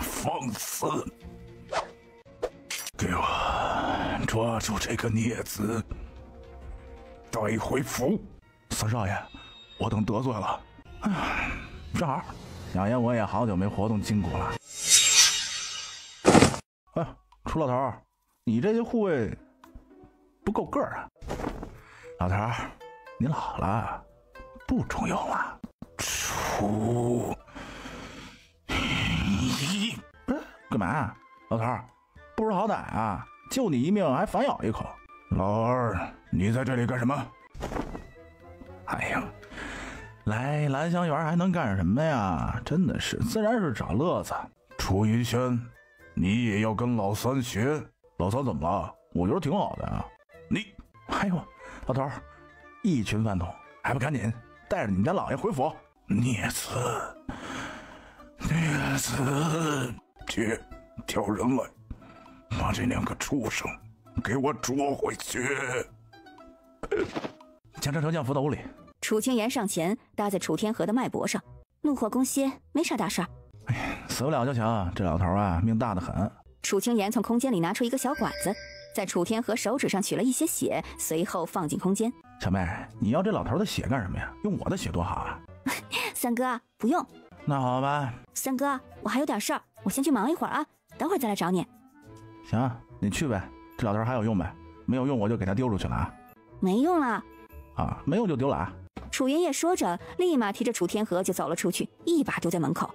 放肆！给我抓住这个孽子，带回府。三少爷，我等得罪了。正好，想爷我也好久没活动筋骨了。哎，楚老头，你这些护卫不够个儿啊！老头，你老了，不中用了。楚，干嘛？老头，不识好歹啊！救你一命还反咬一口。老二，你在这里干什么？哎呀，来兰香园还能干什么呀？真的是，自然是找乐子。楚云轩，你也要跟老三学？老三怎么了？我觉得挺好的啊。你，哎呦，老头，一群饭桶，还不赶紧带着你们家老爷回府？孽子，孽子，去挑人来，把这两个畜生给我捉回去。将这丞相扶到屋里。楚清言上前搭在楚天河的脉搏上，怒火攻心，没啥大事儿。哎，死不了就行，这老头啊，命大得很。楚清言从空间里拿出一个小管子，在楚天河手指上取了一些血，随后放进空间。小妹，你要这老头的血干什么呀？用我的血多好啊！三哥，不用。那好吧。三哥，我还有点事儿，我先去忙一会儿啊，等会儿再来找你。行，你去呗。这老头还有用呗？没有用我就给他丢出去了啊。没用了。啊，没用就丢了啊。楚云烨说着，立马提着楚天河就走了出去，一把丢在门口。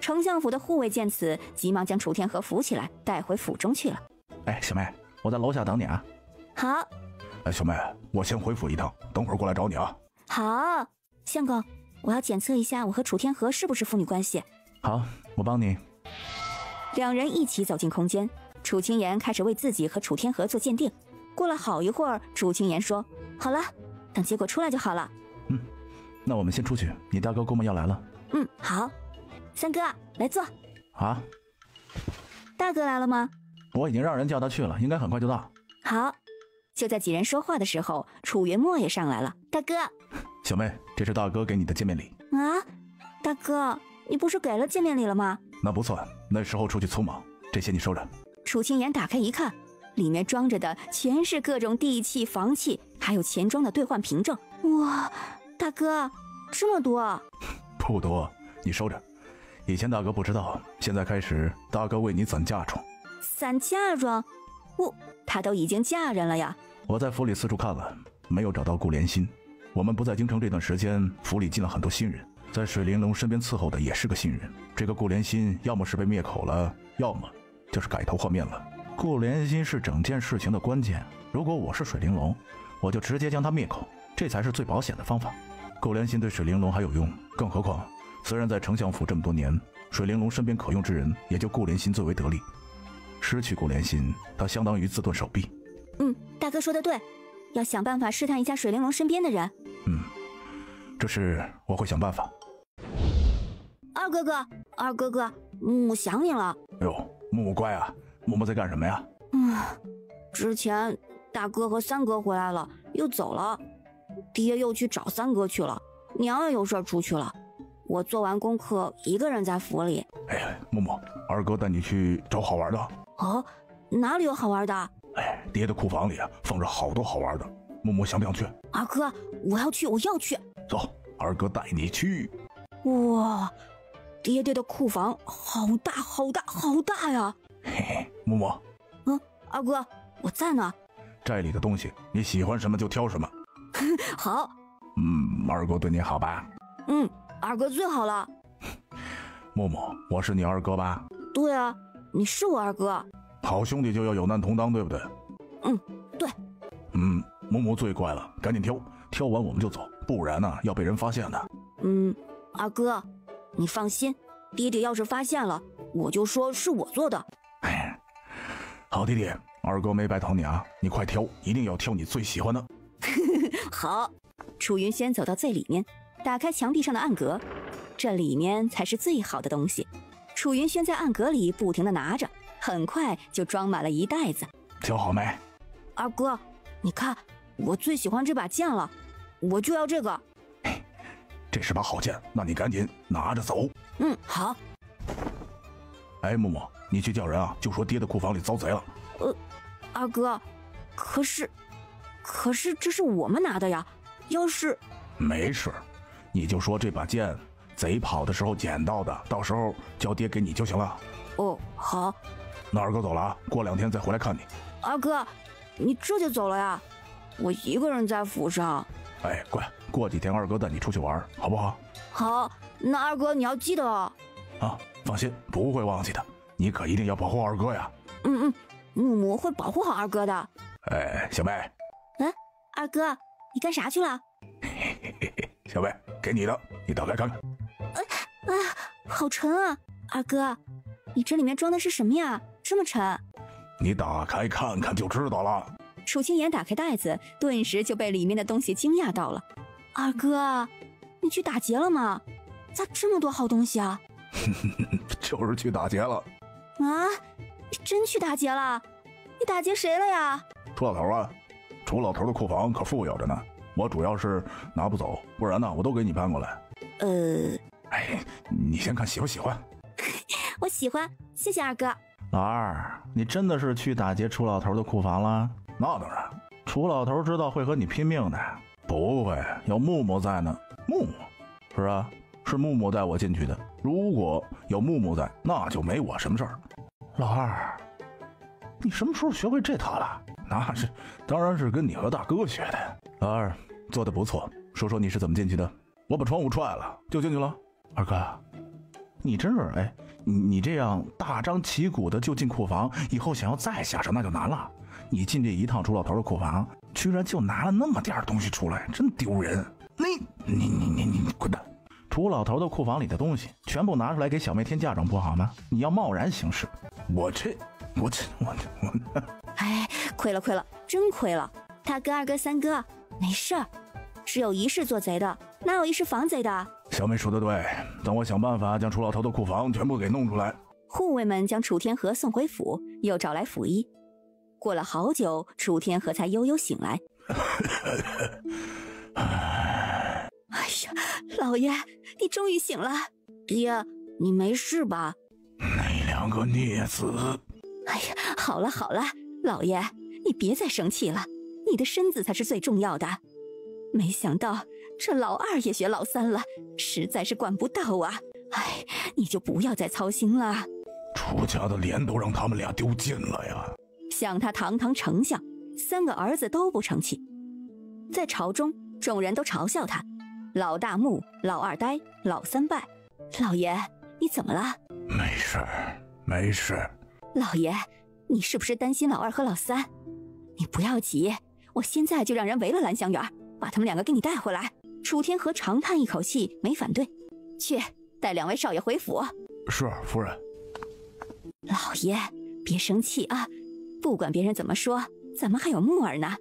丞相府的护卫见此，急忙将楚天河扶起来，带回府中去了。哎，小妹，我在楼下等你啊。好。哎，小妹，我先回府一趟，等会儿过来找你啊。好。相公，我要检测一下我和楚天河是不是父女关系。好，我帮你。两人一起走进空间，楚清言开始为自己和楚天河做鉴定。过了好一会儿，楚清言说：“好了，等结果出来就好了。”那我们先出去，你大哥公们要来了。好。三哥，来坐。啊。大哥来了吗？我已经让人叫他去了，应该很快就到。好。就在几人说话的时候，楚云墨也上来了。大哥。小妹，这是大哥给你的见面礼。啊，大哥，你不是给了见面礼了吗？那不算，那时候出去匆忙，这些你收着。楚清言打开一看，里面装着的全是各种地契、房契，还有钱庄的兑换凭证。哇，大哥，这么多！不多，你收着。以前大哥不知道，现在开始，大哥为你攒嫁妆。攒嫁妆？她都已经嫁人了呀！我在府里四处看了，没有找到顾莲心。我们不在京城这段时间，府里进了很多新人，在水玲珑身边伺候的也是个新人。这个顾莲心要么是被灭口了，要么就是改头换面了。顾莲心是整件事情的关键，如果我是水玲珑，我就直接将他灭口，这才是最保险的方法。顾莲心对水玲珑还有用，更何况虽然在丞相府这么多年，水玲珑身边可用之人也就顾莲心最为得力。失去顾莲心，他相当于自断手臂。大哥说的对，要想办法试探一下水玲珑身边的人。这事我会想办法。二哥哥，木木想你了。哟，木木乖啊，木木在干什么呀？之前大哥和三哥回来了，又走了，爹又去找三哥去了，娘也有事出去了。我做完功课，一个人在府里。哎呀，木木，二哥带你去找好玩的。哦，哪里有好玩的？哎，爹的库房里啊，放着好多好玩的。木木想不想去？二哥，我要去。走，二哥带你去。哇，爹的库房好大呀！嘿嘿，木木。二哥，我在呢。寨里的东西，你喜欢什么就挑什么。好。二哥对你好吧？二哥最好了。木木，我是你二哥吧？对啊，你是我二哥。好兄弟就要有难同当，对不对？对。木木最乖了，赶紧挑，挑完我们就走，不然呢要被人发现的。二哥，你放心，爹爹要是发现了，我就说是我做的。哎，好弟弟，二哥没白疼你啊，你快挑，一定要挑你最喜欢的。好。楚云轩走到最里面，打开墙壁上的暗格，这里面才是最好的东西。楚云轩在暗格里不停地拿着，很快就装满了一袋子。挑好没？二哥，你看，我最喜欢这把剑了，我就要这个。这是把好剑，那你赶紧拿着走。好。哎，木木，你去叫人啊，就说爹的库房里遭贼了。二哥，可是这是我们拿的呀，要是……没事，你就说这把剑贼跑的时候捡到的，到时候叫爹给你就行了。哦，好。那二哥走了啊，过2天再回来看你。二哥，你这就走了呀？我一个人在府上。哎，乖，过几天二哥带你出去玩，好不好？好，那二哥你要记得哦。啊，放心，不会忘记的。你可一定要保护二哥呀。木木会保护好二哥的。哎，小妹。二哥，你干啥去了？小妹，给你的，你打开看看。好沉啊！二哥，你这里面装的是什么呀？这么沉？你打开看看就知道了。楚清言打开袋子，顿时就被里面的东西惊讶到了。二哥，你去打劫了吗？咋这么多好东西啊？就是去打劫了。啊，你真去打劫了？你打劫谁了呀？楚老头啊，楚老头的库房可富有着呢。我主要是拿不走，不然呢我都给你搬过来。哎，你先看喜不喜欢？我喜欢，谢谢二哥。老二，你真的是去打劫楚老头的库房了？那当然，楚老头知道会和你拼命的。不会，有木木在呢。木木？是啊，是木木带我进去的。如果有木木在，那就没我什么事儿。老二，你什么时候学会这套了？那是，当然是跟你和大哥学的。老二做得不错，说说你是怎么进去的？我把窗户踹了，就进去了。二哥，你真是你这样大张旗鼓的就进库房，以后想要再下手那就难了。你进这一趟楚老头的库房，居然就拿了那么点东西出来，真丢人！你滚蛋！楚老头的库房里的东西全部拿出来给小妹添嫁妆不好吗？你要贸然行事。我哎，亏了，真亏了！大哥、二哥、三哥，没事儿，只有一世做贼的，哪有一世防贼的？小妹说的对，等我想办法将楚老头的库房全部给弄出来。护卫们将楚天河送回府，又找来府医。过了好久，楚天河才悠悠醒来。哎呀，老爷，你终于醒了。爹，你没事吧？那2个孽子！哎呀，好了，老爷，你别再生气了，你的身子才是最重要的。没想到这老二也学老三了，实在是管不到啊！哎，你就不要再操心了。楚家的脸都让他们俩丢尽了呀！想他堂堂丞相，3个儿子都不成器。在朝中，众人都嘲笑他：老大木，老二呆，老三败。老爷，你怎么了？没事。老爷，你是不是担心老二和老三？你不要急，我现在就让人围了兰香园，把他们2个给你带回来。楚天河长叹一口气，没反对。去，带2位少爷回府。是，夫人。老爷，别生气啊，不管别人怎么说，咱们还有木儿呢。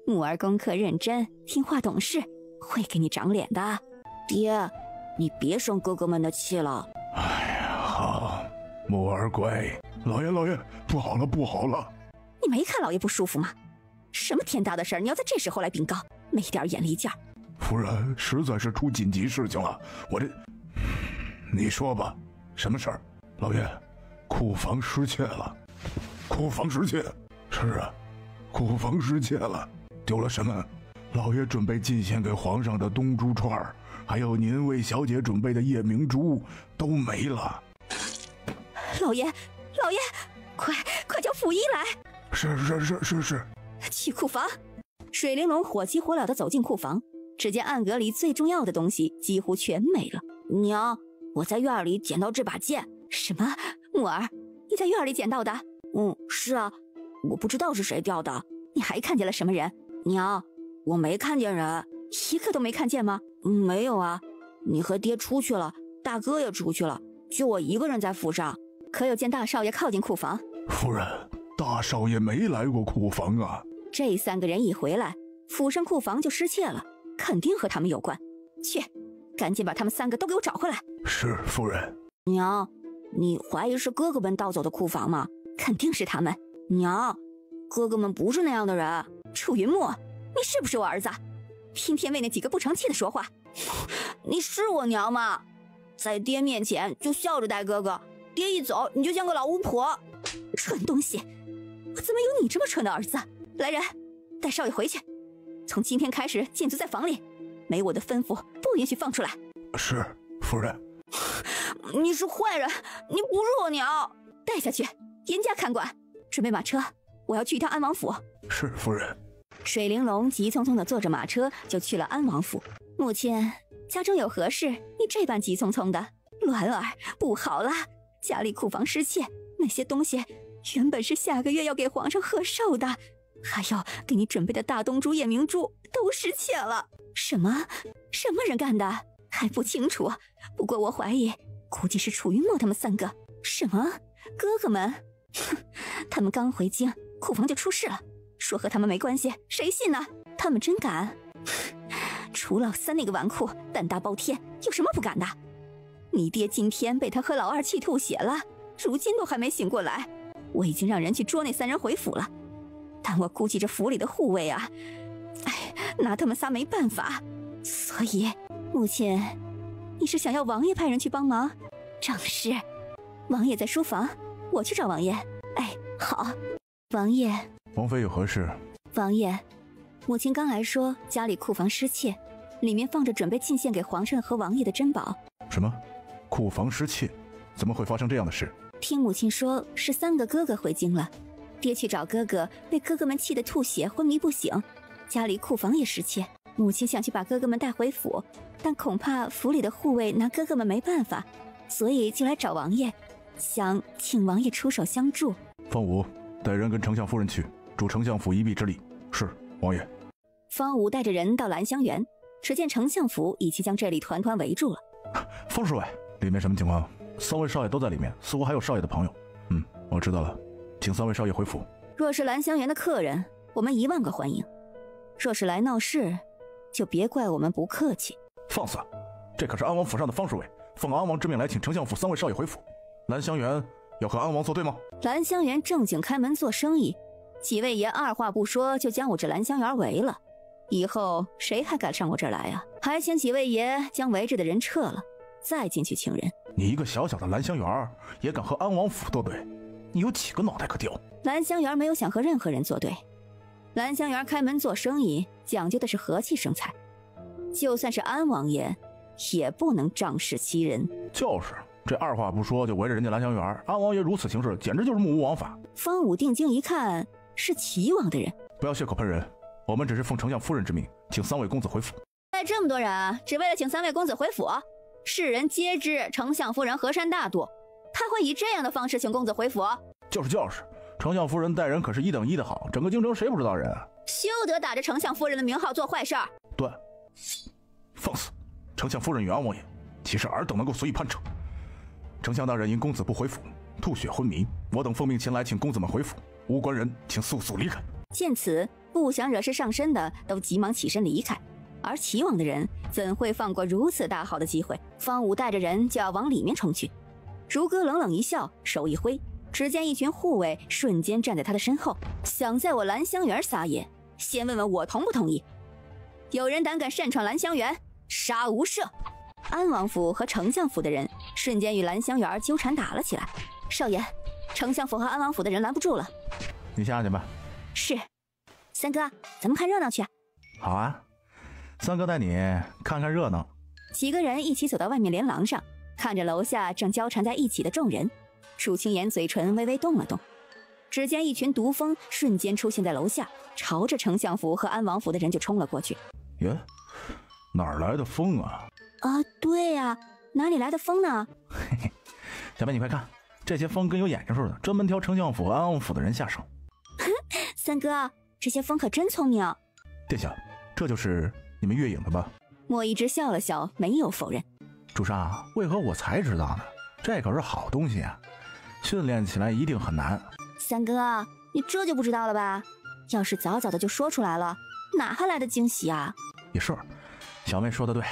木儿功课认真，听话懂事，会给你长脸的。爹，你别生哥哥们的气了。哎呀，好，木儿乖。老爷，不好了！你没看老爷不舒服吗？什么天大的事儿，你要在这时候来禀告，没点眼力劲儿。夫人，实在是出紧急事情了，你说吧，什么事儿？老爷，库房失窃了。库房失窃？是啊，库房失窃了。丢了什么？老爷准备进献给皇上的东珠串，还有您为小姐准备的夜明珠都没了。老爷，快叫府医来！是。去库房。水玲珑火急火燎地走进库房，只见暗格里最重要的东西几乎全没了。娘，我在院里捡到这把剑。什么？木儿，你在院里捡到的？是啊，我不知道是谁掉的。你还看见了什么人？娘，我没看见人。一个都没看见吗？没有啊，你和爹出去了，大哥也出去了，就我一个人在府上。可有见大少爷靠近库房？夫人，大少爷没来过库房啊。这3个人一回来，府上库房就失窃了，肯定和他们有关。去，赶紧把他们3个都给我找回来。是，夫人。娘，你怀疑是哥哥们盗走的库房吗？肯定是他们。娘，哥哥们不是那样的人。楚云墨，你是不是我儿子？天天为那几个不成器的说话。你是我娘吗？在爹面前就笑着带哥哥，爹一走你就像个老巫婆。蠢东西，我怎么有你这么蠢的儿子？来人，带少爷回去。从今天开始禁足在房里，没我的吩咐不允许放出来。是，夫人。你是坏人，你不是我娘。带下去，严加看管。准备马车，我要去一趟安王府。是，夫人。水玲珑急匆匆地坐着马车就去了安王府。母亲，家中有何事？你这般急匆匆的。鸾儿，不好了，家里库房失窃，那些东西原本是下个月要给皇上贺寿的，还有给你准备的大东珠、夜明珠都失窃了。什么人干的？还不清楚，不过我怀疑，估计是楚云墨他们3个。什么？哥哥们？哼，他们刚回京，库房就出事了，说和他们没关系，谁信呢？他们真敢？楚老三那个纨绔，胆大包天，有什么不敢的？你爹今天被他和老二气吐血了，如今都还没醒过来。我已经让人去捉那3人回府了，但我估计这府里的护卫啊，拿他们仨没办法。所以，母亲，你是想要王爷派人去帮忙？正是，王爷在书房，我去找王爷。好。王爷，王妃有何事？王爷，母亲刚来说家里库房失窃，里面放着准备进献给皇上和王爷的珍宝。什么？库房失窃？怎么会发生这样的事？听母亲说是3个哥哥回京了，爹去找哥哥，被哥哥们气得吐血昏迷不醒，家里库房也失窃。母亲想去把哥哥们带回府，但恐怕府里的护卫拿哥哥们没办法，所以就来找王爷，想请王爷出手相助。方武，带人跟丞相夫人去，助丞相府一臂之力。是，王爷。方武带着人到兰香园，只见丞相府已经将这里团团围住了。方侍卫，里面什么情况？3位少爷都在里面，似乎还有少爷的朋友。我知道了，请3位少爷回府。若是兰香园的客人，我们1万个欢迎；若是来闹事，就别怪我们不客气。放肆！这可是安王府上的方侍卫，奉安王之命来请丞相府3位少爷回府。兰香园要和安王作对吗？兰香园正经开门做生意，几位爷二话不说就将我这兰香园围了，以后谁还敢上我这儿来啊？还请几位爷将围着的人撤了，再进去请人。你一个小小的兰香园也敢和安王府作对？你有几个脑袋可掉？兰香园没有想和任何人作对，兰香园开门做生意讲究的是和气生财，就算是安王爷也不能仗势欺人。就是，这二话不说就围着人家兰香园，安王爷如此行事，简直就是目无王法。方武定睛一看，是齐王的人。不要血口喷人，我们只是奉丞相夫人之命，请3位公子回府。带这么多人，只为了请3位公子回府？世人皆知丞相夫人河山大度，他会以这样的方式请公子回府？就是，丞相夫人待人可是1等1的好，整个京城谁不知道人啊？休得打着丞相夫人的名号做坏事儿！对，放肆！丞相夫人与安王爷，岂是尔等能够随意攀扯？丞相大人因公子不回府，吐血昏迷，我等奉命前来请公子们回府，无关人请速速离开。见此，不想惹事上身的都急忙起身离开，而齐王的人怎会放过如此大好的机会？方武带着人就要往里面冲去，如歌冷冷一笑，手一挥，只见一群护卫瞬间站在他的身后，想在我兰香园撒野，先问问我同不同意？有人胆敢擅闯兰香园，杀无赦！安王府和丞相府的人瞬间与兰香园纠缠打了起来。少爷，丞相府和安王府的人拦不住了。你下去吧。是。三哥，咱们看热闹去。好啊，三哥带你看看热闹。几个人一起走到外面连廊上，看着楼下正交缠在一起的众人，楚清言嘴唇微微动了动。只见一群毒蜂瞬间出现在楼下，朝着丞相府和安王府的人就冲了过去。耶，哪儿来的风啊？啊，对呀，哪里来的风呢？嘿嘿，小妹你快看，这些风跟有眼睛似的，专门挑丞相府、安王府的人下手。三哥，这些风可真聪明。殿下，这就是你们月影的吧？莫一之笑了笑，没有否认。主上，为何我才知道呢？这可是好东西啊，训练起来一定很难。三哥，你这就不知道了吧？要是早早的就说出来了，哪还来的惊喜啊？也是，小妹说的对。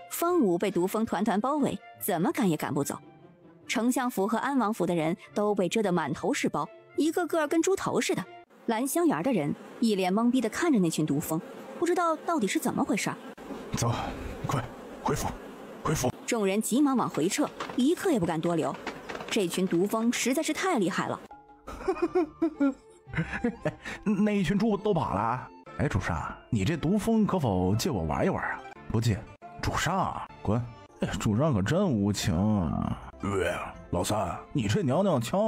方武被毒蜂团团包围，怎么赶也赶不走。丞相府和安王府的人都被蛰得满头是包，一个个跟猪头似的。兰香园的人一脸懵逼地看着那群毒蜂，不知道到底是怎么回事。走，快回府，回府！众人急忙往回撤，一刻也不敢多留。这群毒蜂实在是太厉害了。那一群猪都跑了。哎，主上，你这毒蜂可否借我玩一玩啊？不借。主上，滚！哎，主上可真无情啊！老三，你这娘娘腔，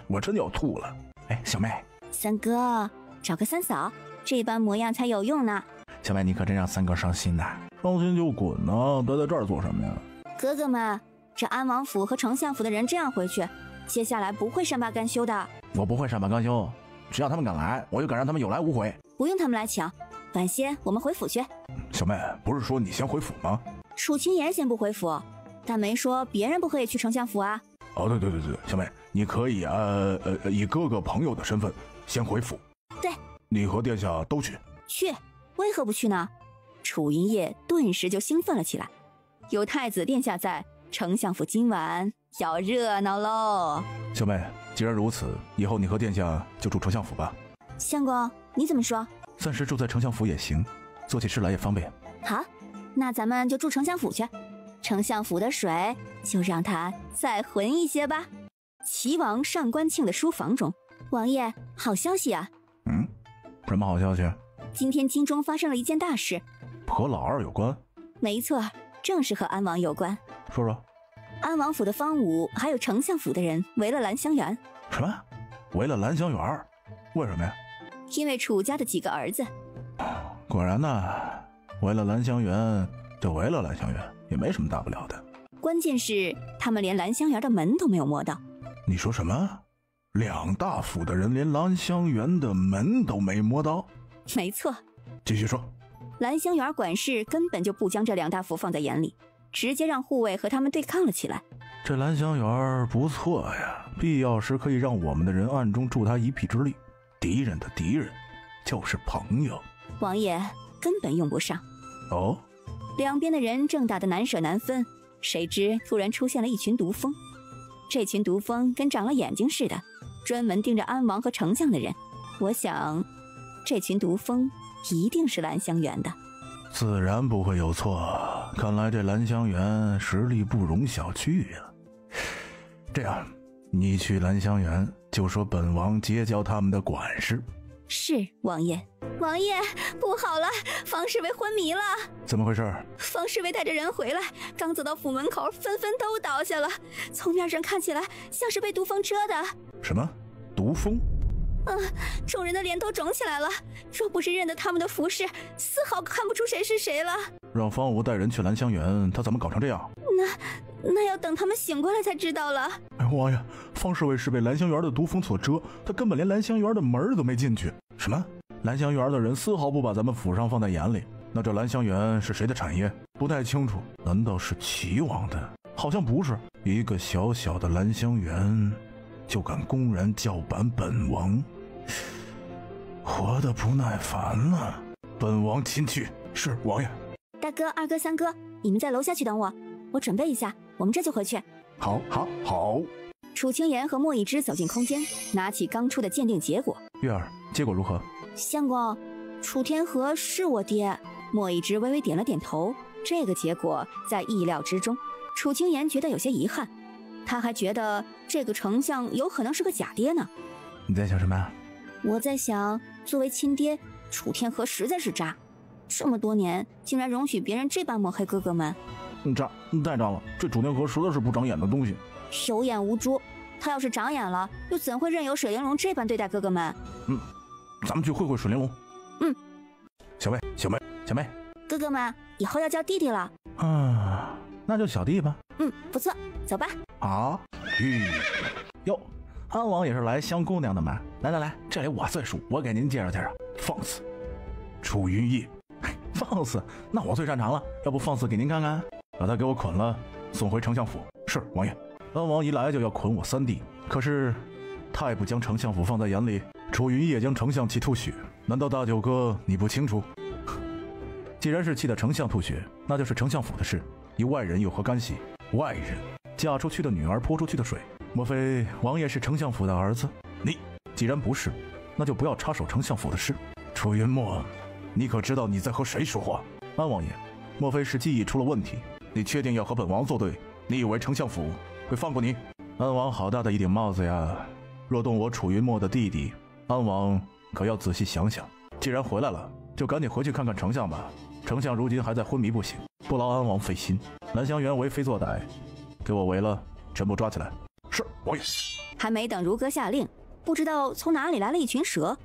我真要吐了。哎，小妹，三哥，找个三嫂，这般模样才有用呢。小妹，你可真让三哥伤心呐！伤心就滚啊，待在这儿做什么呀？哥哥们，这安王府和丞相府的人这样回去，接下来不会善罢甘休的。我不会善罢甘休，只要他们敢来，我就敢让他们有来无回。不用他们来抢，晚些我们回府去。小妹，不是说你先回府吗？楚清言先不回府，但没说别人不可以去丞相府啊。哦，对，小妹，你可以以哥哥朋友的身份先回府。对，你和殿下都去。去，为何不去呢？楚云烨顿时就兴奋了起来。有太子殿下在，丞相府今晚要热闹喽。小妹，既然如此，以后你和殿下就住丞相府吧。相公，你怎么说？暂时住在丞相府也行，做起事来也方便。好，那咱们就住丞相府去。丞相府的水就让它再浑一些吧。齐王上官庆的书房中，王爷，好消息啊！什么好消息？今天京中发生了一件大事，和老二有关？没错，正是和安王有关。说说。安王府的方武还有丞相府的人围了兰香园。什么？围了兰香园？为什么呀？因为楚家的几个儿子。果然呢，围了兰香园就围了兰香园，也没什么大不了的。关键是他们连兰香园的门都没有摸到。你说什么？两大府的人连兰香园的门都没摸到？没错。继续说。兰香园管事根本就不将这两大府放在眼里，直接让护卫和他们对抗了起来。这兰香园不错呀，必要时可以让我们的人暗中助他一臂之力。敌人的敌人就是朋友。王爷根本用不上。哦？两边的人正打得难舍难分，谁知突然出现了一群毒蜂。这群毒蜂跟长了眼睛似的，专门盯着安王和丞相的人。我想，这群毒蜂一定是兰香园的。自然不会有错，看来这兰香园实力不容小觑呀。这样，你去兰香园就说本王结交他们的管事。是，王爷。王爷，不好了，方侍卫昏迷了。怎么回事？方侍卫带着人回来，刚走到府门口，纷纷都倒下了。从面上看起来像是被毒蜂蛰的。什么？毒蜂？众人的脸都肿起来了，若不是认得他们的服饰，丝毫看不出谁是谁了。让方武带人去兰香园，他怎么搞成这样？那要等他们醒过来才知道了。哎，王爷，方侍卫是被兰香园的毒蜂所蛰，他根本连兰香园的门都没进去。什么？兰香园的人丝毫不把咱们府上放在眼里，那这兰香园是谁的产业？不太清楚。难道是齐王的？好像不是。一个小小的兰香园，就敢公然叫板本王，活得不耐烦了。本王亲去。是，王爷。大哥、二哥、三哥，你们在楼下去等我，我准备一下，我们这就回去。好。楚清言和莫一之走进空间，拿起刚出的鉴定结果。月儿，结果如何？相公，楚天河是我爹。莫一之微微点了点头。这个结果在意料之中。楚清言觉得有些遗憾，他还觉得这个丞相有可能是个假爹呢。你在想什么？我在想，作为亲爹，楚天河实在是渣，这么多年竟然容许别人这般抹黑哥哥们。渣，太渣了！这楚天河实在是不长眼的东西。有眼无珠，他要是长眼了，又怎会任由水玲珑这般对待哥哥们？咱们去会会水玲珑。小妹，哥哥们以后要叫弟弟了。那就小弟吧。不错，走吧。好。哟，安王也是来相姑娘的嘛。来，这里我最熟，我给您介绍介绍。放肆！楚云烨，放肆？那我最擅长了，要不放肆给您看看？把他给我捆了，送回丞相府。是，王爷。安王一来就要捆我三弟，可是太不将丞相府放在眼里。楚云烨将丞相气吐血，难道大九哥你不清楚？既然是气得丞相吐血，那就是丞相府的事，与外人有何干系？外人？嫁出去的女儿泼出去的水，莫非王爷是丞相府的儿子？你既然不是，那就不要插手丞相府的事。楚云墨，你可知道你在和谁说话？安王爷，莫非是记忆出了问题？你确定要和本王作对？你以为丞相府会放过你？安王好大的一顶帽子呀！若动我楚云墨的弟弟，安王可要仔细想想。既然回来了，就赶紧回去看看丞相吧。丞相如今还在昏迷不醒，不劳安王费心。蓝香园为非作歹，给我围了，全部抓起来。是，王爷。还没等如阁下令，不知道从哪里来了一群蛇。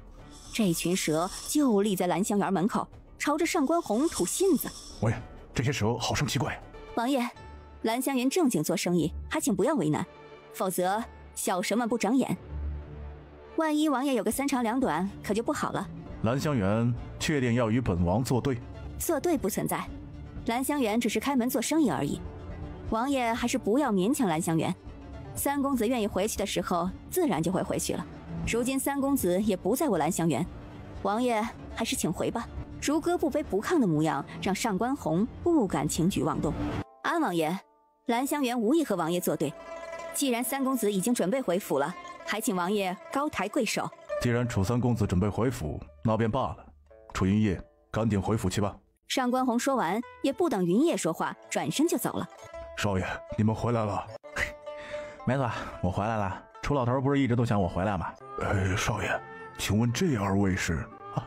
这群蛇就立在兰香园门口，朝着上官红吐信子。王爷，这些蛇好生奇怪。王爷，兰香园正经做生意，还请不要为难，否则小蛇们不长眼。万一王爷有个三长两短，可就不好了。兰香园确定要与本王作对？作对不存在，兰香园只是开门做生意而已。王爷还是不要勉强兰香园。三公子愿意回去的时候，自然就会回去了。如今三公子也不在我兰香园，王爷还是请回吧。如歌不卑不亢的模样，让上官红不敢轻举妄动。安王爷，兰香园无意和王爷作对。既然三公子已经准备回府了，还请王爷高抬贵手。既然楚三公子准备回府，那便罢了。楚云烨，赶紧回府去吧。上官红说完，也不等云烨说话，转身就走了。少爷，你们回来了。没错，我回来了。楚老头不是一直都想我回来吗？少爷，请问这二位是？啊，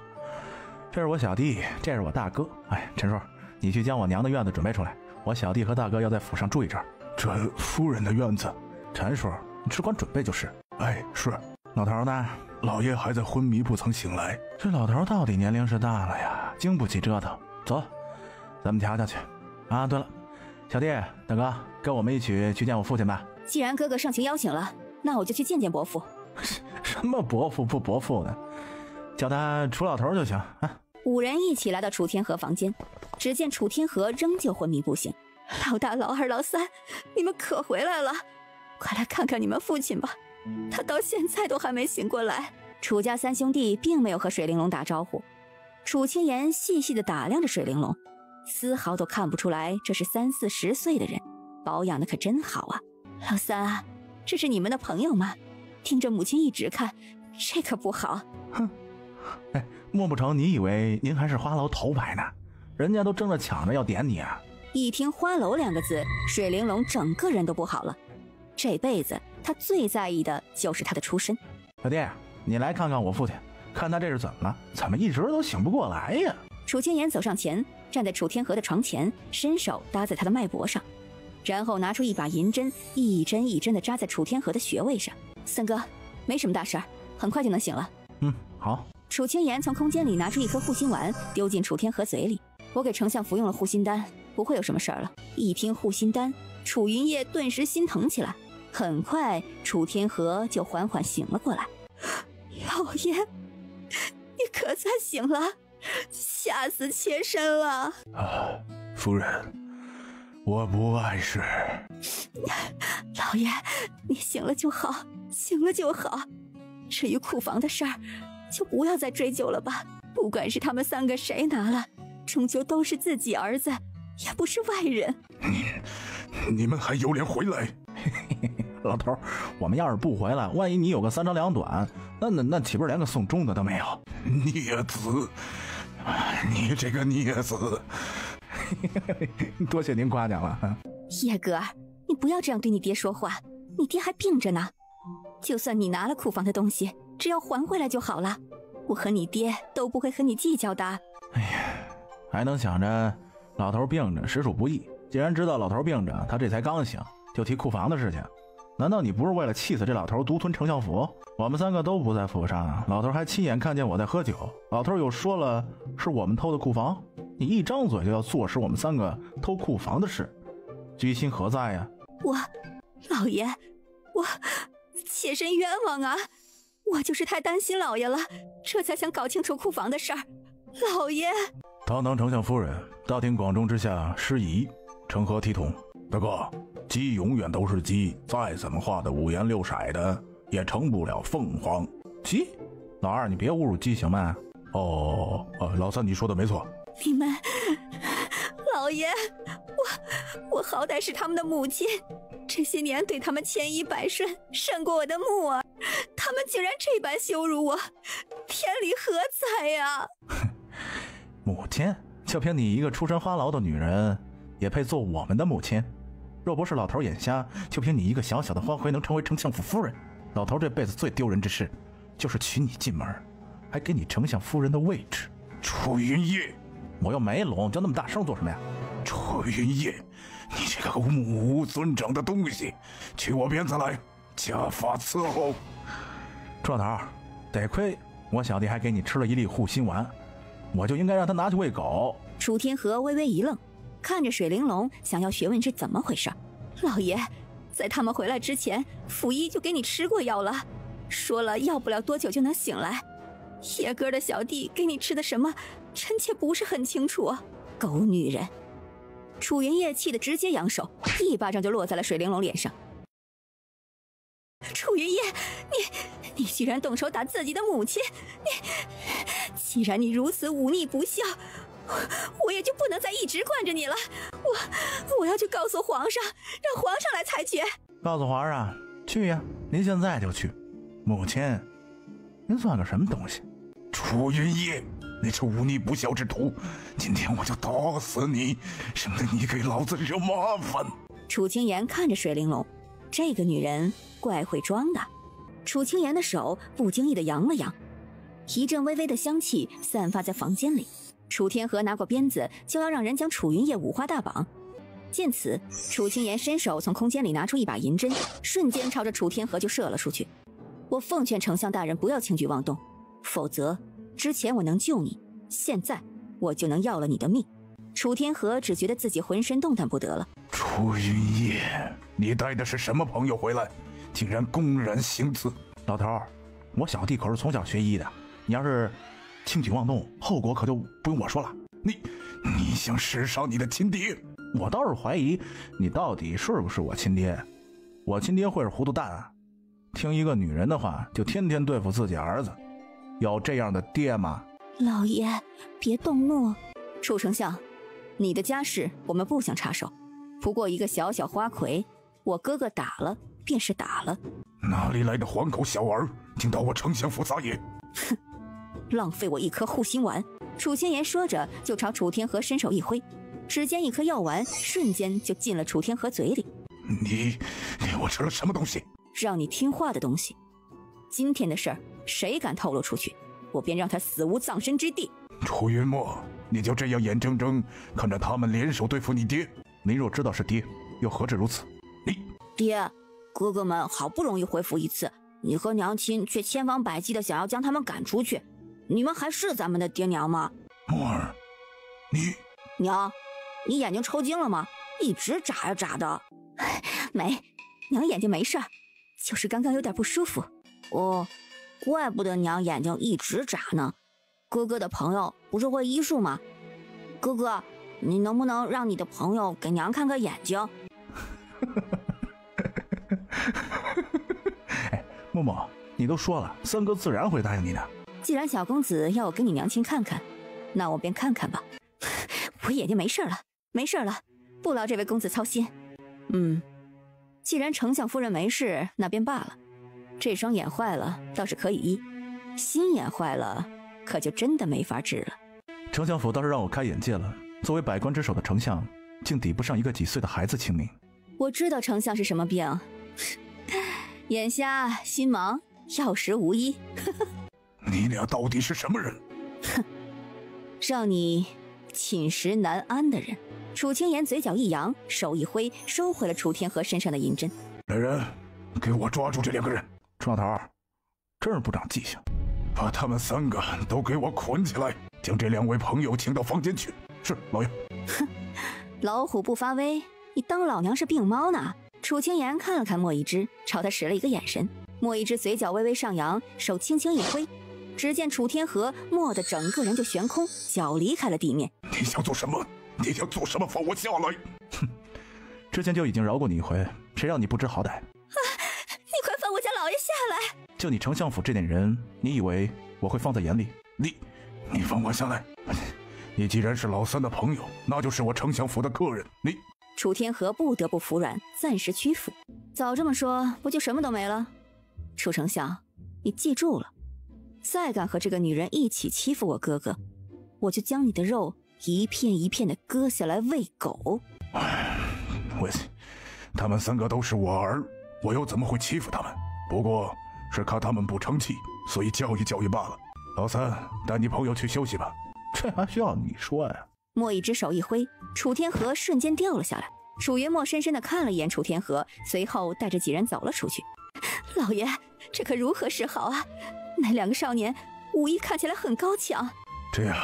这是我小弟，这是我大哥。哎，陈叔，你去将我娘的院子准备出来，我小弟和大哥要在府上住一阵。这夫人的院子？陈叔，你只管准备就是。哎，是。老头呢？老爷还在昏迷不曾醒来。这老头到底年龄是大了呀，经不起折腾。走，咱们瞧瞧去。啊，对了，小弟大哥，跟我们一起去见我父亲吧。既然哥哥盛情邀请了，那我就去见见伯父。什么伯父不伯父的，叫他楚老头就行啊。五人一起来到楚天河房间，只见楚天河仍旧昏迷不醒。老大、老二、老三，你们可回来了，快来看看你们父亲吧，他到现在都还没醒过来。楚家三兄弟并没有和水玲珑打招呼。楚清言细细地打量着水玲珑，丝毫都看不出来这是30-40岁的人，保养的可真好啊。老三，这是你们的朋友吗？听着母亲一直看，这可不好。哼，哎，莫不成你以为您还是花楼头牌呢？人家都争着抢着要点你啊！一听花楼2个字，水玲珑整个人都不好了。这辈子他最在意的就是他的出身。小弟，你来看看我父亲，看他这是怎么了？怎么一直都醒不过来呀？楚清言走上前，站在楚天河的床前，伸手搭在他的脉搏上，然后拿出一把银针，一针一针地扎在楚天河的穴位上。三哥，没什么大事儿，很快就能醒了。好。楚清言从空间里拿出一颗护心丸，丢进楚天河嘴里。我给丞相服用了护心丹，不会有什么事儿了。一听护心丹，楚云烨顿时心疼起来。很快，楚天河就缓缓醒了过来。老爷，你可算醒了，吓死妾身了。夫人，我不碍事。老爷，你醒了就好，醒了就好。至于库房的事儿，就不要再追究了吧。不管是他们3个谁拿了，终究都是自己儿子，也不是外人。你们还有脸回来？老头，我们要是不回来，万一你有个3长2短，那岂不是连个送终的都没有？孽子，你这个孽子！多谢您夸奖了。叶哥，你不要这样对你爹说话，你爹还病着呢。就算你拿了库房的东西，只要还回来就好了，我和你爹都不会和你计较的。哎呀，还能想着老头病着实属不易。既然知道老头病着，他这才刚醒，就提库房的事情。难道你不是为了气死这老头独吞丞相府？我们3个都不在府上，老头还亲眼看见我在喝酒，老头又说了是我们偷的库房，你一张嘴就要坐实我们3个偷库房的事，居心何在呀？老爷，我妾身冤枉啊！我就是太担心老爷了，这才想搞清楚库房的事儿。老爷，堂堂丞相夫人，大庭广众之下失仪，成何体统？大哥，鸡永远都是鸡，再怎么画的五颜六色的，也成不了凤凰。鸡？老二，你别侮辱鸡行吗？老三，你说的没错。你们，老爷，我好歹是他们的母亲，这些年对他们千依百顺，胜过我的木儿，他们竟然这般羞辱我，天理何在呀？母亲？就凭你一个出身花牢的女人，也配做我们的母亲？若不是老头眼瞎，就凭你一个小小的花魁能成为丞相府夫人，老头这辈子最丢人之事，就是娶你进门，还给你丞相夫人的位置。楚云烨，我又没聋，就那么大声做什么呀？楚云烨，你这个无尊长的东西，取我鞭子来，家法伺候。老头，得亏我小弟还给你吃了一粒护心丸，我就应该让他拿去喂狗。楚天河微微一愣，看着水玲珑，想要询问是怎么回事。老爷，在他们回来之前，府医就给你吃过药了，说了要不了多久就能醒来。野哥的小弟给你吃的什么，臣妾不是很清楚。狗女人！楚云烨气得直接扬手，一巴掌就落在了水玲珑脸上。楚云烨，你居然动手打自己的母亲！既然你如此忤逆不孝，我也就不能再一直惯着你了。我要去告诉皇上，让皇上来裁决。告诉皇上去呀，您现在就去。母亲，您算个什么东西？楚云烨，你这忤逆不孝之徒，今天我就打死你，省得你给老子惹麻烦。楚清言看着水玲珑，这个女人怪会装的。楚清言的手不经意地扬了扬，一阵微微的香气散发在房间里。楚天河拿过鞭子，就要让人将楚云烨五花大绑。见此，楚清言伸手从空间里拿出一把银针，瞬间朝着楚天河就射了出去。我奉劝丞相大人不要轻举妄动，否则之前我能救你，现在我就能要了你的命。楚天河只觉得自己浑身动弹不得了。楚云烨，你带的是什么朋友回来，竟然公然行刺？老头，我小弟可是从小学医的，你要是轻举妄动，后果可就不用我说了。你想弑杀你的亲爹？我倒是怀疑你到底是不是我亲爹。我亲爹会是糊涂蛋啊？听一个女人的话就天天对付自己儿子，有这样的爹吗？老爷别动怒。楚丞相，你的家事我们不想插手，不过一个小小花魁，我哥哥打了便是打了。哪里来的黄口小儿，竟到我丞相府撒野？哼，浪费我一颗护心丸。楚清言说着就朝楚天河伸手一挥，只见一颗药丸瞬间就进了楚天河嘴里。你给我吃了什么东西？让你听话的东西。今天的事儿谁敢透露出去，我便让他死无葬身之地。楚云墨，你就这样眼睁睁看着他们联手对付你爹？您若知道是爹，又何至如此？爹，哥哥们好不容易回府一次，你和娘亲却千方百计的想要将他们赶出去，你们还是咱们的爹娘吗？墨儿，娘，你眼睛抽筋了吗？一直眨呀眨的。没，娘眼睛没事，就是刚刚有点不舒服。哦，怪不得娘眼睛一直眨呢。哥哥的朋友不是会医术吗？哥哥，你能不能让你的朋友给娘看看眼睛？哎，默默，你都说了，三哥自然会答应你的。既然小公子要我给你娘亲看看，那我便看看吧。我眼睛没事了，没事了，不劳这位公子操心。既然丞相夫人没事，那便罢了。这双眼坏了倒是可以医，心眼坏了可就真的没法治了。丞相府倒是让我开眼界了，作为百官之首的丞相，竟抵不上一个几岁的孩子亲命。我知道丞相是什么病，眼瞎心盲，药石无医。你俩到底是什么人？哼，让你寝食难安的人。楚清言嘴角一扬，手一挥，收回了楚天河身上的银针。来人，给我抓住这两个人！楚老头，真是不长记性，把他们三个都给我捆起来，将这两位朋友请到房间去。是，老爷。哼，老虎不发威，你当老娘是病猫呢？楚清言看了看莫一之，朝他使了一个眼神。莫一之嘴角微微上扬，手轻轻一挥，只见楚天河蓦地整个人就悬空，脚离开了地面。你想做什么？你想做什么？放我下来！哼，之前就已经饶过你一回，谁让你不知好歹？啊！你快放我家老爷下来！就你丞相府这点人，你以为我会放在眼里？你放我下来！你既然是老三的朋友，那就是我丞相府的客人。楚天河不得不服软，暂时屈服。早这么说，不就什么都没了？楚丞相，你记住了，再敢和这个女人一起欺负我哥哥，我就将你的肉一片一片的割下来喂狗。他们3个都是我儿，我又怎么会欺负他们？不过是看他们不成器，所以教育教育罢了。老三，带你朋友去休息吧。这还需要你说呀？莫一之手一挥，楚天河瞬间掉了下来。楚云墨深深地看了一眼楚天河，随后带着几人走了出去。老爷，这可如何是好啊？那2个少年武艺看起来很高强。这样，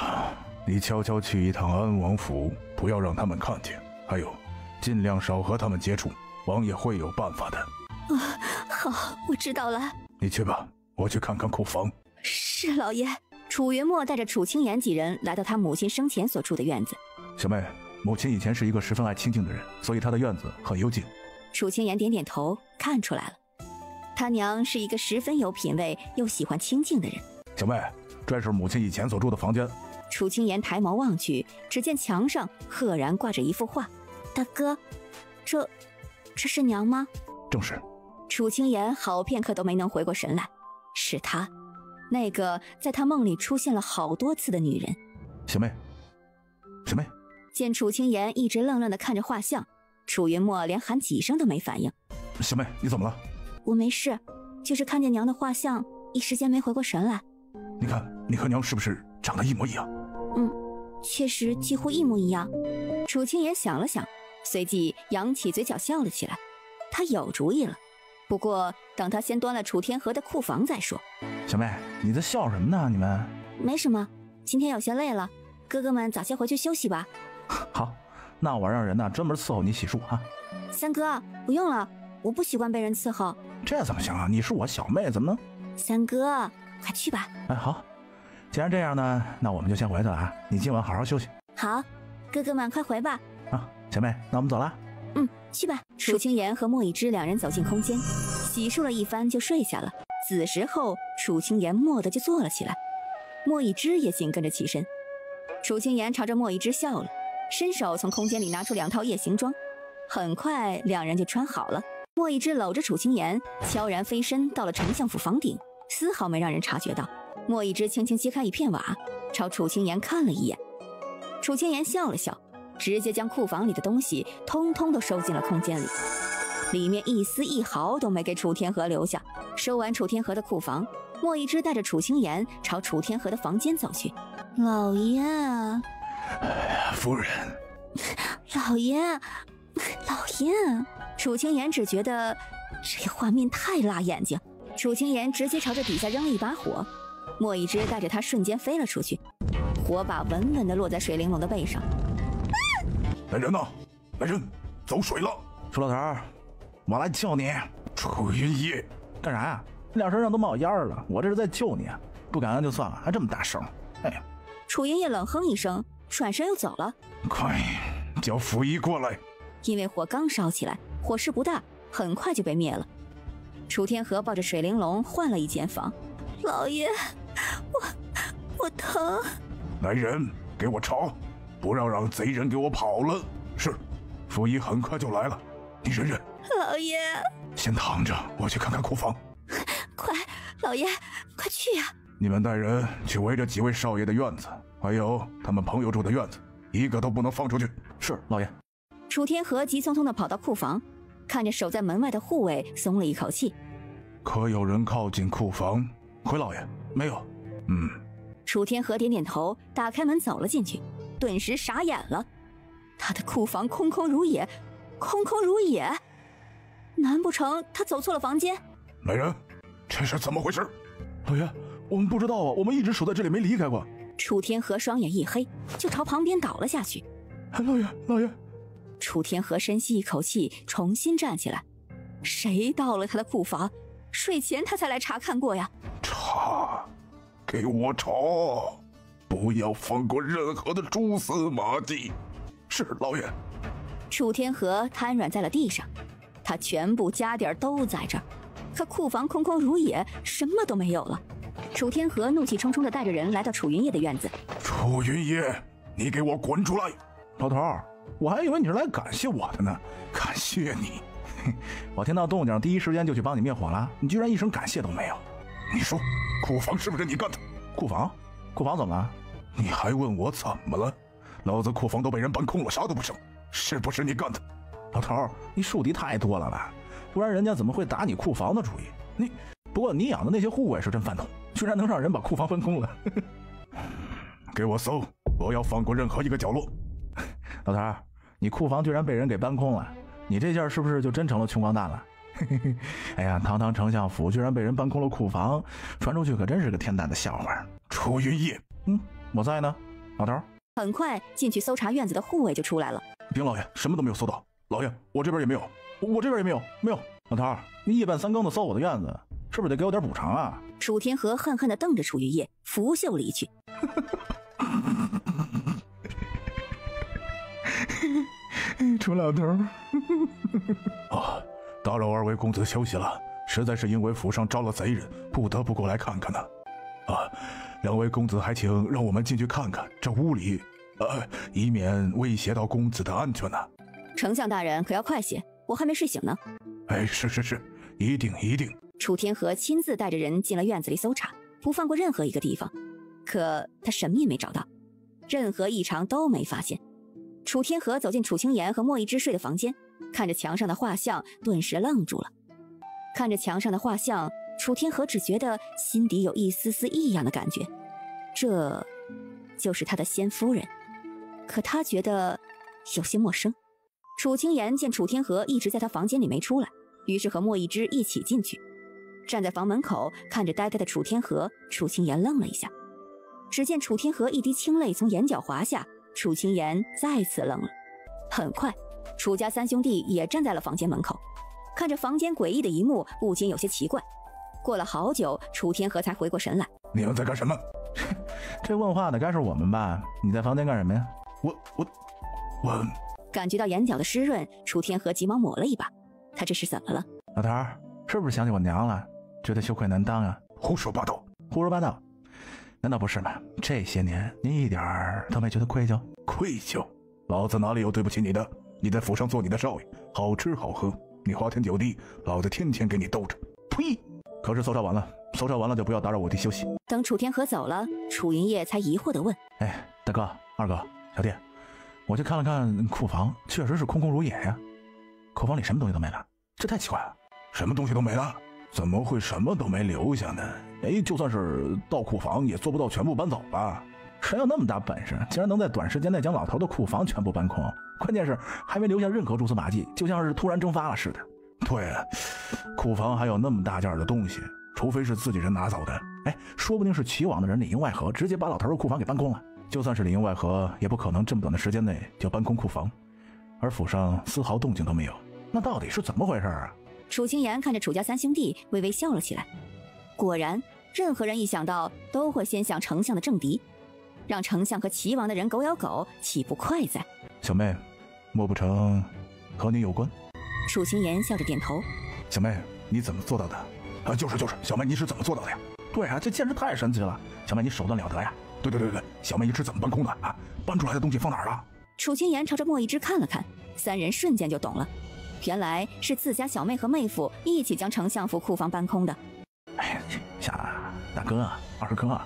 你悄悄去一趟安王府，不要让他们看见。还有，尽量少和他们接触，王爷会有办法的。好，我知道了。你去吧，我去看看库房。是老爷。楚云墨带着楚清言几人来到他母亲生前所住的院子。小妹，母亲以前是一个十分爱清静的人，所以她的院子很幽静。楚清言点点头，看出来了，他娘是一个十分有品味又喜欢清静的人。小妹，这是母亲以前所住的房间。楚清言抬眸望去，只见墙上赫然挂着一幅画。大哥，这是娘吗？正是。楚清言好片刻都没能回过神来，是她，那个在他梦里出现了好多次的女人。小妹，小妹。见楚清言一直愣愣地看着画像，楚云墨连喊几声都没反应。小妹，你怎么了？我没事，就是看见娘的画像，一时间没回过神来。你看，你和娘是不是长得一模一样？确实几乎一模一样。楚清言想了想，随即扬起嘴角笑了起来。他有主意了，不过等他先端了楚天河的库房再说。小妹，你在笑什么呢？你们没什么，今天有些累了，哥哥们早些回去休息吧。好，那我让人呢专门伺候你洗漱啊。三哥，不用了，我不习惯被人伺候。这怎么行啊？你是我小妹，怎么能？三哥，快去吧。哎，好，既然这样呢，那我们就先回去了啊。你今晚好好休息。好，哥哥们快回吧。啊，小妹，那我们走了。去吧。楚清言和莫一之两人走进空间，洗漱了一番就睡下了。此时候，楚清言蓦地就坐了起来，莫一之也紧跟着起身。楚清言朝着莫一之笑了，伸手从空间里拿出2套夜行装，很快两人就穿好了。莫一之搂着楚清言，悄然飞身到了丞相府房顶，丝毫没让人察觉到。莫一之轻轻揭开一片瓦，朝楚清言看了一眼。楚清言笑了笑，直接将库房里的东西通通都收进了空间里，里面一丝一毫都没给楚天河留下。收完楚天河的库房，莫一之带着楚清言朝楚天河的房间走去。老爷，夫人，老爷，老爷。楚清言只觉得这画面太辣眼睛，楚清言直接朝着底下扔了一把火，莫一之带着他瞬间飞了出去，火把稳稳地落在水玲珑的背上。来人呐，来人，走水了。楚老头，我来救你。楚云烨，干啥呀？脸身上都冒烟了，我这是在救你，不感恩就算了，还这么大声。哎，楚云烨冷哼一声，转身又走了。快叫溥仪过来。因为火刚烧起来，火势不大，很快就被灭了。楚天河抱着水玲珑换了一间房。老爷，我疼。来人，给我查，不要让贼人给我跑了。是，溥仪很快就来了，你忍忍。老爷，先躺着，我去看看库房。快，老爷，快去呀！你们带人去围着几位少爷的院子，还有他们朋友住的院子，一个都不能放出去。是，老爷。楚天河急匆匆地跑到库房，看着守在门外的护卫，松了一口气。可有人靠近库房？回老爷，没有。楚天河点点头，打开门走了进去，顿时傻眼了。他的库房空空如也，空空如也。难不成他走错了房间？来人，这是怎么回事？老爷，我们不知道啊，我们一直守在这里没离开过。楚天河双眼一黑，就朝旁边倒了下去。老爷，老爷。楚天河深吸一口气，重新站起来。谁盗了他的库房？睡前他才来查看过呀。查，给我查，不要放过任何的蛛丝马迹。是，老爷。楚天河瘫软在了地上，他全部家底儿都在这儿，可库房空空如也，什么都没有了。楚天河怒气冲冲地带着人来到楚云烨的院子。楚云烨，你给我滚出来！老头，我还以为你是来感谢我的呢。感谢你？我听到动静，第一时间就去帮你灭火了，你居然一声感谢都没有。你说，库房是不是你干的？库房怎么了？你还问我怎么了？老子库房都被人搬空了，啥都不剩，是不是你干的？老头儿，你树敌太多了吧？不然人家怎么会打你库房的主意？不过你养的那些护卫是真饭桶，居然能让人把库房搬空了。给我搜，不要放过任何一个角落。老头儿，你库房居然被人给搬空了，你这下是不是就真成了穷光蛋了？哎呀，堂堂丞相府居然被人搬空了库房，传出去可真是个天大的笑话。楚云烨，我在呢，老头儿。很快进去搜查院子的护卫就出来了。丁老爷，什么都没有搜到。老爷，我这边也没有，我这边也没有，没有。老头儿，你夜半三更的搜我的院子，是不是得给我点补偿啊？楚天河恨恨地瞪着楚云烨，拂袖离去。楚老头儿。打扰二位公子休息了，实在是因为府上招了贼人，不得不过来看看呢。两位公子还请让我们进去看看这屋里，以免威胁到公子的安全呢。丞相大人可要快些，我还没睡醒呢。是，一定。楚天河亲自带着人进了院子里搜查，不放过任何一个地方，可他什么也没找到，任何异常都没发现。楚天河走进楚清言和莫一之睡的房间，看着墙上的画像，顿时愣住了。看着墙上的画像，楚天河只觉得心底有一丝丝异样的感觉，这就是他的先夫人，可他觉得有些陌生。楚清言见楚天河一直在他房间里没出来，于是和莫一之一起进去。站在房门口看着呆呆的楚天河，楚清言愣了一下。只见楚天河一滴清泪从眼角滑下，楚清言再次愣了。很快，楚家三兄弟也站在了房间门口，看着房间诡异的一幕，不禁有些奇怪。过了好久，楚天河才回过神来。你们在干什么？这问话的该是我们吧？你在房间干什么呀？我感觉到眼角的湿润，楚天河急忙抹了一把。他这是怎么了？老头儿，是不是想起我娘了？觉得羞愧难当啊？胡说八道！胡说八道？难道不是吗？这些年您一点儿都没觉得愧疚？愧疚？老子哪里有对不起你的？你在府上做你的少爷，好吃好喝，你花天酒地，老子天天给你兜着。呸！可是搜查完了就不要打扰我弟休息。等楚天河走了，楚云烨才疑惑地问：大哥、二哥、小弟，我去看了看库房，确实是空空如也呀。库房里什么东西都没了，这太奇怪了。什么东西都没了？怎么会什么都没留下呢？就算是盗库房也做不到全部搬走吧？谁有那么大本事，竟然能在短时间内将老头的库房全部搬空？关键是还没留下任何蛛丝马迹，就像是突然蒸发了似的。对，库房还有那么大件的东西，除非是自己人拿走的。说不定是齐王的人里应外合，直接把老头的库房给搬空了。就算是里应外合，也不可能这么短的时间内就搬空库房，而府上丝毫动静都没有。那到底是怎么回事啊？楚清言看着楚家三兄弟，微微笑了起来。果然，任何人一想到都会先想丞相的政敌，让丞相和齐王的人狗咬狗，岂不快哉？小妹，莫不成和你有关？楚清言笑着点头。小妹，你怎么做到的？就是，小妹，你是怎么做到的呀？对啊，这简直太神奇了！小妹，你手段了得呀！对，小妹，你是怎么搬空的啊？搬出来的东西放哪儿了？楚清言朝着莫一之看了看，三人瞬间就懂了，原来是自家小妹和妹夫一起将丞相府库房搬空的。大哥、二哥，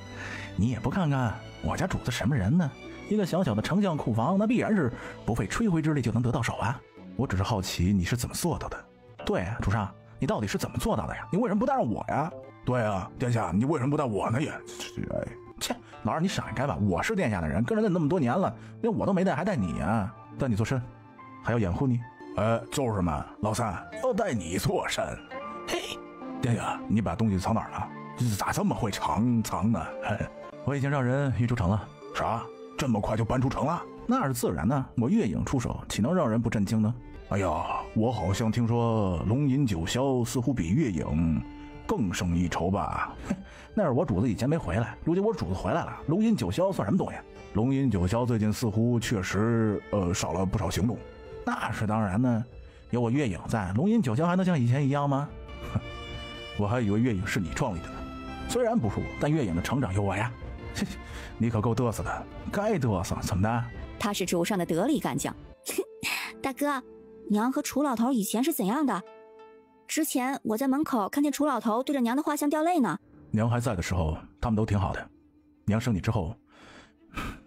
你也不看看我家主子什么人呢？一个小小的丞相库房，那必然是不费吹灰之力就能得到手啊！我只是好奇你是怎么做到的。对啊，主上，你到底是怎么做到的呀？你为什么不带上我呀？对啊，殿下，你为什么不带我呢？切，老二你闪开吧！我是殿下的人，跟着你那么多年了，连我都没带，还带你啊？带你做甚？还要掩护你？就是嘛，老三要带你做甚？嘿，殿下，你把东西藏哪儿了？咋这么会藏呢？我已经让人运出城了。啥？这么快就搬出城了？那是自然呢，我月影出手，岂能让人不震惊呢？哎呀，我好像听说龙吟九霄似乎比月影更胜一筹吧？那是我主子以前没回来，如今我主子回来了，龙吟九霄算什么东西？龙吟九霄最近似乎确实少了不少行动。那是当然呢，有我月影在，龙吟九霄还能像以前一样吗？我还以为月影是你创立的呢。虽然不熟，但月影的成长有我呀。你可够嘚瑟的。该嘚瑟，怎么的？他是主上的得力干将。大哥，娘和楚老头以前是怎样的？之前我在门口看见楚老头对着娘的画像掉泪呢。娘还在的时候，他们都挺好的。娘生你之后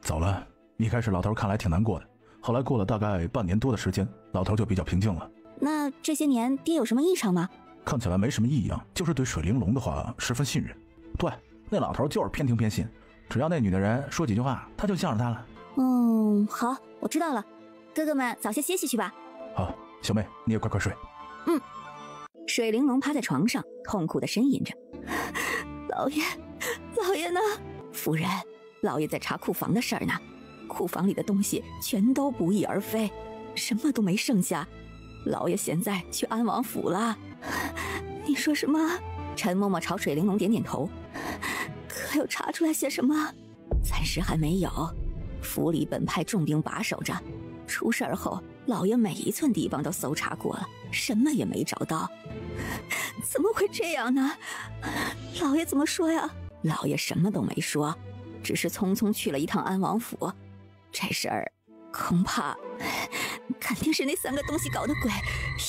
走了，一开始老头看来挺难过的，后来过了大概半年多的时间，老头就比较平静了。那这些年爹有什么异常吗？看起来没什么异样，就是对水玲珑的话十分信任。对，那老头就是偏听偏信，只要那女的人说几句话，他就向着她了。好，我知道了。哥哥们早些歇息去吧。好，小妹你也快睡。水玲珑趴在床上痛苦地呻吟着：“老爷呢？夫人，老爷在查库房的事儿呢。库房里的东西全都不翼而飞，什么都没剩下。老爷现在去安王府了。”你说什么？陈嬷嬷朝水玲珑点点头。可有查出来些什么？暂时还没有。府里本派重兵把守着，出事儿后，老爷每一寸地方都搜查过了，什么也没找到。怎么会这样呢？老爷怎么说呀？老爷什么都没说，只是匆匆去了一趟安王府。这事儿恐怕肯定是那3个东西搞的鬼，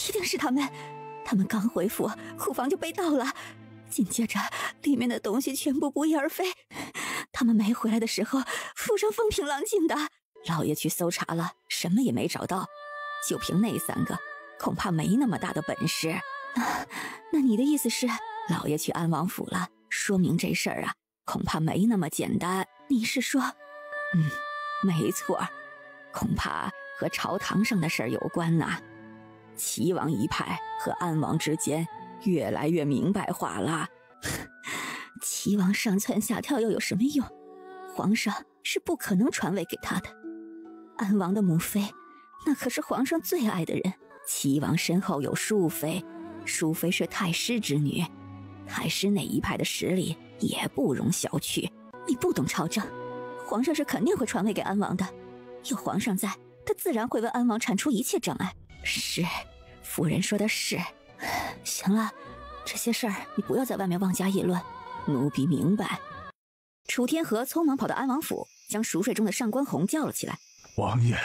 一定是他们。他们刚回府，库房就被盗了，紧接着里面的东西全部不翼而飞。他们没回来的时候，府上风平浪静的。老爷去搜查了，什么也没找到。就凭那3个，恐怕没那么大的本事。那你的意思是，老爷去安王府了，说明这事儿啊，恐怕没那么简单。你是说？没错，恐怕和朝堂上的事儿有关呐。齐王一派和安王之间越来越明白化了。齐王上蹿下跳又有什么用？皇上是不可能传位给他的。安王的母妃，那可是皇上最爱的人。齐王身后有淑妃，淑妃是太师之女，太师那一派的实力也不容小觑。你不懂朝政，皇上是肯定会传位给安王的。有皇上在，他自然会为安王铲除一切障碍。是，夫人说的是。行了，这些事儿你不要在外面妄加议论，奴婢明白。楚天河匆忙跑到安王府，将熟睡中的上官红叫了起来。王爷，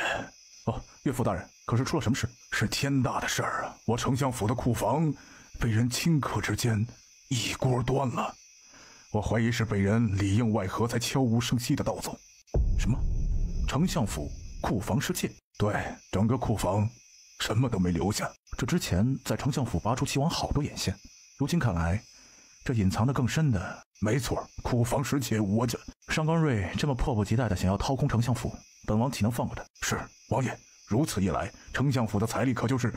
岳父大人，可是出了什么事？是天大的事儿啊！我丞相府的库房被人顷刻之间一锅端了，我怀疑是被人里应外合才悄无声息的盗走。什么？丞相府库房失窃？对，整个库房什么都没留下。这之前在丞相府拔出齐王好多眼线，如今看来，这隐藏的更深的。没错，库房失窃，上官瑞这么迫不及待的想要掏空丞相府，本王岂能放过他？是，王爷，如此一来，丞相府的财力可就是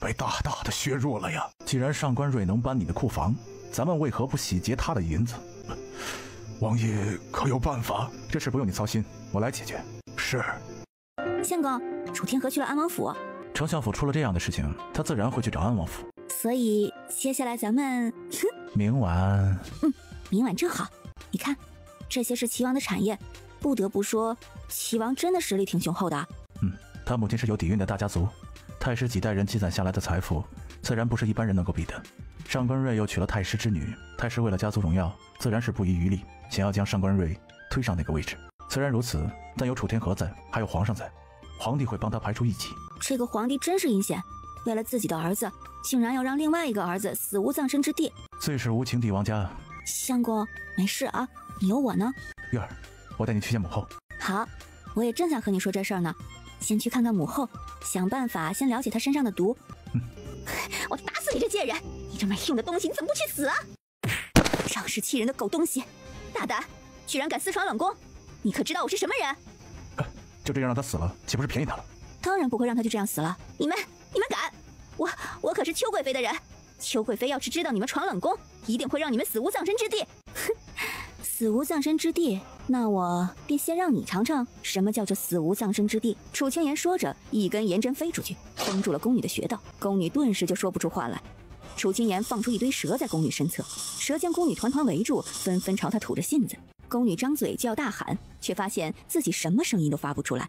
被大大的削弱了呀。既然上官瑞能搬你的库房，咱们为何不洗劫他的银子？王爷可有办法？这事不用你操心，我来解决。是。相公，楚天河去了安王府。丞相府出了这样的事情，他自然会去找安王府。所以接下来咱们明晚明晚正好。你看，这些是齐王的产业，不得不说，齐王真的实力挺雄厚的。他母亲是有底蕴的大家族，太师几代人积攒下来的财富，自然不是一般人能够比的。上官瑞又娶了太师之女，太师为了家族荣耀，自然是不遗余力，想要将上官瑞推上那个位置。虽然如此，但有楚天河在，还有皇上在，皇帝会帮他排除异己。这个皇帝真是阴险，为了自己的儿子，竟然要让另外一个儿子死无葬身之地，最是无情帝王家。相公，没事啊，你有我呢。月儿，我带你去见母后。好，我也正想和你说这事儿呢。先去看看母后，想办法先了解她身上的毒。我打死你这贱人！你这没用的东西，你怎么不去死啊？仗势欺人的狗东西，大胆，居然敢私闯冷宫！你可知道我是什么人？就这样让他死了，岂不是便宜他了？当然不会让他就这样死了。你们敢！我可是邱贵妃的人，邱贵妃要是知道你们闯冷宫，一定会让你们死无葬身之地。死无葬身之地，那我便先让你尝尝什么叫做死无葬身之地。楚清言说着，一根银针飞出去，封住了宫女的穴道，宫女顿时就说不出话来。楚清言放出一堆蛇在宫女身侧，蛇将宫女团团围住，纷纷朝她吐着信子。宫女张嘴就要大喊，却发现自己什么声音都发不出来。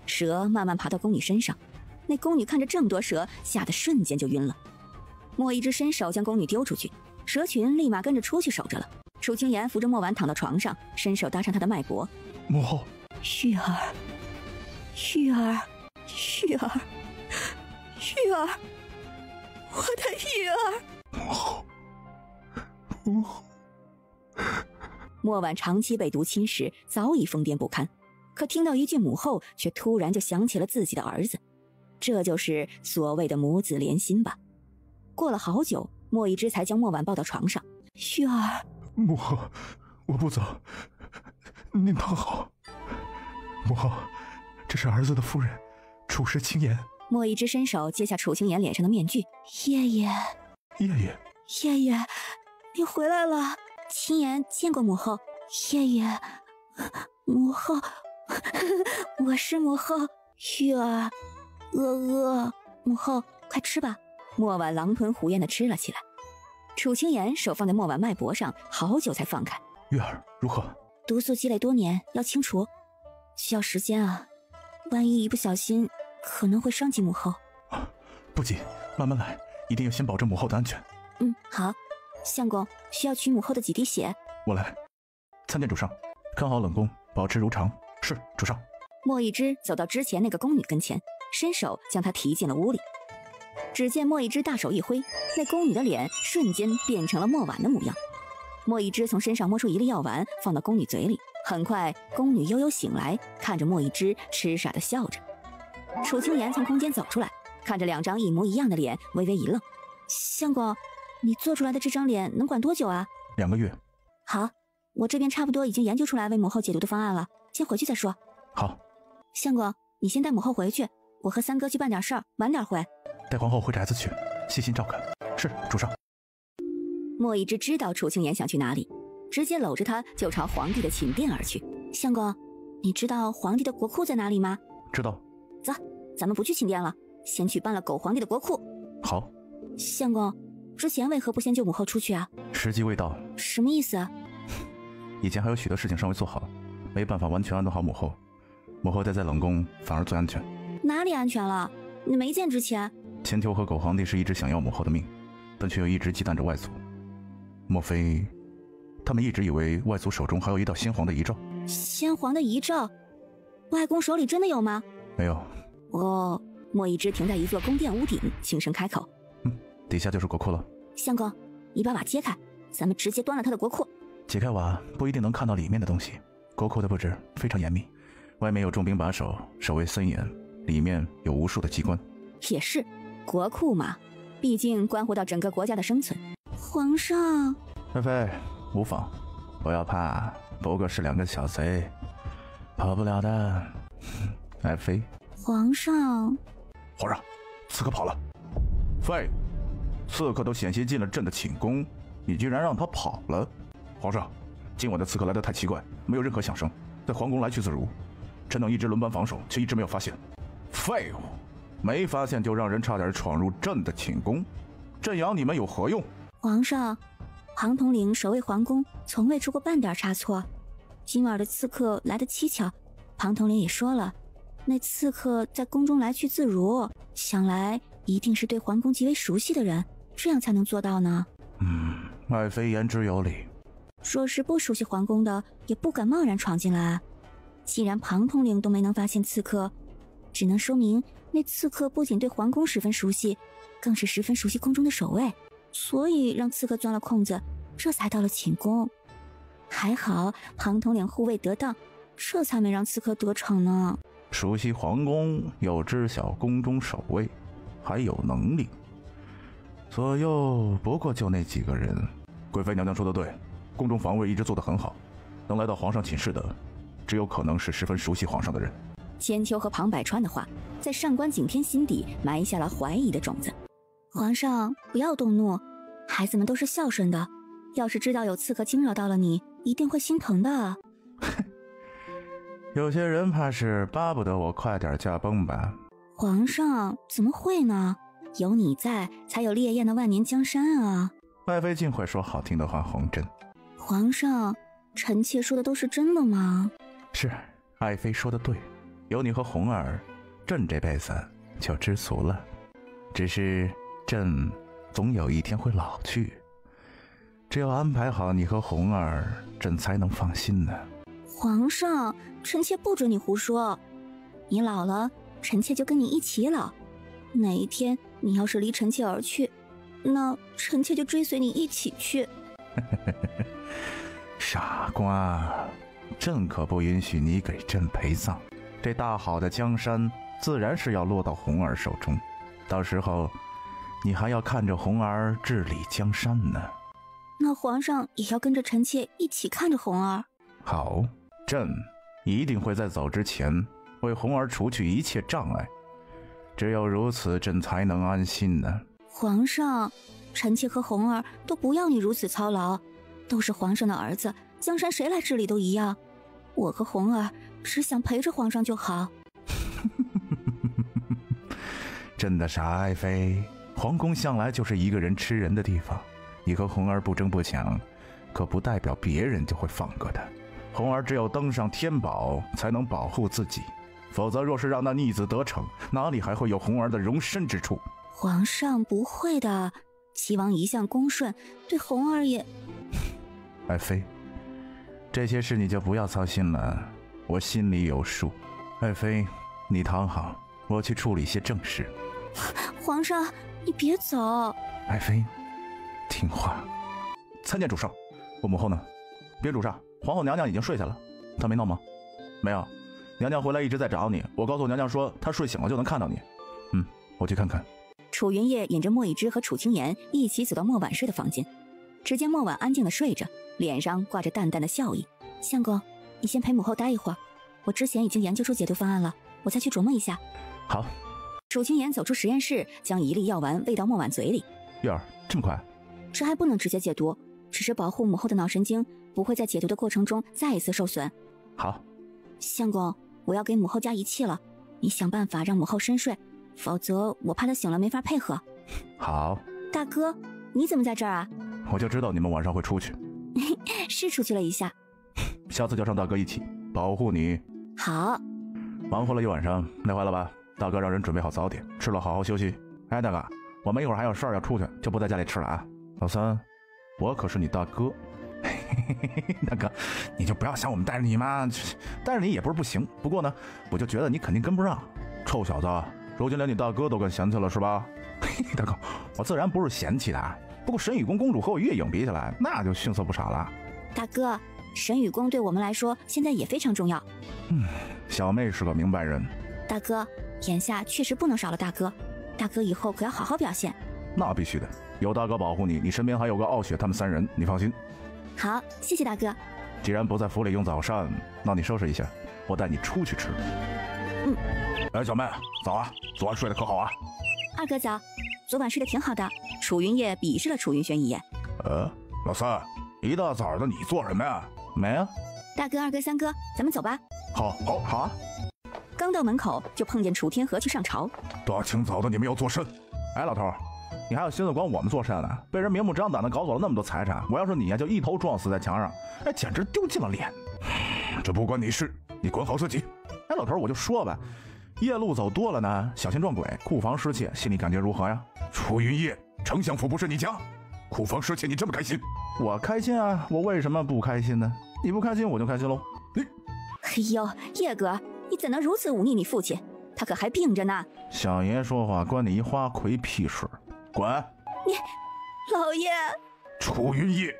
蛇慢慢爬到宫女身上，那宫女看着这么多蛇，吓得瞬间就晕了。莫一之伸手将宫女丢出去，蛇群立马跟着出去守着了。楚清言扶着莫婉躺到床上，伸手搭上她的脉搏。母后，玉儿，我的玉儿。母后。莫婉长期被毒侵蚀，早已疯癫不堪。可听到一句母后，却突然就想起了自己的儿子。这就是所谓的母子连心吧。过了好久，莫一之才将莫婉抱到床上。玉儿，母后，我不走，您躺好。母后，这是儿子的夫人，楚氏青颜。莫一之伸手揭下楚青颜脸上的面具。爷爷，爷爷，爷爷，你回来了。青颜见过母后。爷爷，母后，我是母后。玉儿，饿，母后快吃吧。莫婉狼吞虎咽地吃了起来。楚青颜手放在莫婉脉搏上，好久才放开。玉儿如何？毒素积累多年，要清除，需要时间啊。万一一不小心，可能会伤及母后。不急，慢慢来，一定要先保证母后的安全。好。相公，需要取母后的几滴血？我来。参见主上，看好冷宫，保持如常。是，主上。莫一之走到之前那个宫女跟前，伸手将她提进了屋里。只见莫一之大手一挥，那宫女的脸瞬间变成了莫婉的模样。莫一之从身上摸出一粒药丸，放到宫女嘴里。很快，宫女悠悠醒来，看着莫一之，痴傻地笑着。楚青颜从空间走出来，看着两张一模一样的脸，微微一愣。相公，你做出来的这张脸能管多久啊？2个月。好，我这边差不多已经研究出来为母后解毒的方案了，先回去再说。好。相公，你先带母后回去，我和三哥去办点事儿，晚点回。带皇后回宅子去，细心照看。是，主上。莫一之知道楚青颜想去哪里，直接搂着她就朝皇帝的寝殿而去。相公，你知道皇帝的国库在哪里吗？知道。走，咱们不去寝殿了，先去办了狗皇帝的国库。好。相公，之前为何不先救母后出去啊？时机未到。什么意思啊？以前还有许多事情尚未做好，没办法完全安顿好母后。母后待在冷宫反而最安全。哪里安全了？你没见之前，千秋和狗皇帝是一直想要母后的命，但却又一直忌惮着外族。莫非他们一直以为外族手中还有一道先皇的遗诏？先皇的遗诏？外公手里真的有吗？没有。哦。莫一之停在一座宫殿屋顶，轻声开口。底下就是国库了。相公，你把瓦揭开，咱们直接端了他的国库。解开瓦不一定能看到里面的东西。国库的布置非常严密，外面有重兵把守，守卫森严，里面有无数的机关。也是，国库嘛，毕竟关乎到整个国家的生存。皇上，菲菲，无妨，不要怕，不过是2个小贼，跑不了的。爱妃。皇上，刺客跑了。废物，刺客都险些进了朕的寝宫，你居然让他跑了。皇上，今晚的刺客来得太奇怪，没有任何响声，在皇宫来去自如，臣等一直轮班防守，却一直没有发现。废物，没发现就让人差点闯入朕的寝宫，朕养你们有何用？皇上，庞统领守卫皇宫，从未出过半点差错。今晚的刺客来得蹊跷，庞统领也说了，那刺客在宫中来去自如，想来一定是对皇宫极为熟悉的人，这样才能做到呢。爱妃言之有理。若是不熟悉皇宫的，也不敢贸然闯进来。既然庞统领都没能发现刺客，只能说明那刺客不仅对皇宫十分熟悉，更是十分熟悉宫中的守卫，所以让刺客钻了空子，这才到了寝宫。还好庞统领护卫得当，这才没让刺客得逞呢。熟悉皇宫，又知晓宫中守卫，还有能力，左右不过就那几个人。贵妃娘娘说的对，宫中防卫一直做得很好，能来到皇上寝室的，只有可能是十分熟悉皇上的人。千秋和庞百川的话，在上官景天心底埋下了怀疑的种子。皇上不要动怒，孩子们都是孝顺的，要是知道有刺客惊扰到了你，一定会心疼的。有些人怕是巴不得我快点驾崩吧。皇上怎么会呢？有你在，才有烈焰的万年江山啊！爱妃尽会说好听的话哄朕。皇上，臣妾说的都是真的吗？是，爱妃说的对，有你和红儿，朕这辈子就知足了。只是朕总有一天会老去，只有安排好你和红儿，朕才能放心呢。皇上，臣妾不准你胡说。你老了，臣妾就跟你一起老。哪一天你要是离臣妾而去，那臣妾就追随你一起去。傻瓜，朕可不允许你给朕陪葬。这大好的江山自然是要落到红儿手中，到时候你还要看着红儿治理江山呢。那皇上也要跟着臣妾一起看着红儿。好，朕一定会在走之前为红儿除去一切障碍，只有如此，朕才能安心呢。皇上，臣妾和红儿都不要你如此操劳，都是皇上的儿子，江山谁来治理都一样。我和红儿只想陪着皇上就好。真的傻爱妃，皇宫向来就是一个人吃人的地方，你和红儿不争不抢，可不代表别人就会放过他。红儿只有登上天宝，才能保护自己，否则若是让那逆子得逞，哪里还会有红儿的容身之处？皇上不会的，齐王一向恭顺，对红儿也……爱妃，这些事你就不要操心了，我心里有数。爱妃，你躺好，我去处理些正事。皇上，你别走。爱妃，听话。参见主上。我母后呢？别主上，皇后娘娘已经睡下了。她没闹吗？没有，娘娘回来一直在找你，我告诉娘娘说她睡醒了就能看到你。我去看看。楚云烨引着莫一之和楚清言一起走到莫婉睡的房间，只见莫婉安静的睡着，脸上挂着淡淡的笑意。相公，你先陪母后待一会儿，我之前已经研究出解毒方案了，我再去琢磨一下。好。楚清言走出实验室，将一粒药丸喂到莫婉嘴里。月儿，这么快？这还不能直接解毒，只是保护母后的脑神经不会在解毒的过程中再一次受损。好。相公，我要给母后加仪器了，你想办法让母后深睡，否则我怕她醒了没法配合。好。大哥，你怎么在这儿啊？我就知道你们晚上会出去。是出去了一下。下次叫上大哥一起保护你。好。忙活了一晚上，累坏了吧？大哥让人准备好早点，吃了好好休息。哎，大哥，我们一会儿还有事儿要出去，就不在家里吃了啊。老三，我可是你大哥。大哥，你就不要想我们带着你嘛，带着你也不是不行，不过呢，我就觉得你肯定跟不上。臭小子，如今连你大哥都跟嫌弃了是吧？大哥，我自然不是嫌弃的，不过神雨宫公主和我月影比起来，那就逊色不少了。大哥，神雨宫对我们来说现在也非常重要。小妹是个明白人。大哥，眼下确实不能少了大哥，大哥以后可要好好表现。那必须的，有大哥保护你，你身边还有个傲雪他们三人，你放心。好，谢谢大哥。既然不在府里用早膳，那你收拾一下，我带你出去吃。哎，小妹，早啊，昨晚睡得可好啊？二哥早，昨晚睡得挺好的。楚云烨鄙视了楚云轩一眼。老三，一大早的你做什么呀？没啊。大哥、二哥、三哥，咱们走吧。好啊。刚到门口就碰见楚天河去上朝。大清早的你们要做甚？哎，老头，你还有心思管我们做甚呢？被人明目张胆的搞走了那么多财产，我要是你呀，就一头撞死在墙上，哎，简直丢尽了脸。这不关你事，你管好自己。哎，老头，我就说吧，夜路走多了呢，小心撞鬼，库房失窃，心里感觉如何呀？楚云烨，丞相府不是你家，库房失窃你这么开心？我开心啊，我为什么不开心呢？你不开心我就开心喽。哎呦，叶哥，你怎能如此忤逆你父亲？他可还病着呢。小爷说话关你一花魁屁事！滚！你，老爷！楚云烨，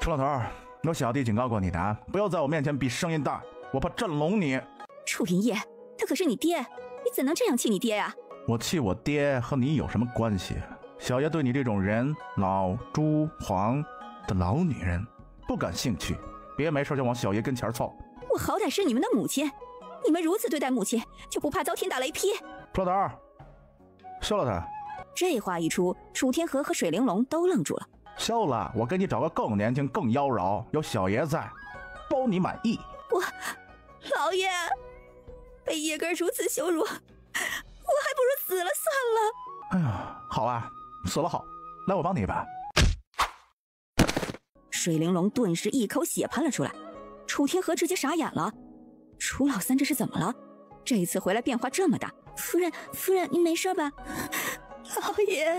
楚老头，我小弟警告过你的，不要在我面前比声音大，我怕震聋你。楚云烨，他可是你爹，你怎能这样气你爹呀？我气我爹和你有什么关系？小爷对你这种人老珠黄的老女人不感兴趣，别没事就往小爷跟前凑。我好歹是你们的母亲，你们如此对待母亲，就不怕遭天打雷劈？楚老头，休了他。这话一出，楚天河和水玲珑都愣住了。休了，我给你找个更年轻、更妖娆，有小爷在，包你满意。老爷，被叶哥如此羞辱，我还不如死了算了。哎呀，好啊，死了好，来我帮你一把。水玲珑顿时一口血喷了出来，楚天河直接傻眼了。楚老三这是怎么了？这一次回来变化这么大。夫人，您没事吧？老爷，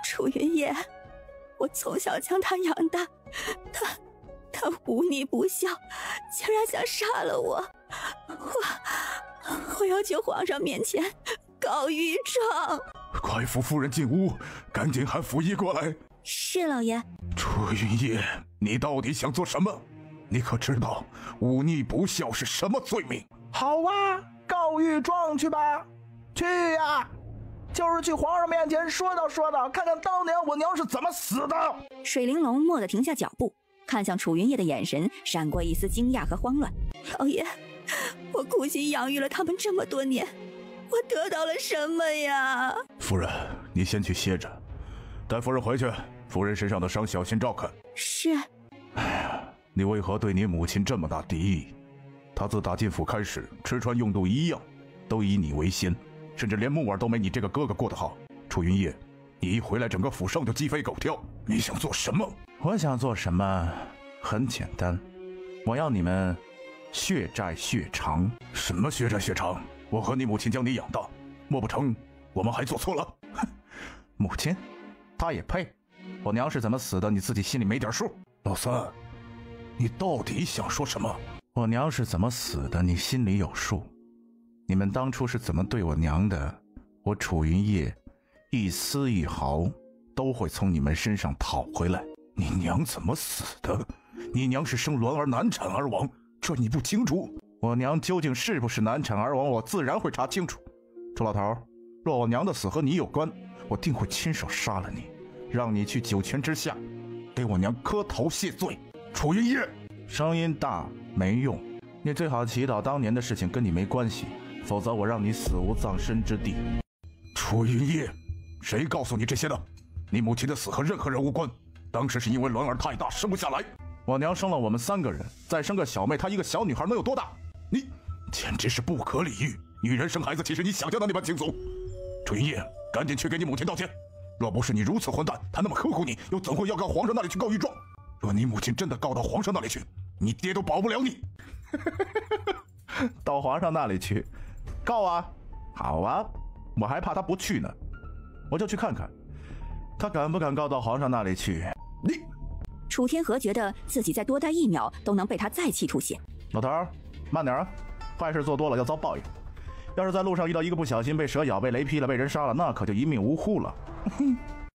楚云烨，我从小将他养大，他忤逆不孝，竟然想杀了我，我要去皇上面前告御状。快扶夫人进屋，赶紧喊府医过来。是老爷。楚云烨，你到底想做什么？你可知道忤逆不孝是什么罪名？好啊，告御状去吧，去呀！就是去皇上面前说道，看看当年我娘是怎么死的。水玲珑蓦地停下脚步，看向楚云烨的眼神闪过一丝惊讶和慌乱。老爷，我苦心养育了他们这么多年，我得到了什么呀？夫人，你先去歇着，带夫人回去。夫人身上的伤小心照看。是。哎呀，你为何对你母亲这么大敌意？她自打进府开始，吃穿用度一样，都以你为先，甚至连木耳都没你这个哥哥过得好。楚云烨，你一回来，整个府上就鸡飞狗跳，你想做什么？我想做什么？很简单，我要你们血债血偿。什么血债血偿？我和你母亲将你养大，莫不成我们还做错了？母亲，她也配？我娘是怎么死的，你自己心里没点数？老三，你到底想说什么？我娘是怎么死的，你心里有数。你们当初是怎么对我娘的，我楚云烨一丝一毫都会从你们身上讨回来。你娘怎么死的？你娘是生卵儿难产而亡，这你不清楚？我娘究竟是不是难产而亡，我自然会查清楚。楚老头，若我娘的死和你有关，我定会亲手杀了你，让你去九泉之下给我娘磕头谢罪。楚云烨，声音大没用，你最好祈祷当年的事情跟你没关系，否则我让你死无葬身之地。楚云烨，谁告诉你这些的？你母亲的死和任何人无关，当时是因为卵儿太大生不下来。我娘生了我们3个人，再生个小妹，她一个小女孩能有多大？你简直是不可理喻！女人生孩子岂是你想象的那般轻松？楚云烨，赶紧去给你母亲道歉！若不是你如此混蛋，她那么呵护你，又怎会要告皇上那里去告御状？若你母亲真的告到皇上那里去，你爹都保不了你。到皇上那里去告啊？好啊，我还怕他不去呢，我就去看看他敢不敢告到皇上那里去。你楚天河觉得自己再多待1秒都能被他再气吐血。老头儿，慢点啊，坏事做多了要遭报应。要是在路上遇到一个不小心被蛇咬、被雷劈了、被人杀了，那可就一命呜呼了。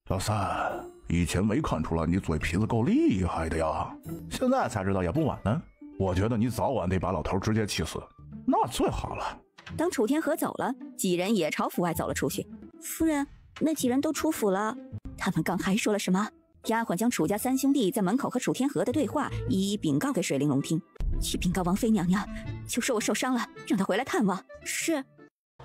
老三，以前没看出来你嘴皮子够厉害的呀，现在才知道也不晚呢。我觉得你早晚得把老头直接气死，那最好了。当楚天河走了，几人也朝府外走了出去。夫人，那几人都出府了，他们刚还说了什么？丫鬟将楚家3兄弟在门口和楚天河的对话一一禀告给水玲珑听，去禀告王妃娘娘，就说我受伤了，让她回来探望。是。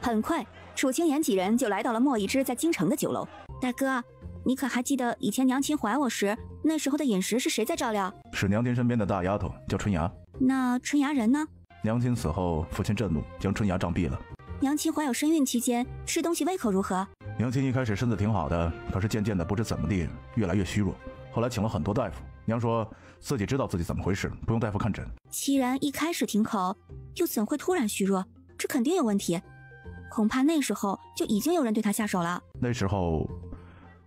很快，楚清言几人就来到了莫一之在京城的酒楼。大哥，你可还记得以前娘亲怀我时，那时候的饮食是谁在照料？是娘亲身边的大丫头，叫春芽。那春芽人呢？娘亲死后，父亲震怒，将春芽杖毙了。娘亲怀有身孕期间，吃东西胃口如何？娘亲一开始身子挺好的，可是渐渐的不知怎么地，越来越虚弱。后来请了很多大夫，娘说自己知道自己怎么回事，不用大夫看诊。既然一开始挺口，又怎会突然虚弱？这肯定有问题。恐怕那时候就已经有人对她下手了。那时候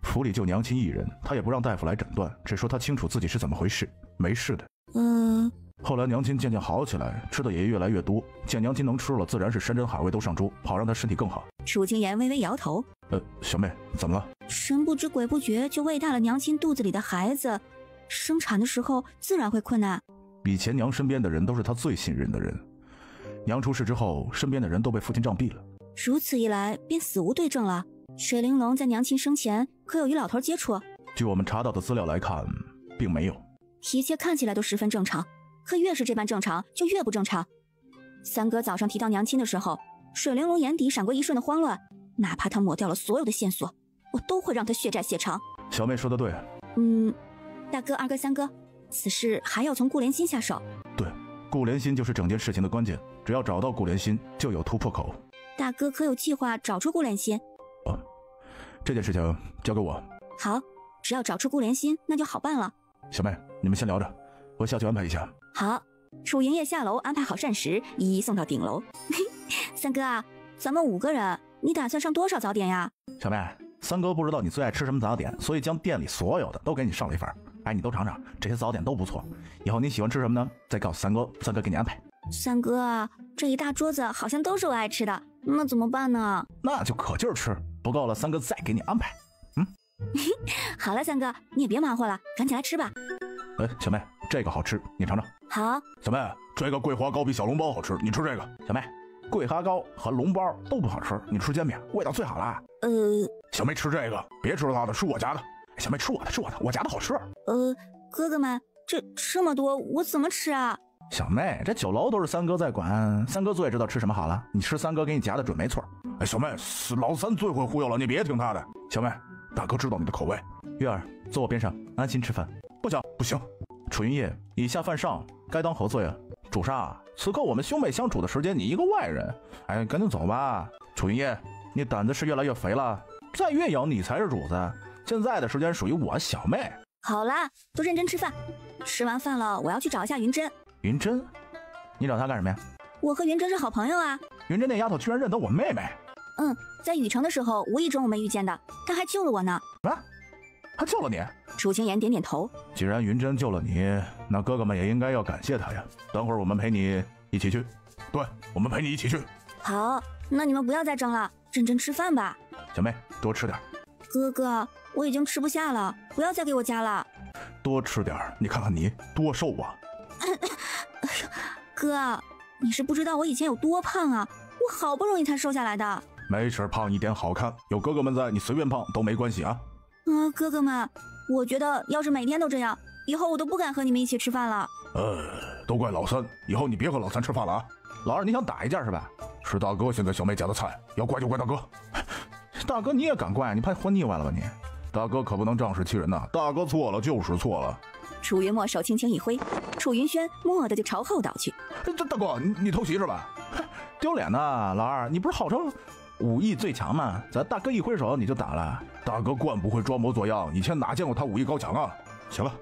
府里就娘亲一人，她也不让大夫来诊断，只说她清楚自己是怎么回事，没事的。后来娘亲渐渐好起来，吃的也越来越多，见娘亲能吃了，自然是山珍海味都上桌，好让她身体更好。楚清言微微摇头，小妹怎么了？神不知鬼不觉就喂大了娘亲肚子里的孩子，生产的时候自然会困难。以前娘身边的人都是她最信任的人，娘出事之后，身边的人都被父亲杖毙了。如此一来，便死无对证了。水玲珑在娘亲生前可有与老头接触？据我们查到的资料来看，并没有。一切看起来都十分正常，可越是这般正常，就越不正常。三哥早上提到娘亲的时候，水玲珑眼底闪过一瞬的慌乱，哪怕他抹掉了所有的线索，我都会让他血债血偿。小妹说的对。大哥、二哥、三哥，此事还要从顾莲心下手。对，顾莲心就是整件事情的关键，只要找到顾莲心，就有突破口。大哥可有计划找出顾莲心？这件事情交给我。好，只要找出顾莲心，那就好办了。小妹，你们先聊着，我下去安排一下。好。楚营业下楼安排好膳食，一一送到顶楼。三哥啊，咱们5个人，你打算上多少早点呀？小妹，三哥不知道你最爱吃什么早点，所以将店里所有的都给你上了一份。哎，你都尝尝，这些早点都不错。以后你喜欢吃什么呢？再告诉三哥，三哥给你安排。三哥啊，这一大桌子好像都是我爱吃的，那怎么办呢？那就可劲儿吃，不够了三哥再给你安排。好了，三哥，你也别忙活了，赶紧来吃吧。小妹，这个好吃，你尝尝。好，小妹，这个桂花糕比小笼包好吃，你吃这个。小妹，桂花糕和笼包都不好吃，你吃煎饼，味道最好啦。小妹吃这个，别吃他的，吃我家的。小妹吃我的，我家的好吃。哥哥们，这么多我怎么吃啊？小妹，这酒楼都是三哥在管，三哥最知道吃什么好了，你吃三哥给你夹的准没错。哎，小妹，是老三最会忽悠了，你别听他的。小妹，大哥知道你的口味。月儿，坐我边上，安心吃饭。不行。楚云夜，以下犯上，该当何罪啊？主上，此刻我们兄妹相处的时间，你一个外人，哎，赶紧走吧。楚云夜，你胆子是越来越肥了，在岳阳你才是主子，现在的时间属于我小妹。好啦，都认真吃饭。吃完饭了，我要去找一下云珍。云珍？你找她干什么呀？我和云珍是好朋友啊。云珍那丫头居然认得我妹妹。在雨城的时候无意中我们遇见的，她还救了我呢。啊？她救了你？楚清言点点头。既然云珍救了你，那哥哥们也应该要感谢她呀。等会儿我们陪你一起去。对，我们陪你一起去。好，那你们不要再争了，认真吃饭吧。小妹，多吃点。哥哥，我已经吃不下了，不要再给我加了。多吃点，你看看你多瘦啊。哥，你是不知道我以前有多胖啊，我好不容易才瘦下来的。没事，胖一点好看，有哥哥们在，你随便胖都没关系啊。哥哥们，我觉得要是每天都这样，以后我都不敢和你们一起吃饭了。都怪老三，以后你别和老三吃饭了啊。老二，你想打一架是吧？是大哥先给小妹夹的菜，要怪就怪大哥。大哥你也敢怪？你怕混腻歪了吧你？大哥可不能仗势欺人呐，大哥错了就是错了。楚云墨手轻轻一挥，楚云轩蓦地就朝后倒去。这大哥，你偷袭是吧？丢脸呐！老二，你不是号称武艺最强吗？咱大哥一挥手你就打了。大哥惯不会装模作样，以前哪见过他武艺高强啊？行了，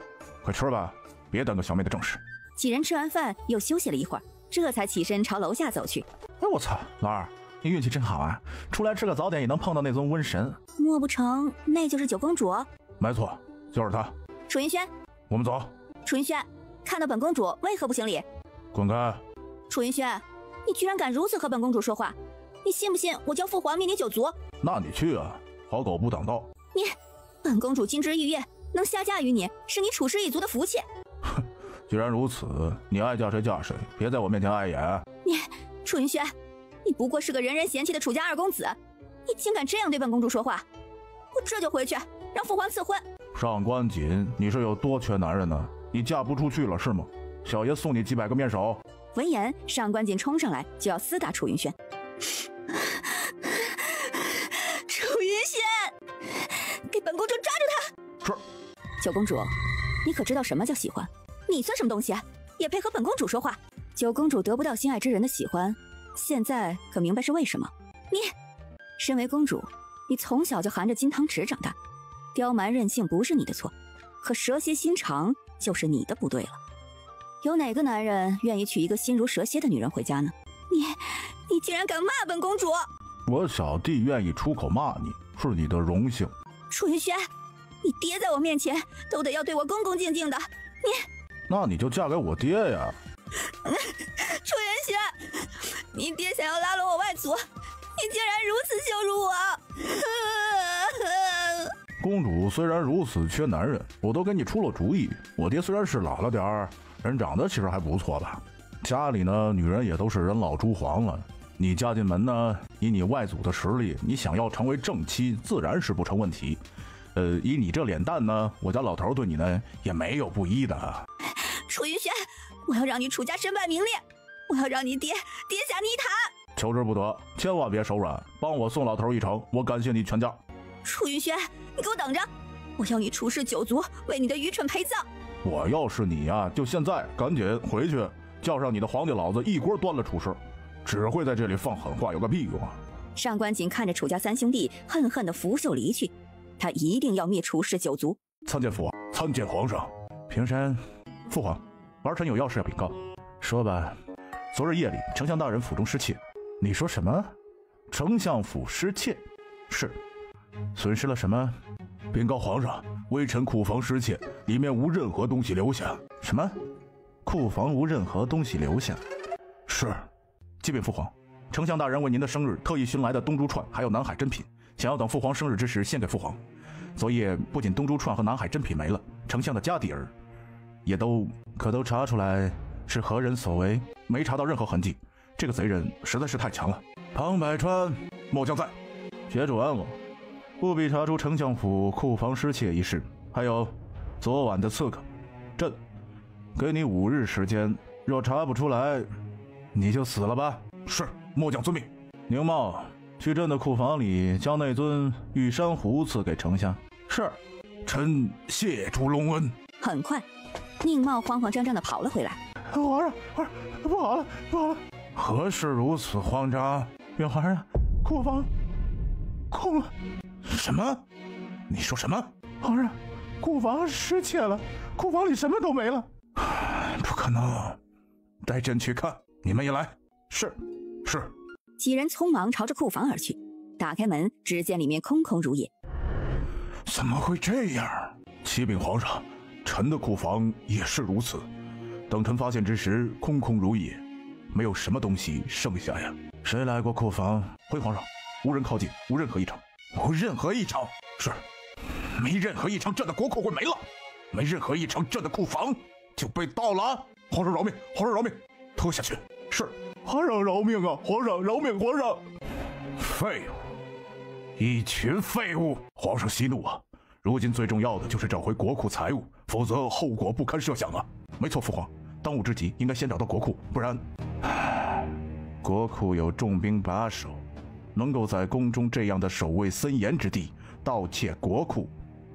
快吃吧，别耽搁小妹的正事。几人吃完饭又休息了一会儿，这才起身朝楼下走去。哎我操，老二，你运气真好啊！出来吃个早点也能碰到那尊瘟神。莫不成那就是九公主？没错，就是她。楚云轩，我们走。楚云轩，看到本公主为何不行礼？滚开！楚云轩，你居然敢如此和本公主说话，你信不信我叫父皇灭你九族？那你去啊，好狗不挡道。本公主金枝玉叶，能下嫁于你，是你楚氏一族的福气。哼，既然如此，你爱嫁谁嫁谁，别在我面前碍眼。楚云轩，你不过是个人人嫌弃的楚家二公子，你竟敢这样对本公主说话，我这就回去让父皇赐婚。上官锦，你是有多缺男人呢？你嫁不出去了是吗？小爷送你几百个面首。闻言，上官锦冲上来就要厮打楚云轩。楚云轩，给本公主抓住他！是。九公主，你可知道什么叫喜欢？你算什么东西，也配和本公主说话？九公主得不到心爱之人的喜欢，现在可明白是为什么？你身为公主，你从小就含着金汤匙长大，刁蛮任性不是你的错，可蛇蝎心肠就是你的不对了。有哪个男人愿意娶一个心如蛇蝎的女人回家呢？你竟然敢骂本公主！我小弟愿意出口骂你，是你的荣幸。楚云轩，你爹在我面前都得要对我恭恭敬敬的，那你就嫁给我爹呀！楚云轩，你爹想要拉拢我外祖，你竟然如此羞辱我！公主虽然如此缺男人，我都给你出了主意。我爹虽然是老了点儿，人长得其实还不错吧。家里呢，女人也都是人老珠黄了。你嫁进门呢，以你外祖的实力，你想要成为正妻，自然是不成问题。以你这脸蛋呢，我家老头对你呢也没有不依的。楚云轩，我要让你楚家身败名裂，我要让你爹跌下泥潭。求之不得，千万别手软，帮我送老头一程，我感谢你全家。楚云轩，你给我等着，我要你楚氏九族为你的愚蠢陪葬。我要是你呀，就现在赶紧回去，叫上你的皇帝老子一锅端了楚氏，只会在这里放狠话有个屁用啊！上官锦看着楚家三兄弟恨恨的拂袖离去，他一定要灭楚氏九族。参见父王，参见皇上。平身。父皇，儿臣有要事要禀告。说吧。昨日夜里，丞相大人府中失窃。你说什么？丞相府失窃？是。损失了什么？禀告皇上，微臣库房失窃，里面无任何东西留下。什么？库房无任何东西留下？是。启禀父皇，丞相大人为您的生日特意寻来的东珠串还有南海珍品，想要等父皇生日之时献给父皇。昨夜不仅东珠串和南海珍品没了，丞相的家底儿也都查出来是何人所为，没查到任何痕迹。这个贼人实在是太强了。庞百川，末将在，协助安我，务必查出丞相府库房失窃一事，还有昨晚的刺客。朕给你5日时间，若查不出来，你就死了吧。是，末将遵命。宁茂，去朕的库房里将那尊玉珊瑚赐给丞相。是，臣谢主隆恩。很快，宁茂慌慌张张地跑了回来。皇上，不好了，不好了！何事如此慌张？禀皇上，库房空了。什么？你说什么？皇上，库房失窃了，库房里什么都没了。不可能，带朕去看。你们也来。是。几人匆忙朝着库房而去，打开门，只见里面空空如也。怎么会这样？启禀皇上，臣的库房也是如此。等臣发现之时，空空如也，没有什么东西剩下呀。谁来过库房？回皇上，无人靠近，无任何异常。无任何异常？是。没任何异常，朕的国库会没了；没任何异常，朕的库房就被盗了。皇上饶命！皇上饶命！拖下去。是。皇上饶命啊！皇上饶命！皇上！废物，一群废物！皇上息怒啊！如今最重要的就是找回国库财物，否则后果不堪设想啊！没错，父皇，当务之急应该先找到国库，不然……国库有重兵把守，能够在宫中这样的守卫森严之地盗窃国库，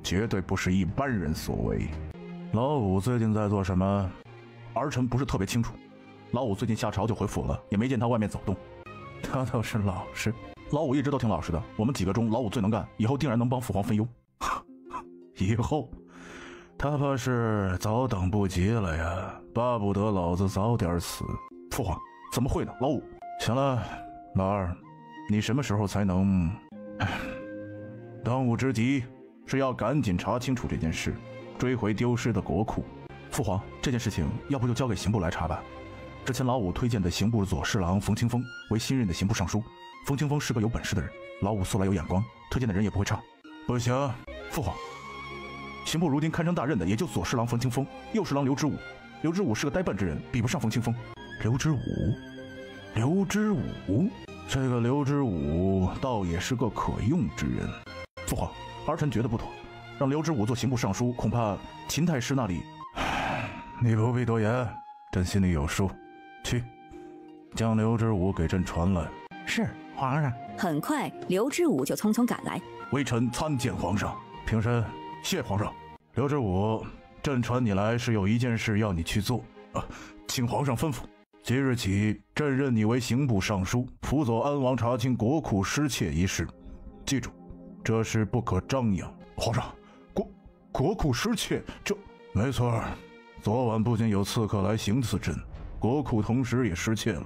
绝对不是一般人所为。老五最近在做什么？儿臣不是特别清楚。老五最近下朝就回府了，也没见他外面走动。他倒是老实，老五一直都挺老实的。我们几个中，老五最能干，以后定然能帮父皇分忧。以后，他怕是早等不及了呀，巴不得老子早点死。父皇，怎么会呢？老五，行了，老二，你什么时候才能？当务之急是要赶紧查清楚这件事，追回丢失的国库。父皇，这件事情要不就交给刑部来查吧。之前老五推荐的刑部左侍郎冯清风为新任的刑部尚书，冯清风是个有本事的人，老五素来有眼光，推荐的人也不会差。不行，父皇，刑部如今堪称大任的也就左侍郎冯清风，右侍郎刘知武。刘知武是个呆笨之人，比不上冯清风。刘知武，这个刘知武倒也是个可用之人。父皇，儿臣觉得不妥，让刘知武做刑部尚书，恐怕秦太师那里……你不必多言，朕心里有数。去，将刘知武给朕传来。是，皇上。很快，刘知武就匆匆赶来。微臣参见皇上。平身，谢皇上。刘知武，朕传你来是有一件事要你去做请皇上吩咐。即日起，朕任你为刑部尚书，辅佐安王查清国库失窃一事。记住，这事不可张扬。皇上，国库失窃，这……没错，昨晚不仅有刺客来行刺朕，国库同时也失窃了。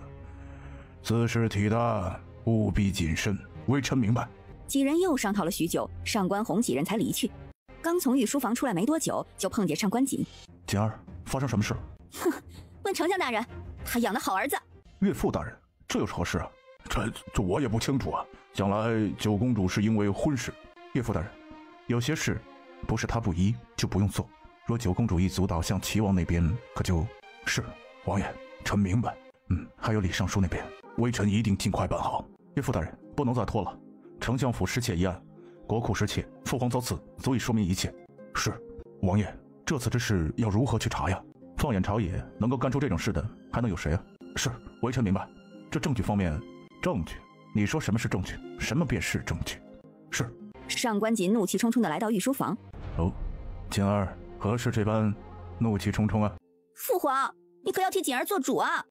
此事体大，务必谨慎。微臣明白。几人又商讨了许久，上官宏几人才离去。刚从御书房出来没多久，就碰见上官锦。锦儿，发生什么事？哼，问丞相大人，他养的好儿子。岳父大人，这有何事啊？这我也不清楚啊。想来九公主是因为婚事。岳父大人，有些事不是他不依就不用做。若九公主一阻挡向齐王那边，可就……是王爷，臣明白。还有李尚书那边，微臣一定尽快办好。岳父大人，不能再拖了。丞相府失窃一案，国库失窃，父皇遭刺，足以说明一切。是，王爷，这次之事要如何去查呀？放眼朝野，能够干出这种事的还能有谁啊？是，微臣明白。这证据方面，证据？你说什么是证据？什么便是证据？是。上官锦怒气冲冲地来到御书房。哦，锦儿，何事这般怒气冲冲啊？父皇，你可要替锦儿做主啊！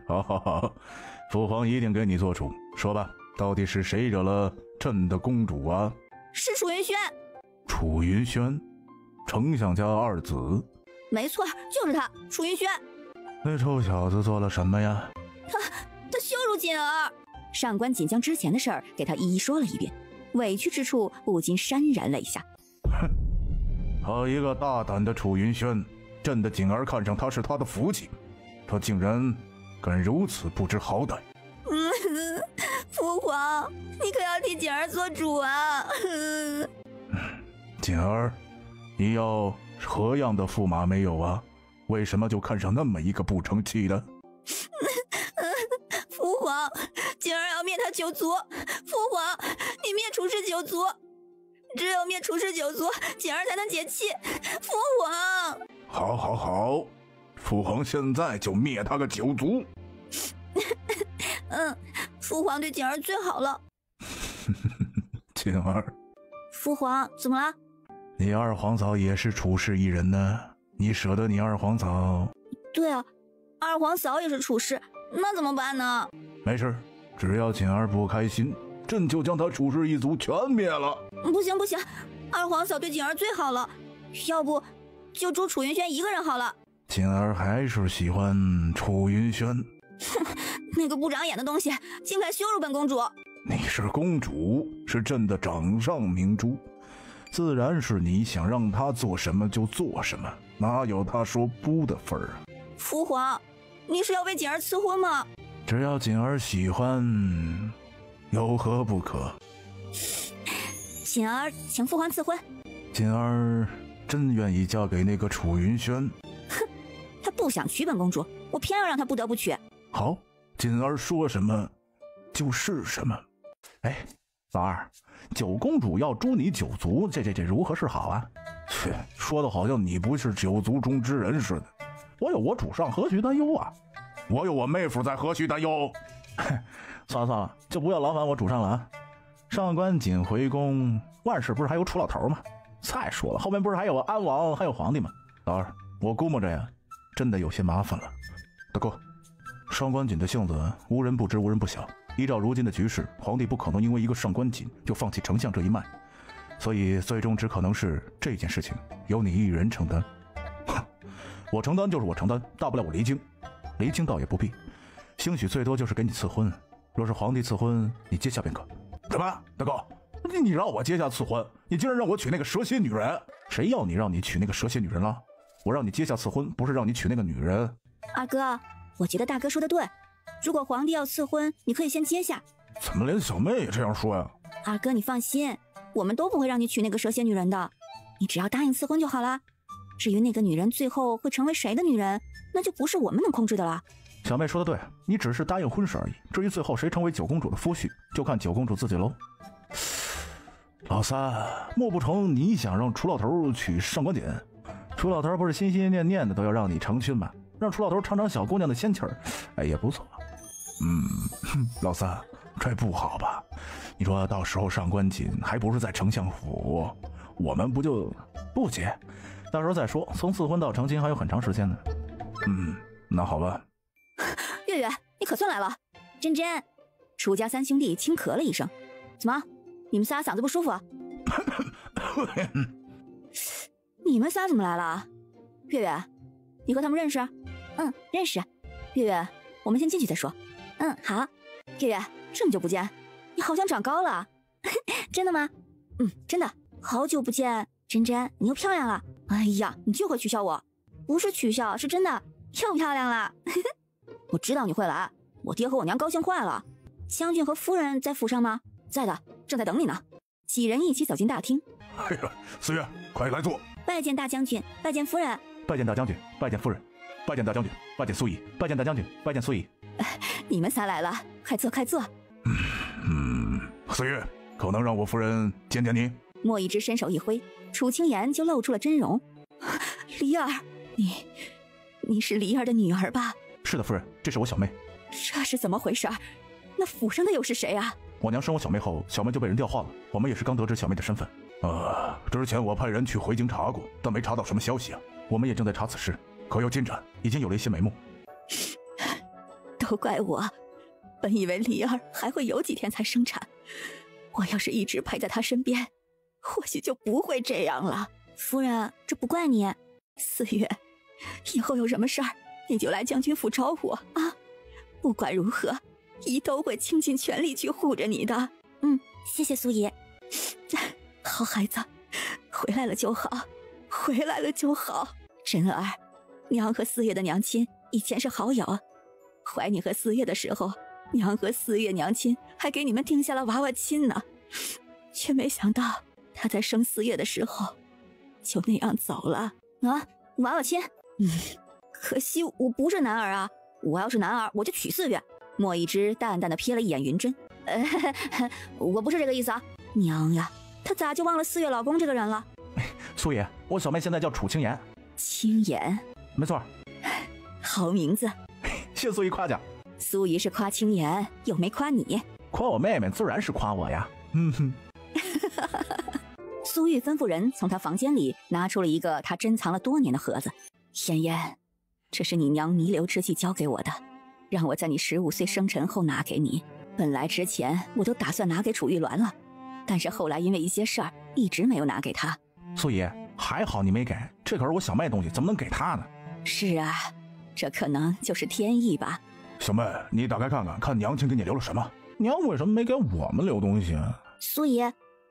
好，父皇一定给你做主。说吧，到底是谁惹了朕的公主啊？是楚云轩。楚云轩，丞相家二子。没错，就是他，楚云轩。那臭小子做了什么呀？他羞辱锦儿。上官锦将之前的事儿给他一一说了一遍，委屈之处不禁潸然泪下。哼，好一个大胆的楚云轩！朕的锦儿看上他是他的福气，他竟然敢如此不知好歹。父皇，你可要替锦儿做主啊！锦儿，你要何样的驸马没有啊？为什么就看上那么一个不成器的？父皇，锦儿要灭他九族。父皇，你灭楚氏九族，只有灭楚氏九族，锦儿才能解气。父皇，好，好，好，父皇现在就灭他个九族。父皇对锦儿最好了。锦儿，父皇，怎么了？你二皇嫂也是楚氏一人呢，你舍得你二皇嫂？对啊，二皇嫂也是楚氏，那怎么办呢？没事，只要锦儿不开心，朕就将他楚氏一族全灭了。不行不行，二皇嫂对锦儿最好了，要不就诛楚云轩一个人好了。锦儿还是喜欢楚云轩。那个不长眼的东西，竟敢羞辱本公主！你是公主，是朕的掌上明珠，自然是你想让他做什么就做什么，哪有他说不的份儿啊？父皇，你是要为锦儿赐婚吗？只要锦儿喜欢，有何不可？锦儿请父皇赐婚。锦儿真愿意嫁给那个楚云轩。哼，他不想娶本公主，我偏要让他不得不娶。好，锦儿说什么就是什么。哎，老二，九公主要诛你九族，这如何是好啊？切，说的好像你不是九族中之人似的。我有我主上，何须担忧啊？我有我妹夫在，何须担忧？算了，就不要劳烦我主上了啊。上官锦回宫，万事不是还有楚老头吗？再说了，后面不是还有安王，还有皇帝吗？老二，我估摸着呀，真的有些麻烦了。大哥，上官锦的性子无人不知，无人不晓。依照如今的局势，皇帝不可能因为一个上官锦就放弃丞相这一脉，所以最终只可能是这件事情由你一人承担。我承担就是我承担，大不了我离京，离京倒也不必，兴许最多就是给你赐婚。若是皇帝赐婚，你接下便可。什么？大哥，你让我接下赐婚，你竟然让我娶那个蛇蝎女人？谁要你让你娶那个蛇蝎女人了？我让你接下赐婚，不是让你娶那个女人。二哥，我觉得大哥说的对，如果皇帝要赐婚，你可以先接下。怎么连小妹也这样说呀？二哥，你放心，我们都不会让你娶那个蛇蝎女人的，你只要答应赐婚就好了。至于那个女人最后会成为谁的女人，那就不是我们能控制的了。小妹说的对，你只是答应婚事而已，至于最后谁成为九公主的夫婿，就看九公主自己喽。老三，莫不成你想让楚老头娶上官锦？楚老头不是心心念念的都要让你成亲吗？让楚老头尝尝小姑娘的仙气儿，哎，也不错。老三，这不好吧？你说到时候上官锦还不是在丞相府，我们不就不结？到时候再说，从赐婚到成亲还有很长时间呢。那好吧。月月，你可算来了。珍珍，楚家三兄弟轻咳了一声。怎么，你们仨嗓子不舒服啊？你们仨怎么来了？月月，你和他们认识？认识。月月，我们先进去再说。好。月月，这么久不见，你好像长高了。真的吗？真的。好久不见，珍珍，你又漂亮了。哎呀，你就会取笑我，不是取笑，是真的，又漂亮了。我知道你会来，我爹和我娘高兴坏了。将军和夫人在府上吗？在的，正在等你呢。几人一起走进大厅。哎呀，四月，快来坐。拜见大将军，拜见夫人。拜见大将军，拜见夫人。拜见大将军，拜见苏姨。拜见大将军，拜见苏姨。你们仨来了，快坐，快坐。四月，可能让我夫人见见你？莫一之伸手一挥，楚清言就露出了真容。离儿，你是离儿的女儿吧？是的，夫人，这是我小妹。这是怎么回事？那府上的又是谁啊？我娘生我小妹后，小妹就被人调换了，我们也是刚得知小妹的身份。之前我派人去回京查过，但没查到什么消息啊。我们也正在查此事，可有进展？已经有了一些眉目。都怪我，本以为离儿还会有几天才生产，我要是一直陪在她身边，或许就不会这样了。夫人，这不怪你。四月，以后有什么事儿你就来将军府找我啊！不管如何，姨都会倾尽全力去护着你的。谢谢苏姨。好孩子，回来了就好，回来了就好。珍儿，娘和四月的娘亲以前是好友，怀你和四月的时候，娘和四月娘亲还给你们定下了娃娃亲呢，却没想到她在生四月的时候就那样走了。啊，娃娃亲。可惜我不是男儿啊，我要是男儿，我就娶4月。莫一之淡淡的瞥了一眼云真，我不是这个意思啊。娘呀，他咋就忘了4月老公这个人了？苏爷，我小妹现在叫楚清言。清言，没错。好名字，谢苏姨夸奖。苏姨是夸清言，又没夸你。夸我妹妹自然是夸我呀。苏玉吩咐人从她房间里拿出了一个她珍藏了多年的盒子。妍妍，这是你娘弥留之际交给我的，让我在你15岁生辰后拿给你。本来之前我都打算拿给楚玉鸾了，但是后来因为一些事儿，一直没有拿给她。苏姨，还好你没给，这可是我小妹东西，怎么能给她呢？是啊，这可能就是天意吧。小妹，你打开看看，看娘亲给你留了什么？娘为什么没给我们留东西啊？苏姨，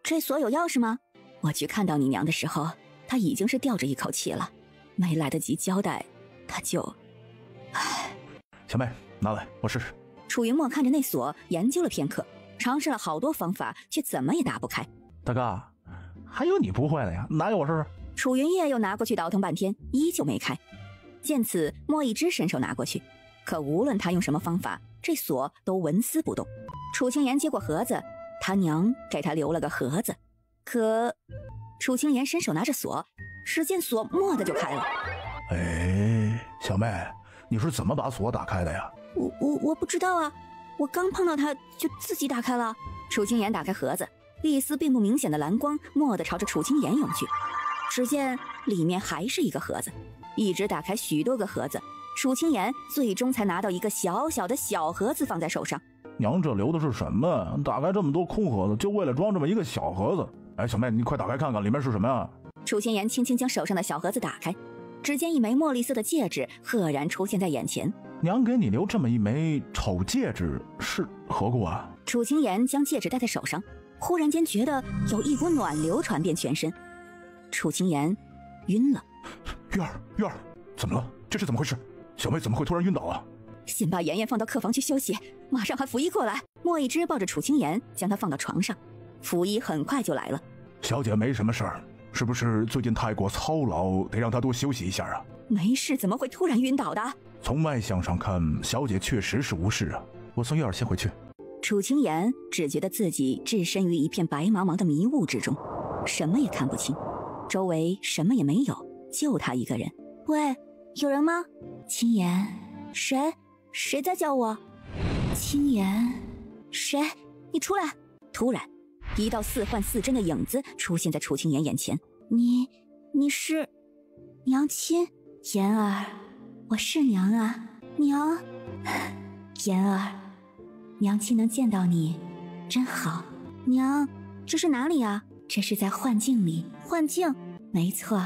这锁有钥匙吗？我去看到你娘的时候，她已经是吊着一口气了，没来得及交代，她就……唉。小妹，拿来，我试试。楚云墨看着那锁，研究了片刻，尝试了好多方法，却怎么也打不开。大哥，还有你不会的呀，拿给我试试。楚云烨又拿过去倒腾半天，依旧没开。见此，莫一之伸手拿过去，可无论他用什么方法，这锁都纹丝不动。楚清言接过盒子，他娘给他留了个盒子，可楚清言伸手拿着锁，只见锁蓦地就开了。哎，小妹，你是怎么把锁打开的呀？我不知道啊，我刚碰到它就自己打开了。楚清言打开盒子，一丝并不明显的蓝光蓦地朝着楚清言涌去，只见里面还是一个盒子，一直打开许多个盒子，楚清言最终才拿到一个小小的小盒子放在手上。娘，这留的是什么？打开这么多空盒子，就为了装这么一个小盒子？哎，小妹，你快打开看看，里面是什么呀？楚清言轻轻将手上的小盒子打开，只见一枚墨绿色的戒指赫然出现在眼前。娘给你留这么一枚丑戒指，是何故啊？楚清言将戒指戴在手上，忽然间觉得有一股暖流传遍全身，楚清言晕了。月儿，怎么了？这是怎么回事？小妹怎么会突然晕倒啊？先把妍妍放到客房去休息，马上喊福医过来。莫一之抱着楚清言将她放到床上，福医很快就来了。小姐没什么事儿，是不是最近太过操劳，得让她多休息一下啊？没事，怎么会突然晕倒的？从外相上看，小姐确实是无事啊。我送月儿先回去。楚清言只觉得自己置身于一片白茫茫的迷雾之中，什么也看不清，周围什么也没有，就他一个人。喂，有人吗？清言，谁在叫我？清言，谁？你出来！突然，一道似幻似真的影子出现在楚清言眼前。你是娘亲？言儿，我是娘啊，娘。言儿，娘亲能见到你，真好。娘，这是哪里啊？这是在幻境里。幻境？没错，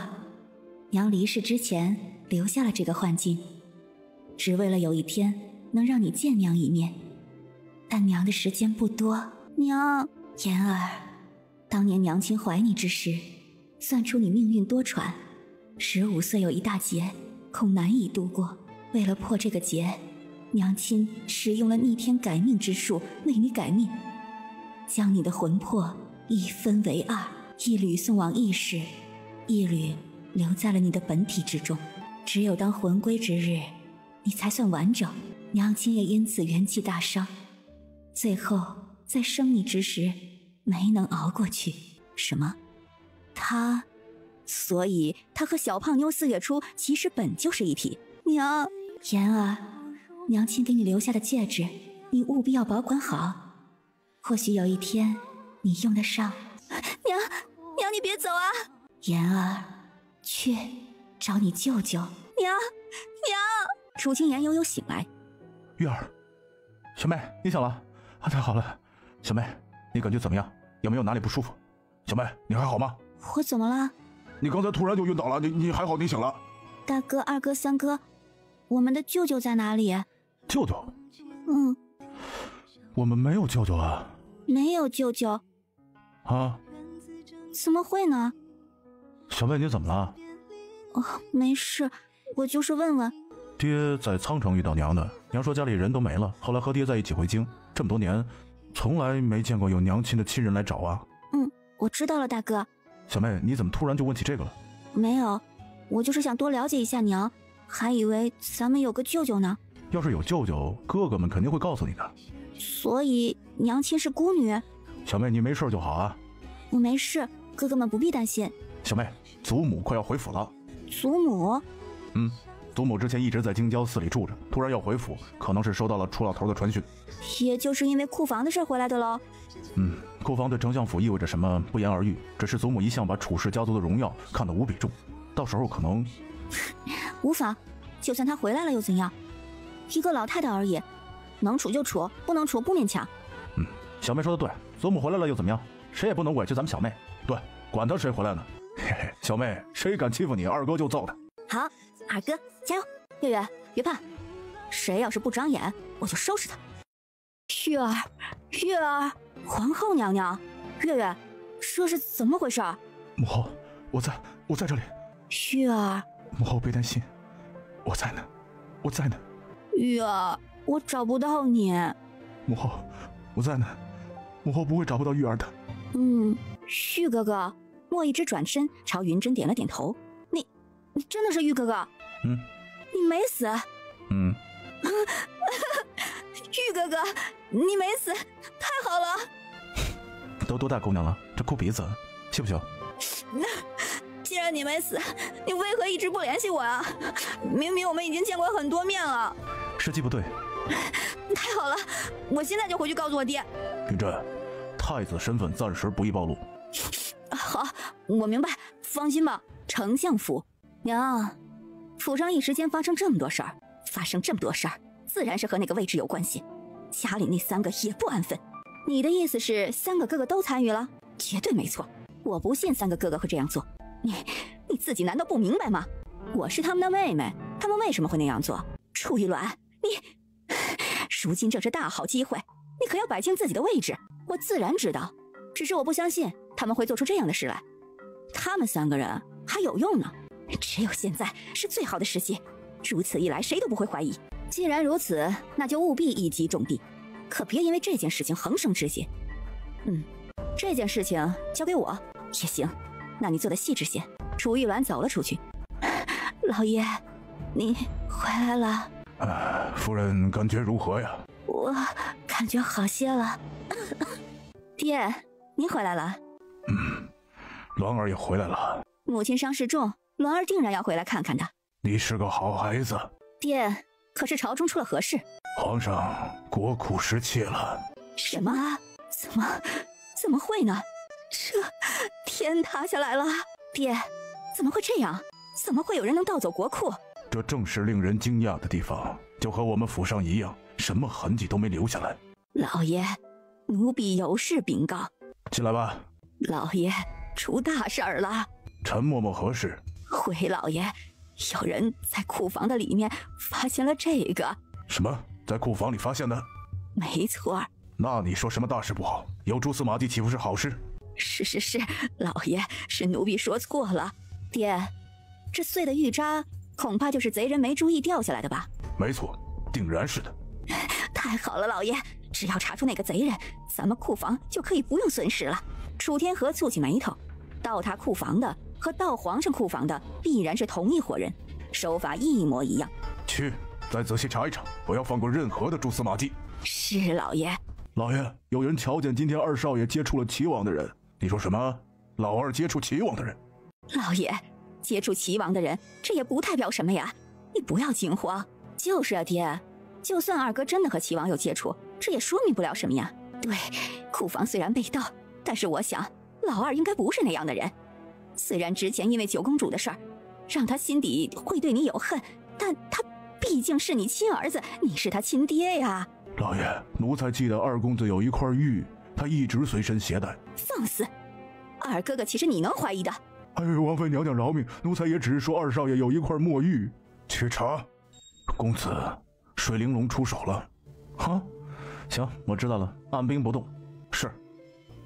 娘离世之前留下了这个幻境，只为了有一天能让你见娘一面。但娘的时间不多。娘，言儿，当年娘亲怀你之时，算出你命运多舛，15岁有一大劫，恐难以度过。为了破这个劫，娘亲使用了逆天改命之术为你改命，将你的魂魄一分为2，一缕送往异世，一缕留在了你的本体之中。只有当魂归之日，你才算完整。娘亲也因此元气大伤，最后在生你之时没能熬过去。什么？所以他和小胖妞4月初其实本就是一体。娘，言儿，娘亲给你留下的戒指，你务必要保管好，或许有一天你用得上。娘，你别走啊！言儿，去找你舅舅。娘！楚清言悠悠醒来。月儿，小妹，你醒了啊？太好了。小妹，你感觉怎么样？有没有哪里不舒服？小妹，你还好吗？我怎么了？你刚才突然就晕倒了，你还好？你醒了？大哥、二哥、三哥，我们的舅舅在哪里？舅舅？我们没有舅舅啊。没有舅舅啊？怎么会呢？小妹，你怎么了？没事，我就是问问。爹在苍城遇到娘的，娘说家里人都没了，后来和爹在一起回京，这么多年从来没见过有娘亲的亲人来找啊。我知道了，大哥。小妹，你怎么突然就问起这个了？没有，我就是想多了解一下娘，还以为咱们有个舅舅呢。要是有舅舅，哥哥们肯定会告诉你的。所以娘亲是孤女？小妹，你没事就好啊。我没事，哥哥们不必担心。小妹，祖母快要回府了。祖母？祖母之前一直在京郊寺里住着，突然要回府，可能是收到了楚老头的传讯。也就是因为库房的事回来的喽？库房对丞相府意味着什么不言而喻，只是祖母一向把楚氏家族的荣耀看得无比重，到时候可能……无妨，就算他回来了又怎样？一个老太太而已，能处就处，不能处不勉强。小妹说的对，祖母回来了又怎么样？谁也不能委屈咱们小妹。对，管他谁回来呢。嘿嘿，小妹，谁敢欺负你，二哥就揍他。好，二哥加油！月月别怕，谁要是不长眼，我就收拾他。月儿，月儿，皇后娘娘，月月，这是怎么回事？母后，我在这里。月儿，母后别担心，我在呢，我在呢。月儿，我找不到你。母后，我在呢，母后不会找不到玉儿的。玉哥哥。莫一之转身朝云真点了点头。你真的是玉哥哥？你没死？玉哥哥，你没死，太好了！都多大姑娘了，这哭鼻子，羞不羞？既然你没死，你为何一直不联系我啊？明明我们已经见过很多面了。时机不对。太好了，我现在就回去告诉我爹。云真，太子身份暂时不宜暴露。好，我明白，放心吧。丞相府，娘，府上一时间发生这么多事儿，自然是和那个位置有关系。家里那3个也不安分。你的意思是3个哥哥都参与了？绝对没错，我不信3个哥哥会这样做。你自己难道不明白吗？我是他们的妹妹，他们为什么会那样做？楚玉鸾，如今正是大好机会，你可要摆清自己的位置。我自然知道，只是我不相信他们会做出这样的事来。他们3个人还有用呢，只有现在是最好的时机。如此一来，谁都不会怀疑。既然如此，那就务必一击中地，可别因为这件事情横生枝节。这件事情交给我也行，那你做的细致些。楚玉鸾走了出去。老爷，你回来了。夫人感觉如何呀？我感觉好些了。爹，您回来了。鸾儿也回来了。母亲伤势重，鸾儿定然要回来看看的。你是个好孩子。爹，可是朝中出了何事？皇上国库失窃了。什么？怎么会呢？这天塌下来了！爹，怎么会这样？怎么会有人能盗走国库？这正是令人惊讶的地方，就和我们府上一样，什么痕迹都没留下来。老爷，奴婢有事禀告。进来吧。老爷，出大事儿了。陈嬷嬷何事？回老爷，有人在库房的里面发现了这个。什么？在库房里发现的？没错。那你说什么大事不好？有蛛丝马迹岂不是好事？是，老爷，是奴婢说错了。爹，这碎的玉渣恐怕就是贼人没注意掉下来的吧？没错，定然是的。太好了，老爷，只要查出那个贼人，咱们库房就可以不用损失了。楚天河蹙起眉头，盗他库房的和盗皇上库房的必然是同一伙人，手法一模一样。去，再仔细查一查，不要放过任何的蛛丝马迹。是，老爷。老爷，有人瞧见今天二少爷接触了齐王的人。你说什么？老二接触齐王的人？老爷，接触齐王的人，这也不代表什么呀，你不要惊慌。就是啊，爹，就算二哥真的和齐王有接触，这也说明不了什么呀。对，库房虽然被盗，但是我想老二应该不是那样的人。虽然之前因为九公主的事儿，让他心底会对你有恨，但他毕竟是你亲儿子，你是他亲爹呀。老爷，奴才记得二公子有一块玉，他一直随身携带。放肆！二哥哥岂是你能怀疑的？王妃娘娘饶命，奴才也只是说二少爷有一块墨玉。去查。公子，水玲珑出手了。行，我知道了，按兵不动。是。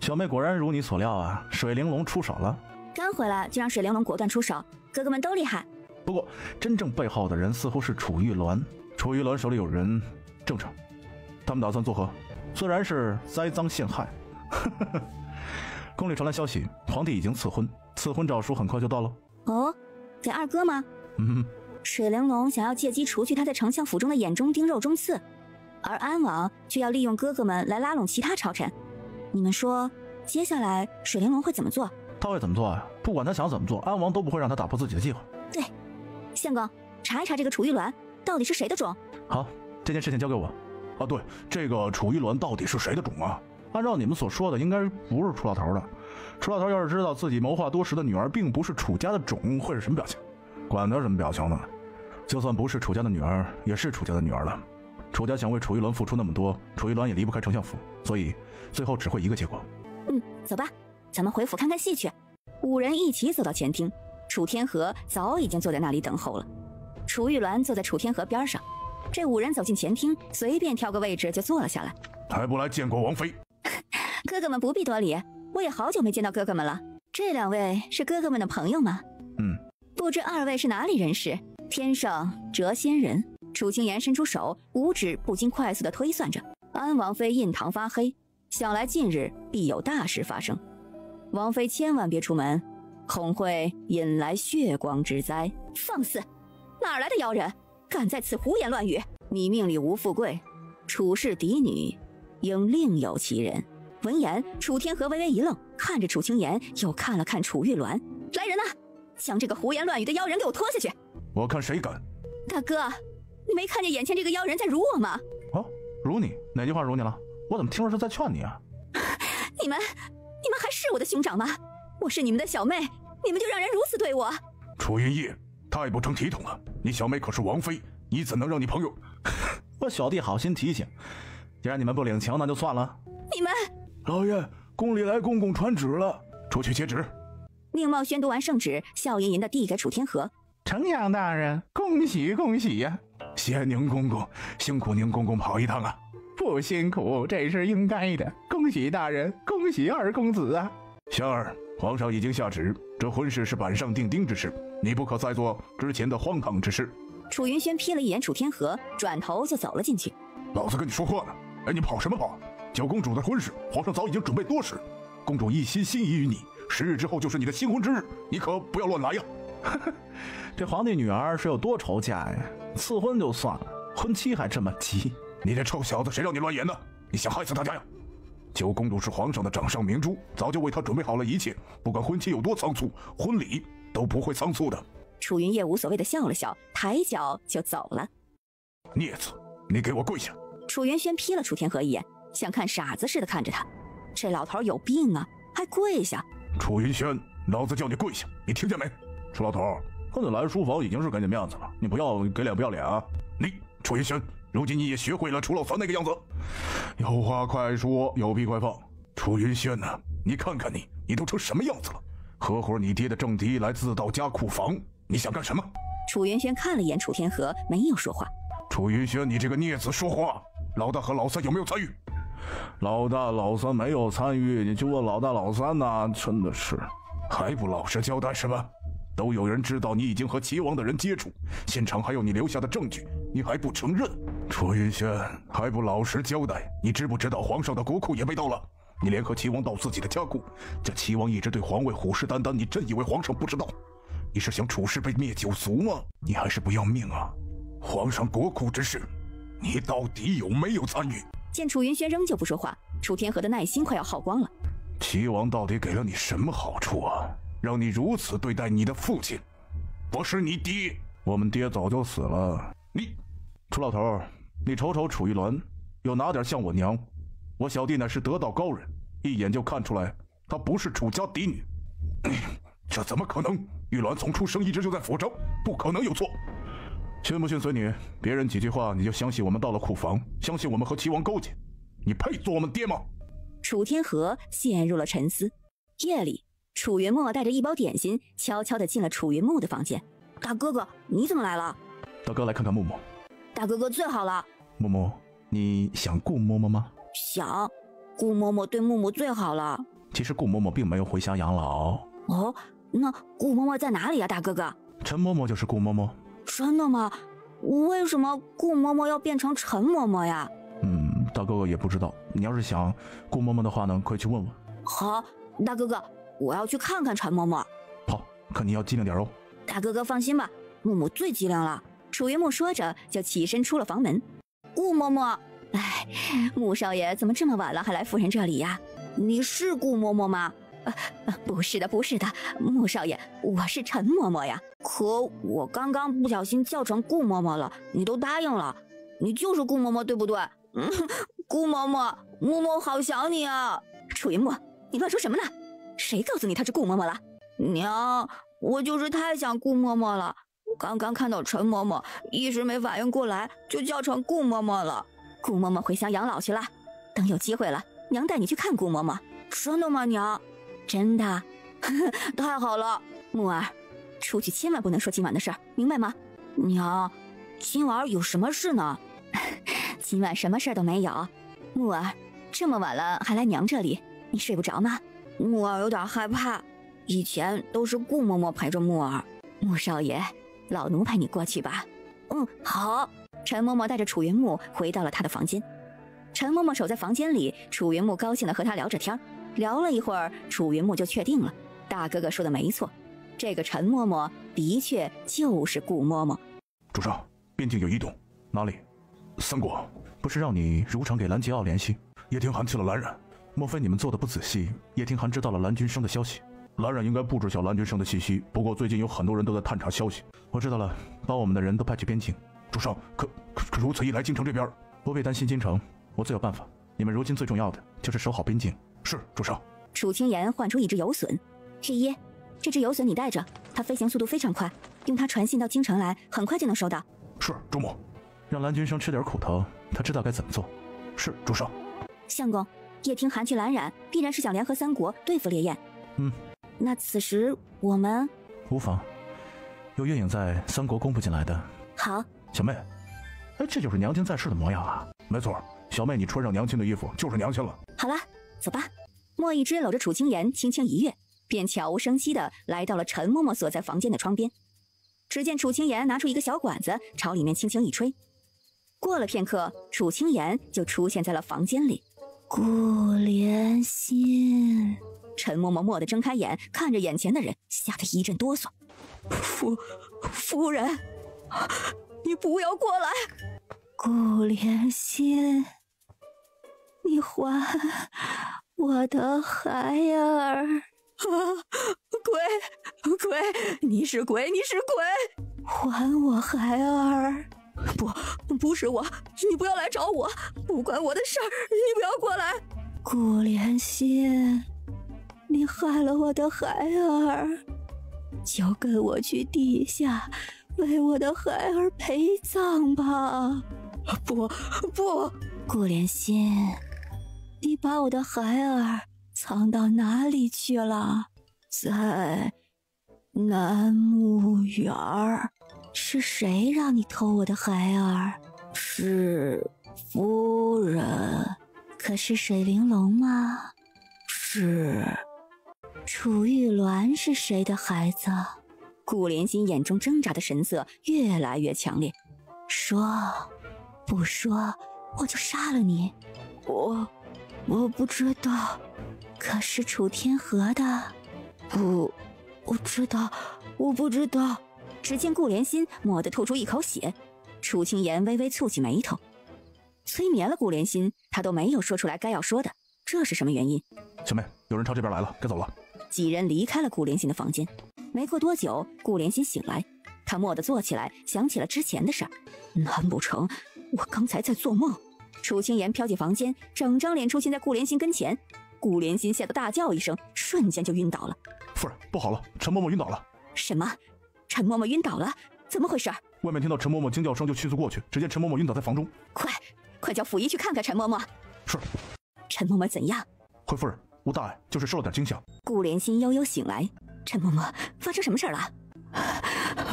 小妹果然如你所料啊，水玲珑出手了。刚回来就让水玲珑果断出手，哥哥们都厉害。不过真正背后的人似乎是楚玉鸾。楚玉鸾手里有人，正常。他们打算作何？自然是栽赃陷害。宫里传来消息，皇帝已经赐婚，赐婚诏书很快就到了。哦，给二哥吗？水玲珑想要借机除去他在丞相府中的眼中钉肉中刺，而安王却要利用哥哥们来拉拢其他朝臣。你们说，接下来水玲珑会怎么做？他会怎么做呀？不管他想怎么做，安王都不会让他打破自己的计划。对，相公，查一查这个楚玉鸾到底是谁的种。好，这件事情交给我。啊，对，这个楚玉鸾到底是谁的种啊？按照你们所说的，应该不是楚老头的。楚老头要是知道自己谋划多时的女儿并不是楚家的种，会是什么表情？管他什么表情呢？就算不是楚家的女儿，也是楚家的女儿了。楚家想为楚玉鸾付出那么多，楚玉鸾也离不开丞相府，所以最后只会一个结果。走吧，咱们回府看看戏去。五人一起走到前厅，楚天河早已经坐在那里等候了。楚玉鸾坐在楚天河边上，这五人走进前厅，随便挑个位置就坐了下来。还不来见过王妃？哥哥们不必多礼，我也好久没见到哥哥们了。这两位是哥哥们的朋友吗？不知二位是哪里人士？天上谪仙人。楚清言伸出手，五指不禁快速地推算着。安王妃印堂发黑，想来近日必有大事发生。王妃千万别出门，恐会引来血光之灾。放肆！哪来的妖人，敢在此胡言乱语？你命里无富贵，楚氏嫡女应另有其人。闻言，楚天河微微一愣，看着楚清言，又看了看楚玉鸾。来人呐，将这个胡言乱语的妖人给我拖下去！我看谁敢！大哥，你没看见眼前这个妖人在辱我吗？哦，辱你？哪句话辱你了？我怎么听说是在劝你啊？你们还是我的兄长吗？我是你们的小妹，你们就让人如此对我？楚云烨，太不成体统了！你小妹可是王妃，你怎能让你朋友？我小弟好心提醒，既然你们不领情，那就算了。你们，老爷，宫里来公公传旨了，出去接旨。宁茂宣读完圣旨，笑吟吟地递给楚天河。丞相大人，恭喜恭喜呀！谢宁公公，辛苦宁公公跑一趟啊！不辛苦，这是应该的。恭喜大人，恭喜二公子啊！香儿，皇上已经下旨，这婚事是板上钉钉之事，你不可再做之前的荒唐之事。楚云轩瞥了一眼楚天河，转头就走了进去。老子跟你说话呢，哎，你跑什么跑？九公主的婚事，皇上早已经准备多时，公主一心心仪于你，10日之后就是你的新婚之日，你可不要乱来呀！这皇帝女儿是有多愁嫁呀？赐婚就算了，婚期还这么急。你这臭小子，谁让你乱言的？你想害死大家呀？九公主是皇上的掌上明珠，早就为她准备好了一切，不管婚期有多仓促，婚礼都不会仓促的。楚云烨无所谓的笑了笑，抬脚就走了。孽子，你给我跪下！楚元轩瞥了楚天河一眼，像看傻子似的看着他。这老头有病啊，还跪下！楚云轩，老子叫你跪下，你听见没？楚老头，跟你来书房已经是给你面子了，你不要给脸不要脸啊！你楚云轩，如今你也学会了楚老三那个样子，有话快说，有屁快放。楚云轩呢？你看看你都成什么样子了？合伙你爹的政敌来自道家库房，你想干什么？楚云轩看了一眼楚天河，没有说话。楚云轩，你这个孽子，说话！老大和老三有没有参与？老大老三没有参与，你就问老大老三呐，真的是还不老实交代是吧？都有人知道你已经和齐王的人接触，现场还有你留下的证据，你还不承认？楚云轩还不老实交代，你知不知道皇上的国库也被盗了？你联合齐王盗自己的家库，这齐王一直对皇位虎视眈眈，你真以为皇上不知道？你是想楚氏被灭九族吗？你还是不要命啊？皇上国库之事，你到底有没有参与？见楚云轩仍旧不说话，楚天河的耐心快要耗光了。齐王到底给了你什么好处啊？让你如此对待你的父亲？不是你爹，我们爹早就死了。你，楚老头，你瞅瞅楚玉鸾，有哪点像我娘？我小弟乃是得道高人，一眼就看出来，她不是楚家嫡女。这怎么可能？玉鸾从出生一直就在府中，不可能有错。信不信随你，别人几句话你就相信我们到了库房，相信我们和齐王勾结，你配做我们爹吗？楚天河陷入了沉思。夜里，楚云墨带着一包点心，悄悄地进了楚云木的房间。大哥哥，你怎么来了？大哥来看看木木。大哥哥最好了。木木，你想顾嬷嬷吗？想，顾嬷嬷对木木最好了。其实顾嬷嬷并没有回乡养老。哦，那顾嬷嬷在哪里呀，大哥哥？陈嬷嬷就是顾嬷嬷。真的吗？为什么顾嬷嬷要变成陈嬷嬷呀？大哥哥也不知道。你要是想顾嬷嬷的话呢，可以去问问。好，大哥哥，我要去看看陈嬷嬷。好，可你要机灵点哦。大哥哥放心吧，木木最机灵了。楚云木说着就起身出了房门。顾嬷嬷，哎，穆少爷怎么这么晚了还来夫人这里呀？你是顾嬷嬷吗？不是的，不是的，穆少爷，我是陈嬷嬷呀。可我刚刚不小心叫成顾嬷嬷了，你都答应了，你就是顾嬷嬷对不对？顾嬷嬷，嬷嬷好想你啊！楚云木，你乱说什么呢？谁告诉你她是顾嬷嬷了？娘，我就是太想顾嬷嬷了。刚刚看到陈嬷嬷，一时没反应过来，就叫成顾嬷嬷了。顾嬷嬷回乡养老去了，等有机会了，娘带你去看顾嬷嬷。真的吗，娘？真的。太好了。木儿，出去千万不能说今晚的事儿，明白吗？娘，今晚有什么事呢？今晚什么事儿都没有。木儿，这么晚了还来娘这里，你睡不着吗？木儿有点害怕，以前都是顾嬷嬷陪着木儿。穆少爷，老奴陪你过去吧。好。陈嬷嬷带着楚云木回到了她的房间。陈嬷嬷守在房间里，楚云木高兴地和她聊着天。聊了一会儿，楚云木就确定了，大哥哥说的没错，这个陈嬷嬷的确就是顾嬷嬷。主上，边境有异动。哪里？三国不是让你如常给蓝桀骜联系？叶听寒去了蓝染，莫非你们做的不仔细？叶听寒知道了蓝君生的消息。蓝染应该不知晓蓝君生的信息，不过最近有很多人都在探查消息。我知道了，把我们的人都派去边境。主上，可如此一来，京城这边不必担心京城，我自有办法。你们如今最重要的就是守好边境。是，主上。楚清言唤出一只游隼，叶一，这只游隼你带着，它飞行速度非常快，用它传信到京城来，很快就能收到。是，主母。让蓝君生吃点苦头，他知道该怎么做。是，主上。相公，叶听寒去蓝染，必然是想联合三国对付烈焰。那此时我们无妨，有月影在，三国攻不进来的。好。小妹，这就是娘亲在世的模样啊。没错，小妹你穿上娘亲的衣服就是娘亲了。好了，走吧。莫一之搂着楚清言轻轻一跃，便悄无声息地来到了陈嬷嬷所在房间的窗边。只见楚清言拿出一个小管子，朝里面轻轻一吹。过了片刻，楚清言就出现在了房间里。顾连心，陈嬷嬷蓦地睁开眼，看着眼前的人，吓得一阵哆嗦。夫人，你不要过来！顾连心，你还我的孩儿！鬼，你是鬼，还我孩儿！不是我，你不要来找我，不关我的事儿，你不要过来！顾连心，你害了我的孩儿，就跟我去地下为我的孩儿陪葬吧！不，顾连心，你把我的孩儿藏到哪里去了？在南墓园儿。是谁让你偷我的孩儿？是夫人。可是水玲珑吗？是。楚玉鸾是谁的孩子？顾连心眼中挣扎的神色越来越强烈。说，不说我就杀了你。我不知道。可是楚天河的？我知道，我不知道。只见顾连心蓦地吐出一口血，楚清言微微蹙起眉头。催眠了顾连心，他都没有说出来该要说的，这是什么原因？小妹，有人朝这边来了，该走了。几人离开了顾连心的房间。没过多久，顾连心醒来，他蓦地坐起来，想起了之前的事儿。难不成我刚才在做梦？楚清言飘进房间，整张脸出现在顾连心跟前。顾连心吓得大叫一声，瞬间就晕倒了。夫人，不好了，陈嬷嬷晕倒了。什么？陈嬷嬷晕倒了？怎么回事？外面听到陈嬷嬷惊叫声，就迅速过去，只见陈嬷嬷晕倒在房中。快叫府医去看看陈嬷嬷。是。陈嬷嬷怎样？回夫人，无大碍，就是受了点惊吓。顾连心悠悠醒来。陈嬷嬷，发生什么事了？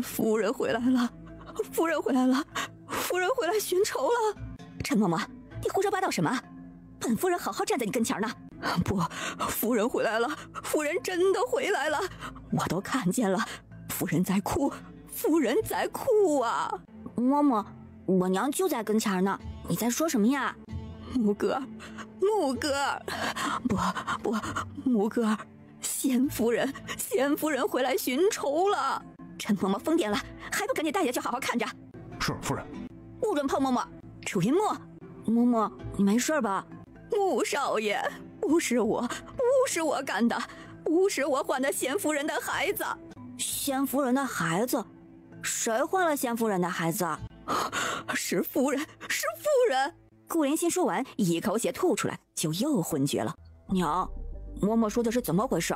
夫人回来了，夫人回来寻仇了。陈嬷嬷，你胡说八道什么？本夫人好好站在你跟前呢。不，夫人回来了，夫人真的回来了，我都看见了，夫人在哭啊！嬷嬷，我娘就在跟前呢，你在说什么呀？木哥，不，木哥，先夫人回来寻仇了。陈嬷嬷疯癫了，还不赶紧带下去好好看着？是夫人。不准碰嬷嬷！楚云木，嬷嬷，你没事吧？穆少爷，不是我干的，不是我换的先夫人的孩子。先夫人的孩子？谁换了先夫人的孩子？是夫人，是夫人！顾莲心说完，一口血吐出来，就又昏厥了。娘，嬷嬷说的是怎么回事？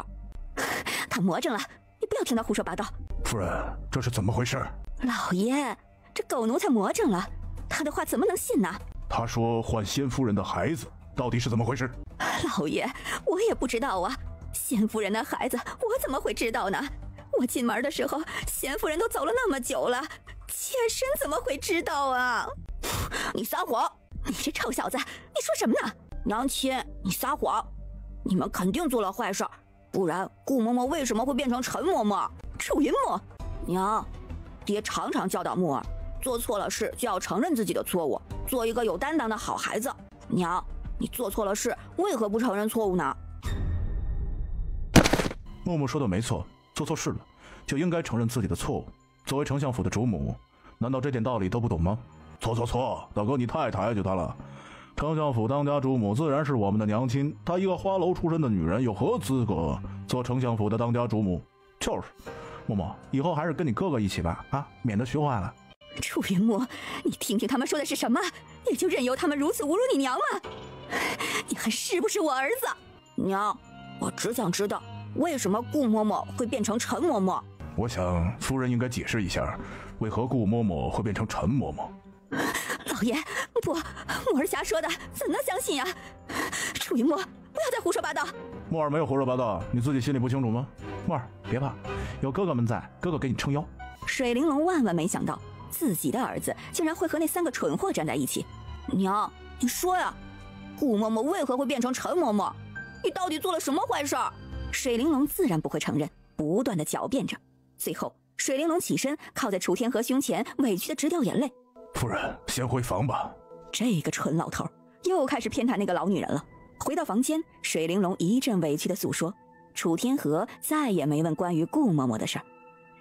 她魔怔了，你不要听她胡说八道。夫人，这是怎么回事？老爷，这狗奴才魔怔了，他的话怎么能信呢？他说换先夫人的孩子，到底是怎么回事？老爷，我也不知道啊，先夫人的孩子，我怎么会知道呢？我进门的时候，先夫人都走了那么久了，妾身怎么会知道啊？你撒谎！你这臭小子，你说什么呢？娘亲，你撒谎！你们肯定做了坏事，不然顾嬷嬷为什么会变成陈嬷嬷？楚云木，娘，爹常常教导木儿，做错了事就要承认自己的错误，做一个有担当的好孩子。娘，你做错了事，为何不承认错误呢？木木说的没错，做错事了就应该承认自己的错误。作为丞相府的主母，难道这点道理都不懂吗？错，大哥你太抬举他了。丞相府当家主母自然是我们的娘亲，她一个花楼出身的女人，有何资格做丞相府的当家主母？就是，木木，以后还是跟你哥哥一起吧，啊，免得学坏了。楚云木，你听听他们说的是什么，也就任由他们如此侮辱你娘吗？你还是不是我儿子？娘，我只想知道为什么顾嬷嬷会变成陈嬷嬷。我想夫人应该解释一下，为何顾嬷嬷会变成陈嬷嬷。老爷，不，木儿瞎说的，怎能相信呀？楚云木，不要再胡说八道。木儿没有胡说八道，你自己心里不清楚吗？木儿，别怕，有哥哥们在，哥哥给你撑腰。水玲珑万万没想到，自己的儿子竟然会和那3个蠢货站在一起。娘，你说呀，顾嬷嬷为何会变成陈嬷嬷？你到底做了什么坏事？水玲珑自然不会承认，不断的狡辩着。最后，水玲珑起身靠在楚天河胸前，委屈的直掉眼泪。夫人，先回房吧。这个蠢老头又开始偏袒那个老女人了。回到房间，水玲珑一阵委屈的诉说，楚天河再也没问关于顾嬷嬷的事儿。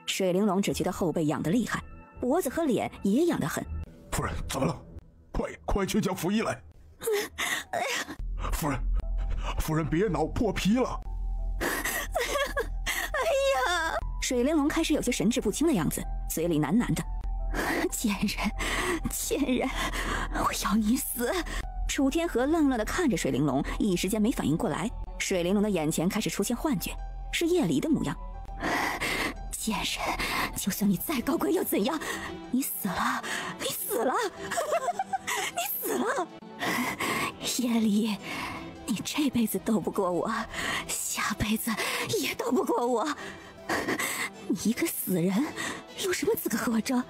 水玲珑只觉得后背痒得厉害，脖子和脸也痒得很。夫人，怎么了？快去叫府医来。夫人别恼，破皮了。哎呀！水玲珑开始有些神志不清的样子，嘴里喃喃的：“贱人，我要你死！”楚天河愣愣地看着水玲珑，一时间没反应过来。水玲珑的眼前开始出现幻觉，是叶离的模样。贱人，就算你再高贵又怎样？你死了，你死了，你死了！叶离，你这辈子斗不过我，下辈子也斗不过我。你一个死人，有什么资格和我争？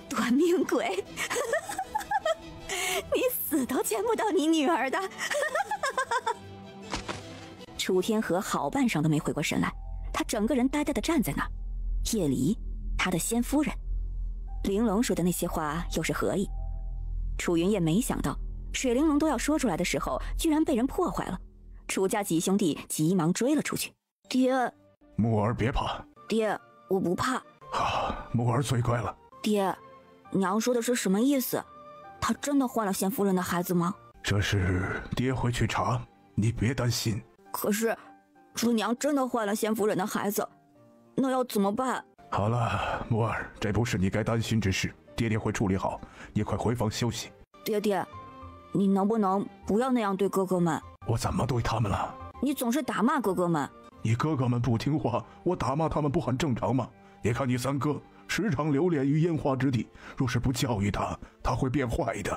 短命鬼！你死都见不到你女儿的！楚天河好半晌都没回过神来，他整个人呆呆地站在那儿。叶离，他的先夫人，玲珑说的那些话又是何意？楚云烨没想到，水玲珑都要说出来的时候，居然被人破坏了。楚家几兄弟急忙追了出去。爹，木儿别怕。爹，我不怕。木儿最乖了。爹，娘说的是什么意思？她真的换了先夫人的孩子吗？这事爹会去查，你别担心。可是，如娘真的换了先夫人的孩子，那要怎么办？好了，木儿，这不是你该担心之事，爹爹会处理好，你快回房休息。爹爹，你能不能不要那样对哥哥们？我怎么对他们了？你总是打骂哥哥们。你哥哥们不听话，我打骂他们不很正常吗？你看你三哥时常流连于烟花之地，若是不教育他，他会变坏的。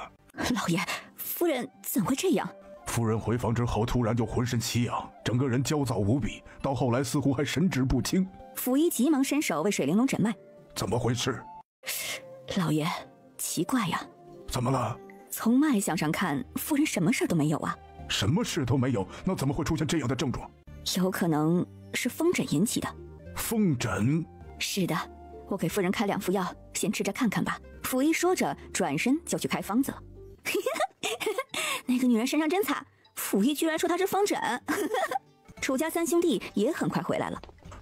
老爷，夫人怎会这样？夫人回房之后突然就浑身奇痒，整个人焦躁无比，到后来似乎还神志不清。府医急忙伸手为水玲珑诊脉。怎么回事？老爷，奇怪呀。怎么了？从脉象上看，夫人什么事都没有啊。什么事都没有，那怎么会出现这样的症状？有可能是风疹引起的。风疹？是的，我给夫人开2副药，先吃着看看吧。府医说着，转身就去开方子了。那个女人身上真惨，府医居然说她是风疹。楚家3兄弟也很快回来了。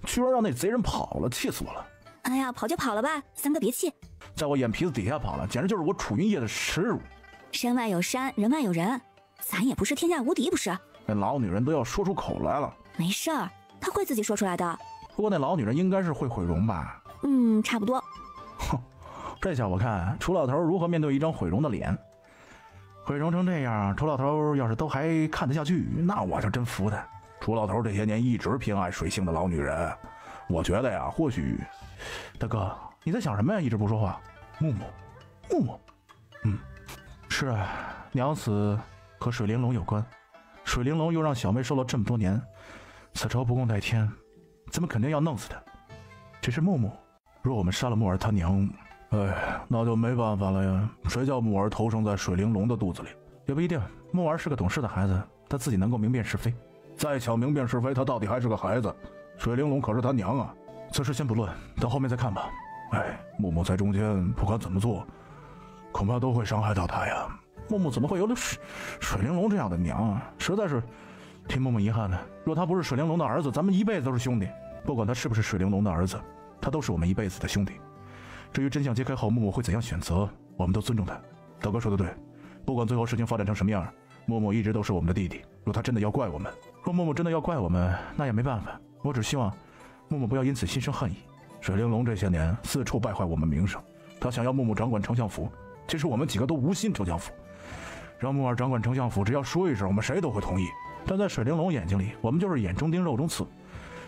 居然让那贼人跑了，气死我了！哎呀，跑就跑了吧，三哥别气。在我眼皮子底下跑了，简直就是我楚云夜的耻辱。山外有山，人外有人，咱也不是天下无敌，不是？那老女人都要说出口来了。没事儿，她会自己说出来的。不过那老女人应该是会毁容吧？差不多。哼，这下我看楚老头如何面对一张毁容的脸。毁容成这样，楚老头要是都还看得下去，那我就真服他。楚老头这些年一直偏爱水性的老女人，我觉得呀，或许……大哥，你在想什么呀？一直不说话。木木，是啊，娘死和水玲珑有关，水玲珑又让小妹受了这么多年，此仇不共戴天，咱们肯定要弄死她。只是木木，若我们杀了木儿他娘，那就没办法了呀。谁叫木儿投生在水玲珑的肚子里？也不一定，木儿是个懂事的孩子，他自己能够明辨是非。再巧明辨是非，他到底还是个孩子。水玲珑可是他娘啊。此事先不论，等后面再看吧。木木在中间，不管怎么做，恐怕都会伤害到他呀。木木怎么会有了水玲珑这样的娘啊？实在是替木木遗憾呢。若他不是水玲珑的儿子，咱们一辈子都是兄弟。不管他是不是水玲珑的儿子，他都是我们一辈子的兄弟。至于真相揭开后，木木会怎样选择，我们都尊重他。道哥说的对，不管最后事情发展成什么样，木木一直都是我们的弟弟。若他真的要怪我们，若木木真的要怪我们，那也没办法。我只希望木木不要因此心生恨意。水玲珑这些年四处败坏我们名声，他想要木木掌管丞相府，其实我们几个都无心丞相府。让木儿掌管丞相府，只要说一声，我们谁都会同意。但在水玲珑眼睛里，我们就是眼中钉肉中刺。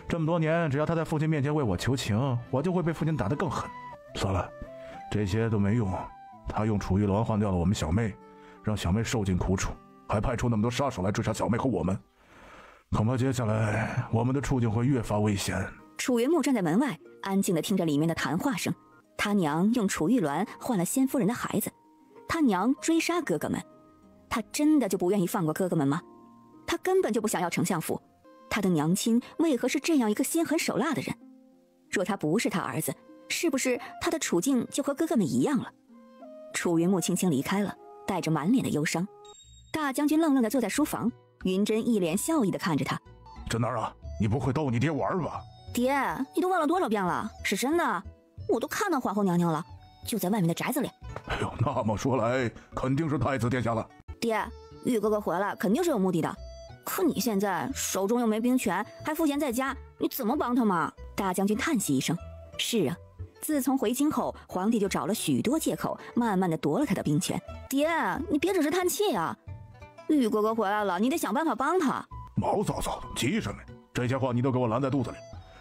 这么多年，只要他在父亲面前为我求情，我就会被父亲打得更狠。算了，这些都没用。他用楚玉鸾换掉了我们小妹，让小妹受尽苦楚，还派出那么多杀手来追杀小妹和我们。恐怕接下来我们的处境会越发危险。楚云木站在门外，安静地听着里面的谈话声。他娘用楚玉鸾换了先夫人的孩子，他娘追杀哥哥们，他真的就不愿意放过哥哥们吗？他根本就不想要丞相府，他的娘亲为何是这样一个心狠手辣的人？若他不是他儿子，是不是他的处境就和哥哥们一样了？楚云木轻轻离开了，带着满脸的忧伤。大将军愣愣地坐在书房，云珍一脸笑意地看着他。真儿啊，你不会逗你爹玩吧？爹，你都问了多少遍了？是真的，我都看到皇后娘娘了，就在外面的宅子里。哎呦，那么说来，肯定是太子殿下了。爹，玉哥哥回来肯定是有目的的，可你现在手中又没兵权，还赋闲在家，你怎么帮他嘛？大将军叹息一声，是啊，自从回京后，皇帝就找了许多借口，慢慢的夺了他的兵权。爹，你别只是叹气啊，玉哥哥回来了，你得想办法帮他。毛躁躁的，急什么呀？这些话你都给我拦在肚子里，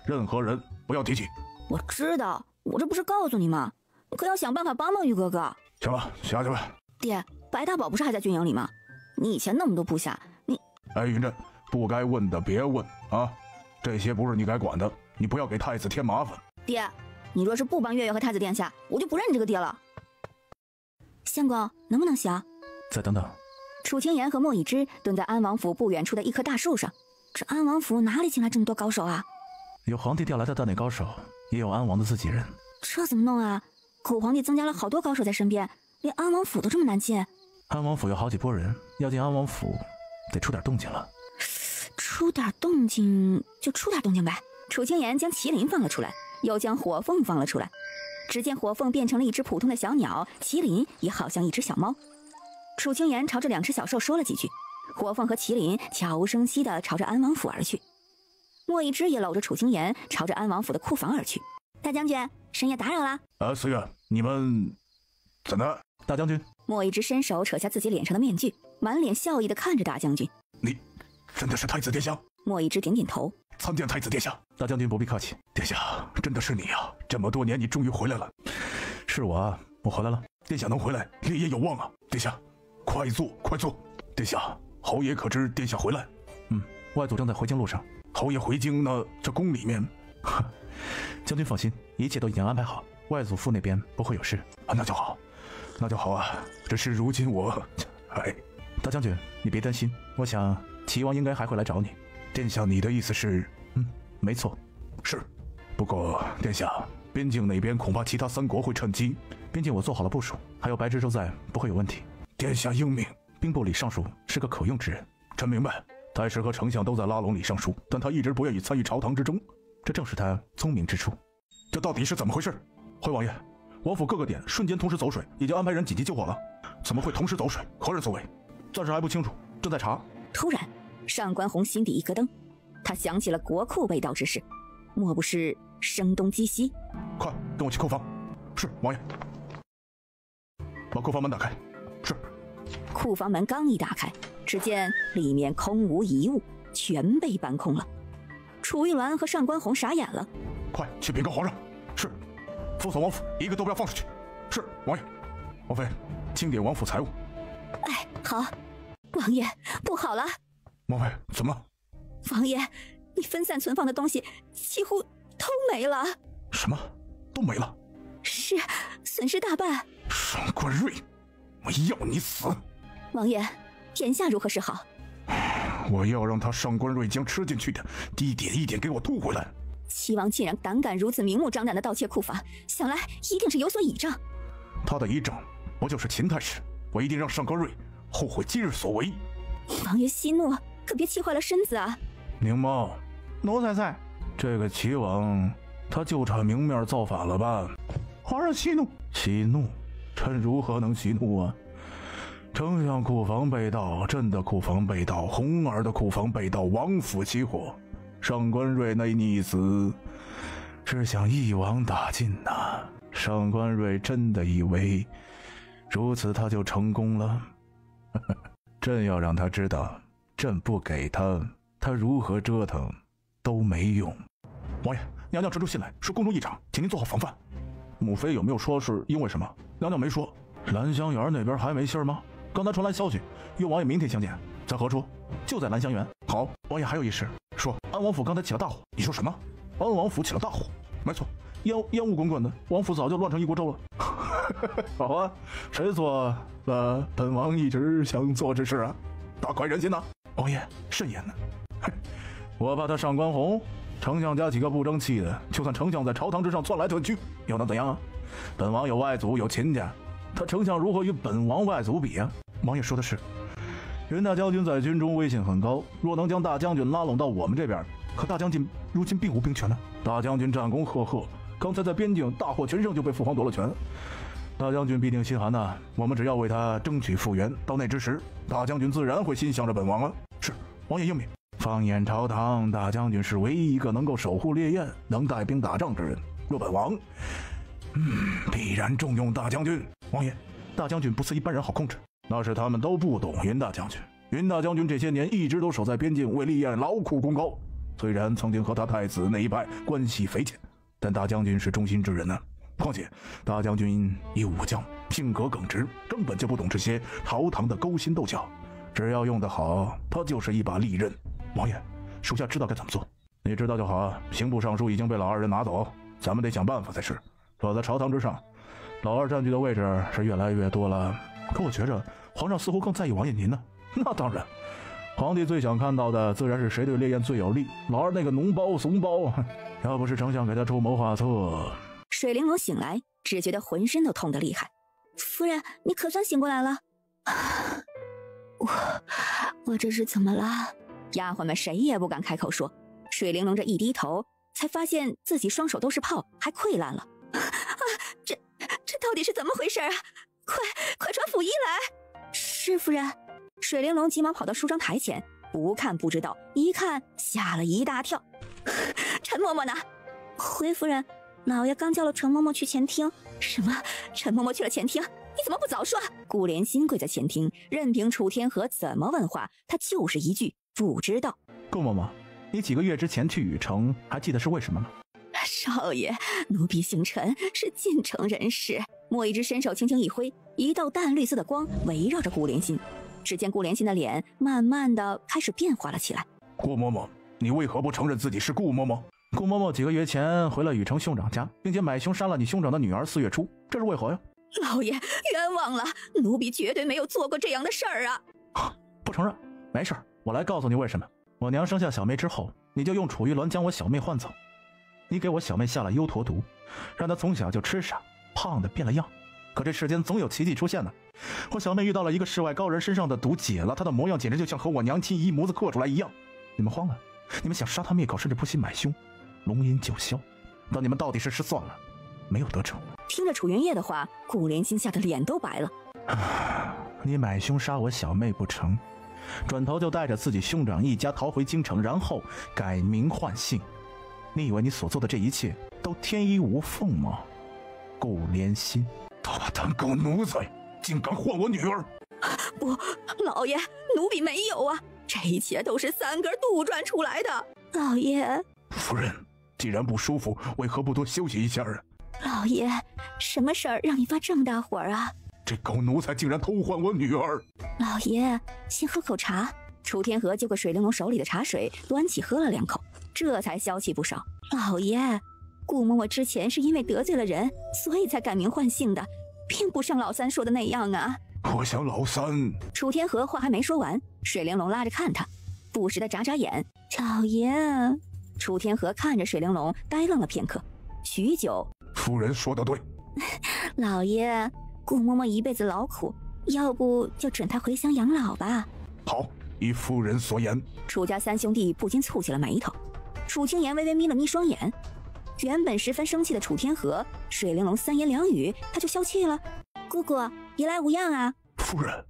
任何人不要提起。我知道，我这不是告诉你吗？可要想办法帮帮玉哥哥。行了，下去吧。爹，白大宝不是还在军营里吗？你以前那么多部下，你……云珍，不该问的别问啊，这些不是你该管的，你不要给太子添麻烦。爹，你若是不帮月月和太子殿下，我就不认你这个爹了。相公，能不能行？再等等。楚清言和莫已之蹲在安王府不远处的一棵大树上。这安王府哪里请来这么多高手啊？有皇帝调来的大内高手，也有安王的自己人。这怎么弄啊？口皇帝增加了好多高手在身边，连安王府都这么难进。安王府有好几拨人，要进安王府得出点动静了。出点动静就出点动静呗。楚清言将麒麟放了出来，又将火凤放了出来。只见火凤变成了一只普通的小鸟，麒麟也好像一只小猫。楚清言朝着两只小兽说了几句，火凤和麒麟悄无声息地朝着安王府而去。莫一之也搂着楚清言朝着安王府的库房而去。大将军，深夜打扰了。思月，你们怎的？大将军。莫一之伸手扯下自己脸上的面具，满脸笑意地看着大将军。你真的是太子殿下？莫一之点点头。参见太子殿下。大将军不必客气。殿下，真的是你啊！这么多年你终于回来了。是我啊，我回来了。殿下能回来，烈爷有望啊！殿下，快坐，快坐。殿下，侯爷可知殿下回来？外祖正在回京路上。侯爷回京呢，这宫里面……将军放心，一切都已经安排好，外祖父那边不会有事。那就好，那就好啊。只是如今我……大将军，你别担心，我想齐王应该还会来找你。殿下，你的意思是……没错，是。不过殿下，边境那边恐怕其他三国会趁机。边境我做好了部署，还有白知州在，不会有问题。殿下英明。兵部李尚书是个可用之人。臣明白。太师和丞相都在拉拢李尚书，但他一直不愿意参与朝堂之中。这正是他聪明之处。这到底是怎么回事？回王爷，王府各个点瞬间同时走水，已经安排人紧急救火了。怎么会同时走水？何人所为？暂时还不清楚，正在查。突然，上官红心底一咯噔，他想起了国库被盗之事，莫不是声东击西？快跟我去库房。是，王爷。把库房门打开。是。库房门刚一打开，只见里面空无一物，全被搬空了。楚玉鸾和上官红傻眼了。快去禀告皇上。是。封锁王府，一个都不要放出去。是，王爷。王妃，清点王府财物。哎，好。王爷，不好了！王妃，怎么了？王爷，你分散存放的东西几乎都没了。什么？都没了？是，损失大半。上官瑞，我要你死！王爷，眼下如何是好？我要让他上官瑞将吃进去的一点一点给我吐回来。齐王竟然胆敢如此明目张胆的盗窃库房，想来一定是有所倚仗。他的倚仗不就是秦太师？我一定让上官瑞后悔今日所为。王爷息怒，可别气坏了身子啊！宁猫，奴才在。这个齐王他就差明面造反了吧？皇上息怒。息怒？臣如何能息怒啊？丞相库房被盗，朕的库房被盗，红儿的库房被盗，王府起火，上官瑞那逆子是想一网打尽呐！上官瑞真的以为如此他就成功了？朕要让他知道，朕不给他，他如何折腾都没用。王爷，娘娘传出信来，说宫中异常，请您做好防范。母妃有没有说是因为什么？娘娘没说。兰香园那边还没信吗？刚才传来消息，约王爷明天相见，在何处？就在兰香园。好，王爷还有一事，说安王府刚才起了大火。你说什么？安王府起了大火？没错，烟雾滚滚的，王府早就乱成一锅粥了。好啊，谁做了本王一直想做之事啊？大快人心呐！王爷慎言呢。我怕他上官红，丞相家几个不争气的，就算丞相在朝堂之上窜来窜去，又能怎样啊？本王有外祖有亲家，他丞相如何与本王外祖比啊？王爷说的是，云大将军在军中威信很高，若能将大将军拉拢到我们这边，可大将军如今并无兵权呢。大将军战功赫赫，刚才在边境大获全胜，就被父皇夺了权。大将军必定心寒呐，我们只要为他争取复原，到那之时，大将军自然会心向着本王啊。是，王爷英明。放眼朝堂，大将军是唯一一个能够守护烈焰、能带兵打仗之人。若本王，必然重用大将军。王爷，大将军不似一般人好控制，那是他们都不懂云大将军。云大将军这些年一直都守在边境，为烈焰劳苦功高。虽然曾经和他太子那一派关系匪浅，但大将军是忠心之人呢。况且大将军一武将，性格耿直，根本就不懂这些朝堂的勾心斗角。只要用得好，他就是一把利刃。王爷，属下知道该怎么做。你知道就好啊。刑部尚书已经被老二人拿走，咱们得想办法才是。落在朝堂之上，老二占据的位置是越来越多了。可我觉着皇上似乎更在意王爷您呢。那当然，皇帝最想看到的自然是谁对烈焰最有利。老二那个脓包怂包，要不是丞相给他出谋划策。水玲珑醒来，只觉得浑身都痛得厉害。夫人，你可算醒过来了。我这是怎么了？丫鬟们谁也不敢开口说。水玲珑这一低头，才发现自己双手都是泡，还溃烂了。这到底是怎么回事啊？快传府医来！是夫人。水玲珑急忙跑到梳妆台前，不看不知道，一看吓了一大跳。陈嬷嬷呢？回夫人，老爷刚叫了陈嬷嬷去前厅。什么？陈嬷嬷去了前厅？你怎么不早说？顾莲心跪在前厅，任凭楚天河怎么问话，他就是一句不知道。顾嬷嬷，你几个月之前去禹城，还记得是为什么吗？少爷，奴婢姓陈，是晋城人士。莫一之伸手轻轻一挥，一道淡绿色的光围绕着顾莲心。只见顾莲心的脸慢慢的开始变化了起来。顾嬷嬷，你为何不承认自己是顾嬷嬷？顾嬷嬷几个月前回了禹城兄长家，并且买凶杀了你兄长的女儿4月初，这是为何呀？老爷冤枉了，奴婢绝对没有做过这样的事儿啊！不承认？没事，我来告诉你为什么。我娘生下小妹之后，你就用楚玉鸾将我小妹换走。你给我小妹下了幽陀毒，让她从小就吃傻，胖的变了样。可这世间总有奇迹出现呢。我小妹遇到了一个世外高人，身上的毒解了，她的模样简直就像和我娘亲一模子刻出来一样。你们慌了，你们想杀她灭口，甚至不惜买凶。龙吟九霄，但你们到底是失算了，没有得逞。听着楚云烨的话，顾连心吓得脸都白了。你买凶杀我小妹不成，转头就带着自己兄长一家逃回京城，然后改名换姓。你以为你所做的这一切都天衣无缝吗？顾连心，大胆狗奴才，竟敢换我女儿！不，老爷，奴婢没有啊，这一切都是三哥杜撰出来的。老爷，夫人，既然不舒服，为何不多休息一下啊？老爷，什么事儿让你发这么大火啊？这狗奴才竟然偷换我女儿！老爷，先喝口茶。楚天河接过水玲珑手里的茶水，端起喝了2口，这才消气不少。老爷，顾嬷嬷之前是因为得罪了人，所以才改名换姓的，并不像老三说的那样啊。我想老三……楚天河话还没说完，水玲珑拉着看他，不时的眨眨眼。老爷，楚天河看着水玲珑，呆愣了片刻，许久。夫人说得对，老爷，顾嬷嬷一辈子劳苦，要不就准她回乡养老吧。好，依夫人所言。楚家3兄弟不禁蹙起了眉头。楚清言微微眯了眯双眼，原本十分生气的楚天河，水玲珑3言2语，他就消气了。姑姑，别来无恙啊。夫人，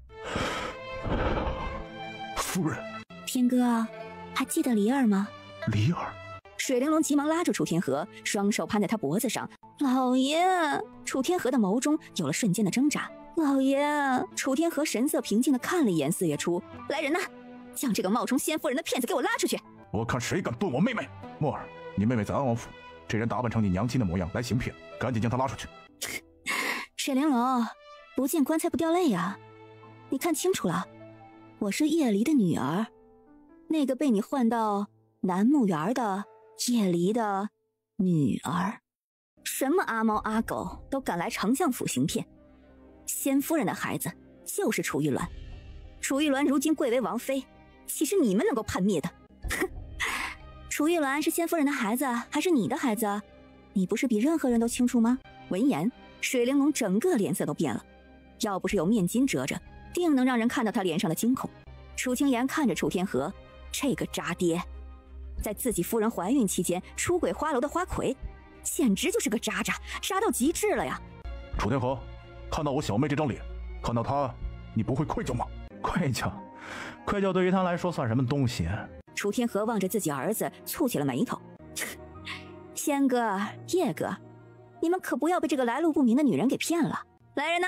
夫人，天哥，还记得离儿吗？离儿。水玲珑急忙拉住楚天河，双手攀在他脖子上。老爷，楚天河的眸中有了瞬间的挣扎。老爷，楚天河神色平静地看了一眼4月初，来人呐，将这个冒充仙夫人的骗子给我拉出去！我看谁敢动我妹妹！墨儿，你妹妹在安王府，这人打扮成你娘亲的模样来行骗，赶紧将她拉出去。水玲珑，不见棺材不掉泪啊！你看清楚了，我是叶离的女儿，那个被你换到南木园的叶离的女儿。什么阿猫阿狗都敢来丞相府行骗，仙夫人的孩子就是楚玉鸾。楚玉鸾如今贵为王妃，岂是你们能够叛灭的？哼！楚玉鸾是仙夫人的孩子还是你的孩子，你不是比任何人都清楚吗？闻言，水玲珑整个脸色都变了，要不是有面巾遮着，定能让人看到他脸上的惊恐。楚清言看着楚天河，这个渣爹，在自己夫人怀孕期间出轨花楼的花魁，简直就是个渣渣，渣到极致了呀！楚天河，看到我小妹这张脸，看到她，你不会愧疚吗？愧疚？愧疚对于她来说算什么东西？楚天河望着自己儿子，蹙起了眉头。仙哥、叶哥，你们可不要被这个来路不明的女人给骗了！来人呐，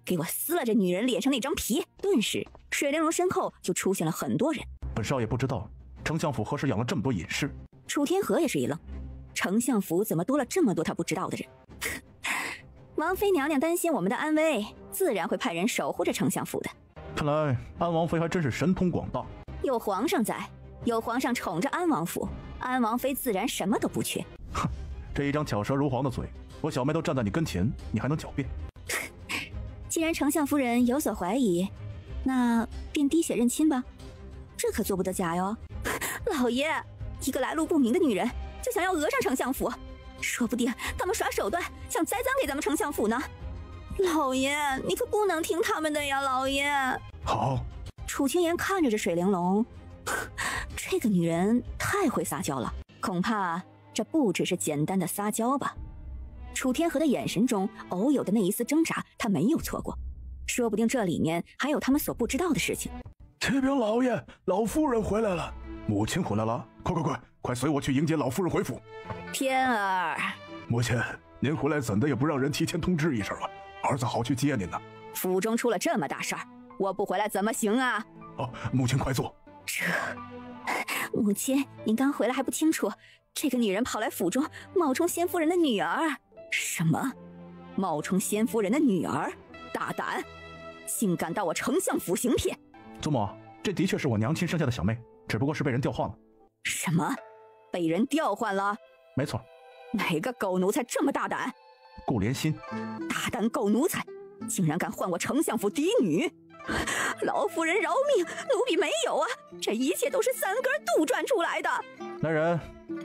给我撕了这女人脸上那张皮！顿时，水玲珑身后就出现了很多人。本少爷不知道，丞相府何时养了这么多隐士？楚天河也是一愣，丞相府怎么多了这么多他不知道的人？王妃娘娘担心我们的安危，自然会派人守护着丞相府的。看来安王妃还真是神通广大。有皇上在，有皇上宠着安王府，安王妃自然什么都不缺。哼，这一张巧舌如簧的嘴，我小妹都站在你跟前，你还能狡辩？既然丞相夫人有所怀疑，那便滴血认亲吧，这可做不得假哟。老爷，一个来路不明的女人就想要讹上丞相府，说不定他们耍手段想栽赃给咱们丞相府呢。老爷，你可不能听他们的呀，老爷。好。楚清言看着这水玲珑，这个女人太会撒娇了，恐怕这不只是简单的撒娇吧。楚天河的眼神中偶有的那一丝挣扎，他没有错过，说不定这里面还有他们所不知道的事情。启禀老爷，老夫人回来了。母亲回来了，快随我去迎接老夫人回府。天儿，母亲，您回来怎的也不让人提前通知一声啊？儿子好去接您呢。府中出了这么大事儿，我不回来怎么行啊？哦，母亲快坐。母亲，您刚回来还不清楚，这个女人跑来府中冒充仙夫人的女儿。什么？冒充仙夫人的女儿？大胆，竟敢到我丞相府行骗！祖母，这的确是我娘亲生下的小妹，只不过是被人调换了。什么？被人调换了？没错。哪个狗奴才这么大胆？顾连心。大胆狗奴才，竟然敢换我丞相府嫡女！老夫人饶命，奴婢没有啊，这一切都是三哥杜撰出来的。来人，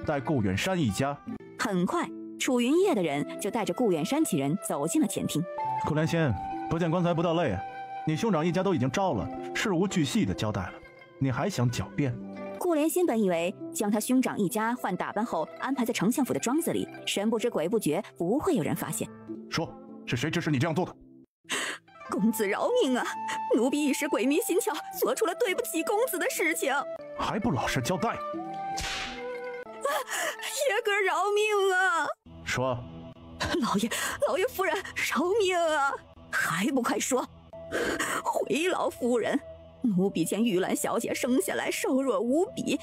带顾远山一家。很快，楚云烨的人就带着顾远山几人走进了前厅。顾连心，不见棺材不掉泪啊！你兄长一家都已经招了，事无巨细的交代了，你还想狡辩？顾连心本以为将他兄长一家换打扮后安排在丞相府的庄子里，神不知鬼不觉，不会有人发现。说，是谁指使你这样做的？公子饶命啊！奴婢一时鬼迷心窍，做出了对不起公子的事情。还不老实交代！叶哥饶命啊！说，老爷夫人饶命啊！还不快说！回老夫人，奴婢见玉兰小姐生下来瘦弱无比，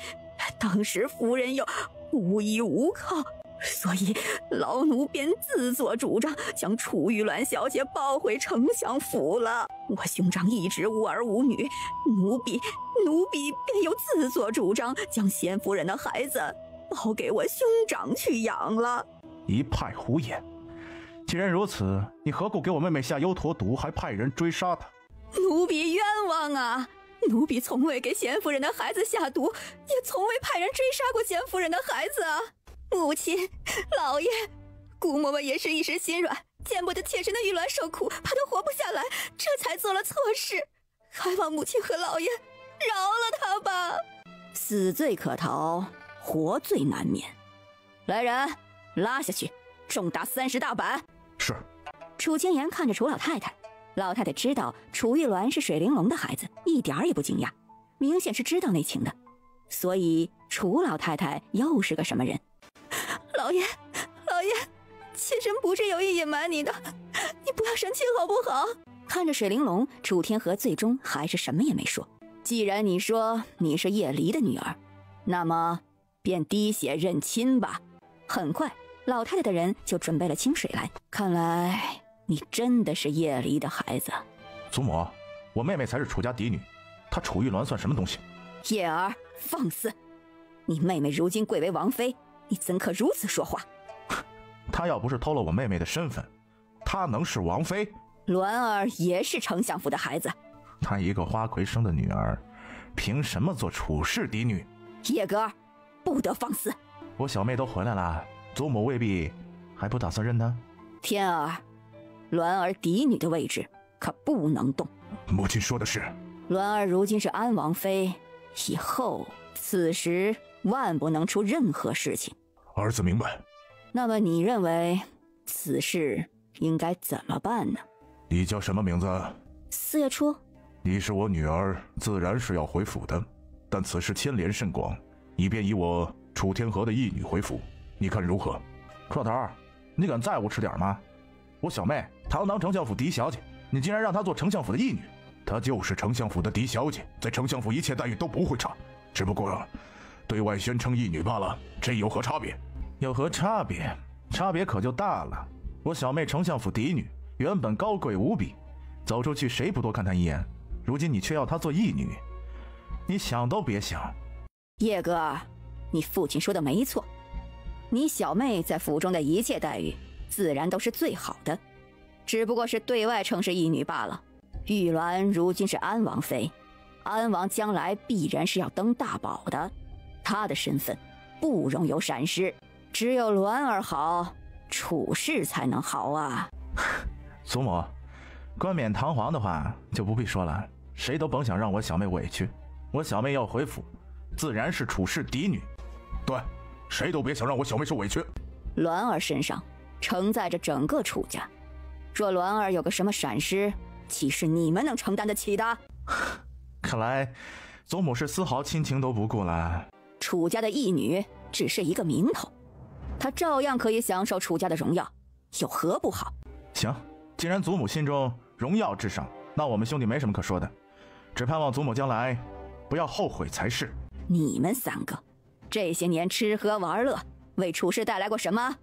当时夫人又无依无靠，所以老奴便自作主张将楚玉兰小姐抱回丞相府了。我兄长一直无儿无女，奴婢便又自作主张将先夫人的孩子抱给我兄长去养了。一派胡言！既然如此，你何故给我妹妹下幽陀毒，还派人追杀她？奴婢冤枉啊！奴婢从未给贤夫人的孩子下毒，也从未派人追杀过贤夫人的孩子啊！母亲，老爷，顾嬷嬷也是一时心软，见不得妾身的玉鸾受苦，怕她活不下来，这才做了错事。还望母亲和老爷饶了她吧。死罪可逃，活罪难免。来人，拉下去，重打30大板。是。楚清言看着楚老太太，老太太知道楚玉鸾是水玲珑的孩子，一点儿也不惊讶，明显是知道内情的。所以楚老太太又是个什么人？老爷，妾身不是有意隐瞒你的，你不要生气好不好？看着水玲珑，楚天河最终还是什么也没说。既然你说你是叶离的女儿，那么便滴血认亲吧。很快，老太太的人就准备了清水来。看来你真的是叶离的孩子。祖母，我妹妹才是楚家嫡女，她楚玉鸾算什么东西？叶儿，放肆！你妹妹如今贵为王妃，你怎可如此说话？她要不是偷了我妹妹的身份，她能是王妃？鸾儿也是丞相府的孩子，她一个花魁生的女儿，凭什么做楚氏嫡女？叶哥，不得放肆！我小妹都回来了，祖母未必还不打算认她？天儿，鸾儿嫡女的位置可不能动。母亲说的是。鸾儿如今是安王妃，以后此时万不能出任何事情。儿子明白。那么你认为此事应该怎么办呢？你叫什么名字？4月初。你是我女儿，自然是要回府的，但此事牵连甚广，你便以我楚天河的义女回府，你看如何？老头，你敢再无耻点吗？我小妹堂堂丞相府嫡小姐，你竟然让她做丞相府的义女？她就是丞相府的嫡小姐，在丞相府一切待遇都不会差，只不过对外宣称义女罢了，这有何差别？有何差别？差别可就大了。我小妹丞相府嫡女，原本高贵无比，走出去谁不多看她一眼？如今你却要她做义女，你想都别想。叶哥，你父亲说的没错，你小妹在府中的一切待遇自然都是最好的，只不过是对外称是义女罢了。玉鸾如今是安王妃，安王将来必然是要登大宝的，她的身份不容有闪失。只有鸾儿好，楚氏才能好啊。祖母，冠冕堂皇的话就不必说了，谁都甭想让我小妹委屈。我小妹要回府，自然是楚氏嫡女。对，谁都别想让我小妹受委屈。鸾儿身上承载着整个楚家，若鸾儿有个什么闪失，岂是你们能承担得起的？看来祖母是丝毫亲情都不顾了。楚家的义女只是一个名头，她照样可以享受楚家的荣耀，有何不好？行，既然祖母心中荣耀至上，那我们兄弟没什么可说的，只盼望祖母将来不要后悔才是。你们3个这些年吃喝玩乐，为楚氏带来过什么？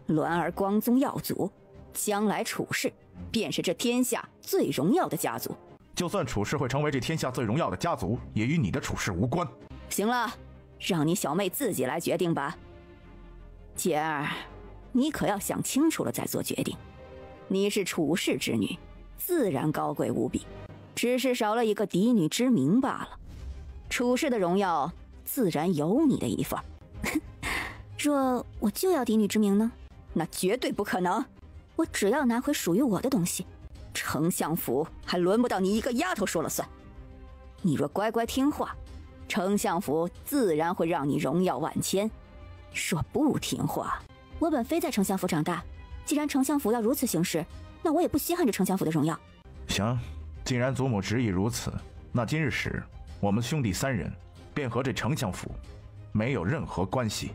鸾儿光宗耀祖，将来楚氏便是这天下最荣耀的家族。就算楚氏会成为这天下最荣耀的家族，也与你的楚氏无关。行了，让你小妹自己来决定吧。姐儿，你可要想清楚了再做决定。你是楚氏之女，自然高贵无比，只是少了一个嫡女之名罢了。楚氏的荣耀自然有你的一份。若我就要嫡女之名呢？那绝对不可能。我只要拿回属于我的东西，丞相府还轮不到你一个丫头说了算。你若乖乖听话，丞相府自然会让你荣耀万千。说不听话，我本非在丞相府长大，既然丞相府要如此行事，那我也不稀罕这丞相府的荣耀。行，既然祖母执意如此，那今日始，我们兄弟三人便和这丞相府没有任何关系。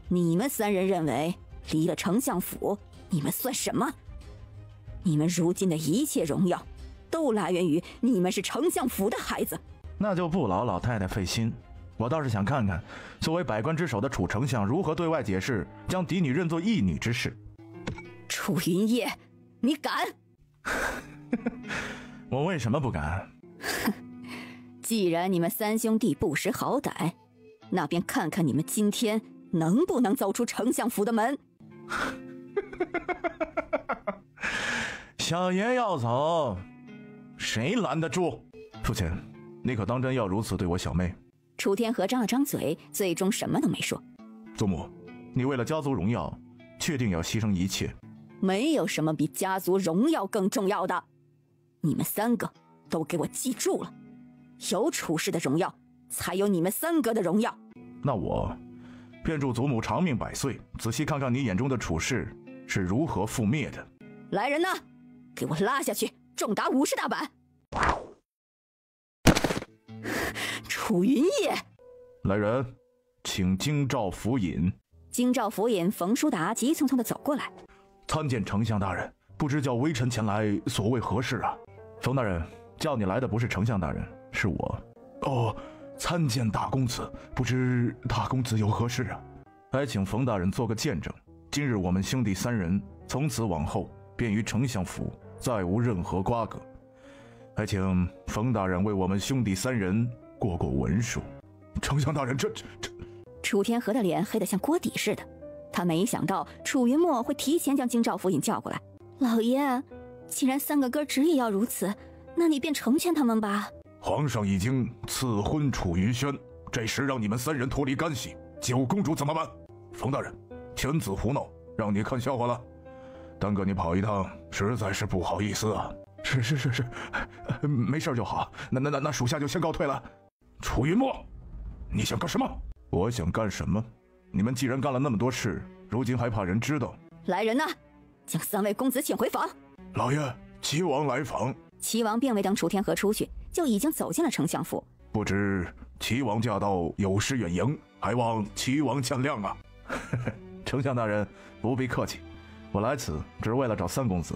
你们三人认为离了丞相府，你们算什么？你们如今的一切荣耀，都来源于你们是丞相府的孩子。那就不劳老太太费心，我倒是想看看，作为百官之首的楚丞相如何对外解释将嫡女认作义女之事。楚云烨，你敢？我为什么不敢？既然你们三兄弟不识好歹，那便看看你们今天能不能走出丞相府的门。小爷要走，谁拦得住？父亲，你可当真要如此对我小妹？楚天河张了张嘴，最终什么都没说。祖母，你为了家族荣耀，确定要牺牲一切？没有什么比家族荣耀更重要的。你们三个都给我记住了，有楚氏的荣耀，才有你们三个的荣耀。那我便祝祖母长命百岁，仔细看看你眼中的楚氏是如何覆灭的。来人呐，给我拉下去，重打50大板。楚云烨，来人，请京兆府尹。京兆府尹冯叔达急匆匆地走过来。参见丞相大人，不知叫微臣前来所谓何事啊？冯大人，叫你来的不是丞相大人，是我。哦，参见大公子，不知大公子有何事啊？还请冯大人做个见证，今日我们兄弟三人从此往后便与丞相府再无任何瓜葛，还请冯大人为我们兄弟三人过过文书。丞相大人，这……楚天河的脸黑得像锅底似的，他没想到楚云墨会提前将京兆府尹叫过来。老爷，既然三个哥执意要如此，那你便成全他们吧。皇上已经赐婚楚云轩，这时让你们三人脱离干系，九公主怎么办？冯大人，犬子胡闹，让你看笑话了。耽搁你跑一趟，实在是不好意思啊。是，没事就好。那属下就先告退了。楚云墨，你想干什么？我想干什么？你们既然干了那么多事，如今还怕人知道？来人呐，将三位公子请回房。老爷，齐王来访。齐王并未等楚天河出去，就已经走进了丞相府。不知齐王驾到，有失远迎，还望齐王见谅啊。丞相大人不必客气，我来此只是为了找三公子。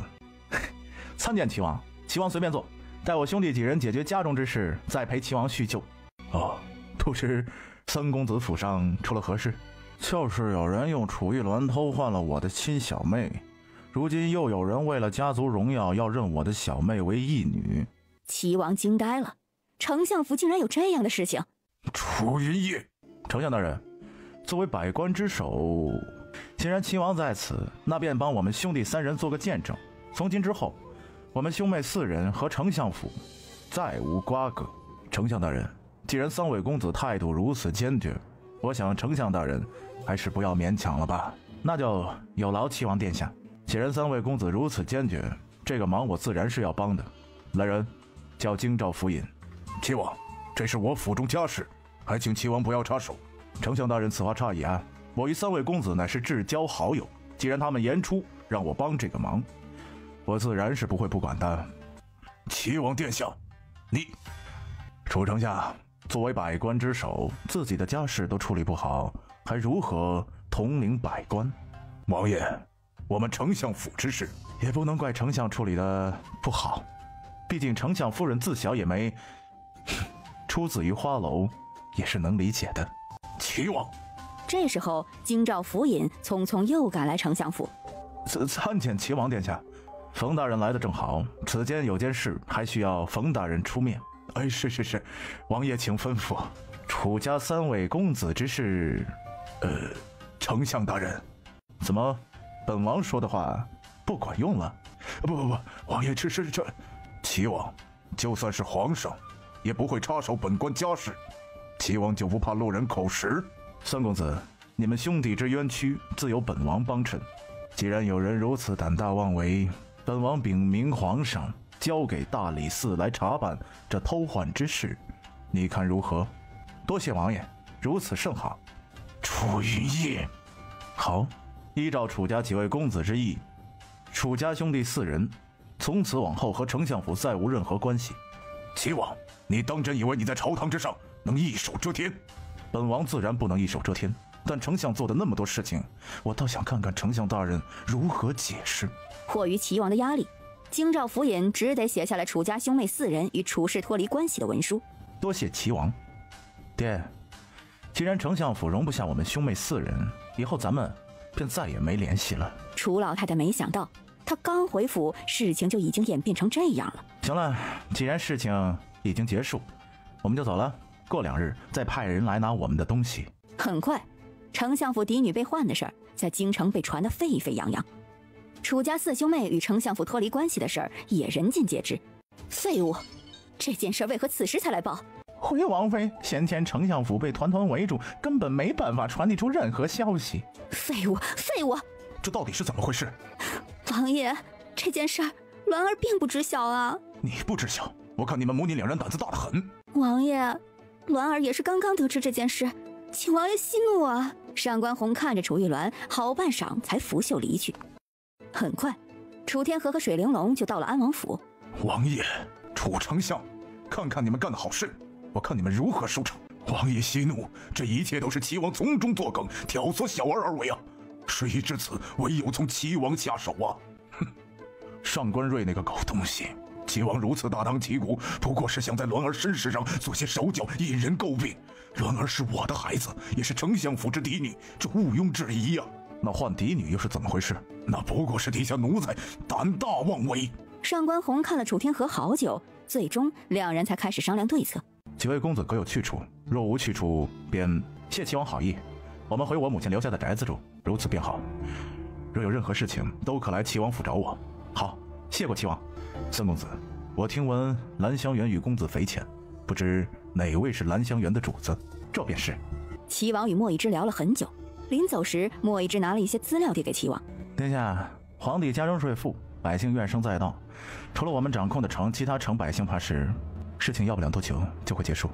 参见齐王，齐王随便坐，待我兄弟几人解决家中之事，再陪齐王叙旧。哦，不知三公子府上出了何事？就是有人用楚玉鸾偷换了我的亲小妹，如今又有人为了家族荣耀要认我的小妹为义女。齐王惊呆了，丞相府竟然有这样的事情。楚云烨，丞相大人，作为百官之首，既然齐王在此，那便帮我们兄弟三人做个见证。从今之后，我们兄妹四人和丞相府再无瓜葛。丞相大人，既然三位公子态度如此坚决，我想丞相大人还是不要勉强了吧。那就有劳齐王殿下。既然三位公子如此坚决，这个忙我自然是要帮的。来人，叫京兆府尹。齐王，这是我府中家事，还请齐王不要插手。丞相大人，此话差矣啊！我与三位公子乃是至交好友，既然他们言出让我帮这个忙，我自然是不会不管的。齐王殿下，你楚丞相作为百官之首，自己的家事都处理不好，还如何统领百官？王爷，我们丞相府之事也不能怪丞相处理的不好，毕竟丞相夫人自小也没出自于花楼，也是能理解的。齐王，这时候京兆府尹匆匆又赶来丞相府。参见齐王殿下。冯大人来的正好，此间有件事还需要冯大人出面。哎，是，王爷请吩咐。楚家三位公子之事，丞相大人，怎么本王说的话不管用了？不，王爷这，齐王就算是皇上，也不会插手本官家事。齐王就不怕路人口实？三公子，你们兄弟之冤屈，自有本王帮衬。既然有人如此胆大妄为，本王禀明皇上，交给大理寺来查办这偷换之事，你看如何？多谢王爷，如此甚好。楚云烨，好，依照楚家几位公子之意，楚家兄弟4人从此往后和丞相府再无任何关系。齐王，你当真以为你在朝堂之上能一手遮天？本王自然不能一手遮天，但丞相做的那么多事情，我倒想看看丞相大人如何解释。迫于齐王的压力，京兆府尹只得写下了楚家兄妹4人与楚氏脱离关系的文书。多谢齐王。爹，既然丞相府容不下我们兄妹4人，以后咱们便再也没联系了。楚老太太没想到，她刚回府，事情就已经演变成这样了。行了，既然事情已经结束，我们就走了。过2日再派人来拿我们的东西。很快，丞相府嫡女被换的事儿在京城被传得沸沸扬扬，楚家4兄妹与丞相府脱离关系的事儿也人尽皆知。废物，这件事为何此时才来报？回王妃，先前丞相府被团团围住，根本没办法传递出任何消息。废物，废物！这到底是怎么回事？王爷，这件事儿鸾儿并不知晓啊。你不知晓？我看你们母女2人胆子大得很。王爷，鸾儿也是刚刚得知这件事，请王爷息怒啊。上官红看着楚玉鸾，好半晌才拂袖离去。很快，楚天河和水玲珑就到了安王府。王爷，楚丞相，看看你们干的好事，我看你们如何收场。王爷息怒，这一切都是齐王从中作梗，挑唆小儿而为啊！事已至此，唯有从齐王下手啊！哼，上官瑞那个狗东西，齐王如此大张旗鼓，不过是想在鸾儿身世上做些手脚，引人诟病。鸾儿是我的孩子，也是丞相府之嫡女，这毋庸置疑呀。那换嫡女又是怎么回事？那不过是底下奴才胆大妄为。上官红看了楚天河好久，最终2人才开始商量对策。几位公子各有去处，若无去处，便谢齐王好意，我们回我母亲留下的宅子住，如此便好。若有任何事情，都可来齐王府找我。好，谢过齐王。三公子，我听闻兰香园与公子匪浅，不知哪位是兰香园的主子？这便是。齐王与莫一之聊了很久，临走时，莫一之拿了一些资料递给齐王。殿下，皇帝家中税赋，百姓怨声载道，除了我们掌控的城，其他城百姓怕是事情要不了多久就会结束。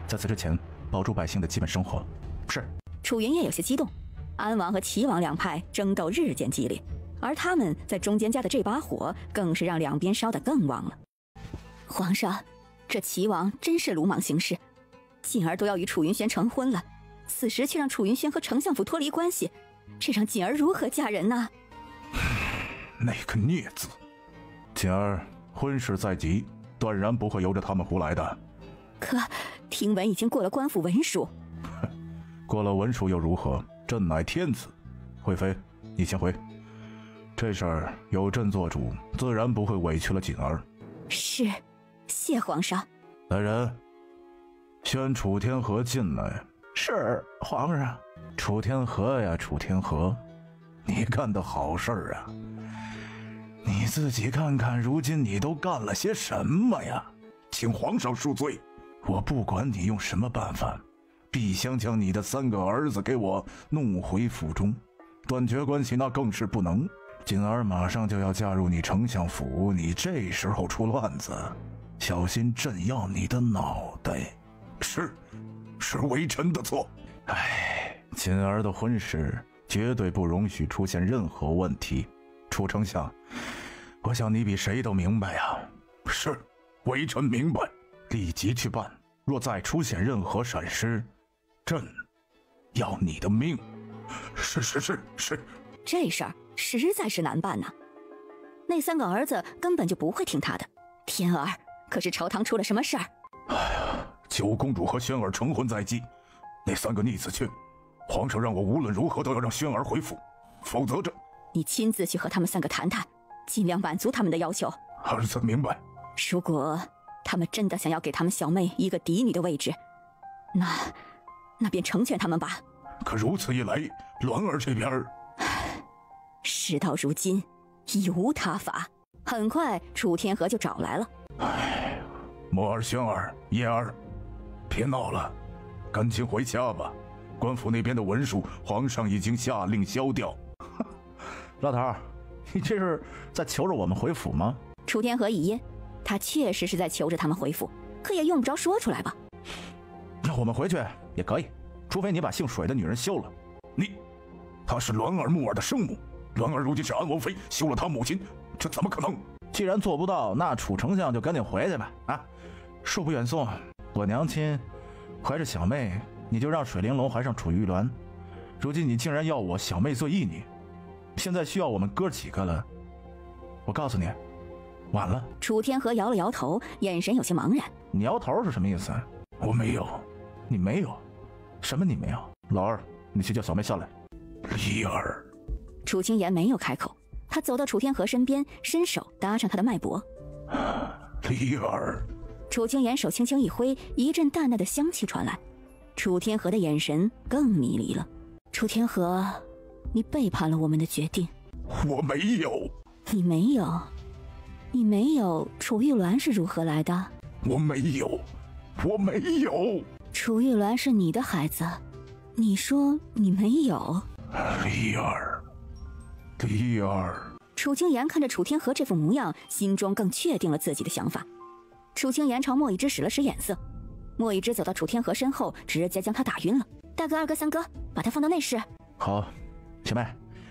在此之前，保住百姓的基本生活。是。楚云烨有些激动，安王和齐王2派争斗日渐激烈，而他们在中间加的这把火，更是让2边烧得更旺了。皇上，这齐王真是鲁莽行事，锦儿都要与楚云轩成婚了，此时却让楚云轩和丞相府脱离关系，这让锦儿如何嫁人呢？那个孽子！锦儿婚事在即，断然不会由着他们胡来的。可听闻已经过了官府文书。过了文书又如何？朕乃天子。惠妃，你先回。这事儿有朕做主，自然不会委屈了锦儿。是，谢皇上。来人，宣楚天河进来。是，皇上。楚天河呀，楚天河，你干的好事儿啊！你自己看看，如今你都干了些什么呀？请皇上恕罪。我不管你用什么办法，必将将你的3个儿子给我弄回府中，断绝关系那更是不能。锦儿马上就要嫁入你丞相府，你这时候出乱子，小心朕要你的脑袋。是微臣的错。哎，锦儿的婚事绝对不容许出现任何问题。楚丞相，我想你比谁都明白呀。是，微臣明白，立即去办。若再出现任何闪失，朕要你的命。是。这事儿实在是难办呐。那3个儿子根本就不会听他的。天儿，可是朝堂出了什么事儿？哎呀，九公主和轩儿成婚在即，那3个逆子去，皇上让我无论如何都要让轩儿回府，否则这……你亲自去和他们3个谈谈，尽量满足他们的要求。儿子明白。如果他们真的想要给他们小妹一个嫡女的位置，那便成全他们吧。可如此一来，鸾儿这边……事到如今，已无他法。很快，楚天河就找来了。墨儿、轩儿、叶儿，别闹了，赶紧回家吧。官府那边的文书，皇上已经下令消掉。老头，你这是在求着我们回府吗？楚天河一噎，他确实是在求着他们回府，可也用不着说出来吧。让我们回去也可以，除非你把姓水的女人休了。她是栾儿木儿的生母，栾儿如今是安王妃，休了她母亲，这怎么可能？既然做不到，那楚丞相就赶紧回去吧。啊，恕不远送，我娘亲怀着小妹，你就让水玲珑怀上楚玉鸾。如今你竟然要我小妹做义女，现在需要我们哥几个了。我告诉你，晚了。楚天河摇了摇头，眼神有些茫然。你摇头是什么意思？我没有。你没有？什么你没有？老二，你去叫小妹下来。离儿。楚清言没有开口，他走到楚天河身边，伸手搭上他的脉搏。离儿。楚清言手轻轻一挥，一阵淡淡的香气传来。楚天河的眼神更迷离了。楚天河，你背叛了我们的决定。我没有。你没有？你没有？楚玉鸾是如何来的？我没有。我没有。楚玉鸾是你的孩子，你说你没有？离儿。离儿。楚清言看着楚天河这副模样，心中更确定了自己的想法。楚清言朝莫一之使了使眼色，莫一之走到楚天河身后，直接将他打晕了。大哥、二哥、三哥，把他放到内室。好，小妹，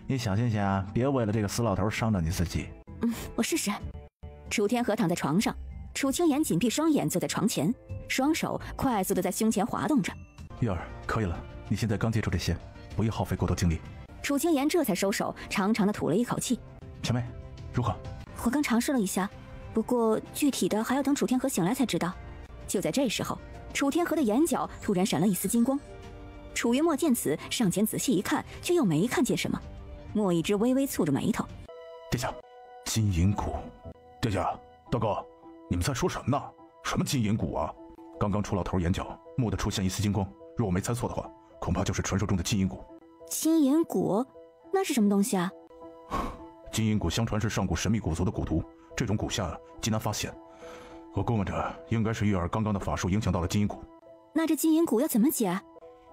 你小心些啊，别为了这个死老头伤着你自己。我试试。楚天河躺在床上，楚清言紧闭双眼坐在床前，双手快速的在胸前滑动着。玉儿，可以了，你现在刚接触这些，不要耗费过多精力。楚清言这才收手，长长的吐了一口气。小妹，如何？我刚尝试了一下，不过具体的还要等楚天河醒来才知道。就在这时候，楚天河的眼角突然闪了一丝金光。楚云墨见此，上前仔细一看，却又没看见什么。莫一之微微蹙着眉头：“殿下，金银骨。殿下，大哥，你们在说什么呢？什么金银骨啊？刚刚楚老头眼角蓦地出现一丝金光，若我没猜错的话，恐怕就是传说中的金银骨。金银骨？那是什么东西啊？金银骨相传是上古神秘古族的骨毒，这种骨下极难发现。我估摸着，应该是玉儿刚刚的法术影响到了金银骨。那这金银骨要怎么解？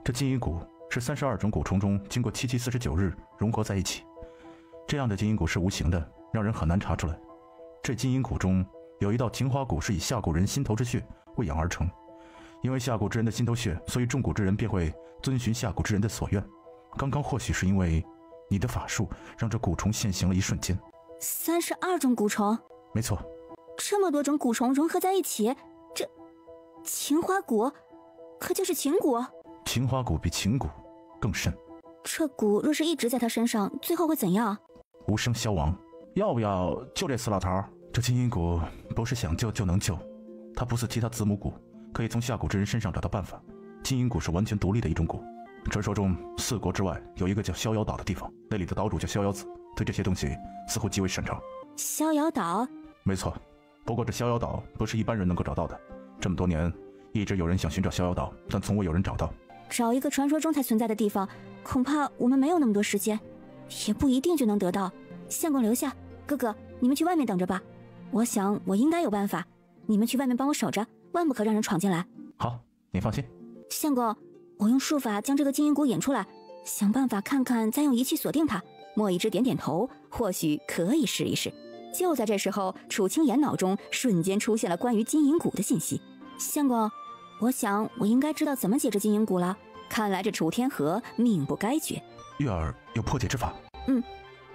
这金银骨是32种蛊虫中经过7749日融合在一起，这样的金银骨是无形的，让人很难查出来。这金银骨中有一道情花骨是以下蛊人心头之血喂养而成，因为下蛊之人的心头血，所以中蛊之人便会遵循下蛊之人的所愿。刚刚或许是因为你的法术让这蛊虫现形了一瞬间。32种蛊虫？没错。这么多种蛊虫融合在一起，这情花蛊可就是情蛊？情花蛊比情蛊更甚。这蛊若是一直在他身上，最后会怎样？无声消亡。要不要救这死老头？这金银蛊不是想救就能救，它不似其他子母蛊，可以从下蛊之人身上找到办法。金银蛊是完全独立的一种蛊。传说中4国之外有一个叫逍遥岛的地方，那里的岛主叫逍遥子，对这些东西似乎极为擅长。逍遥岛？没错，不过这逍遥岛不是一般人能够找到的。这么多年，一直有人想寻找逍遥岛，但从未有人找到。找一个传说中才存在的地方，恐怕我们没有那么多时间，也不一定就能得到。相公留下，哥哥你们去外面等着吧。我想我应该有办法，你们去外面帮我守着，万不可让人闯进来。好，你放心。相公，我用术法将这个金银蛊引出来，想办法看看再用仪器锁定它。莫一之点点头，或许可以试一试。就在这时候，楚清言脑中瞬间出现了关于金银蛊的信息。相公，我想我应该知道怎么解这金银蛊了。看来这楚天河命不该绝。玉儿有破解之法。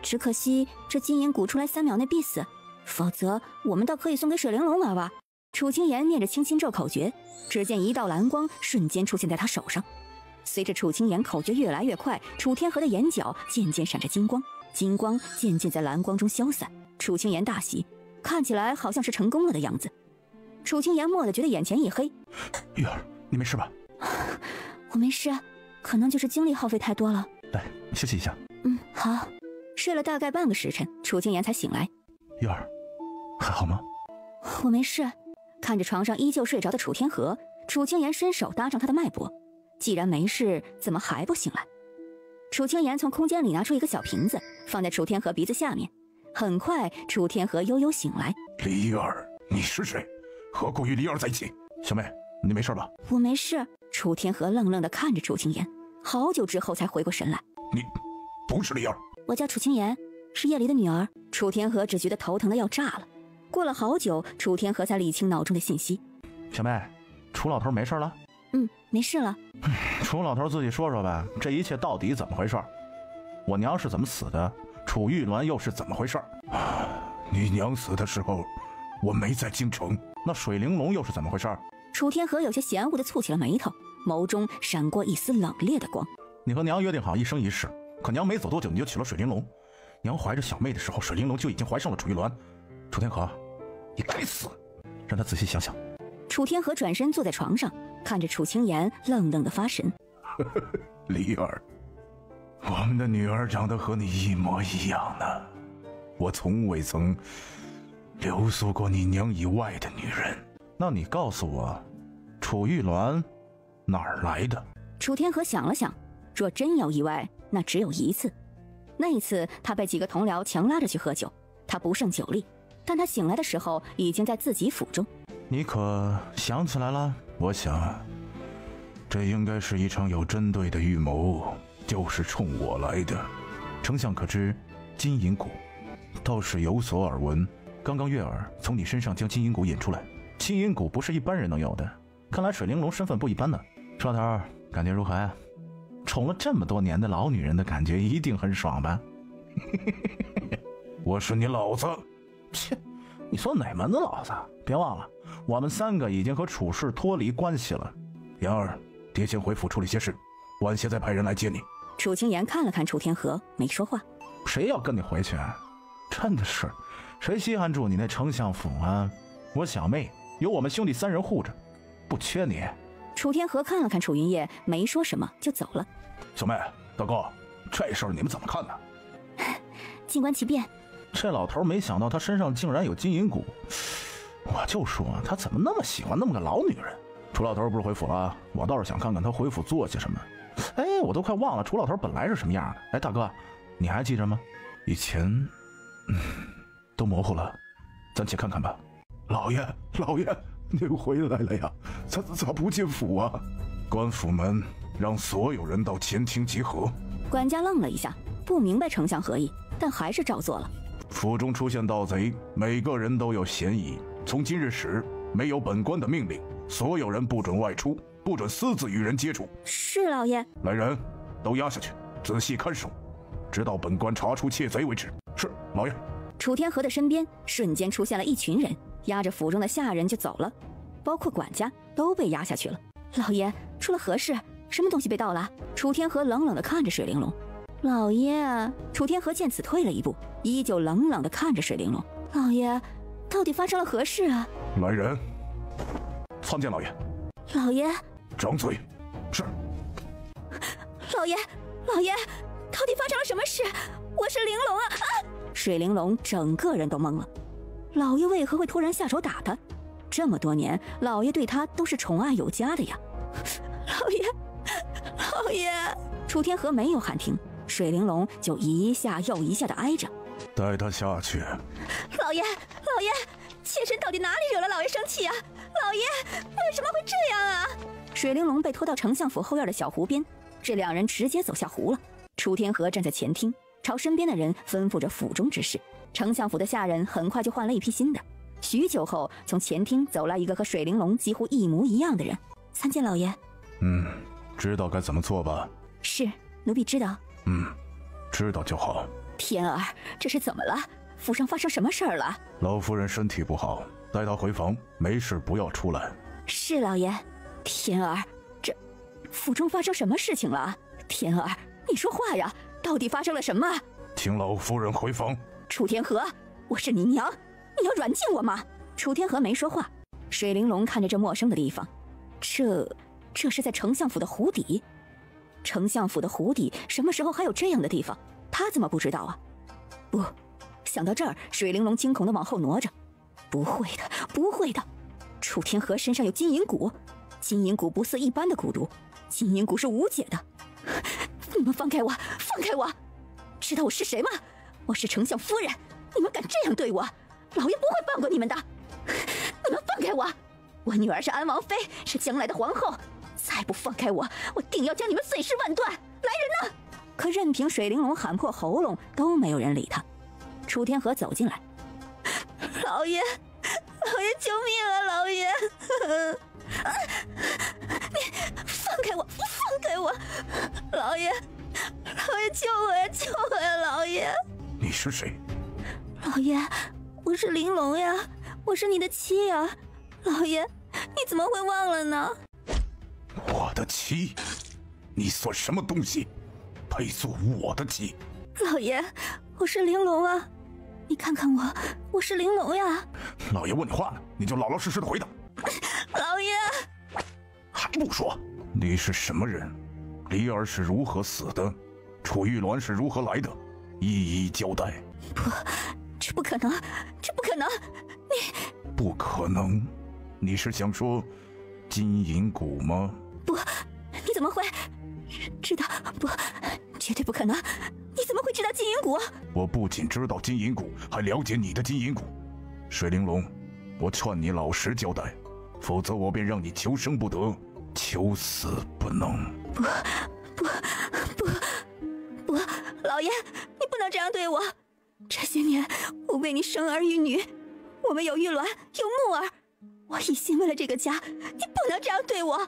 只可惜这金银蛊出来3秒内必死，否则我们倒可以送给水玲珑玩玩。楚清言念着轻轻咒口诀，只见一道蓝光瞬间出现在他手上。随着楚清言口诀越来越快，楚天河的眼角渐渐闪着金光，金光渐渐在蓝光中消散。楚清言大喜，看起来好像是成功了的样子。楚清言蓦地觉得眼前一黑。玉儿，你没事吧？我没事，可能就是精力耗费太多了。来，休息一下。好。睡了大概半个时辰，楚清言才醒来。玉儿，还好吗？我没事。看着床上依旧睡着的楚天河，楚清言伸手搭上他的脉搏。既然没事，怎么还不醒来？楚清言从空间里拿出一个小瓶子，放在楚天河鼻子下面。很快，楚天河悠悠醒来。离儿，你是谁？何故与离儿在一起？小妹，你没事吧？我没事。楚天河愣愣地看着楚清言，好久之后才回过神来。你不是离儿？我叫楚清言，是叶离的女儿。楚天河只觉得头疼的要炸了。过了好久，楚天河才理清脑中的信息。小妹，楚老头没事了？没事了。楚老头自己说说呗，这一切到底怎么回事？我娘是怎么死的？楚玉鸾又是怎么回事？你娘死的时候，我没在京城。那水玲珑又是怎么回事？楚天河有些嫌恶地蹙起了眉头，眸中闪过一丝冷冽的光。你和娘约定好一生一世，可娘没走多久你就娶了水玲珑。娘怀着小妹的时候，水玲珑就已经怀上了楚玉鸾。楚天河，你该死！让他仔细想想。楚天河转身坐在床上，看着楚清言，愣愣地发神。离儿，我们的女儿长得和你一模一样呢。我从未曾留宿过你娘以外的女人。那你告诉我，楚玉鸾哪儿来的？楚天河想了想，若真有意外，那只有一次。那一次，他被几个同僚强拉着去喝酒，他不胜酒力，但他醒来的时候已经在自己府中。你可想起来了？我想，这应该是一场有针对的预谋，就是冲我来的。丞相可知金银蛊？倒是有所耳闻。刚刚月儿从你身上将金银蛊引出来，金银蛊不是一般人能有的，看来水玲珑身份不一般呢。楚老头，感觉如何呀？宠了这么多年的老女人的感觉一定很爽吧？我是你老子。切，你说哪门子老子？别忘了，我们3个已经和楚氏脱离关系了。言儿，爹先回府处理些事，晚些再派人来接你。楚清言看了看楚天河，没说话。谁要跟你回去？真的是，谁稀罕住你那丞相府啊？我小妹有我们兄弟3人护着，不缺你。楚天河看了看楚云烨，没说什么就走了。小妹，大哥，这事儿你们怎么看呢？静观其变。这老头没想到他身上竟然有金银蛊，我就说他怎么那么喜欢那么个老女人。楚老头不是回府了，我倒是想看看他回府做些什么。哎，我都快忘了楚老头本来是什么样的。哎，大哥，你还记着吗？以前都模糊了，暂且看看吧。老爷，您回来了呀？咋不进府啊？官府门让所有人到前厅集合。管家愣了一下，不明白丞相何意，但还是照做了。府中出现盗贼，每个人都有嫌疑。从今日始，没有本官的命令，所有人不准外出，不准私自与人接触。是老爷。来人，都押下去，仔细看守，直到本官查出窃贼为止。是，老爷。楚天河的身边瞬间出现了一群人，押着府中的下人就走了，包括管家都被押下去了。老爷，出了何事？什么东西被盗了？楚天河冷冷地看着水玲珑。老爷，楚天河见此退了一步，依旧冷冷地看着水玲珑。老爷，到底发生了何事啊？来人，参见老爷。老爷，张嘴。是。老爷，到底发生了什么事？我是玲珑啊！水玲珑整个人都懵了，老爷为何会突然下手打他？这么多年，老爷对他都是宠爱有加的呀。老爷，楚天河没有喊停，水玲珑就一下又一下的挨着。带他下去。老爷，妾身到底哪里惹了老爷生气啊？老爷，为什么会这样啊？水玲珑被拖到丞相府后院的小湖边，这2人直接走下湖了。楚天河站在前厅，朝身边的人吩咐着府中之事。丞相府的下人很快就换了一批新的。许久后，从前厅走来一个和水玲珑几乎一模一样的人。参见老爷。知道该怎么做吧？是，奴婢知道。知道就好。天儿，这是怎么了？府上发生什么事儿了？老夫人身体不好，带她回房，没事不要出来。是老爷。天儿，这府中发生什么事情了？天儿，你说话呀！到底发生了什么？请老夫人回房。楚天河，我是你娘，你要软禁我吗？楚天河没说话。水玲珑看着这陌生的地方，这是在丞相府的湖底。丞相府的湖底什么时候还有这样的地方？他怎么不知道啊？不，想到这儿，水玲珑惊恐地往后挪着。不会的，楚天河身上有金银蛊，金银蛊不似一般的蛊毒，金银蛊是无解的。你们放开我！知道我是谁吗？我是丞相夫人，你们敢这样对我，老爷不会放过你们的。你们放开我！我女儿是安王妃，是将来的皇后，再不放开我定要将你们碎尸万段！来人呐！可任凭水玲珑喊破喉咙，都没有人理他。楚天河走进来，老爷，救命啊！老爷，爷，救我呀！救我呀，老爷！你是谁？老爷，我是玲珑呀，我是你的妻呀。老爷，你怎么会忘了呢？我的妻？你算什么东西？配做我的妻？老爷，我是玲珑啊，你看看我，我是玲珑呀。老爷问你话呢，你就老老实实的回答。老爷，还不说？你是什么人？离儿是如何死的？楚玉鸾是如何来的？一一交代。不，这不可能，这不可能！你不可能？你是想说金银谷吗？不，你怎么会知道？不，绝对不可能！你怎么会知道金银谷？我不仅知道金银谷，还了解你的金银谷。水玲珑，我劝你老实交代，否则我便让你求生不得，求死不能。不，老爷，你不能这样对我。这些年我为你生儿育女，我们有玉鸾，有木儿，我一心为了这个家，你不能这样对我。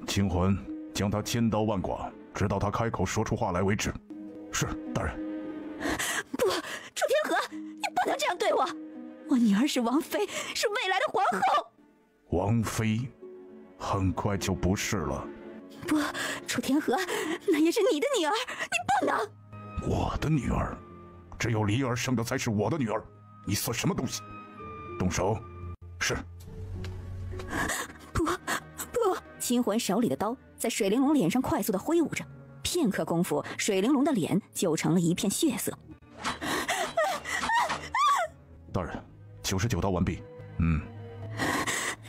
清魂，将他千刀万剐，直到他开口说出话来为止。是，大人。不，楚天河，你不能这样对我。我女儿是王妃，是未来的皇后。王妃，很快就不是了。不，楚天河，那也是你的女儿，你不能。我的女儿，只有离儿生的才是我的女儿。你算什么东西？动手。是。不，清魂手里的刀在水玲珑脸上快速的挥舞着，片刻功夫，水玲珑的脸就成了一片血色。大人，99刀完毕。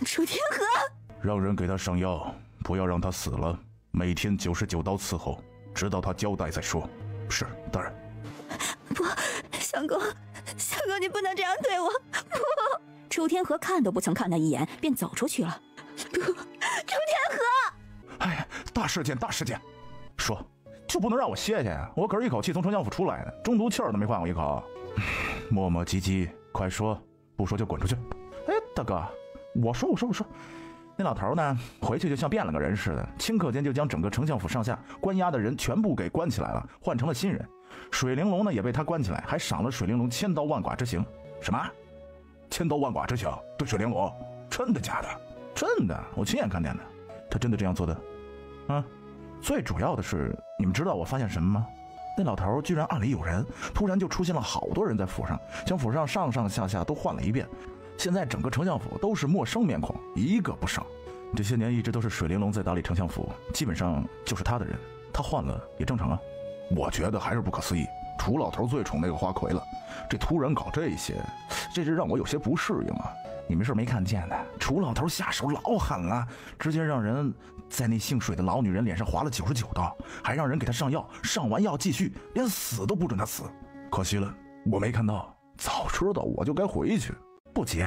楚天河，让人给他上药，不要让他死了。每天99刀伺候，直到他交代再说。是，大人。不，相公，你不能这样对我。不！楚天河看都不曾看他一眼，便走出去了。不，楚天河！哎，大事件，说，就不能让我歇歇呀？我可是一口气从丞相府出来的，中途气儿都没换过一口。磨磨唧唧，快说，不说就滚出去。哎，大哥，我说，那老头呢？回去就像变了个人似的，顷刻间就将整个丞相府上下关押的人全部给关起来了，换成了新人。水玲珑呢也被他关起来，还赏了水玲珑千刀万剐之刑。什么？千刀万剐之刑？对水玲珑？真的假的？真的，我亲眼看见的。他真的这样做的？最主要的是，你们知道我发现什么吗？那老头居然暗里有人，突然就出现了好多人在府上，将府上上上下下都换了一遍。现在整个丞相府都是陌生面孔，一个不剩。这些年一直都是水玲珑在打理丞相府，基本上就是他的人，他换了也正常啊。我觉得还是不可思议，楚老头最宠那个花魁了，这突然搞这些，这是让我有些不适应啊。你们是没看见的，楚老头下手老狠了，直接让人在那姓水的老女人脸上划了99刀，还让人给她上药，上完药继续，连死都不准她死。可惜了，我没看到，早知道我就该回去。不急，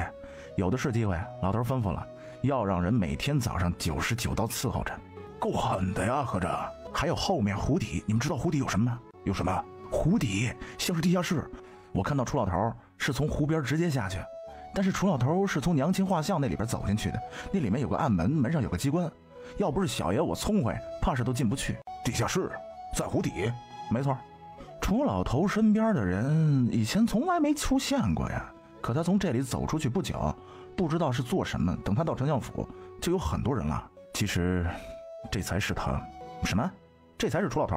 有的是机会。老头吩咐了，要让人每天早上99刀伺候着，够狠的呀，合着。还有后面湖底，你们知道湖底有什么吗？有什么？湖底像是地下室。我看到楚老头是从湖边直接下去，但是楚老头是从娘亲画像那里边走进去的，那里面有个暗门，门上有个机关，要不是小爷我聪慧，怕是都进不去。地下室在湖底？没错。楚老头身边的人以前从来没出现过呀，可他从这里走出去不久，不知道是做什么，等他到丞相府就有很多人了。其实这才是他。什么？这才是楚老头？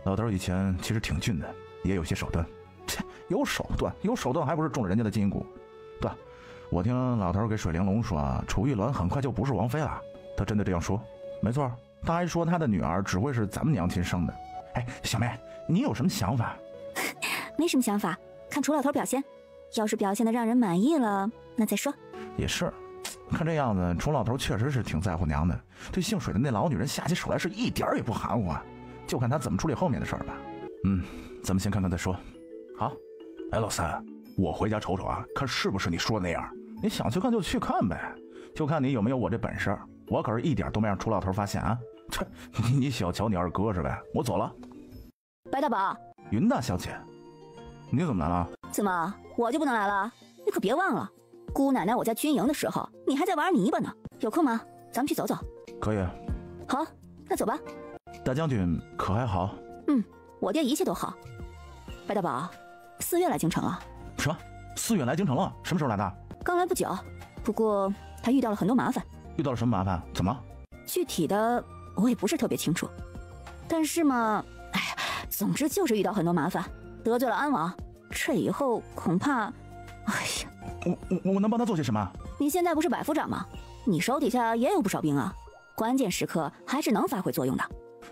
老头以前其实挺俊的，也有些手段。切，有手段还不是中了人家的金银骨？对，我听老头给水玲珑说，楚玉鸾很快就不是王妃了。他真的这样说？没错，他还说他的女儿只会是咱们娘亲生的。哎，小妹，你有什么想法？没什么想法，看楚老头表现，要是表现的让人满意了，那再说。也是，看这样子，楚老头确实是挺在乎娘的，对姓水的那老女人下起手来是一点也不含糊啊。就看他怎么处理后面的事儿吧。咱们先看看再说。好，哎，老三，我回家瞅瞅啊，看是不是你说的那样。你想去看就去看呗，就看你有没有我这本事。我可是一点都没让楚老头发现啊。这，你小瞧你二哥是呗？我走了。白大宝，云大小姐，你怎么来了？怎么我就不能来了？你可别忘了，姑奶奶我在军营的时候，你还在玩泥巴呢。有空吗？咱们去走走。可以。好，那走吧。大将军可还好？我爹一切都好。白大宝，4月来京城了。什么？4月来京城了？什么时候来的？刚来不久，不过他遇到了很多麻烦。遇到了什么麻烦？怎么？具体的我也不是特别清楚，但是嘛，哎呀，总之就是遇到很多麻烦，得罪了安王，这以后恐怕，哎呀，我能帮他做些什么？你现在不是百夫长吗？你手底下也有不少兵啊，关键时刻还是能发挥作用的。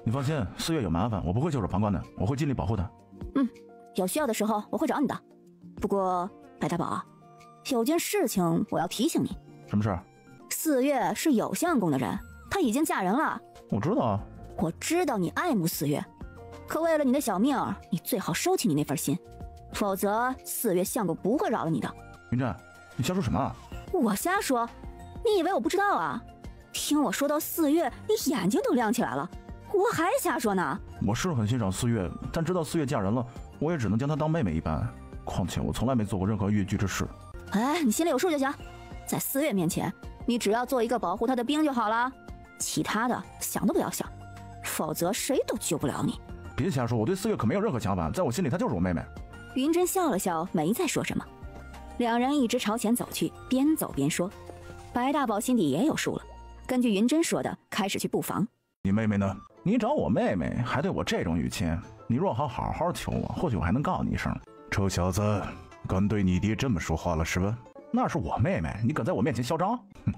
你放心，4月有麻烦，我不会袖手旁观的，我会尽力保护他。有需要的时候我会找你的。不过白大宝，有件事情我要提醒你。什么事？4月是有相公的人，她已经嫁人了。我知道啊。我知道你爱慕4月，可为了你的小命，你最好收起你那份心，否则4月相公不会饶了你的。云湛，你瞎说什么啊？我瞎说？你以为我不知道啊？听我说到4月，你眼睛都亮起来了，我还瞎说呢。我是很欣赏4月，但知道4月嫁人了，我也只能将她当妹妹一般。况且我从来没做过任何越矩之事。哎，你心里有数就行。在4月面前，你只要做一个保护她的兵就好了，其他的想都不要想，否则谁都救不了你。别瞎说，我对4月可没有任何想法，在我心里她就是我妹妹。云真笑了笑，没再说什么。两人一直朝前走去，边走边说。白大宝心底也有数了，根据云真说的，开始去布防。你妹妹呢？你找我妹妹，还对我这种语气，你若好好求我，或许我还能告你一声。臭小子，敢对你爹这么说话了是吧？那是我妹妹，你敢在我面前嚣张？哼，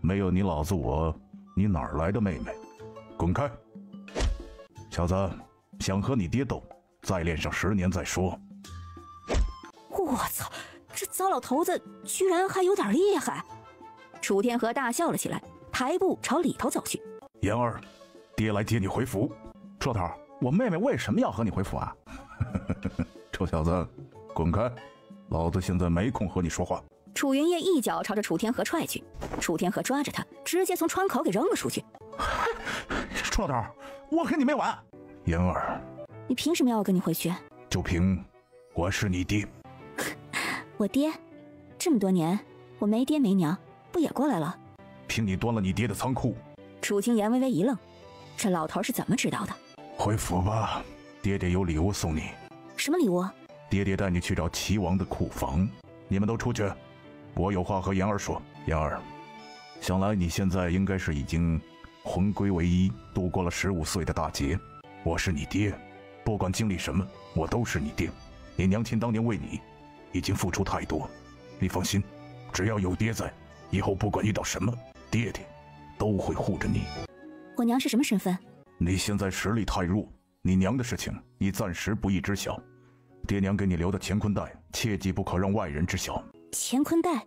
没有你老子我，你哪儿来的妹妹？滚开！小子，想和你爹斗，再练上10年再说。我操，这糟老头子居然还有点厉害！楚天河大笑了起来，抬步朝里头走去。言儿，爹来接你回府。臭头，我妹妹为什么要和你回府啊？臭小子，滚开！老子现在没空和你说话。楚云烨一脚朝着楚天河踹去，楚天河抓着他，直接从窗口给扔了出去。臭头，我跟你没完！言儿，你凭什么要我跟你回去？就凭我是你爹。我爹？这么多年我没爹没娘，不也过来了？凭你端了你爹的仓库。楚清言微微一愣，这老头是怎么知道的？回府吧，爹爹有礼物送你。什么礼物？爹爹带你去找齐王的库房。你们都出去，我有话和言儿说。言儿，想来你现在应该是已经魂归为一，度过了15岁的大劫。我是你爹，不管经历什么，我都是你爹。你娘亲当年为你已经付出太多，你放心，只要有爹在，以后不管遇到什么，爹爹都会护着你。我娘是什么身份？你现在实力太弱，你娘的事情你暂时不宜知晓。爹娘给你留的乾坤袋，切记不可让外人知晓。乾坤袋？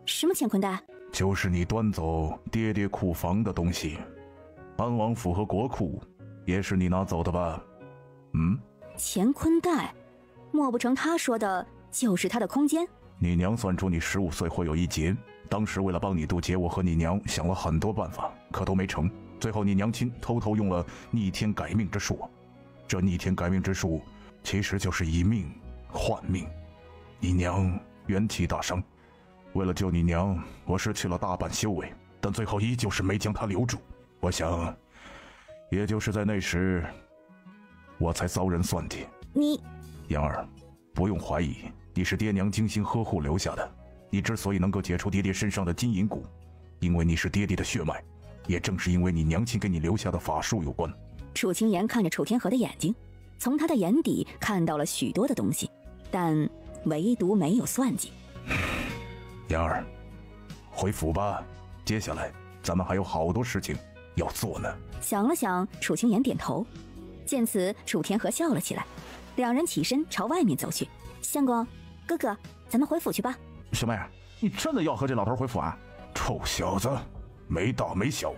什么乾坤袋？就是你端走爹爹库房的东西。安王府和国库也是你拿走的吧？乾坤袋？莫不成他说的就是他的空间？你娘算出你15岁会有一劫，当时为了帮你渡劫，我和你娘想了很多办法，可都没成。最后你娘亲偷偷用了逆天改命之术。这逆天改命之术其实就是以命换命。你娘元气大伤，为了救你娘，我失去了大半修为，但最后依旧是没将她留住。我想也就是在那时，我才遭人算计。你言儿，不用怀疑，你是爹娘精心呵护留下的。你之所以能够解除爹爹身上的金银蛊，因为你是爹爹的血脉，也正是因为你娘亲给你留下的法术有关。楚清言看着楚天河的眼睛，从他的眼底看到了许多的东西，但唯独没有算计。言儿，回府吧，接下来咱们还有好多事情要做呢。想了想，楚清言点头。见此，楚天河笑了起来，两人起身朝外面走去。相公，哥哥，咱们回府去吧。小妹，你真的要和这老头回府啊？臭小子，没大没小，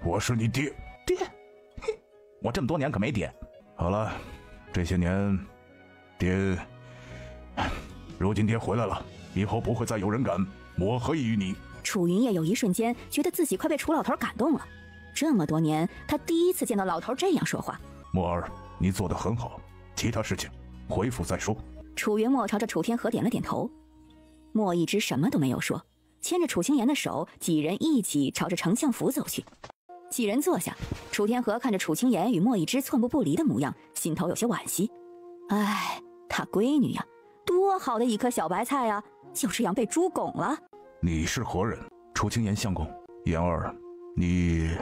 我是你爹。爹？嘿，我这么多年可没爹。好了，这些年，爹，如今爹回来了，以后不会再有人敢抹黑于你。楚云烨有一瞬间觉得自己快被楚老头感动了，这么多年，他第一次见到老头这样说话。墨儿，你做得很好，其他事情回府再说。楚云墨朝着楚天河点了点头。莫一之什么都没有说，牵着楚清言的手，几人一起朝着丞相府走去。几人坐下，楚天河看着楚清言与莫一之寸步不离的模样，心头有些惋惜。哎，他闺女呀，多好的一颗小白菜呀，就这样被猪拱了。你是何人？楚清言相公。言儿，你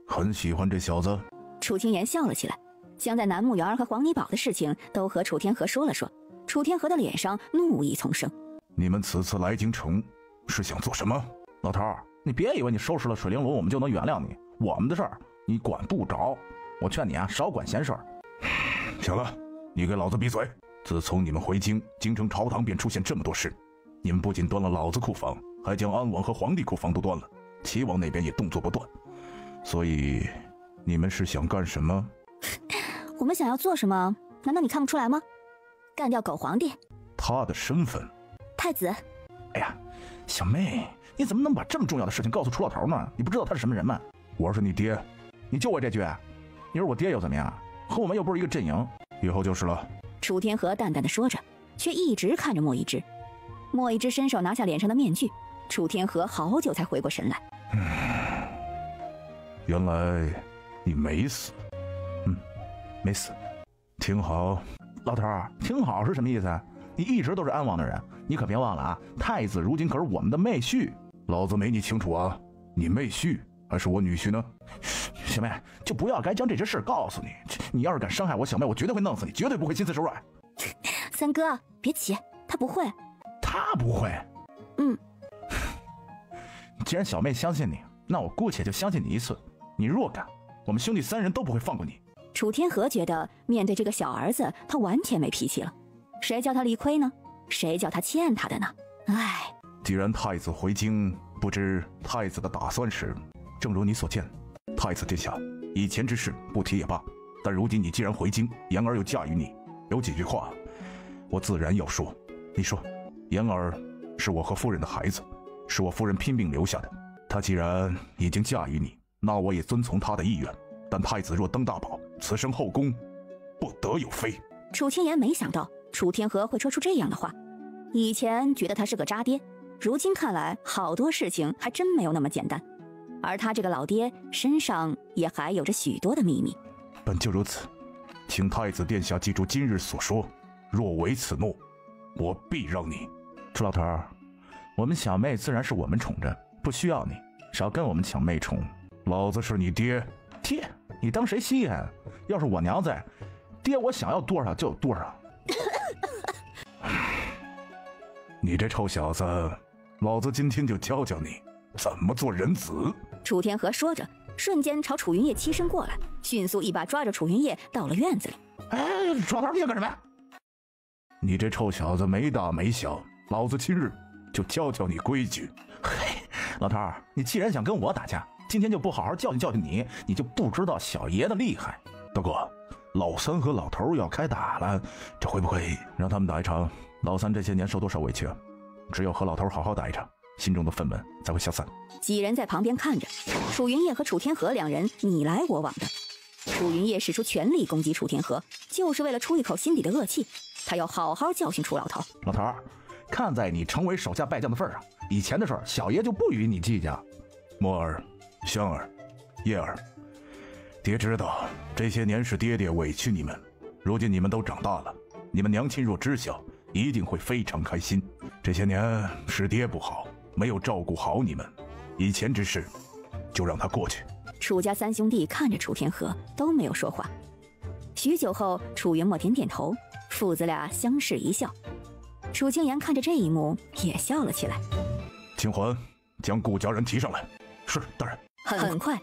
很喜欢这小子？楚清言笑了起来，将在南木园和黄泥堡的事情都和楚天河说了说。楚天河的脸上怒意丛生。你们此次来京城是想做什么？老头儿，你别以为你收拾了水玲珑我们就能原谅你，我们的事儿你管不着。我劝你啊，少管闲事儿。行了，你给老子闭嘴！自从你们回京，京城朝堂便出现这么多事，你们不仅端了老子库房，还将安王和皇帝库房都端了，齐王那边也动作不断。所以你们是想干什么？我们想要做什么，难道你看不出来吗？干掉狗皇帝。他的身份？太子。哎呀，小妹，你怎么能把这么重要的事情告诉楚老头呢？你不知道他是什么人吗？我是你爹，你就我这句，你说我爹又怎么样？和我们又不是一个阵营，以后就是了。楚天河淡淡的说着，却一直看着莫一之。莫一之伸手拿下脸上的面具，楚天河好久才回过神来。原来你没死。没死。挺好。老头儿，挺好是什么意思？你一直都是安王的人，你可别忘了啊，太子如今可是我们的妹婿。老子没你清楚啊，你妹婿还是我女婿呢？小妹，就不要该将这些事告诉你。你要是敢伤害我小妹，我绝对会弄死你，绝对不会心慈手软。三哥，别急，他不会。他不会？既然小妹相信你，那我姑且就相信你一次。你若敢，我们兄弟三人都不会放过你。楚天河觉得面对这个小儿子，他完全没脾气了。谁叫他理亏呢？谁叫他欠他的呢？唉，既然太子回京，不知太子的打算是？正如你所见，太子殿下，以前之事不提也罢，但如今你既然回京，言儿又嫁于你，有几句话我自然要说。你说，言儿是我和夫人的孩子，是我夫人拼命留下的，她既然已经嫁于你，那我也遵从她的意愿。但太子若登大宝，此生后宫不得有妃。楚清言没想到楚天河会说出这样的话，以前觉得他是个渣爹，如今看来好多事情还真没有那么简单，而他这个老爹身上也还有着许多的秘密。本就如此，请太子殿下记住今日所说，若违此诺，我必让你。楚老头儿，我们小妹自然是我们宠着，不需要你少跟我们抢妹宠。老子是你爹。爹，你当谁稀罕？要是我娘在，爹我想要多少就有多少。你这臭小子，老子今天就教教你怎么做人子。楚天河说着，瞬间朝楚云烨欺身过来，迅速一把抓着楚云烨到了院子里。哎，楚老头，你要干什么呀？你这臭小子没大没小，老子今日就教教你规矩。嘿，老头儿，你既然想跟我打架，今天就不好好教训教训你，你就不知道小爷的厉害。大哥，老三和老头要开打了，这会不会让他们打一场？老三这些年受多少委屈啊？只有和老头好好打一场，心中的愤懑才会消散。几人在旁边看着，楚云烨和楚天河两人你来我往的。楚云烨使出全力攻击楚天河，就是为了出一口心底的恶气，他要好好教训楚老头。老头，看在你成为手下败将的份上，以前的事小爷就不与你计较。墨儿、香儿、叶儿，爹知道这些年是爹爹委屈你们，如今你们都长大了，你们娘亲若知晓，一定会非常开心。这些年是爹不好，没有照顾好你们，以前之事就让它过去。楚家三兄弟看着楚天河都没有说话。许久后，楚云墨点点头，父子俩相视一笑。楚清言看着这一幕也笑了起来。清环，将顾家人提上来。是，大人。很快，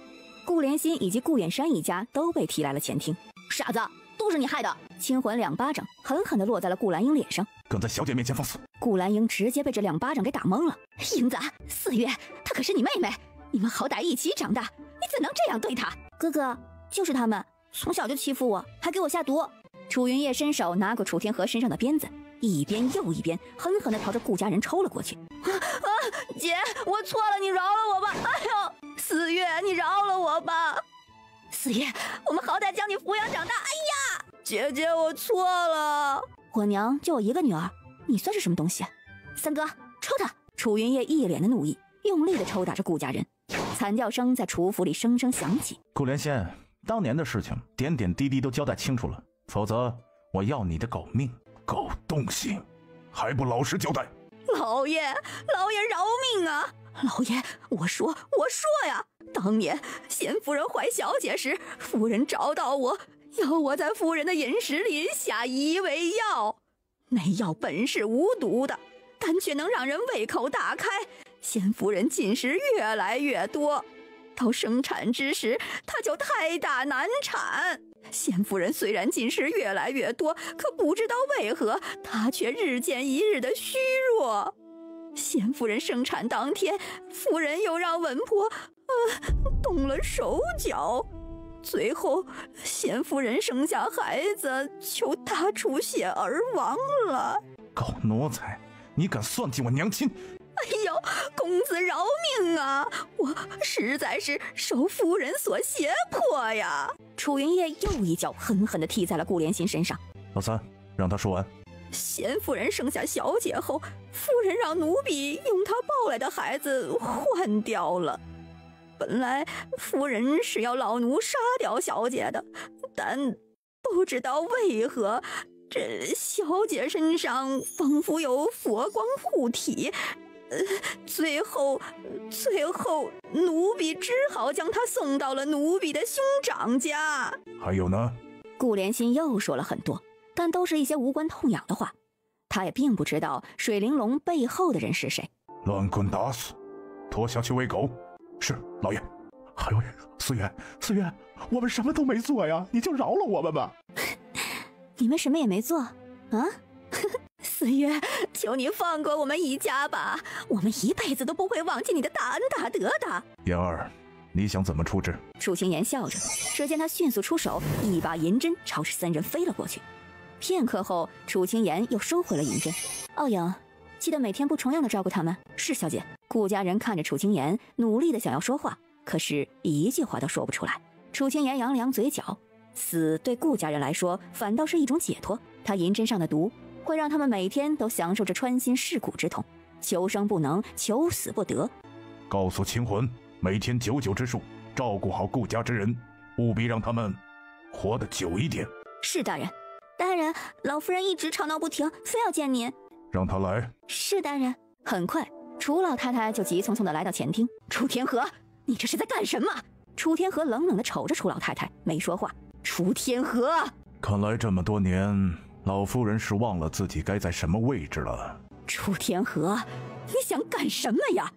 顾连心以及顾远山一家都被提来了前厅。傻子，都是你害的！清魂两巴掌狠狠地落在了顾兰英脸上。敢在小姐面前放肆！顾兰英直接被这两巴掌给打懵了。英子，四月，她可是你妹妹，你们好歹一起长大，你怎能这样对她？哥哥，就是他们，从小就欺负我，还给我下毒。楚云烨伸手拿过楚天河身上的鞭子，一边又一边狠狠地朝着顾家人抽了过去。姐，我错了，你饶了我吧！哎呦，四月，你饶了我吧！四月，我们好歹将你抚养长大。哎呀，姐姐，我错了。我娘就我一个女儿，你算是什么东西？三哥，抽他！楚云烨一脸的怒意，用力地抽打着顾家人。惨叫声在楚府里声声响起。顾连仙，当年的事情点点滴滴都交代清楚了，否则我要你的狗命！狗东西，还不老实交代！老爷饶命啊！老爷，我说呀，当年贤夫人怀小姐时，夫人找到我，要我在夫人的饮食里下一味药，那药本是无毒的，但却能让人胃口大开。贤夫人进食越来越多，到生产之时，她就胎大难产。贤夫人虽然进食越来越多，可不知道为何她却日渐一日的虚弱。贤夫人生产当天，夫人又让稳婆动了手脚，最后贤夫人生下孩子就大出血而亡了。狗奴才，你敢算计我娘亲！哎呦，公子饶命啊！我实在是受夫人所胁迫呀！楚云烨又一脚狠狠地踢在了顾连心身上。老三，让他说完。贤夫人生下小姐后，夫人让奴婢用她抱来的孩子换掉了。本来夫人是要老奴杀掉小姐的，但不知道为何这小姐身上仿佛有佛光护体，最后奴婢只好将她送到了奴婢的兄长家。还有呢？顾连心又说了很多，但都是一些无关痛痒的话。他也并不知道水玲珑背后的人是谁。乱棍打死，拖下去喂狗。是，老爷。哎呦，思源，我们什么都没做呀，你就饶了我们吧。你们什么也没做啊？思月，求你放过我们一家吧，我们一辈子都不会忘记你的大恩大德的。言儿，你想怎么处置？楚清言笑着，只见他迅速出手，一把银针朝着三人飞了过去。片刻后，楚清言又收回了银针。傲影，记得每天不重样的照顾他们。是，小姐。顾家人看着楚清言，努力的想要说话，可是一句话都说不出来。楚清言扬了扬嘴角，死对顾家人来说反倒是一种解脱。他银针上的毒会让他们每天都享受着穿心噬骨之痛，求生不能，求死不得。告诉清魂，每天9-9之数，照顾好顾家之人，务必让他们活得久一点。是，大人。大人，老夫人一直吵闹不停，非要见您。让她来。是，大人。很快，楚老太太就急匆匆地来到前厅。楚天河，你这是在干什么？楚天河冷冷地瞅着楚老太太，没说话。楚天河，看来这么多年，老夫人是忘了自己该在什么位置了。楚天河，你想干什么呀？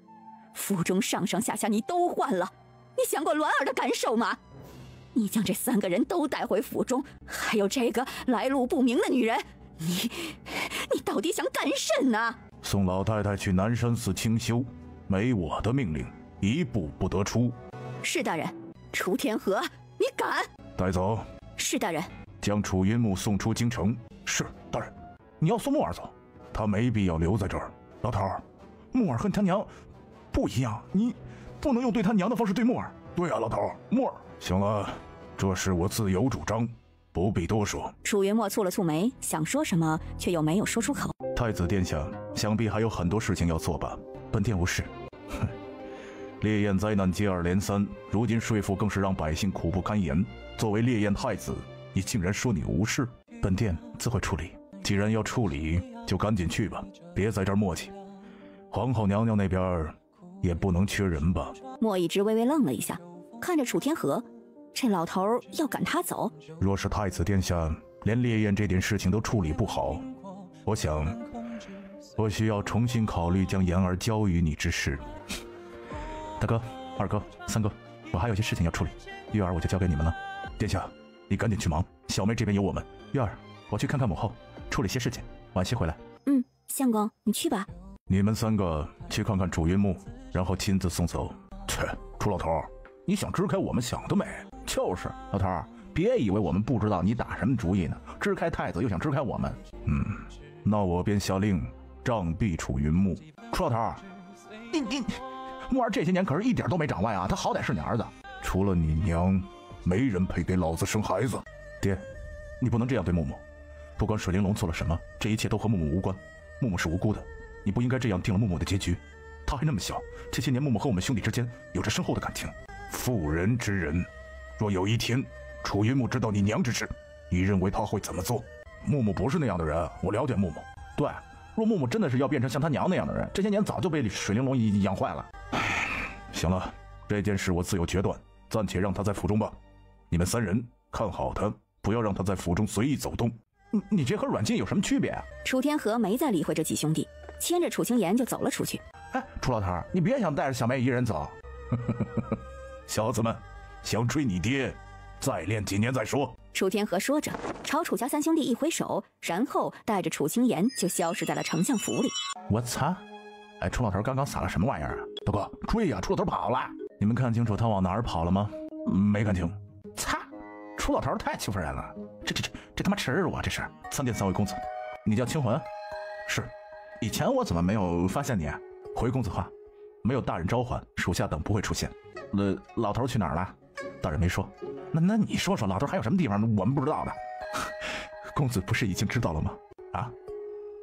府中上上下下你都换了，你想过鸾儿的感受吗？你将这3个人都带回府中，还有这个来路不明的女人，你到底想干甚呢？送老太太去南山寺清修，没我的命令，一步不得出。是，大人。楚天河，你敢？带走。是，大人。将楚云木送出京城。是，大人。你要送木儿走？他没必要留在这儿。老头儿，木儿和他娘不一样，你不能用对他娘的方式对木儿。对啊，老头儿，木儿。行了，这事我自有主张，不必多说。楚云墨蹙了蹙眉，想说什么，却又没有说出口。太子殿下，想必还有很多事情要做吧？本殿无事。哼，烈焰灾难接二连三，如今税赋更是让百姓苦不堪言。作为烈焰太子，你竟然说你无事？本殿自会处理。既然要处理，就赶紧去吧，别在这儿磨叽。皇后娘娘那边也不能缺人吧？莫一之微微愣了一下，看着楚天河，这老头要赶他走。若是太子殿下连烈焰这点事情都处理不好，我想我需要重新考虑将言儿交于你之事。大哥、二哥、三哥，我还有些事情要处理，玉儿我就交给你们了。殿下，你赶紧去忙，小妹这边有我们。玉儿，我去看看母后，处理些事情，晚些回来。相公，你去吧。你们3个去看看楚云木，然后亲自送走。切，楚老头，你想支开我们想得美。就是老头，别以为我们不知道你打什么主意呢，支开太子又想支开我们。那我便下令杖毙楚云木。楚老头，你木儿这些年可是一点都没长歪啊，他好歹是你儿子。除了你娘，没人配给老子生孩子。爹，你不能这样对木木。不管水玲珑做了什么，这一切都和木木无关。木木是无辜的，你不应该这样定了木木的结局。他还那么小，这些年默默和我们兄弟之间有着深厚的感情。妇人之仁，若有一天楚云木知道你娘之事，你认为他会怎么做？木木不是那样的人，我了解木木。对，若木木真的是要变成像他娘那样的人，这些年早就被水玲珑养坏了。行了，这件事我自有决断，暂且让他在府中吧。你们3人看好他，不要让他在府中随意走动。你这和软禁有什么区别啊？楚天河没再理会这几兄弟，牵着楚清言就走了出去。哎，楚老头，你别想带着小妹一人走。小子们，想追你爹，再练几年再说。楚天河说着，朝楚家3兄弟一挥手，然后带着楚清言就消失在了丞相府里。我操！哎，楚老头刚刚撒了什么玩意儿啊？大哥，追呀！楚老头跑了，你们看清楚他往哪儿跑了吗？没看清。擦！楚老头太欺负人了，这他妈耻辱啊！这是。参见3位公子，你叫清魂？是。以前我怎么没有发现你？回公子话，没有大人召唤，属下等不会出现。老头去哪儿了？大人没说。那你说说，老头还有什么地方我们不知道的？公子不是已经知道了吗？啊！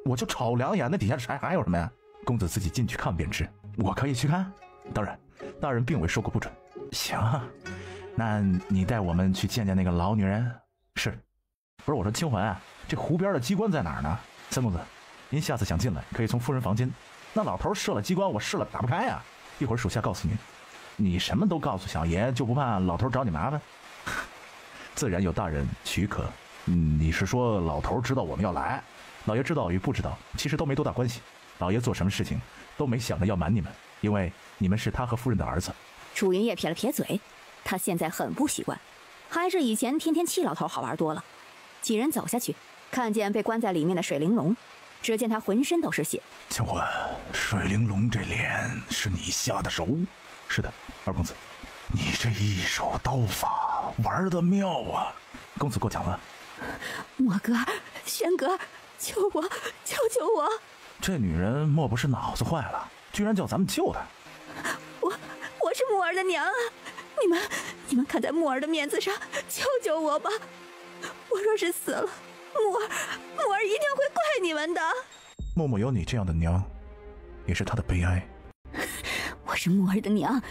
我就瞅2眼，那底下还有什么呀？公子自己进去看便知。我可以去看？当然，大人并未说过不准。行，那你带我们去见见那个老女人。是。不是我说清魂啊，这湖边的机关在哪儿呢？3公子，您下次想进来，可以从夫人房间。那老头设了机关，我试了打不开呀。一会儿属下告诉您。你什么都告诉小爷，就不怕老头找你麻烦？自然有大人许可。你是说老头知道我们要来？老爷知道与不知道，其实都没多大关系。老爷做什么事情都没想着要瞒你们，因为你们是他和夫人的儿子。楚云烨撇了撇嘴，他现在很不习惯，还是以前天天气老头好玩多了。几人走下去，看见被关在里面的水玲珑，只见他浑身都是血。清魂，水玲珑这脸是你下的手？是的，二公子，你这一手刀法玩得妙啊！公子过奖了。墨哥，轩哥，救我，救救我！这女人莫不是脑子坏了，居然叫咱们救她？我是木儿的娘啊！你们看在木儿的面子上，救救我吧！我若是死了，木儿一定会怪你们的。默默有你这样的娘，也是她的悲哀。我是木儿的娘，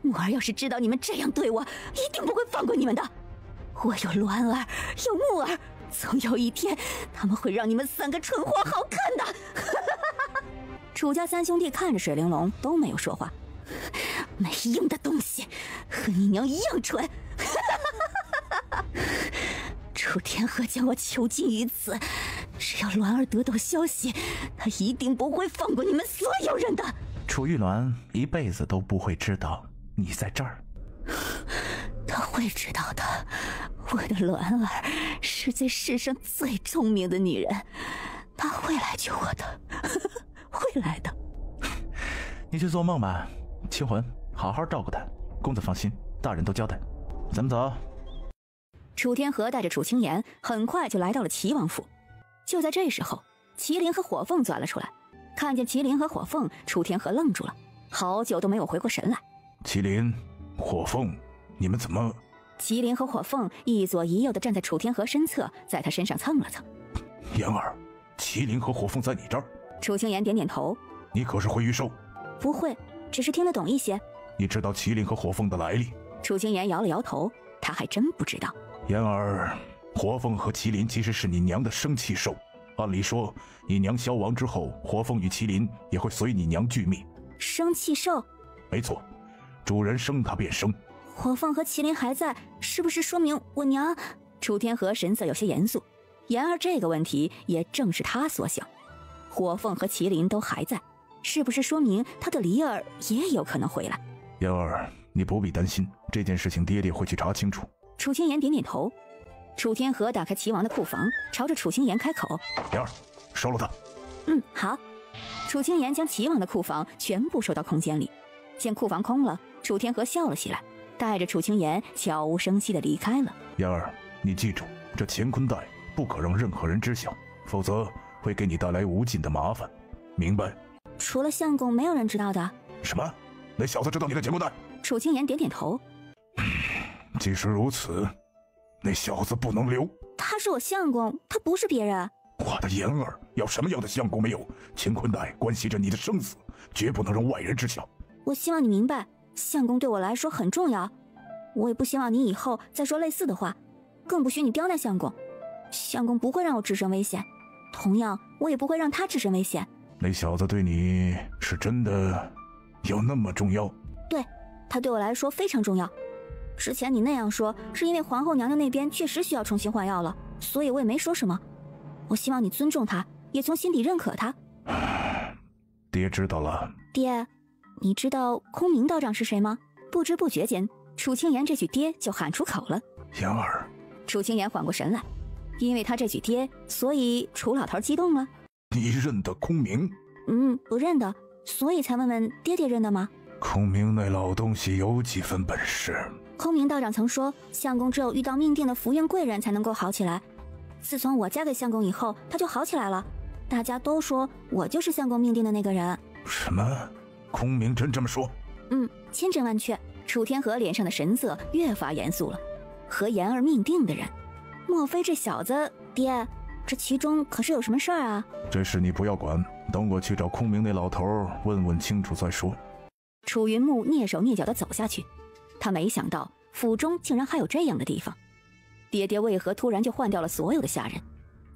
木儿要是知道你们这样对我，一定不会放过你们的。我有鸾儿，有木儿，总有一天他们会让你们3个蠢货好看的。楚家3兄弟看着水玲珑都没有说话。没用的东西，和你娘一样蠢。楚天河将我囚禁于此，只要鸾儿得到消息，他一定不会放过你们所有人的。楚玉鸾一辈子都不会知道你在这儿。他会知道的，我的鸾儿是这世上最聪明的女人，她会来救我的，会来的。你去做梦吧，清魂，好好照顾她。公子放心，大人都交代。咱们走。楚天河带着楚清言很快就来到了齐王府。就在这时候，麒麟和火凤钻了出来。看见麒麟和火凤，楚天河愣住了，好久都没有回过神来。麒麟，火凤，你们怎么？麒麟和火凤一左一右地站在楚天河身侧，在他身上蹭了蹭。言儿，麒麟和火凤在你这儿？楚清言点点头。你可是会御兽？不会，只是听得懂一些。你知道麒麟和火凤的来历？楚清言摇了摇头，他还真不知道。言儿，火凤和麒麟其实是你娘的生气兽。按理说，你娘消亡之后，火凤与麒麟也会随你娘俱灭。生气兽？没错，主人生它便生。火凤和麒麟还在，是不是说明我娘？楚天河神色有些严肃。言儿这个问题也正是他所想。火凤和麒麟都还在，是不是说明他的离儿也有可能回来？言儿，你不必担心，这件事情爹爹会去查清楚。楚清言点点头。楚天河打开齐王的库房，朝着楚清言开口：言儿，收了他。好。楚清言将齐王的库房全部收到空间里。见库房空了，楚天河笑了起来，带着楚清言悄无声息地离开了。言儿，你记住，这乾坤袋不可让任何人知晓，否则会给你带来无尽的麻烦，明白？除了相公，没有人知道的。什么？那小子知道你的乾坤袋？楚清言点点头。即使如此，那小子不能留。他是我相公，他不是别人。我的言儿，要什么样的相公没有？乾坤袋关系着你的生死，绝不能让外人知晓。我希望你明白，相公对我来说很重要，我也不希望你以后再说类似的话，更不许你刁难相公。相公不会让我置身危险，同样我也不会让他置身危险。那小子对你是真的有那么重要？对，他对我来说非常重要。之前你那样说是因为皇后娘娘那边确实需要重新换药了，所以我也没说什么。我希望你尊重他，也从心底认可他。爹知道了。爹，你知道空明道长是谁吗？不知不觉间，楚清言这句爹就喊出口了。言儿。楚清言缓过神来，因为他这句爹，所以楚老头激动了。你认得空明？不认得，所以才问问爹爹认得吗？空明那老东西有几分本事？空明道长曾说，相公只有遇到命定的福运贵人才能够好起来。自从我嫁给相公以后，他就好起来了。大家都说我就是相公命定的那个人。什么？空明真这么说？千真万确。楚天河脸上的神色越发严肃了。和言儿命定的人，莫非这小子？爹，这其中可是有什么事儿啊？这事你不要管，等我去找空明那老头问问清楚再说。楚云木蹑手蹑脚地走下去，他没想到府中竟然还有这样的地方。爹爹为何突然就换掉了所有的下人？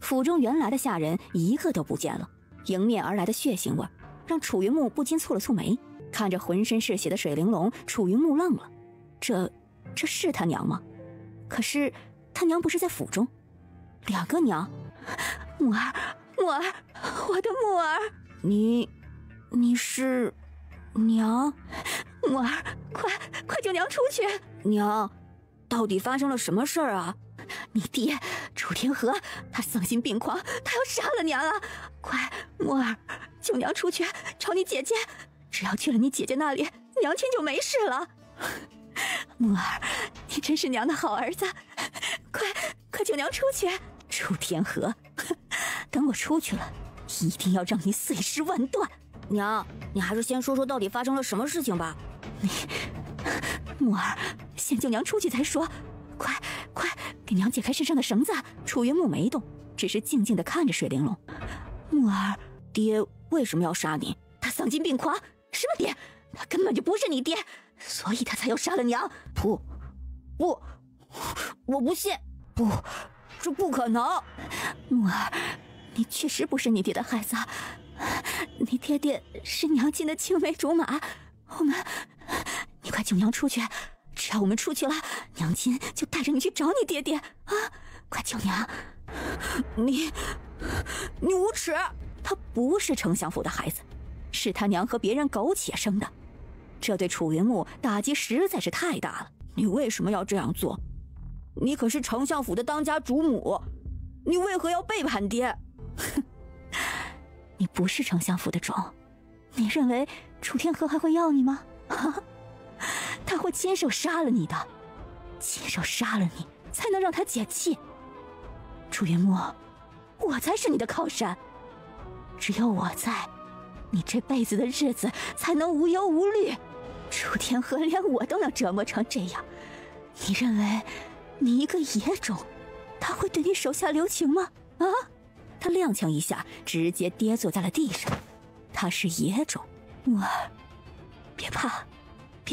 府中原来的下人一个都不见了，迎面而来的血腥味让楚云木不禁蹙了蹙眉。看着浑身是血的水玲珑，楚云木愣了，这是他娘吗？可是他娘不是在府中，两个娘。木儿，我的木儿，你是娘？木儿，快救娘出去！娘，到底发生了什么事儿啊？你爹楚天河，他丧心病狂，他要杀了娘啊！快，木儿，救娘出去，找你姐姐。只要去了你姐姐那里，娘亲就没事了。木儿，你真是娘的好儿子，快救娘出去！楚天河，等我出去了，一定要让你碎尸万段。娘，你还是先说说到底发生了什么事情吧。木儿，先救娘出去再说。快给娘解开身上的绳子。楚云木没动，只是静静地看着水玲珑。木儿，爹为什么要杀你？他丧心病狂。什么爹？他根本就不是你爹，所以他才要杀了娘。不，我不信。不，这不可能。木儿，你确实不是你爹的孩子，你爹爹是娘亲的青梅竹马。你快救娘出去，只要我们出去了，娘亲就带着你去找你爹爹啊！快救娘！你无耻！他不是丞相府的孩子，是他娘和别人苟且生的，这对楚云木打击实在是太大了。你为什么要这样做？你可是丞相府的当家主母，你为何要背叛爹？你不是丞相府的种，你认为楚天河还会要你吗？他会亲手杀了你的，亲手杀了你才能让他解气。楚云木，我才是你的靠山，只有我在，你这辈子的日子才能无忧无虑。楚天河连我都能折磨成这样，你认为你一个野种，他会对你手下留情吗？啊！他踉跄一下，直接跌坐在了地上。他是野种，木儿，别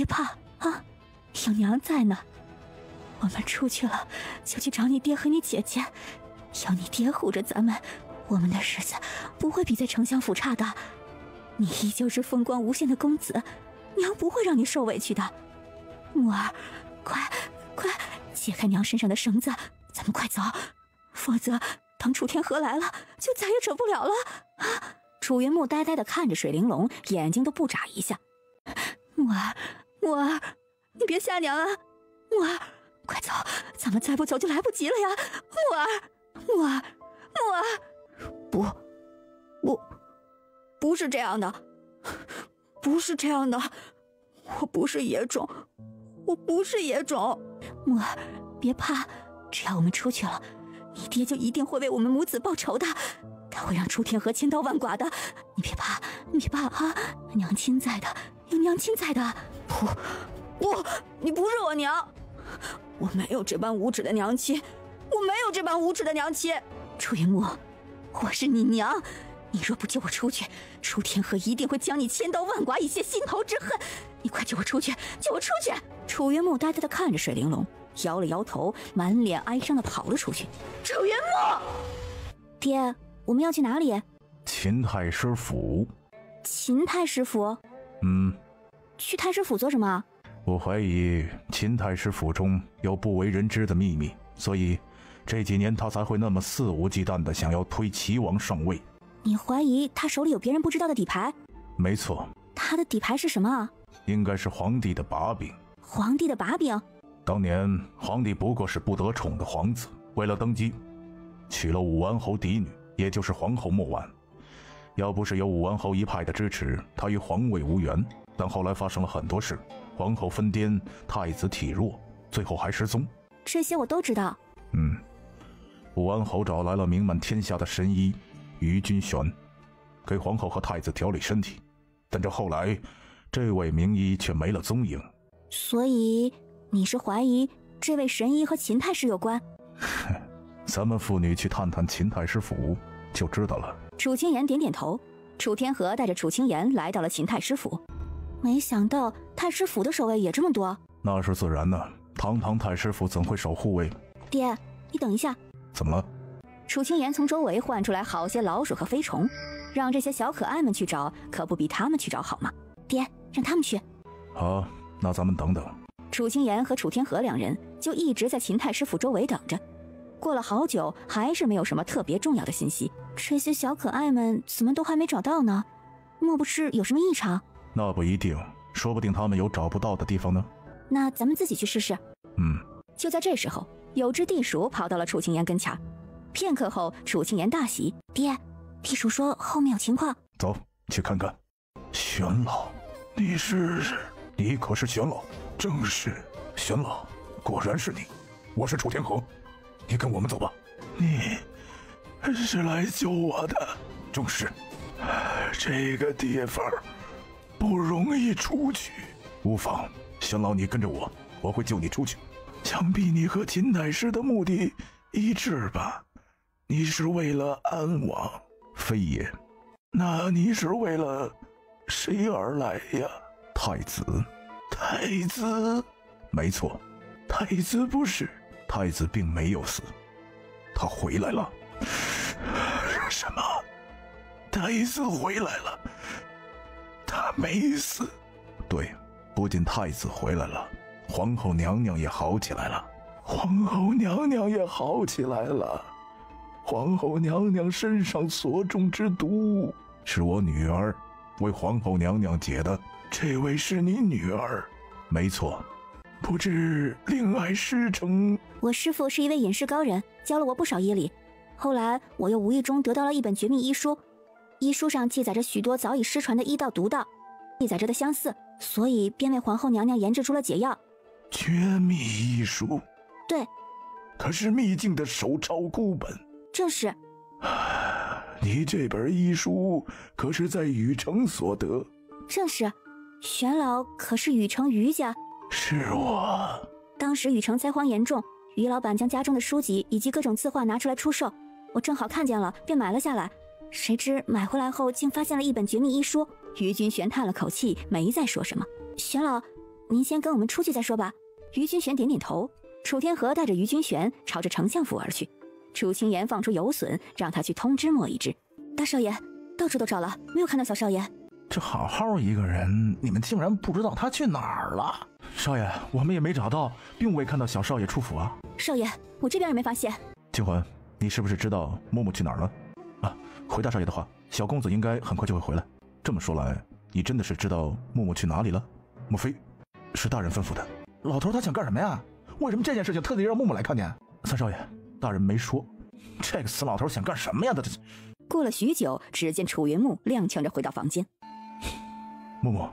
怕啊，有娘在呢。我们出去了，就去找你爹和你姐姐，有你爹护着咱们，我们的日子不会比在丞相府差的。你依旧是风光无限的公子，娘不会让你受委屈的。木儿，快解开娘身上的绳子，咱们快走，否则等楚天河来了，就再也扯不了了啊！楚云木呆呆地看着水玲珑，眼睛都不眨一下。木儿，你别吓娘啊！木儿，快走，咱们再不走就来不及了呀！木儿，不是这样的，我不是野种，木儿，别怕，只要我们出去了，你爹就一定会为我们母子报仇的，他会让楚天河千刀万剐的，你别怕啊！娘亲在的，有娘亲在的。不，你不是我娘，我没有这般无耻的娘亲，楚云木，我是你娘，你若不救我出去，楚天河一定会将你千刀万剐，以泄心头之恨。你快救我出去，救我出去！楚云木呆呆地看着水玲珑，摇了摇头，满脸哀伤地跑了出去。楚云木，爹，我们要去哪里？秦太师府。秦太师府？去太师府做什么？我怀疑秦太师府中有不为人知的秘密，所以这几年他才会那么肆无忌惮地想要推齐王上位。你怀疑他手里有别人不知道的底牌？没错。他的底牌是什么啊？应该是皇帝的把柄。皇帝的把柄？当年皇帝不过是不得宠的皇子，为了登基，娶了武安侯嫡女，也就是皇后莫婉。要不是有武安侯一派的支持，他与皇位无缘。但后来发生了很多事，皇后疯癫，太子体弱，最后还失踪。这些我都知道。武安侯找来了名满天下的神医于君玄，给皇后和太子调理身体，但这后来这位名医却没了踪影。所以你是怀疑这位神医和秦太师有关？咱们父女去探探秦太师府就知道了。楚清言点点头。楚天河带着楚清言来到了秦太师府，没想到太师府的守卫也这么多。那是自然的，堂堂太师府怎会守护卫？爹，你等一下。怎么了？楚清言从周围唤出来好些老鼠和飞虫，让这些小可爱们去找，可不比他们去找好吗？爹，让他们去。好，那咱们等等。楚清言和楚天河两人就一直在秦太师府周围等着。过了好久，还是没有什么特别重要的信息。这些小可爱们怎么都还没找到呢？莫不是有什么异常？那不一定，说不定他们有找不到的地方呢。那咱们自己去试试。就在这时候，有只地鼠跑到了楚清言跟前。片刻后，楚清言大喜：“爹，地鼠说后面有情况。”走，去看看。玄老，你可是玄老？正是。玄老，果然是你。我是楚天河，你跟我们走吧。你是来救我的？正是。这个地方不容易出去。无妨，玄老，你跟着我，我会救你出去。想必你和秦太师的目的一致吧？你是为了安王？非也。那你是为了谁而来呀？太子。太子？没错。太子不是？太子并没有死，他回来了。什么？太子回来了？他没死？对，不仅太子回来了，皇后娘娘也好起来了。皇后娘娘也好起来了？皇后娘娘身上所中之毒是我女儿为皇后娘娘解的。这位是你女儿？没错。不知令爱师承？我师父是一位隐士高人，教了我不少医理。后来我又无意中得到了一本绝密医书，医书上记载着许多早已失传的医道毒道，记载着的相似，所以便为皇后娘娘研制出了解药。绝密医书？对。可是秘境的手抄孤本？正是。你这本医书可是在禹城所得？正是。玄老可是禹城禹家？是我。当时禹城灾荒严重，于老板将家中的书籍以及各种字画拿出来出售，我正好看见了，便买了下来。谁知买回来后，竟发现了一本绝密医书。于君玄叹了口气，没再说什么。玄老，您先跟我们出去再说吧。于君玄点点头。楚天河带着于君玄朝着丞相府而去。楚清言放出有隼，让他去通知莫一之。大少爷，到处都找了，没有看到小少爷。这好好一个人，你们竟然不知道他去哪儿了？少爷，我们也没找到，并未看到小少爷出府啊。少爷，我这边也没发现。静环，你是不是知道木木去哪儿了？啊，回大少爷的话，小公子应该很快就会回来。这么说来，你真的是知道木木去哪里了？莫非是大人吩咐的？老头他想干什么呀？为什么这件事情特地让木木来看见？三少爷，大人没说。这个死老头想干什么呀？过了许久，只见楚云木踉跄着回到房间。木木，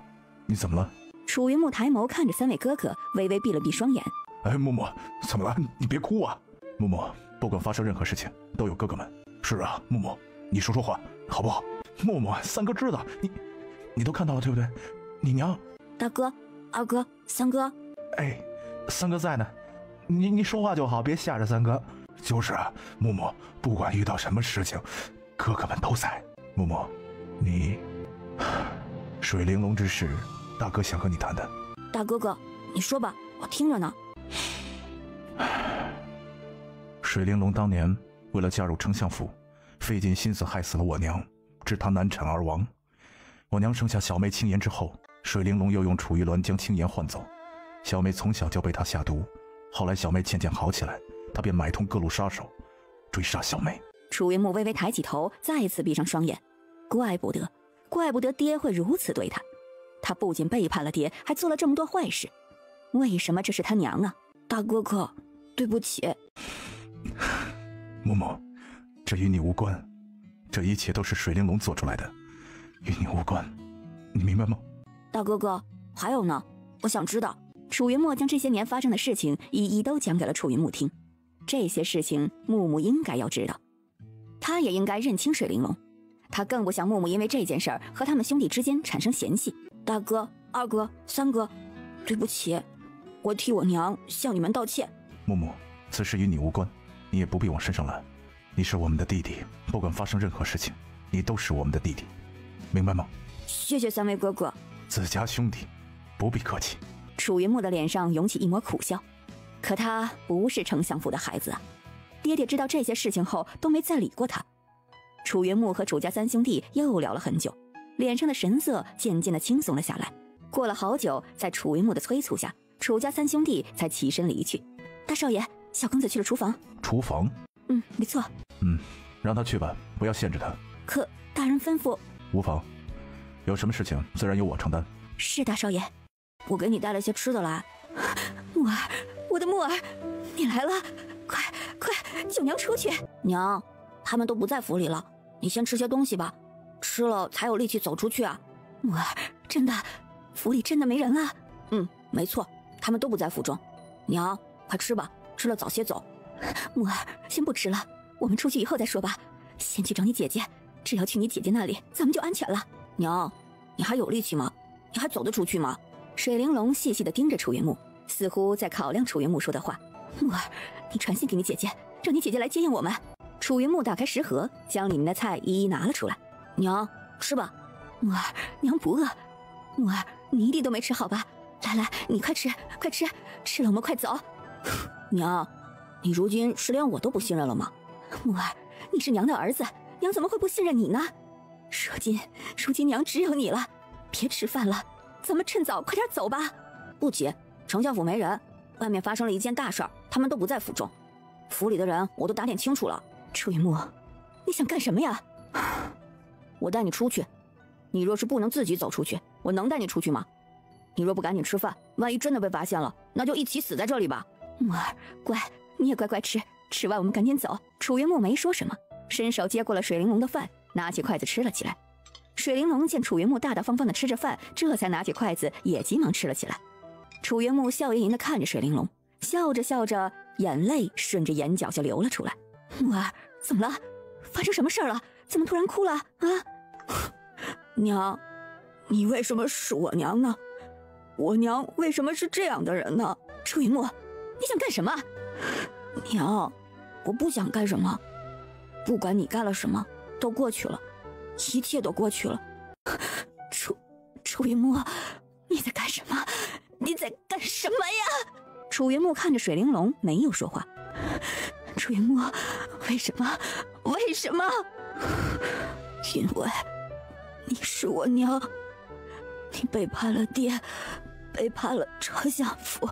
你怎么了？楚云木抬眸看着三位哥哥，微微闭了闭双眼。哎，木木，怎么了？你别哭啊！木木，不管发生任何事情，都有哥哥们。是啊，木木，你说说话好不好？木木，三哥知道，你都看到了对不对？你娘，大哥、二哥、三哥。哎，三哥在呢，你说话就好，别吓着三哥。就是啊，木木，不管遇到什么事情，哥哥们都在。木木，你水玲珑之事，大哥想和你谈谈。大哥哥，你说吧，我听着呢。水玲珑当年为了嫁入丞相府，费尽心思害死了我娘，致她难产而亡。我娘生下小妹青颜之后，水玲珑又用楚玉鸾将青颜换走。小妹从小就被她下毒，后来小妹渐渐好起来，她便买通各路杀手，追杀小妹。楚云木微微抬起头，再一次闭上双眼。怪不得爹会如此对他。他不仅背叛了爹，还做了这么多坏事。为什么这是他娘啊？大哥哥，对不起。木木，这与你无关，这一切都是水玲珑做出来的，与你无关，你明白吗？大哥哥，还有呢，我想知道。楚云墨将这些年发生的事情一一都讲给了楚云木听。这些事情木木应该要知道，他也应该认清水玲珑。他更不想木木因为这件事儿和他们兄弟之间产生嫌隙。大哥、二哥、三哥，对不起，我替我娘向你们道歉。木木，此事与你无关，你也不必往身上揽。你是我们的弟弟，不管发生任何事情，你都是我们的弟弟，明白吗？谢谢三位哥哥。自家兄弟，不必客气。楚云木的脸上涌起一抹苦笑，可他不是丞相府的孩子啊。爹爹知道这些事情后都没再理过他。楚云木和楚家三兄弟又聊了很久，脸上的神色渐渐的轻松了下来。过了好久，在楚云木的催促下，楚家三兄弟才起身离去。大少爷，小公子去了厨房。厨房？没错。让他去吧，不要限制他。可大人吩咐。无妨，有什么事情自然由我承担。是大少爷，我给你带了些吃的来。木儿，我的木儿，你来了，快救娘出去。娘，他们都不在府里了，你先吃些东西吧，吃了才有力气走出去啊。木儿，真的，府里真的没人啊？没错，他们都不在府中。娘，快吃吧，吃了早些走。木儿，先不吃了，我们出去以后再说吧。先去找你姐姐，只要去你姐姐那里，咱们就安全了。娘，你还有力气吗？你还走得出去吗？水玲珑细细地盯着楚云木，似乎在考量楚云木说的话。木儿，你传信给你姐姐，让你姐姐来接应我们。楚云木打开食盒，将里面的菜一一拿了出来。娘，吃吧。木儿，娘不饿。木儿，你一粒都没吃好吧？来，你快吃，吃了我们快走。娘，你如今是连我都不信任了吗？木儿，你是娘的儿子，娘怎么会不信任你呢？如今娘只有你了，别吃饭了，咱们趁早快点走吧。不急，丞相府没人，外面发生了一件大事儿，他们都不在府中，府里的人我都打点清楚了。楚云木，你想干什么呀？我带你出去，你若是不能自己走出去，我能带你出去吗？你若不赶紧吃饭，万一真的被发现了，那就一起死在这里吧。木儿，乖，你也乖吃，吃完我们赶紧走。楚云木没说什么，伸手接过了水玲珑的饭，拿起筷子吃了起来。水玲珑见楚云木大大方方的吃着饭，这才拿起筷子也急忙吃了起来。楚云木笑吟吟地看着水玲珑，笑着，眼泪顺着眼角就流了出来。木儿，怎么了？发生什么事了？怎么突然哭了啊？娘，你为什么是我娘呢？我娘为什么是这样的人呢？楚云木，你想干什么？娘，我不想干什么，不管你干了什么，都过去了，一切都过去了。楚云木，你在干什么？你在干什么呀？楚云木看着水玲珑，没有说话。楚云木，为什么？因为你是我娘，你背叛了爹，背叛了丞相府，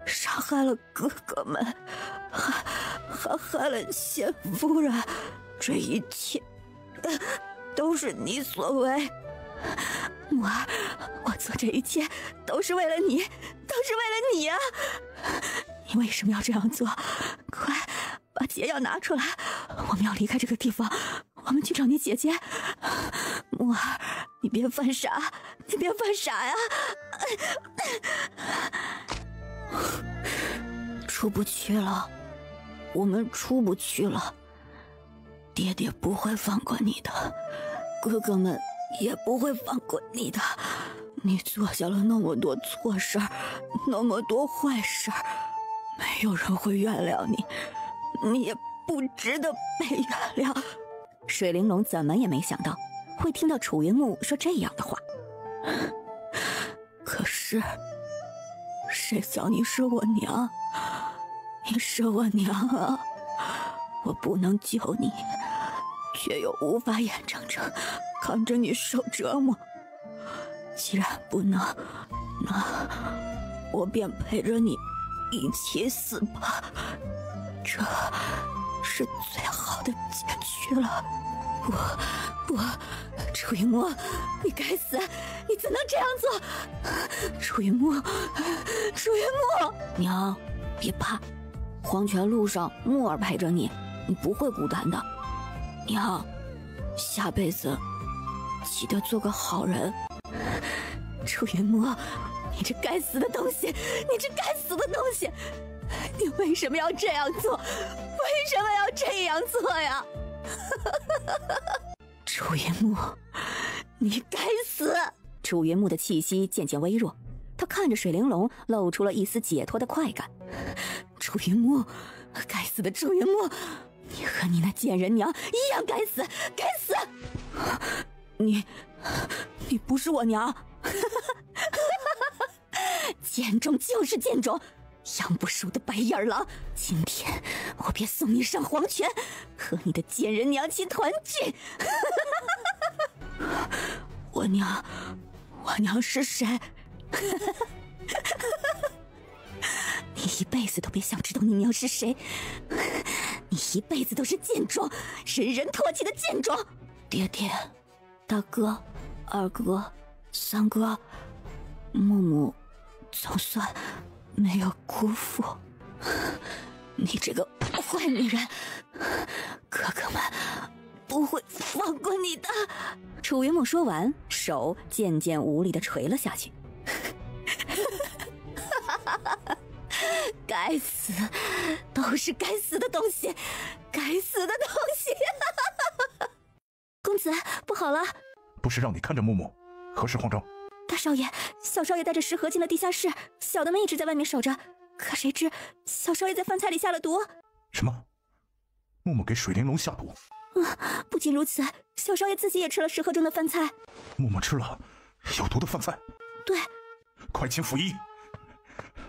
杀害了哥哥们，还害了谢夫人，这一切都是你所为。木儿，我做这一切都是为了你，啊！你为什么要这样做？快把解药拿出来，我们要离开这个地方，我们去找你姐姐。木儿，你别犯傻呀！出不去了，我们出不去了。爹爹不会放过你的，哥哥们也不会放过你的。你做下了那么多错事儿，那么多坏事儿，没有人会原谅你，你也不值得被原谅。水玲珑怎么也没想到会听到楚云木说这样的话。可是，谁叫你是我娘？你是我娘啊！我不能救你，却又无法眼睁睁看着你受折磨。既然不能，那我便陪着你一起死吧。这是最好的结局了。不，楚云墨，你该死！你怎能这样做？楚云墨，娘，别怕，黄泉路上木儿陪着你，你不会孤单的。娘，下辈子记得做个好人。楚云墨，你这该死的东西，你为什么要这样做？呀？楚云木，你该死！楚云木的气息渐渐微弱，他看着水玲珑，露出了一丝解脱的快感。楚云木，该死的楚云木，你和你那贱人娘一样该死！你不是我娘！贱种就是贱种，养不熟的白眼狼！今天我便送你上黄泉，和你的贱人娘亲团聚！我娘是谁？你一辈子都别想知道你娘是谁，你一辈子都是贱种，人人唾弃的贱种！爹爹、大哥、二哥、三哥，木木总算没有辜负你这个坏女人，哥哥们不会放过你的。楚云木说完，手渐渐无力地垂了下去。该死，都是该死的东西，公子，不好了！不是让你看着木木，何事慌张？大少爷，小少爷带着食盒进了地下室，小的们一直在外面守着，可谁知小少爷在饭菜里下了毒。什么？木木给水玲珑下毒？不仅如此，小少爷自己也吃了食盒中的饭菜。木木吃了有毒的饭菜？对。快请府医。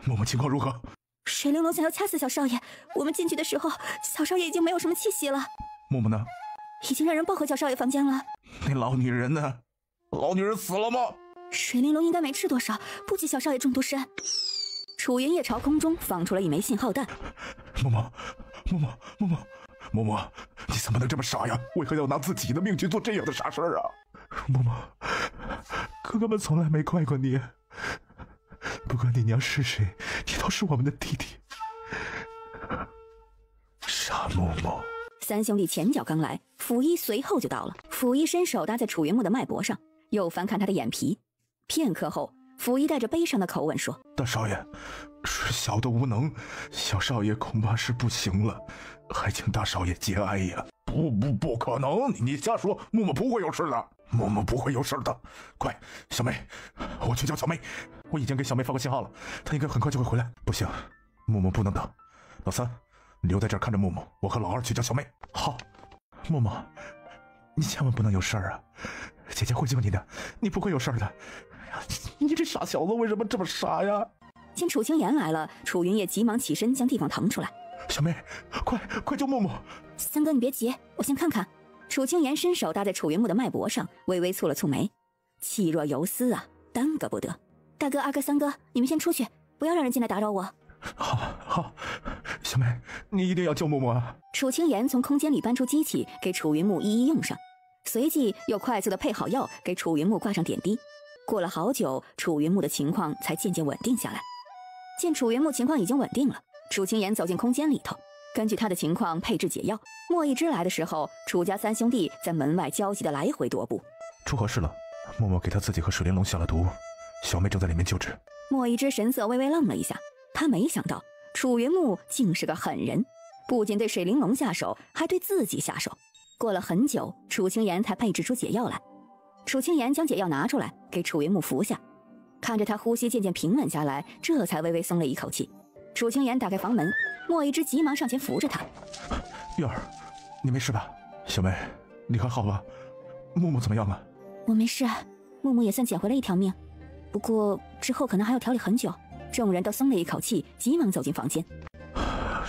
木木情况如何？水玲珑想要掐死小少爷，我们进去的时候，小少爷已经没有什么气息了。木木呢？已经让人抱回小少爷房间了。那老女人呢？老女人死了吗？水玲珑应该没吃多少，不及小少爷中毒身。楚云也朝空中放出了一枚信号弹。木木，你怎么能这么傻呀？为何要拿自己的命去做这样的傻事啊？木木，哥哥们从来没怪过你，不管你娘是谁，你都是我们的弟弟。傻木木。三兄弟前脚刚来，府医随后就到了。府医伸手搭在楚云木的脉搏上，又翻看他的眼皮。片刻后，府医带着悲伤的口吻说：大少爷，是小的无能，小少爷恐怕是不行了，还请大少爷节哀呀。不可能，你瞎说，木木不会有事的，木木不会有事的。快，小妹，我去叫小妹。我已经给小妹发过信号了，她应该很快就会回来。不行，木木不能等。老三，你留在这儿看着木木，我和老二去叫小妹。好。木木，你千万不能有事儿啊，姐姐会救你的，你不会有事儿的。你这傻小子为什么这么傻呀？见楚清言来了，楚云也急忙起身将地方腾出来。小妹，快救木木！三哥你别急，我先看看。楚清言伸手搭在楚云木的脉搏上，微微蹙了蹙眉，气若游丝啊，耽搁不得。大哥、二哥、三哥，你们先出去，不要让人进来打扰我。好，小妹，你一定要救木木啊！楚清言从空间里搬出机器，给楚云木一一用上，随即又快速的配好药，给楚云木挂上点滴。过了好久，楚云木的情况才渐渐稳定下来。见楚云木情况已经稳定了，楚清言走进空间里头，根据他的情况配置解药。莫一之来的时候，楚家三兄弟在门外焦急的来回踱步。出何事了？默默给他自己和水玲珑下了毒，小妹正在里面救治。莫一之神色微微愣了一下，他没想到楚云木竟是个狠人，不仅对水玲珑下手，还对自己下手。过了很久，楚清言才配置出解药来。楚清言将解药拿出来，给楚云木服下。看着他呼吸渐渐平稳下来，这才微微松了一口气。楚清言打开房门，莫一之急忙上前扶着他。月儿，你没事吧？小妹，你还好吧？木木怎么样了？我没事，木木也算捡回了一条命，不过之后可能还要调理很久。众人都松了一口气，急忙走进房间。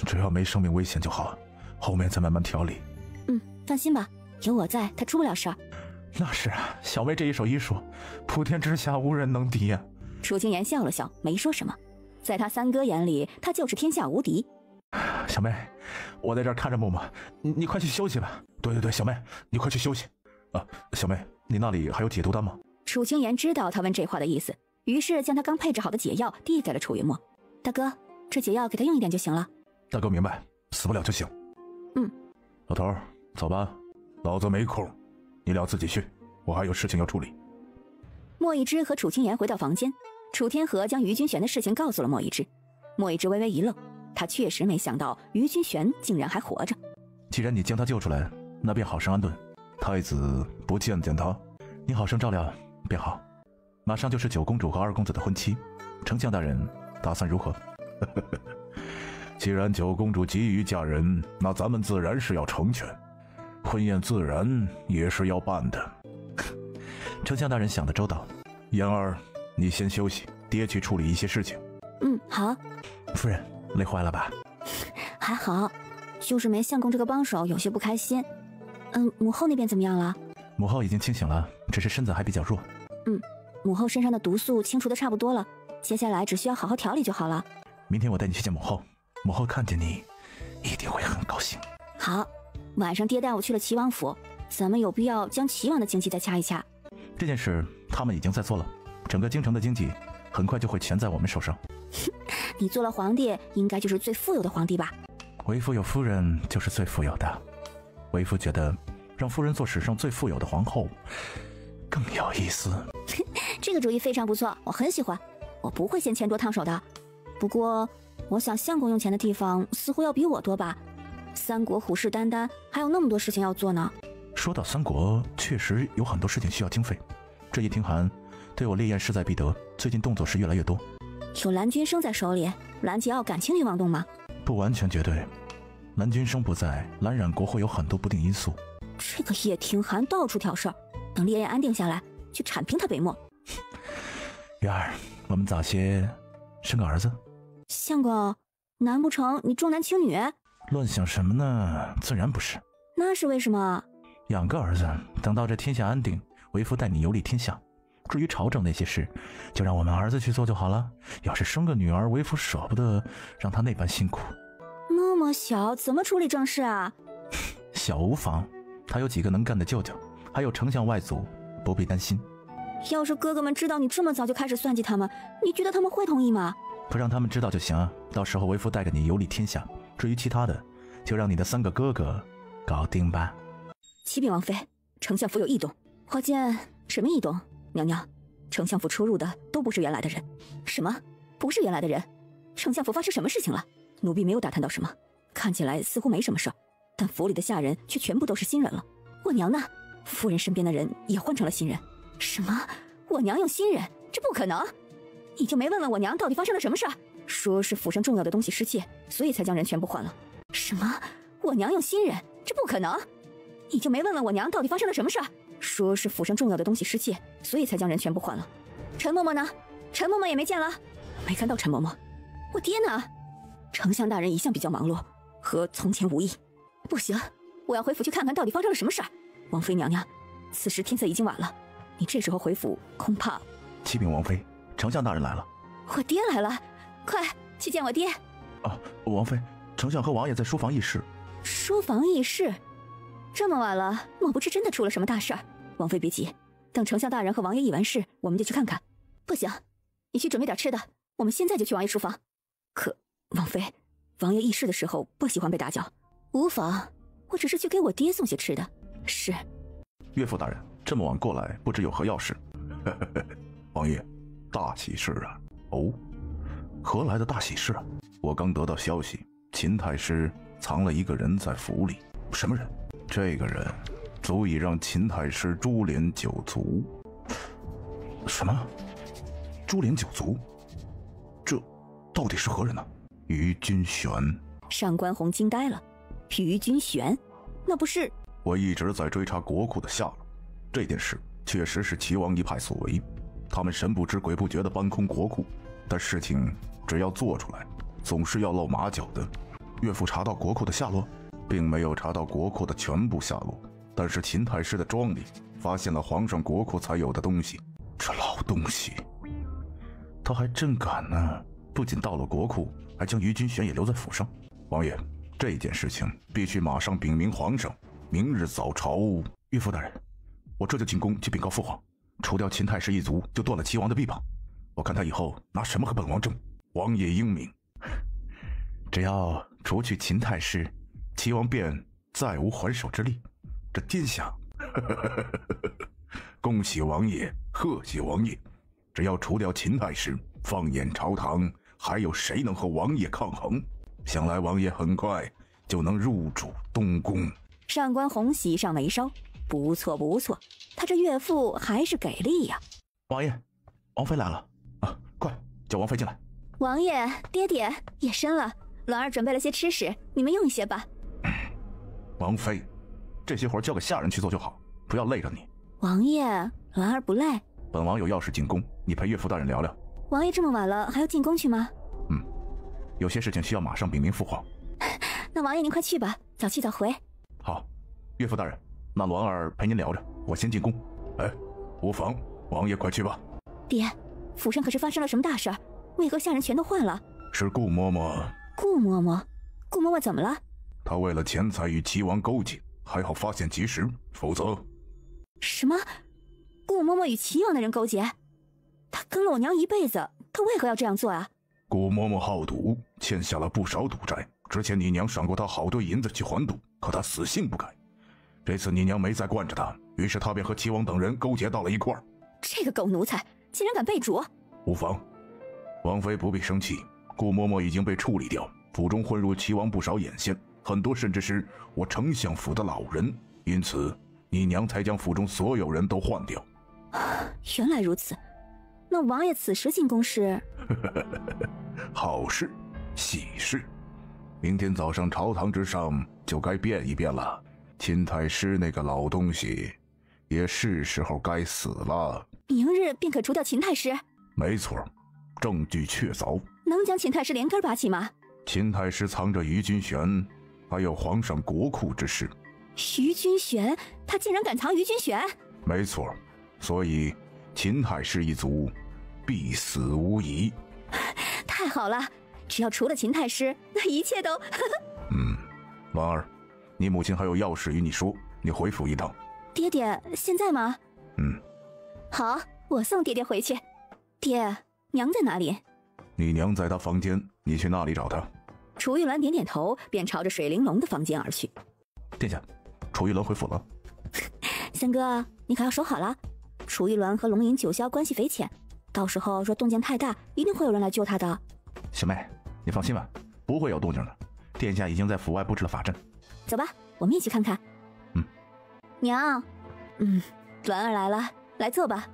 只要没生命危险就好，后面再慢慢调理。放心吧，有我在，他出不了事儿。那是啊，小妹这一手医术，普天之下无人能敌呀。楚清言笑了笑，没说什么。在他三哥眼里，他就是天下无敌。小妹，我在这儿看着木木，你快去休息吧。对，小妹，你快去休息。啊，小妹，你那里还有解毒丹吗？楚清言知道他问这话的意思，于是将他刚配置好的解药递给了楚云墨。大哥，这解药给他用一点就行了。大哥明白，死不了就行。老头，走吧，老子没空，你俩自己去，我还有事情要处理。莫一之和楚清言回到房间，楚天河将于君玄的事情告诉了莫一之。莫一之微微一愣，他确实没想到于君玄竟然还活着。既然你将他救出来，那便好生安顿。太子不见见他，你好生照料便好。马上就是九公主和二公子的婚期，丞相大人打算如何？既然九公主急于嫁人，那咱们自然是要成全，婚宴自然也是要办的。丞相大人想得周到。言儿，你先休息，爹去处理一些事情。好。夫人，累坏了吧？还好，就是没相公这个帮手，有些不开心。母后那边怎么样了？母后已经清醒了，只是身子还比较弱。母后身上的毒素清除的差不多了，接下来只需要好好调理就好了。明天我带你去见母后，母后看见你一定会很高兴。好，晚上爹带我去了齐王府，咱们有必要将齐王的经济再掐一掐。这件事他们已经在做了，整个京城的经济很快就会全在我们手上。你做了皇帝，应该就是最富有的皇帝吧？为夫有夫人就是最富有的，为夫觉得让夫人做史上最富有的皇后更有意思。这个主意非常不错，我很喜欢，我不会嫌钱多烫手的。不过我想相公用钱的地方似乎要比我多吧？三国虎视眈眈，还有那么多事情要做呢。说到三国，确实有很多事情需要经费，这一听韩对我烈焰势在必得，最近动作是越来越多。有蓝君生在手里，蓝桀骜敢轻易妄动吗？不完全绝对，蓝君生不在，蓝冉国会有很多不定因素。这个叶听寒到处挑事儿，等烈焰安定下来，去铲平他北漠。月儿，我们早些生个儿子。相公，难不成你重男轻女？乱想什么呢？自然不是。那是为什么？养个儿子，等到这天下安定，为夫带你游历天下。至于朝政那些事，就让我们儿子去做就好了。要是生个女儿，为夫舍不得让她那般辛苦。那么小，怎么处理政事啊？小无妨，他有几个能干的舅舅，还有丞相外祖，不必担心。要是哥哥们知道你这么早就开始算计他们，你觉得他们会同意吗？不让他们知道就行啊。到时候为夫带着你游历天下，至于其他的，就让你的三个哥哥搞定吧。启禀王妃，丞相府有异动。华见什么异动？娘娘，丞相府出入的都不是原来的人。什么？不是原来的人？丞相府发生什么事情了？奴婢没有打探到什么，看起来似乎没什么事儿，但府里的下人却全部都是新人了。我娘呢？夫人身边的人也换成了新人。什么？我娘用新人？这不可能！你就没问问我娘到底发生了什么事儿？说是府上重要的东西失窃，所以才将人全部换了。什么？我娘用新人？这不可能！你就没问问我娘到底发生了什么事儿？说是府上重要的东西失窃，所以才将人全部换了。陈嬷嬷呢？陈嬷嬷也没见了，没看到陈嬷嬷。我爹呢？丞相大人一向比较忙碌，和从前无异。不行，我要回府去看看到底发生了什么事儿。王妃娘娘，此时天色已经晚了，你这时候回府恐怕……启禀王妃，丞相大人来了。我爹来了，快去见我爹。啊，王妃，丞相和王爷在书房议事。书房议事？这么晚了，莫不是真的出了什么大事儿？王妃别急，等丞相大人和王爷议完事，我们就去看看。不行，你去准备点吃的，我们现在就去王爷书房。可王妃，王爷议事的时候不喜欢被打搅。无妨，我只是去给我爹送些吃的。是。岳父大人，这么晚过来，不知有何要事？王爷，大喜事啊！哦，何来的大喜事啊？我刚得到消息，秦太师藏了一个人在府里。什么人？这个人足以让秦太师株连九族。什么？株连九族？这到底是何人呢？于君玄。上官红惊呆了。于君玄，那不是我一直在追查国库的下落，这件事确实是齐王一派所为，他们神不知鬼不觉地搬空国库，但事情只要做出来，总是要露马脚的。岳父查到国库的下落，并没有查到国库的全部下落，但是秦太师的庄里发现了皇上国库才有的东西。这老东西，他还真敢呢！不仅盗了国库，还将于君玄也留在府上。王爷，这件事情必须马上禀明皇上，明日早朝。岳父大人，我这就进宫去禀告父皇，除掉秦太师一族，就断了齐王的臂膀。我看他以后拿什么和本王争？王爷英明，只要除去秦太师，齐王便再无还手之力。这天下，恭喜王爷，贺喜王爷！只要除掉秦太师，放眼朝堂，还有谁能和王爷抗衡？想来王爷很快就能入主东宫。上官红喜上眉梢，不错不错，他这岳父还是给力呀。王爷，王妃来了啊！快叫王妃进来。王爷，爹爹，夜深了，鸾儿准备了些吃食，你们用一些吧。王妃，这些活交给下人去做就好，不要累着你。王爷，鸾儿不累。本王有要事进宫，你陪岳父大人聊聊。王爷这么晚了还要进宫去吗？有些事情需要马上禀明父皇。那王爷您快去吧，早去早回。好，岳父大人，那鸾儿陪您聊着，我先进宫。哎，无妨，王爷快去吧。爹，府上可是发生了什么大事儿？为何下人全都换了？是顾嬷嬷。顾嬷嬷？顾嬷嬷怎么了？她为了钱财与齐王勾结，还好发现及时，否则……什么？顾嬷嬷与齐王的人勾结？她跟了我娘一辈子，她为何要这样做啊？顾嬷嬷好赌，欠下了不少赌债。之前你娘赏过她好多银子去还赌，可她死性不改。这次你娘没再惯着她，于是她便和齐王等人勾结到了一块儿。这个狗奴才竟然敢背主！无妨，王妃不必生气，顾嬷嬷已经被处理掉。府中混入齐王不少眼线，很多甚至是我丞相府的老人，因此你娘才将府中所有人都换掉。原来如此，那王爷此时进宫是？好事，喜事。明天早上朝堂之上就该变一变了。秦太师那个老东西，也是时候该死了。明日便可除掉秦太师？没错，证据确凿。能将秦太师连根拔起吗？秦太师藏着于君玄，还有皇上国库之事。于君玄，他竟然敢藏于君玄？没错，所以秦太师一族必死无疑。太好了，只要除了秦太师，那一切都……婉儿，你母亲还有要事与你说，你回府一趟。爹爹，现在吗？好，我送爹爹回去。爹，娘在哪里？你娘在她房间，你去那里找她。楚玉鸾点点头，便朝着水玲珑的房间而去。殿下，楚玉鸾回府了。三哥，你可要守好了。楚玉鸾和龙吟九霄关系匪浅，到时候若动静太大，一定会有人来救他的。小妹，你放心吧，不会有动静的。殿下已经在府外布置了法阵。走吧，我们一起看看。娘，鸾儿来了，来坐吧。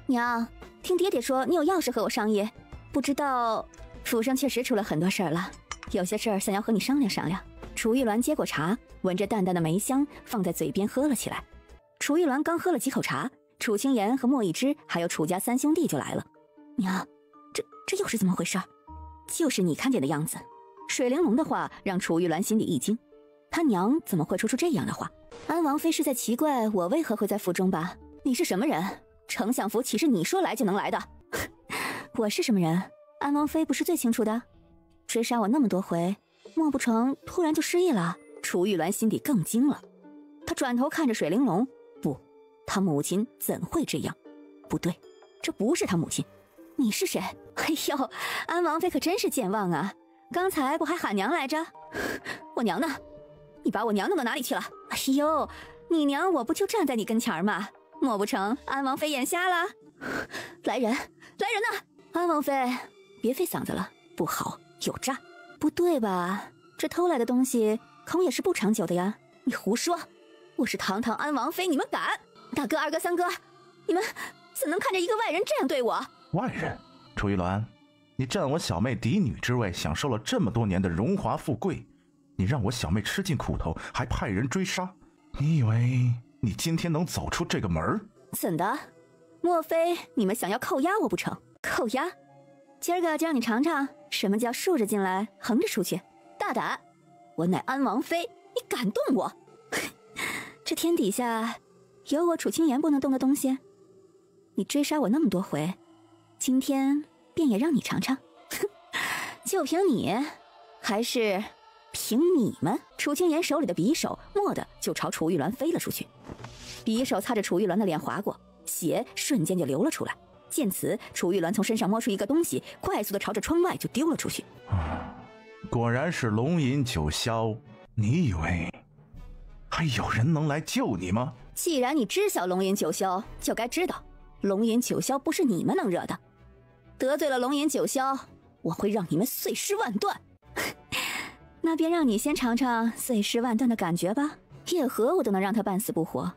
娘，听爹爹说你有要事和我商议，不知道……府上确实出了很多事儿了，有些事儿想要和你商量商量。楚玉鸾接过茶，闻着淡淡的梅香，放在嘴边喝了起来。楚玉鸾刚喝了几口茶，楚清言和莫一之还有楚家三兄弟就来了。娘，这又是怎么回事？就是你看见的样子。水玲珑的话让楚玉鸾心里一惊，他娘怎么会说出这样的话？安王妃是在奇怪我为何会在府中吧？你是什么人？丞相府岂是你说来就能来的？我是什么人？安王妃不是最清楚的？追杀我那么多回，莫不成突然就失忆了？楚玉鸾心底更惊了，他转头看着水玲珑，不，他母亲怎会这样？不对，这不是他母亲。你是谁？哎呦，安王妃可真是健忘啊！刚才不还喊娘来着？我娘呢？你把我娘弄到哪里去了？哎呦，你娘我不就站在你跟前吗？莫不成安王妃眼瞎了？来人，来人呐！安王妃，别费嗓子了，不好，有诈。不对吧？这偷来的东西恐也是不长久的呀！你胡说！我是堂堂安王妃，你们敢？大哥、二哥、三哥，你们怎能看着一个外人这样对我？外人？楚玉鸾，你占我小妹嫡女之位，享受了这么多年的荣华富贵，你让我小妹吃尽苦头，还派人追杀，你以为你今天能走出这个门？怎的？莫非你们想要扣押我不成？扣押？今儿个就让你尝尝什么叫竖着进来，横着出去。大胆！我乃安王妃，你敢动我？这天底下有我楚清言不能动的东西？你追杀我那么多回，今天便也让你尝尝。就凭你，还是凭你们？楚清言手里的匕首蓦地就朝楚玉鸾飞了出去，匕首擦着楚玉鸾的脸划过，血瞬间就流了出来。见此，楚玉鸾从身上摸出一个东西，快速的朝着窗外就丢了出去。果然是龙吟九霄，你以为还有人能来救你吗？既然你知晓龙吟九霄，就该知道龙吟九霄不是你们能惹的。得罪了龙吟九霄，我会让你们碎尸万段。那便让你先尝尝碎尸万段的感觉吧。叶和我都能让他半死不活，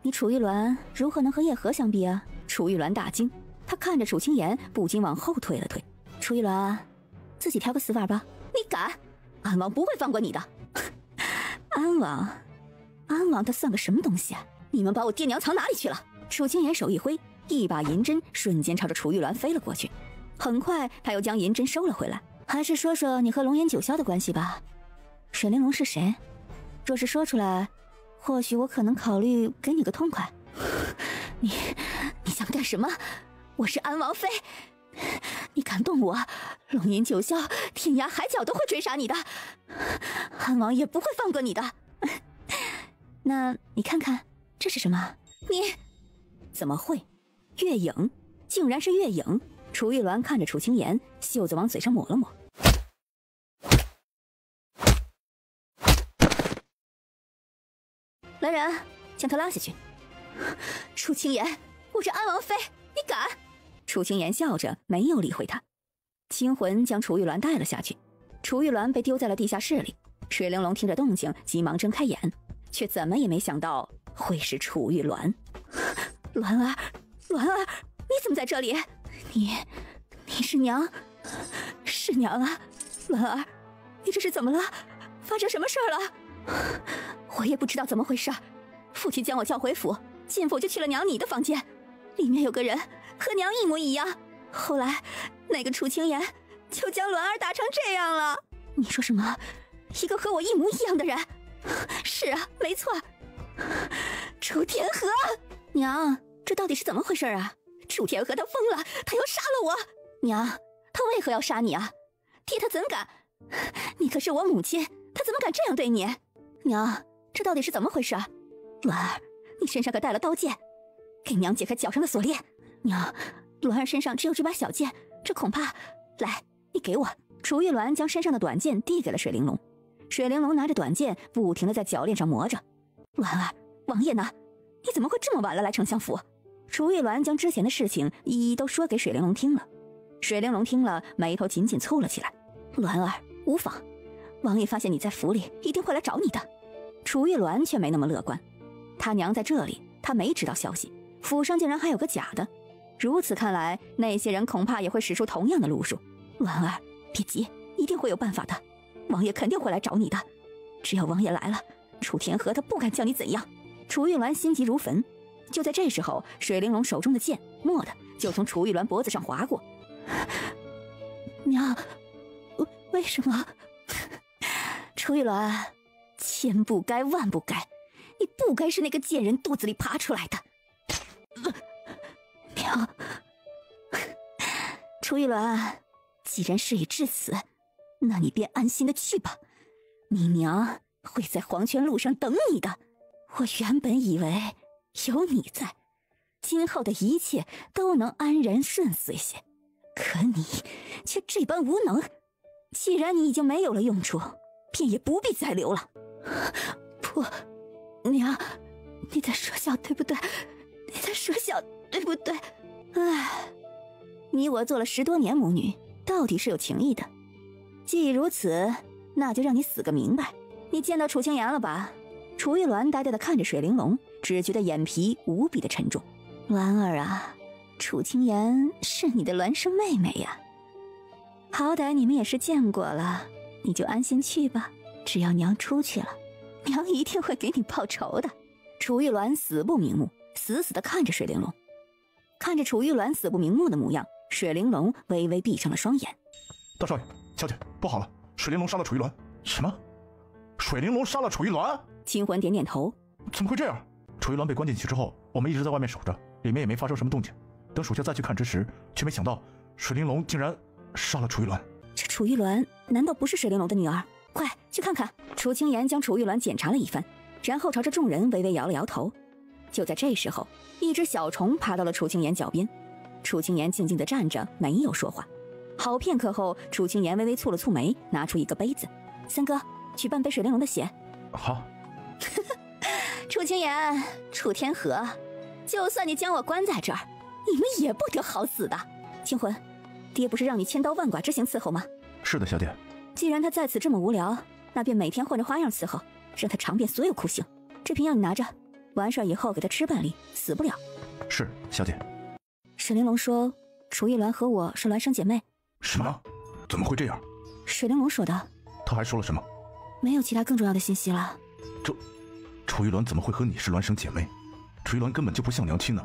你楚玉鸾如何能和叶和相比啊？楚玉鸾大惊，他看着楚清言，不禁往后退了退。楚玉鸾，自己挑个死法吧。你敢？安王不会放过你的。安王他算个什么东西啊？你们把我爹娘藏哪里去了？楚清言手一挥，一把银针瞬间朝着楚玉鸾飞了过去。很快他又将银针收了回来。还是说说你和龙吟九霄的关系吧。水玲珑是谁？若是说出来，或许我可能考虑给你个痛快。你想干什么？我是安王妃，你敢动我，龙吟九霄天涯海角都会追杀你的，安王也不会放过你的。那你看看这是什么？你怎么会？月影，竟然是月影！楚玉鸾看着楚清言，袖子往嘴上抹了抹。来人，将他拉下去。楚清言，我是安王妃，你敢？楚清言笑着，没有理会他。清魂将楚玉鸾带了下去，楚玉鸾被丢在了地下室里。水玲珑听着动静，急忙睁开眼，却怎么也没想到会是楚玉鸾。鸾儿，你怎么在这里？你是娘？是娘啊！鸾儿，你这是怎么了？发生什么事儿了？我也不知道怎么回事，父亲将我叫回府，进府就去了娘你的房间，里面有个人和娘一模一样。后来那个楚清言就将鸾儿打成这样了。你说什么？一个和我一模一样的人？是啊，没错，楚天河。娘，这到底是怎么回事啊？楚天河他疯了，他要杀了我。娘，他为何要杀你啊？爹他怎敢？你可是我母亲，他怎么敢这样对你？娘，这到底是怎么回事啊？鸾儿，你身上可带了刀剑，给娘解开脚上的锁链。娘，鸾儿身上只有这把小剑，这恐怕……来，你给我。楚玉鸾将身上的短剑递给了水玲珑，水玲珑拿着短剑，不停地在脚链上磨着。鸾儿，王爷呢？你怎么会这么晚了来丞相府？楚玉鸾将之前的事情一一都说给水玲珑听了。水玲珑听了，眉头紧紧蹙了起来。鸾儿，无妨，王爷发现你在府里，一定会来找你的。楚玉鸾却没那么乐观，他娘在这里，他没知道消息，府上竟然还有个假的。如此看来，那些人恐怕也会使出同样的路数。鸾儿，别急，一定会有办法的，王爷肯定会来找你的。只要王爷来了，楚天河他不敢将你怎样。楚玉鸾心急如焚。就在这时候，水玲珑手中的剑蓦地就从楚玉鸾脖子上划过。娘，为什么？楚玉鸾，千不该万不该，你不该是那个贱人肚子里爬出来的。娘，楚玉鸾，既然事已至此，那你便安心的去吧，你娘会在黄泉路上等你的。我原本以为有你在，今后的一切都能安然顺遂些，可你却这般无能。既然你已经没有了用处，便也不必再留了。不，娘，你在说笑对不对？你在说笑对不对？唉，你我做了10多年母女，到底是有情谊的。既已如此，那就让你死个明白。你见到楚清言了吧？楚玉鸾呆呆地看着水玲珑，只觉得眼皮无比的沉重。鸾儿啊，楚清言是你的孪生妹妹呀，好歹你们也是见过了，你就安心去吧。只要娘出去了，娘一定会给你报仇的。楚玉鸾死不瞑目，死死地看着水玲珑。看着楚玉鸾死不瞑目的模样，水玲珑微微闭上了双眼。大少爷，小姐，不好了，水玲珑杀了楚玉鸾。什么？水玲珑杀了楚玉鸾？清魂点点头。怎么会这样？楚玉鸾被关进去之后，我们一直在外面守着，里面也没发生什么动静。等属下再去看之时，却没想到水玲珑竟然杀了楚玉鸾。这楚玉鸾难道不是水玲珑的女儿？快去看看！楚清言将楚玉鸾检查了一番，然后朝着众人微微摇了摇头。就在这时候，一只小虫爬到了楚清言脚边。楚清言静静地站着，没有说话。好片刻后，楚清言微微蹙了蹙眉，拿出一个杯子：“三哥，去半杯水玲珑的血。”好。楚清言、楚天河，就算你将我关在这儿，你们也不得好死的。清魂，爹不是让你千刀万剐之刑伺候吗？是的，小姐。既然他在此这么无聊，那便每天换着花样伺候，让他尝遍所有酷刑。这瓶药你拿着，完事儿以后给他吃饭里，死不了。是，小姐。水玲珑说，楚玉鸾和我是孪生姐妹。什么？怎么会这样？水玲珑说的。他还说了什么？没有其他更重要的信息了。楚玉鸾怎么会和你是孪生姐妹？楚玉鸾根本就不像娘亲呢，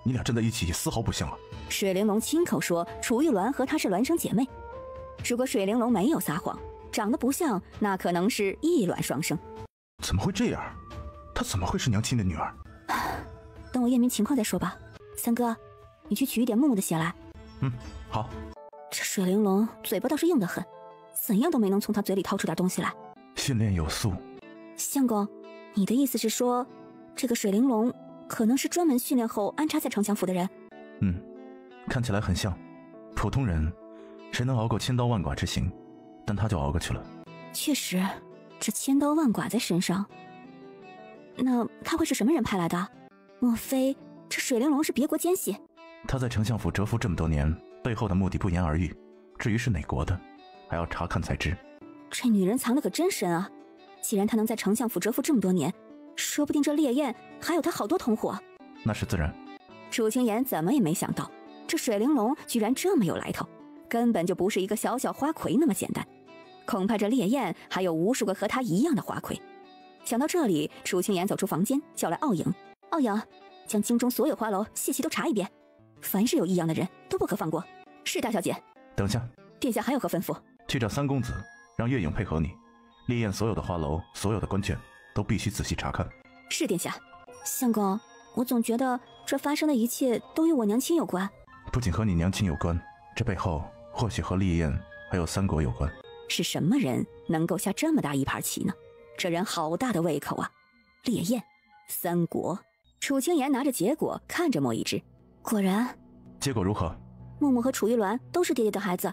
你俩站在一起丝毫不像啊。水玲珑亲口说楚玉鸾和她是孪生姐妹，如果水玲珑没有撒谎，长得不像，那可能是异卵双生。怎么会这样？她怎么会是娘亲的女儿？等我验明情况再说吧。三哥，你去取一点木木的血来。好。这水玲珑嘴巴倒是硬得很，怎样都没能从她嘴里掏出点东西来。训练有素。相公，你的意思是说，这个水玲珑可能是专门训练后安插在丞相府的人？看起来很像。普通人谁能熬过千刀万剐之刑，但他就熬过去了。确实，这千刀万剐在身上，那他会是什么人派来的？莫非这水玲珑是别国奸细？他在丞相府蛰伏这么多年，背后的目的不言而喻，至于是哪国的，还要查看才知。这女人藏得可真深啊！既然她能在丞相府蛰伏这么多年，说不定这烈焰还有她好多同伙。那是自然。楚清言怎么也没想到，这水玲珑居然这么有来头，根本就不是一个小小花魁那么简单。恐怕这烈焰还有无数个和她一样的花魁。想到这里，楚清言走出房间，叫来傲影。傲影，将京中所有花楼细细都查一遍，凡是有异样的人都不可放过。是，大小姐。等下，殿下还有何吩咐？去找三公子，让月影配合你，烈焰所有的花楼，所有的关卷都必须仔细查看。是，殿下。相公，我总觉得这发生的一切都与我娘亲有关。不仅和你娘亲有关，这背后或许和烈焰还有三国有关。是什么人能够下这么大一盘棋呢？这人好大的胃口啊！烈焰、三国。楚清言拿着结果看着莫一之，果然。结果如何？木木和楚玉鸾都是爹爹的孩子，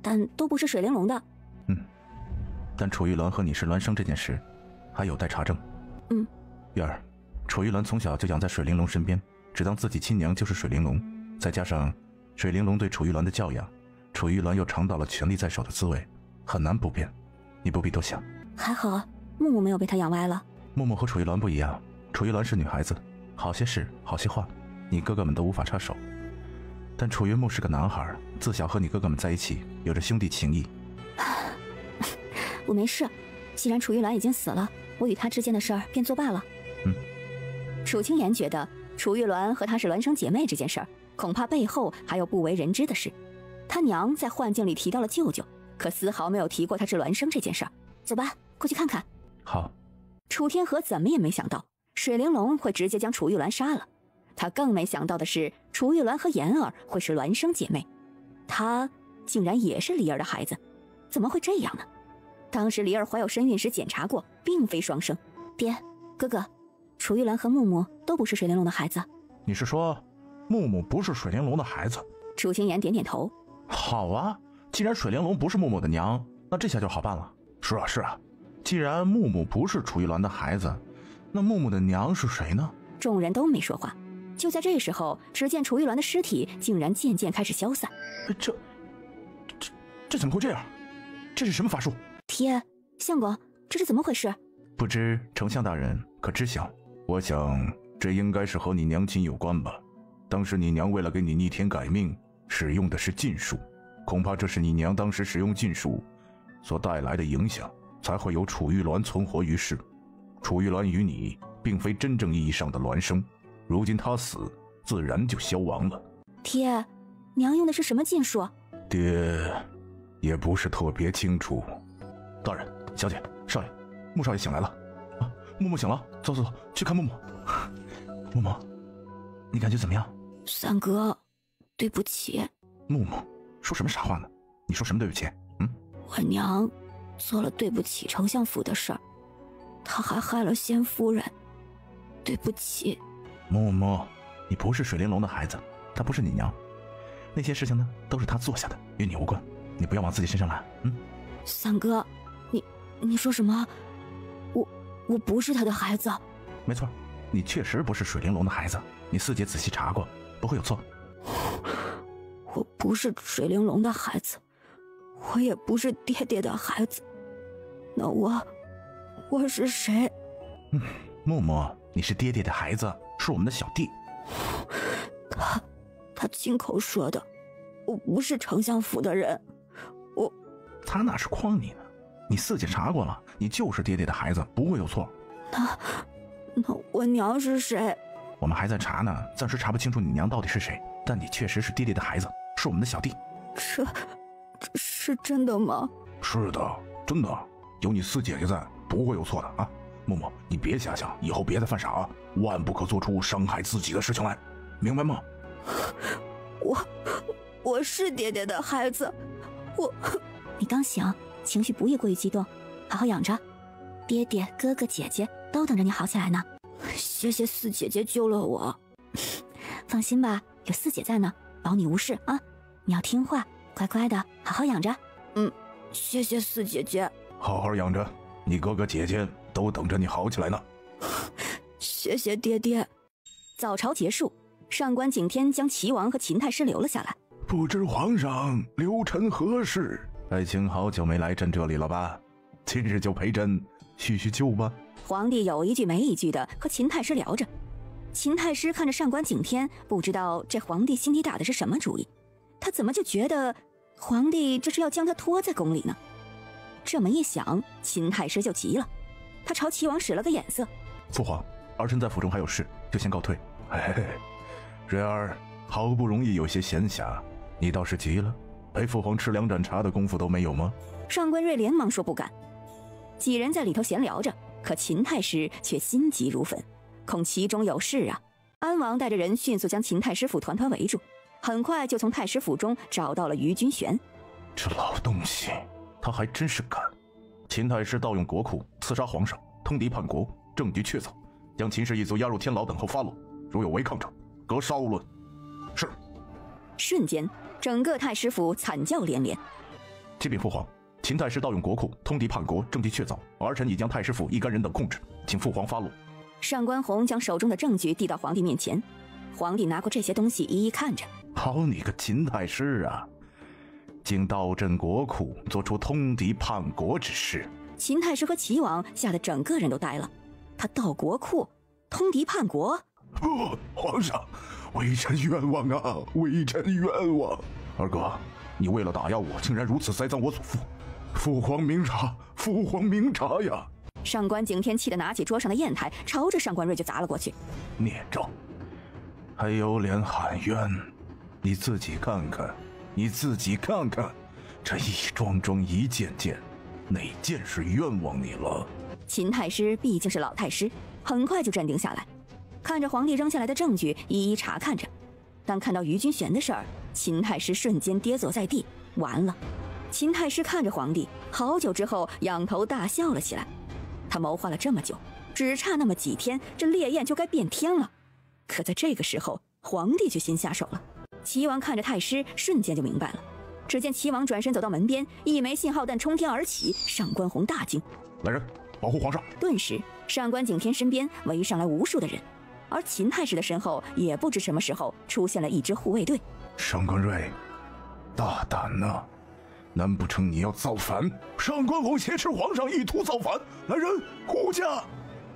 但都不是水玲珑的。但楚玉鸾和你是孪生这件事还有待查证。月儿，楚玉鸾从小就养在水玲珑身边，只当自己亲娘就是水玲珑，再加上水玲珑对楚玉鸾的教养，楚玉鸾又尝到了权力在手的滋味，很难不变。你不必多想。还好木木没有被他养歪了。木木和楚玉鸾不一样，楚玉鸾是女孩子，好些事好些话你哥哥们都无法插手，但楚云木是个男孩，自小和你哥哥们在一起，有着兄弟情谊。我没事，既然楚玉鸾已经死了，我与他之间的事儿便作罢了。楚清言觉得楚玉鸾和他是孪生姐妹这件事儿，恐怕背后还有不为人知的事。他娘在幻境里提到了舅舅，可丝毫没有提过他是孪生这件事儿。走吧，过去看看。好。楚天河怎么也没想到水玲珑会直接将楚玉鸾杀了，他更没想到的是楚玉鸾和妍儿会是孪生姐妹，她竟然也是离儿的孩子，怎么会这样呢？当时离儿怀有身孕时检查过，并非双生。爹，哥哥，楚玉鸾和木木都不是水玲珑的孩子。你是说木木不是水玲珑的孩子？楚清言点点头。好啊，既然水玲珑不是木木的娘，那这下就好办了。是啊是啊，既然木木不是楚玉鸾的孩子，那木木的娘是谁呢？众人都没说话。就在这时候，只见楚玉鸾的尸体竟然渐渐开始消散。这怎么会这样？这是什么法术？天，相公，这是怎么回事？不知丞相大人可知晓？我想这应该是和你娘亲有关吧。当时你娘为了给你逆天改命，使用的是禁术，恐怕这是你娘当时使用禁术所带来的影响，才会有楚玉鸾存活于世。楚玉鸾与你并非真正意义上的孪生，如今他死，自然就消亡了。爹，娘用的是什么禁术？爹也不是特别清楚。大人、小姐、少爷，穆少爷醒来了。啊，木木醒了，走走走，去看木木。木木，你感觉怎么样？三哥，对不起。木木，说什么傻话呢？你说什么对不起？我娘做了对不起丞相府的事儿，她还害了先夫人，对不起。木木，你不是水玲珑的孩子，她不是你娘，那些事情呢都是她做下的，与你无关，你不要往自己身上揽。三哥，你说什么？我不是她的孩子。没错，你确实不是水玲珑的孩子，你四姐仔细查过，不会有错。我不是水玲珑的孩子，我也不是爹爹的孩子，那我是谁？木木，你是爹爹的孩子，是我们的小弟。他亲口说的，我不是丞相府的人，他那是诓你呢，你四姐查过了，你就是爹爹的孩子，不会有错。那我娘是谁？我们还在查呢，暂时查不清楚你娘到底是谁，但你确实是爹爹的孩子，是我们的小弟。这是真的吗？是的，真的，有你四姐姐在，不会有错的啊！木木，你别瞎想，以后别再犯傻啊，万不可做出伤害自己的事情来，明白吗？我是爹爹的孩子，你刚醒，情绪不宜过于激动，好好养着，爹爹、哥哥、姐姐都等着你好起来呢。谢谢四姐姐救了我。放心吧，有四姐在呢，保你无事啊！你要听话，乖乖的，好好养着。谢谢四姐姐。好好养着，你哥哥姐姐都等着你好起来呢。谢谢爹爹。早朝结束，上官景天将齐王和秦太师留了下来。不知皇上留臣何事？爱卿好久没来朕这里了吧？今日就陪朕叙叙旧吧。皇帝有一句没一句的和秦太师聊着。秦太师看着上官景天，不知道这皇帝心里打的是什么主意，他怎么就觉得皇帝这是要将他拖在宫里呢？这么一想，秦太师就急了，他朝齐王使了个眼色。父皇，儿臣在府中还有事，就先告退。然而好不容易有些闲暇，你倒是急了，陪父皇吃2盏茶的功夫都没有吗？上官瑞连忙说不敢。几人在里头闲聊着，可秦太师却心急如焚，恐其中有事啊。安王带着人迅速将秦太师府团团围住，很快就从太师府中找到了于君玄。这老东西，他还真是敢！秦太师盗用国库，刺杀皇上，通敌叛国，证据确凿，将秦氏一族押入天牢等候发落，如有违抗者，格杀勿论。是。瞬间，整个太师府惨叫连连。启禀父皇，秦太师盗用国库，通敌叛国，证据确凿，儿臣已将太师府一干人等控制，请父皇发落。上官宏将手中的证据递到皇帝面前，皇帝拿过这些东西一一看着。好你个秦太师啊，竟盗朕国库，做出通敌叛国之事！秦太师和齐王吓得整个人都呆了。他盗国库，通敌叛国？不，皇上，微臣冤枉啊，微臣冤枉！二哥，你为了打压我，竟然如此栽赃我祖父，父皇明察，父皇明察呀！上官景天气得拿起桌上的砚台，朝着上官瑞就砸了过去。孽障，还有脸喊冤？你自己看看，你自己看看，这一桩桩一件件，哪件是冤枉你了？秦太师毕竟是老太师，很快就镇定下来，看着皇帝扔下来的证据，一一查看着。但看到于君玄的事儿，秦太师瞬间跌坐在地，完了！秦太师看着皇帝，好久之后仰头大笑了起来。他谋划了这么久，只差那么几天，这烈焰就该变天了。可在这个时候，皇帝却先下手了。齐王看着太师，瞬间就明白了。只见齐王转身走到门边，一枚信号弹冲天而起，上官宏大惊：“来人，保护皇上！”顿时，上官景天身边围上来无数的人，而秦太师的身后也不知什么时候出现了一支护卫队。上官瑞，大胆呐！难不成你要造反？上官宏挟持皇上，意图造反！来人，护驾，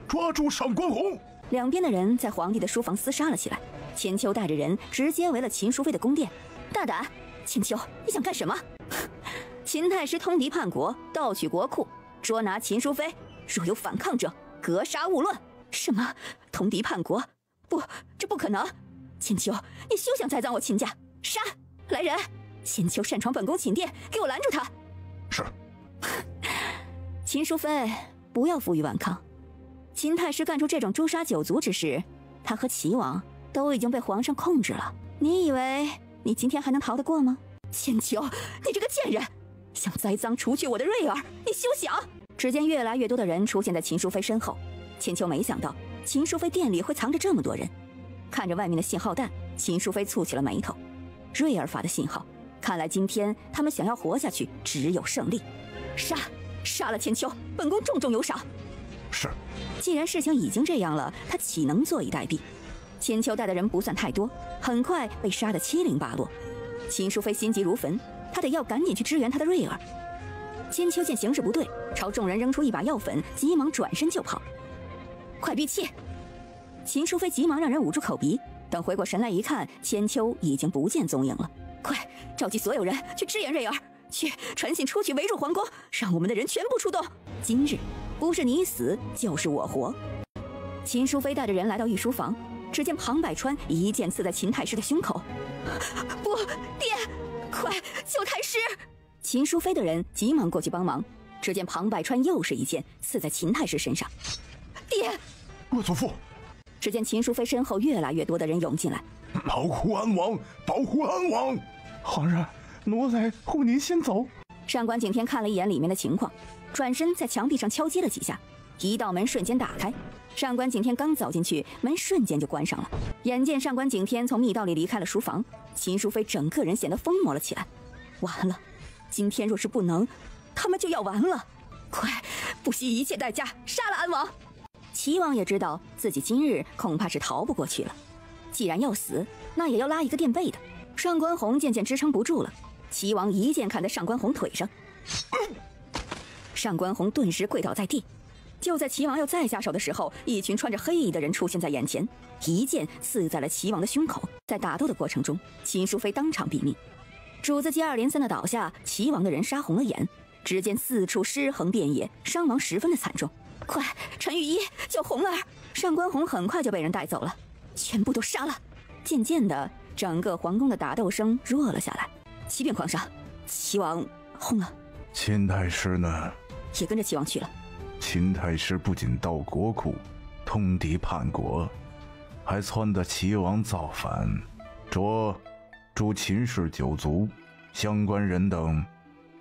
抓住上官宏！两边的人在皇帝的书房厮杀了起来。千秋带着人直接围了秦淑妃的宫殿。大胆！千秋，你想干什么？秦太师通敌叛国，盗取国库，捉拿秦淑妃，若有反抗者，格杀勿论。什么通敌叛国？不，这不可能！千秋，你休想栽赃我秦家！杀！来人！千秋擅闯本宫寝殿，给我拦住他！是。秦淑妃，不要负隅顽抗。秦太师干出这种诛杀九族之事，他和齐王都已经被皇上控制了。你以为你今天还能逃得过吗？千秋，你这个贱人，想栽赃除去我的瑞儿，你休想！只见越来越多的人出现在秦淑妃身后。千秋没想到秦淑妃殿里会藏着这么多人，看着外面的信号弹，秦淑妃蹙起了眉头。瑞儿发的信号，看来今天他们想要活下去，只有胜利。杀了千秋，本宫重重有赏。是。既然事情已经这样了，他岂能坐以待毙？千秋带的人不算太多，很快被杀得七零八落。秦淑妃心急如焚，她得要赶紧去支援她的瑞儿。千秋见形势不对，朝众人扔出一把药粉，急忙转身就跑。快闭气！秦淑妃急忙让人捂住口鼻，等回过神来一看，千秋已经不见踪影了。快召集所有人去支援瑞儿，去传信出去围住皇宫，让我们的人全部出动。今日不是你死就是我活。秦淑妃带着人来到御书房，只见庞百川一剑刺在秦太师的胸口。不，爹，快救太师！秦淑妃的人急忙过去帮忙，只见庞百川又是一剑刺在秦太师身上。爹！我祖父！只见秦淑妃身后越来越多的人涌进来，保护安王，保护安王！皇上，奴才护您先走。上官景天看了一眼里面的情况，转身在墙壁上敲击了几下，一道门瞬间打开。上官景天刚走进去，门瞬间就关上了。眼见上官景天从密道里离开了书房，秦淑妃整个人显得疯魔了起来。完了，今天若是不能，他们就要完了！快，不惜一切代价杀了安王！齐王也知道自己今日恐怕是逃不过去了，既然要死，那也要拉一个垫背的。上官红渐渐支撑不住了，齐王一剑砍在上官红腿上，上官红顿时跪倒在地。就在齐王要再下手的时候，一群穿着黑衣的人出现在眼前，一剑刺在了齐王的胸口。在打斗的过程中，秦淑妃当场毙命。主子接二连三的倒下，齐王的人杀红了眼，只见四处尸横遍野，伤亡十分的惨重。快，陈御医救红儿！上官红很快就被人带走了，全部都杀了。渐渐的，整个皇宫的打斗声弱了下来。启禀皇上，齐王红了。秦太师呢？也跟着齐王去了。秦太师不仅盗国库，通敌叛国，还撺掇齐王造反，着诛秦氏九族，相关人等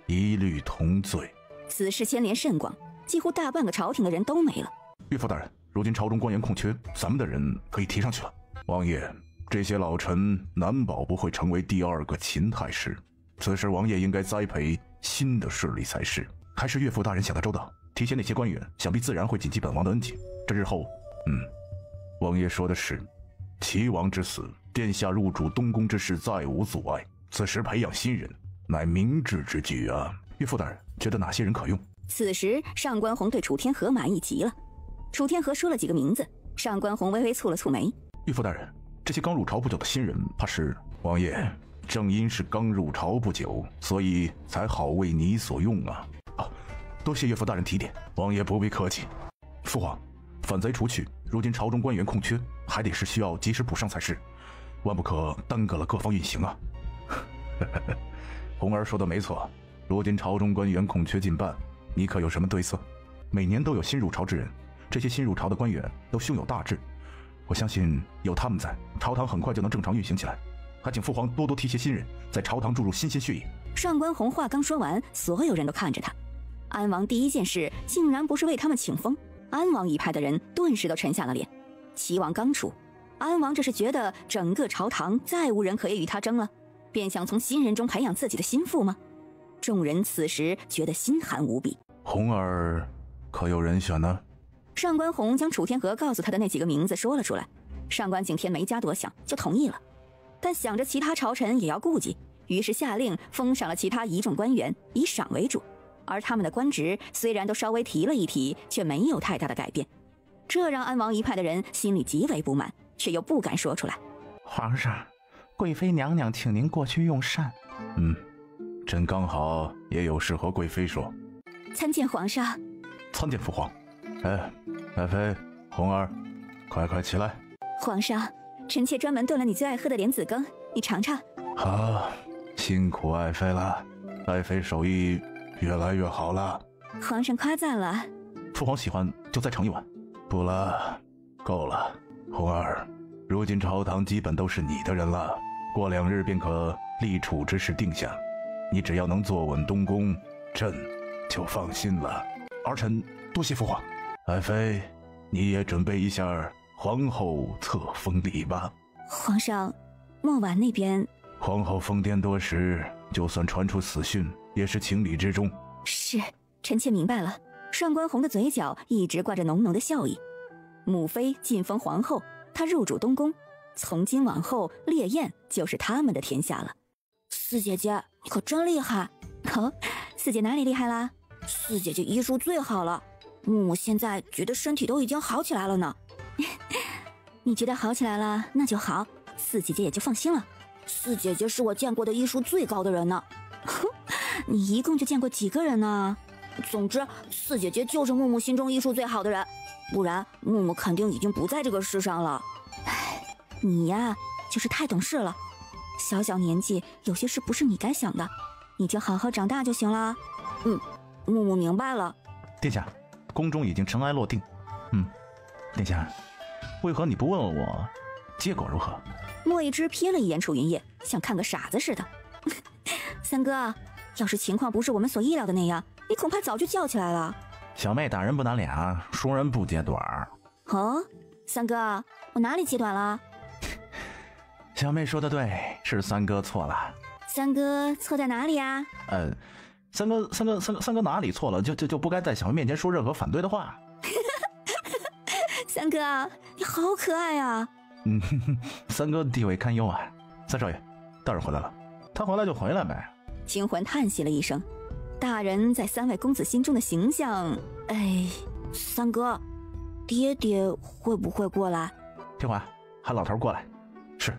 一律同罪。此事牵连甚广，几乎大半个朝廷的人都没了。岳父大人，如今朝中官员空缺，咱们的人可以提上去了。王爷，这些老臣难保不会成为第二个秦太师，此时王爷应该栽培新的势力才是。还是岳父大人想得周到，提携那些官员，想必自然会谨记本王的恩情。这日后，王爷说的是，齐王之死，殿下入主东宫之事再无阻碍，此时培养新人，乃明智之举啊。岳父大人觉得哪些人可用？此时上官红对楚天河满意极了。楚天河说了几个名字，上官红微微蹙了蹙眉。岳父大人，这些刚入朝不久的新人，怕是……王爷，正因是刚入朝不久，所以才好为你所用啊。多谢岳父大人提点，王爷不必客气。父皇，反贼除去，如今朝中官员空缺，还得是需要及时补上才是，万不可耽搁了各方运行啊。红儿说的没错，如今朝中官员空缺近半，你可有什么对策？每年都有新入朝之人，这些新入朝的官员都胸有大志，我相信有他们在，朝堂很快就能正常运行起来。还请父皇多多提携新人，在朝堂注入新鲜血液。上官红话刚说完，所有人都看着他。安王第一件事竟然不是为他们请封，安王一派的人顿时都沉下了脸。齐王刚出，安王这是觉得整个朝堂再无人可以与他争了，便想从新人中培养自己的心腹吗？众人此时觉得心寒无比。红儿可有人选呢？上官红将楚天河告诉他的那几个名字说了出来，上官景天没加多想就同意了，但想着其他朝臣也要顾及，于是下令封赏了其他一众官员，以赏为主，而他们的官职虽然都稍微提了一提，却没有太大的改变，这让安王一派的人心里极为不满，却又不敢说出来。皇上，贵妃娘娘请您过去用膳。朕刚好也有事和贵妃说。参见皇上。参见父皇。爱妃、红儿，快起来！皇上，臣妾专门炖了你最爱喝的莲子羹，你尝尝。好，辛苦爱妃了，爱妃手艺越来越好了。皇上夸赞了。父皇喜欢就再盛一碗。不了，够了。红儿，如今朝堂基本都是你的人了，过2日便可立储之事定下。你只要能坐稳东宫，朕就放心了。儿臣多谢父皇。爱妃，你也准备一下皇后册封礼吧。皇上，墨婉那边……皇后疯癫多时，就算传出死讯，也是情理之中。是，臣妾明白了。上官红的嘴角一直挂着浓浓的笑意。母妃晋封皇后，她入主东宫，从今往后烈焰就是他们的天下了。四姐姐，你可真厉害！哦，四姐哪里厉害啦？四姐姐医术最好了，木木现在觉得身体都已经好起来了呢。你觉得好起来了，那就好，四姐姐也就放心了。四姐姐是我见过的医术最高的人呢。哼，你一共就见过几个人呢？总之，四姐姐就是木木心中医术最好的人，不然木木肯定已经不在这个世上了。唉，你呀，就是太懂事了。小小年纪，有些事不是你该想的，你就好好长大就行了。木木明白了。殿下，宫中已经尘埃落定。殿下，为何你不问问我结果如何？莫一之瞥了一眼楚云烨，像看个傻子似的。三哥，要是情况不是我们所意料的那样，你恐怕早就叫起来了。小妹打人不打脸啊，说人不揭短。哦，三哥，我哪里揭短了？小妹说的对，是三哥错了。三哥错在哪里啊？三哥哪里错了？就不该在小妹面前说任何反对的话。三哥，你好可爱啊！三哥地位堪忧啊。三少爷，大人回来了。他回来就回来呗。惊魂叹息了一声，大人在三位公子心中的形象……哎，三哥，爹爹会不会过来？听话，喊老头过来。是，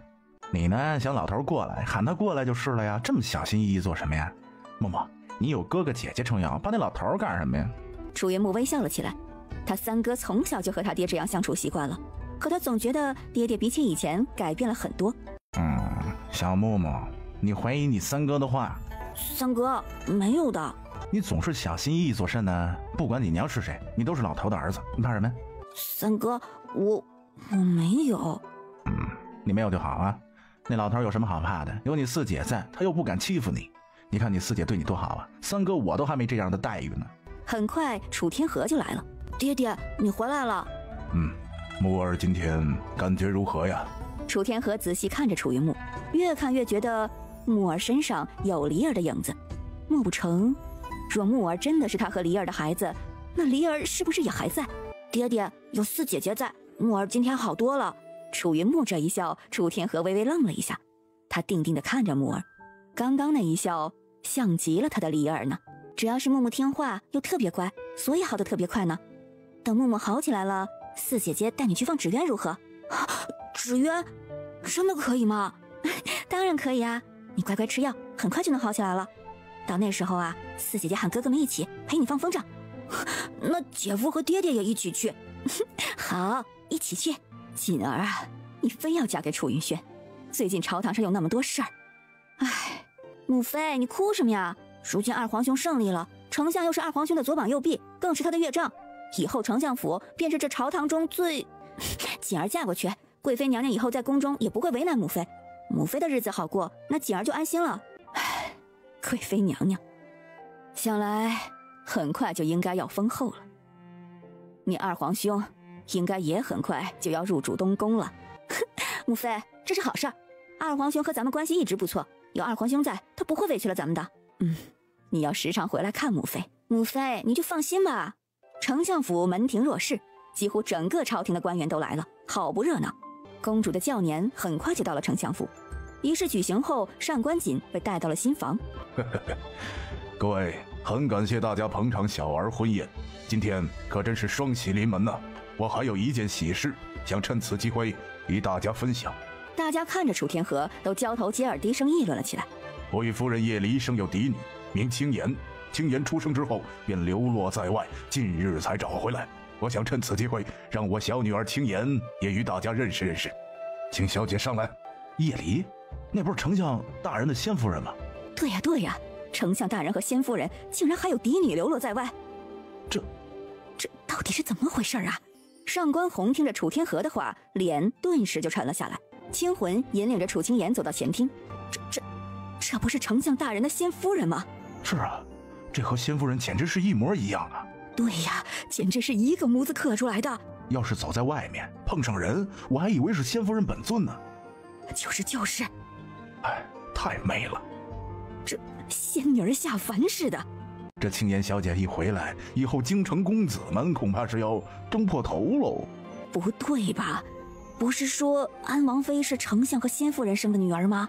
你呢？想老头过来，喊他过来就是了呀。这么小心翼翼做什么呀？默默，你有哥哥姐姐撑腰，怕那老头干什么呀？楚云木微笑了起来。他三哥从小就和他爹这样相处习惯了，可他总觉得爹爹比起以前改变了很多。小默默，你怀疑你三哥的话？三哥，没有的。你总是小心翼翼做甚呢？不管你娘是谁，你都是老头的儿子，你怕什么呀？三哥，我没有。你没有就好啊。那老头有什么好怕的？有你四姐在，他又不敢欺负你。你看你四姐对你多好啊，三哥我都还没这样的待遇呢。很快楚天河就来了。爹爹，你回来了。木儿今天感觉如何呀？楚天河仔细看着楚云木，越看越觉得木儿身上有离儿的影子。莫不成，若木儿真的是他和离儿的孩子，那离儿是不是也还在？爹爹，有四姐姐在，木儿今天好多了。楚云木这一笑，楚天河微微愣了一下，他定定地看着木儿，刚刚那一笑像极了他的离儿呢。只要是木木听话又特别乖，所以好得特别快呢。等木木好起来了，四姐姐带你去放纸鸢如何？纸鸢真的可以吗？当然可以啊，你乖乖吃药，很快就能好起来了。到那时候啊，四姐姐喊哥哥们一起陪你放风筝。那姐夫和爹爹也一起去。好，一起去。锦儿啊，你非要嫁给楚云轩，最近朝堂上有那么多事儿。唉，母妃，你哭什么呀？如今二皇兄胜利了，丞相又是二皇兄的左膀右臂，更是他的岳丈，以后丞相府便是这朝堂中最……锦儿嫁过去，贵妃娘娘以后在宫中也不会为难母妃，母妃的日子好过，那锦儿就安心了。唉，贵妃娘娘，想来很快就应该要封后了。你二皇兄应该也很快就要入主东宫了。母妃，这是好事儿，二皇兄和咱们关系一直不错，有二皇兄在，他不会委屈了咱们的。你要时常回来看母妃。母妃，你就放心吧。丞相府门庭若市，几乎整个朝廷的官员都来了，好不热闹。公主的轿辇很快就到了丞相府。仪式举行后，上官锦被带到了新房。各位，很感谢大家捧场小儿婚宴，今天可真是双喜临门呐！我还有一件喜事，想趁此机会与大家分享。大家看着楚天河，都交头接耳低声议论了起来。我与夫人夜里生有嫡女，名青言。青言出生之后便流落在外，近日才找回来。我想趁此机会，让我小女儿青颜也与大家认识认识。请小姐上来。叶离，那不是丞相大人的先夫人吗？对呀对呀，丞相大人和先夫人竟然还有嫡女流落在外，这到底是怎么回事啊？上官红听着楚天河的话，脸顿时就沉了下来。青魂引领着楚青颜走到前厅，这不是丞相大人的先夫人吗？是啊，这和先夫人简直是一模一样啊！对呀，简直是一个模子刻出来的。要是走在外面碰上人，我还以为是先夫人本尊呢。就是，哎，太美了，这仙女儿下凡似的。这青颜小姐一回来，以后京城公子们恐怕是要争破头喽。不对吧？不是说安王妃是丞相和先夫人生的女儿吗？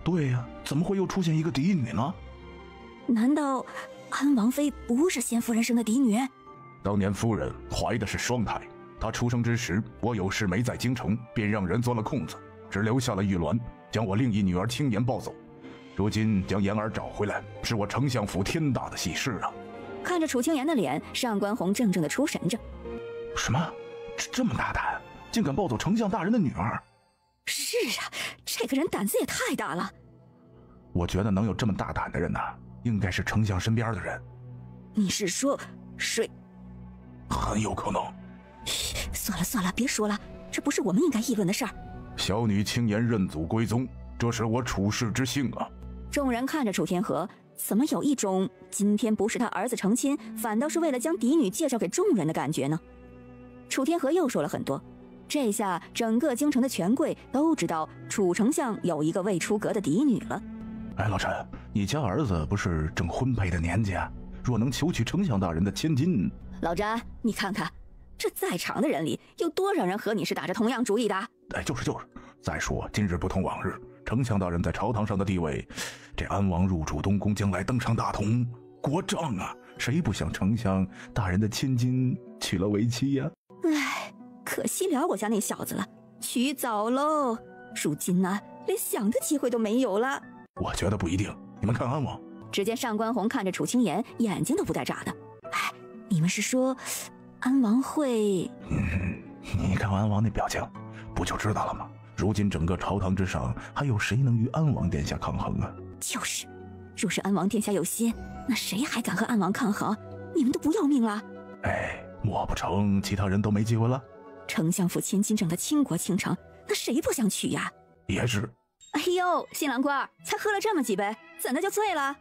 对呀，怎么会又出现一个嫡女呢？难道安王妃不是先夫人生的嫡女？当年夫人怀的是双胎，她出生之时，我有事没在京城，便让人钻了空子，只留下了玉鸾，将我另一女儿青颜抱走。如今将颜儿找回来，是我丞相府天大的喜事啊！看着楚青颜的脸，上官红怔怔的出神着。什么？这么大胆，竟敢抱走丞相大人的女儿？是啊，这个人胆子也太大了。我觉得能有这么大胆的人呢，应该是丞相身边的人。你是说谁？很有可能。算了，别说了，这不是我们应该议论的事儿。小女青颜认祖归宗，这是我处世之幸啊！众人看着楚天河，怎么有一种今天不是他儿子成亲，反倒是为了将嫡女介绍给众人的感觉呢？楚天河又说了很多，这下整个京城的权贵都知道楚丞相有一个未出阁的嫡女了。哎，老陈，你家儿子不是正婚配的年纪啊？若能求取丞相大人的千金……老詹，你看看，这在场的人里有多少人和你是打着同样主意的？哎，就是。再说今日不同往日，丞相大人在朝堂上的地位，这安王入主东宫，将来登上大统，国丈啊，谁不想丞相大人的千金娶了为妻呀？哎，可惜了我家那小子了，娶早喽，如今呢，连想的机会都没有了。我觉得不一定，你们看安王。只见上官红看着楚青颜，眼睛都不带眨的。哎，你们是说安王会……你看安王那表情，不就知道了吗？如今整个朝堂之上，还有谁能与安王殿下抗衡啊？就是，若是安王殿下有心，那谁还敢和安王抗衡？你们都不要命了？哎，莫不成其他人都没机会了？丞相府千金整得倾国倾城，那谁不想娶呀？也是。哎呦，新郎官才喝了这么几杯，怎的就醉了？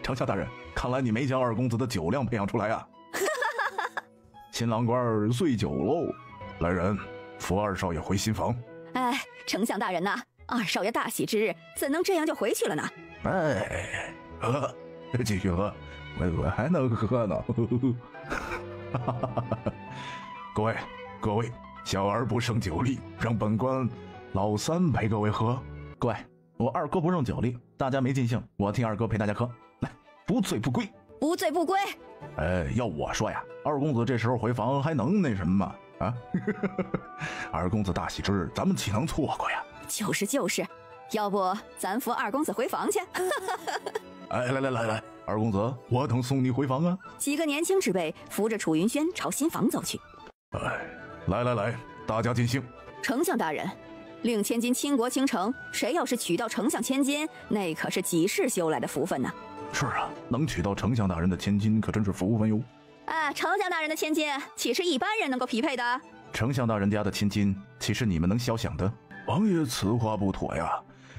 丞相大人，看来你没将二公子的酒量培养出来啊！新郎官醉酒喽，来人，扶二少爷回新房。哎，丞相大人呐，二少爷大喜之日，怎能这样就回去了呢？哎，喝，继续喝，我还能喝呢。各位，小儿不胜酒力，让本官老三陪各位喝。各位，我二哥不胜酒力，大家没尽兴，我替二哥陪大家喝。来，不醉不归。不醉不归。哎，要我说呀，二公子这时候回房还能那什么吗？啊，二公子大喜之日，咱们岂能错过呀？就是，要不咱扶二公子回房去？哎，来，二公子，我等送你回房啊！几个年轻之辈扶着楚云轩朝新房走去。哎，来，大家尽兴。丞相大人，令千金倾国倾城，谁要是娶到丞相千金，那可是几世修来的福分呢？是啊，能娶到丞相大人的千金，可真是福分哟。丞相大人的千金岂是一般人能够匹配的？丞相大人家的千金岂是你们能肖想的？王爷此话不妥呀！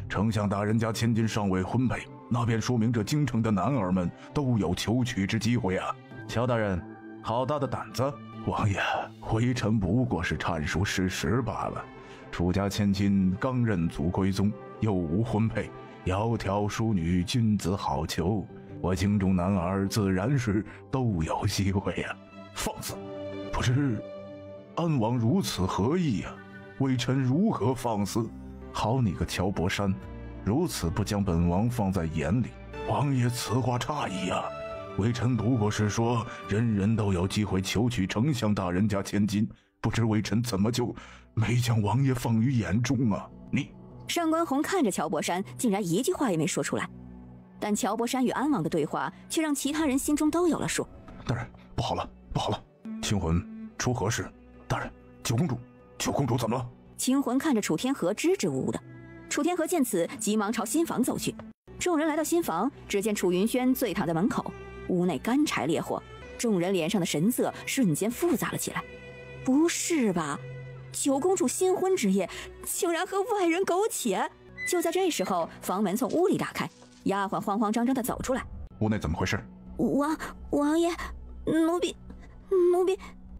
丞相大人家千金尚未婚配，那便说明这京城的男儿们都有求娶之机会啊！乔大人，好大的胆子！王爷，微臣不过是阐述事实罢了。楚家千金刚认祖归宗，又无婚配，窈窕淑女，君子好逑。我京中男儿自然是都有机会呀！放肆！不知安王如此何意呀？微臣如何放肆？好你个乔伯山，如此不将本王放在眼里！王爷此话差矣呀！微臣不过是说，人人都有机会求娶丞相大人家千金，不知微臣怎么就没将王爷放于眼中啊？你……上官红看着乔伯山，竟然一句话也没说出来。但乔伯山与安王的对话，却让其他人心中都有了数。大人，不好了！清魂出何事？大人，九公主，九公主怎么了？清魂看着楚天河，支支吾吾的。楚天河见此，急忙朝新房走去。众人来到新房，只见楚云轩醉躺在门口，屋内干柴烈火，众人脸上的神色瞬间复杂了起来。不是吧？九公主新婚之夜，竟然和外人苟且！就在这时候，房门从屋里打开，丫鬟慌慌张张地走出来。屋内怎么回事？王爷，奴婢，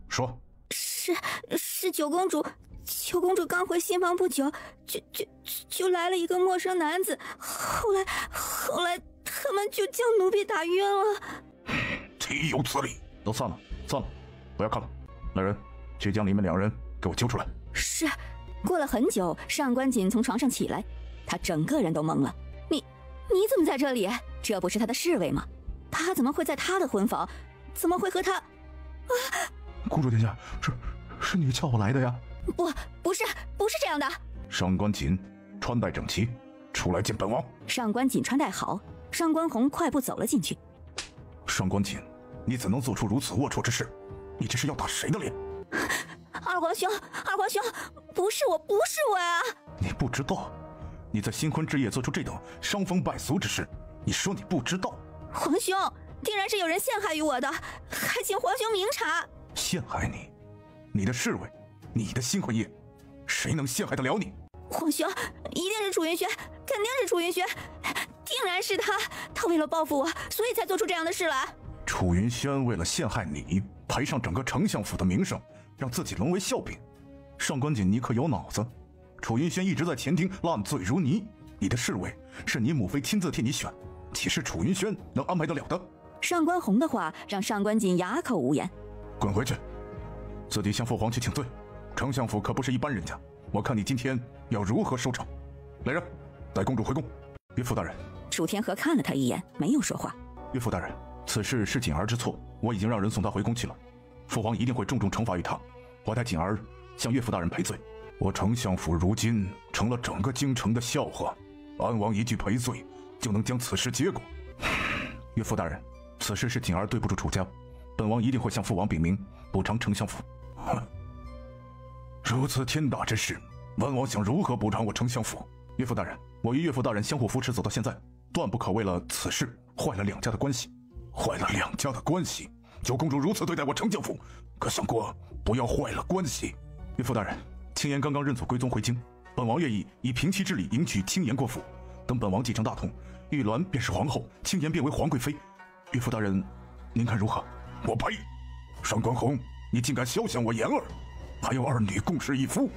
说。是九公主。九公主刚回新房不久，就来了一个陌生男子，后来他们就将奴婢打晕了。岂有此理！都散了，不要看了。来人，去将你们两人给我揪出来。是。过了很久，上官锦从床上起来，他整个人都懵了。你怎么在这里？这不是他的侍卫吗？他怎么会在他的婚房？怎么会和他？公主殿下，是你叫我来的呀？不是这样的。上官锦穿戴整齐，出来见本王。上官锦穿戴好，上官红快步走了进去。上官锦，你怎能做出如此龌龊之事？你这是要打谁的脸？二皇兄，不是我呀！你不知道，你在新婚之夜做出这等伤风败俗之事，你说你不知道？皇兄，定然是有人陷害于我的，还请皇兄明察。陷害你？你的侍卫，你的新婚夜，谁能陷害得了你？皇兄，一定是楚云轩，肯定是楚云轩，定然是他为了报复我，所以才做出这样的事来。楚云轩为了陷害你，赔上整个丞相府的名声，让自己沦为笑柄。上官锦，你可有脑子？楚云轩一直在前厅烂醉如泥，你的侍卫是你母妃亲自替你选，岂是楚云轩能安排得了的？上官红的话让上官锦哑口无言。滚回去，自己向父皇去请罪。丞相府可不是一般人家，我看你今天要如何收场。来人，带公主回宫。岳父大人。楚天河看了他一眼，没有说话。岳父大人，此事是锦儿之错，我已经让人送她回宫去了，父皇一定会重重惩罚于她，怀胎锦儿向岳父大人赔罪。我丞相府如今成了整个京城的笑话，安王一句赔罪就能将此事结果。岳父大人，此事是锦儿对不住楚家，本王一定会向父王禀明，补偿丞相府。如此天大之事，文王想如何补偿我丞相府？岳父大人，我与岳父大人相互扶持走到现在，断不可为了此事坏了两家的关系。坏了两家的关系？九公主如此对待我丞相府，可想过不要坏了关系？岳父大人，青颜刚刚认祖归宗回京，本王愿意以平妻之礼迎娶青颜过府。等本王继承大统，玉鸾便是皇后，青颜便为皇贵妃。岳父大人，您看如何？我呸！上官红，你竟敢肖想我言儿！还有儿女共侍一夫，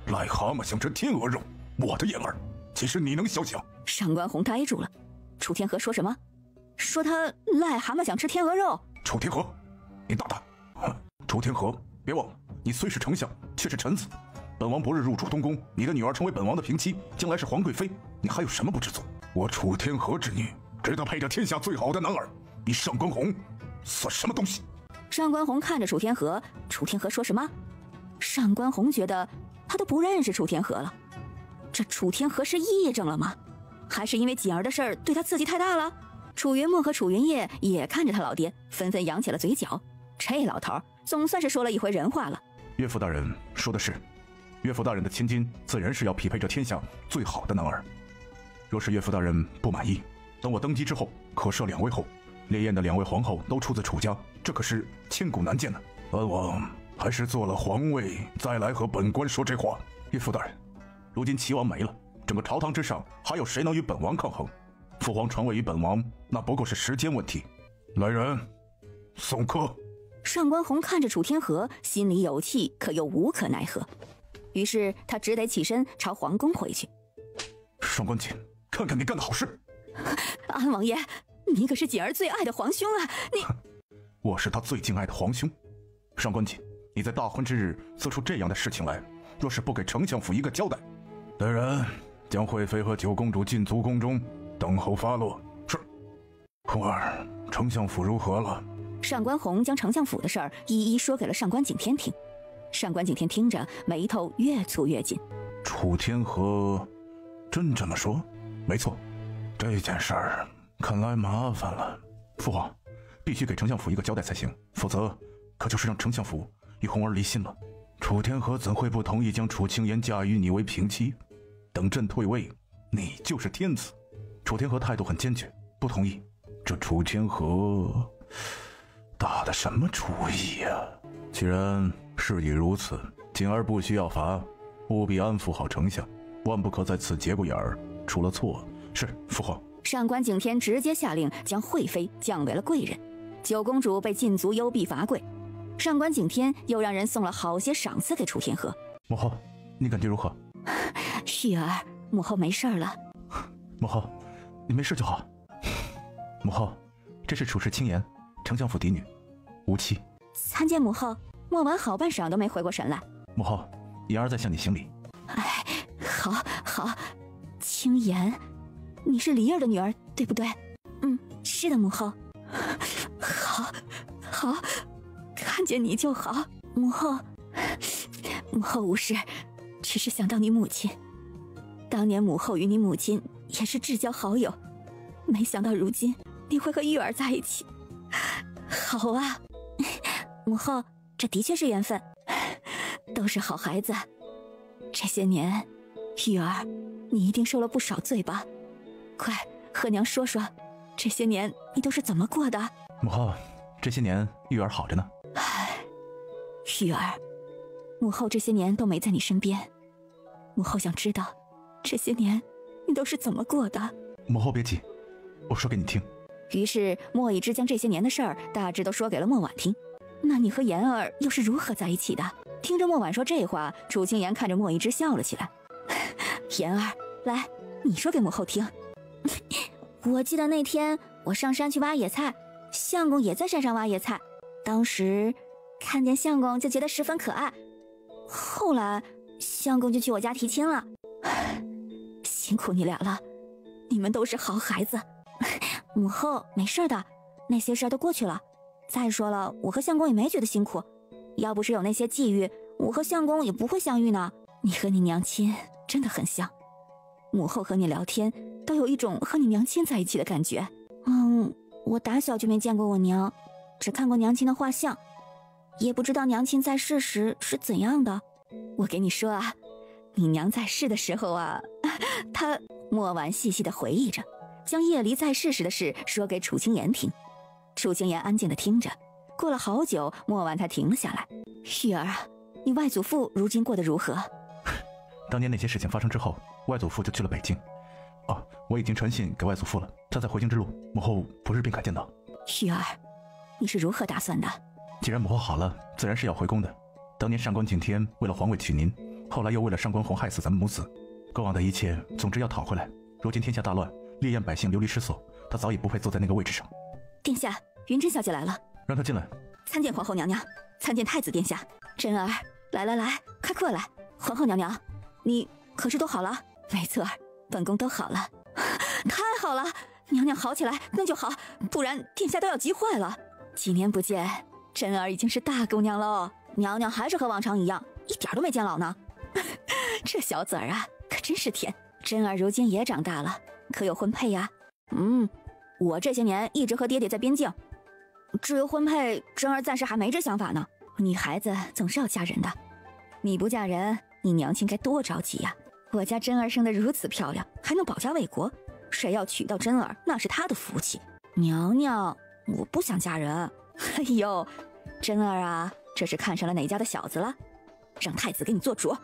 癞蛤蟆想吃天鹅肉，我的言儿其实你能肖想？上官红呆住了。楚天河说什么？说他癞蛤蟆想吃天鹅肉？楚天河，你大胆！楚天河，别忘了，你虽是丞相，却是臣子。本王不日入主东宫，你的女儿成为本王的平妻，将来是皇贵妃，你还有什么不知足？我楚天河之女，值得配着天下最好的男儿，你上官红算什么东西？上官红看着楚天河，楚天河说什么？上官红觉得他都不认识楚天河了，这楚天河是癔症了吗？还是因为锦儿的事儿对他刺激太大了？楚云墨和楚云夜也看着他老爹，纷纷扬起了嘴角。这老头总算是说了一回人话了。岳父大人说的是，岳父大人的千金自然是要匹配这天下最好的男儿。若是岳父大人不满意，等我登基之后，可设2位后，烈焰的2位皇后都出自楚家，这可是千古难见的。本王还是做了皇位再来和本官说这话。岳父大人，如今齐王没了，整个朝堂之上还有谁能与本王抗衡？父皇传位于本王，那不过是时间问题。来人，送客。上官红看着楚天河，心里有气，可又无可奈何，于是他只得起身朝皇宫回去。上官锦，看看你干的好事！安王爷，你可是锦儿最爱的皇兄啊！你，我是他最敬爱的皇兄。上官锦，你在大婚之日做出这样的事情来，若是不给丞相府一个交代，来人，将惠妃和九公主禁足宫中，等候发落。是。红儿，丞相府如何了？上官红将丞相府的事儿一一说给了上官景天听。上官景天听着，眉头越蹙越紧。楚天河真这么说？没错，这件事儿看来麻烦了。父皇，必须给丞相府一个交代才行，否则可就是让丞相府与红儿离心了。楚天河怎会不同意将楚清言嫁与你为平妻？等朕退位，你就是天子。楚天河态度很坚决，不同意。这楚天河打的什么主意呀？既然事已如此，景儿不需要罚，务必安抚好丞相，万不可在此节骨眼儿出了错。是，父皇。上官景天直接下令将惠妃降为了贵人，九公主被禁足幽闭罚跪。上官景天又让人送了好些赏赐给楚天河。母后，你感觉如何？玉儿，母后没事了。母后，你没事就好。母后，这是楚氏清言，丞相府嫡女，无妻。参见母后。莫婉好半晌都没回过神来。母后，言儿在向你行礼。哎，好，好。清言，你是离儿的女儿，对不对？是的，母后。好，好，看见你就好。母后无事，只是想到你母亲。当年母后与你母亲也是至交好友，没想到如今你会和玉儿在一起。好啊，母后，这的确是缘分，都是好孩子。这些年，玉儿，你一定受了不少罪吧？快和娘说说，这些年你都是怎么过的？母后，这些年玉儿好着呢。玉儿，母后这些年都没在你身边，母后想知道，这些年你都是怎么过的？母后别急，我说给你听。于是莫已之将这些年的事儿大致都说给了莫婉听。那你和言儿又是如何在一起的？听着莫婉说这话，楚清言看着莫已之笑了起来。言儿，来，你说给母后听。我记得那天我上山去挖野菜，相公也在山上挖野菜，当时看见相公就觉得十分可爱，后来相公就去我家提亲了。辛苦你俩了，你们都是好孩子。母后没事的，那些事儿都过去了。再说了，我和相公也没觉得辛苦，要不是有那些际遇，我和相公也不会相遇呢。你和你娘亲真的很像，母后和你聊天都有一种和你娘亲在一起的感觉。我打小就没见过我娘，只看过娘亲的画像，也不知道娘亲在世时是怎样的。我给你说啊，你娘在世的时候啊，她……莫婉细细的回忆着，将叶离在世时的事说给楚清言听。楚清言安静的听着，过了好久，莫婉才停了下来。玉儿啊，你外祖父如今过得如何？当年那些事情发生之后，外祖父就去了北京。我已经传信给外祖父了，他在回京之路，母后不日便可见到。玉儿，你是如何打算的？既然母后好了，自然是要回宫的。当年上官景天为了皇位娶您，后来又为了上官红害死咱们母子，过往的一切总之要讨回来。如今天下大乱，烈焰百姓流离失所，他早已不配坐在那个位置上。殿下，云珍小姐来了。让她进来。参见皇后娘娘，参见太子殿下。珍儿，来，快过来。皇后娘娘，你可是都好了？没错，本宫都好了。太好了，娘娘好起来那就好，不然殿下都要急坏了。几年不见，珍儿已经是大姑娘喽，娘娘还是和往常一样，一点都没见老呢。这小嘴儿啊，可真是甜。珍儿如今也长大了，可有婚配呀？我这些年一直和爹爹在边境，至于婚配，珍儿暂时还没这想法呢。女孩子总是要嫁人的，你不嫁人，你娘亲该多着急呀。我家珍儿生得如此漂亮，还能保家卫国，谁要娶到珍儿，那是她的福气。娘娘，我不想嫁人。哎呦，珍儿啊，这是看上了哪家的小子了？让太子给你做主。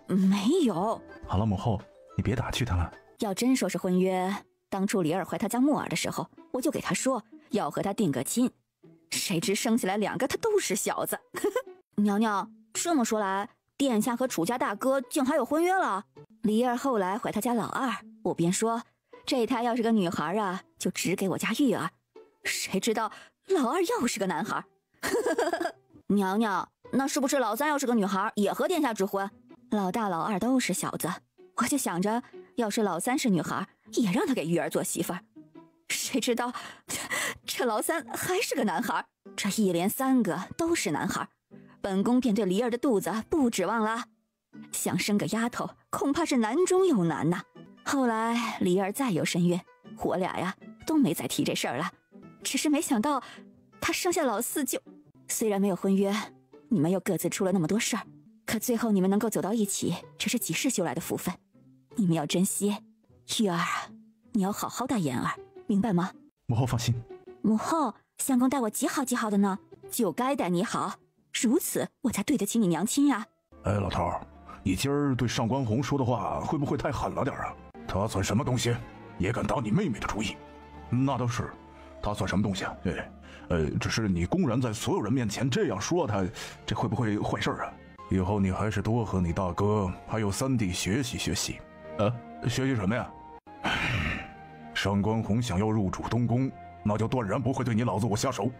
没有。好了，母后，你别打趣他了。要真说是婚约，当初李儿怀他家木耳的时候，我就给他说要和他定个亲，谁知生下来两个他都是小子。娘娘，这么说来，殿下和楚家大哥竟还有婚约了？李儿后来怀他家老二，我便说这胎要是个女孩啊，就只给我家玉儿。谁知道老二又是个男孩。娘娘，那是不是老三要是个女孩，也和殿下指婚？老大老二都是小子，我就想着要是老三是女孩，也让她给玉儿做媳妇儿。谁知道这老三还是个男孩，这一连3个都是男孩，本宫便对离儿的肚子不指望了。想生个丫头，恐怕是难中有难呐。后来离儿再有身孕，我俩呀都没再提这事儿了。只是没想到她生下老四就虽然没有婚约，你们又各自出了那么多事儿，可最后你们能够走到一起，这是几世修来的福分，你们要珍惜。玉儿啊，你要好好待言儿，明白吗？母后放心。母后，相公待我极好极好的呢，就该待你好，如此我才对得起你娘亲呀。哎，老头，你今儿对上官红说的话会不会太狠了点啊？他算什么东西，也敢打你妹妹的主意？那倒是，他算什么东西啊？只是你公然在所有人面前这样说他，这会不会坏事啊？以后你还是多和你大哥还有三弟学习学习。学习什么呀？上官红想要入主东宫，那就断然不会对你老子我下手。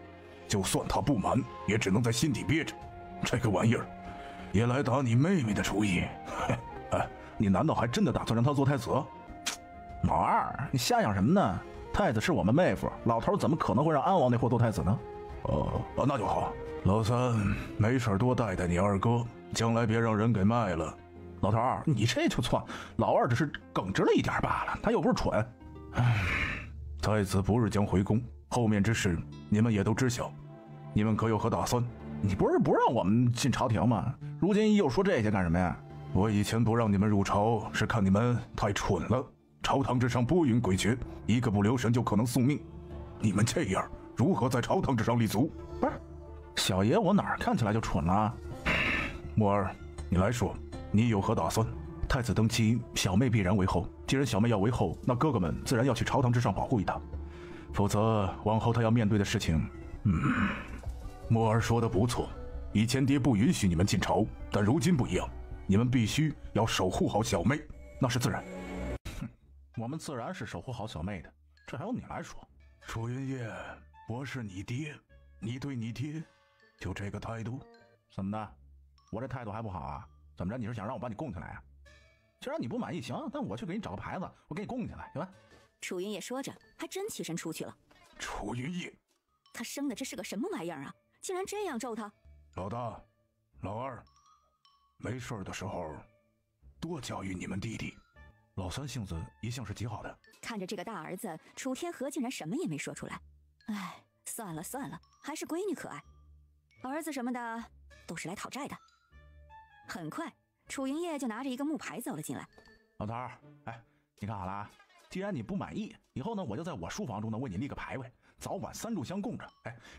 就算他不满，也只能在心底憋着。这个玩意儿，也来打你妹妹的主意。你难道还真的打算让他做太子？老二，你瞎想什么呢？太子是我们妹夫，老头怎么可能会让安王那货做太子呢？那就好。老三，没事多带带你二哥，将来别让人给卖了。老头儿，你这就错，老二只是耿直了一点罢了，他又不是蠢。太子不日将回宫，后面之事你们也都知晓，你们可有何打算？你不是不让我们进朝廷吗？如今又说这些干什么呀？我以前不让你们入朝，是看你们太蠢了。朝堂之上拨云诡谲，一个不留神就可能送命。你们这样，如何在朝堂之上立足？不是，小爷我哪儿看起来就蠢了？墨儿，你来说，你有何打算？太子登基，小妹必然为后。既然小妹要为后，那哥哥们自然要去朝堂之上保护一她，否则往后她要面对的事情……墨儿说的不错，以前爹不允许你们进朝，但如今不一样，你们必须要守护好小妹，那是自然。我们自然是守护好小妹的，这还用你来说？楚云烨，我是你爹，你对你爹就这个态度？怎么的？我这态度还不好啊？怎么着？你是想让我把你供起来啊？既然你不满意，行，那我去给你找个牌子，我给你供起来，行吧？楚云烨说着，还真起身出去了。楚云烨，他生的这是个什么玩意儿啊？竟然这样咒他！老大，老二，没事的时候多教育你们弟弟。老三性子一向是极好的。看着这个大儿子楚天河竟然什么也没说出来，哎，算了算了，还是闺女可爱。儿子什么的都是来讨债的。很快，楚云烨就拿着一个木牌走了进来。老头儿，你看好了啊，既然你不满意，以后呢，我就在我书房中呢为你立个牌位，早晚3炷香供着。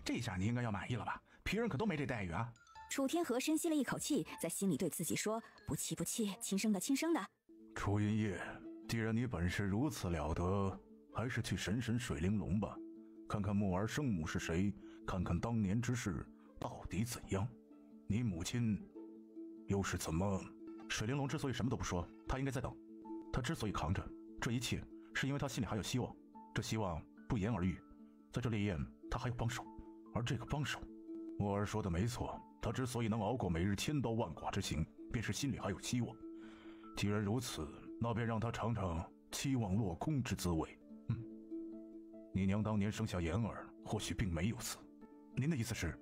这下你应该要满意了吧？别人可都没这待遇啊。楚天河深吸了一口气，在心里对自己说：“不气不气，亲生的亲生的。”楚云烨，既然你本事如此了得，还是去神水玲珑吧，看看木儿生母是谁，看看当年之事到底怎样。你母亲又是怎么……水玲珑之所以什么都不说，她应该在等。她之所以扛着这一切，是因为她心里还有希望。这希望不言而喻，在这烈焰，她还有帮手，而这个帮手，木儿说的没错，她之所以能熬过每日千刀万剐之刑，便是心里还有希望。既然如此，那便让他尝尝期望落空之滋味。你娘当年生下妍儿，或许并没有死。您的意思是？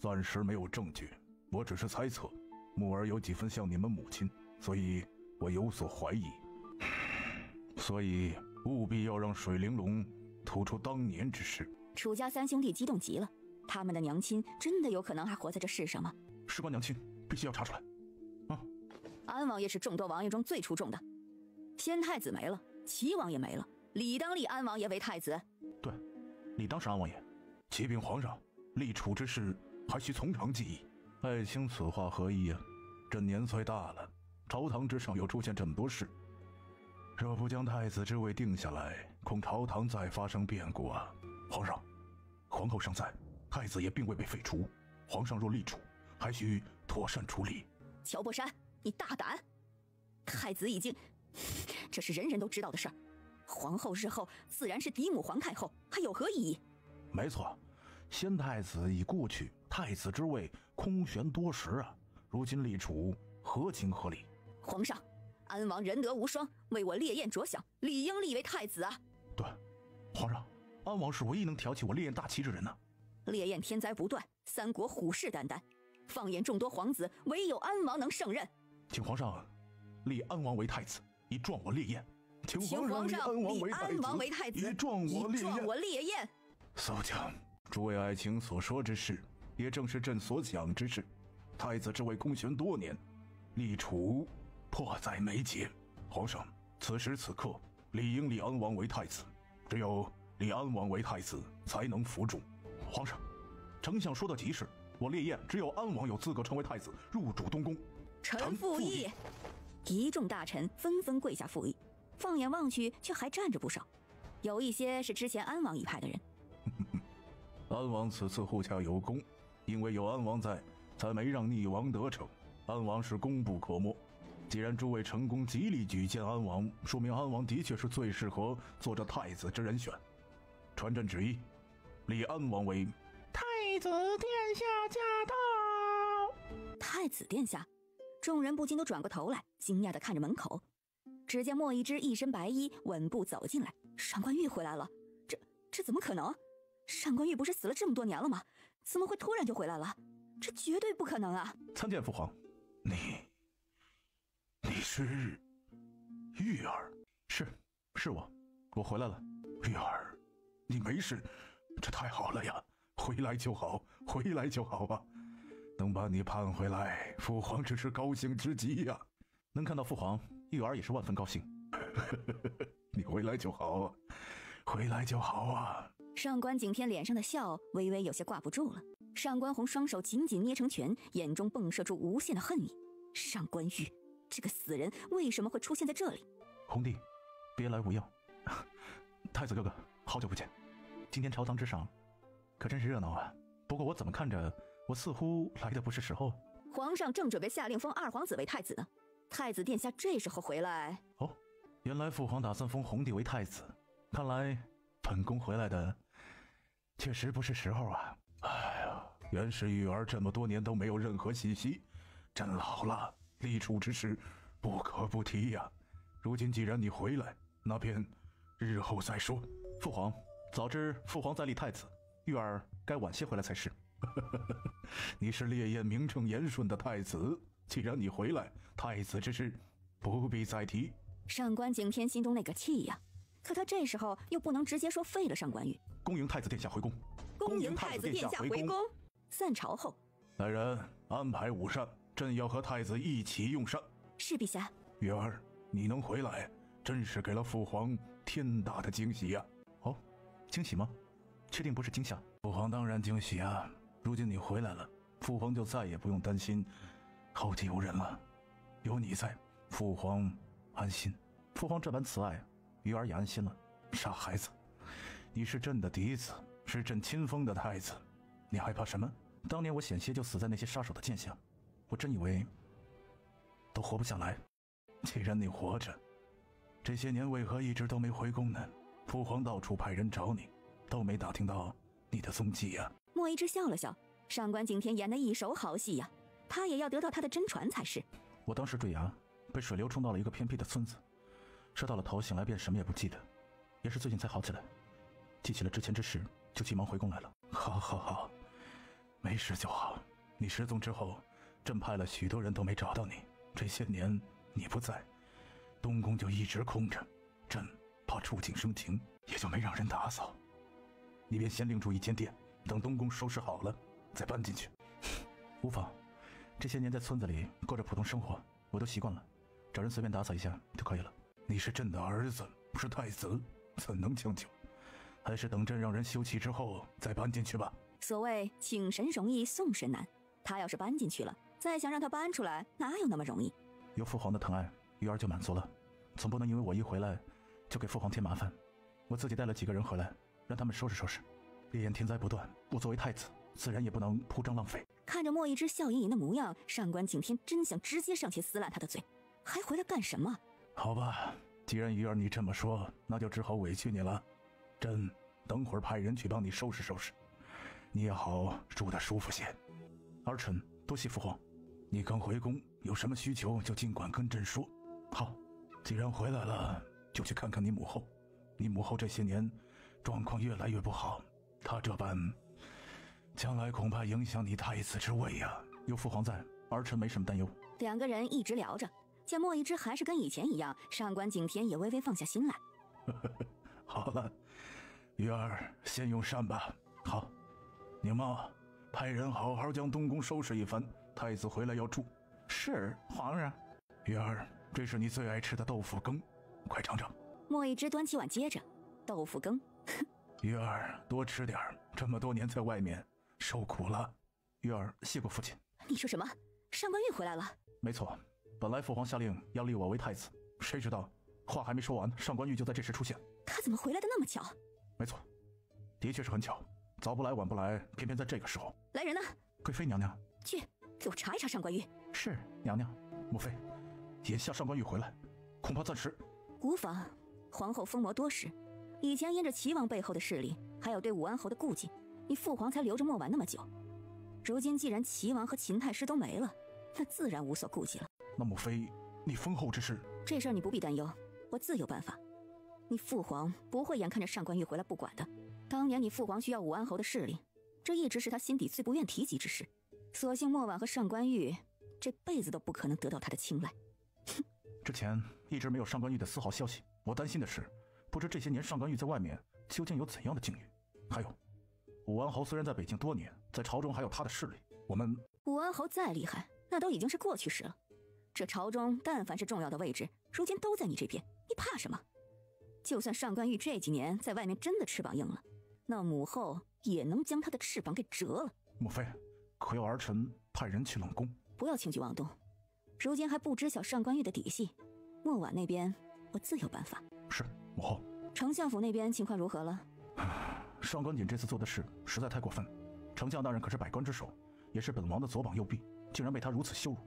暂时没有证据，我只是猜测。木儿有几分像你们母亲，所以我有所怀疑。所以务必要让水玲珑吐出当年之事。楚家3兄弟激动极了，他们的娘亲真的有可能还活在这世上吗？事关娘亲，必须要查出来。安王爷是众多王爷中最出众的，先太子没了，齐王爷没了，理当立安王爷为太子。对，理当是安王爷。启禀皇上，立储之事还需从长计议。爱卿此话何意啊？朕年岁大了，朝堂之上又出现这么多事，若不将太子之位定下来，恐朝堂再发生变故啊！皇上，皇后尚在，太子也并未被废除。皇上若立储，还需妥善处理。乔伯山，你大胆！太子已经，这是人人都知道的事儿。皇后日后自然是嫡母皇太后，还有何异议？没错，先太子已故去，太子之位空悬多时啊！如今立储，合情合理。皇上，安王仁德无双，为我烈焰着想，理应立为太子啊！对，皇上，安王是唯一能挑起我烈焰大旗之人呢。烈焰天灾不断，三国虎视眈眈，放眼众多皇子，唯有安王能胜任。请皇上立安王为太子，以壮我烈焰。请皇上立安王为太子，以壮我烈焰。肃将，诸位爱卿所说之事，也正是朕所想之事。太子之位空悬多年，立储迫在眉睫。皇上，此时此刻理应立安王为太子，只有立安王为太子才能服众。皇上，丞相说的极是，我烈焰只有安王有资格成为太子，入主东宫。臣附议。一众大臣纷纷跪下附议，放眼望去，却还站着不少，有一些是之前安王一派的人。安王此次护驾有功，因为有安王在，才没让逆王得逞。安王是功不可没。既然诸位成功极力举荐安王，说明安王的确是最适合做这太子之人选。传朕旨意，立安王为太子殿下驾到。太子殿下，众人不禁都转过头来，惊讶地看着门口。只见莫一之一身白衣，稳步走进来。上官玉回来了，这怎么可能？上官玉不是死了这么多年了吗？怎么会突然就回来了？这绝对不可能啊！参见父皇。你是玉儿？是我回来了。玉儿，你没事，这太好了呀！回来就好，回来就好啊！能把你盼回来，父皇只是高兴之极呀。能看到父皇，玉儿也是万分高兴。你回来就好，回来就好啊！上官景天脸上的笑微微有些挂不住了。上官红双手紧紧捏成拳，眼中迸射出无限的恨意。上官玉这个死人为什么会出现在这里？红弟，别来无恙。太子哥哥，好久不见。今天朝堂之上可真是热闹啊，不过我怎么看着我似乎来的不是时候。皇上正准备下令封二皇子为太子呢，太子殿下这时候回来。哦，原来父皇打算封红弟为太子，看来本宫回来的确实不是时候啊。哎呀，原是玉儿这么多年都没有任何信息，朕老了，立储之事不可不提呀。如今既然你回来，那便日后再说。父皇，早知父皇再立太子，玉儿该晚些回来才是。你是烈焰名正言顺的太子，既然你回来，太子之事不必再提。上官景天心中那个气呀，可他这时候又不能直接说废了上官玉。恭迎太子殿下回宫。恭迎太子殿下回宫。散朝后，来人安排午膳，朕要和太子一起用膳。是陛下。玉儿，你能回来，真是给了父皇天大的惊喜呀！哦，惊喜吗？确定不是惊吓？父皇当然惊喜啊！如今你回来了，父皇就再也不用担心后继无人了。有你在，父皇安心。父皇这般慈爱，玉儿也安心了。傻孩子，你是朕的嫡子，是朕亲封的太子，你害怕什么？当年我险些就死在那些杀手的剑下，我真以为都活不下来。既然你活着，这些年为何一直都没回宫呢？父皇到处派人找你，都没打听到你的踪迹呀。莫一之笑了笑，上官景天演的一手好戏呀，他也要得到他的真传才是。我当时坠崖，被水流冲到了一个偏僻的村子，摔到了头，醒来便什么也不记得，也是最近才好起来。记起了之前之事，就急忙回宫来了。好，没事就好。你失踪之后，朕派了许多人都没找到你，这些年你不在，东宫就一直空着，朕怕触景生情，也就没让人打扫。你便先另住一间店，等东宫收拾好了再搬进去。无妨，这些年在村子里过着普通生活，我都习惯了，找人随便打扫一下就可以了。你是朕的儿子，不是太子，怎能将就？还是等朕让人修葺之后再搬进去吧。所谓请神容易送神难，他要是搬进去了，再想让他搬出来，哪有那么容易？有父皇的疼爱，玉儿就满足了，总不能因为我一回来就给父皇添麻烦。我自己带了几个人回来，让他们收拾收拾。烈焰天灾不断，我作为太子，自然也不能铺张浪费。看着莫一之笑盈盈的模样，上官景天真想直接上前撕烂他的嘴，还回来干什么？好吧，既然玉儿你这么说，那就只好委屈你了。朕等会儿派人去帮你收拾收拾，你也好住得舒服些。儿臣多谢父皇。你刚回宫，有什么需求就尽管跟朕说。好，既然回来了，就去看看你母后。你母后这些年状况越来越不好，她这般将来恐怕影响你太子之位呀。有父皇在，儿臣没什么担忧。两个人一直聊着，见莫一之还是跟以前一样，上官景天也微微放下心来。好了，玉儿先用膳吧。好，宁猫，派人好好将东宫收拾一番。太子回来要住。是皇上。玉儿，这是你最爱吃的豆腐羹，快尝尝。莫一之端起碗接着，豆腐羹。玉儿，多吃点儿，这么多年在外面受苦了。玉儿谢过父亲。你说什么？上官玉回来了？没错，本来父皇下令要立我为太子，谁知道话还没说完，上官玉就在这时出现。他怎么回来的那么巧？没错，的确是很巧，早不来晚不来，偏偏在这个时候。来人呐！贵妃娘娘，去给我查一查上官玉。是娘娘。母妃，眼下上官玉回来，恐怕暂时无妨。皇后疯魔多时，以前因着齐王背后的势力，还有对武安侯的顾忌，你父皇才留着莫婉那么久。如今既然齐王和秦太师都没了，那自然无所顾忌了。那母妃，你封后之事，这事儿你不必担忧，我自有办法。你父皇不会眼看着上官玉回来不管的。当年你父皇需要武安侯的势力，这一直是他心底最不愿提及之事。所幸莫婉和上官玉这辈子都不可能得到他的青睐。之前一直没有上官玉的丝毫消息，我担心的是，不知这些年上官玉在外面究竟有怎样的境遇。还有，武安侯虽然在北京多年，在朝中还有他的势力，我们武安侯再厉害，那都已经是过去式了。这朝中但凡是重要的位置，如今都在你这边，你怕什么？就算上官玉这几年在外面真的翅膀硬了，那母后也能将他的翅膀给折了。母妃，可要儿臣派人去冷宫。不要轻举妄动，如今还不知晓上官玉的底细。莫婉那边我自有办法。是，母后。丞相府那边情况如何了？上官锦这次做的事实在太过分，丞相大人可是百官之首，也是本王的左膀右臂，竟然被他如此羞辱，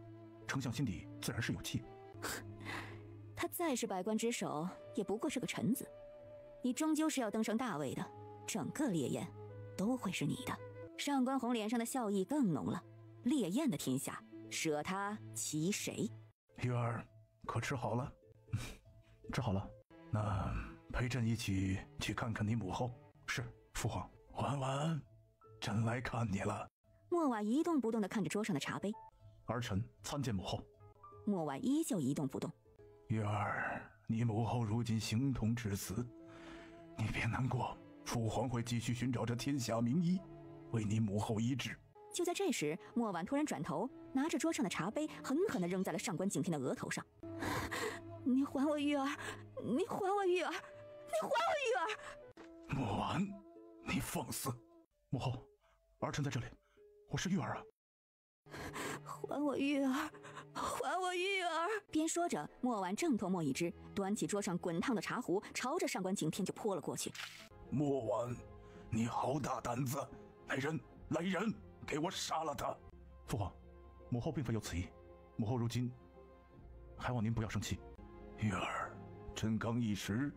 丞相心底自然是有气。他再是百官之首，也不过是个臣子，你终究是要登上大位的，整个烈焰都会是你的。上官红脸上的笑意更浓了，烈焰的天下，舍他其谁？玉儿，可吃好了？吃好了。那陪朕一起去看看你母后。是，父皇。婉婉，朕来看你了。莫婉一动不动地看着桌上的茶杯。儿臣参见母后。莫婉依旧一动不动。玉儿，你母后如今形同至此，你别难过，父皇会继续寻找着天下名医，为你母后医治。就在这时，莫婉突然转头，拿着桌上的茶杯狠狠地扔在了上官景天的额头上。你还我玉儿，你还我玉儿，你还我玉儿！莫婉，你放肆！母后，儿臣在这里，我是玉儿啊！还我玉儿，还我玉儿！边说着，莫婉挣脱莫一之，端起桌上滚烫的茶壶，朝着上官景天就泼了过去。莫婉，你好大胆子！来人，来人，给我杀了他！父皇，母后并非有此意，母后如今还望您不要生气。玉儿，朕刚一时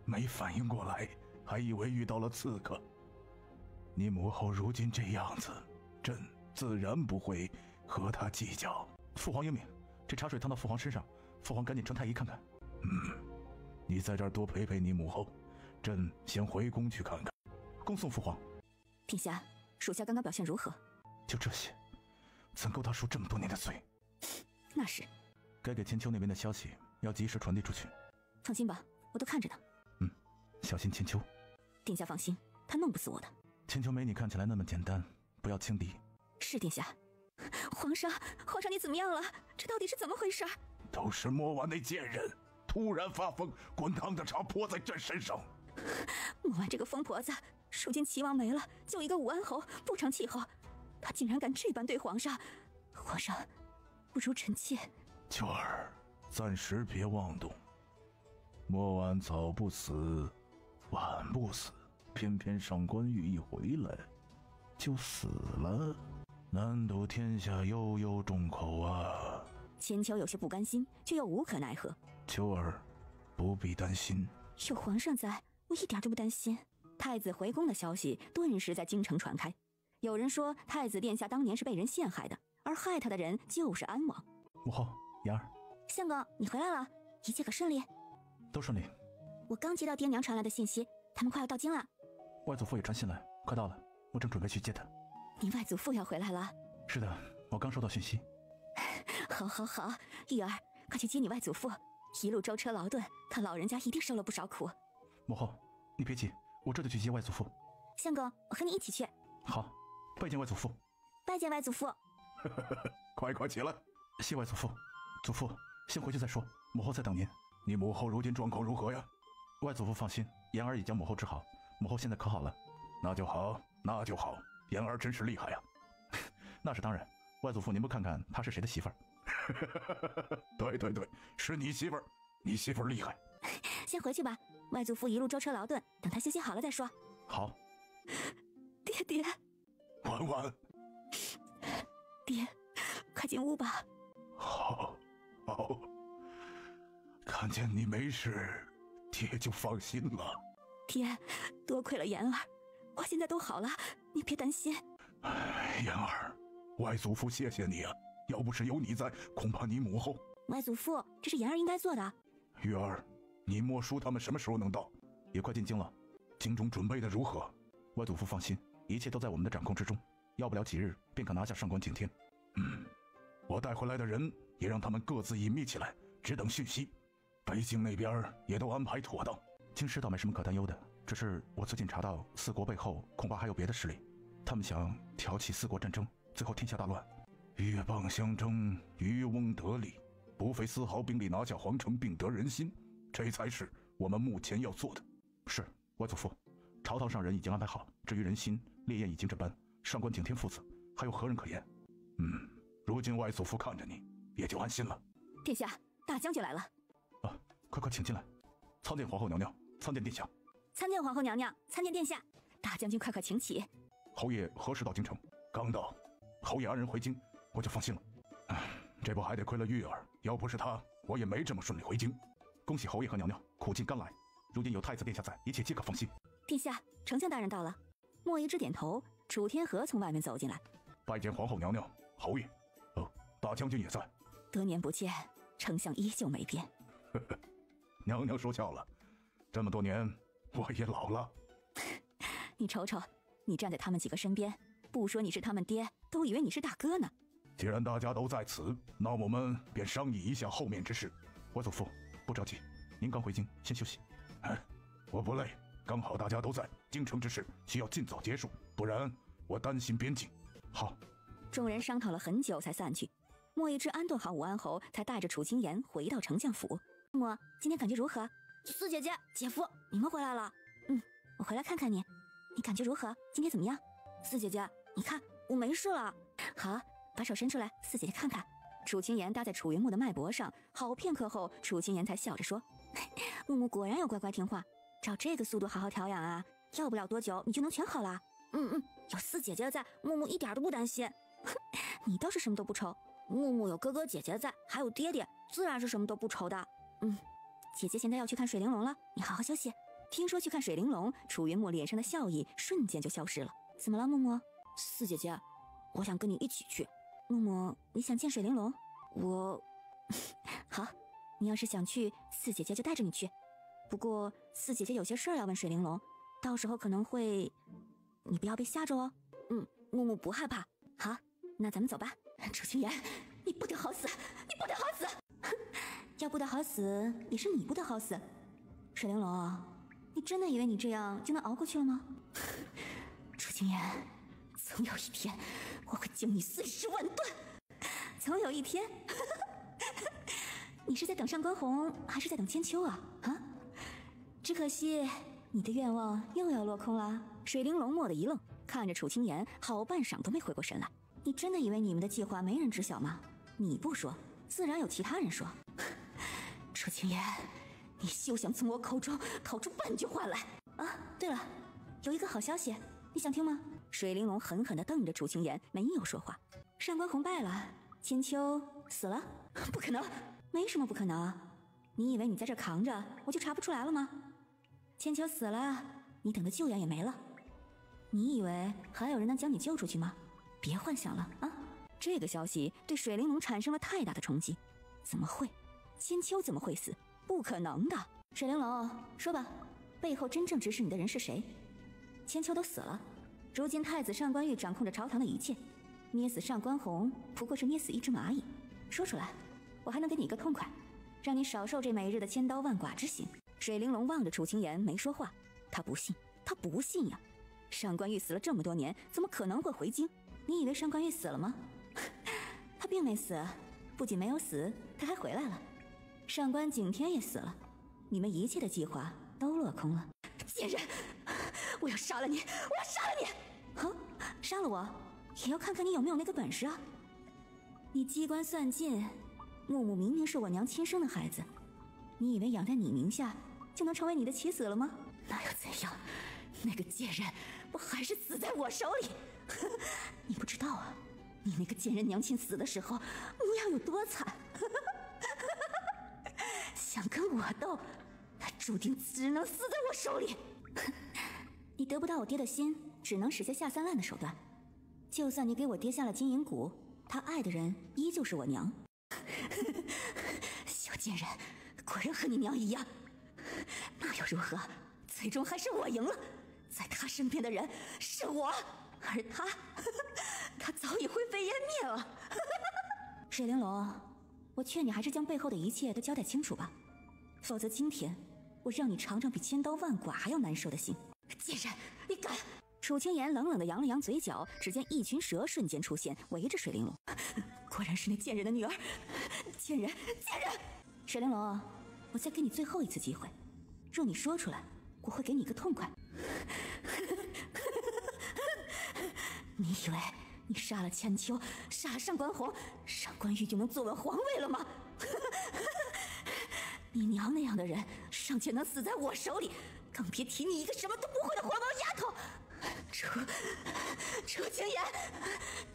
没反应过来，还以为遇到了刺客。你母后如今这样子，朕自然不会和他计较。父皇英明，这茶水烫到父皇身上，父皇赶紧呈太医看看。你在这儿多陪陪你母后，朕先回宫去看看。恭送父皇。殿下，属下刚刚表现如何？就这些，怎够他赎这么多年的罪？那是。该给千秋那边的消息要及时传递出去。放心吧，我都看着呢。小心千秋。殿下放心，他弄不死我的。千秋没你看起来那么简单，不要轻敌。是殿下。皇上你怎么样了？这到底是怎么回事？都是莫婉那贱人，突然发疯，滚烫的茶泼在朕身上。莫婉这个疯婆子，如今齐王没了，就一个武安侯，不成气候。他竟然敢这般对皇上，皇上，不如臣妾。秋儿，暂时别妄动。莫婉早不死，晚不死，偏偏上官玉一回来就死了，难堵天下悠悠众口啊！千秋有些不甘心，却又无可奈何。秋儿，不必担心，有皇上在，我一点都不担心。太子回宫的消息顿时在京城传开，有人说太子殿下当年是被人陷害的，而害他的人就是安王。母后，言儿，相公，你回来了，一切可顺利？都顺利。我刚接到爹娘传来的信息，他们快要到京了。外祖父也传信来，快到了，我正准备去接他。你外祖父要回来了？是的，我刚收到讯息。好，玉儿，快去接你外祖父，一路舟车劳顿，他老人家一定受了不少苦。母后，你别急，我这就去接外祖父。相公，我和你一起去。好，拜见外祖父。拜见外祖父。快起来！谢外祖父。祖父，先回去再说，母后在等您。你母后如今状况如何呀？外祖父放心，言儿已将母后治好，母后现在可好了。那就好，言儿真是厉害呀。那是当然，外祖父您不看看她是谁的媳妇儿？对，是你媳妇儿，你媳妇儿厉害。先回去吧，外祖父一路舟车劳顿，等他休息好了再说。好。爹，婉，爹，快进屋吧。好，看见你没事，爹就放心了。爹，多亏了言儿，我现在都好了，你别担心。言儿，外祖父谢谢你啊，要不是有你在，恐怕你母后……外祖父，这是言儿应该做的。玉儿，你莫叔他们什么时候能到？也快进京了，京中准备的如何？外祖父放心，一切都在我们的掌控之中，要不了几日便可拿下上官景天。我带回来的人也让他们各自隐秘起来，只等讯息。北京那边也都安排妥当，京师倒没什么可担忧的，只是我最近查到四国背后恐怕还有别的势力，他们想挑起四国战争，最后天下大乱。鹬蚌相争，渔翁得利，不费丝毫兵力拿下皇城，并得人心，这才是我们目前要做的。是，外祖父，朝堂上人已经安排好，至于人心，烈焰已经这般，上官景天父子还有何人可言？如今外祖父看着你，也就安心了。殿下，大将军来了。啊，快请进来。参见皇后娘娘，参见殿下。参见皇后娘娘，参见殿下。大将军快请起。侯爷何时到京城？刚到。侯爷安人回京，我就放心了。这不还得亏了玉儿，要不是她，我也没这么顺利回京。恭喜侯爷和娘娘苦尽甘来，如今有太子殿下在，一切皆可放心。殿下，丞相大人到了。莫一之点头，楚天河从外面走进来，拜见皇后娘娘、侯爷。大将军也在。多年不见，丞相依旧没变。娘娘说笑了，这么多年我也老了。你瞅瞅，你站在他们几个身边，不说你是他们爹，都以为你是大哥呢。既然大家都在此，那我们便商议一下后面之事。外祖父不着急，您刚回京，先休息。我不累，刚好大家都在，京城之事需要尽早结束，不然我担心边境。好。众人商讨了很久才散去。莫一之安顿好武安侯，才带着楚清言回到丞相府。莫，今天感觉如何？四姐姐、姐夫，你们回来了。我回来看看你，你感觉如何？今天怎么样？四姐姐，你看我没事了。好，把手伸出来，四姐姐看看。楚清言搭在楚云木的脉搏上，好片刻后，楚清言才笑着说：“木木果然要乖乖听话，照这个速度好好调养啊，要不了多久你就能全好了。有四姐姐在，木木一点都不担心。你倒是什么都不愁。木木有哥哥姐姐在，还有爹爹，自然是什么都不愁的。姐姐现在要去看水玲珑了，你好好休息。”听说去看水玲珑，楚云木脸上的笑意瞬间就消失了。怎么了，木木？四姐姐，我想跟你一起去。木木，你想见水玲珑？好，你要是想去，四姐姐就带着你去。不过四姐姐有些事儿要问水玲珑，到时候可能会……你不要被吓着哦。木木不害怕。好，那咱们走吧。楚清言，你不得好死，你不得好死！要不得好死，也是你不得好死。水玲珑，你真的以为你这样就能熬过去了吗？楚清言，总有一天我会救你碎尸万段。总有一天。你是在等上官红，还是在等千秋啊？只可惜你的愿望又要落空了。水玲珑蓦地一愣，看着楚清言，好半晌都没回过神来。你真的以为你们的计划没人知晓吗？你不说，自然有其他人说。楚清言，你休想从我口中套出半句话来啊！对了，有一个好消息，你想听吗？水玲珑狠狠地瞪着楚清言，没有说话。上官红败了，千秋死了？不可能，没什么不可能。你以为你在这扛着，我就查不出来了吗？千秋死了，你等的救援也没了。你以为还有人能将你救出去吗？别幻想了啊！这个消息对水玲珑产生了太大的冲击。怎么会？千秋怎么会死？不可能的！水玲珑，说吧，背后真正指使你的人是谁？千秋都死了，如今太子上官玉掌控着朝堂的一切，捏死上官红不过是捏死一只蚂蚁。说出来，我还能给你一个痛快，让你少受这每日的千刀万剐之刑。水玲珑望着楚清言没说话，他不信，他不信呀！上官玉死了这么多年，怎么可能会回京？你以为上官玉死了吗？他并没死，不仅没有死，他还回来了。上官景天也死了，你们一切的计划都落空了。贱人，我要杀了你！我要杀了你！哼，杀了我，也要看看你有没有那个本事啊！你机关算尽，木木明明是我娘亲生的孩子，你以为养在你名下就能成为你的妻子了吗？那又怎样？那个贱人不还是死在我手里？你不知道啊，你那个贱人娘亲死的时候模样有多惨。想跟我斗，他注定只能死在我手里。你得不到我爹的心，只能使下下三滥的手段。就算你给我爹下了金银蛊，他爱的人依旧是我娘。小贱人，果然和你娘一样。那又如何？最终还是我赢了。在他身边的人是我，而他早已灰飞烟灭了。水玲珑，我劝你还是将背后的一切都交代清楚吧，否则今天我让你尝尝比千刀万剐还要难受的刑。贱人，你敢！楚清言冷冷地扬了扬嘴角，只见一群蛇瞬间出现，围着水玲珑。果然是那贱人的女儿！贱人，贱人！水玲珑，我再给你最后一次机会，若你说出来，我会给你一个痛快。你以为你杀了千秋，杀了上官红，上官玉就能坐稳皇位了吗？你娘那样的人尚且能死在我手里，更别提你一个什么都不会的黄毛丫头。楚清言，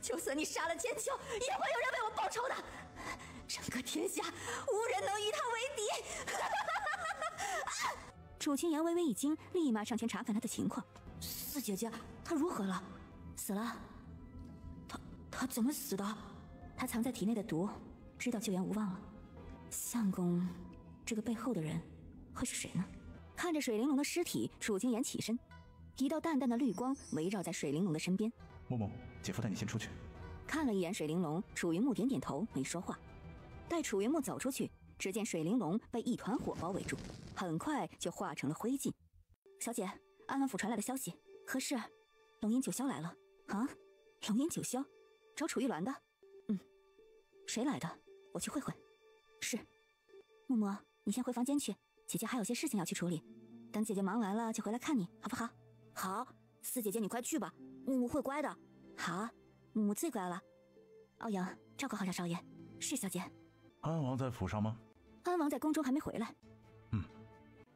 就算你杀了千秋，也会有人为我报仇的。整个天下无人能与他为敌。楚清言微微一惊，立马上前查看他的情况。四姐姐，她如何了？死了。她怎么死的？她藏在体内的毒，知道救援无望了。相公，这个背后的人会是谁呢？看着水玲珑的尸体，楚清言起身，一道淡淡的绿光围绕在水玲珑的身边。木木，姐夫带你先出去。看了一眼水玲珑，楚云木点点头，没说话。待楚云木走出去，只见水玲珑被一团火包围住，很快就化成了灰烬。小姐，安安府传来的消息，何事？龙吟九霄来了。啊？龙吟九霄？找楚玉鸾的？谁来的？我去会会。是。木木，你先回房间去，姐姐还有些事情要去处理，等姐姐忙完了就回来看你，好不好？好。四姐姐你快去吧，木木会乖的。好，木木最乖了。欧阳，照顾好小少爷。是小姐。安王在府上吗？安王在宫中还没回来。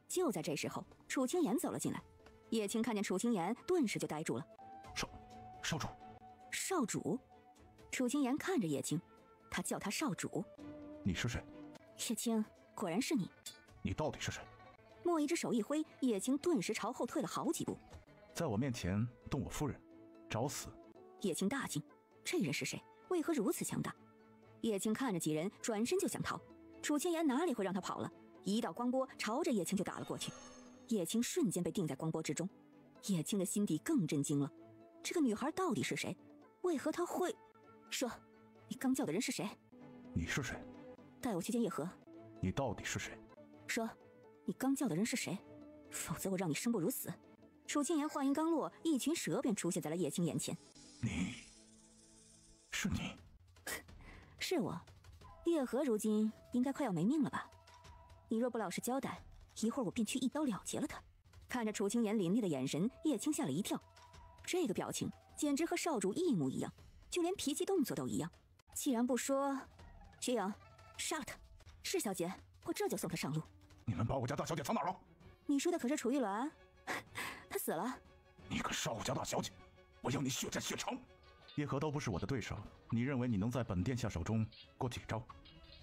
就在这时候，楚清言走了进来。叶青看见楚清言，顿时就呆住了。少主。少主？楚清言看着叶青，他叫他少主。你是谁？叶青，果然是你。你到底是谁？莫一只手一挥，叶青顿时朝后退了好几步。在我面前动我夫人，找死！叶青大惊，这人是谁？为何如此强大？叶青看着几人，转身就想逃。楚清言哪里会让他跑了？一道光波朝着叶青就打了过去。叶青瞬间被定在光波之中。叶青的心底更震惊了，这个女孩到底是谁？为何她会？说，你刚叫的人是谁？你是谁？带我去见叶河。你到底是谁？说，你刚叫的人是谁？否则我让你生不如死。楚清言话音刚落，一群蛇便出现在了叶青眼前。是你？是我。叶河如今应该快要没命了吧？你若不老实交代，一会儿我便去一刀了结了他。看着楚清言凛冽的眼神，叶青吓了一跳。这个表情简直和少主一模一样，就连脾气动作都一样。既然不说，徐阳，杀了他。是小姐，我这就送他上路。你们把我家大小姐藏哪儿了？你说的可是楚玉鸾？他死了。你个杀我家大小姐，我要你血债血偿！叶河都不是我的对手，你认为你能在本殿下手中过几招？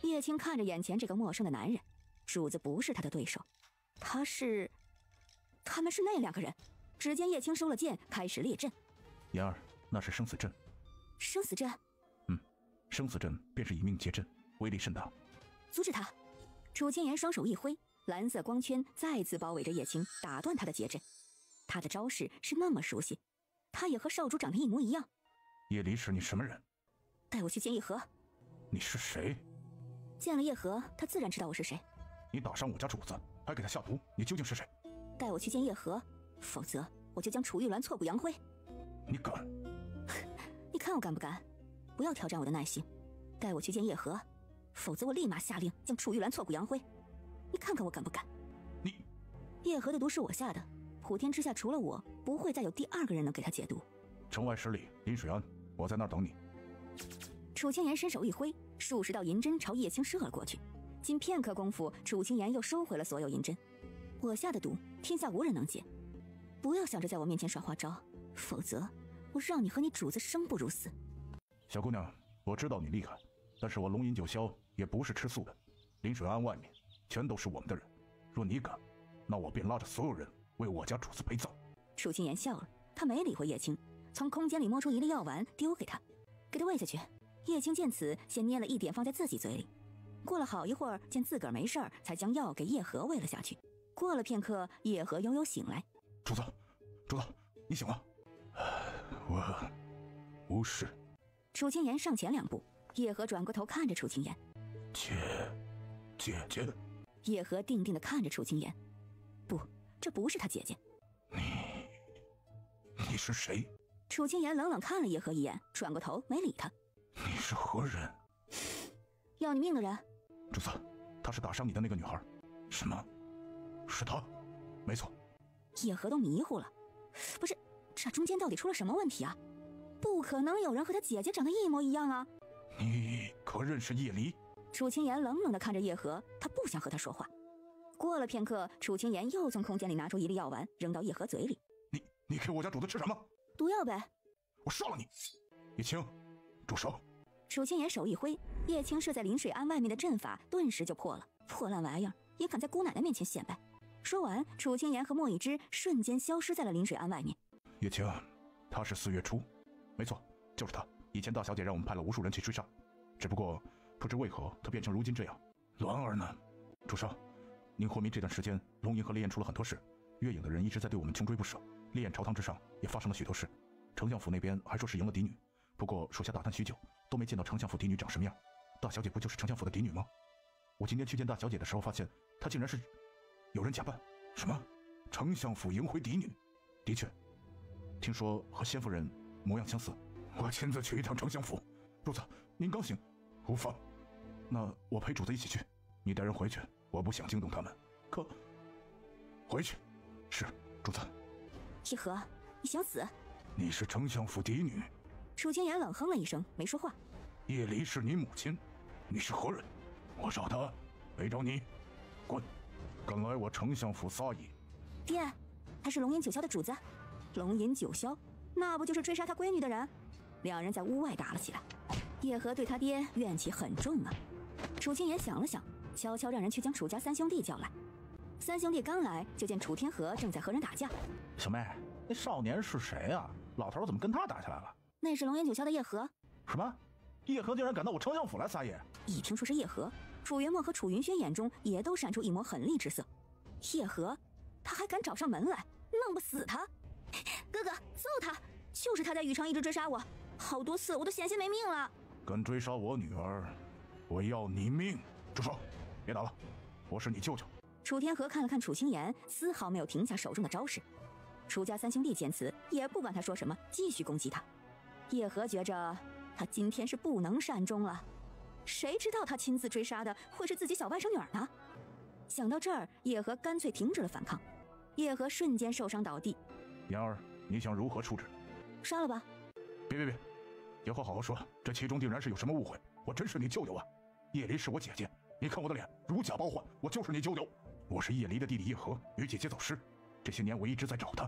叶青看着眼前这个陌生的男人，主子不是他的对手，他们是那两个人。只见叶青收了剑，开始列阵。言儿，那是生死阵。生死阵？生死阵便是以命结阵，威力甚大。阻止他！楚清言双手一挥，蓝色光圈再次包围着叶青，打断他的结阵。他的招式是那么熟悉，他也和少主长得一模一样。叶离使，你什么人？带我去见叶河。你是谁？见了叶河，他自然知道我是谁。你打伤我家主子，还给他下毒，你究竟是谁？带我去见叶河，否则我就将楚玉鸾挫骨扬灰。你敢？你看我敢不敢？不要挑战我的耐心，带我去见叶河，否则我立马下令将楚玉兰挫骨扬灰。你看看我敢不敢？你，叶河的毒是我下的，普天之下除了我，不会再有第2个人能给他解毒。城外10里，临水岸，我在那儿等你。楚清言伸手一挥，数十道银针朝叶青射了过去。仅片刻功夫，楚清言又收回了所有银针。我下的毒，天下无人能解。不要想着在我面前耍花招，否则我让你和你主子生不如死。小姑娘，我知道你厉害，但是我龙吟九霄也不是吃素的。临水岸外面全都是我们的人，若你敢，那我便拉着所有人为我家主子陪葬。楚清言笑了，他没理会叶青，从空间里摸出一粒药丸丢给他，给他喂下去。叶青见此，先捏了一点放在自己嘴里，过了好一会儿，见自个儿没事儿，才将药给叶河喂了下去。过了片刻，叶河悠悠醒来。主子，你醒了？我无事。楚清言上前2步，叶河转过头看着楚清言。姐姐。叶河定定地看着楚清言。不，这不是他姐姐。你是谁？楚清言冷冷看了叶河一眼，转过头没理他。你是何人？要你命的人。主子，她是打伤你的那个女孩。什么？是她？没错。叶河都迷糊了，不是，这中间到底出了什么问题啊？不可能有人和他姐姐长得一模一样啊！你可认识叶离？楚清言冷冷地看着叶河，他不想和他说话。过了片刻，楚清言又从空间里拿出一粒药丸，扔到叶河嘴里。你给我家主子吃什么？毒药呗。我杀了你！叶青，住手！楚清言手一挥，叶青设在临水岸外面的阵法顿时就破了。破烂玩意儿也敢在姑奶奶面前显摆？说完，楚清言和莫已之瞬间消失在了临水岸外面。叶青，他是4月初，没错，就是他。以前大小姐让我们派了无数人去追杀，只不过不知为何他变成如今这样。鸾儿呢？主上，您昏迷这段时间，龙吟和烈焰出了很多事，月影的人一直在对我们穷追不舍。烈焰朝堂之上也发生了许多事，丞相府那边还说是赢了嫡女，不过属下打探许久，都没见到丞相府嫡女长什么样。大小姐不就是丞相府的嫡女吗？我今天去见大小姐的时候，发现她竟然是有人假扮。什么？丞相府迎回嫡女？的确，听说和先夫人模样相似。我亲自去一趟丞相府。主子，您刚醒？无妨。那我陪主子一起去。你带人回去，我不想惊动他们。可回去。是，主子。叶河，你想死？你是丞相府嫡女。楚清言冷哼了一声，没说话。叶离是你母亲，你是何人？我找他，没找你。滚！敢来我丞相府撒野！爹，他是龙吟九霄的主子。龙吟九霄，那不就是追杀他闺女的人？两人在屋外打了起来。叶河对他爹怨气很重啊。楚清言想了想，悄悄让人去将楚家3兄弟叫来。3兄弟刚来，就见楚天河正在和人打架。小妹，那少年是谁啊？老头怎么跟他打起来了？那是龙吟九霄的叶河。什么？叶河竟然敢到我丞相府来撒野？一听说是叶河，楚云墨和楚云轩眼中也都闪出一抹狠厉之色。叶河，他还敢找上门来，弄不死他！哥哥，揍他！就是他在雨城一直追杀我，好多次我都险些没命了。敢追杀我女儿，我要你命！住手！别打了，我是你舅舅。楚天河看了看楚清言，丝毫没有停下手中的招式。楚家3兄弟见此，也不管他说什么，继续攻击他。叶河觉着他今天是不能善终了，谁知道他亲自追杀的会是自己小外甥女儿呢？想到这儿，叶河干脆停止了反抗。叶河瞬间受伤倒地。言儿，你想如何处置？杀了吧。别，以后好好说，这其中定然是有什么误会。我真是你舅舅啊！叶离是我姐姐，你看我的脸如假包换，我就是你舅舅。我是叶离的弟弟叶河，与姐姐走失，这些年我一直在找她。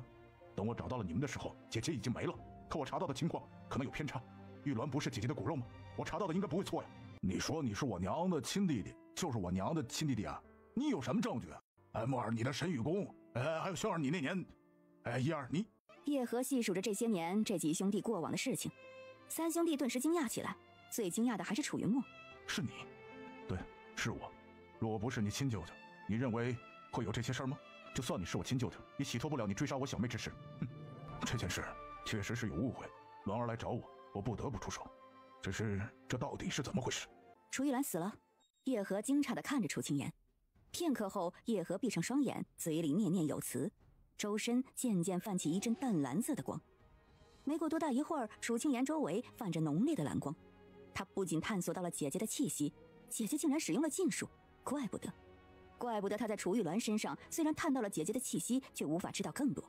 等我找到了你们的时候，姐姐已经没了。可我查到的情况可能有偏差，玉鸾不是姐姐的骨肉吗？我查到的应该不会错呀。你说你是我娘的亲弟弟，就是我娘的亲弟弟啊？你有什么证据啊？木儿，你的神雨宫，还有轩儿，你那年，一二你。叶河细数着这些年这几兄弟过往的事情，3兄弟顿时惊讶起来，最惊讶的还是楚云墨。是你？对，是我。若我不是你亲舅舅，你认为会有这些事儿吗？就算你是我亲舅舅，也洗脱不了你追杀我小妹之事。这件事确实是有误会，鸾儿来找我，我不得不出手。只是这到底是怎么回事？楚玉兰死了。叶河惊诧地看着楚清言，片刻后，叶河闭上双眼，嘴里念念有词，周身渐渐泛起一阵淡蓝色的光。没过多大一会儿，楚清言周围泛着浓烈的蓝光，他不仅探索到了姐姐的气息，姐姐竟然使用了禁术，怪不得他在楚玉鸾身上虽然探到了姐姐的气息，却无法知道更多。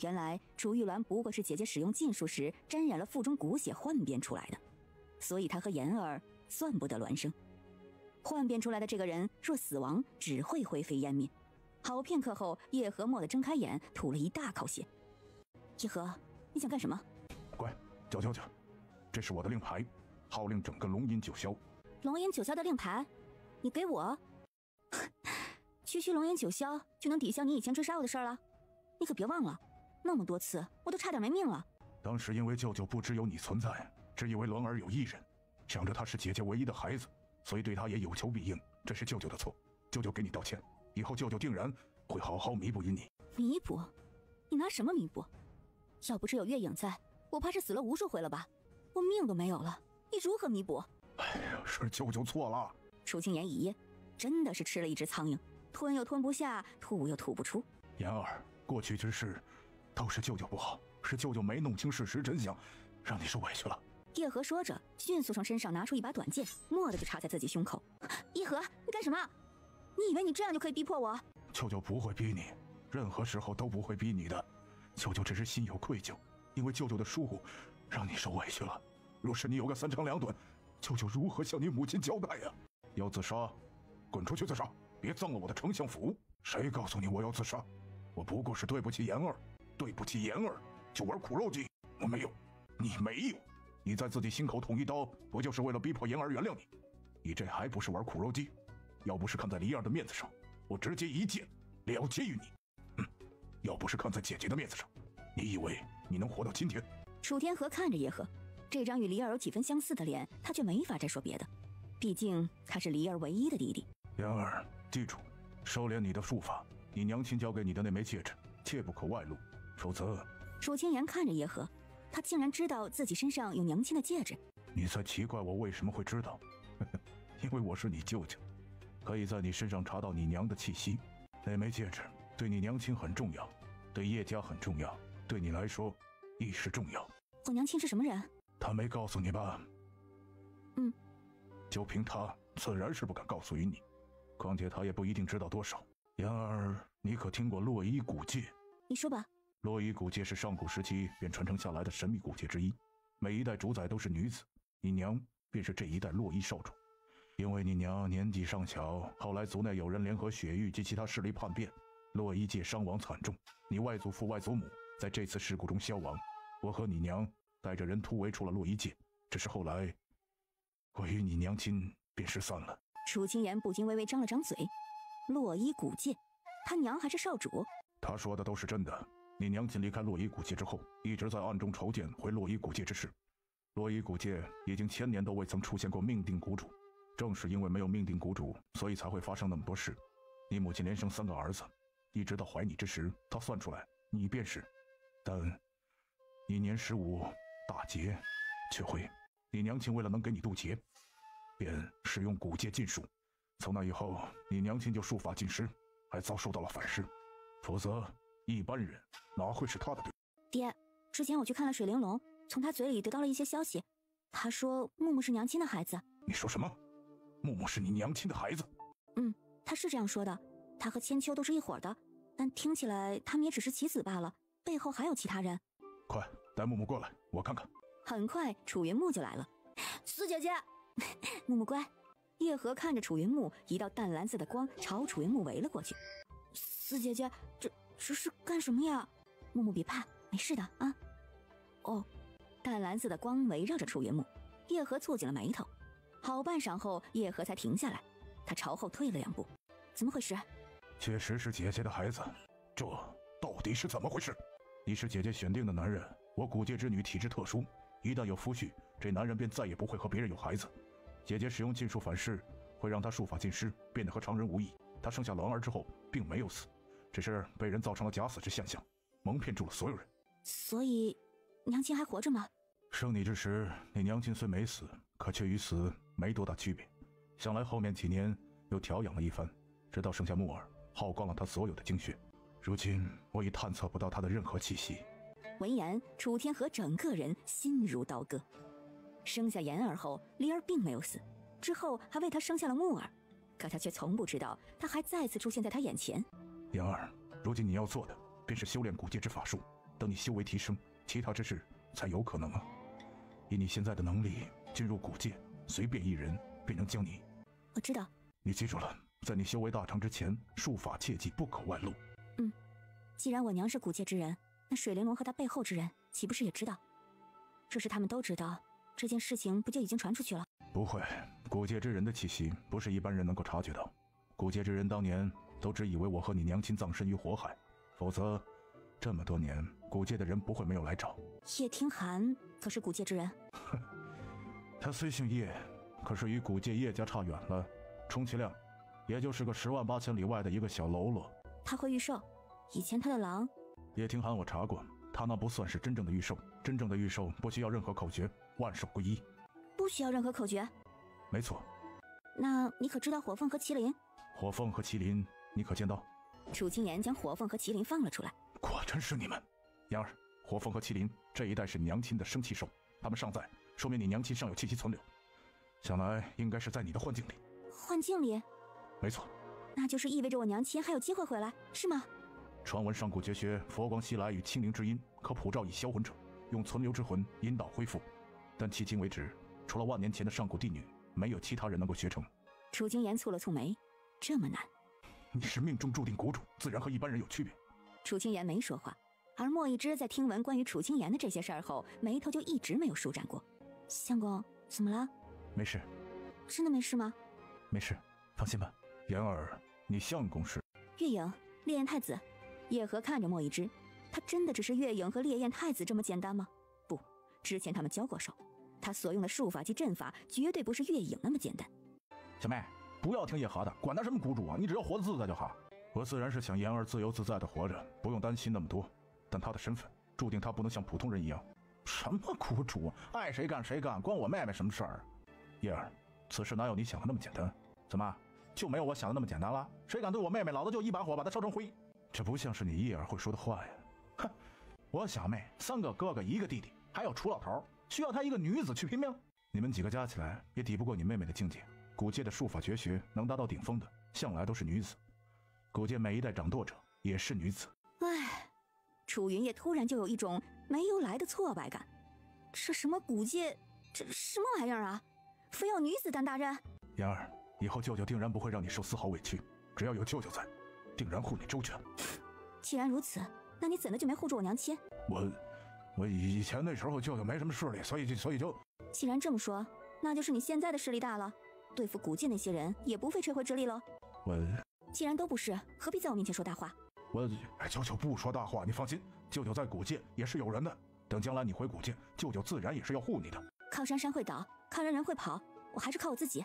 原来楚玉鸾不过是姐姐使用禁术时沾染了腹中骨血幻变出来的，所以他和言儿算不得孪生。幻变出来的这个人若死亡，只会灰飞烟灭。好片刻后，叶和蓦地睁开眼，吐了一大口血。叶和，你想干什么？乖，叫舅舅，这是我的令牌，号令整个龙吟九霄。龙吟九霄的令牌，你给我？区区龙吟九霄就能抵消你以前追杀我的事儿了？你可别忘了，那么多次我都差点没命了。当时因为舅舅不知有你存在，只以为鸾儿有一人，想着他是姐姐唯一的孩子，所以对他也有求必应，这是舅舅的错，舅舅给你道歉，以后舅舅定然会好好弥补于你。弥补？你拿什么弥补？要不是有月影在，我怕是死了无数回了吧，我命都没有了，你如何弥补？哎呀，是舅舅错了。楚清言一噎，真的是吃了一只苍蝇，吞又吞不下，吐又吐不出。言儿，过去之事都是舅舅不好，是舅舅没弄清事实真相，让你受委屈了。叶和说着，迅速从身上拿出一把短剑，蓦地就插在自己胸口。叶和，你干什么？你以为你这样就可以逼迫我？舅舅不会逼你，任何时候都不会逼你的。舅舅只是心有愧疚，因为舅舅的疏忽，让你受委屈了。若是你有个三长两短，舅舅如何向你母亲交代呀？要自杀，滚出去自杀，别脏了我的丞相府。谁告诉你我要自杀？我不过是对不起言儿，对不起言儿，就玩苦肉计。我没有，你没有，你在自己心口捅一刀，不就是为了逼迫言儿原谅你？你这还不是玩苦肉计？要不是看在梨儿的面子上，我直接一剑了结于你。要不是看在姐姐的面子上，你以为你能活到今天？楚天河看着叶和，这张与梨儿有几分相似的脸，他却没法再说别的，毕竟他是梨儿唯一的弟弟。言儿，记住，收敛你的术法，你娘亲交给你的那枚戒指，切不可外露，否则……楚清言看着叶和，他竟然知道自己身上有娘亲的戒指。你才奇怪我为什么会知道，因为我是你舅舅，可以在你身上查到你娘的气息。那枚戒指对你娘亲很重要，对叶家很重要，对你来说亦是重要。我娘亲是什么人？他没告诉你吧？就凭他，自然是不敢告诉于你。况且他也不一定知道多少。言儿，你可听过洛伊古戒？你说吧。洛伊古戒是上古时期便传承下来的神秘古戒之一，每一代主宰都是女子，你娘便是这一代洛伊少主。因为你娘年纪尚小，后来族内有人联合雪域及其他势力叛变，洛伊界伤亡惨重，你外祖父外祖母在这次事故中消亡。我和你娘带着人突围出了洛伊界，只是后来我与你娘亲便失散了。楚清言不禁微微张了张嘴。洛伊古界，他娘还是少主？他说的都是真的。你娘亲离开洛伊古界之后，一直在暗中筹建回洛伊古界之事。洛伊古界已经1000年都未曾出现过命定谷主，正是因为没有命定谷主，所以才会发生那么多事。你母亲连生3个儿子，一直到怀你之时，她算出来你便是，但你年15大劫却会，你娘亲为了能给你渡劫，便使用古界禁术。从那以后，你娘亲就术法尽失，还遭受到了反噬。否则一般人哪会是他的对手？爹，之前我去看了水玲珑，从他嘴里得到了一些消息。他说木木是娘亲的孩子。你说什么？木木是你娘亲的孩子？他是这样说的。他和千秋都是一伙的，但听起来他们也只是棋子罢了，背后还有其他人。快带木木过来，我看看。很快楚云木就来了。四姐姐，木木乖。叶和看着楚云木，一道淡蓝色的光朝楚云木围了过去。四姐姐，这是干什么呀？木木别怕，没事的啊。哦，淡蓝色的光围绕着楚云木，叶和蹙紧了眉头。好半晌后，叶和才停下来，他朝后退了2步。怎么回事？确实是姐姐的孩子，这到底是怎么回事？你是姐姐选定的男人，我古界之女体质特殊，一旦有夫婿，这男人便再也不会和别人有孩子。姐姐使用禁术反噬，会让他术法尽失，变得和常人无异。他生下鸾儿之后，并没有死，只是被人造成了假死之现象，蒙骗住了所有人。所以，娘亲还活着吗？生你之时，你娘亲虽没死，可却与死没多大区别。想来后面几年又调养了一番，直到生下木儿，耗光了他所有的精血。如今我已探测不到他的任何气息，闻言，楚天河整个人心如刀割。生下妍儿后，离儿并没有死，之后还为他生下了木儿，可他却从不知道，他还再次出现在他眼前。妍儿，如今你要做的便是修炼古界之法术，等你修为提升，其他之事才有可能啊。以你现在的能力，进入古界，随便一人便能将你。我知道。你记住了，在你修为大成之前，术法切记不可外露。既然我娘是古界之人，那水玲珑和她背后之人岂不是也知道？若是他们都知道，这件事情不就已经传出去了？不会，古界之人的气息不是一般人能够察觉到。古界之人当年都只以为我和你娘亲葬身于火海，否则这么多年古界的人不会没有来找。叶听寒可是古界之人？他虽姓叶，可是与古界叶家差远了，充其量也就是个108000里外的一个小喽啰。他会御兽，以前他的狼。叶听寒我查过，他那不算是真正的御兽，真正的御兽不需要任何口诀，万兽归一。不需要任何口诀？没错。那你可知道火凤和麒麟？火凤和麒麟你可见到？楚清言将火凤和麒麟放了出来。果真是你们。妍儿，火凤和麒麟这一代是娘亲的生气兽，他们尚在，说明你娘亲尚有气息存留，想来应该是在你的幻境里。幻境里？没错。那就是意味着我娘亲还有机会回来，是吗？传闻上古绝学佛光西来与清灵之音，可普照以销魂者，用存留之魂引导恢复，但迄今为止，除了万年前的上古帝女，没有其他人能够学成。楚清言蹙了蹙眉，这么难？你是命中注定谷主，自然和一般人有区别。楚清言没说话，而莫一之在听闻关于楚清言的这些事儿后，眉头就一直没有舒展过。相公，怎么了？没事。真的没事吗？没事，放心吧。妍儿，你相公是月影、烈焰太子。叶和看着莫一之，他真的只是月影和烈焰太子这么简单吗？不，之前他们交过手，他所用的术法及阵法绝对不是月影那么简单。小妹，不要听叶和的，管他什么谷主啊，你只要活得自在就好。我自然是想妍儿自由自在的活着，不用担心那么多，但他的身份注定他不能像普通人一样。什么谷主，爱谁干谁干，关我妹妹什么事儿？叶儿，此事哪有你想的那么简单？怎么就没有我想的那么简单了？谁敢对我妹妹，老子就一把火把她烧成灰。这不像是你叶儿会说的话呀。哼，我小妹3个哥哥1个弟弟，还有楚老头，需要她一个女子去拼命？你们几个加起来也抵不过你妹妹的境界。古界的术法绝学能达到顶峰的，向来都是女子。古界每一代掌舵者也是女子。唉，楚云也突然就有一种没由来的挫败感。这什么古界，这什么玩意儿啊？非要女子担大任？妍儿，以后舅舅定然不会让你受丝毫委屈，只要有舅舅在，定然护你周全。既然如此，那你怎的就没护住我娘亲？我以前那时候舅舅没什么势力，所以就……既然这么说，那就是你现在的势力大了，对付古界那些人也不费吹灰之力喽。既然都不是，何必在我面前说大话？舅舅不说大话，你放心，舅舅在古界也是有人的。等将来你回古界，舅舅自然也是要护你的。靠山山会倒，靠人人会跑，我还是靠我自己。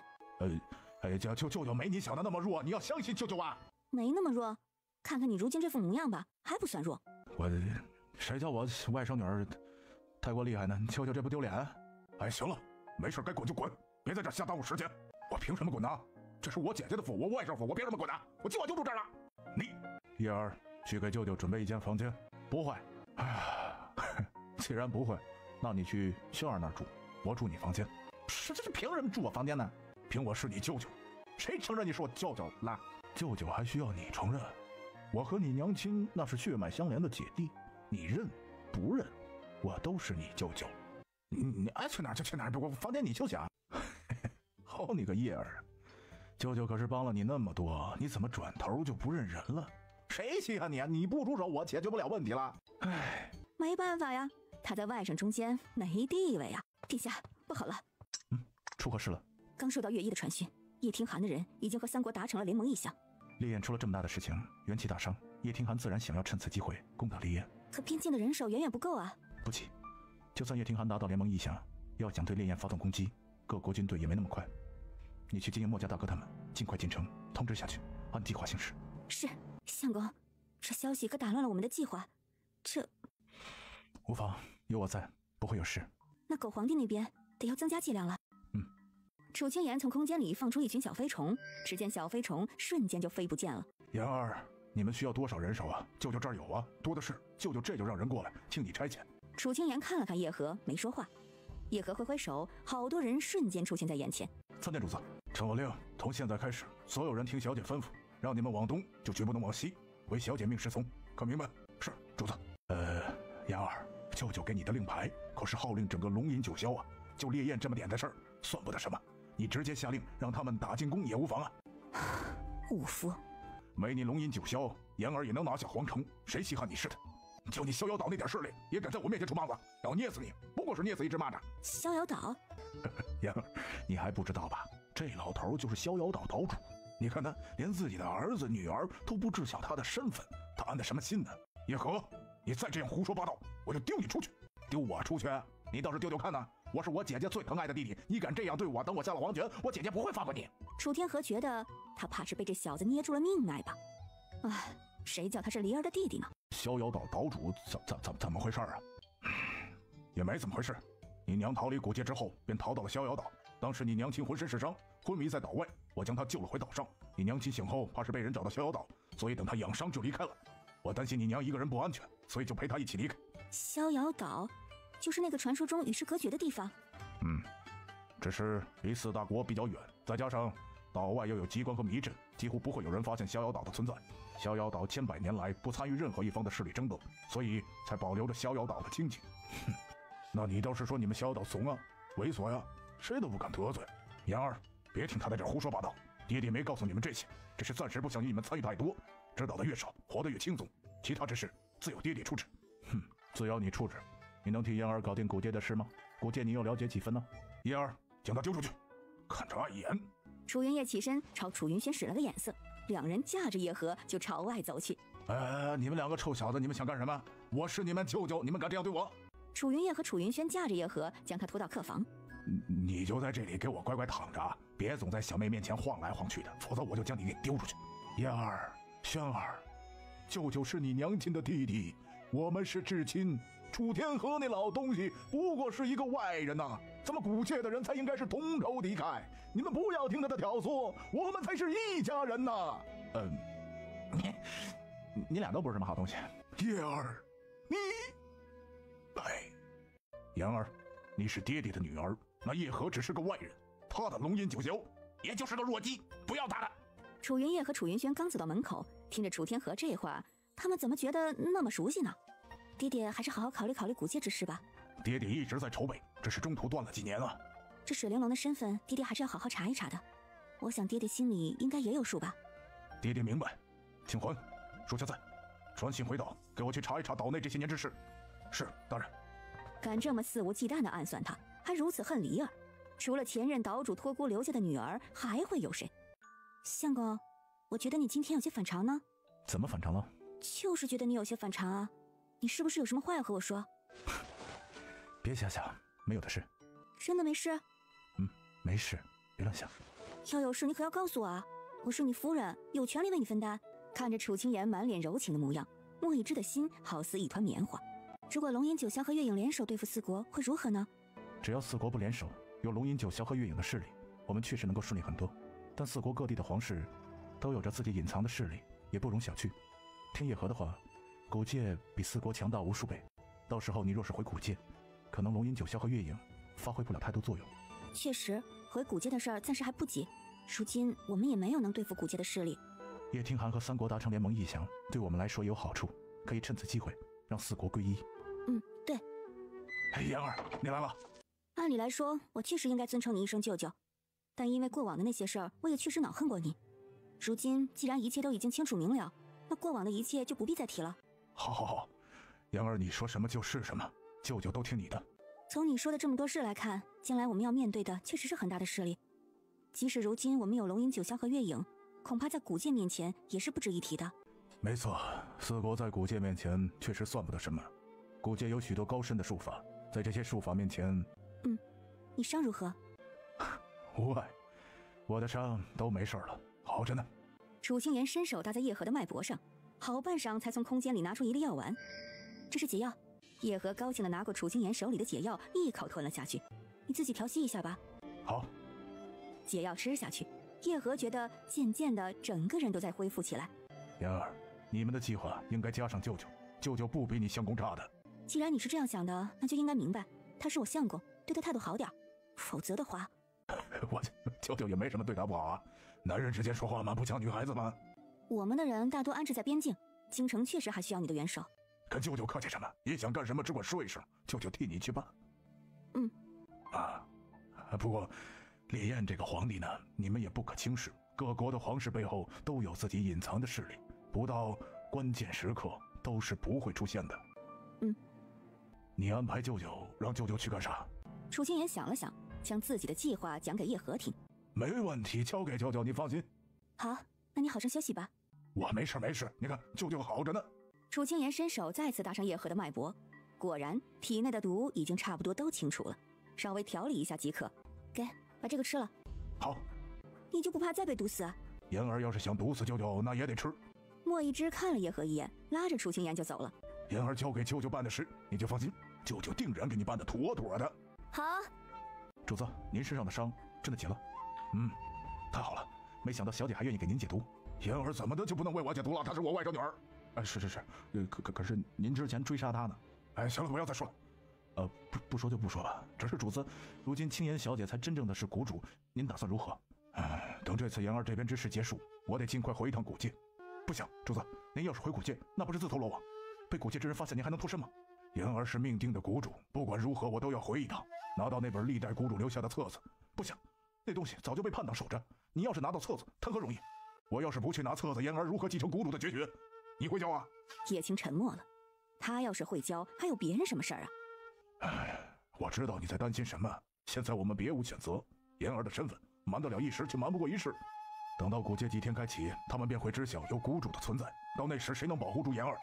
舅舅没你想的那么弱，你要相信舅舅啊。没那么弱，看看你如今这副模样吧，还不算弱。谁叫我外甥女儿太过厉害呢？舅舅这不丢脸？行了，没事该滚就滚，别在这瞎耽误时间。我凭什么滚呢？这是我姐姐的府，我外甥府，我凭什么滚呢？我今晚就住这儿了。叶儿，去给舅舅准备一间房间。不会。既然不会，那你去秀儿那儿住，我住你房间。这凭什么住我房间呢？凭我是你舅舅。谁承认你是我舅舅了？舅舅还需要你承认？我和你娘亲那是血脉相连的姐弟，你认不认，我都是你舅舅。你爱去哪儿就去哪儿，我房间你休息啊。好你个叶儿，舅舅可是帮了你那么多，你怎么转头就不认人了？谁稀罕你啊？你不出手，我解决不了问题了。没办法呀，他在外甥中间没地位呀。殿下，不好了。出何事了？刚收到月一的传讯，叶听寒的人已经和3国达成了联盟意向。烈焰出了这么大的事情，元气大伤，叶听寒自然想要趁此机会攻打烈焰。可边境的人手远远不够啊。不急，就算叶听寒达到联盟意向，要想对烈焰发动攻击，各国军队也没那么快。你去接应墨家大哥他们，尽快进城通知下去，按计划行事。是，相公，这消息可打乱了我们的计划。这无妨，有我在，不会有事。那狗皇帝那边得要增加剂量了。楚清言从空间里放出一群小飞虫，只见小飞虫瞬间就飞不见了。妍儿，你们需要多少人手啊？舅舅这儿有啊，多的是。舅舅这就让人过来，请你差遣。楚清言看了看叶和，没说话。叶和挥挥手，好多人瞬间出现在眼前。参见主子，臣我令，从现在开始，所有人听小姐吩咐，让你们往东就绝不能往西，为小姐命是从，可明白？是，主子。言儿，舅舅给你的令牌可是号令整个龙吟九霄啊，就烈焰这么点的事儿，算不得什么。你直接下令让他们打进宫也无妨啊。误夫，没你龙吟九霄，言儿也能拿下皇城，谁稀罕你似的？就你逍遥岛那点势力，也敢在我面前出帽子？要捏死你，不过是捏死一只蚂蚱。逍遥岛，言儿，你还不知道吧？这老头就是逍遥岛岛主。你看他连自己的儿子女儿都不知晓他的身份，他安的什么心呢？叶和，你再这样胡说八道，我就丢你出去。丢我出去？你倒是丢丢看呢！我是我姐姐最疼爱的弟弟，你敢这样对我，等我下了皇权，我姐姐不会放过你。楚天河觉得他怕是被这小子捏住了命脉吧？唉，谁叫他是梨儿的弟弟呢？逍遥岛岛主怎么回事啊？也没怎么回事。你娘逃离古界之后，便逃到了逍遥岛。当时你娘亲浑身是伤，昏迷在岛外，我将她救了回岛上。你娘亲醒后，怕是被人找到逍遥岛，所以等她养伤就离开了。我担心你娘一个人不安全，所以就陪她一起离开。逍遥岛，就是那个传说中与世隔绝的地方。只是离四大国比较远，再加上岛外又有机关和迷阵，几乎不会有人发现逍遥岛的存在。逍遥岛千百年来不参与任何一方的势力争斗，所以才保留着逍遥岛的清静。那你倒是说你们逍遥岛怂啊，猥琐呀，谁都不敢得罪。言儿，别听他在这胡说八道，爹爹没告诉你们这些，只是暂时不想你们参与太多，知道的越少，活得越轻松。其他之事自有爹爹处置。自有你处置。你能替言儿搞定古界的事吗？古界你又了解几分呢？言儿，将他丢出去，看着碍眼。楚云烨起身朝楚云轩使了个眼色，两人架着叶和就朝外走去。你们两个臭小子，你们想干什么？我是你们舅舅，你们敢这样对我？楚云烨和楚云轩架着叶和，将他拖到客房。你就在这里给我乖乖躺着，别总在小妹面前晃来晃去的，否则我就将你给丢出去。燕儿、轩儿，舅舅是你娘亲的弟弟，我们是至亲。楚天河那老东西不过是一个外人呐，咱们古界的人才应该是同仇敌忾。你们不要听他的挑唆，我们才是一家人呐。你俩都不是什么好东西。叶儿，你，言儿，你是爹爹的女儿，那叶和只是个外人，他的龙吟九霄也就是个弱鸡，不要他的。楚云烨和楚云轩刚走到门口，听着楚天河这话，他们怎么觉得那么熟悉呢？爹爹还是好好考虑考虑古界之事吧。爹爹一直在筹备，只是中途断了几年啊。这水玲珑的身份，爹爹还是要好好查一查的。我想爹爹心里应该也有数吧。爹爹明白。清欢，属下在，传信回岛，给我去查一查岛内这些年之事。是，大人。敢这么肆无忌惮地暗算他，还如此恨梨儿，除了前任岛主托孤留下的女儿，还会有谁？相公，我觉得你今天有些反常呢。怎么反常了？就是觉得你有些反常啊。你是不是有什么话要和我说？别瞎想，没有的事。真的没事？没事，别乱想。要有事你可要告诉我啊！我是你夫人，有权利为你分担。看着楚清言满脸柔情的模样，莫已之的心好似一团棉花。如果龙吟九霄和月影联手对付四国，会如何呢？只要四国不联手，有龙吟九霄和月影的势力，我们确实能够顺利很多。但四国各地的皇室都有着自己隐藏的势力，也不容小觑。听叶和的话，古界比四国强大无数倍，到时候你若是回古界，可能龙吟九霄和月影发挥不了太多作用。确实，回古界的事儿暂时还不急。如今我们也没有能对付古界的势力。叶听寒和三国达成联盟意向，对我们来说有好处，可以趁此机会让四国归一。对。言儿，你来了。按理来说，我确实应该尊称你一声舅舅，但因为过往的那些事儿，我也确实恼恨过你。如今既然一切都已经清楚明了，那过往的一切就不必再提了。好，言儿，你说什么就是什么，舅舅都听你的。从你说的这么多事来看，将来我们要面对的确实是很大的势力。即使如今我们有龙吟九霄和月影，恐怕在古界面前也是不值一提的。没错，四国在古界面前确实算不得什么。古界有许多高深的术法，在这些术法面前……你伤如何？无碍，我的伤都没事了，好着呢。楚清言伸手搭在叶和的脉搏上，好半晌才从空间里拿出一粒药丸。这是解药。叶和高兴地拿过楚清言手里的解药，一口吞了下去。你自己调息一下吧。好。解药吃下去，叶和觉得渐渐的整个人都在恢复起来。言儿，你们的计划应该加上舅舅，舅舅不比你相公差的。既然你是这样想的，那就应该明白，他是我相公，对他态度好点，否则的话，我舅舅也没什么对他不好啊。男人之间说话嘛，不讲女孩子吗？我们的人大多安置在边境，京城确实还需要你的援手。跟舅舅客气什么？你想干什么，只管说一声，舅舅替你去办。不过烈焰这个皇帝呢，你们也不可轻视。各国的皇室背后都有自己隐藏的势力，不到关键时刻都是不会出现的。你安排舅舅，让舅舅去干啥？楚清言想了想，将自己的计划讲给叶和听。没问题，交给舅舅，你放心。好，那你好生休息吧。我没事，你看舅舅好着呢。楚清言伸手再次搭上叶和的脉搏，果然体内的毒已经差不多都清除了，稍微调理一下即可。给，把这个吃了。好。你就不怕再被毒死啊？言儿要是想毒死舅舅，那也得吃。莫一之看了叶和一眼，拉着楚清言就走了。言儿交给舅舅办的事，你就放心，舅舅定然给你办的妥妥的。好。主子，您身上的伤真的结了？太好了，没想到小姐还愿意给您解毒。言儿怎么的就不能为我解毒了？她是我外甥女儿。是，可是您之前追杀她呢。行了，不要再说了。不说就不说吧。只是主子，如今青颜小姐才真正的是谷主，您打算如何？等这次言儿这边之事结束，我得尽快回一趟古界。不行，主子，您要是回古界，那不是自投罗网？被古界之人发现，您还能脱身吗？言儿是命定的谷主，不管如何，我都要回一趟，拿到那本历代谷主留下的册子。不行，那东西早就被叛党守着，你要是拿到册子，谈何容易？我要是不去拿册子，言儿如何继承谷主的绝学？你会教啊？叶青沉默了，他要是会教，还有别人什么事儿啊？我知道你在担心什么，现在我们别无选择。言儿的身份瞒得了一时，却瞒不过一世。等到古界祭天开启，他们便会知晓有谷主的存在，到那时谁能保护住言儿？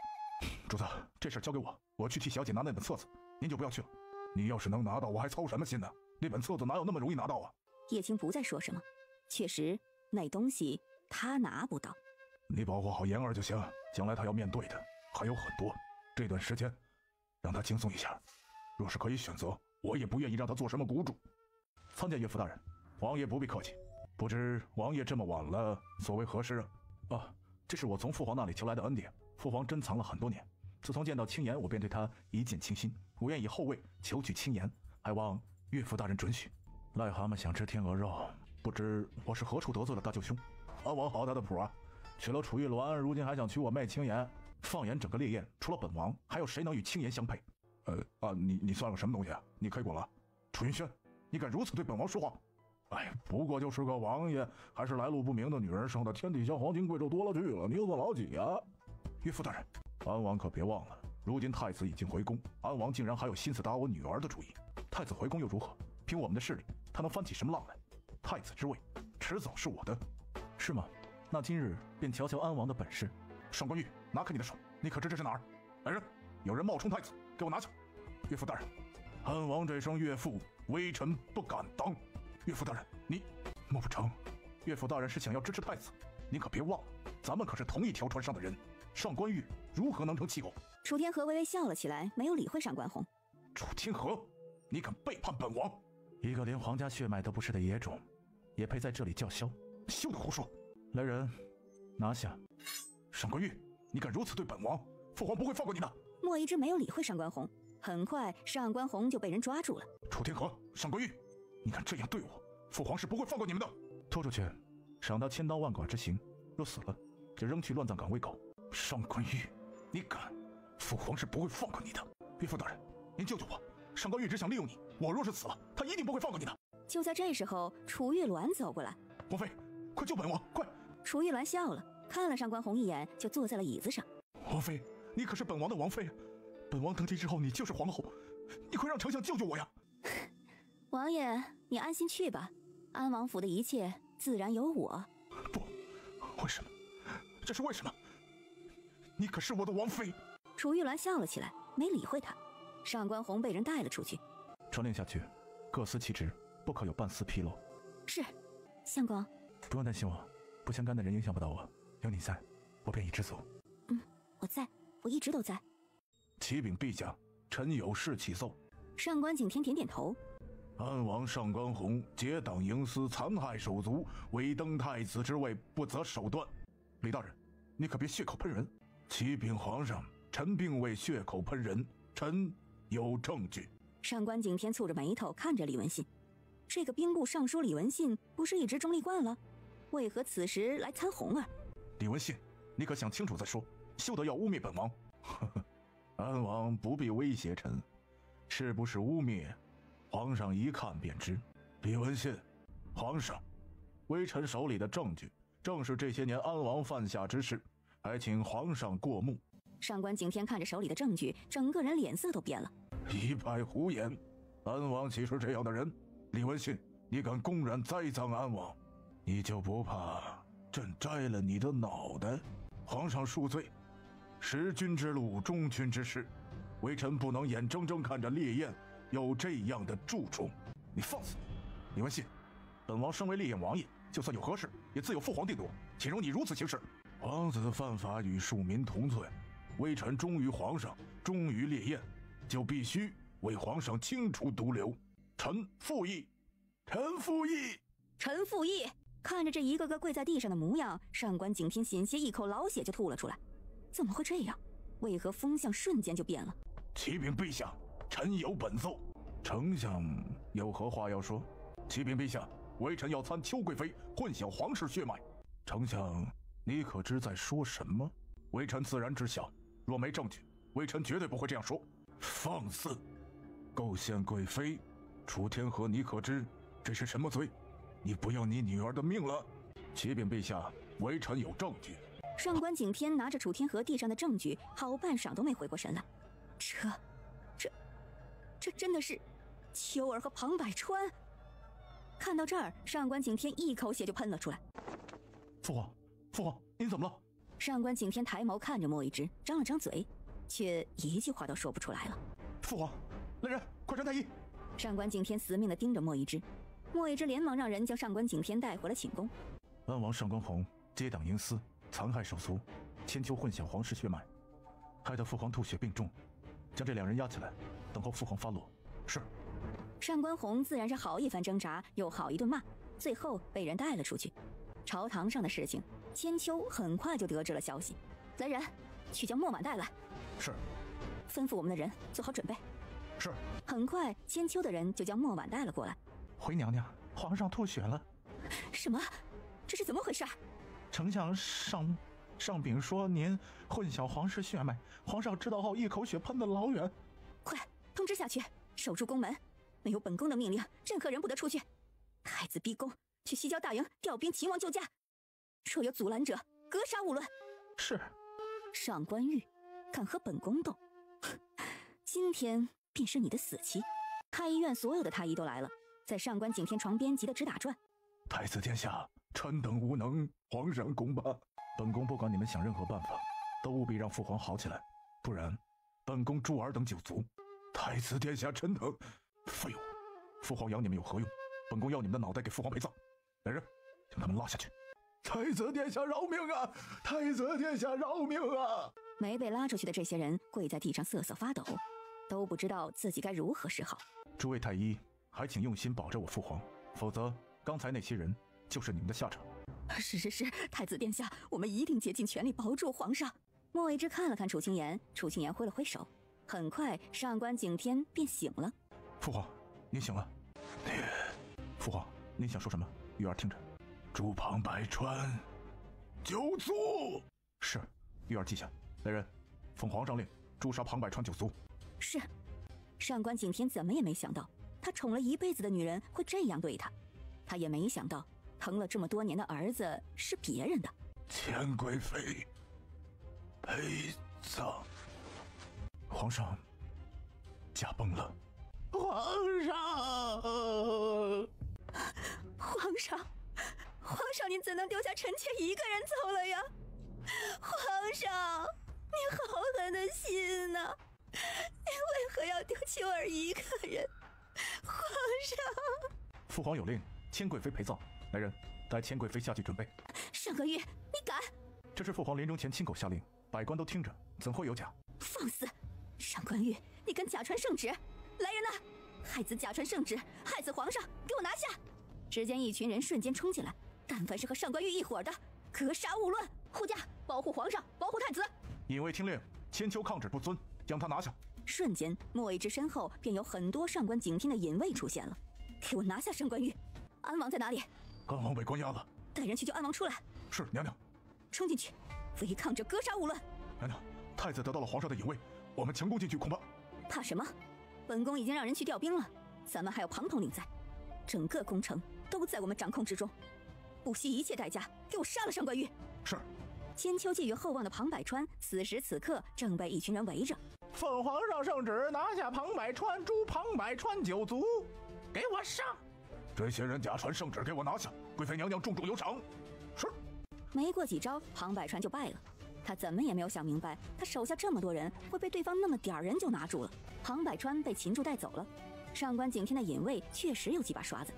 主子，这事交给我，我去替小姐拿那本册子，您就不要去了。你要是能拿到，我还操什么心呢？那本册子哪有那么容易拿到啊？叶青不再说什么，确实那东西他拿不到。你保护好言儿就行，将来他要面对的还有很多，这段时间让他轻松一下。若是可以选择，我也不愿意让他做什么谷主。参见岳父大人，王爷不必客气。不知王爷这么晚了，所谓何事啊？这是我从父皇那里求来的恩典，父皇珍藏了很多年。自从见到青颜，我便对他一见倾心，我愿以后位求娶青颜，还望岳父大人准许。癞蛤蟆想吃天鹅肉，不知我是何处得罪了大舅兄。安王好大的谱啊！娶了楚玉鸾，如今还想娶我妹青颜。放眼整个烈焰，除了本王，还有谁能与青颜相配？你算个什么东西啊？你可以滚了。楚云轩，你敢如此对本王说话？不过就是个王爷，还是来路不明的女人生的，天底下皇亲贵胄多了去了，你又算老几啊？岳父大人，安王可别忘了，如今太子已经回宫，安王竟然还有心思打我女儿的主意。太子回宫又如何？凭我们的势力，他能翻起什么浪来？太子之位，迟早是我的。是吗？那今日便瞧瞧安王的本事。上官玉，拿开你的手，你可知这是哪儿？来人，有人冒充太子，给我拿去。岳父大人，安王这声岳父，微臣不敢当。岳父大人，你莫不成？岳父大人是想要支持太子？您可别忘了，咱们可是同一条船上的人。上官玉如何能成气候？楚天河微微笑了起来，没有理会上官红。楚天河，你敢背叛本王？一个连皇家血脉都不是的野种，也配在这里叫嚣？休得胡说！来人，拿下！上官玉，你敢如此对本王，父皇不会放过你的。莫一之没有理会上官红，很快上官红就被人抓住了。楚天河，上官玉，你敢这样对我，父皇是不会放过你们的。拖出去，赏他千刀万剐之刑。若死了，就扔去乱葬岗喂狗。上官玉，你敢？父皇是不会放过你的。岳父大人，您救救我！上官玉只想利用你，我若是死了，他一定不会放过你的。就在这时候，楚玉鸾走过来。王妃，快救本王，快！楚玉鸾笑了，看了上官红一眼，就坐在了椅子上。王妃，你可是本王的王妃，本王登基之后，你就是皇后，你快让丞相救救我呀！王爷，你安心去吧，安王府的一切自然有我。不，为什么？这是为什么？你可是我的王妃。楚玉鸾笑了起来，没理会他。上官红被人带了出去。传令下去，各司其职，不可有半丝纰漏。是，相公。不用担心我，不相干的人影响不到我，有你在，我便已知足。我在，我一直都在。启禀陛下，臣有事启奏。上官景天点点头。安王上官红结党营私，残害手足，唯登太子之位，不择手段。李大人，你可别血口喷人。启禀皇上，臣并未血口喷人，臣有证据。上官景天蹙着眉头看着李文信，这个兵部尚书李文信不是一直中立惯了，为何此时来参红儿？李文信，你可想清楚再说，休得要污蔑本王。呵呵，安王不必威胁臣，是不是污蔑，皇上一看便知。李文信，皇上，微臣手里的证据正是这些年安王犯下之事，还请皇上过目。上官景天看着手里的证据，整个人脸色都变了。一派胡言，安王岂是这样的人？李文信，你敢公然栽赃安王，你就不怕朕摘了你的脑袋？皇上恕罪，识君之路，忠君之事，微臣不能眼睁睁看着烈焰有这样的蛀虫。你放肆！李文信，本王身为烈焰王爷，就算有何事，也自有父皇定夺，岂容你如此行事？皇子犯法与庶民同罪，微臣忠于皇上，忠于烈焰，就必须为皇上清除毒瘤。臣附议，臣附议，臣附议。看着这一个个跪在地上的模样，上官景天险些一口老血就吐了出来。怎么会这样？为何风向瞬间就变了？启禀陛下，臣有本奏。丞相有何话要说？启禀陛下，微臣要参邱贵妃，混淆皇室血脉。丞相，你可知在说什么？微臣自然知晓，若没证据，微臣绝对不会这样说。放肆！构陷贵妃，楚天河，你可知这是什么罪？你不要你女儿的命了。启禀陛下，微臣有证据。上官景天拿着楚天河地上的证据，好半晌都没回过神来。这真的是秋儿和庞百川？看到这儿，上官景天一口血就喷了出来。父皇，父皇，您怎么了？上官景天抬眸看着莫一之，张了张嘴，却一句话都说不出来了。父皇，来人，快传太医！上官景天死命地盯着莫一之，莫一之连忙让人将上官景天带回了寝宫。安王上官宏结党营私，残害手足，千秋混淆皇室血脉，害得父皇吐血病重，将这两人押起来，等候父皇发落。是。上官宏自然是好一番挣扎，又好一顿骂，最后被人带了出去。朝堂上的事情，千秋很快就得知了消息。来人，去将莫婉带来。是。吩咐我们的人做好准备。是。很快，千秋的人就将莫婉带了过来。回娘娘，皇上吐血了。什么？这是怎么回事？丞相上禀说您混淆皇室血脉，皇上知道后一口血喷得老远。快通知下去，守住宫门，没有本宫的命令，任何人不得出去。太子逼宫，去西郊大营调兵秦王救驾，若有阻拦者，格杀勿论。是。上官玉，敢和本宫斗？今天便是你的死期。太医院所有的太医都来了，在上官景天床边急得直打转。太子殿下，臣等无能，皇上公办。本宫不管你们想任何办法，都务必让父皇好起来，不然本宫诛尔等九族。太子殿下，臣等废物，父皇养你们有何用？本宫要你们的脑袋给父皇陪葬。来人，将他们拉下去。太子殿下饶命啊！太子殿下饶命啊！没被拉出去的这些人跪在地上瑟瑟发抖，都不知道自己该如何是好。诸位太医，还请用心保着我父皇，否则刚才那些人就是你们的下场。是，太子殿下，我们一定竭尽全力保住皇上。莫一之看了看楚清言，楚清言挥了挥手，很快上官景天便醒了。父皇，您醒了。父皇，您想说什么？玉儿听着。诛庞百川，九族。是，玉儿记下。来人，奉皇上令，诛杀庞百川九族。是。上官景天怎么也没想到，他宠了一辈子的女人会这样对他，他也没想到疼了这么多年的儿子是别人的。钱贵妃陪葬。皇上驾崩了。皇上，您怎能丢下臣妾一个人走了呀？皇上，你好狠的心呐！你为何要丢秋儿一个人？皇上，父皇有令，千贵妃陪葬。来人，带千贵妃下去准备。上官玉，你敢？这是父皇临终前亲口下令，百官都听着，怎会有假？放肆！上官玉，你敢假传圣旨？来人呐！害子假传圣旨，害死皇上，给我拿下！只见一群人瞬间冲进来，但凡是和上官玉一伙的，格杀勿论！护驾，保护皇上，保护太子！尹卫听令，千秋抗旨不遵，将他拿下。瞬间，莫卫之身后便有很多上官景天的隐卫出现了。给我拿下上官玉！安王在哪里？安王被关押了。带人去救安王出来。是，娘娘。冲进去，违抗者格杀勿论。娘娘，太子得到了皇上的隐卫，我们强攻进去恐怕……怕什么？本宫已经让人去调兵了，咱们还有庞统领在，整个宫城都在我们掌控之中，不惜一切代价给我杀了上官玉。是。千秋寄予厚望的庞百川，此时此刻正被一群人围着。奉皇上圣旨，拿下庞百川，诛庞百川9族，给我上！这些人假传圣旨，给我拿下！贵妃娘娘重重有赏。是。没过几招，庞百川就败了。他怎么也没有想明白，他手下这么多人会被对方那么点人就拿住了。庞百川被擒住带走了，上官景天的隐卫确实有几把刷子。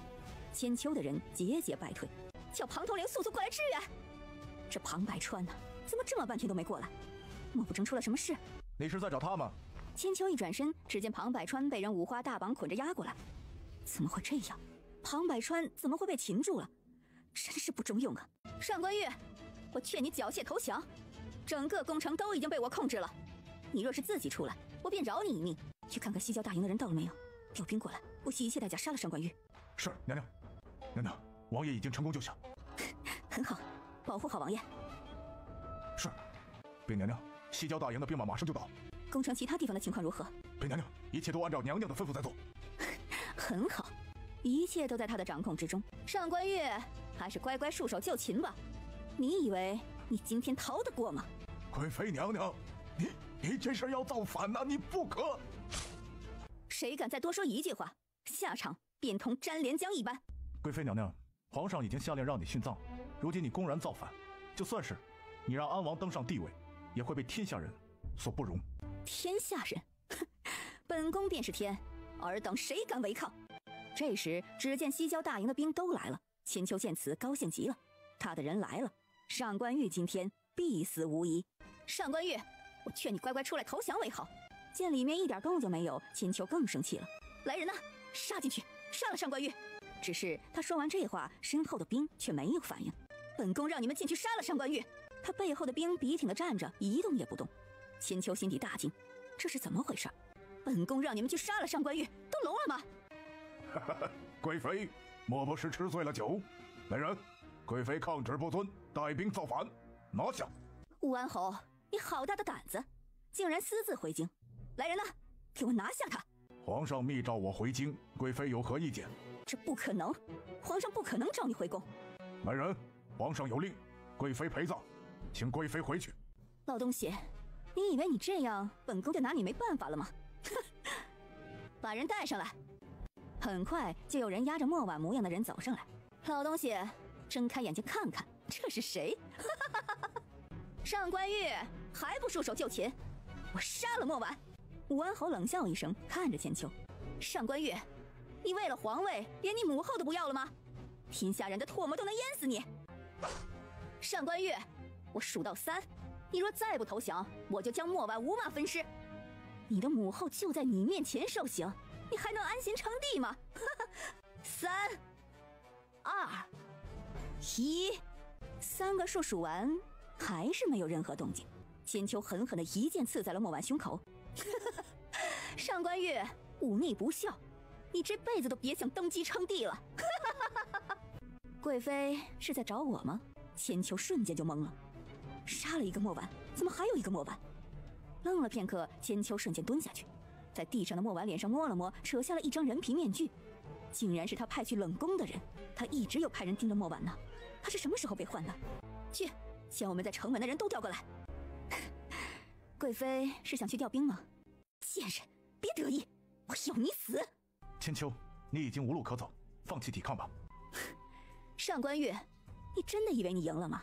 千秋的人节节败退，叫庞统领速速过来支援。这庞百川呢，怎么这么半天都没过来？莫不成出了什么事？你是在找他吗？千秋一转身，只见庞百川被人五花大绑捆着押过来。怎么会这样？庞百川怎么会被擒住了？真是不中用啊！上官玉，我劝你缴械投降。整个宫城都已经被我控制了，你若是自己出来，我便饶你一命。去看看西郊大营的人到了没有，调兵过来，不惜一切代价杀了上官玉。是，娘娘。娘娘，王爷已经成功救下。很好，保护好王爷。是。禀娘娘，西郊大营的兵马马上就到。宫城其他地方的情况如何？禀娘娘，一切都按照娘娘的吩咐在做。很好，一切都在他的掌控之中。上官玉，还是乖乖束手就擒吧。你以为你今天逃得过吗？贵妃娘娘，你这是要造反呐！你不可！谁敢再多说一句话，下场便同沾连江一般。贵妃娘娘，皇上已经下令让你殉葬，如今你公然造反，就算是你让安王登上帝位，也会被天下人所不容。天下人？哼，本宫便是天，尔等谁敢违抗？这时，只见西郊大营的兵都来了。千秋见此，高兴极了，他的人来了，上官玉今天必死无疑。上官玉，我劝你乖乖出来投降为好。见里面一点动静没有，千秋更生气了。来人呐，杀进去，杀了上官玉！只是他说完这话，身后的兵却没有反应。本宫让你们进去杀了上官玉！他背后的兵笔挺地站着，一动也不动。千秋心底大惊，这是怎么回事？本宫让你们去杀了上官玉，都聋了吗？贵妃莫不是吃醉了酒？来人，贵妃抗旨不遵，带兵造反，拿下！武安侯，你好大的胆子，竟然私自回京！来人呐，给我拿下他！皇上密召我回京，贵妃有何意见？这不可能，皇上不可能召你回宫。来人，皇上有令，贵妃陪葬，请贵妃回去。老东西，你以为你这样，本宫就拿你没办法了吗？把人带上来。很快就有人押着莫婉模样的人走上来。老东西，睁开眼睛看看，这是谁？上官玉还不束手就擒，我杀了莫婉！武安侯冷笑一声，看着千秋。上官玉，你为了皇位，连你母后都不要了吗？天下人的唾沫都能淹死你！上官玉，我数到3，你若再不投降，我就将莫婉五马分尸。你的母后就在你面前受刑，你还能安心称帝吗？3、2、1， 3个数数完，还是没有任何动静。千秋狠狠地一剑刺在了莫婉胸口。上官玉，忤逆不孝，你这辈子都别想登基称帝了。贵妃是在找我吗？千秋瞬间就懵了，杀了一个莫婉，怎么还有一个莫婉？愣了片刻，千秋瞬间蹲下去，在地上的莫婉脸上摸了摸，扯下了一张人皮面具，竟然是他派去冷宫的人。他一直有派人盯着莫婉呢，他是什么时候被换的？去，将我们在城门的人都调过来。贵妃是想去调兵吗？贱人，别得意，我要你死！千秋，你已经无路可走，放弃抵抗吧。上官玉，你真的以为你赢了吗？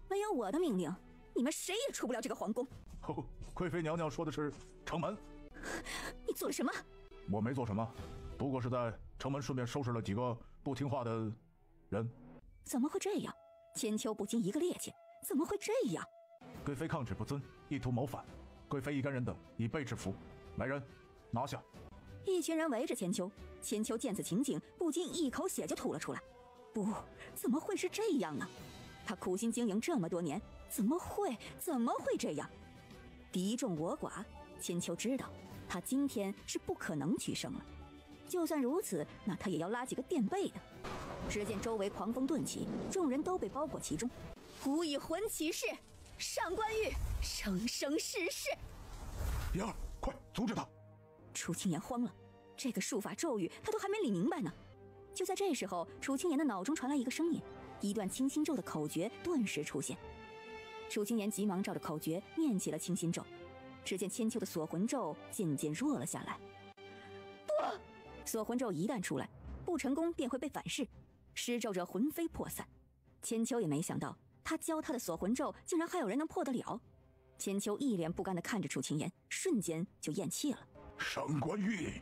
没有我的命令，你们谁也出不了这个皇宫。哦，贵妃娘娘说的是城门。你做了什么？我没做什么，不过是在城门顺便收拾了几个不听话的人。怎么会这样？千秋不禁一个趔趄，怎么会这样？贵妃抗旨不遵，意图谋反，贵妃一干人等已被制服，来人，拿下！一群人围着千秋，千秋见此情景，不禁一口血就吐了出来。不，怎么会是这样呢？他苦心经营这么多年，怎么会这样？敌众我寡，千秋知道他今天是不可能取胜了。就算如此，那他也要拉几个垫背的。只见周围狂风顿起，众人都被包裹其中。吾以魂起誓，上官玉生生世世。燕儿，快阻止他！楚清言慌了，这个术法咒语他都还没理明白呢。就在这时候，楚清言的脑中传来一个声音，一段清心咒的口诀顿时出现。楚清言急忙照着口诀念起了清心咒，只见千秋的锁魂咒渐渐弱了下来。不，锁魂咒一旦出来，不成功便会被反噬，施咒者魂飞魄散。千秋也没想到，他教他的锁魂咒竟然还有人能破得了。千秋一脸不甘地看着楚清言，瞬间就咽气了。上官玉，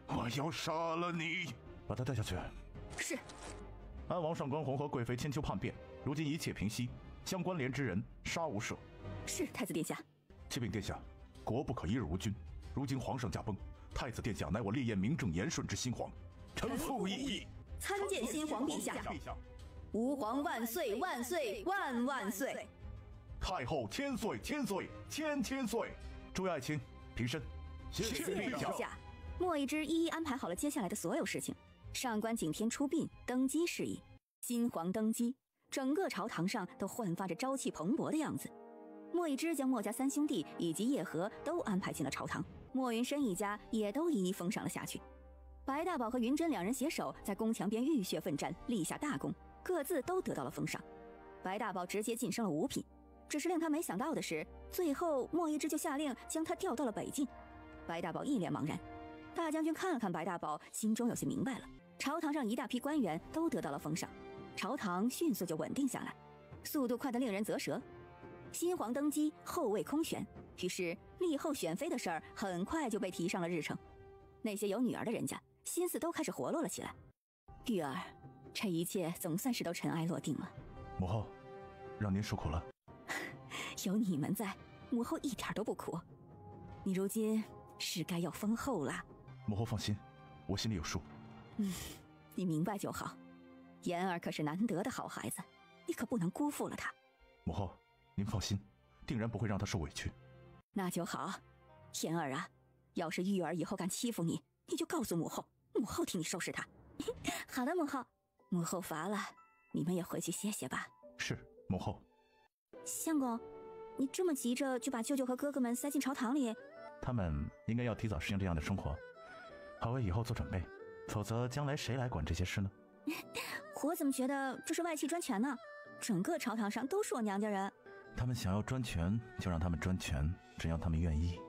我要杀了你！把他带下去。是。安王上官红和贵妃千秋叛变，如今一切平息，相关联之人杀无赦。是太子殿下。启禀殿下，国不可一日无君。如今皇上驾崩，太子殿下乃我烈焰名正言顺之新皇，臣附议议。参见新皇陛下。吾皇万岁万岁万万岁！太后千岁千岁千千岁！诸位爱卿，平身。谢谢陛下。莫一之一一安排好了接下来的所有事情。上官景天出殡登基事宜，新皇登基，整个朝堂上都焕发着朝气蓬勃的样子。莫一之将莫家三兄弟以及叶和都安排进了朝堂，莫云深一家也都一一封赏了下去。白大宝和云珍两人携手在宫墙边浴血奋战，立下大功，各自都得到了封赏。白大宝直接晋升了5品，只是令他没想到的是，最后莫一之就下令将他调到了北境。白大宝一脸茫然，大将军看了看白大宝，心中有些明白了。朝堂上一大批官员都得到了封赏，朝堂迅速就稳定下来，速度快得令人啧舌。新皇登基，后位空悬，于是立后选妃的事儿很快就被提上了日程。那些有女儿的人家心思都开始活络了起来。玉儿，这一切总算是都尘埃落定了。母后，让您受苦了。有你们在，母后一点都不苦。你如今是该要封后了。母后放心，我心里有数。你明白就好。言儿可是难得的好孩子，你可不能辜负了他。母后，您放心，定然不会让他受委屈。那就好。言儿啊，要是玉儿以后敢欺负你，你就告诉母后，母后替你收拾他。好的，母后。母后乏了，你们也回去歇歇吧。是，母后。相公，你这么急着就把舅舅和哥哥们塞进朝堂里？他们应该要提早适应这样的生活，好为以后做准备，否则将来谁来管这些事呢？我怎么觉得这是外戚专权呢？整个朝堂上都是我娘家人。他们想要专权，就让他们专权，只要他们愿意。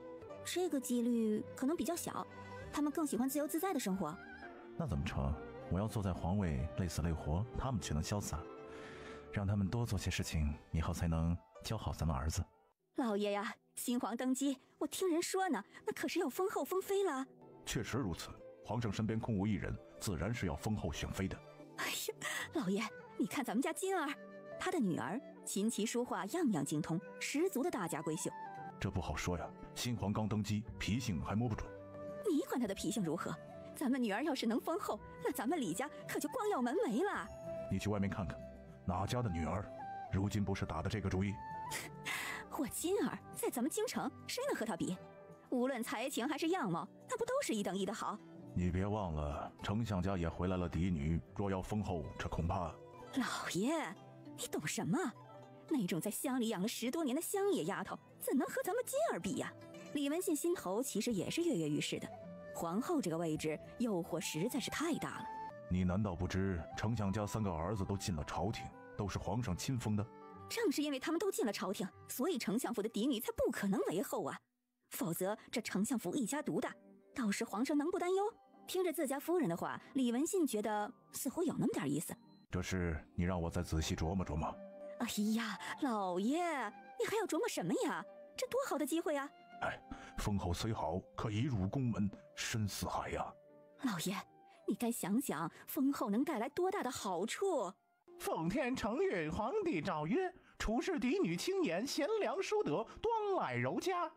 这个几率可能比较小，他们更喜欢自由自在的生活。那怎么成？我要坐在皇位累死累活，他们却能潇洒。让他们多做些事情，以后才能教好咱们儿子。老爷呀，新皇登基，我听人说呢，那可是要封后封妃了。确实如此，皇上身边空无一人，自然是要封后选妃的。哎呀，老爷，你看咱们家金儿，她的女儿琴棋书画样样精通，十足的大家闺秀。这不好说呀，新皇刚登基，脾性还摸不准。你管她的脾性如何？咱们女儿要是能封后，那咱们李家可就光耀门楣了。你去外面看看，哪家的女儿如今不是打的这个主意？我金儿在咱们京城，谁能和她比？无论才情还是样貌，那不都是一等一的好？你别忘了，丞相家也回来了嫡女，若要封后，这恐怕……老爷，你懂什么？那种在乡里养了10多年的乡野丫头，怎能和咱们金儿比呀？李文信心头其实也是跃跃欲试的，皇后这个位置诱惑实在是太大了。你难道不知丞相家3个儿子都进了朝廷，都是皇上亲封的？正是因为他们都进了朝廷，所以丞相府的嫡女才不可能为后啊！否则这丞相府一家独大，到时皇上能不担忧？听着自家夫人的话，李文信觉得似乎有那么点意思。这事你让我再仔细琢磨琢磨。哎呀，老爷，你还要琢磨什么呀？这多好的机会啊！哎，封后虽好，可一入宫门深似海呀。老爷，你该想想封后能带来多大的好处。奉天承运，皇帝诏曰：处事嫡女清言，贤良淑德，端赖柔家。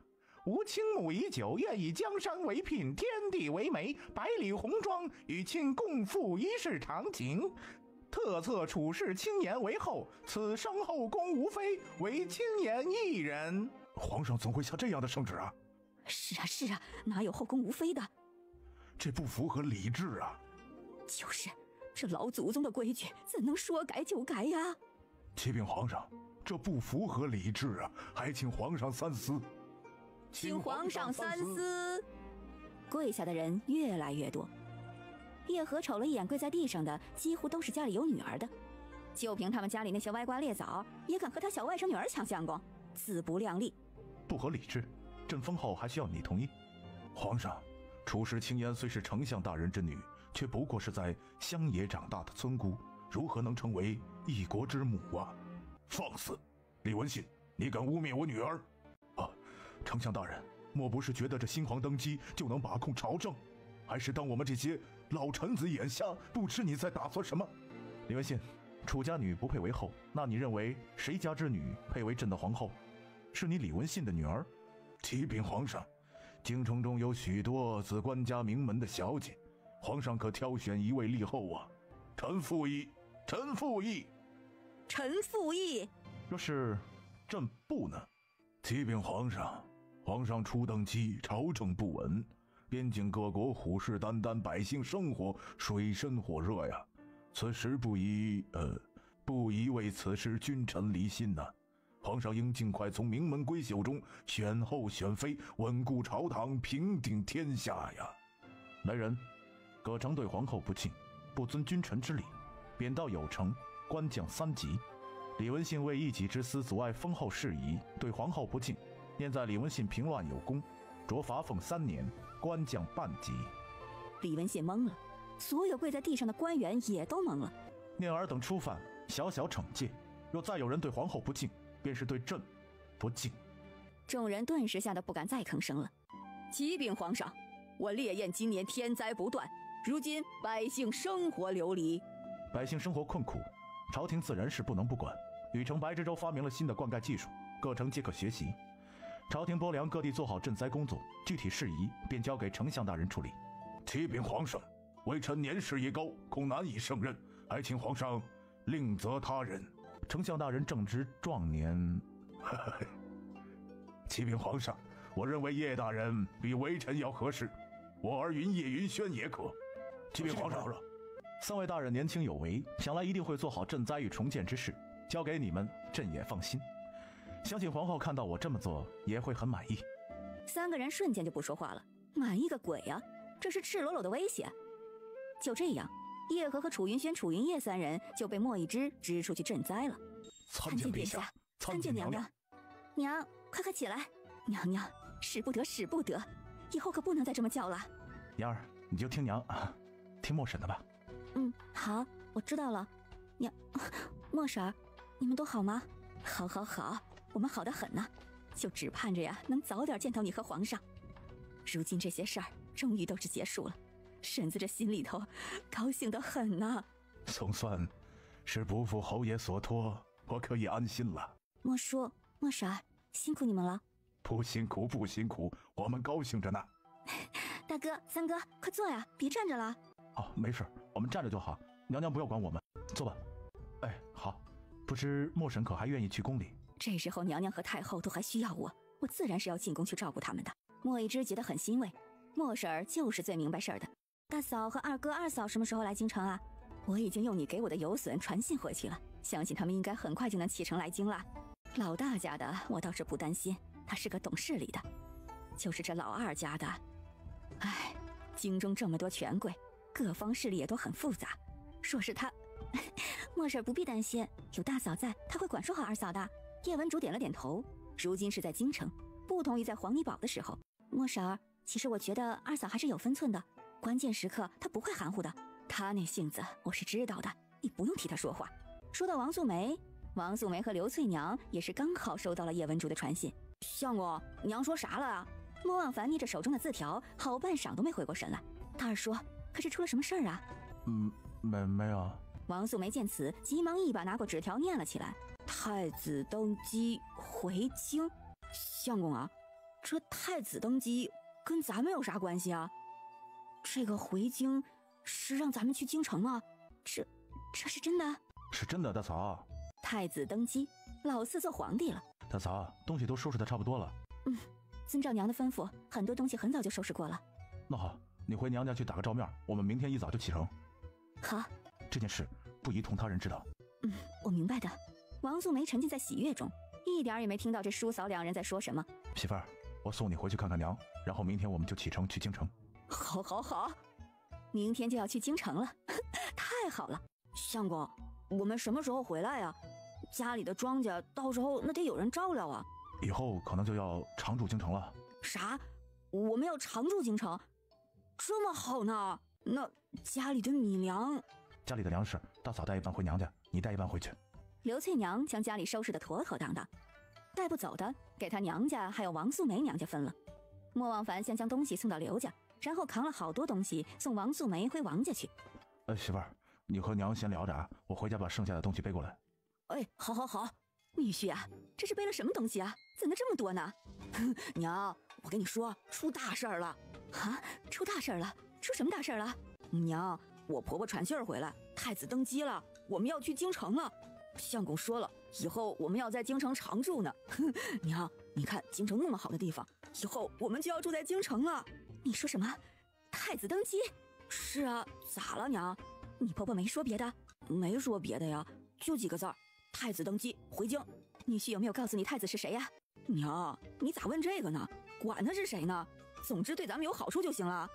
吾倾慕已久，愿以江山为聘，天地为媒，百里红妆，与卿共赴一世长景。特策处事清言为后，此生后宫无妃，唯清言一人。皇上怎会下这样的圣旨啊？是啊是啊，哪有后宫无妃的？这不符合礼制啊！就是，这老祖宗的规矩怎能说改就改呀？启禀皇上，这不符合礼制啊，还请皇上三思。请皇上三思。跪下的人越来越多，叶和瞅了一眼跪在地上的，几乎都是家里有女儿的。就凭他们家里那些歪瓜裂枣，也敢和他小外甥女儿抢相公，自不量力。不合礼制，朕封后还需要你同意。皇上，楚氏青烟虽是丞相大人之女，却不过是在乡野长大的村姑，如何能成为一国之母啊？放肆！李文信，你敢污蔑我女儿？啊，丞相大人，莫不是觉得这新皇登基就能把控朝政，还是当我们这些老臣子眼瞎，不知你在打算什么？李文信，楚家女不配为后，那你认为谁家之女配为朕的皇后？是你李文信的女儿？启禀皇上，京城中有许多子官家名门的小姐，皇上可挑选一位立后啊！臣附议，臣附议，臣附议。若是朕不呢？启禀皇上，皇上初登基，朝政不稳，边境各国虎视眈眈，百姓生活水深火热呀。此时不宜为此事君臣离心呐。皇上应尽快从名门闺秀中选后选妃，稳固朝堂，平定天下呀。来人，葛城对皇后不敬，不遵君臣之礼，贬到酉城，官降3级。李文信为一己之私阻碍封后事宜，对皇后不敬，念在李文信平乱有功，着罚俸3年，官降半级。李文信懵了，所有跪在地上的官员也都懵了。念尔等初犯，小小惩戒，若再有人对皇后不敬，便是对朕不敬。众人顿时吓得不敢再吭声了。启禀皇上，我烈焰今年天灾不断，如今百姓生活流离，百姓生活困苦，朝廷自然是不能不管。禹城白之州发明了新的灌溉技术，各城皆可学习。朝廷拨粮各地做好赈灾工作，具体事宜便交给丞相大人处理。启禀皇上，微臣年事已高，恐难以胜任，还请皇上另择他人。丞相大人正值壮年。启禀皇上，我认为叶大人比微臣要合适，我儿云叶云轩也可。启禀皇上，3位大人年轻有为，想来一定会做好赈灾与重建之事，交给你们，朕也放心。相信皇后看到我这么做，也会很满意。 3个人瞬间就不说话了。满意个鬼啊！这是赤裸裸的威胁。就这样，叶和楚云轩、楚云烨3人就被莫一之支出去赈灾了。参见陛下，参见娘娘。娘，快起来！娘娘，使不得，使不得，以后可不能再这么叫了。娘儿，你就听娘啊，听莫婶的吧。好，我知道了。娘，莫婶儿，你们都好吗？好，我们好得很呢，就只盼着呀，能早点见到你和皇上。如今这些事儿终于都是结束了，婶子这心里头高兴得很呢。总算是不负侯爷所托，我可以安心了。莫叔、莫婶儿，辛苦你们了。不辛苦，不辛苦，我们高兴着呢。大哥、三哥，快坐呀，别站着了。哦，没事，我们站着就好。娘娘不要管我们，坐吧。哎，好。不知莫婶可还愿意去宫里？这时候娘娘和太后都还需要我，我自然是要进宫去照顾他们的。莫一之觉得很欣慰，莫婶儿就是最明白事儿的。大嫂和二哥、二嫂什么时候来京城啊？我已经用你给我的邮损传信回去了，相信他们应该很快就能启程来京了。老大家的我倒是不担心，他是个懂事理的。就是这老二家的，哎，京中这么多权贵，各方势力也都很复杂。若是他，莫婶不必担心，有大嫂在，他会管束好二嫂的。叶文竹点了点头，如今是在京城，不同于在黄泥堡的时候。莫婶儿，其实我觉得二嫂还是有分寸的，关键时刻她不会含糊的。她那性子我是知道的，你不用替她说话。说到王素梅，王素梅和刘翠娘也是刚好收到了叶文竹的传信。相公，娘说啥了啊？莫忘凡逆着手中的字条，好半晌都没回过神来。大儿说，可是出了什么事儿啊？没有。王素梅见此，急忙一把拿过纸条念了起来：太子登基回京。相公啊，这太子登基跟咱们有啥关系啊？这个回京是让咱们去京城吗？这是真的？是真的，大嫂。太子登基，老四做皇帝了。大嫂，东西都收拾得差不多了。遵照娘的吩咐，很多东西很早就收拾过了。那好，你回娘家去打个照面，我们明天一早就启程。好，这件事不宜同他人知道。我明白的。王素梅沉浸在喜悦中，一点也没听到这叔嫂两人在说什么。媳妇儿，我送你回去看看娘，然后明天我们就启程去京城。好，好，好，明天就要去京城了，太好了。相公，我们什么时候回来呀？家里的庄稼到时候那得有人照料啊。以后可能就要常驻京城了。啥？我们要常驻京城？这么好呢？那家里的米粮……家里的粮食，大嫂带一半回娘家，你带一半回去。刘翠娘将家里收拾得妥妥当当，带不走的给她娘家还有王素梅娘家分了。莫忘凡先将东西送到刘家，然后扛了好多东西送王素梅回王家去。媳妇儿，你和娘先聊着啊，我回家把剩下的东西背过来。好好好。女婿啊，这是背了什么东西啊？怎么这么多呢？娘，我跟你说，出大事儿了。啊，出大事儿了？出什么大事儿了？娘，我婆婆传信儿回来，太子登基了，我们要去京城了。相公说了，以后我们要在京城常住呢。娘，你看京城那么好的地方，以后我们就要住在京城了。你说什么？太子登基？是啊，咋了娘？你婆婆没说别的？没说别的呀，就几个字儿，太子登基回京。女婿有没有告诉你太子是谁呀？娘，你咋问这个呢？管他是谁呢？总之对咱们有好处就行了。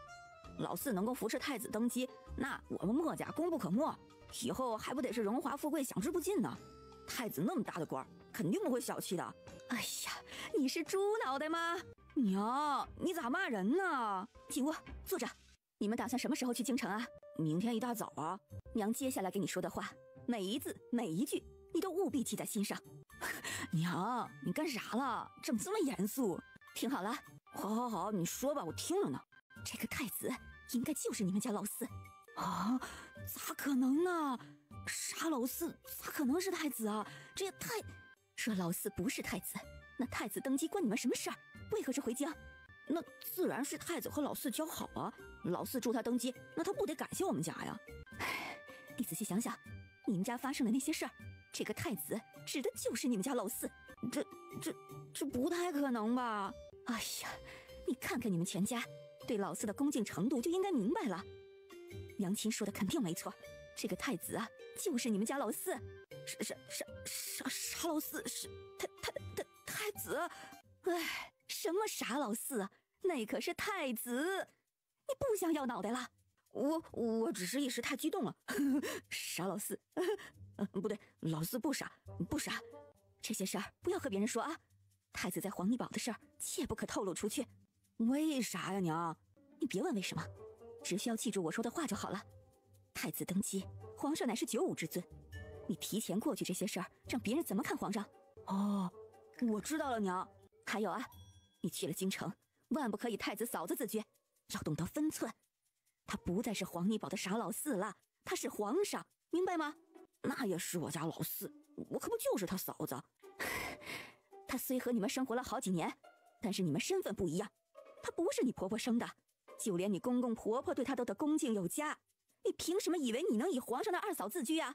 老四能够扶持太子登基，那我们墨家功不可没，以后还不得是荣华富贵享之不尽呢？太子那么大的官，肯定不会小气的。哎呀，你是猪脑袋吗？娘，你咋骂人呢？进屋坐着。你们打算什么时候去京城啊？明天一大早啊。娘接下来跟你说的话，每一字每一句，你都务必记在心上。娘，你干啥了？怎么这么严肃？听好了。好好，你说吧，我听着呢。这个太子应该就是你们家老四。啊？咋可能呢？傻老四咋可能是太子啊？这也太……说老四不是太子，那太子登基关你们什么事儿？为何是回京？那自然是太子和老四交好啊。老四助他登基，那他不得感谢我们家呀？你仔细想想，你们家发生的那些事儿，这个太子指的就是你们家老四。这不太可能吧？哎呀，你看看你们全家对老四的恭敬程度，就应该明白了。娘亲说的肯定没错，这个太子啊，就是你们家老四。傻老四是太子？哎，什么傻老四啊？那可是太子！你不想要脑袋了？我只是一时太激动了。傻老四，不对，老四不傻。这些事儿不要和别人说啊。太子在皇帝堡的事儿，切不可透露出去。为啥呀，娘？你别问为什么，只需要记住我说的话就好了。太子登基，皇上乃是95之尊，你提前过去这些事儿，让别人怎么看皇上？哦，我知道了，娘。还有啊，你去了京城，万不可以太子嫂子自居，要懂得分寸。他不再是皇帝堡的傻老四了，他是皇上，明白吗？那也是我家老四，我可不就是他嫂子。他虽和你们生活了好几年，但是你们身份不一样，他不是你婆婆生的，就连你公公婆婆对他都得恭敬有加。你凭什么以为你能以皇上的二嫂自居啊？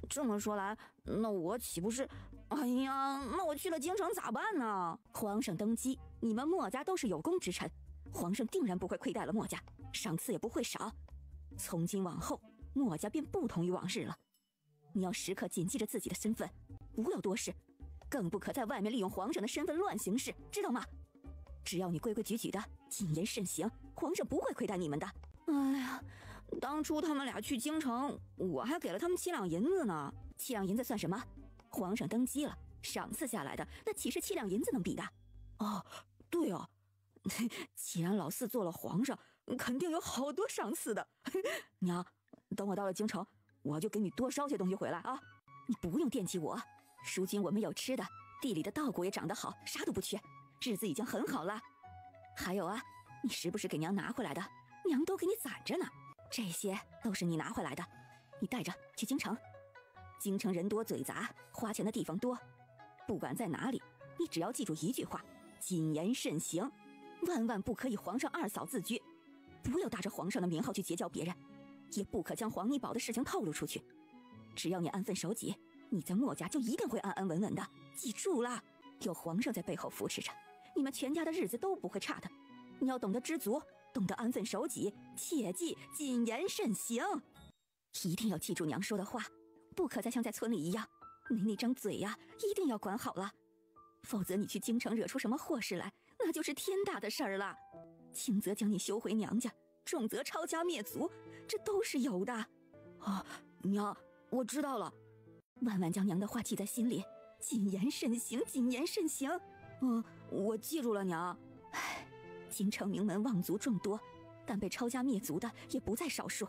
这么说来，那我岂不是……哎呀，那我去了京城咋办呢？皇上登基，你们墨家都是有功之臣，皇上定然不会亏待了墨家，赏赐也不会少。从今往后，墨家便不同于往日了。你要时刻谨记着自己的身份，不要多事，更不可在外面利用皇上的身份乱行事，知道吗？只要你规规矩矩的，谨言慎行，皇上不会亏待你们的。哎呀，当初他们俩去京城，我还给了他们7两银子呢。7两银子算什么？皇上登基了，赏赐下来的那岂是7两银子能比的？哦，对哦，既然老四做了皇上，肯定有好多赏赐的。娘，等我到了京城，我就给你多捎些东西回来啊！你不用惦记我，如今我们有吃的，地里的稻谷也长得好，啥都不缺，日子已经很好了。还有啊，你时不时给娘拿回来的，娘都给你攒着呢。这些都是你拿回来的，你带着去京城。京城人多嘴杂，花钱的地方多，不管在哪里，你只要记住一句话：谨言慎行，万万不可以皇上二嫂自居，不要打着皇上的名号去结交别人，也不可将皇帝堡的事情透露出去。只要你安分守己，你在墨家就一定会安安稳稳的。记住了，有皇上在背后扶持着，你们全家的日子都不会差的。你要懂得知足，懂得安分守己，切记谨言慎行。一定要记住娘说的话，不可再像在村里一样，你那张嘴呀，一定要管好了，否则你去京城惹出什么祸事来，那就是天大的事儿了。轻则将你休回娘家，重则抄家灭族，这都是有的。娘，我知道了。万万将娘的话记在心里，谨言慎行，谨言慎行。我记住了，娘。京城名门望族众多，但被抄家灭族的也不在少数。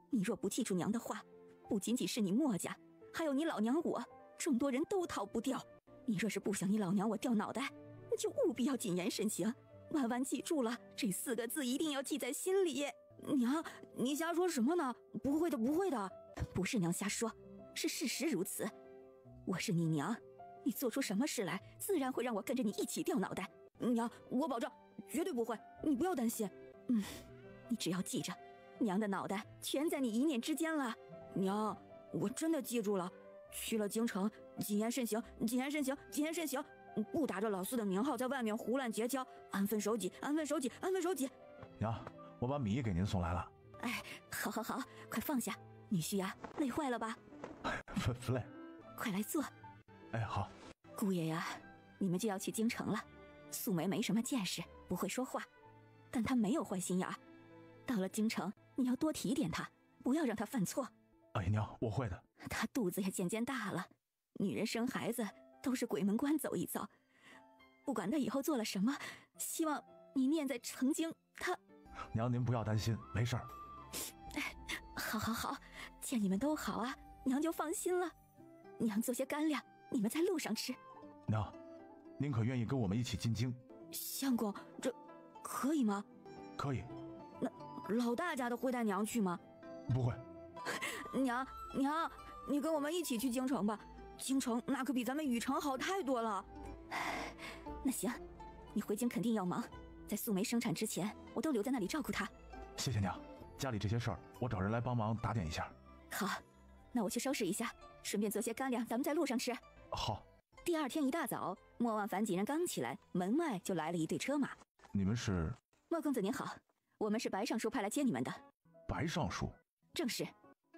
你若不记住娘的话，不仅仅是你墨家，还有你老娘我，众多人都逃不掉。你若是不想你老娘我掉脑袋，你就务必要谨言慎行。万万记住了，这4个字一定要记在心里。娘，你瞎说什么呢？不会的，不会的。不是娘瞎说，是事实如此。我是你娘，你做出什么事来，自然会让我跟着你一起掉脑袋。娘，我保证绝对不会，你不要担心。你只要记着，娘的脑袋全在你一念之间了。娘，我真的记住了，去了京城，谨言慎行，谨言慎行，谨言慎行，不打着老四的名号在外面胡乱结交，安分守己，安分守己，安分守己。娘，我把米给您送来了。好，快放下，女婿呀，累坏了吧？不累。快来坐。好。姑爷呀，你们就要去京城了。素梅没什么见识，不会说话，但她没有坏心眼儿。到了京城，你要多提点她，不要让她犯错。娘，我会的。她肚子也渐渐大了，女人生孩子都是鬼门关走一遭。不管她以后做了什么，希望你念在曾经她。娘，您不要担心，没事儿。好，见你们都好啊，娘就放心了。娘做些干粮，你们在路上吃。娘，您可愿意跟我们一起进京？相公，这可以吗？可以。那老大家的会带娘去吗？不会。娘，你跟我们一起去京城吧，京城那可比咱们禹城好太多了。那行，你回京肯定要忙，在素梅生产之前，我都留在那里照顾她。谢谢娘，家里这些事儿我找人来帮忙打点一下。好，那我去收拾一下，顺便做些干粮，咱们在路上吃。好。第二天一大早，莫万凡几人刚起来，门外就来了一队车马。你们是？莫公子您好，我们是白尚书派来接你们的。白尚书？正是。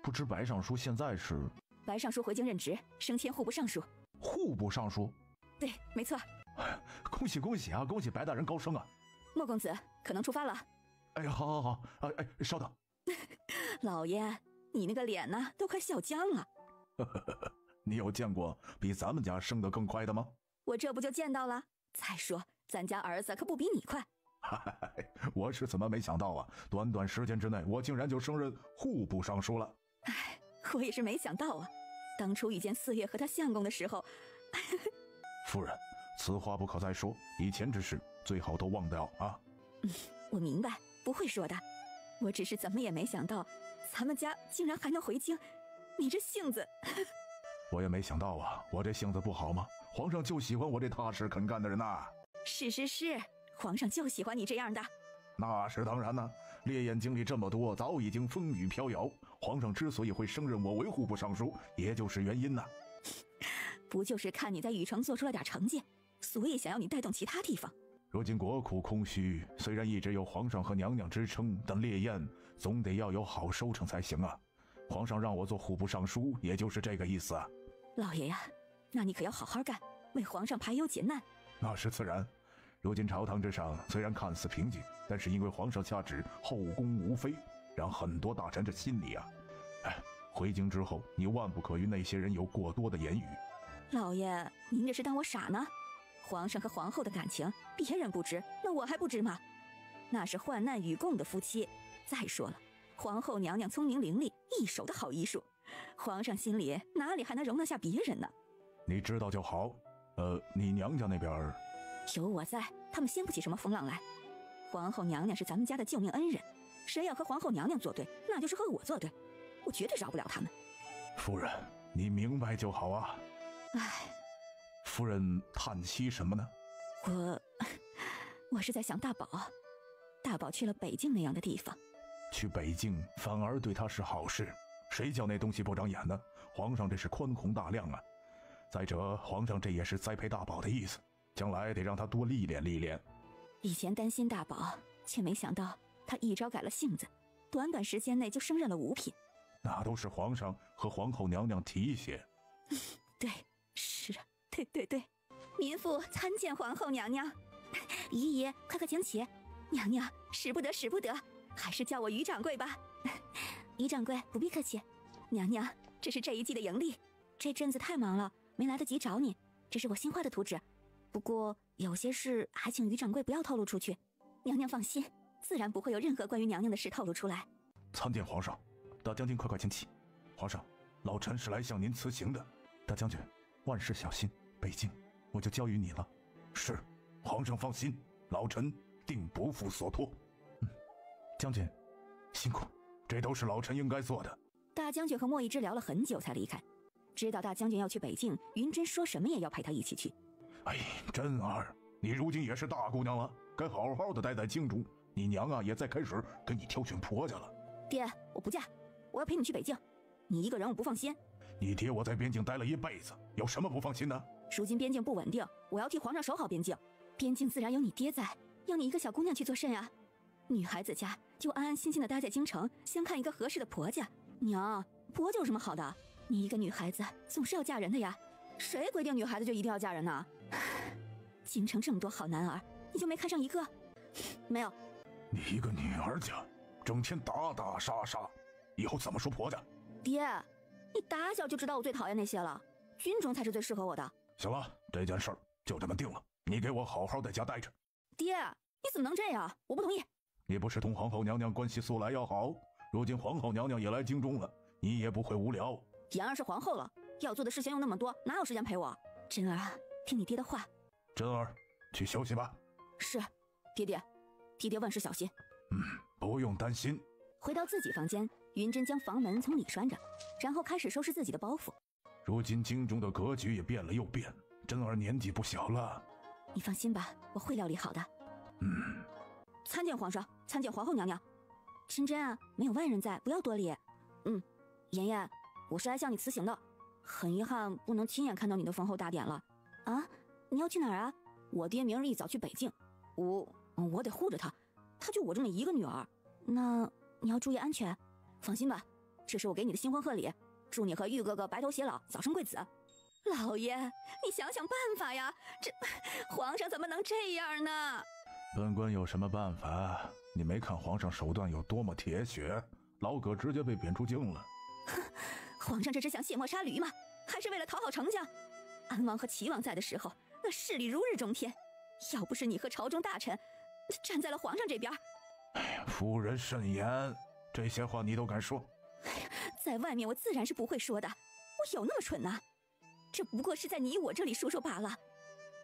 不知白尚书现在是？白尚书回京任职，升迁户部尚书。户部尚书？对，没错。恭喜啊！恭喜白大人高升啊！莫公子可能出发了。好，稍等。老爷，你那个脸呢，都快笑僵了。你有见过比咱们家升得更快的吗？我这不就见到了。再说咱家儿子可不比你快。我是怎么没想到啊，短短时间之内我竟然就升任户部尚书了。我也是没想到啊，当初遇见4月和他相公的时候。夫人，此话不可再说，以前之事最好都忘掉啊。我明白，不会说的。我只是怎么也没想到咱们家竟然还能回京，你这性子。我也没想到啊，我这性子不好吗？皇上就喜欢我这踏实肯干的人呐。是，皇上就喜欢你这样的。那是当然呢，烈焰经历这么多，早已经风雨飘摇。皇上之所以会升任我为户部尚书，也就是原因呐。不就是看你在禹城做出了点成绩，所以想要你带动其他地方。如今国库空虚，虽然一直有皇上和娘娘支撑，但烈焰总得要有好收成才行啊。皇上让我做户部尚书，也就是这个意思啊。老爷呀，那你可要好好干，为皇上排忧解难。那是自然。如今朝堂之上虽然看似平静，但是因为皇上下旨后宫无妃，让很多大臣这心里啊，回京之后你万不可与那些人有过多的言语。老爷，您这是当我傻呢？皇上和皇后的感情别人不知，那我还不知吗？那是患难与共的夫妻。再说了，皇后娘娘聪明伶俐，一手的好医术，皇上心里哪里还能容得下别人呢？你知道就好。你娘家那边？有我在，他们掀不起什么风浪来。皇后娘娘是咱们家的救命恩人，谁要和皇后娘娘作对，那就是和我作对，我绝对饶不了他们。夫人，你明白就好啊。夫人叹息什么呢？我是在想大宝去了北京那样的地方。去北京反而对他是好事，谁叫那东西不长眼呢？皇上这是宽宏大量啊。再者，皇上这也是栽培大宝的意思，将来得让他多历练历练。以前担心大宝，却没想到他一招改了性子，短短时间内就升任了五品。那都是皇上和皇后娘娘提携。对，是，对，民妇参见皇后娘娘。姨姨，快请起。娘娘，使不得，还是叫我于掌柜吧。于掌柜不必客气。娘娘，这是这一季的盈利，这阵子太忙了，没来得及找你。这是我新画的图纸，不过有些事还请于掌柜不要透露出去。娘娘放心，自然不会有任何关于娘娘的事透露出来。参见皇上。大将军快请起。皇上，老臣是来向您辞行的。大将军，万事小心，北境我就交于你了。是，皇上放心，老臣定不负所托。将军辛苦，这都是老臣应该做的。大将军和莫一之聊了很久才离开，知道大将军要去北境，云珍说什么也要陪他一起去。哎，珍儿，你如今也是大姑娘了，该好好的待在京中。你娘啊也在开始给你挑选婆家了。爹，我不嫁，我要陪你去北境。你一个人我不放心。你爹我在边境待了一辈子，有什么不放心呢？如今边境不稳定，我要替皇上守好边境。边境自然有你爹在，要你一个小姑娘去做甚啊？女孩子家就安安心心的待在京城，相看一个合适的婆家。娘，婆家有什么好的？你一个女孩子总是要嫁人的呀，谁规定女孩子就一定要嫁人呢？京城这么多好男儿，你就没看上一个？没有。你一个女儿家，整天打打杀杀，以后怎么说婆家？爹，你打小就知道我最讨厌那些了，军中才是最适合我的。行了，这件事儿就这么定了，你给我好好在家待着。爹，你怎么能这样？我不同意。你不是同皇后娘娘关系素来要好，如今皇后娘娘也来京中了，你也不会无聊。妍儿是皇后了，要做的事情又那么多，哪有时间陪我？珍儿啊，听你爹的话。珍儿，去休息吧。是，爹爹万事小心。不用担心。回到自己房间，云珍将房门从里拴着，然后开始收拾自己的包袱。如今京中的格局也变了又变，珍儿年纪不小了。你放心吧，我会料理好的。参见皇上，参见皇后娘娘。珍珍啊，没有外人在，不要多礼。妍妍，我是来向你辞行的，很遗憾不能亲眼看到你的封后大典了。啊，你要去哪儿啊？我爹明日一早去北境，我得护着他，他就我这么一个女儿，那你要注意安全。放心吧，这是我给你的新婚贺礼，祝你和玉哥哥白头偕老，早生贵子。老爷，你想想办法呀，这皇上怎么能这样呢？本官有什么办法？你没看皇上手段有多么铁血，老葛直接被贬出京了。皇上这是想卸磨杀驴吗？还是为了讨好丞相？安王和齐王在的时候，那势力如日中天，要不是你和朝中大臣站在了皇上这边。夫人慎言，这些话你都敢说？在外面我自然是不会说的，我有那么蠢呢？这不过是在你我这里说说罢了。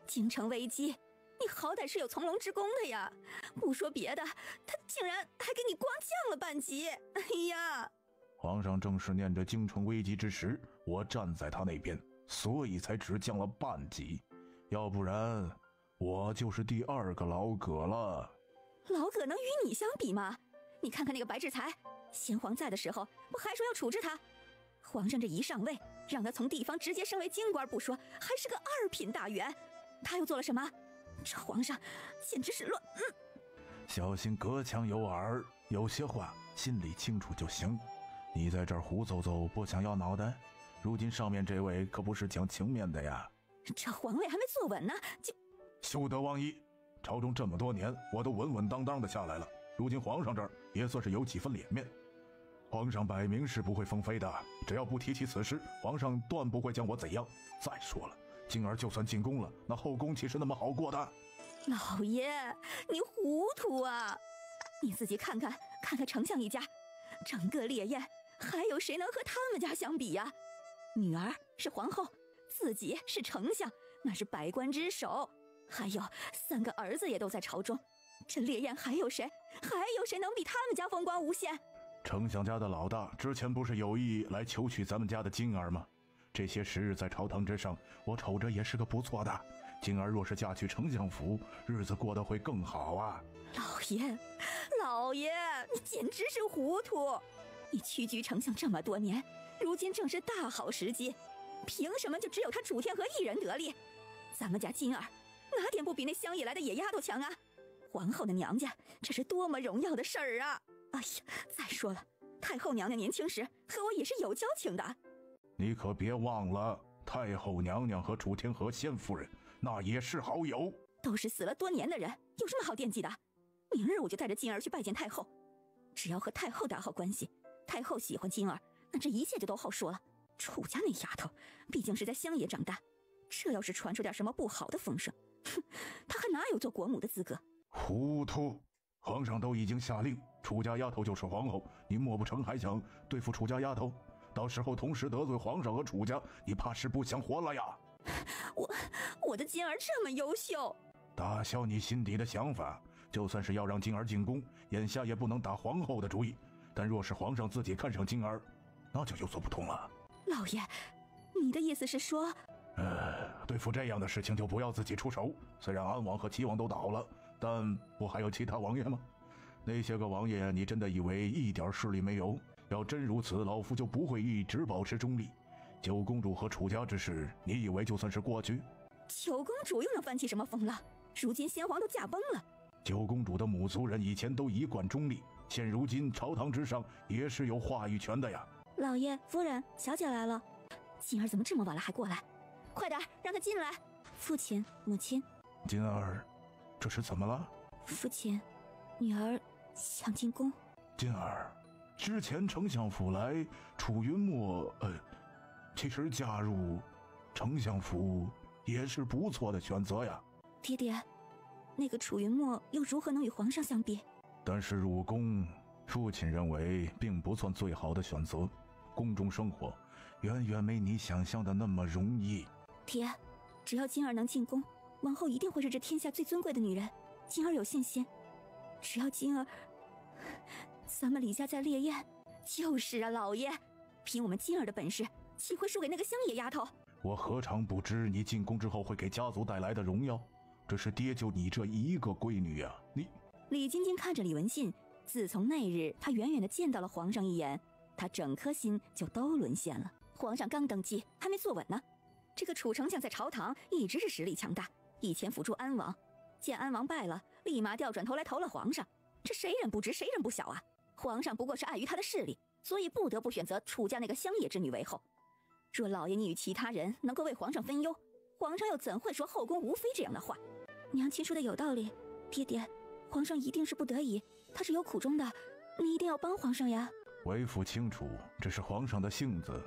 京城危机，你好歹是有从龙之功的呀，不说别的，他竟然还给你光降了半级。哎呀！皇上正是念着京城危机之时，我站在他那边，所以才只降了半级，要不然我就是第二个老葛了。老葛能与你相比吗？你看看那个白志才，先皇在的时候不还说要处置他？皇上这一上位，让他从地方直接升为京官不说，还是个2品大员，他又做了什么？这皇上简直是乱。小心隔墙有耳，有些话心里清楚就行。你在这儿胡诌诌，不想要脑袋？如今上面这位可不是讲情面的呀。这皇位还没坐稳呢，就休得妄议。朝中这么多年，我都稳稳当当的下来了，如今皇上这儿也算是有几分脸面。皇上摆明是不会封妃的，只要不提起此事，皇上断不会将我怎样。再说了，静儿就算进宫了，那后宫岂是那么好过的？老爷，你糊涂啊！你自己看看丞相一家，整个烈焰，还有谁能和他们家相比呀？女儿是皇后，自己是丞相，那是百官之首，还有3个儿子也都在朝中，这烈焰还有谁能比他们家风光无限？丞相家的老大之前不是有意来求娶咱们家的金儿吗？这些时日在朝堂之上，我瞅着也是个不错的。金儿若是嫁去丞相府，日子过得会更好啊。老爷，你简直是糊涂！你屈居丞相这么多年，如今正是大好时机，凭什么就只有他楚天和一人得利？咱们家金儿哪点不比那乡野来的野丫头强啊？皇后的娘家，这是多么荣耀的事儿啊！哎呀，再说了，太后娘娘年轻时和我也是有交情的。你可别忘了，太后娘娘和楚天河仙夫人那也是好友，都是死了多年的人，有什么好惦记的？明日我就带着金儿去拜见太后，只要和太后打好关系，太后喜欢金儿，那这一切就都好说了。楚家那丫头，毕竟是在乡野长大，这要是传出点什么不好的风声，哼，她还哪有做国母的资格？糊涂！皇上都已经下令，楚家丫头就是皇后，你莫不成还想对付楚家丫头？到时候同时得罪皇上和楚家，你怕是不想活了呀！我的金儿这么优秀，打消你心底的想法。就算是要让金儿进宫，眼下也不能打皇后的主意。但若是皇上自己看上金儿，那就有所不同了。老爷，你的意思是说，对付这样的事情就不要自己出手。虽然安王和齐王都倒了，但不还有其他王爷吗？那些个王爷，你真的以为一点势力没有？要真如此，老夫就不会一直保持中立。九公主和楚家之事，你以为就算是过去？九公主又能翻起什么风了？如今先皇都驾崩了。九公主的母族人以前都一贯中立，现如今朝堂之上也是有话语权的呀。老爷夫人，小姐来了。金儿怎么这么晚了还过来？快点让她进来。父亲母亲。金儿，这是怎么了？父亲，女儿想进宫。金儿，之前丞相府来，楚云墨，其实加入丞相府也是不错的选择呀。爹爹，那个楚云墨又如何能与皇上相比？但是入宫，父亲认为并不算最好的选择。宫中生活远远没你想象的那么容易。爹，只要金儿能进宫，王后一定会是这天下最尊贵的女人。金儿有信心，只要金儿，咱们李家在烈焰。就是啊，老爷，凭我们金儿的本事，岂会输给那个乡野丫头？我何尝不知你进宫之后会给家族带来的荣耀？这是爹就你这一个闺女呀！李晶晶看着李文信，自从那日她远远地见到了皇上一眼，她整颗心就都沦陷了。皇上刚登基，还没坐稳呢。这个楚丞相在朝堂一直是实力强大，以前辅助安王，见安王败了，立马调转头来投了皇上。这谁人不知，谁人不晓啊？皇上不过是碍于他的势力，所以不得不选择楚家那个乡野之女为后。若老爷你与其他人能够为皇上分忧，皇上又怎会说后宫无妃这样的话？娘亲说的有道理，爹爹，皇上一定是不得已，他是有苦衷的，你一定要帮皇上呀。为父清楚，这是皇上的性子。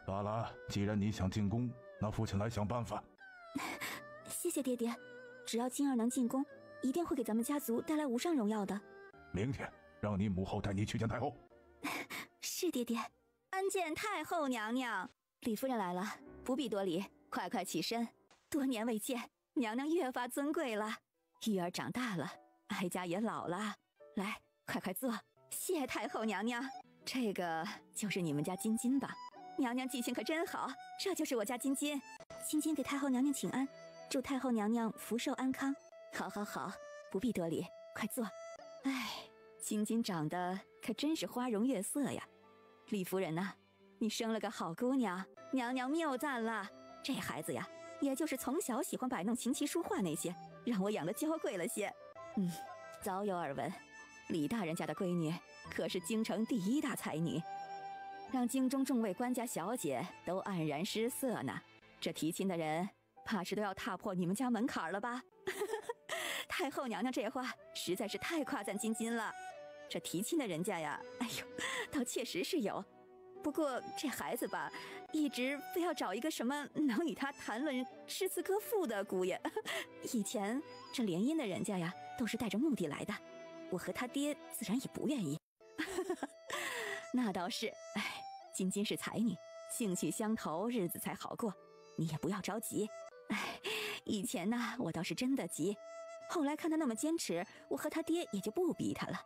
罢了，既然你想进宫，那父亲来想办法。谢谢爹爹，只要金儿能进宫，一定会给咱们家族带来无上荣耀的。明天让你母后带你去见太后。是爹爹。参见太后娘娘。李夫人来了，不必多礼，快快起身。多年未见，娘娘越发尊贵了。玉儿长大了，哀家也老了，来，快快坐。谢太后娘娘。这个就是你们家金金吧？娘娘记性可真好，这就是我家金金。金金给太后娘娘请安，祝太后娘娘福寿安康。好好好，不必多礼，快坐。哎，金金长得可真是花容月色呀。李夫人呐，你生了个好姑娘，娘娘谬赞了。这孩子呀，也就是从小喜欢摆弄琴棋书画那些，让我养得娇贵了些。早有耳闻，李大人家的闺女可是京城第一大才女，让京中众位官家小姐都黯然失色呢。这提亲的人怕是都要踏破你们家门槛了吧？太后娘娘这话实在是太夸赞金金了。这提亲的人家呀，哎呦，倒确实是有。不过这孩子吧，一直非要找一个什么能与他谈论诗词歌赋的姑爷。以前这联姻的人家呀，都是带着目的来的，我和他爹自然也不愿意。那倒是，哎，金金是才女，兴趣相投，日子才好过。你也不要着急。哎，以前呢，我倒是真的急，后来看他那么坚持，我和他爹也就不逼他了。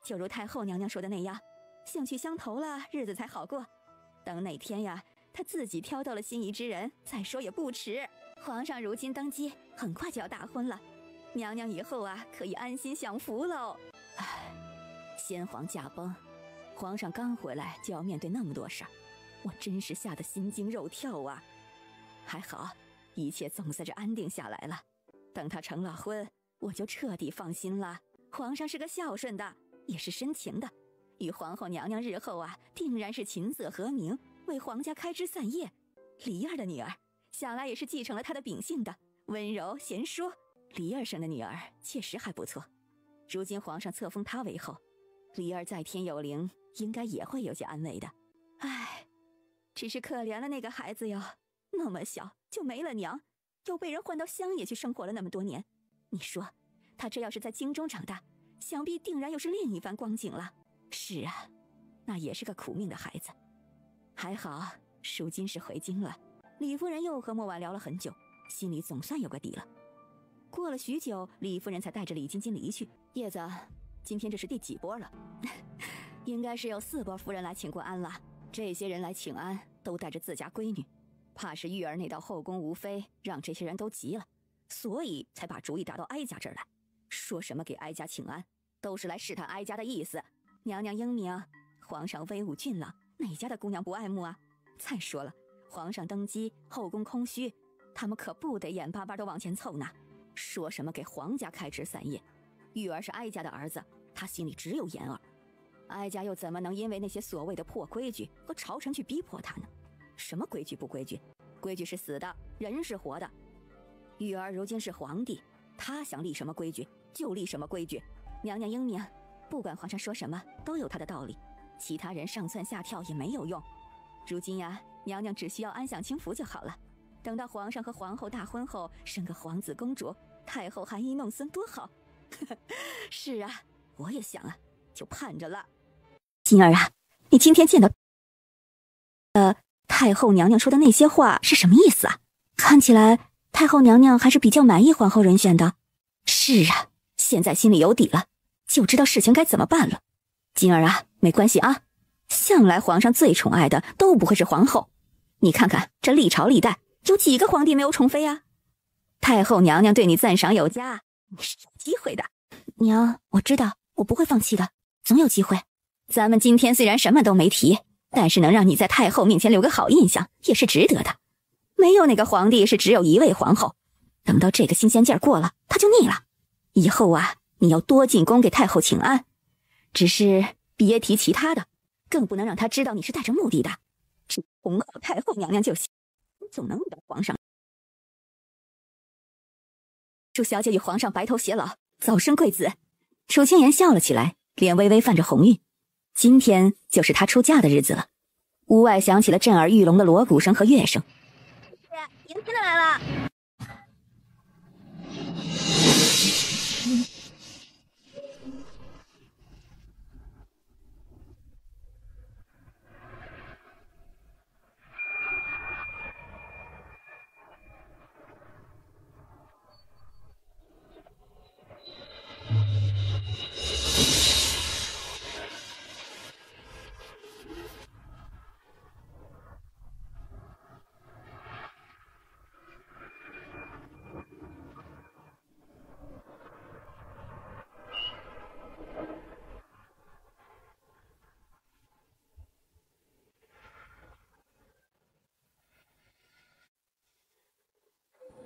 就如太后娘娘说的那样，兴趣相投了，日子才好过。等哪天呀，他自己挑到了心仪之人，再说也不迟。皇上如今登基，很快就要大婚了，娘娘以后啊，可以安心享福喽。唉，先皇驾崩，皇上刚回来就要面对那么多事儿，我真是吓得心惊肉跳啊。还好，一切总算是安定下来了。等他成了婚，我就彻底放心了。皇上是个孝顺的，也是深情的，与皇后娘娘日后啊，定然是琴瑟和鸣，为皇家开枝散叶。梨儿的女儿，想来也是继承了她的秉性的，温柔贤淑。梨儿生的女儿确实还不错，如今皇上册封她为后，梨儿在天有灵，应该也会有些安慰的。唉，只是可怜了那个孩子哟，那么小就没了娘，又被人换到乡野去生活了那么多年。你说，他这要是在京中长大，想必定然又是另一番光景了。是啊，那也是个苦命的孩子。还好，如今是回京了。李夫人又和莫婉聊了很久，心里总算有个底了。过了许久，李夫人才带着李晶晶离去。叶子，今天这是第几波了？应该是有4波夫人来请过安了。这些人来请安，都带着自家闺女，怕是玉儿那道后宫无妃让这些人都急了，所以才把主意打到哀家这儿来。说什么给哀家请安，都是来试探哀家的意思。娘娘英明，皇上威武俊朗，哪家的姑娘不爱慕啊？再说了，皇上登基，后宫空虚，他们可不得眼巴巴地往前凑呢。说什么给皇家开枝散叶，玉儿是哀家的儿子，他心里只有言儿。哀家又怎么能因为那些所谓的破规矩和朝臣去逼迫他呢？什么规矩不规矩？规矩是死的，人是活的。玉儿如今是皇帝，他想立什么规矩就立什么规矩。娘娘英明，不管皇上说什么都有他的道理，其他人上蹿下跳也没有用。如今呀，娘娘只需要安享清福就好了。等到皇上和皇后大婚后，生个皇子公主，太后含饴弄孙多好。是啊，我也想啊，就盼着了。金儿啊，你今天见到太后娘娘说的那些话是什么意思啊？看起来太后娘娘还是比较满意皇后人选的。是啊，现在心里有底了，就知道事情该怎么办了。金儿啊，没关系啊，向来皇上最宠爱的都不会是皇后。你看看这历朝历代有几个皇帝没有宠妃啊？太后娘娘对你赞赏有加，你是有机会的。娘，我知道，我不会放弃的，总有机会。咱们今天虽然什么都没提，但是能让你在太后面前留个好印象也是值得的。没有哪个皇帝是只有一位皇后，等到这个新鲜劲儿过了，他就腻了。以后啊，你要多进宫给太后请安，只是别提其他的，更不能让他知道你是带着目的的。只哄好太后娘娘就行，总能遇到皇上。祝小姐与皇上白头偕老，早生贵子。楚清言笑了起来，脸微微泛着红晕。今天就是她出嫁的日子了。屋外响起了震耳欲聋的锣鼓声和乐声。迎亲的来了。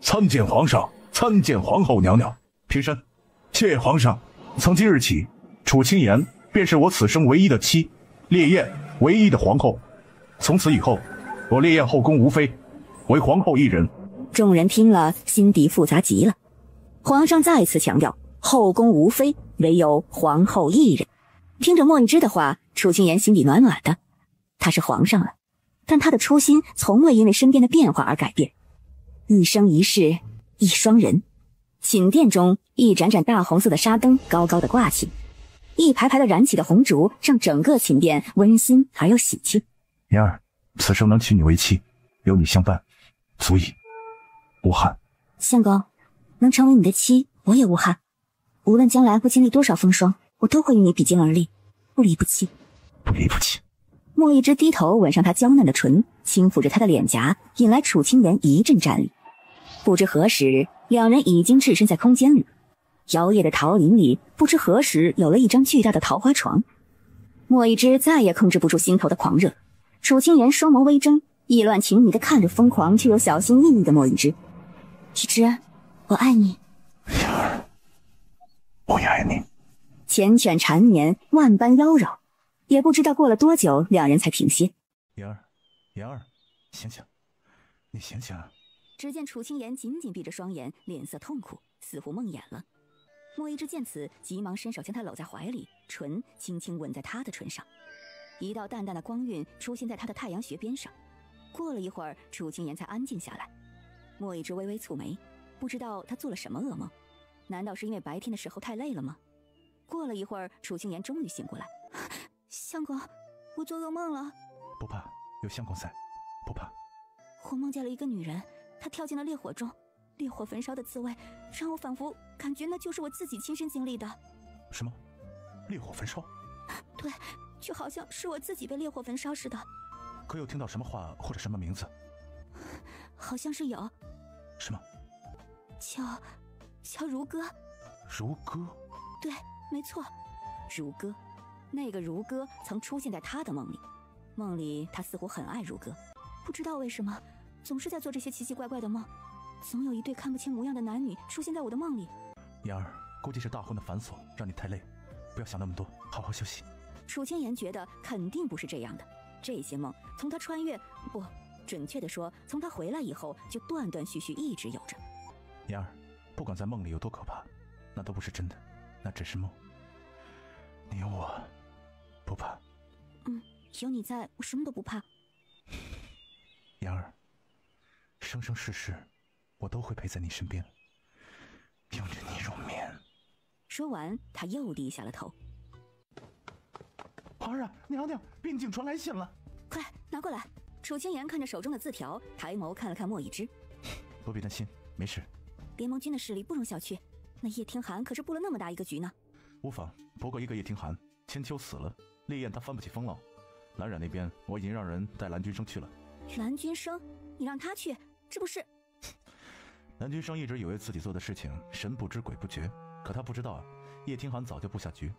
参见皇上，参见皇后娘娘。平身。谢皇上。从今日起，楚清言便是我此生唯一的妻，烈焰唯一的皇后。从此以后，我烈焰后宫无妃，为皇后一人。众人听了，心底复杂极了。皇上再次强调，后宫无妃，唯有皇后一人。听着莫玉芝的话，楚清言心底暖暖的。他是皇上了，但他的初心从未因为身边的变化而改变。一生一世一双人。寝殿中，一盏盏大红色的纱灯高高的挂起，一排排的燃起的红烛让整个寝殿温馨而又喜庆。言儿，此生能娶你为妻，有你相伴，足矣，无憾。相公，能成为你的妻，我也无憾。无论将来会经历多少风霜，我都会与你比肩而立，不离不弃。不离不弃。莫一之低头吻上他娇嫩的唇，轻抚着他的脸颊，引来楚清言一阵战栗。不知何时，两人已经置身在空间里。摇曳的桃林里，不知何时有了一张巨大的桃花床。莫一之再也控制不住心头的狂热。楚清言双眸微睁，意乱情迷地看着疯狂却又小心翼翼的莫一之，许之，我爱你。妍儿，我也爱你。缱绻缠绵，万般妖娆，也不知道过了多久，两人才停歇。妍儿，妍儿，醒醒，你醒醒啊！只见楚清言紧紧闭着双眼，脸色痛苦，似乎梦魇了。莫一之见此，急忙伸手将他搂在怀里，唇轻轻吻在他的唇上。一道淡淡的光晕出现在他的太阳穴边上。过了一会儿，楚清言才安静下来。莫一之微微蹙眉，不知道他做了什么噩梦，难道是因为白天的时候太累了吗？过了一会儿，楚清言终于醒过来。相公，我做噩梦了。不怕，有相公在，不怕。我梦见了一个女人，她跳进了烈火中，烈火焚烧的滋味让我仿佛感觉那就是我自己亲身经历的。什么？烈火焚烧？对，就好像是我自己被烈火焚烧似的。可有听到什么话或者什么名字？好像是有。什么？叫如歌。如歌？对，没错，如歌。那个如歌曾出现在他的梦里，梦里他似乎很爱如歌，不知道为什么总是在做这些奇奇怪怪的梦，总有一对看不清模样的男女出现在我的梦里。妍儿，估计是大婚的繁琐让你太累，不要想那么多，好好休息。楚清言觉得肯定不是这样的，这些梦从他穿越，不准确的说，从他回来以后就断断续续一直有着。妍儿，不管在梦里有多可怕，那都不是真的，那只是梦。你有我，不怕。有你在，我什么都不怕。妍儿，生生世世，我都会陪在你身边，拥着你入眠。说完，他又低下了头。儿啊，娘娘，边境传来信了，快拿过来。楚清言看着手中的字条，抬眸看了看莫一之。不必担心，没事。联盟军的势力不容小觑，那叶听寒可是布了那么大一个局呢。无妨，不过一个叶听寒，千秋死了，烈焰他翻不起风浪。蓝染那边我已经让人带蓝君生去了。蓝君生，你让他去，这不是？蓝君生一直以为自己做的事情神不知鬼不觉，可他不知道啊，叶听寒早就布下局。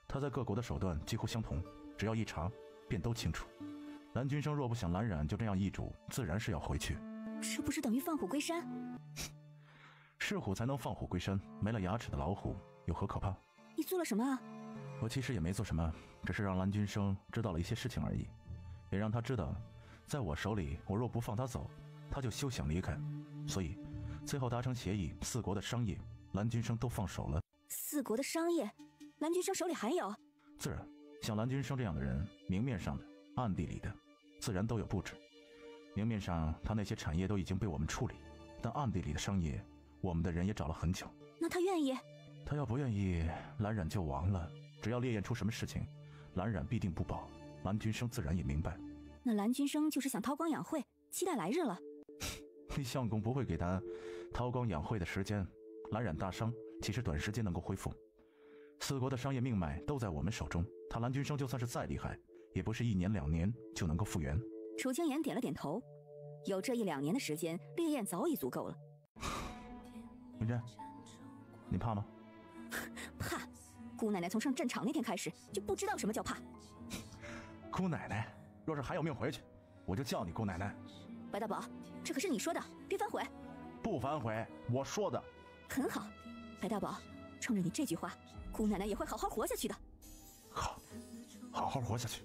他在各国的手段几乎相同，只要一查，便都清楚。蓝君生若不想蓝染就这样易主，自然是要回去。这不是等于放虎归山？是虎才能放虎归山，没了牙齿的老虎有何可怕？你做了什么啊？我其实也没做什么，只是让蓝君生知道了一些事情而已，也让他知道，在我手里，我若不放他走，他就休想离开。所以，最后达成协议，4国的商业，蓝君生都放手了。4国的商业，蓝君生手里还有？自然，像蓝君生这样的人，明面上的、暗地里的，自然都有布置。明面上，他那些产业都已经被我们处理，但暗地里的商业，我们的人也找了很久。那他愿意？他要不愿意，蓝染就亡了。只要烈焰出什么事情，蓝染必定不保。蓝君生自然也明白。那蓝君生就是想韬光养晦，期待来日了。你相公不会给他韬光养晦的时间。蓝染大伤，其实短时间能够恢复。4国的商业命脉都在我们手中，他蓝君生就算是再厉害，也不是1年2年就能够复原。楚清言点了点头，有这1、2年的时间，烈焰早已足够了。云珍，你怕吗？怕？姑奶奶从上战场那天开始就不知道什么叫怕。姑奶奶，若是还有命回去，我就叫你姑奶奶。白大宝，这可是你说的，别反悔。不反悔，我说的。很好，白大宝，冲着你这句话，姑奶奶也会好好活下去的。好，好好活下去。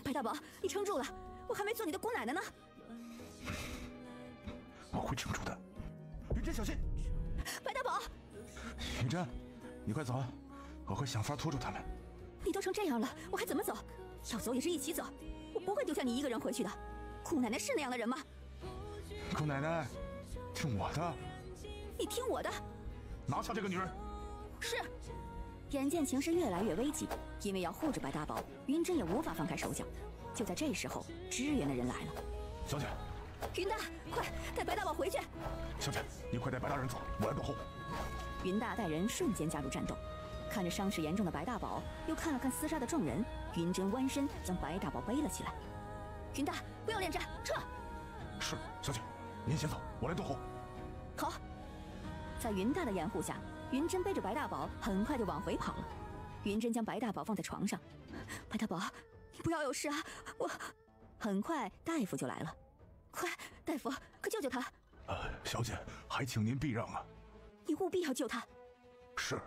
白大宝，你撑住了，我还没做你的姑奶奶呢。我会撑住的。云珍，小心！白大宝，云珍，你快走，我会想法拖住他们。你都成这样了，我还怎么走？要走也是一起走，我不会丢下你一个人回去的。姑奶奶是那样的人吗？姑奶奶，听我的。你听我的。拿下这个女人。是。眼见情势越来越危急，因为要护着白大宝，云珍也无法放开手脚。就在这时候，支援的人来了。小姐，云大，快带白大宝回去！小姐，你快带白大人走，我来断后。云大带人瞬间加入战斗，看着伤势严重的白大宝，又看了看厮杀的众人，云珍弯身将白大宝背了起来。云大，不要恋战，撤！是，小姐，您先走，我来断后。好。在云大的掩护下，云珍背着白大宝很快就往回跑了。云珍将白大宝放在床上，白大宝，你不要有事啊！我……很快大夫就来了，快，大夫，快救救他！小姐，还请您避让啊！你务必要救他。是。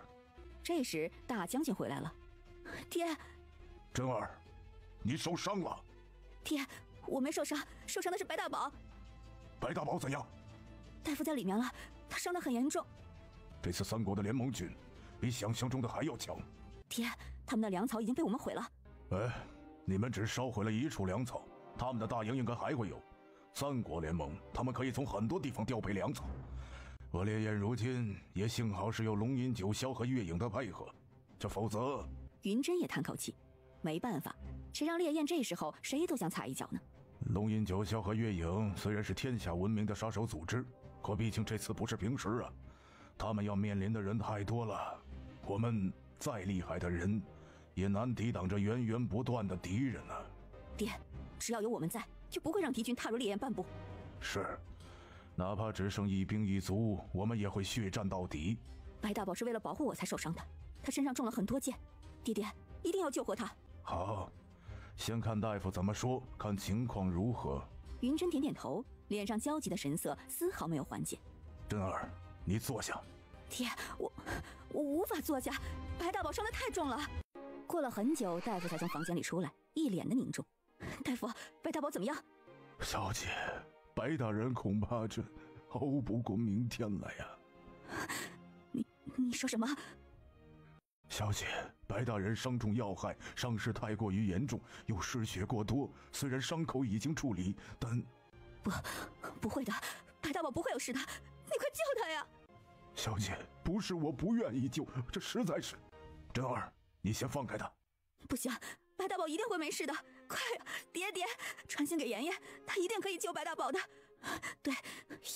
这时大将军回来了。爹，真儿，你受伤了。爹，我没受伤，受伤的是白大宝。白大宝怎样？大夫在里面了，他伤得很严重。这次三国的联盟军比想象中的还要强。爹，他们的粮草已经被我们毁了。哎，你们只烧毁了一处粮草，他们的大营应该还会有。三国联盟，他们可以从很多地方调配粮草。我烈焰如今也幸好是有龙吟九霄和月影的配合，这否则……云真也叹口气，没办法，谁让烈焰这时候谁都想踩一脚呢？龙吟九霄和月影虽然是天下闻名的杀手组织，可毕竟这次不是平时啊，他们要面临的人太多了。我们再厉害的人，也难抵挡着源源不断的敌人啊！爹，只要有我们在，就不会让敌军踏入烈焰半步。是，哪怕只剩一兵一卒，我们也会血战到底。白大宝是为了保护我才受伤的，他身上中了很多箭，爹爹一定要救活他。好，先看大夫怎么说，看情况如何。云真点点头，脸上焦急的神色丝毫没有缓解。真儿，你坐下。爹，我无法坐下，白大宝伤得太重了。过了很久，大夫才从房间里出来，一脸的凝重。大夫，白大宝怎么样？小姐，白大人恐怕这熬不过明天了呀。你说什么？小姐，白大人伤中要害，伤势太过于严重，又失血过多。虽然伤口已经处理，但……不会的，白大宝不会有事的，你快救他呀！小姐，不是我不愿意救，这实在是……真儿，你先放开他。不行，白大宝一定会没事的。快呀，爹，传信给妍妍，她一定可以救白大宝的。对，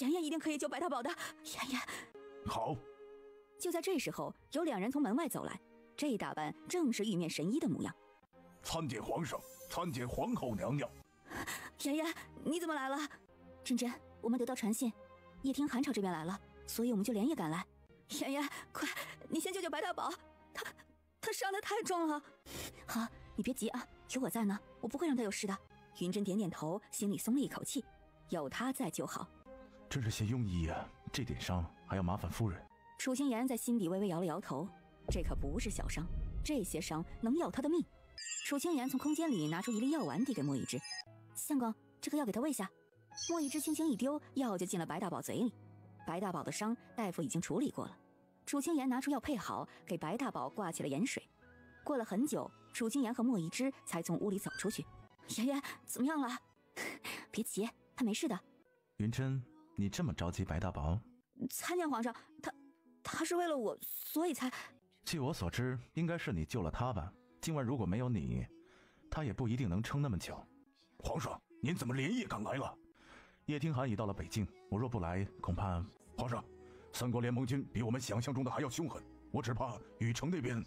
妍妍一定可以救白大宝的。妍妍，好。就在这时候，有两人从门外走来，这一打扮正是玉面神医的模样。参见皇上，参见皇后娘娘。妍妍，你怎么来了？真真，我们得到传信，叶听寒朝这边来了，所以我们就连夜赶来。妍妍，快，你先救救白大宝，他伤得太重了。好，你别急啊，有我在呢，我不会让他有事的。云真点点头，心里松了一口气，有他在就好。真是些庸医啊，这点伤还要麻烦夫人。楚清言在心底微微摇了摇头，这可不是小伤，这些伤能要他的命。楚清言从空间里拿出一粒药丸递给莫一之，相公，这个药给他喂下。莫一之轻轻一丢，药就进了白大宝嘴里。白大宝的伤大夫已经处理过了，楚清言拿出药配好，给白大宝挂起了盐水。过了很久，楚清言和莫一之才从屋里走出去。妍妍怎么样了？别急，他没事的。云真，你这么着急白大宝？参见皇上，他是为了我，所以才……据我所知，应该是你救了他吧？今晚如果没有你，他也不一定能撑那么久。皇上，您怎么连夜赶来了？叶听寒已到了北境，我若不来，恐怕……皇上，三国联盟军比我们想象中的还要凶狠，我只怕禹城那边……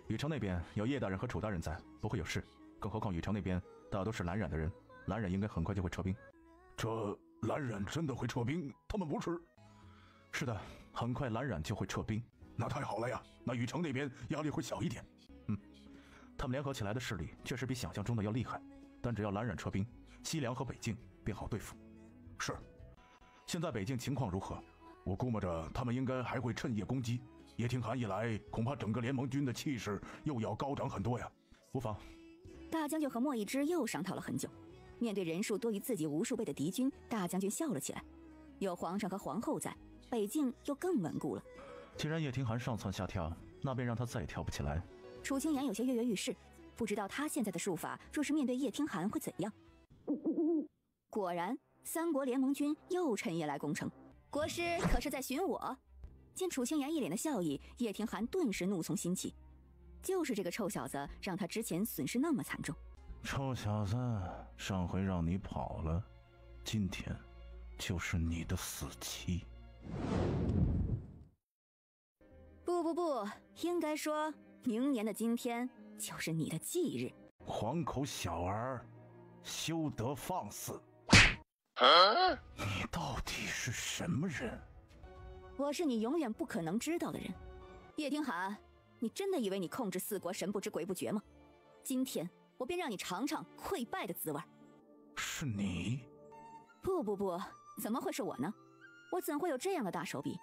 禹城那边有叶大人和楚大人在，不会有事。更何况禹城那边大都是蓝染的人，蓝染应该很快就会撤兵。这蓝染真的会撤兵？他们不是……是的，很快蓝染就会撤兵。那太好了呀，那禹城那边压力会小一点。他们联合起来的势力确实比想象中的要厉害，但只要蓝染撤兵，西凉和北境便好对付。是。现在北境情况如何？我估摸着他们应该还会趁夜攻击。叶听寒一来，恐怕整个联盟军的气势又要高涨很多呀。无妨。大将军和莫一之又商讨了很久，面对人数多于自己无数倍的敌军，大将军笑了起来。有皇上和皇后在，北境又更稳固了。既然叶听寒上蹿下跳，那便让他再也跳不起来。楚清言有些跃跃欲试，不知道他现在的术法若是面对叶听寒会怎样。果然，三国联盟军又趁夜来攻城。国师可是在寻我？见楚清言一脸的笑意，叶听寒顿时怒从心起。就是这个臭小子，让他之前损失那么惨重。臭小子，上回让你跑了，今天就是你的死期。不，应该说明年的今天就是你的忌日。黄口小儿，休得放肆！你到底是什么人？我是你永远不可能知道的人。叶听寒，你真的以为你控制四国神不知鬼不觉吗？今天我便让你尝尝溃败的滋味。是你？不，怎么会是我呢？我怎会有这样的大手笔？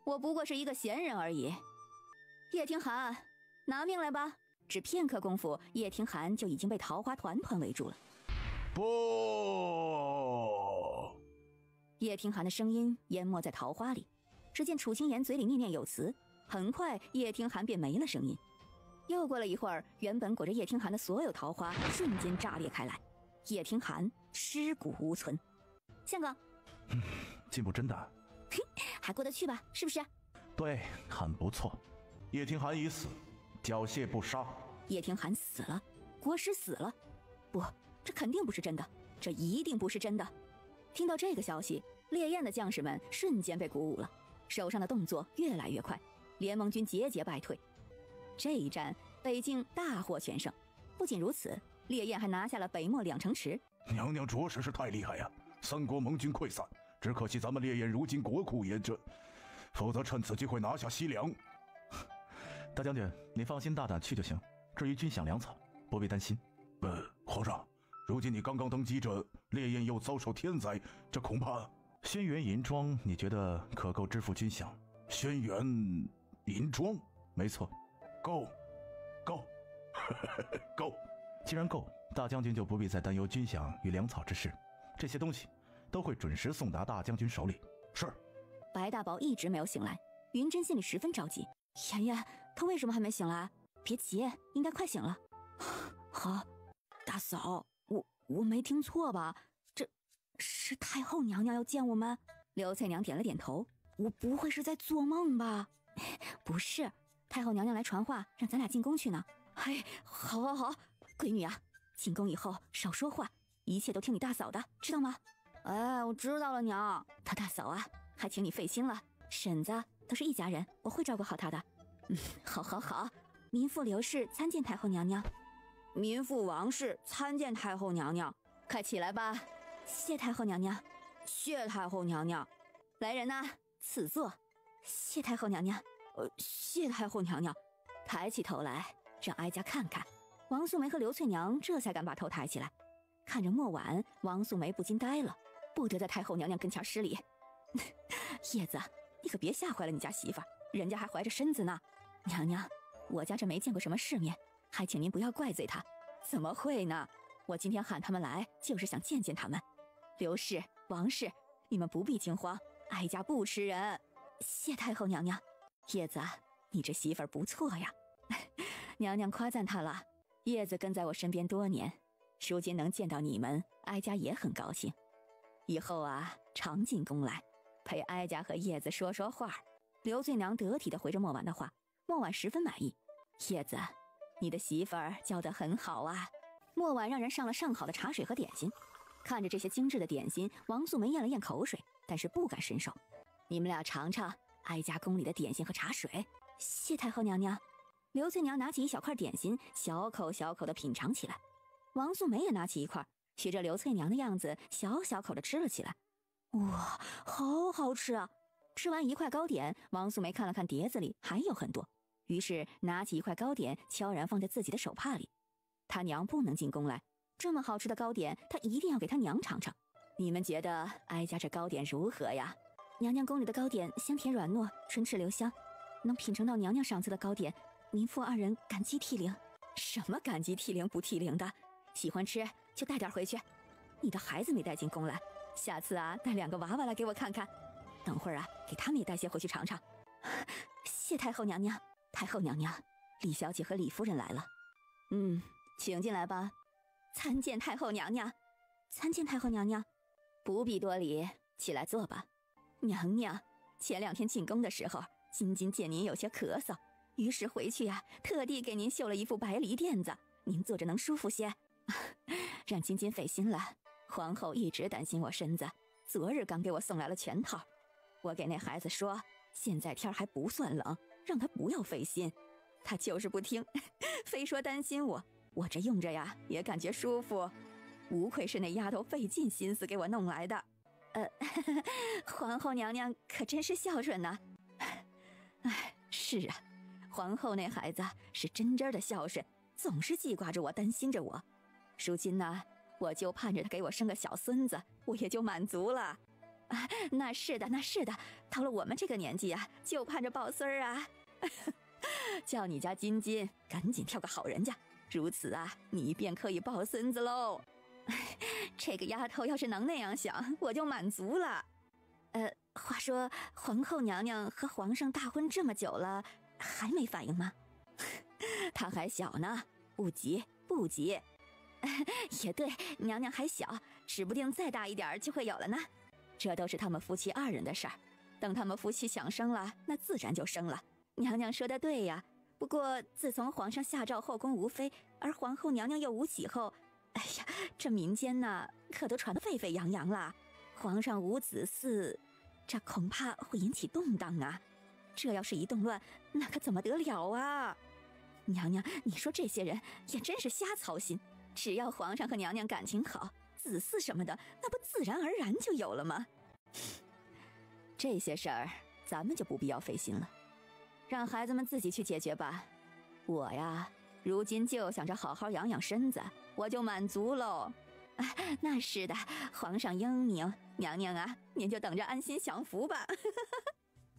我不过是一个闲人而已。叶听寒，拿命来吧！只片刻功夫，叶听寒就已经被桃花团团围住了。不！叶听寒的声音淹没在桃花里。只见楚清言嘴里念念有词，很快叶听寒便没了声音。又过了一会儿，原本裹着叶听寒的所有桃花瞬间炸裂开来，叶听寒尸骨无存。相公，进步真大，还过得去吧？是不是？对，很不错。叶听寒已死，缴械不杀。叶听寒死了，国师死了。不，这肯定不是真的，这一定不是真的。听到这个消息，烈焰的将士们瞬间被鼓舞了，手上的动作越来越快，联盟军节节败退。这一战，北境大获全胜。不仅如此，烈焰还拿下了北漠2城池。娘娘着实是太厉害呀！3国盟军溃散，只可惜咱们烈焰如今国库也这，否则趁此机会拿下西凉。大将军，你放心大胆去就行。至于军饷粮草，不必担心。皇上，如今你刚刚登基，这烈焰又遭受天灾，这恐怕……轩辕银庄，你觉得可够支付军饷？轩辕银庄，没错，够，够。既然够，大将军就不必再担忧军饷与粮草之事，这些东西都会准时送达大将军手里。是。白大宝一直没有醒来，云珍心里十分着急。妍妍，他为什么还没醒来？别急，应该快醒了。好，大嫂，我没听错吧？这是太后娘娘要见我们？刘翠娘点了点头。我不会是在做梦吧？不是，太后娘娘来传话，让咱俩进宫去呢。好，闺女啊，进宫以后少说话，一切都听你大嫂的，知道吗？我知道了，娘。他大嫂啊，还请你费心了。婶子都是一家人，我会照顾好她的。好。民妇刘氏参见太后娘娘。民妇王氏参见太后娘娘。快起来吧。谢太后娘娘。谢太后娘娘。来人呐，赐座。谢太后娘娘。谢太后娘娘。抬起头来，让哀家看看。王素梅和刘翠娘这才敢把头抬起来，看着莫婉，王素梅不禁呆了，不得在太后娘娘跟前失礼。叶子，你可别吓坏了你家媳妇儿，人家还怀着身子呢。娘娘，我家这没见过什么世面，还请您不要怪罪她。怎么会呢？我今天喊他们来，就是想见见他们。刘氏、王氏，你们不必惊慌，哀家不吃人。谢太后娘娘。叶子，你这媳妇儿不错呀。娘娘夸赞她了。叶子跟在我身边多年，如今能见到你们，哀家也很高兴。以后啊，常进宫来，陪哀家和叶子说说话。刘翠娘得体地回着莫婉的话，莫婉十分满意。叶子，你的媳妇儿教得很好啊。莫婉让人上了上好的茶水和点心，看着这些精致的点心，王素梅咽了咽口水，但是不敢伸手。你们俩尝尝哀家宫里的点心和茶水。谢太后娘娘。刘翠娘拿起一小块点心，小口小口地品尝起来。王素梅也拿起一块，学着刘翠娘的样子，小小口地吃了起来。哇，好好吃啊！吃完一块糕点，王素梅看了看碟子里还有很多，于是拿起一块糕点，悄然放在自己的手帕里。她娘不能进宫来，这么好吃的糕点，她一定要给她娘尝尝。你们觉得哀家这糕点如何呀？娘娘宫里的糕点香甜软糯，唇齿留香，能品尝到娘娘赏赐的糕点，民妇二人感激涕零。什么感激涕零不涕零的？喜欢吃就带点回去。你的孩子没带进宫来，下次啊带2个娃娃来给我看看。等会儿啊给他们也带些回去尝尝。谢太后娘娘。太后娘娘，李小姐和李夫人来了。请进来吧。参见太后娘娘。参见太后娘娘。不必多礼，起来坐吧。娘娘，前2天进宫的时候，金金见您有些咳嗽，于是回去呀，特地给您绣了一副白梨垫子，您坐着能舒服些。让金金费心了，皇后一直担心我身子，昨日刚给我送来了全套。我给那孩子说，现在天还不算冷，让他不要费心，他就是不听，非说担心我。我这用着呀，也感觉舒服，无愧是那丫头费尽心思给我弄来的。皇后娘娘可真是孝顺呢。是啊，皇后那孩子是真的孝顺，总是记挂着我，担心着我。如今呢，我就盼着她给我生个小孙子，我也就满足了。那是的，那是的，到了我们这个年纪啊，就盼着抱孙儿啊。叫你家金金赶紧挑个好人家，如此啊，你便可以抱孙子喽。这个丫头要是能那样想，我就满足了。话说皇后娘娘和皇上大婚这么久了，还没反应吗？她还小呢，不急不急。也对，娘娘还小，指不定再大一点就会有了呢。这都是他们夫妻2人的事儿，等他们夫妻想生了，那自然就生了。娘娘说的对呀。不过自从皇上下诏后宫无妃，而皇后娘娘又无喜后，哎呀，这民间呐可都传得沸沸扬扬了。皇上无子嗣，这恐怕会引起动荡啊。这要是一动乱，那可怎么得了啊？娘娘，你说这些人也真是瞎操心。只要皇上和娘娘感情好，子嗣什么的，那不自然而然就有了吗？这些事儿咱们就不必要费心了，让孩子们自己去解决吧。我呀，如今就想着好好养养身子，我就满足喽。那是的，皇上英明，娘娘啊，您就等着安心享福吧。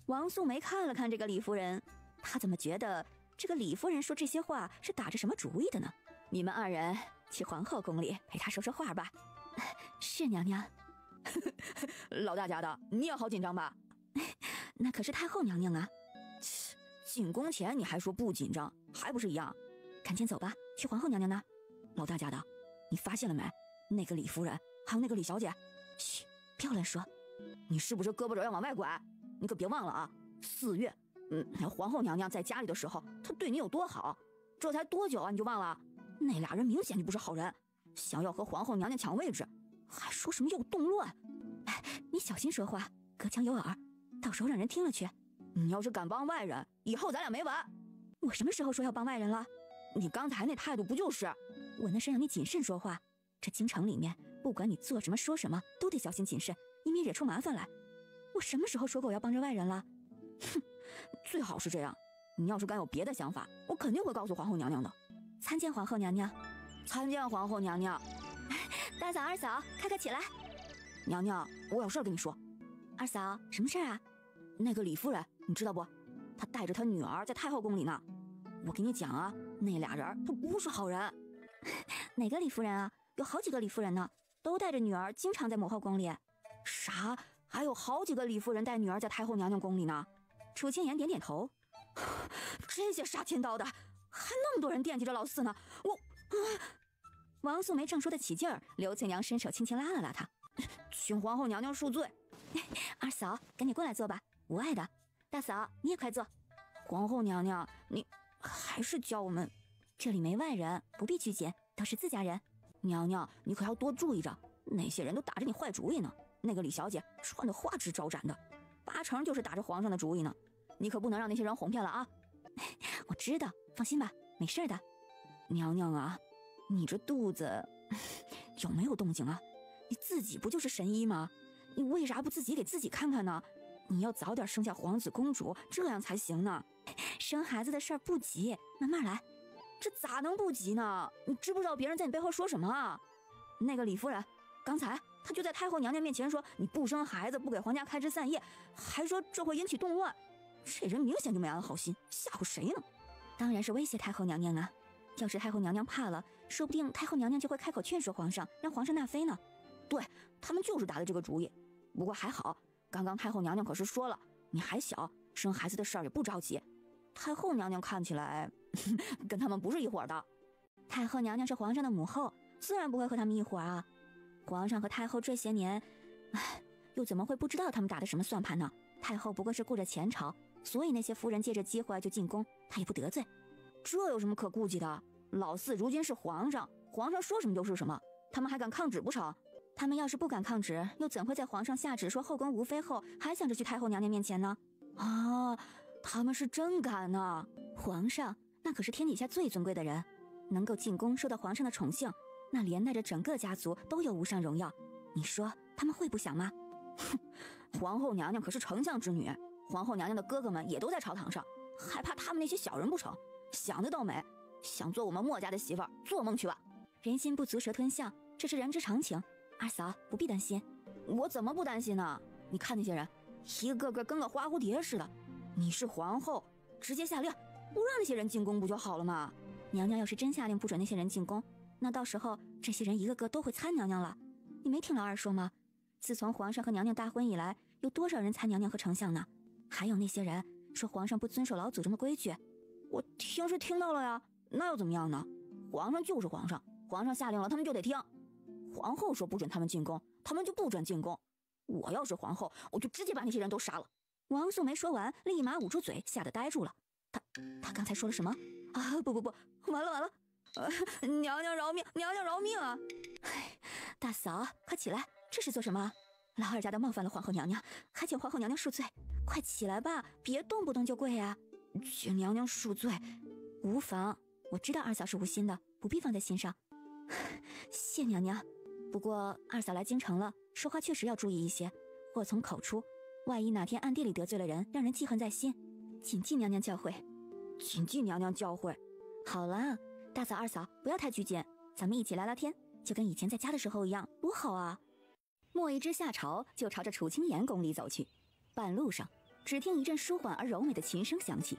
王素梅看了看这个李夫人，她怎么觉得这个李夫人说这些话是打着什么主意的呢？你们2人去皇后宫里陪她说说话吧。是娘娘。老大家的，你也好紧张吧？那可是太后娘娘啊。进宫前你还说不紧张，还不是一样？赶紧走吧，去皇后娘娘那儿。老大家的，你发现了没？那个李夫人还有那个李小姐，嘘，不要乱说。你是不是胳膊肘要往外拐？你可别忘了啊，4月，皇后娘娘在家里的时候，她对你有多好？这才多久啊，你就忘了？那2人明显就不是好人，想要和皇后娘娘抢位置，还说什么要动乱。你小心说话，隔墙有耳，到时候让人听了去。你要是敢帮外人，以后咱俩没完。我什么时候说要帮外人了？你刚才那态度不就是？我那是让你谨慎说话。这京城里面，不管你做什么说什么，都得小心谨慎，以免惹出麻烦来。我什么时候说过我要帮着外人了？哼，最好是这样。你要是敢有别的想法，我肯定会告诉皇后娘娘的。参见皇后娘娘。参见皇后娘娘。大嫂、二嫂，快起来。娘娘，我有事跟你说。二嫂，什么事啊？那个李夫人，你知道不？她带着她女儿在太后宫里呢。我跟你讲啊，那2人都不是好人。哪个李夫人啊？有好几个李夫人呢，都带着女儿经常在母后宫里。啥？还有好几个李夫人带女儿在太后娘娘宫里呢？楚清言点点头。这些杀千刀的，还那么多人惦记着老4呢。王素梅正说得起劲儿，刘翠娘伸手轻轻拉了拉她，请皇后娘娘恕罪。二嫂，赶紧过来坐吧，无碍的。大嫂，你也快坐。皇后娘娘，你还是教我们，这里没外人，不必拘谨，都是自家人。娘娘，你可要多注意着，那些人都打着你坏主意呢。那个李小姐穿得花枝招展的，8成就是打着皇上的主意呢。你可不能让那些人哄骗了啊。我知道，放心吧，没事的。娘娘啊，你这肚子有没有动静啊？你自己不就是神医吗？你为啥不自己给自己看看呢？你要早点生下皇子公主，这样才行呢。生孩子的事儿不急，慢慢来。这咋能不急呢？你知不知道别人在你背后说什么啊？那个李夫人，刚才她就在太后娘娘面前说你不生孩子，不给皇家开枝散叶，还说这会引起动乱。这人明显就没安好心，吓唬谁呢？当然是威胁太后娘娘啊。要是太后娘娘怕了，说不定太后娘娘就会开口劝说皇上，让皇上纳妃呢。对，他们就是打的这个主意。不过还好，刚刚太后娘娘可是说了，你还小，生孩子的事儿也不着急。太后娘娘看起来跟他们不是一伙的。太后娘娘是皇上的母后，自然不会和他们一伙啊。皇上和太后这些年，又怎么会不知道他们打的什么算盘呢？太后不过是顾着前朝，所以那些夫人借着机会就进宫，她也不得罪。这有什么可顾忌的？老4如今是皇上，皇上说什么就是什么，他们还敢抗旨不成？他们要是不敢抗旨，又怎会在皇上下旨说后宫无妃后，还想着去太后娘娘面前呢？啊，他们是真敢呢！皇上那可是天底下最尊贵的人，能够进宫受到皇上的宠幸，那连带着整个家族都有无上荣耀。你说他们会不想吗？哼，皇后娘娘可是丞相之女，皇后娘娘的哥哥们也都在朝堂上，还怕他们那些小人不成？想得倒美，想做我们墨家的媳妇儿，做梦去吧！人心不足蛇吞象，这是人之常情。二嫂不必担心。我怎么不担心呢？你看那些人，一个个跟个花蝴蝶似的。你是皇后，直接下令不让那些人进宫不就好了吗？娘娘要是真下令不准那些人进宫，那到时候这些人一个个都会参娘娘了。你没听老二说吗？自从皇上和娘娘大婚以来，有多少人参娘娘和丞相呢？还有那些人说皇上不遵守老祖宗的规矩，我听是听到了呀，那又怎么样呢？皇上就是皇上，皇上下令了他们就得听。皇后说不准他们进宫，他们就不准进宫。我要是皇后，我就直接把那些人都杀了。王素梅说完，立马捂住嘴，吓得呆住了。她刚才说了什么？啊，不，完了！娘娘饶命，娘娘饶命啊！哎，大嫂，快起来，这是做什么？老二家的冒犯了皇后娘娘，还请皇后娘娘恕罪。快起来吧，别动不动就跪啊！请娘娘恕罪。无妨，我知道二嫂是无心的，不必放在心上。谢娘娘。不过二嫂来京城了，说话确实要注意一些，祸从口出，万一哪天暗地里得罪了人，让人记恨在心，谨记娘娘教诲。谨记娘娘教诲。好了，大嫂二嫂不要太拘谨，咱们一起聊聊天，就跟以前在家的时候一样，多好啊！莫一之下朝就朝着楚清言宫里走去，半路上只听一阵舒缓而柔美的琴声响起，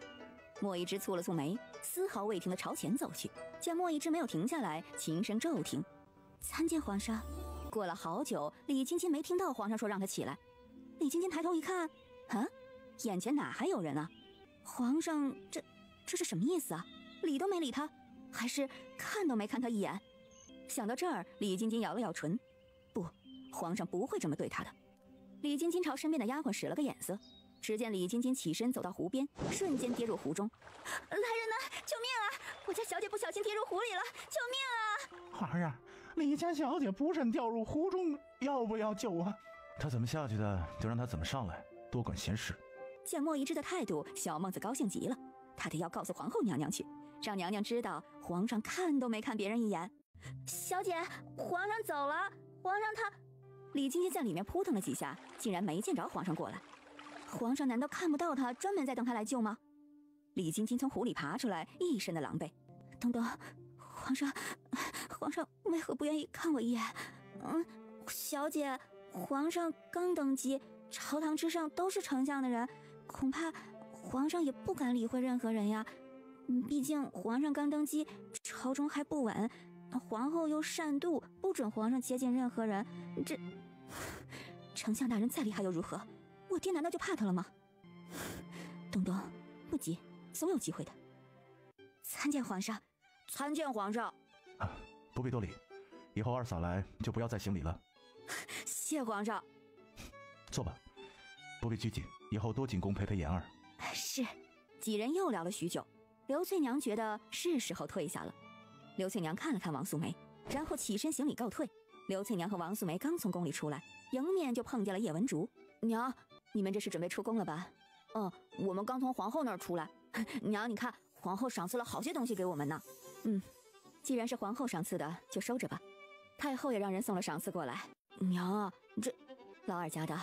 莫一之蹙了蹙眉，丝毫未停地朝前走去。见莫一之没有停下来，琴声骤停。参见皇上。过了好久，李晶晶没听到皇上说让她起来。李晶晶抬头一看，眼前哪还有人啊？皇上这是什么意思啊？理都没理他，还是看都没看他一眼？想到这儿，李晶晶咬了咬唇，不，皇上不会这么对她的。李晶晶朝身边的丫鬟使了个眼色，只见李晶晶起身走到湖边，瞬间跌入湖中。来人呐，救命啊！我家小姐不小心跌入湖里了，救命啊！儿啊，李家小姐不慎掉入湖中，要不要救啊？她怎么下去的，就让她怎么上来，多管闲事。见莫一之的态度，小孟子高兴极了，他得要告诉皇后娘娘去，让娘娘知道皇上看都没看别人一眼。小姐，皇上走了，皇上他……李晶晶在里面扑腾了几下，竟然没见着皇上过来。皇上难道看不到他，专门在等他来救吗？李晶晶从湖里爬出来，一身的狼狈。等等，皇上为何不愿意看我一眼？小姐，皇上刚登基，朝堂之上都是丞相的人，恐怕皇上也不敢理会任何人呀。毕竟皇上刚登基，朝中还不稳，皇后又善妒，不准皇上接近任何人。这丞相大人再厉害又如何？我爹难道就怕他了吗？东东，不急，总有机会的。参见皇上。参见皇上。不必多礼，以后二嫂来就不要再行礼了。谢皇上。坐吧，不必拘谨，以后多进宫陪陪妍儿。是。几人又聊了许久，刘翠娘觉得是时候退下了。刘翠娘看了看王素梅，然后起身行礼告退。刘翠娘和王素梅刚从宫里出来，迎面就碰见了叶文竹。娘，你们这是准备出宫了吧？我们刚从皇后那儿出来。娘，你看，皇后赏赐了好些东西给我们呢。既然是皇后赏赐的，就收着吧。太后也让人送了赏赐过来。娘啊，这老二家的，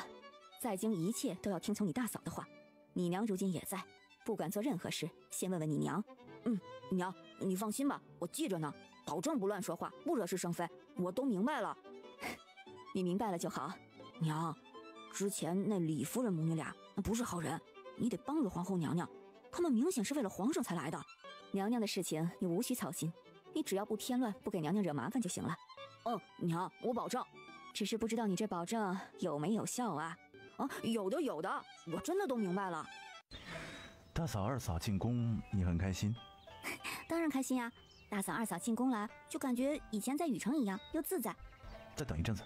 在京一切都要听从你大嫂的话。你娘如今也在，不管做任何事，先问问你娘。娘，你放心吧，我记着呢，保证不乱说话，不惹是生非，我都明白了。你明白了就好。娘，之前那李夫人母女俩那不是好人，你得帮着皇后娘娘，他们明显是为了皇上才来的。娘娘的事情你无需操心，你只要不添乱，不给娘娘惹麻烦就行了。娘，我保证。只是不知道你这保证有没有效啊？有的，我真的都明白了。大嫂二嫂进宫，你很开心？当然开心啊！大嫂二嫂进宫来，就感觉以前在雨城一样，又自在。再等一阵子，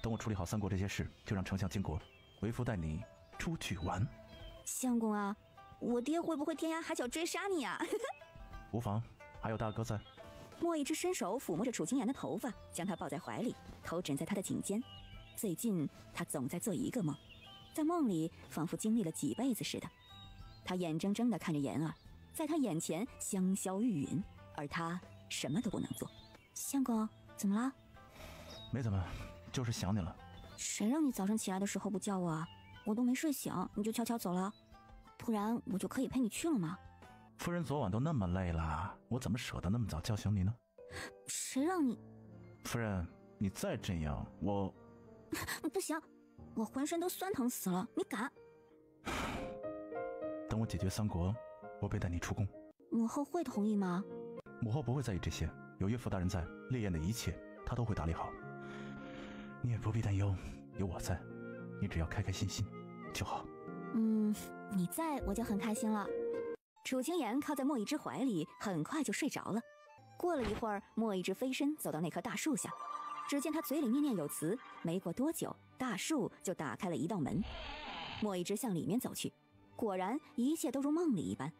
等我处理好三国这些事，就让丞相经国，为父带你出去玩。相公啊，我爹会不会天涯海角追杀你啊？无妨，还有大哥在。莫一之伸手抚摸着楚清言的头发，将她抱在怀里，头枕在她的颈间。最近他总在做一个梦，在梦里仿佛经历了几辈子似的。他眼睁睁地看着妍儿在他眼前香消玉殒，而他什么都不能做。相公，怎么了？没怎么，就是想你了。谁让你早上起来的时候不叫我啊？我都没睡醒，你就悄悄走了，不然我就可以陪你去了吗？夫人昨晚都那么累了，我怎么舍得那么早叫醒你呢？谁让你……夫人，你再这样，我……不行，我浑身都酸疼死了，你敢？等我解决三国，我便带你出宫。母后会同意吗？母后不会在意这些，有岳父大人在，烈焰的一切他都会打理好。你也不必担忧，有我在，你只要开开心心就好。你在我就很开心了。楚清言靠在莫一之怀里，很快就睡着了。过了一会儿，莫一之飞身走到那棵大树下，只见他嘴里念念有词，没过多久，大树就打开了一道门。莫一之向里面走去，果然一切都如梦里一般。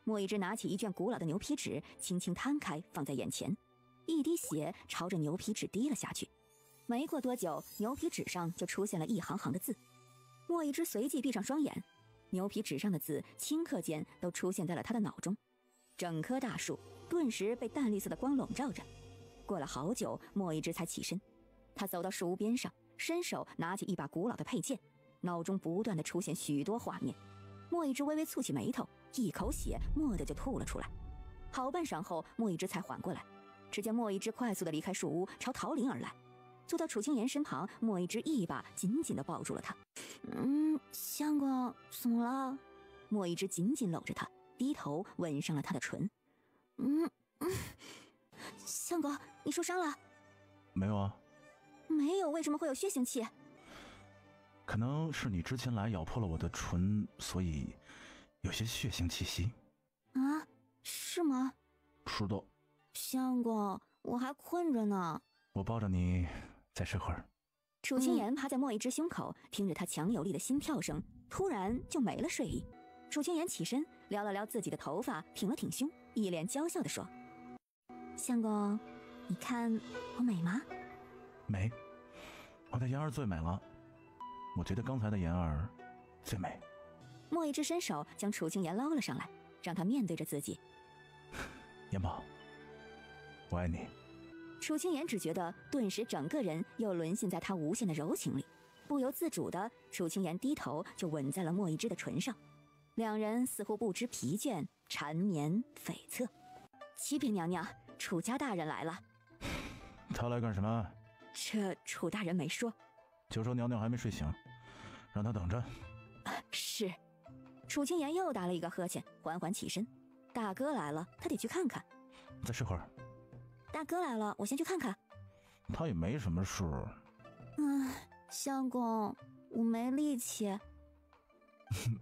莫一之拿起一卷古老的牛皮纸，轻轻摊开放在眼前，一滴血朝着牛皮纸滴了下去。没过多久，牛皮纸上就出现了一行行的字。莫一之随即闭上双眼，牛皮纸上的字顷刻间都出现在了他的脑中，整棵大树顿时被淡绿色的光笼罩着。过了好久，莫一之才起身，他走到树屋边上，伸手拿起一把古老的佩剑，脑中不断的出现许多画面。莫一之微微蹙起眉头，一口血蓦地就吐了出来。好半晌后，莫一之才缓过来，只见莫一之快速的离开树屋，朝桃林而来。坐到楚清言身旁，莫一之一把紧紧地抱住了他。相公怎么了？莫一之紧紧搂着他，低头吻上了他的唇。相公，你受伤了？没有啊。没有，为什么会有血腥气？可能是你之前来咬破了我的唇，所以有些血腥气息。啊，是吗？是的。相公，我还困着呢。我抱着你再睡会儿。楚清言趴在莫一之胸口，听着他强有力的心跳声，突然就没了睡意。楚清言起身撩了撩自己的头发，挺了挺胸，一脸娇笑地说：相公，你看我美吗？美，我的妍儿最美了。我觉得刚才的妍儿最美。莫一之伸手将楚清言捞了上来，让他面对着自己。妍宝，我爱你。楚清言只觉得顿时整个人又沦陷在他无限的柔情里，不由自主的，楚清言低头就吻在了莫一之的唇上，两人似乎不知疲倦，缠绵悱恻。启禀娘娘，楚家大人来了。他来干什么？这楚大人没说。就说娘娘还没睡醒，让他等着。是。楚清言又打了一个呵欠，缓缓起身。大哥来了，他得去看看。再睡会儿。大哥来了，我先去看看。他也没什么事。相公，我没力气。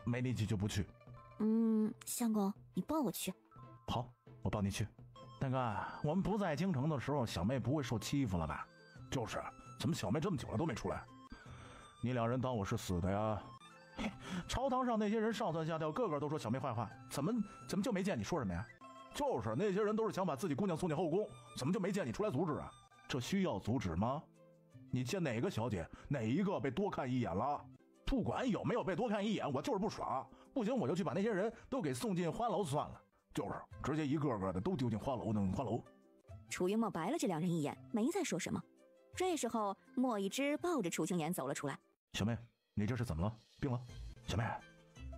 没力气就不去。相公，你抱我去。好，我抱你去。大哥，我们不在京城的时候，小妹不会受欺负了吧？就是，怎么小妹这么久了都没出来？你两人当我是死的呀？朝堂上那些人上蹿下跳，个个都说小妹坏话，怎么就没见你说什么呀？就是那些人都是想把自己姑娘送进后宫，怎么就没见你出来阻止啊？这需要阻止吗？你见哪个小姐哪一个被多看一眼了？不管有没有被多看一眼，我就是不爽。不行，我就去把那些人都给送进花楼算了，就是直接一个个的都丢进花楼。楚云墨白了这两人一眼，没再说什么。这时候，莫一之抱着楚清言走了出来。小妹，你这是怎么了？病了？小妹，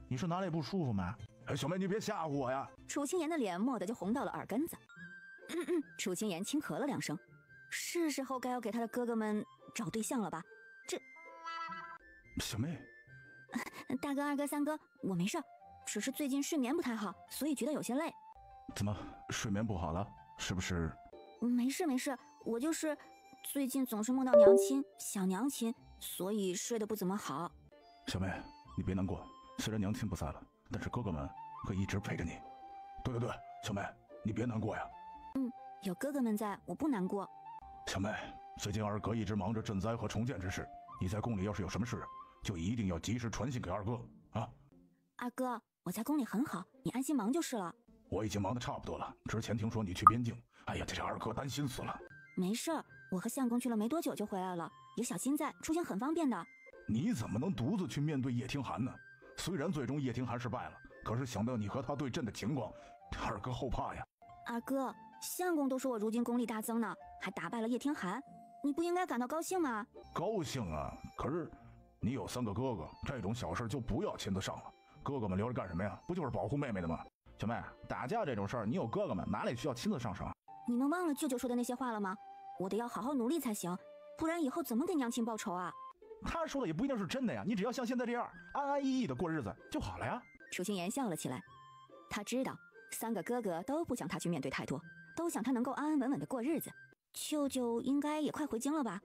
你是哪里不舒服吗？小妹，你别吓唬我呀！楚清言的脸蓦地就红到了耳根子。楚清言轻咳了两声，是时候该要给他的哥哥们找对象了吧？小妹，大哥、二哥、三哥，我没事，只是最近睡眠不太好，所以觉得有些累。怎么睡眠不好了？是不是？没事，我就是最近总是梦到娘亲，想娘亲，所以睡得不怎么好。小妹，你别难过，虽然娘亲不在了，但是哥哥们会一直陪着你。对，小妹，你别难过呀。有哥哥们在，我不难过。小妹，最近二哥一直忙着赈灾和重建之事，你在宫里要是有什么事，就一定要及时传信给二哥啊。二哥，我在宫里很好，你安心忙就是了。我已经忙得差不多了，之前听说你去边境，哎呀，这二哥担心死了。没事，我和相公去了没多久就回来了，有小金在，出行很方便的。你怎么能独自去面对叶听寒呢？虽然最终叶听寒失败了，可是想到你和他对阵的情况，二哥后怕呀。二哥，相公都说我如今功力大增呢，还打败了叶听寒，你不应该感到高兴吗？高兴啊，可是你有3个哥哥，这种小事就不要亲自上了。哥哥们留着干什么呀？不就是保护妹妹的吗？小妹，打架这种事儿，你有哥哥们，哪里需要亲自上手？你们忘了舅舅说的那些话了吗？我得要好好努力才行，不然以后怎么给娘亲报仇啊？他说的也不一定是真的呀，你只要像现在这样安安逸逸的过日子就好了呀。楚清言笑了起来，他知道三个哥哥都不想他去面对太多，都想他能够安安稳稳的过日子。舅舅应该也快回京了吧？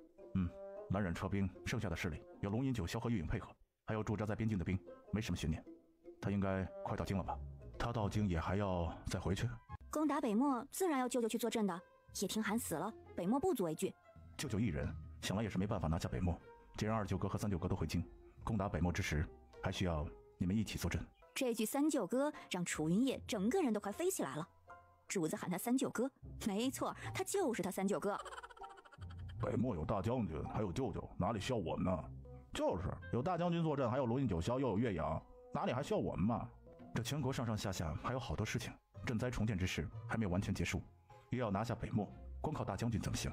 蓝染撤兵，剩下的势力有龙吟九霄和月影配合，还有驻扎在边境的兵，没什么悬念。他应该快到京了吧？他到京也还要再回去？攻打北漠自然要舅舅去坐镇的。叶听寒死了，北漠不足为惧。舅舅一人想来也是没办法拿下北漠。既然二舅哥和三舅哥都回京，攻打北漠之时，还需要你们一起坐镇。这句三舅哥让楚云烨整个人都快飞起来了。主子喊他三舅哥，没错，他就是他三舅哥。北漠有大将军，还有舅舅，哪里需要我们呢？就是有大将军坐镇，还有龙吟九霄，又有岳阳，哪里还需要我们嘛？这全国上上下下还有好多事情，赈灾重建之事还没有完全结束，又要拿下北漠，光靠大将军怎么行？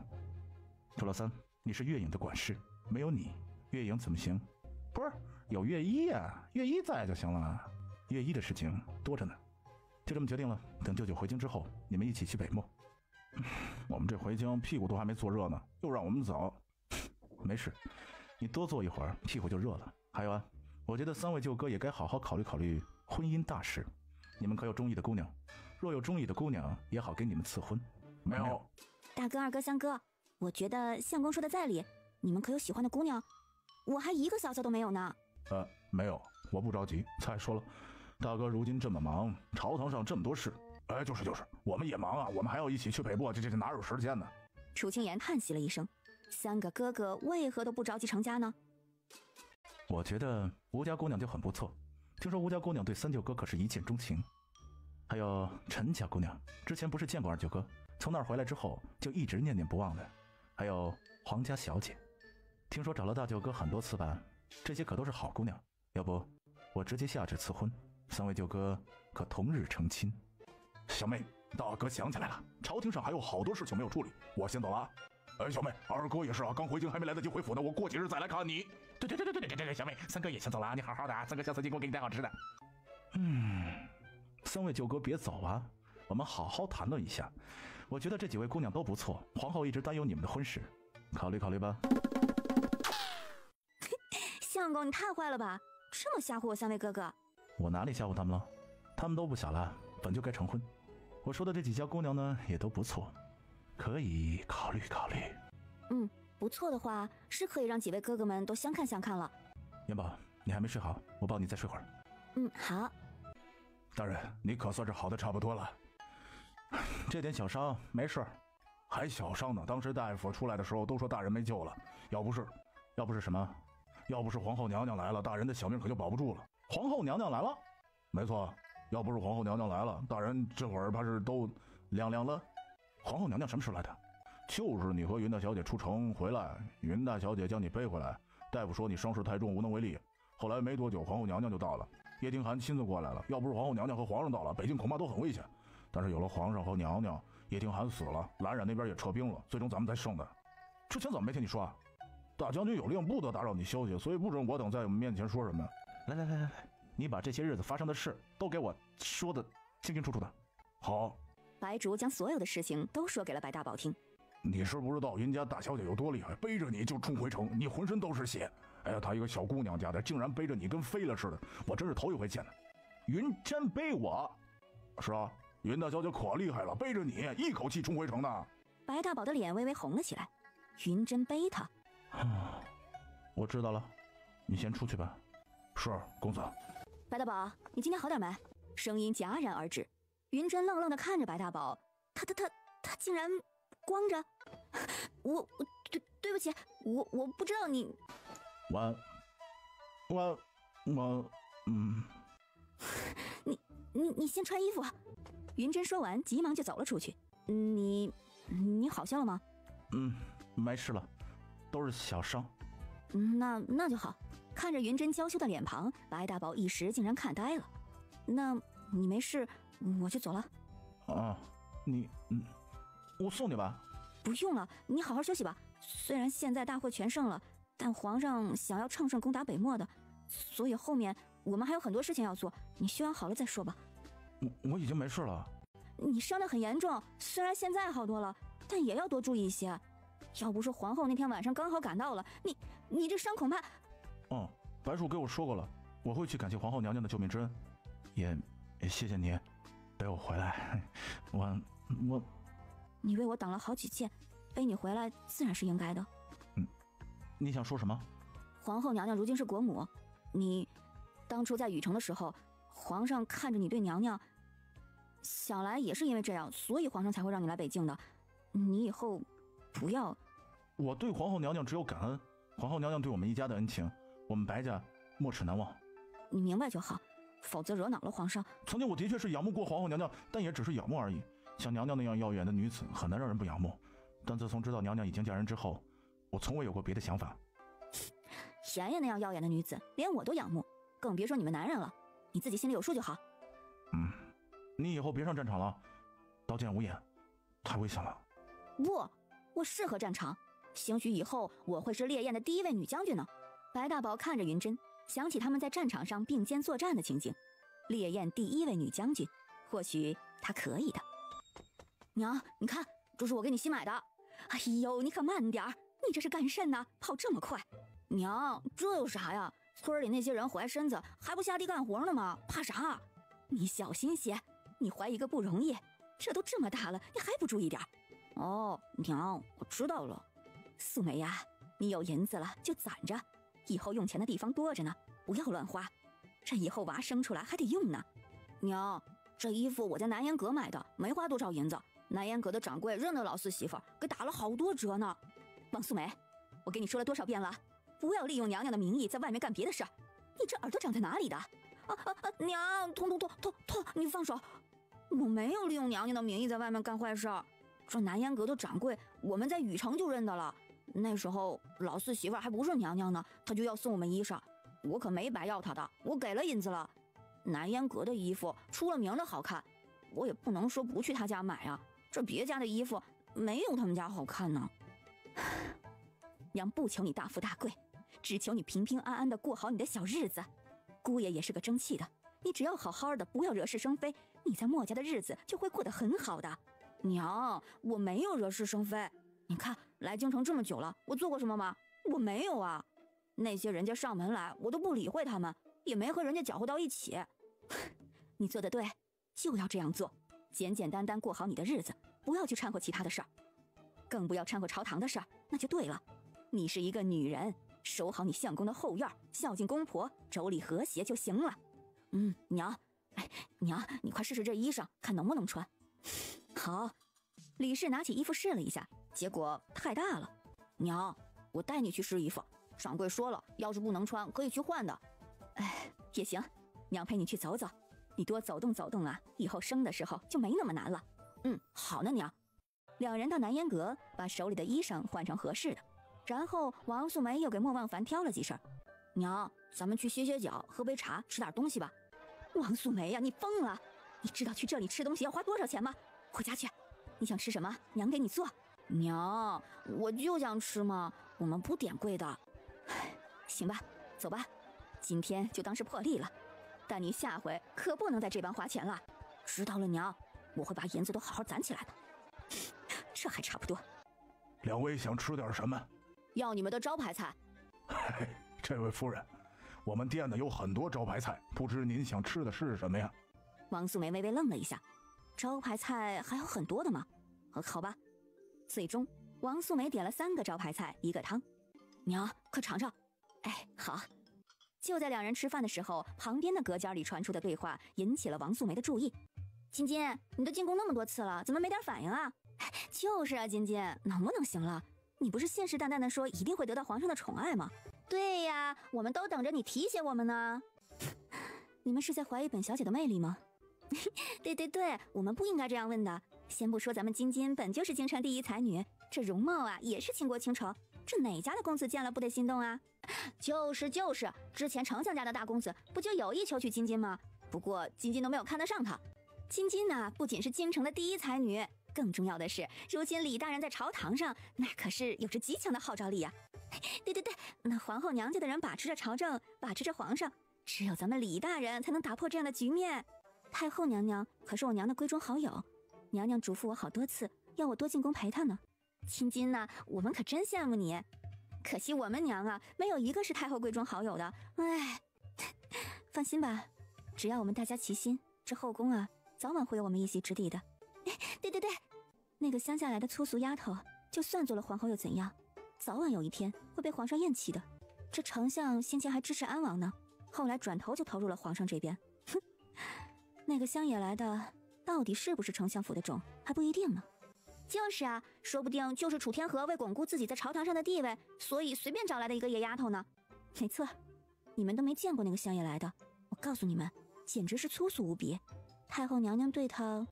楚老三，你是月影的管事，没有你，月影怎么行？不是有岳一呀，岳一在就行了。月一的事情多着呢，就这么决定了。等舅舅回京之后，你们一起去北漠。我们这回京屁股都还没坐热呢，又让我们走。没事，你多坐一会儿，屁股就热了。还有啊，我觉得三位舅哥也该好好考虑考虑婚姻大事。你们可有中意的姑娘？若有中意的姑娘，也好给你们赐婚。没有。大哥、二哥、三哥，我觉得相公说的在理。你们可有喜欢的姑娘？我还一个嫂嫂都没有呢。没有，我不着急。再说了，大哥如今这么忙，朝堂上这么多事。就是，我们也忙啊，我们还要一起去北漠，这哪有时间呢？楚清言叹息了一声，三个哥哥为何都不着急成家呢？我觉得吴家姑娘就很不错，听说吴家姑娘对三舅哥可是一见钟情。还有陈家姑娘，之前不是见过二舅哥，从那儿回来之后就一直念念不忘的。还有黄家小姐，听说找了大舅哥很多次吧，这些可都是好姑娘。要不我直接下旨赐婚，三位舅哥可同日成亲。小妹，大哥想起来了，朝廷上还有好多事情没有处理，我先走了啊。小妹，二哥也是啊，刚回京还没来得及回府呢，我过几日再来看你。对，小妹，三哥也先走了啊，你好好的啊，三哥下次经过给你带好吃的。三位舅哥别走啊，我们好好谈论一下。我觉得这几位姑娘都不错，皇后一直担忧你们的婚事，考虑考虑吧。相公，你太坏了吧，这么吓唬我三位哥哥。我哪里吓唬他们了？他们都不小了，本就该成婚。我说的这几家姑娘呢，也都不错，可以考虑考虑。不错的话，是可以让几位哥哥们都相看相看了。元宝，你还没睡好，我抱你再睡会儿。好。大人，你可算是好的差不多了。这点小伤没事，还小伤呢。当时大夫出来的时候都说大人没救了，要不是什么？要不是皇后娘娘来了，大人的小命可就保不住了。皇后娘娘来了？没错，要不是皇后娘娘来了，大人这会儿怕是都凉了。皇后娘娘什么时候来的？就是你和云大小姐出城回来，云大小姐将你背回来，大夫说你伤势太重，无能为力。后来没多久，皇后娘娘就到了，叶听寒亲自过来了。要不是皇后娘娘和皇上到了，北京恐怕都很危险。但是有了皇上和娘娘，叶听寒死了，蓝染那边也撤兵了，最终咱们才胜的。之前怎么没听你说啊？大将军有令，不得打扰你休息，所以不准我等在我们面前说什么。来，你把这些日子发生的事都给我说的清清楚楚的。好。白竹将所有的事情都说给了白大宝听。你是不知道云家大小姐有多厉害，背着你就冲回城，你浑身都是血。她一个小姑娘家的，竟然背着你跟飞了似的，我真是头一回见的。云真背我？是啊，云大小姐可厉害了，背着你一口气冲回城的。白大宝的脸微微红了起来。云真背他？我知道了，你先出去吧。是，公子。白大宝，你今天好点没？声音戛然而止。云真愣愣地看着白大宝，他竟然光着。对不起，我不知道你。你先穿衣服。云真说完，急忙就走了出去。你好些了吗？没事了，都是小伤。那就好。看着云真娇羞的脸庞，白大宝一时竟然看呆了。那你没事，我就走了。我送你吧。不用了，你好好休息吧。虽然现在大会全胜了，但皇上想要乘胜攻打北漠的，所以后面我们还有很多事情要做，你休养好了再说吧。我已经没事了。你伤得很严重，虽然现在好多了，但也要多注意一些。要不是皇后那天晚上刚好赶到了，你这伤恐怕……白术给我说过了，我会去感谢皇后娘娘的救命之恩，也谢谢你背我回来。我你为我挡了好几箭，背你回来自然是应该的。你想说什么？皇后娘娘如今是国母，你当初在禹城的时候，皇上看着你对娘娘，想来也是因为这样，所以皇上才会让你来北境的。你以后不要……我对皇后娘娘只有感恩，皇后娘娘对我们一家的恩情，我们白家没齿难忘。你明白就好，否则惹恼了皇上。曾经我的确是仰慕过皇后娘娘，但也只是仰慕而已。像娘娘那样耀眼的女子，很难让人不仰慕。但自从知道娘娘已经嫁人之后，我从未有过别的想法。妍妍那样耀眼的女子，连我都仰慕，更别说你们男人了。你自己心里有数就好。你以后别上战场了，刀剑无眼，太危险了。不，我适合战场，兴许以后我会是烈焰的第一位女将军呢。白大宝看着云珍，想起他们在战场上并肩作战的情景。烈焰第一位女将军，或许她可以的。娘，你看，这是我给你新买的。哎呦，你可慢点儿，你这是干甚呢？跑这么快。娘，这有啥呀？村里那些人怀身子，还不下地干活呢吗？怕啥？你小心些，你怀一个不容易，这都这么大了，你还不注意点？哦，娘，我知道了。素梅呀，你有银子了就攒着，以后用钱的地方多着呢，不要乱花。这以后娃生出来还得用呢。娘，这衣服我在南烟阁买的，没花多少银子。南烟阁的掌柜认得老四媳妇，给打了好多折呢。王素梅，我跟你说了多少遍了，不要利用娘娘的名义在外面干别的事儿。你这耳朵长在哪里的？娘，痛，你放手！我没有利用娘娘的名义在外面干坏事儿。这南烟阁的掌柜，我们在禹城就认得了。那时候老四媳妇还不是娘娘呢，他就要送我们衣裳，我可没白要他的，我给了银子了。南烟阁的衣服出了名的好看，我也不能说不去他家买啊。这别家的衣服没有他们家好看呢。娘不求你大富大贵，只求你平平安安的过好你的小日子。姑爷也是个争气的，你只要好好的，不要惹是生非，你在墨家的日子就会过得很好的。娘，我没有惹是生非。你看来京城这么久了，我做过什么吗？我没有啊。那些人家上门来，我都不理会他们，也没和人家搅和到一起。你做得对，就要这样做，简简单单过好你的日子，不要去掺和其他的事儿，更不要掺和朝堂的事儿，那就对了。你是一个女人，守好你相公的后院，孝敬公婆，妯娌和谐就行了。娘，娘，你快试试这衣裳，看能不能穿。好。李氏拿起衣服试了一下，结果太大了。娘，我带你去试衣服，掌柜说了，要是不能穿可以去换的。也行，娘陪你去走走，你多走动走动啊，以后生的时候就没那么难了。好呢娘。两人到南烟阁，把手里的衣裳换成合适的，然后王素梅又给莫忘凡挑了几身。娘，咱们去歇歇脚，喝杯茶，吃点东西吧。王素梅呀，你疯了？你知道去这里吃东西要花多少钱吗？回家去，你想吃什么，娘给你做。娘，我就想吃嘛，我们不点贵的。行吧，走吧，今天就当是破例了，但你下回可不能在这帮花钱了。知道了娘，我会把银子都好好攒起来的。这还差不多。两位想吃点什么？要你们的招牌菜。这位夫人，我们店呢有很多招牌菜，不知您想吃的是什么呀？王素梅微微愣了一下，招牌菜还有很多的吗？好吧。最终王素梅点了3个招牌菜1个汤。娘，快尝尝。好。就在两人吃饭的时候，旁边的隔间里传出的对话引起了王素梅的注意。金金，你都进宫那么多次了，怎么没点反应啊？就是啊，金金，能不能行了？你不是信誓旦旦的说一定会得到皇上的宠爱吗？对呀，我们都等着你提携我们呢。你们是在怀疑本小姐的魅力吗？对，我们不应该这样问的。先不说咱们金金本就是京城第一才女，这容貌啊也是倾国倾城，这哪家的公子见了不得心动啊？就是，之前丞相家的大公子不就有意求娶金金吗？不过金金都没有看得上他。金金呢，不仅是京城的第一才女，更重要的是，如今李大人在朝堂上那可是有着极强的号召力呀。对，那皇后娘家的人把持着朝政，把持着皇上，只有咱们李大人才能打破这样的局面。太后娘娘可是我娘的闺中好友，娘娘嘱咐我好多次，要我多进宫陪她呢。青金呐，我们可真羡慕你。可惜我们娘啊，没有一个是太后闺中好友的。哎，放心吧，只要我们大家齐心，这后宫啊，早晚会有我们一席之地的。对，那个乡下来的粗俗丫头，就算做了皇后又怎样？早晚有一天会被皇上厌弃的。这丞相先前还支持安王呢，后来转头就投入了皇上这边。哼，那个乡野来的，到底是不是丞相府的种，还不一定呢。就是啊，说不定就是楚天河为巩固自己在朝堂上的地位，所以随便找来的一个野丫头呢。没错，你们都没见过那个乡野来的，我告诉你们，简直是粗俗无比。太后娘娘对她，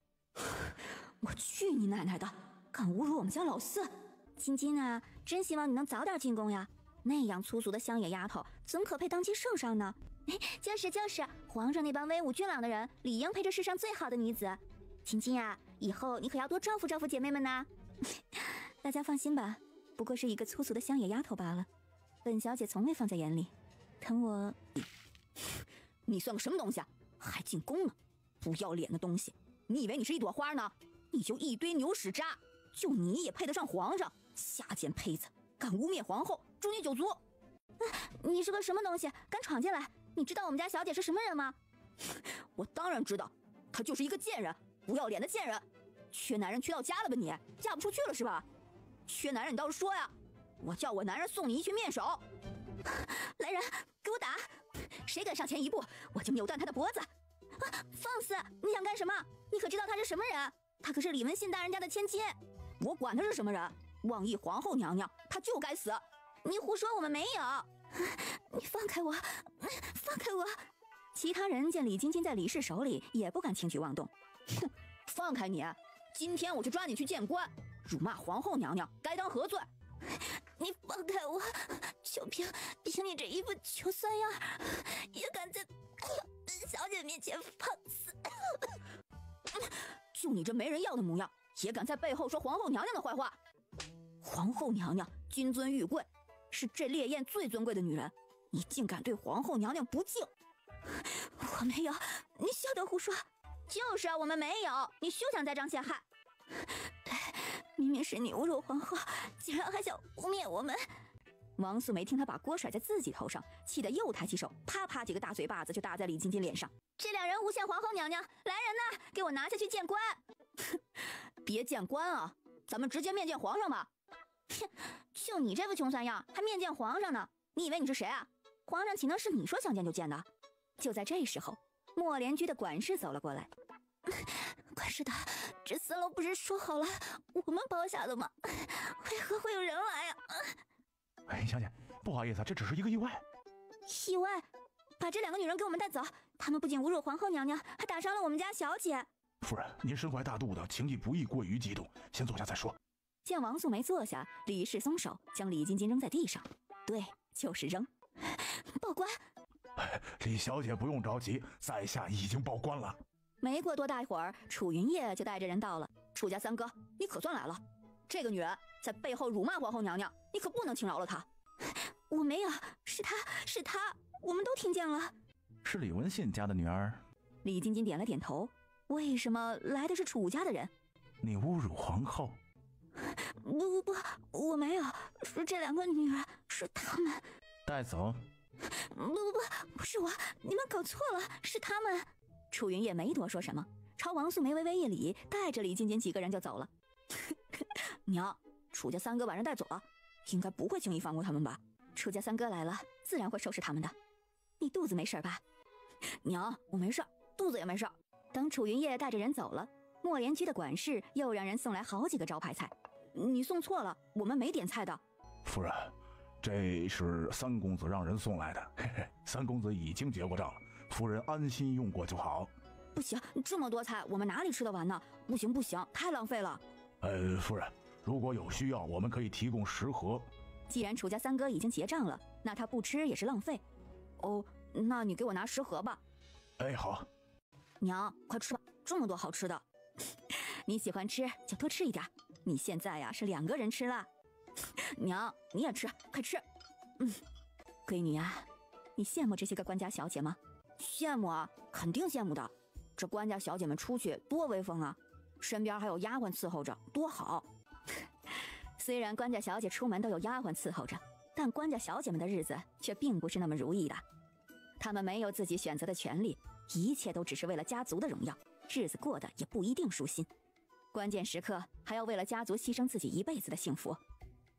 我去你奶奶的，敢侮辱我们家老四！金金啊，真希望你能早点进宫呀。那样粗俗的乡野丫头，怎可配当今圣上呢？就是，皇上那帮威武俊朗的人，理应配这世上最好的女子。金金啊，以后你可要多照顾照顾姐妹们呢。大家放心吧，不过是一个粗俗的乡野丫头罢了，本小姐从未放在眼里。等我，你算个什么东西啊？还进宫呢？不要脸的东西！你以为你是一朵花呢？你就一堆牛屎渣，就你也配得上皇上？下贱胚子，敢污蔑皇后，诛你九族！你是个什么东西，敢闯进来？你知道我们家小姐是什么人吗？我当然知道，她就是一个贱人，不要脸的贱人。缺男人缺到家了吧你？嫁不出去了是吧？缺男人你倒是说呀！我叫我男人送你一群面首。来人，给我打！谁敢上前一步，我就扭断他的脖子！放肆！你想干什么？你可知道他是什么人？他可是李文信大人家的千金。我管他是什么人，妄议皇后娘娘，他就该死！你胡说，我们没有！你放开我！放开我！其他人见李晶晶在李氏手里，也不敢轻举妄动。哼，放开你！今天我就抓你去见官！辱骂皇后娘娘，该当何罪？你放开我！就凭你这一副穷酸样，也敢在本小姐面前放肆！就你这没人要的模样，也敢在背后说皇后娘娘的坏话？皇后娘娘金尊玉贵，是这烈焰最尊贵的女人，你竟敢对皇后娘娘不敬！我没有，你休得胡说！就是啊，我们没有，你休想栽赃陷害！明明是你侮辱皇后，竟然还想污蔑我们！王素梅听他把锅甩在自己头上，气得又抬起手，啪啪几个大嘴巴子就打在李晶晶脸上。这两人诬陷皇后娘娘，来人呐，给我拿下去见官！别见官啊，咱们直接面见皇上吧！哼，就你这副穷酸样，还面见皇上呢？你以为你是谁啊？皇上岂能是你说想见就见的？就在这时候，莫连居的管事走了过来。管事的，这3楼不是说好了我们包下的吗？为何会有人来啊？哎，小姐，不好意思，这只是一个意外。意外？把这2个女人给我们带走，她们不仅侮辱皇后娘娘，还打伤了我们家小姐。夫人，您身怀大度的，情义不宜过于激动，先坐下再说。见王素梅坐下，李氏松手，将李晶晶扔在地上。对，就是扔。报官。李小姐不用着急，在下已经报官了。没过多大一会儿，楚云烨就带着人到了。楚家三哥，你可算来了！这个女人在背后辱骂皇后娘娘，你可不能轻饶了她。我没有，是她，我们都听见了。是李文信家的女儿。李晶晶点了点头。为什么来的是楚家的人？你侮辱皇后？不，我没有，是这2个女人，是她们。带走。不是我，你们搞错了，是她们。楚云烨没多说什么，朝王素梅微微一礼，带着李晶晶几个人就走了。娘，楚家三哥把人带走了，应该不会轻易放过他们吧？楚家三哥来了，自然会收拾他们的。你肚子没事吧？娘，我没事，肚子也没事。等楚云烨带着人走了，莫连居的管事又让人送来好几个招牌菜。你送错了，我们没点菜的。夫人，这是三公子让人送来的，嘿嘿，三公子已经结过账了，夫人安心用过就好。不行，这么多菜我们哪里吃得完呢？不行，太浪费了。夫人，如果有需要，我们可以提供食盒。既然楚家三哥已经结账了，那他不吃也是浪费。哦，那你给我拿食盒吧。哎，好。娘，快吃吧，这么多好吃的。你喜欢吃就多吃一点，你现在呀是2个人吃了。娘，你也吃，快吃。闺女呀，你羡慕这些个官家小姐吗？羡慕啊，肯定羡慕的。这官家小姐们出去多威风啊，身边还有丫鬟伺候着，多好。虽然官家小姐出门都有丫鬟伺候着，但官家小姐们的日子却并不是那么如意的。她们没有自己选择的权利，一切都只是为了家族的荣耀，日子过得也不一定舒心。关键时刻还要为了家族牺牲自己一辈子的幸福。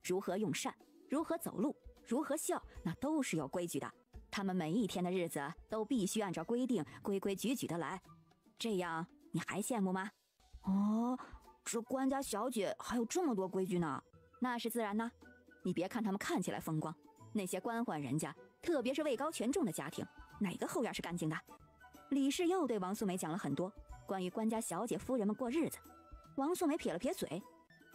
如何用膳，如何走路，如何笑，那都是有规矩的。他们每一天的日子都必须按照规定规规矩矩的来，这样你还羡慕吗？哦，这官家小姐还有这么多规矩呢？那是自然呢。你别看他们看起来风光，那些官宦人家，特别是位高权重的家庭，哪个后院是干净的？李氏又对王素梅讲了很多关于官家小姐夫人们过日子。王素梅撇了撇嘴，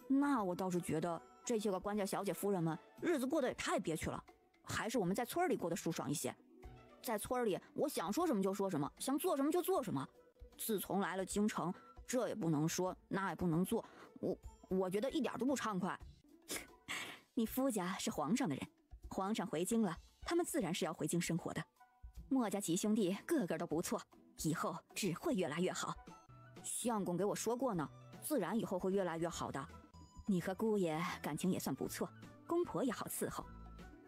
那我倒是觉得这些个官家小姐夫人们日子过得也太憋屈了，还是我们在村里过得舒爽一些。在村里，我想说什么就说什么，想做什么就做什么。自从来了京城，这也不能说，那也不能做，我觉得一点都不畅快。你夫家是皇上的人，皇上回京了，他们自然是要回京生活的。墨家几兄弟个个都不错，以后只会越来越好。相公给我说过呢，自然以后会越来越好的。你和姑爷感情也算不错，公婆也好伺候，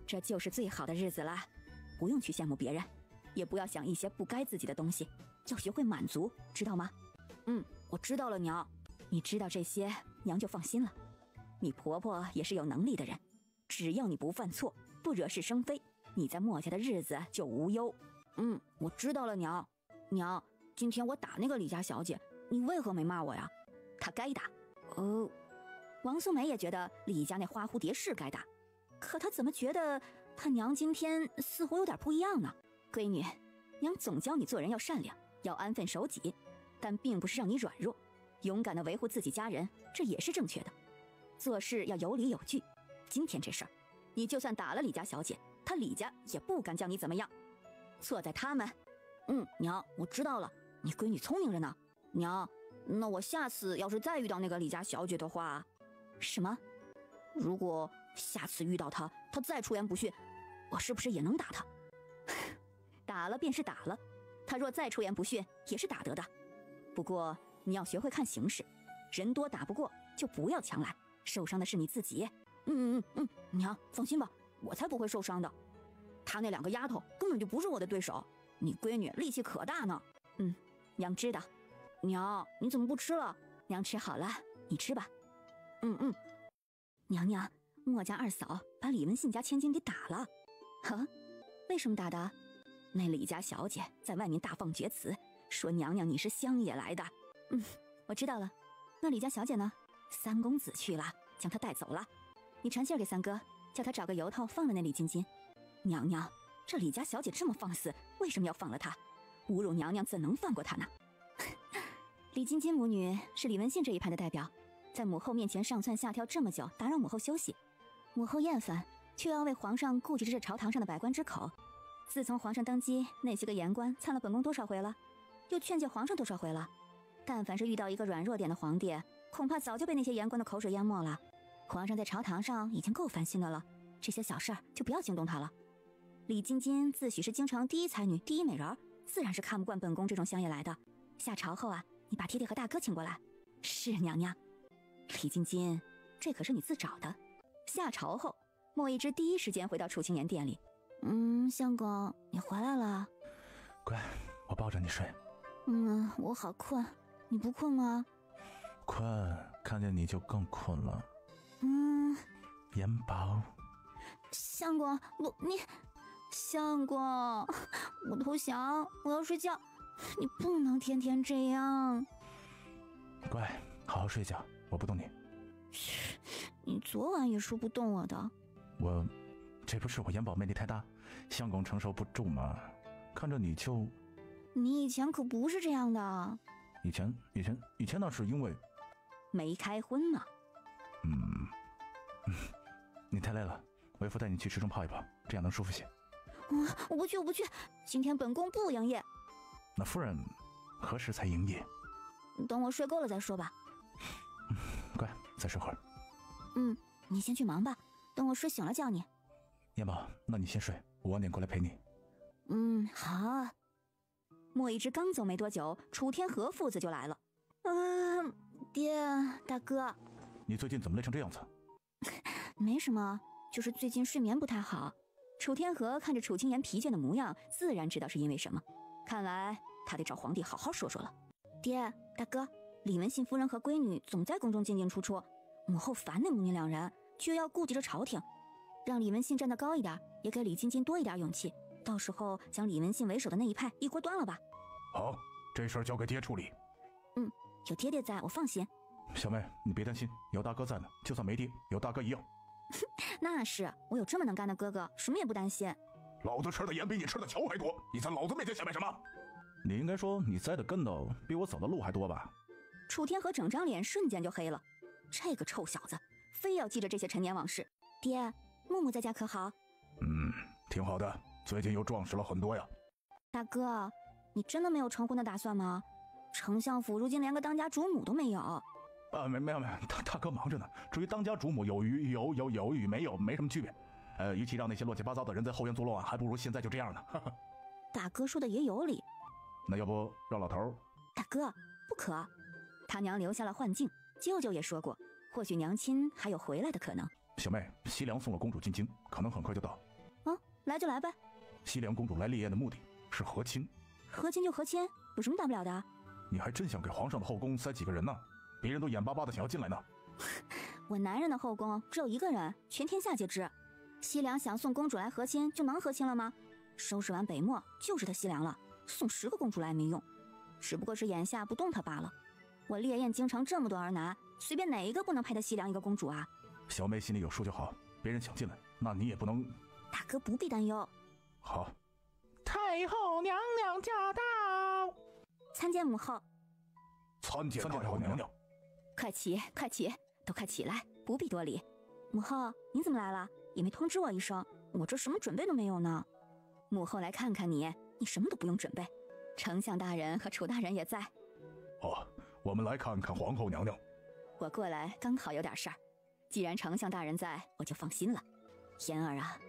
这就是最好的日子了。不用去羡慕别人，也不要想一些不该自己的东西，要学会满足，知道吗？我知道了，娘。你知道这些，娘就放心了。你婆婆也是有能力的人，只要你不犯错，不惹是生非，你在墨家的日子就无忧。我知道了，娘。娘，今天我打那个李家小姐，你为何没骂我呀？她该打。王素梅也觉得李家那花蝴蝶是该打，可她怎么觉得她娘今天似乎有点不一样呢？闺女，娘总教你做人要善良，要安分守己，但并不是让你软弱，勇敢地维护自己家人，这也是正确的。做事要有理有据。今天这事儿，你就算打了李家小姐，她李家也不敢叫你怎么样。错在他们。娘，我知道了。你闺女聪明着呢。娘，那我下次要是再遇到那个李家小姐的话，什么？如果下次遇到她，她再出言不逊，我是不是也能打她？打了便是打了，她若再出言不逊，也是打得的。不过你要学会看形势，人多打不过就不要强来，受伤的是你自己。娘放心吧，我才不会受伤的。她那2个丫头根本就不是我的对手，你闺女力气可大呢。娘知道。娘，你怎么不吃了？娘吃好了，你吃吧。娘娘，墨家二嫂把李文信家千金给打了。为什么打的？那李家小姐在外面大放厥词，说娘娘你是乡野来的。我知道了。那李家小姐呢？三公子去了，将她带走了。你传信给三哥，叫他找个由头放了那李金金。娘娘，这李家小姐这么放肆，为什么要放了她？侮辱娘娘怎能放过她呢？李金金母女是李文信这一派的代表，在母后面前上蹿下跳这么久，打扰母后休息，母后厌烦，却要为皇上顾及着这朝堂上的百官之口。自从皇上登基，那些个言官参了本宫多少回了，又劝诫皇上多少回了。但凡是遇到一个软弱点的皇帝，恐怕早就被那些言官的口水淹没了。皇上在朝堂上已经够烦心的了，这些小事儿就不要惊动他了。李金金自诩是京城第一才女、第一美人，自然是看不惯本宫这种乡野来的。下朝后啊，你把爹爹和大哥请过来。是娘娘。李金金，这可是你自找的。下朝后，莫一之第一时间回到储青年殿里。相公，你回来了。乖，我抱着你睡。我好困，你不困吗？困，看见你就更困了。元宝。相公，相公，我投降，我要睡觉，你不能天天这样。乖，好好睡觉，我不动你。你昨晚也说不动我的。这不是我元宝魅力太大，相公承受不住吗？看着你就……你以前可不是这样的。以前那是因为没开荤嘛。你太累了，为夫带你去池中泡一泡，这样能舒服些。我不去，今天本宫不营业。那夫人何时才营业？等我睡够了再说吧。乖，再睡会儿。你先去忙吧，等我睡醒了叫你。元宝，那你先睡，我晚点过来陪你。好。莫一之刚走没多久，楚天河父子就来了。爹，大哥，你最近怎么累成这样子？没什么，就是最近睡眠不太好。楚天河看着楚清言疲倦的模样，自然知道是因为什么。看来他得找皇帝好好说说了。爹，大哥，李文信夫人和闺女总在宫中进进出出，母后烦那母女两人，却要顾及着朝廷，让李文信站得高一点，也给李晶晶多一点勇气。到时候将李文信为首的那一派一锅端了吧。好，这事儿交给爹处理。有爹爹在，我放心。小妹，你别担心，有大哥在呢，就算没爹，有大哥一样。那是，我有这么能干的哥哥，什么也不担心。老子吃的盐比你吃的桥还多，你在老子面前显摆什么？你应该说你栽的跟头比我走的路还多吧？楚天河整张脸瞬间就黑了，这个臭小子非要记着这些陈年往事。爹，木木在家可好？挺好的，最近又壮实了很多呀。大哥，你真的没有成婚的打算吗？丞相府如今连个当家主母都没有。没有，大哥忙着呢。至于当家主母有与没有没什么区别。与其让那些乱七八糟的人在后院作乱，还不如现在就这样呢。大哥说的也有理。那要不让老头？大哥，不可。他娘留下了幻境，舅舅也说过，或许娘亲还有回来的可能。小妹，西凉送了公主进京，可能很快就到。来就来呗。西凉公主来烈焰的目的是和亲。和亲就和亲，有什么大不了的？你还真想给皇上的后宫塞几个人呢？别人都眼巴巴的想要进来呢。我男人的后宫只有一个人，全天下皆知。西凉想送公主来和亲，就能和亲了吗？收拾完北漠就是他西凉了，送10个公主来没用，只不过是眼下不动他罢了。我烈焰京城这么多儿男，随便哪一个不能配得西凉一个公主啊？小妹心里有数就好，别人想进来，那你也不能。大哥不必担忧。好。太后娘娘驾到！参见母后。参见太后娘娘。快起，快起，都快起来，不必多礼。母后，你怎么来了？也没通知我一声，我这什么准备都没有呢。母后来看看你，你什么都不用准备。丞相大人和楚大人也在。哦，我们来看看皇后娘娘。我过来刚好有点事儿，既然丞相大人在，我就放心了。妍儿啊，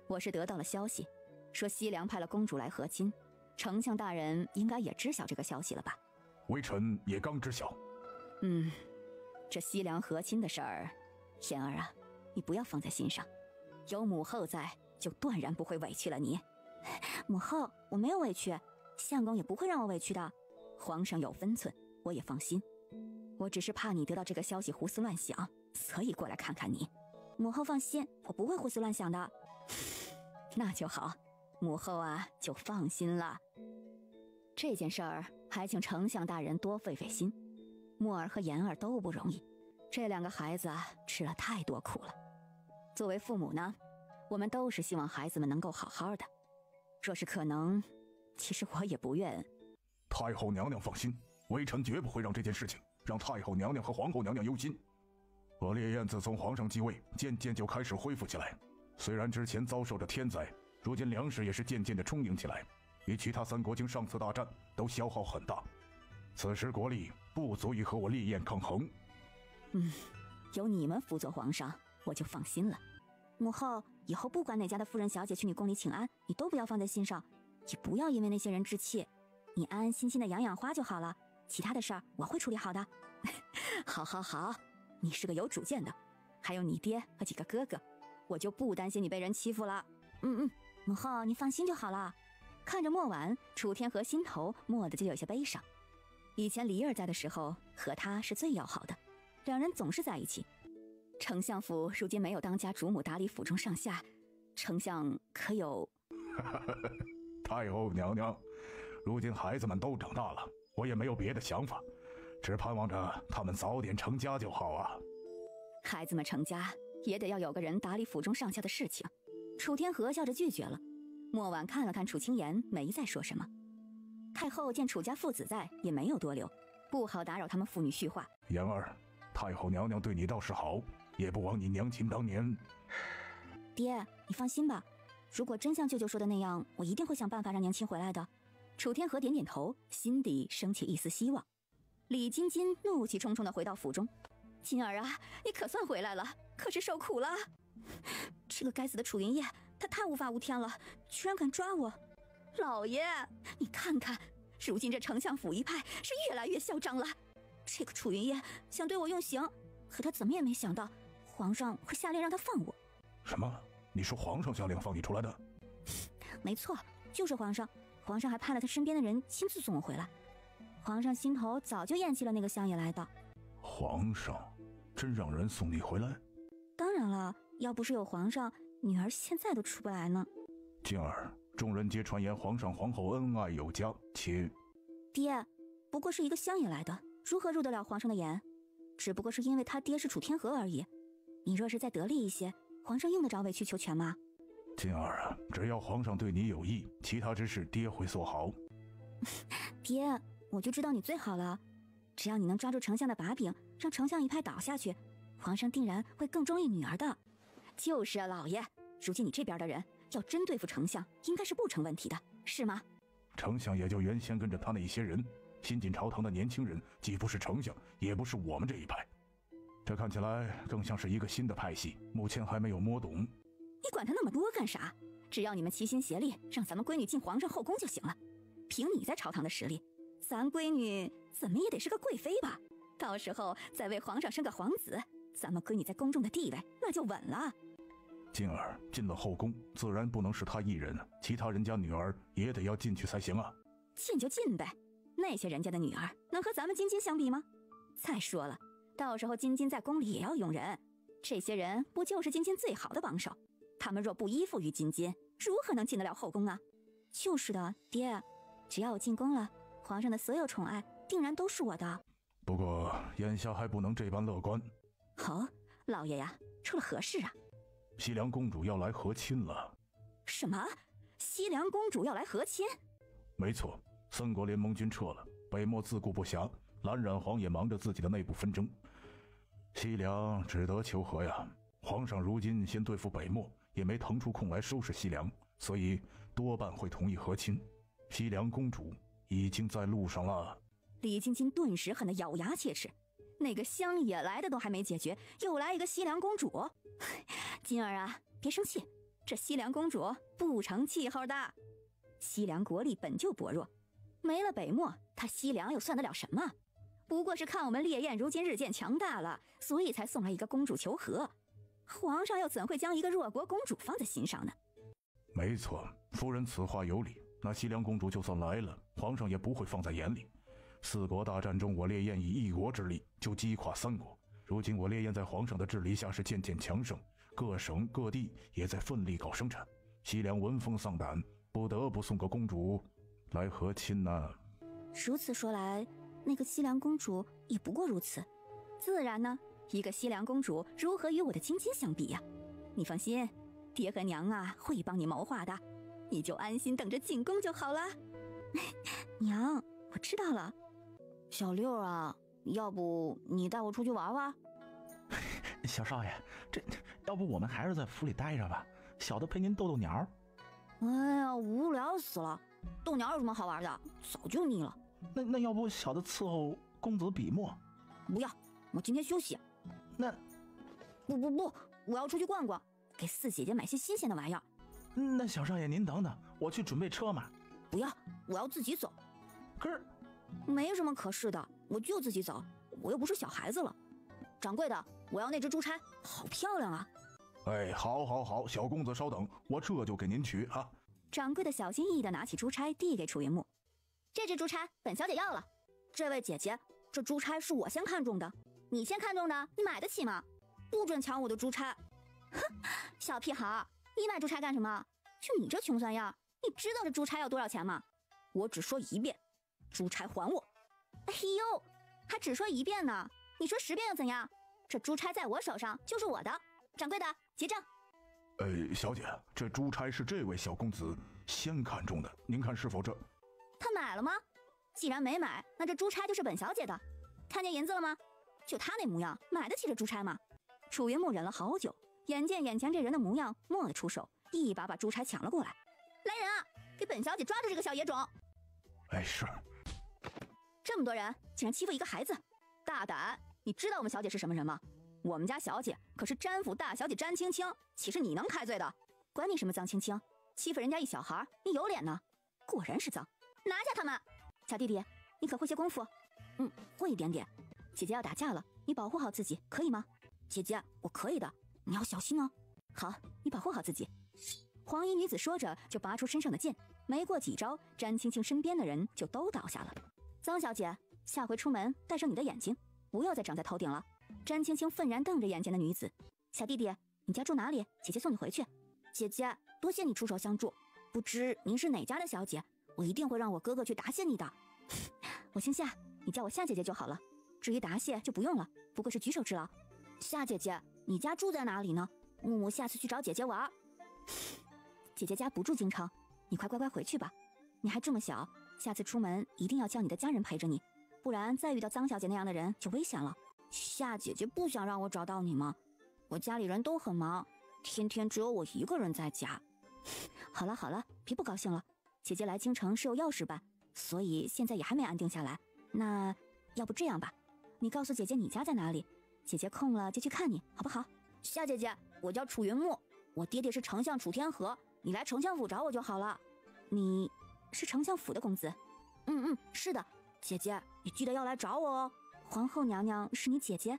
我是得到了消息，说西凉派了公主来和亲，丞相大人应该也知晓这个消息了吧？微臣也刚知晓。这西凉和亲的事儿，妍儿啊，你不要放在心上，有母后在，就断然不会委屈了你。母后，我没有委屈，相公也不会让我委屈的。皇上有分寸，我也放心。我只是怕你得到这个消息胡思乱想，所以过来看看你。母后放心，我不会胡思乱想的。那就好，母后啊就放心了。这件事儿还请丞相大人多费费心。墨儿和妍儿都不容易，这2个孩子吃了太多苦了。作为父母呢，我们都是希望孩子们能够好好的。若是可能，其实我也不愿。太后娘娘放心，微臣绝不会让这件事情让太后娘娘和皇后娘娘忧心。我烈焰自从皇上继位，渐渐就开始恢复起来。虽然之前遭受着天灾，如今粮食也是渐渐的充盈起来，与其他3国经上次大战都消耗很大。此时国力不足以和我烈焰抗衡。有你们辅佐皇上，我就放心了。母后，以后不管哪家的夫人小姐去你宫里请安，你都不要放在心上，也不要因为那些人置气。你安安心心的养养花就好了，其他的事儿我会处理好的。好好好，你是个有主见的，还有你爹和几个哥哥，我就不担心你被人欺负了。母后你放心就好了。看着墨婉，楚天河心头蓦地就有些悲伤。以前黎儿在的时候，和他是最要好的，2人总是在一起。丞相府如今没有当家主母打理府中上下，丞相可有？太后娘娘，如今孩子们都长大了，我也没有别的想法，只盼望着他们早点成家就好啊。孩子们成家也得要有个人打理府中上下的事情。楚天河笑着拒绝了。墨婉看了看楚清言，没再说什么。太后见楚家父子在，也没有多留，不好打扰他们父女叙话。妍儿，太后娘娘对你倒是好，也不枉你娘亲当年。爹，你放心吧，如果真像舅舅说的那样，我一定会想办法让娘亲回来的。楚天河点点头，心底升起一丝希望。李晶晶怒气冲冲地回到府中：“金儿啊，你可算回来了，可是受苦了。这个该死的楚云烨，他太无法无天了，居然敢抓我！老爷，你看看，如今这丞相府一派是越来越嚣张了。这个楚云烨想对我用刑，可他怎么也没想到，皇上会下令让他放我。什么？你说皇上下令放你出来的？没错，就是皇上。皇上还派了他身边的人亲自送我回来。皇上心头早就厌弃了那个乡野来的。皇上真让人送你回来？当然了，要不是有皇上，女儿现在都出不来呢。静儿，众人皆传言皇上皇后恩爱有加，且……爹，不过是一个乡野来的，如何入得了皇上的眼？只不过是因为他爹是楚天河而已。你若是再得力一些，皇上用得着委曲求全吗？静儿啊，只要皇上对你有意，其他之事爹会做好。爹，我就知道你最好了。只要你能抓住丞相的把柄，让丞相一派倒下去，皇上定然会更中意女儿的。就是啊，老爷，如今你这边的人要真对付丞相，应该是不成问题的，是吗？丞相也就原先跟着他那一些人，新进朝堂的年轻人，既不是丞相，也不是我们这一派。这看起来更像是一个新的派系，目前还没有摸懂。你管他那么多干啥？只要你们齐心协力，让咱们闺女进皇上后宫就行了。凭你在朝堂的实力，咱闺女怎么也得是个贵妃吧？到时候再为皇上生个皇子，咱们闺女在宫中的地位那就稳了。静儿进了后宫，自然不能是她一人，其他人家女儿也得要进去才行啊。进就进呗，那些人家的女儿能和咱们金金相比吗？再说了，到时候金金在宫里也要用人，这些人不就是金金最好的帮手？他们若不依附于金金，如何能进得了后宫啊？就是的，爹，只要我进宫了，皇上的所有宠爱定然都是我的。不过眼下还不能这般乐观。哦，老爷呀，出了何事啊？西凉公主要来和亲了。什么？西凉公主要来和亲？没错，三国联盟军撤了，北漠自顾不暇，蓝染皇也忙着自己的内部纷争，西凉只得求和呀。皇上如今先对付北漠，也没腾出空来收拾西凉，所以多半会同意和亲。西凉公主已经在路上了。李晶晶顿时恨得咬牙切齿，那个乡野来的都还没解决，又来一个西凉公主。金儿啊，别生气，这西凉公主不成气候的。西凉国力本就薄弱，没了北漠，她西凉又算得了什么？不过是看我们烈焰如今日渐强大了，所以才送来一个公主求和。皇上又怎会将一个弱国公主放在心上呢？没错，夫人此话有理。那西凉公主就算来了，皇上也不会放在眼里。四国大战中，我烈焰以一国之力就击垮三国。如今我烈焰在皇上的治理下是渐渐强盛，各省各地也在奋力搞生产。西凉闻风丧胆，不得不送个公主来和亲呢。如此说来，那个西凉公主也不过如此。自然呢，一个西凉公主如何与我的金金相比呀？你放心，爹和娘啊会帮你谋划的，你就安心等着进宫就好了。娘，我知道了。小六啊，要不你带我出去玩玩？小少爷，这要不我们还是在府里待着吧，小的陪您逗逗鸟。哎呀，无聊死了！逗鸟有什么好玩的？早就腻了。那要不小的伺候公子笔墨？不要，我今天休息。那不，我要出去逛逛，给四姐姐买些新鲜的玩意儿。那小少爷您等等，我去准备车马。不要，我要自己走。可是没什么可是的，我就自己走，我又不是小孩子了。掌柜的，我要那只珠钗，好漂亮啊！哎，好，小公子稍等，我这就给您取啊。掌柜的小心翼翼地拿起珠钗递给楚云木，这只珠钗本小姐要了。这位姐姐，这珠钗是我先看中的，你先看中的，你买得起吗？不准抢我的珠钗！哼，小屁孩，你买珠钗干什么？就你这穷酸样，你知道这珠钗要多少钱吗？我只说一遍，珠钗还我！哎呦，还只说一遍呢，你说10遍又怎样？这珠钗在我手上就是我的。掌柜的，结账。小姐，这珠钗是这位小公子先看中的，您看是否这……他买了吗？既然没买，那这珠钗就是本小姐的。看见银子了吗？就他那模样，买得起这珠钗吗？楚云木忍了好久，眼见眼前这人的模样，摸得出手，一把把珠钗抢了过来。来人啊，给本小姐抓住这个小野种！哎，是。这么多人，竟然欺负一个孩子，大胆！你知道我们小姐是什么人吗？我们家小姐可是詹府大小姐詹青青，岂是你能开罪的？管你什么脏青青，欺负人家一小孩，你有脸呢？果然是脏，拿下他们！小弟弟，你可会些功夫？会一点点。姐姐要打架了，你保护好自己，可以吗？姐姐，我可以的，你要小心哦。好，你保护好自己。黄衣女子说着就拔出身上的剑，没过几招，詹青青身边的人就都倒下了。臧小姐，下回出门带上你的眼睛，不要再长在头顶了。詹青青愤然瞪着眼前的女子，小弟弟，你家住哪里？姐姐送你回去。姐姐，多谢你出手相助，不知您是哪家的小姐，我一定会让我哥哥去答谢你的。我姓夏，你叫我夏姐姐就好了，至于答谢就不用了，不过是举手之劳。夏姐姐，你家住在哪里呢？木木下次去找姐姐玩。姐姐家不住京城，你快乖乖回去吧。你还这么小，下次出门一定要叫你的家人陪着你，不然再遇到臧小姐那样的人就危险了。夏姐姐不想让我找到你吗？我家里人都很忙，天天只有我一个人在家。好了好了，别不高兴了。姐姐来京城是有要事办，所以现在也还没安定下来。那要不这样吧，你告诉姐姐你家在哪里，姐姐空了就去看你，好不好？夏姐姐，我叫楚云木，我爹爹是丞相楚天河，你来丞相府找我就好了。你是丞相府的公子？是的。姐姐，你记得要来找我哦。皇后娘娘是你姐姐？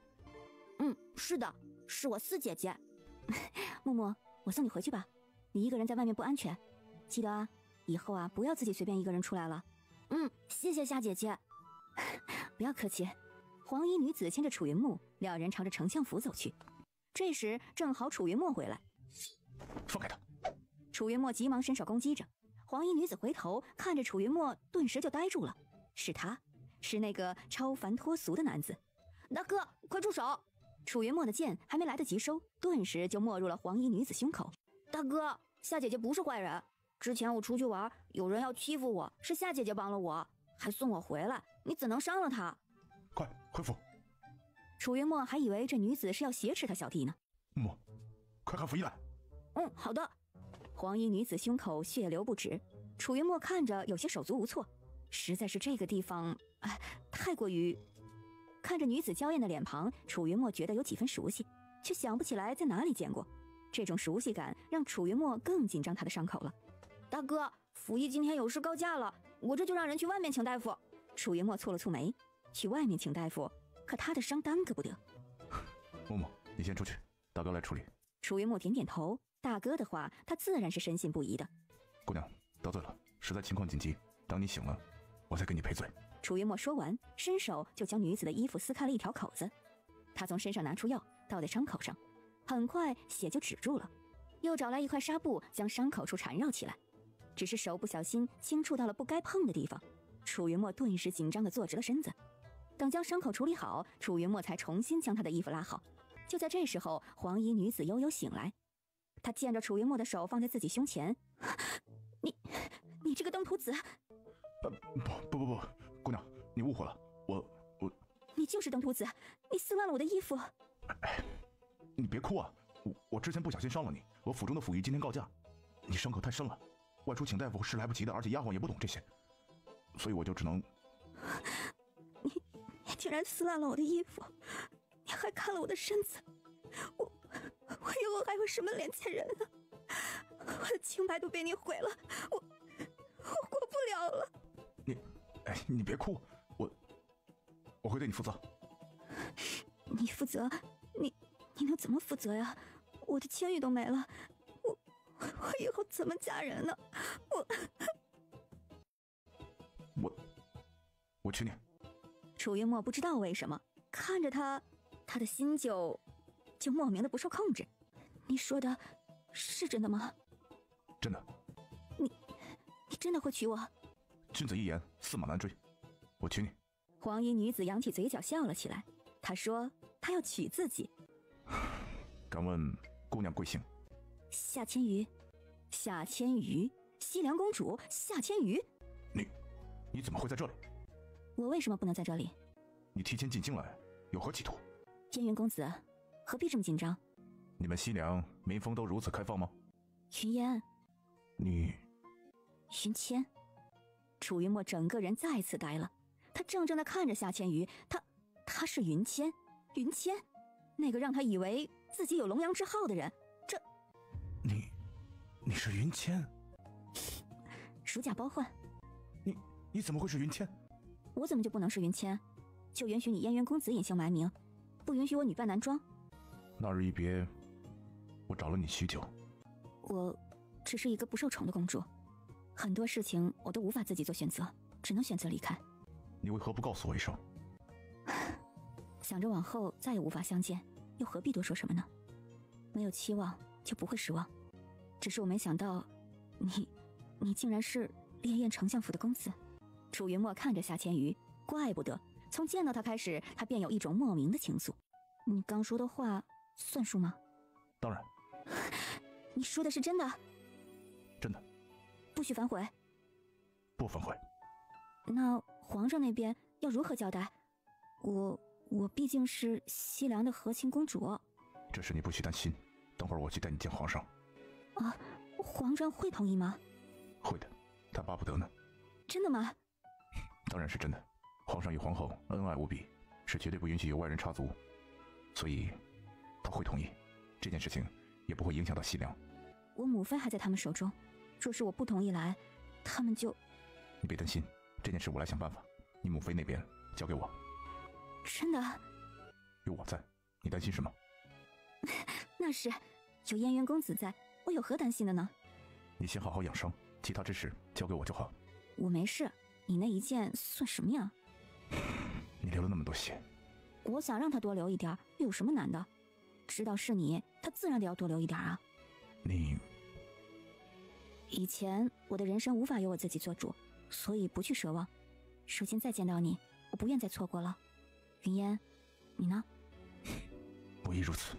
是的，是我四姐姐。木木，我送你回去吧，你一个人在外面不安全，记得啊，以后啊不要自己随便一个人出来了。谢谢夏姐姐。不要客气。黄衣女子牵着楚云木，两人朝着丞相府走去。这时正好楚云墨回来，放开他！楚云墨急忙伸手攻击着。黄衣女子回头看着楚云墨，顿时就呆住了。是他，是那个超凡脱俗的男子。大哥，快住手！楚云墨的剑还没来得及收，顿时就没入了黄衣女子胸口。大哥，夏姐姐不是坏人，之前我出去玩，有人要欺负我，是夏姐姐帮了我，还送我回来，你怎能伤了她？快恢复！楚云墨还以为这女子是要挟持他小弟呢。木，快看符衣来！好的。黄衣女子胸口血流不止，楚云墨看着有些手足无措，实在是这个地方，太过于……看着女子娇艳的脸庞，楚云墨觉得有几分熟悉，却想不起来在哪里见过。这种熟悉感让楚云墨更紧张他的伤口了。大哥，府医今天有事告假了，我这就让人去外面请大夫。楚云墨蹙了蹙眉，去外面请大夫，可他的伤耽搁不得。木木，你先出去，大哥来处理。楚云墨点点头，大哥的话他自然是深信不疑的。姑娘，得罪了，实在情况紧急，等你醒了，我再给你赔罪。楚云墨说完，伸手就将女子的衣服撕开了一条口子，他从身上拿出药倒在伤口上，很快血就止住了，又找来一块纱布将伤口处缠绕起来，只是手不小心轻触到了不该碰的地方，楚云墨顿时紧张地坐直了身子。等将伤口处理好，楚云墨才重新将他的衣服拉好。就在这时候，黄衣女子悠悠醒来，她见着楚云墨的手放在自己胸前，你这个登徒子！不，姑娘，你误会了，我你就是登徒子，你撕烂了我的衣服。你别哭啊，我之前不小心伤了你，我府中的府医今天告假，你伤口太深了，外出请大夫是来不及的，而且丫鬟也不懂这些，所以我就只能……你竟然撕烂了我的衣服，你还看了我的身子，我以后还有什么脸见人啊？我的清白都被你毁了，我过不了了。你别哭，我会对你负责。你负责？你能怎么负责呀？我的签玉都没了，我以后怎么嫁人呢？我娶你。楚云墨不知道为什么看着他的心就莫名的不受控制。你说的是真的吗？真的。你真的会娶我？君子一言，驷马难追。我娶你。黄衣女子扬起嘴角笑了起来，她说她要娶自己。敢问姑娘贵姓？夏千瑜。夏千瑜，西凉公主夏千瑜。你怎么会在这里？我为什么不能在这里？你提前进京来，有何企图？燕云公子，何必这么紧张？你们西凉民风都如此开放吗？云烟。你。云谦。楚云墨整个人再次呆了，他怔怔地看着夏千瑜，他是云谦，云谦，那个让他以为自己有龙阳之好的人，这……你是云谦？如假包换。你怎么会是云谦？我怎么就不能是云谦？就允许你燕云公子隐姓埋名，不允许我女扮男装？那日一别，我找了你许久。我只是一个不受宠的公主，很多事情我都无法自己做选择，只能选择离开。你为何不告诉我一声？想着往后再也无法相见，又何必多说什么呢？没有期望就不会失望。只是我没想到，你竟然是烈焰丞相府的公子。楚云墨看着夏千瑜，怪不得从见到他开始，他便有一种莫名的情愫。你刚说的话算数吗？当然。你说的是真的？真的。不许反悔。不反悔。那皇上那边要如何交代？我毕竟是西凉的和亲公主。这事你不许担心，等会儿我去带你见皇上。啊，皇上会同意吗？会的，他巴不得呢。真的吗？当然是真的。皇上与皇后恩爱无比，是绝对不允许有外人插足，所以他会同意。这件事情也不会影响到西凉。我母妃还在他们手中，若是我不同意来，他们就……你别担心，这件事我来想办法。你母妃那边交给我。真的？有我在，你担心什么？那是，有燕云公子在，我有何担心的呢？你先好好养伤，其他之事交给我就好。我没事，你那一件算什么呀？你流了那么多血，我想让他多流一点，又有什么难的？知道是你，他自然得要多流一点啊。你……以前我的人生无法由我自己做主，所以不去奢望。如今再见到你，我不愿再错过了。云烟，你呢？我亦如此。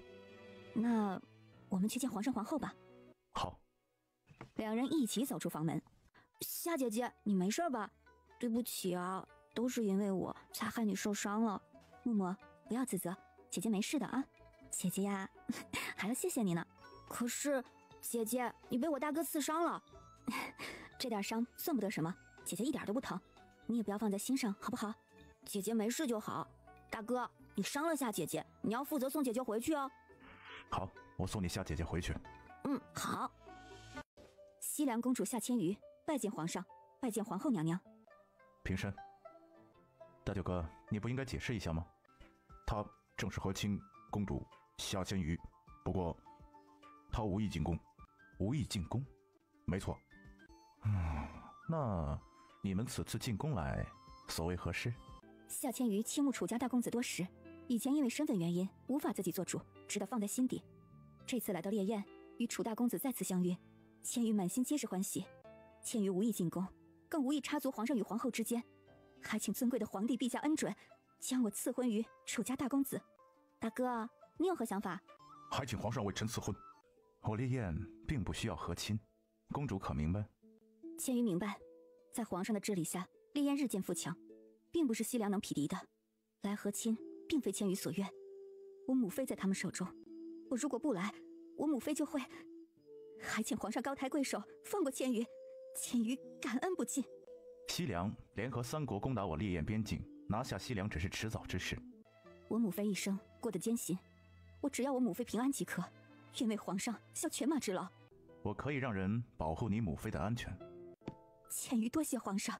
那我们去见皇上皇后吧。好。两人一起走出房门。夏姐姐，你没事吧？对不起啊，都是因为我才害你受伤了。木木，不要自责，姐姐没事的啊。姐姐呀，还要谢谢你呢。可是，姐姐，你被我大哥刺伤了。这点伤算不得什么，姐姐一点都不疼，你也不要放在心上，好不好？姐姐没事就好。大哥，你伤了夏姐姐，你要负责送姐姐回去哦。好，我送你夏姐姐回去。好。西凉公主夏千瑜拜见皇上，拜见皇后娘娘。平身。大舅哥，你不应该解释一下吗？她正是和亲公主夏千瑜，不过她无意进宫。无意进宫？没错。那你们此次进宫来，所谓何事？夏千瑜倾慕楚家大公子多时，以前因为身份原因无法自己做主，只得放在心底。这次来到烈焰，与楚大公子再次相遇，千瑜满心皆是欢喜。千瑜无意进宫，更无意插足皇上与皇后之间，还请尊贵的皇帝陛下恩准，将我赐婚于楚家大公子。大哥，你有何想法？还请皇上为臣赐婚。我烈焰并不需要和亲，公主可明白？千瑜明白，在皇上的治理下，烈焰日渐富强，并不是西凉能匹敌的。来和亲，并非千瑜所愿。我母妃在他们手中，我如果不来，我母妃就会……还请皇上高抬贵手，放过千瑜，千瑜感恩不尽。西凉联合三国攻打我烈焰边境，拿下西凉只是迟早之事。我母妃一生过得艰辛，我只要我母妃平安即可，愿为皇上效犬马之劳。我可以让人保护你母妃的安全。千瑜多谢皇上，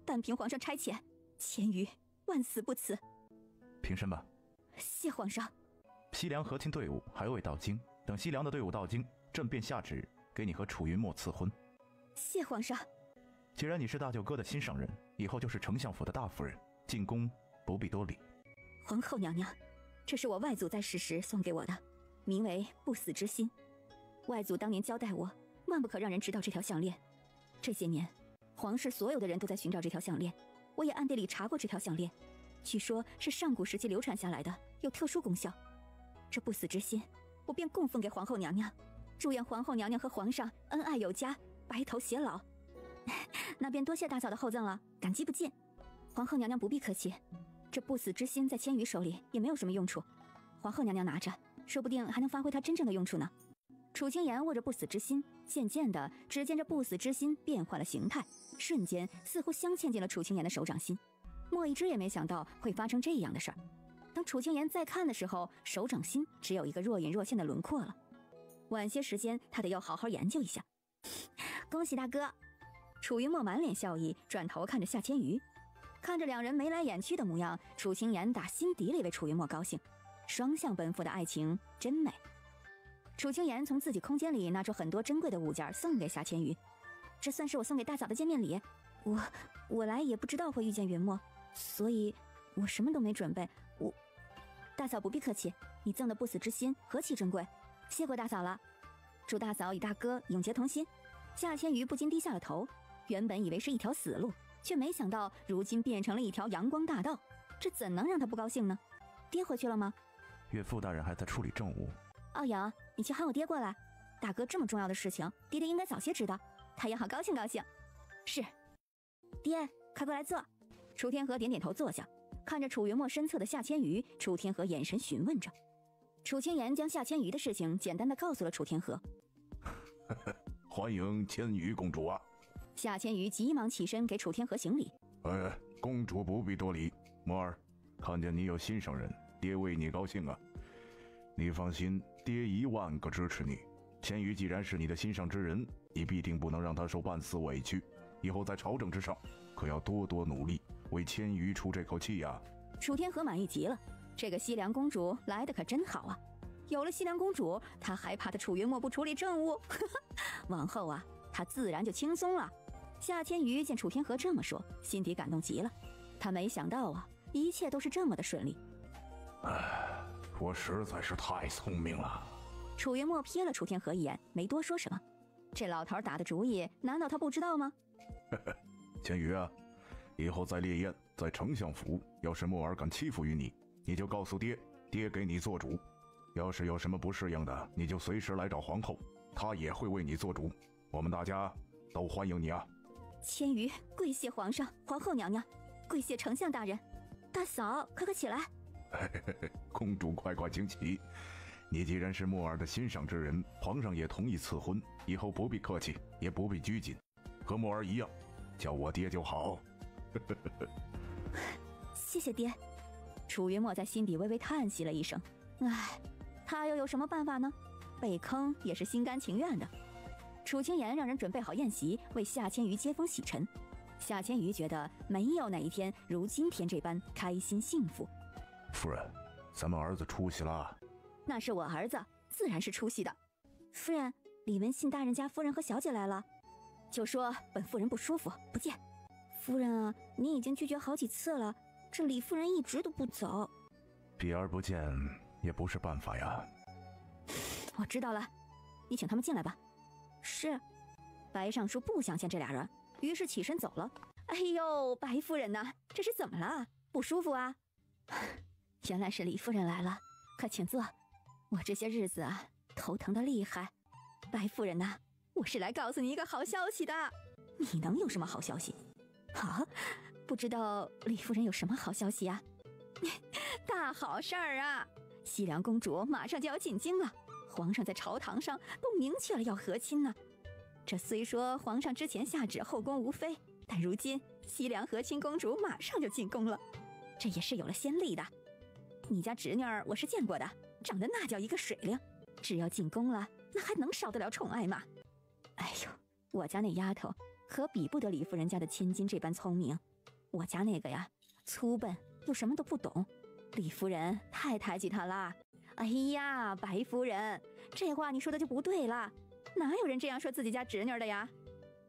但凭皇上差遣，千瑜万死不辞。平身吧。谢皇上。西凉和亲队伍还未到京，等西凉的队伍到京，朕便下旨给你和楚云墨赐婚。谢皇上。既然你是大舅哥的心上人，以后就是丞相府的大夫人，进宫不必多礼。皇后娘娘，这是我外祖在世时送给我的，名为不死之心。外祖当年交代我，万不可让人知道这条项链。这些年，皇室所有的人都在寻找这条项链，我也暗地里查过这条项链，据说是上古时期流传下来的，有特殊功效。这不死之心，我便供奉给皇后娘娘，祝愿皇后娘娘和皇上恩爱有加，白头偕老。那便多谢大嫂的厚赠了，感激不尽。皇后娘娘不必客气，这不死之心在千羽手里也没有什么用处，皇后娘娘拿着，说不定还能发挥它真正的用处呢。楚清言握着不死之心，渐渐的，只见这不死之心变换了形态，瞬间似乎镶嵌进了楚清言的手掌心。莫一之也没想到会发生这样的事儿。当楚清言再看的时候，手掌心只有一个若隐若现的轮廓了。晚些时间，他得要好好研究一下。恭喜大哥！楚云墨满脸笑意，转头看着夏千瑜，看着两人眉来眼去的模样，楚清言打心底里为楚云墨高兴。双向奔赴的爱情真美。楚清言从自己空间里拿出很多珍贵的物件送给夏千羽，这算是我送给大嫂的见面礼。我来也不知道会遇见云墨，所以我什么都没准备。大嫂不必客气，你赠的不死之心何其珍贵，谢过大嫂了。祝大嫂与大哥永结同心。夏千羽不禁低下了头，原本以为是一条死路，却没想到如今变成了一条阳光大道，这怎能让他不高兴呢？爹回去了吗？岳父大人还在处理政务。傲阳，你去喊我爹过来。大哥这么重要的事情，爹爹应该早些知道，他也好高兴高兴。是。爹，快过来坐。楚天河点点头坐下，看着楚云墨身侧的夏千羽，楚天河眼神询问着。楚清言将夏千羽的事情简单的告诉了楚天河。欢迎千羽公主啊！夏千羽急忙起身给楚天河行礼。公主不必多礼。墨儿，看见你有心上人，爹为你高兴啊。你放心，爹10000个支持你。千羽既然是你的心上之人，你必定不能让他受半丝委屈。以后在朝政之上，可要多多努力，为千羽出这口气呀。楚天河满意极了，这个西凉公主来的可真好啊！有了西凉公主，他还怕他楚云墨不处理政务？往后啊，他自然就轻松了。夏千羽见楚天河这么说，心底感动极了。他没想到啊，一切都是这么的顺利。我实在是太聪明了。楚云墨瞥了楚天河一眼，没多说什么。这老头打的主意，难道他不知道吗？千羽啊，以后在烈焰，在丞相府，要是墨儿敢欺负于你，你就告诉爹，爹给你做主。要是有什么不适应的，你就随时来找皇后，她也会为你做主。我们大家都欢迎你啊！千羽跪谢皇上、皇后娘娘，跪谢丞相大人。大嫂，快快起来！公主快快请起。你既然是墨儿的心上之人，皇上也同意赐婚，以后不必客气，也不必拘谨，和墨儿一样，叫我爹就好。谢谢爹。楚云墨在心底微微叹息了一声，唉，他又有什么办法呢？被坑也是心甘情愿的。楚清言让人准备好宴席，为夏千羽接风洗尘。夏千羽觉得没有哪一天如今天这般开心幸福。夫人，咱们儿子出息了。那是我儿子，自然是出息的。夫人，李文信大人家夫人和小姐来了，就说本夫人不舒服，不见。夫人啊，你已经拒绝好几次了，这李夫人一直都不走。避而不见也不是办法呀。我知道了，你请他们进来吧。是。白尚书不想见这俩人，于是起身走了。哎呦，白夫人呐，这是怎么了？不舒服啊？原来是李夫人来了，快请坐。我这些日子啊，头疼的厉害。白夫人呐，我是来告诉你一个好消息的。你能有什么好消息？啊，不知道李夫人有什么好消息啊？大好事儿啊！西凉公主马上就要进京了，皇上在朝堂上都明确了要和亲呢。这虽说皇上之前下旨后宫无妃，但如今西凉和亲公主马上就进宫了，这也是有了先例的。你家侄女儿我是见过的，长得那叫一个水灵，只要进宫了，那还能少得了宠爱吗？哎呦，我家那丫头可比不得李夫人家的千金这般聪明。我家那个呀，粗笨又什么都不懂，李夫人太抬举她了。哎呀，白夫人，这话你说的就不对了，哪有人这样说自己家侄女的呀？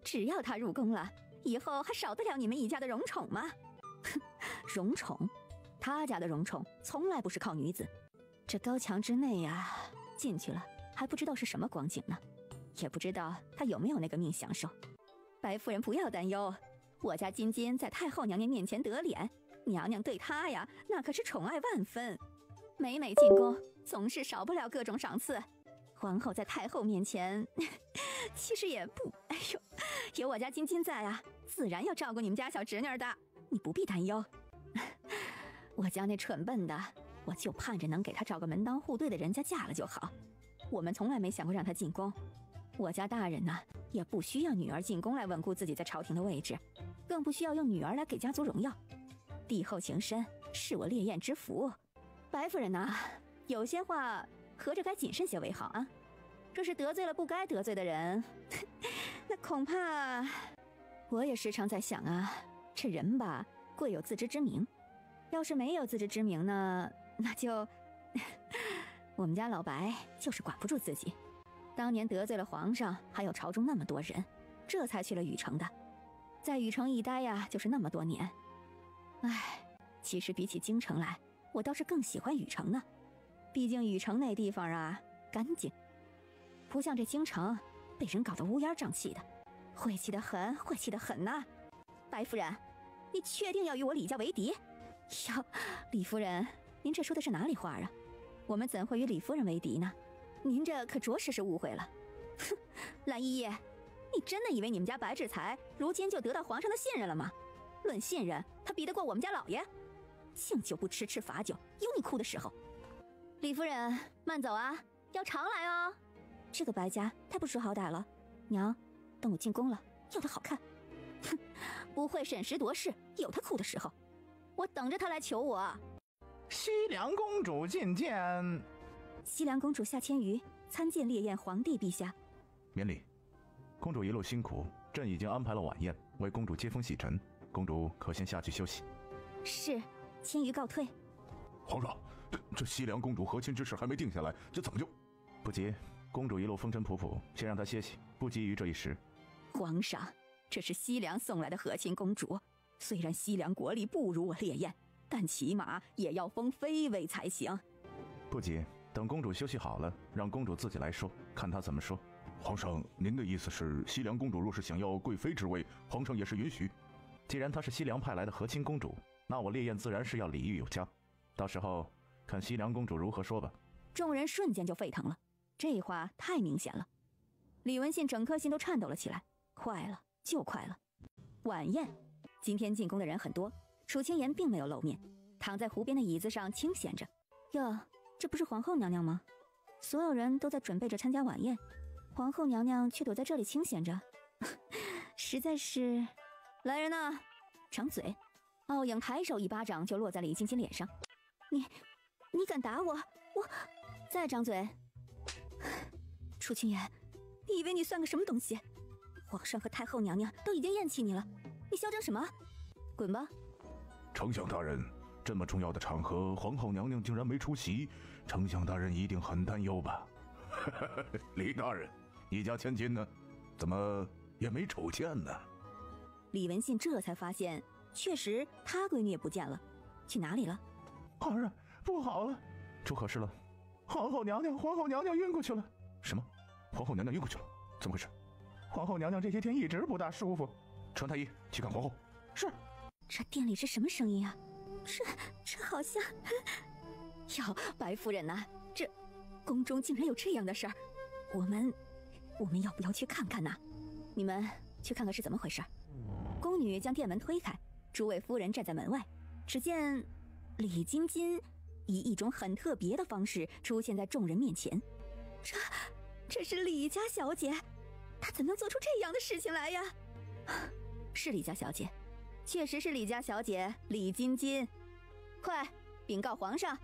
只要她入宫了，以后还少得了你们一家的荣宠吗？哼，荣宠？他家的荣宠从来不是靠女子，这高墙之内呀，进去了还不知道是什么光景呢，也不知道他有没有那个命享受。白夫人不要担忧，我家金金在太后娘娘面前得脸，娘娘对她呀那可是宠爱万分，每每进宫总是少不了各种赏赐。皇后在太后面前其实也不，哎呦，有我家金金在啊，自然要照顾你们家小侄女的，你不必担忧。我家那蠢笨的，我就盼着能给她找个门当户对的人家嫁了就好。我们从来没想过让她进宫。我家大人呢，也不需要女儿进宫来稳固自己在朝廷的位置，更不需要用女儿来给家族荣耀。帝后情深，是我烈焰之福。白夫人呐，有些话合着该谨慎些为好啊。这是得罪了不该得罪的人，那恐怕……我也时常在想啊，这人吧，贵有自知之明。要是没有自知之明呢，那就我们家老白就是管不住自己，当年得罪了皇上，还有朝中那么多人，这才去了禹城的。在禹城一待呀，就是那么多年。唉，其实比起京城来，我倒是更喜欢禹城呢。毕竟禹城那地方啊，干净，不像这京城被人搞得乌烟瘴气的，晦气得很，晦气得很呐。白夫人，你确定要与我李家为敌？哟，李夫人，您这说的是哪里话啊？我们怎会与李夫人为敌呢？您这可着实是误会了。哼，蓝依依，你真的以为你们家白志才如今就得到皇上的信任了吗？论信任，他比得过我们家老爷？敬酒不吃吃罚酒，有你哭的时候。李夫人，慢走啊，要常来哦。这个白家太不识好歹了。娘，等我进宫了，要他好看。哼，不会审时度势，有他哭的时候。我等着他来求我。西凉公主觐见。西凉公主夏千瑜参见烈焰皇帝陛下。免礼。公主一路辛苦，朕已经安排了晚宴，为公主接风洗尘。公主可先下去休息。是，千瑜告退。皇上，这西凉公主和亲之事还没定下来，这怎么就……不急，公主一路风尘仆仆，先让她歇息，不急于这一时。皇上，这是西凉送来的和亲公主，虽然西凉国力不如我烈焰，但起码也要封妃位才行。不急，等公主休息好了，让公主自己来说，看她怎么说。皇上，您的意思是，西凉公主若是想要贵妃之位，皇上也是允许？既然她是西凉派来的和亲公主，那我烈焰自然是要礼遇有加。到时候看西凉公主如何说吧。众人瞬间就沸腾了，这话太明显了。李文信整颗心都颤抖了起来。快了，就快了。晚宴，今天进宫的人很多，楚清言并没有露面，躺在湖边的椅子上清闲着。哟，这不是皇后娘娘吗？所有人都在准备着参加晚宴，皇后娘娘却躲在这里清闲着，实在是……来人呐，掌嘴！傲影抬手一巴掌就落在李晶晶脸上。你敢打我？我再张嘴！楚清言，你以为你算个什么东西？皇上和太后娘娘都已经厌弃你了，你嚣张什么？滚吧！丞相大人，这么重要的场合，皇后娘娘竟然没出席，丞相大人一定很担忧吧？李大人，你家千金呢？怎么也没瞅见呢？李文信这才发现，确实他闺女也不见了，去哪里了？皇上，不好了，出何事了？皇后娘娘晕过去了。什么？皇后娘娘晕过去了？怎么回事？皇后娘娘这些天一直不大舒服。传太医去看皇后。是。这店里是什么声音啊？这好像……哟，白夫人呐，这宫中竟然有这样的事儿，我们要不要去看看呢？你们去看看是怎么回事。宫女将店门推开，诸位夫人站在门外，只见李晶晶以一种很特别的方式出现在众人面前。这是李家小姐，她怎能做出这样的事情来呀？是李家小姐，确实是李家小姐李晶晶。快禀告皇上，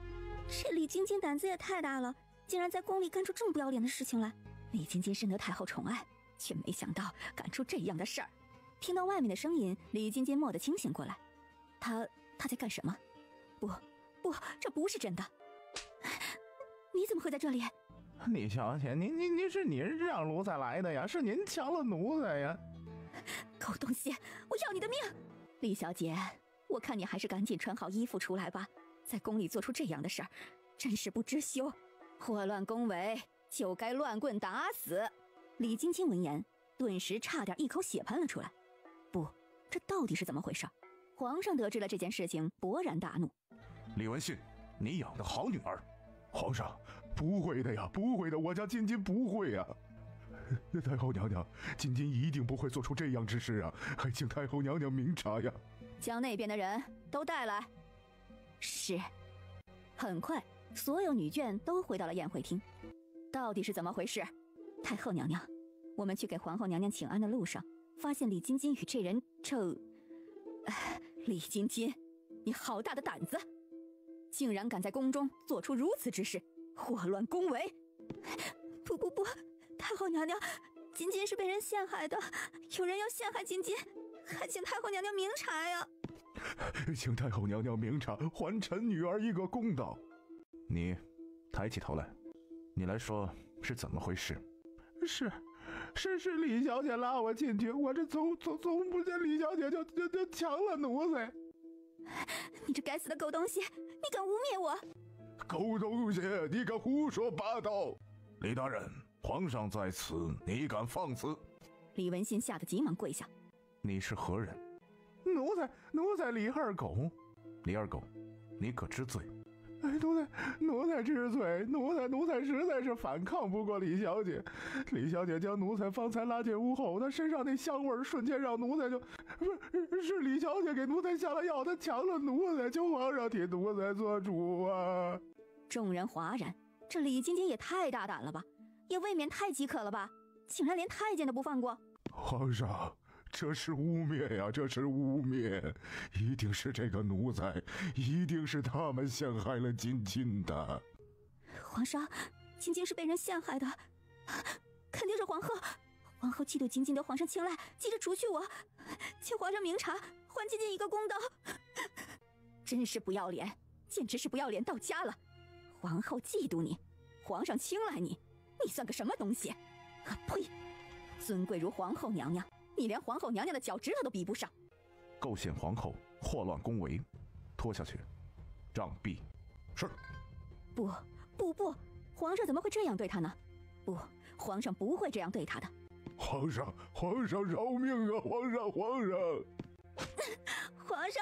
这李晶晶胆子也太大了，竟然在宫里干出这么不要脸的事情来。李晶晶深得太后宠爱，却没想到干出这样的事儿。听到外面的声音，李晶晶蓦地清醒过来，她在干什么？不，这不是真的。你怎么会在这里？李小姐，您是您让奴才来的呀，是您抢了奴才呀！狗东西，我要你的命！李小姐，我看你还是赶紧穿好衣服出来吧，在宫里做出这样的事儿，真是不知羞，祸乱宫闱，就该乱棍打死。李晶晶闻言，顿时差点一口血喷了出来。不，这到底是怎么回事？皇上得知了这件事情，勃然大怒。李文信，你养的好女儿！皇上，不会的呀，不会的，我家晶晶不会呀。太后娘娘，晶晶一定不会做出这样之事啊，还请太后娘娘明察呀。将那边的人都带来。是。很快，所有女眷都回到了宴会厅。到底是怎么回事？太后娘娘，我们去给皇后娘娘请安的路上，发现李晶晶与这人正……李晶晶，你好大的胆子，竟然敢在宫中做出如此之事，祸乱宫闱！不，太后娘娘，晶晶是被人陷害的，有人要陷害晶晶，还请太后娘娘明察呀！请太后娘娘明察，还臣女儿一个公道。你抬起头来，你来说是怎么回事？是李小姐拉我进去，我这总不见李小姐就抢了奴才。你这该死的狗东西，你敢污蔑我！狗东西，你敢胡说八道！李大人，皇上在此，你敢放肆？李文信吓得急忙跪下。你是何人？奴才李二狗。李二狗，你可知罪？哎，奴才知罪。奴才实在是反抗不过李小姐。李小姐将奴才方才拉进屋后，她身上那香味瞬间让奴才是李小姐给奴才下了药，她抢了奴才，求皇上替奴才做主啊！众人哗然，这李晶晶也太大胆了吧，也未免太饥渴了吧，竟然连太监都不放过。皇上，这是污蔑呀！这是污蔑！一定是这个奴才，一定是他们陷害了晶晶的。皇上，晶晶是被人陷害的，肯定是皇后。皇后嫉妒晶晶得皇上青睐，急着除去我，请皇上明察，还晶晶一个公道。真是不要脸，简直是不要脸到家了！皇后嫉妒你，皇上青睐你，你算个什么东西？啊呸！尊贵如皇后娘娘，你连皇后娘娘的脚趾头都比不上。构陷皇后，祸乱宫闱，拖下去，杖毙。是。不，皇上怎么会这样对她呢？不，皇上不会这样对她的。皇上饶命啊！皇上，皇上，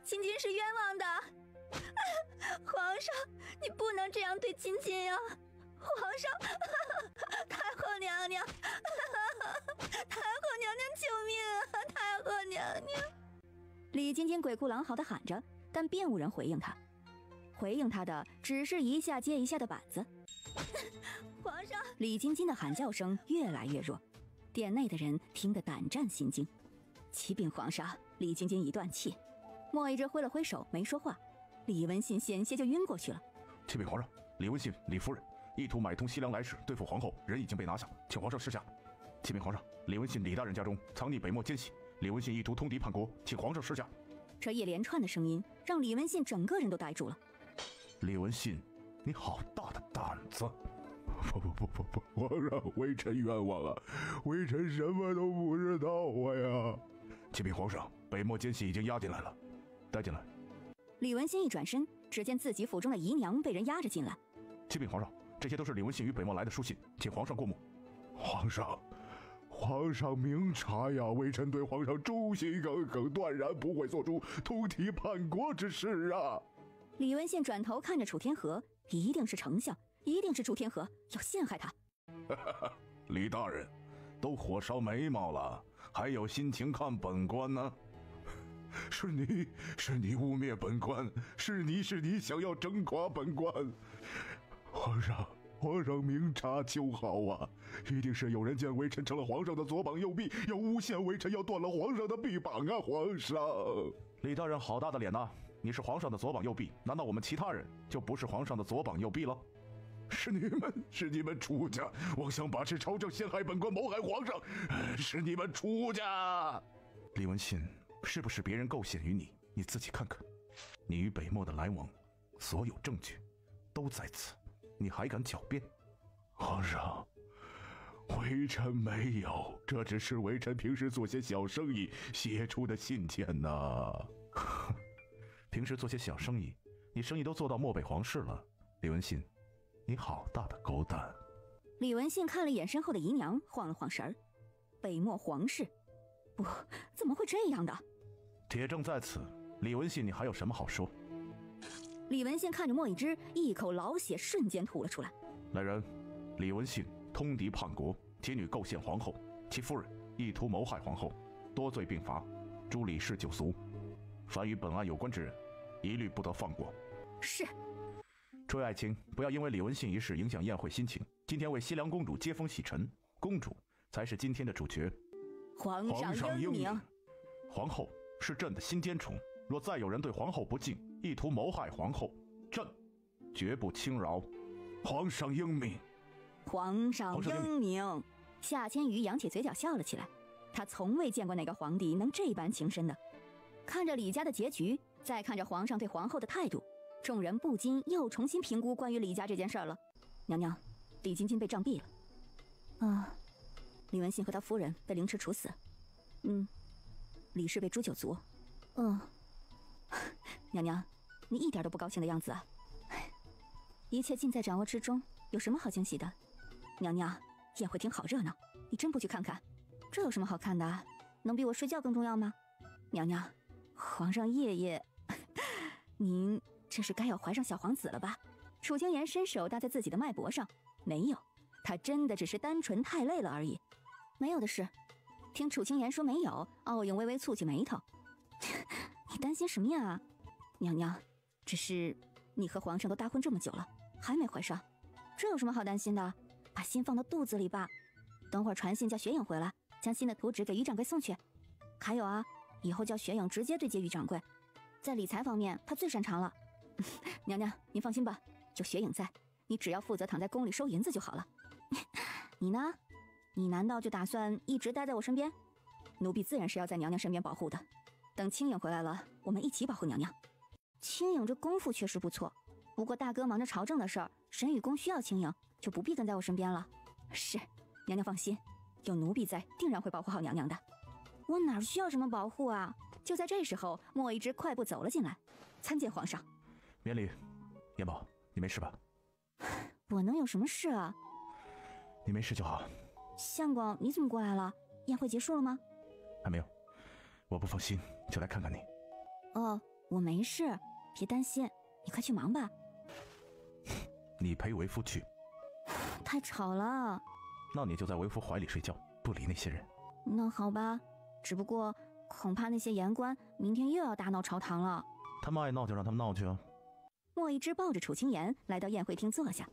晶晶是冤枉的。皇上，你不能这样对晶晶呀！皇上，太后娘娘，太后娘娘救命啊！太后娘娘！李晶晶鬼哭狼嚎地喊着，但并无人回应她。回应她的只是一下接一下的板子。皇上！李晶晶的喊叫声越来越弱，殿内的人听得胆战心惊。启禀皇上，李晶晶一断气。莫一之挥了挥手，没说话。李文信险些就晕过去了。启禀皇上，李文信、李夫人意图买通西凉来使，对付皇后，人已经被拿下，请皇上示下。启禀皇上，李文信李大人家中藏匿北漠奸细，李文信意图通敌叛国，请皇上示下。这一连串的声音让李文信整个人都呆住了。李文信，你好大的胆子！不，皇上，微臣冤枉啊！微臣什么都不知道呀！启禀皇上，北漠奸细已经押进来了，带进来。李文信一转身，只见自己府中的姨娘被人押着进来。启禀皇上，这些都是李文信与北漠来的书信，请皇上过目。皇上明察呀！微臣对皇上忠心耿耿，断然不会做出通敌叛国之事啊！李文信转头看着楚天河，一定是丞相，一定是楚天河要陷害他。李大人，都火烧眉毛了，还有心情看本官呢？是你污蔑本官，是你想要整垮本官。皇上明察秋毫啊！一定是有人见微臣成了皇上的左膀右臂，要诬陷微臣，要断了皇上的臂膀啊！皇上，李大人好大的脸呐！你是皇上的左膀右臂，难道我们其他人就不是皇上的左膀右臂了？是你们楚家妄想把持朝政，陷害本官，谋害皇上，是你们楚家！李文信，是不是别人构陷于你？你自己看看，你与北漠的来往，所有证据都在此，你还敢狡辩？皇上，微臣没有，这只是微臣平时做些小生意写出的信件呐。平时做些小生意，你生意都做到漠北皇室了。李文信，你好大的狗胆！李文信看了眼身后的姨娘，晃了晃神儿。北漠皇室，不，怎么会这样的？铁证在此，李文信，你还有什么好说？李文信看着莫一之，一口老血瞬间吐了出来。来人，李文信通敌叛国，其女构陷皇后，其夫人意图谋害皇后，多罪并罚，诛李氏9族。凡与本案有关之人，一律不得放过。是。诸位爱卿，不要因为李文信一事影响宴会心情。今天为西凉公主接风洗尘，公主才是今天的主角。皇上英明。皇后是朕的心尖宠，若再有人对皇后不敬，意图谋害皇后，朕绝不轻饶。皇上英明。皇上英明。夏千瑜扬起嘴角笑了起来，他从未见过哪个皇帝能这般情深的。看着李家的结局，再看着皇上对皇后的态度，众人不禁又重新评估关于李家这件事了。娘娘，李晶晶被杖毙了。啊，李文信和他夫人被凌迟处死。李氏被诛九族。娘娘，你一点都不高兴的样子啊！一切尽在掌握之中，有什么好惊喜的？娘娘，宴会厅好热闹，你真不去看看？这有什么好看的？能比我睡觉更重要吗？娘娘，皇上爷爷，您这是该要怀上小皇子了吧？楚清言伸手搭在自己的脉搏上，没有，他真的只是单纯太累了而已。没有的事。听楚清言说没有，傲影微微蹙起眉头。你担心什么呀？娘娘，只是你和皇上都大婚这么久了，还没怀上，这有什么好担心的？把心放到肚子里吧。等会儿传信叫雪影回来，将新的图纸给于掌柜送去。还有啊，以后叫雪影直接对接于掌柜，在理财方面他最擅长了。娘娘，您放心吧，有雪影在，你只要负责躺在宫里收银子就好了。你呢？你难道就打算一直待在我身边？奴婢自然是要在娘娘身边保护的。等青影回来了，我们一起保护娘娘。青影这功夫确实不错，不过大哥忙着朝政的事儿，神与宫需要青影，就不必跟在我身边了。是，娘娘放心，有奴婢在，定然会保护好娘娘的。我哪需要什么保护啊？就在这时候，莫一之快步走了进来，参见皇上。免礼。燕宝，你没事吧？我能有什么事啊？你没事就好。相公，你怎么过来了？宴会结束了吗？还没有，我不放心，就来看看你。哦，我没事，别担心，你快去忙吧。你陪为夫去。太吵了。那你就在为夫怀里睡觉，不理那些人。那好吧，只不过恐怕那些言官明天又要大闹朝堂了。他们爱闹就让他们闹去啊。莫一之抱着楚清言来到宴会厅坐下。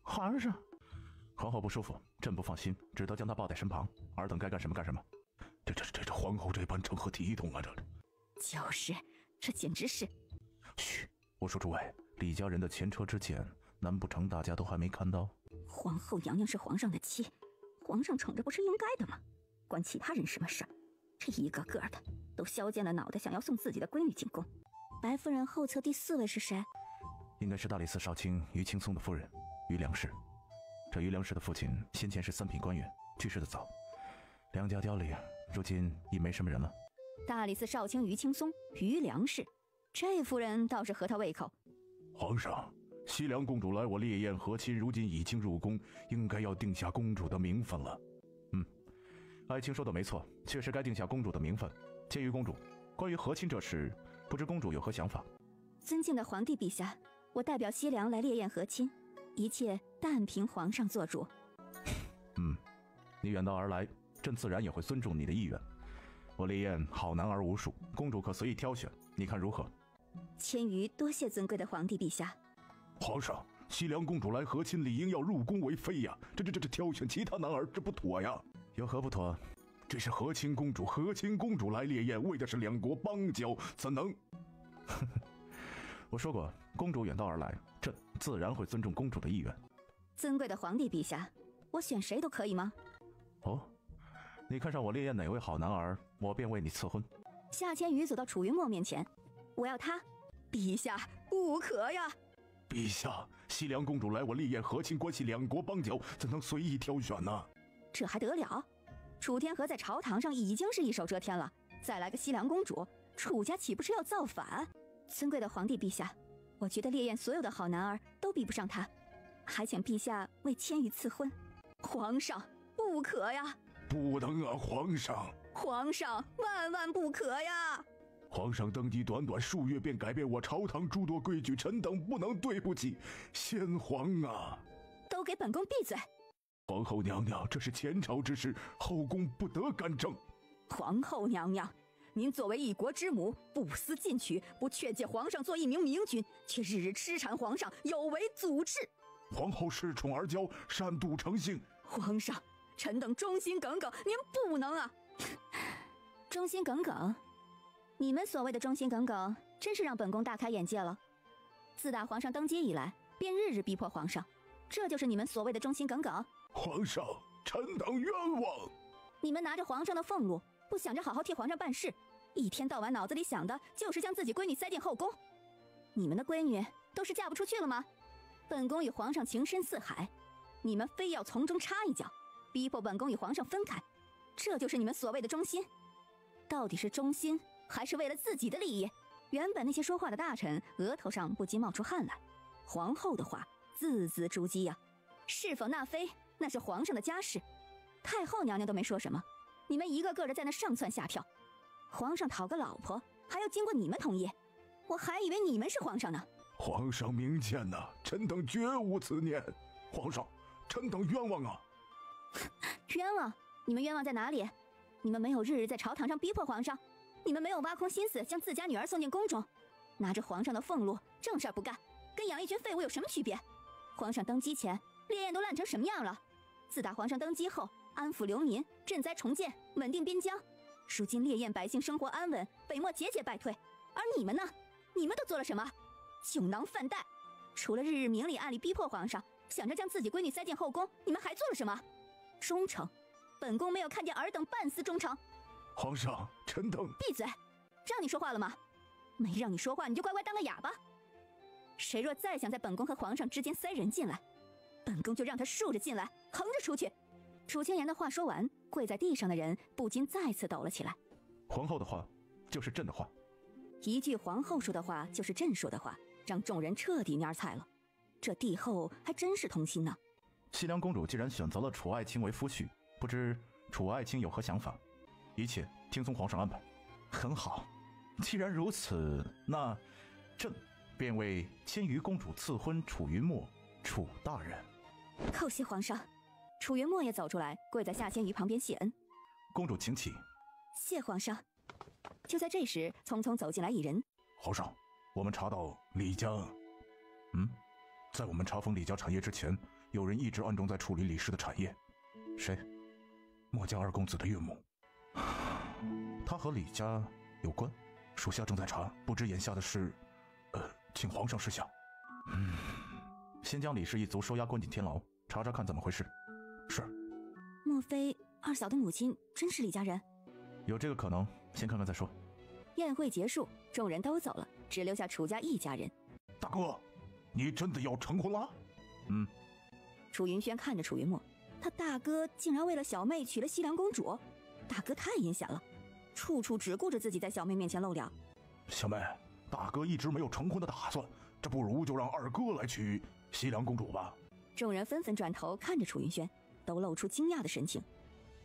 皇上，皇后不舒服，朕不放心，只得将她抱在身旁。尔等该干什么干什么。这皇后这般成何体统啊！就是，这简直是。嘘，我说诸位，李家人的前车之鉴，难不成大家都还没看到？皇后娘娘是皇上的妻，皇上宠着不是应该的吗？关其他人什么事？这一个个的都削尖了脑袋想要送自己的闺女进宫。白夫人后侧第4位是谁？应该是大理寺少卿于青松的夫人于良氏。这于良氏的父亲先前是3品官员，去世的早，梁家凋零，如今已没什么人了。大理寺少卿于青松，于良氏，这夫人倒是合他胃口。皇上，西凉公主来我烈焰和亲，如今已经入宫，应该要定下公主的名分了。爱卿说的没错，确实该定下公主的名分。鉴于公主，关于和亲这事，不知公主有何想法？尊敬的皇帝陛下，我代表西凉来烈焰和亲，一切但凭皇上做主。你远道而来，朕自然也会尊重你的意愿。我烈焰好男儿无数，公主可随意挑选，你看如何？千余多谢尊贵的皇帝陛下。皇上，西凉公主来和亲，理应要入宫为妃呀！这挑选其他男儿，这不妥呀！有何不妥？这是和亲公主来烈焰，为的是2国邦交，怎能？我说过，公主远道而来，朕自然会尊重公主的意愿。尊贵的皇帝陛下，我选谁都可以吗？哦，你看上我烈焰哪位好男儿，我便为你赐婚。夏千羽走到楚云墨面前，我要他。陛下，不可呀！陛下，西凉公主来我烈焰和亲，关系2国邦交，怎能随意挑选呢？这还得了？楚天河在朝堂上已经是一手遮天了，再来个西凉公主，楚家岂不是要造反？尊贵的皇帝陛下，我觉得烈焰所有的好男儿都比不上他，还请陛下为千羽赐婚。皇上，不可呀！不能啊，皇上！皇上，万万不可呀！皇上登基短短数月便改变我朝堂诸多规矩，臣等不能对不起先皇啊！都给本宫闭嘴！皇后娘娘，这是前朝之事，后宫不得干政。皇后娘娘，您作为一国之母，不思进取，不劝诫皇上做一名明君，却日日痴缠皇上，有违祖制。皇后恃宠而骄，擅妒成性。皇上，臣等忠心耿耿，您不能啊！忠心耿耿？你们所谓的忠心耿耿，真是让本宫大开眼界了。自打皇上登基以来，便日日逼迫皇上，这就是你们所谓的忠心耿耿？皇上，臣等冤枉！你们拿着皇上的俸禄，不想着好好替皇上办事，一天到晚脑子里想的就是将自己闺女塞进后宫。你们的闺女都是嫁不出去了吗？本宫与皇上情深似海，你们非要从中插一脚，逼迫本宫与皇上分开，这就是你们所谓的忠心。到底是忠心，还是为了自己的利益？原本那些说话的大臣额头上不禁冒出汗来。皇后的话字字珠玑呀，是否纳妃那是皇上的家事，太后娘娘都没说什么，你们一个个的在那上蹿下跳。皇上讨个老婆还要经过你们同意，我还以为你们是皇上呢。皇上明鉴呐，臣等绝无此念。皇上，臣等冤枉啊！冤枉？你们冤枉在哪里？你们没有日日在朝堂上逼迫皇上，你们没有挖空心思将自家女儿送进宫中，拿着皇上的俸禄正事儿不干，跟养一群废物有什么区别？皇上登基前，烈焰都烂成什么样了？自打皇上登基后，安抚流民，赈灾重建，稳定边疆。如今烈焰百姓生活安稳，北漠节节败退，而你们呢？你们都做了什么？酒囊饭袋，除了日日明里暗里逼迫皇上，想着将自己闺女塞进后宫，你们还做了什么？忠诚，本宫没有看见尔等半丝忠诚。皇上，臣等闭嘴！让你说话了吗？没让你说话，你就乖乖当个哑巴。谁若再想在本宫和皇上之间塞人进来，本宫就让他竖着进来，横着出去。楚清言的话说完，跪在地上的人不禁再次抖了起来。皇后的话就是朕的话，一句皇后说的话就是朕说的话，让众人彻底蔫菜了。这帝后还真是同心呢。西凉公主既然选择了楚爱卿为夫婿，不知楚爱卿有何想法？一切听从皇上安排。很好，既然如此，那朕便为千余公主赐婚楚云墨，楚大人。叩谢皇上。楚云墨也走出来，跪在夏千余旁边谢恩。公主请起。谢皇上。就在这时，匆匆走进来一人。皇上，我们查到李家，在我们查封李家产业之前，有人一直暗中在处理李氏的产业。谁？墨家二公子的岳母。他和李家有关？属下正在查，不知眼下的事，请皇上示下。先将李氏一族收押关进天牢，查查看怎么回事。是。莫非二嫂的母亲真是李家人？有这个可能，先看看再说。宴会结束，众人都走了，只留下楚家一家人。大哥，你真的要成婚了？楚云轩看着楚云墨，他大哥竟然为了小妹娶了西凉公主，大哥太阴险了，处处只顾着自己在小妹面前露脸。小妹，大哥一直没有成婚的打算，这不如就让二哥来娶西凉公主吧。众人纷纷转头看着楚云轩，都露出惊讶的神情。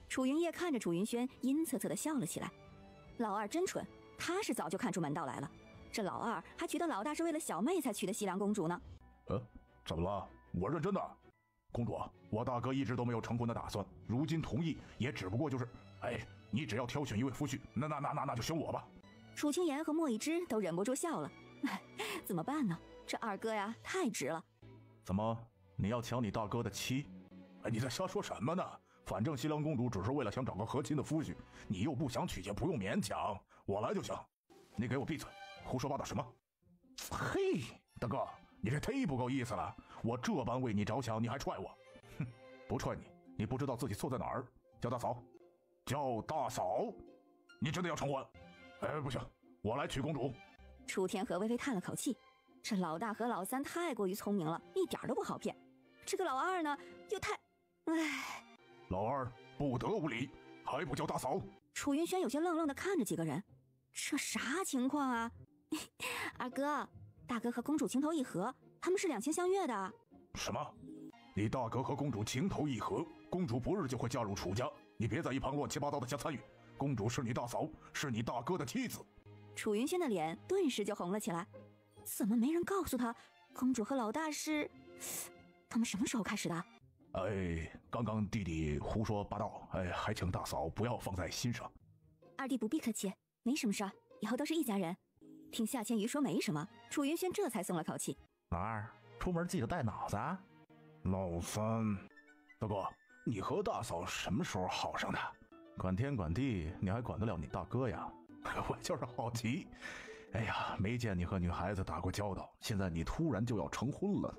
楚云烨看着楚云轩，阴恻恻地笑了起来。老二真蠢，他是早就看出门道来了。这老二还觉得老大是为了小妹才娶的西凉公主呢。怎么了？我认真的。公主，我大哥一直都没有成婚的打算，如今同意也只不过就是，你只要挑选一位夫婿，那就选我吧。楚清言和莫一之都忍不住笑了。怎么办呢？这二哥呀，太直了。怎么，你要抢你大哥的妻？你在瞎说什么呢？反正西凉公主只是为了想找个和亲的夫婿，你又不想娶，也不用勉强，我来就行。你给我闭嘴，胡说八道什么？嘿，大哥，你这忒不够意思了！我这般为你着想，你还踹我？哼，不踹你，你不知道自己错在哪儿。叫大嫂，叫大嫂，你真的要成婚？不行，我来娶公主。楚天河微微叹了口气，这老大和老三太过于聪明了，一点都不好骗。这个老二呢，又太……老二不得无礼，还不叫大嫂？楚云轩有些愣愣地看着几个人，这啥情况啊？二哥，大哥和公主情投意合，他们是两情相悦的。什么？你大哥和公主情投意合，公主不日就会嫁入楚家，你别在一旁乱七八糟的瞎参与。公主是你大嫂，是你大哥的妻子。楚云轩的脸顿时就红了起来。怎么没人告诉他，公主和老大是……他们什么时候开始的？刚刚弟弟胡说八道，还请大嫂不要放在心上。二弟不必客气，没什么事儿，以后都是一家人。听夏千余说没什么，楚云轩这才松了口气。老二，出门记得带脑子啊。老三，大哥，你和大嫂什么时候好上的？管天管地，你还管得了你大哥呀？我就是好奇。没见你和女孩子打过交道，现在你突然就要成婚了。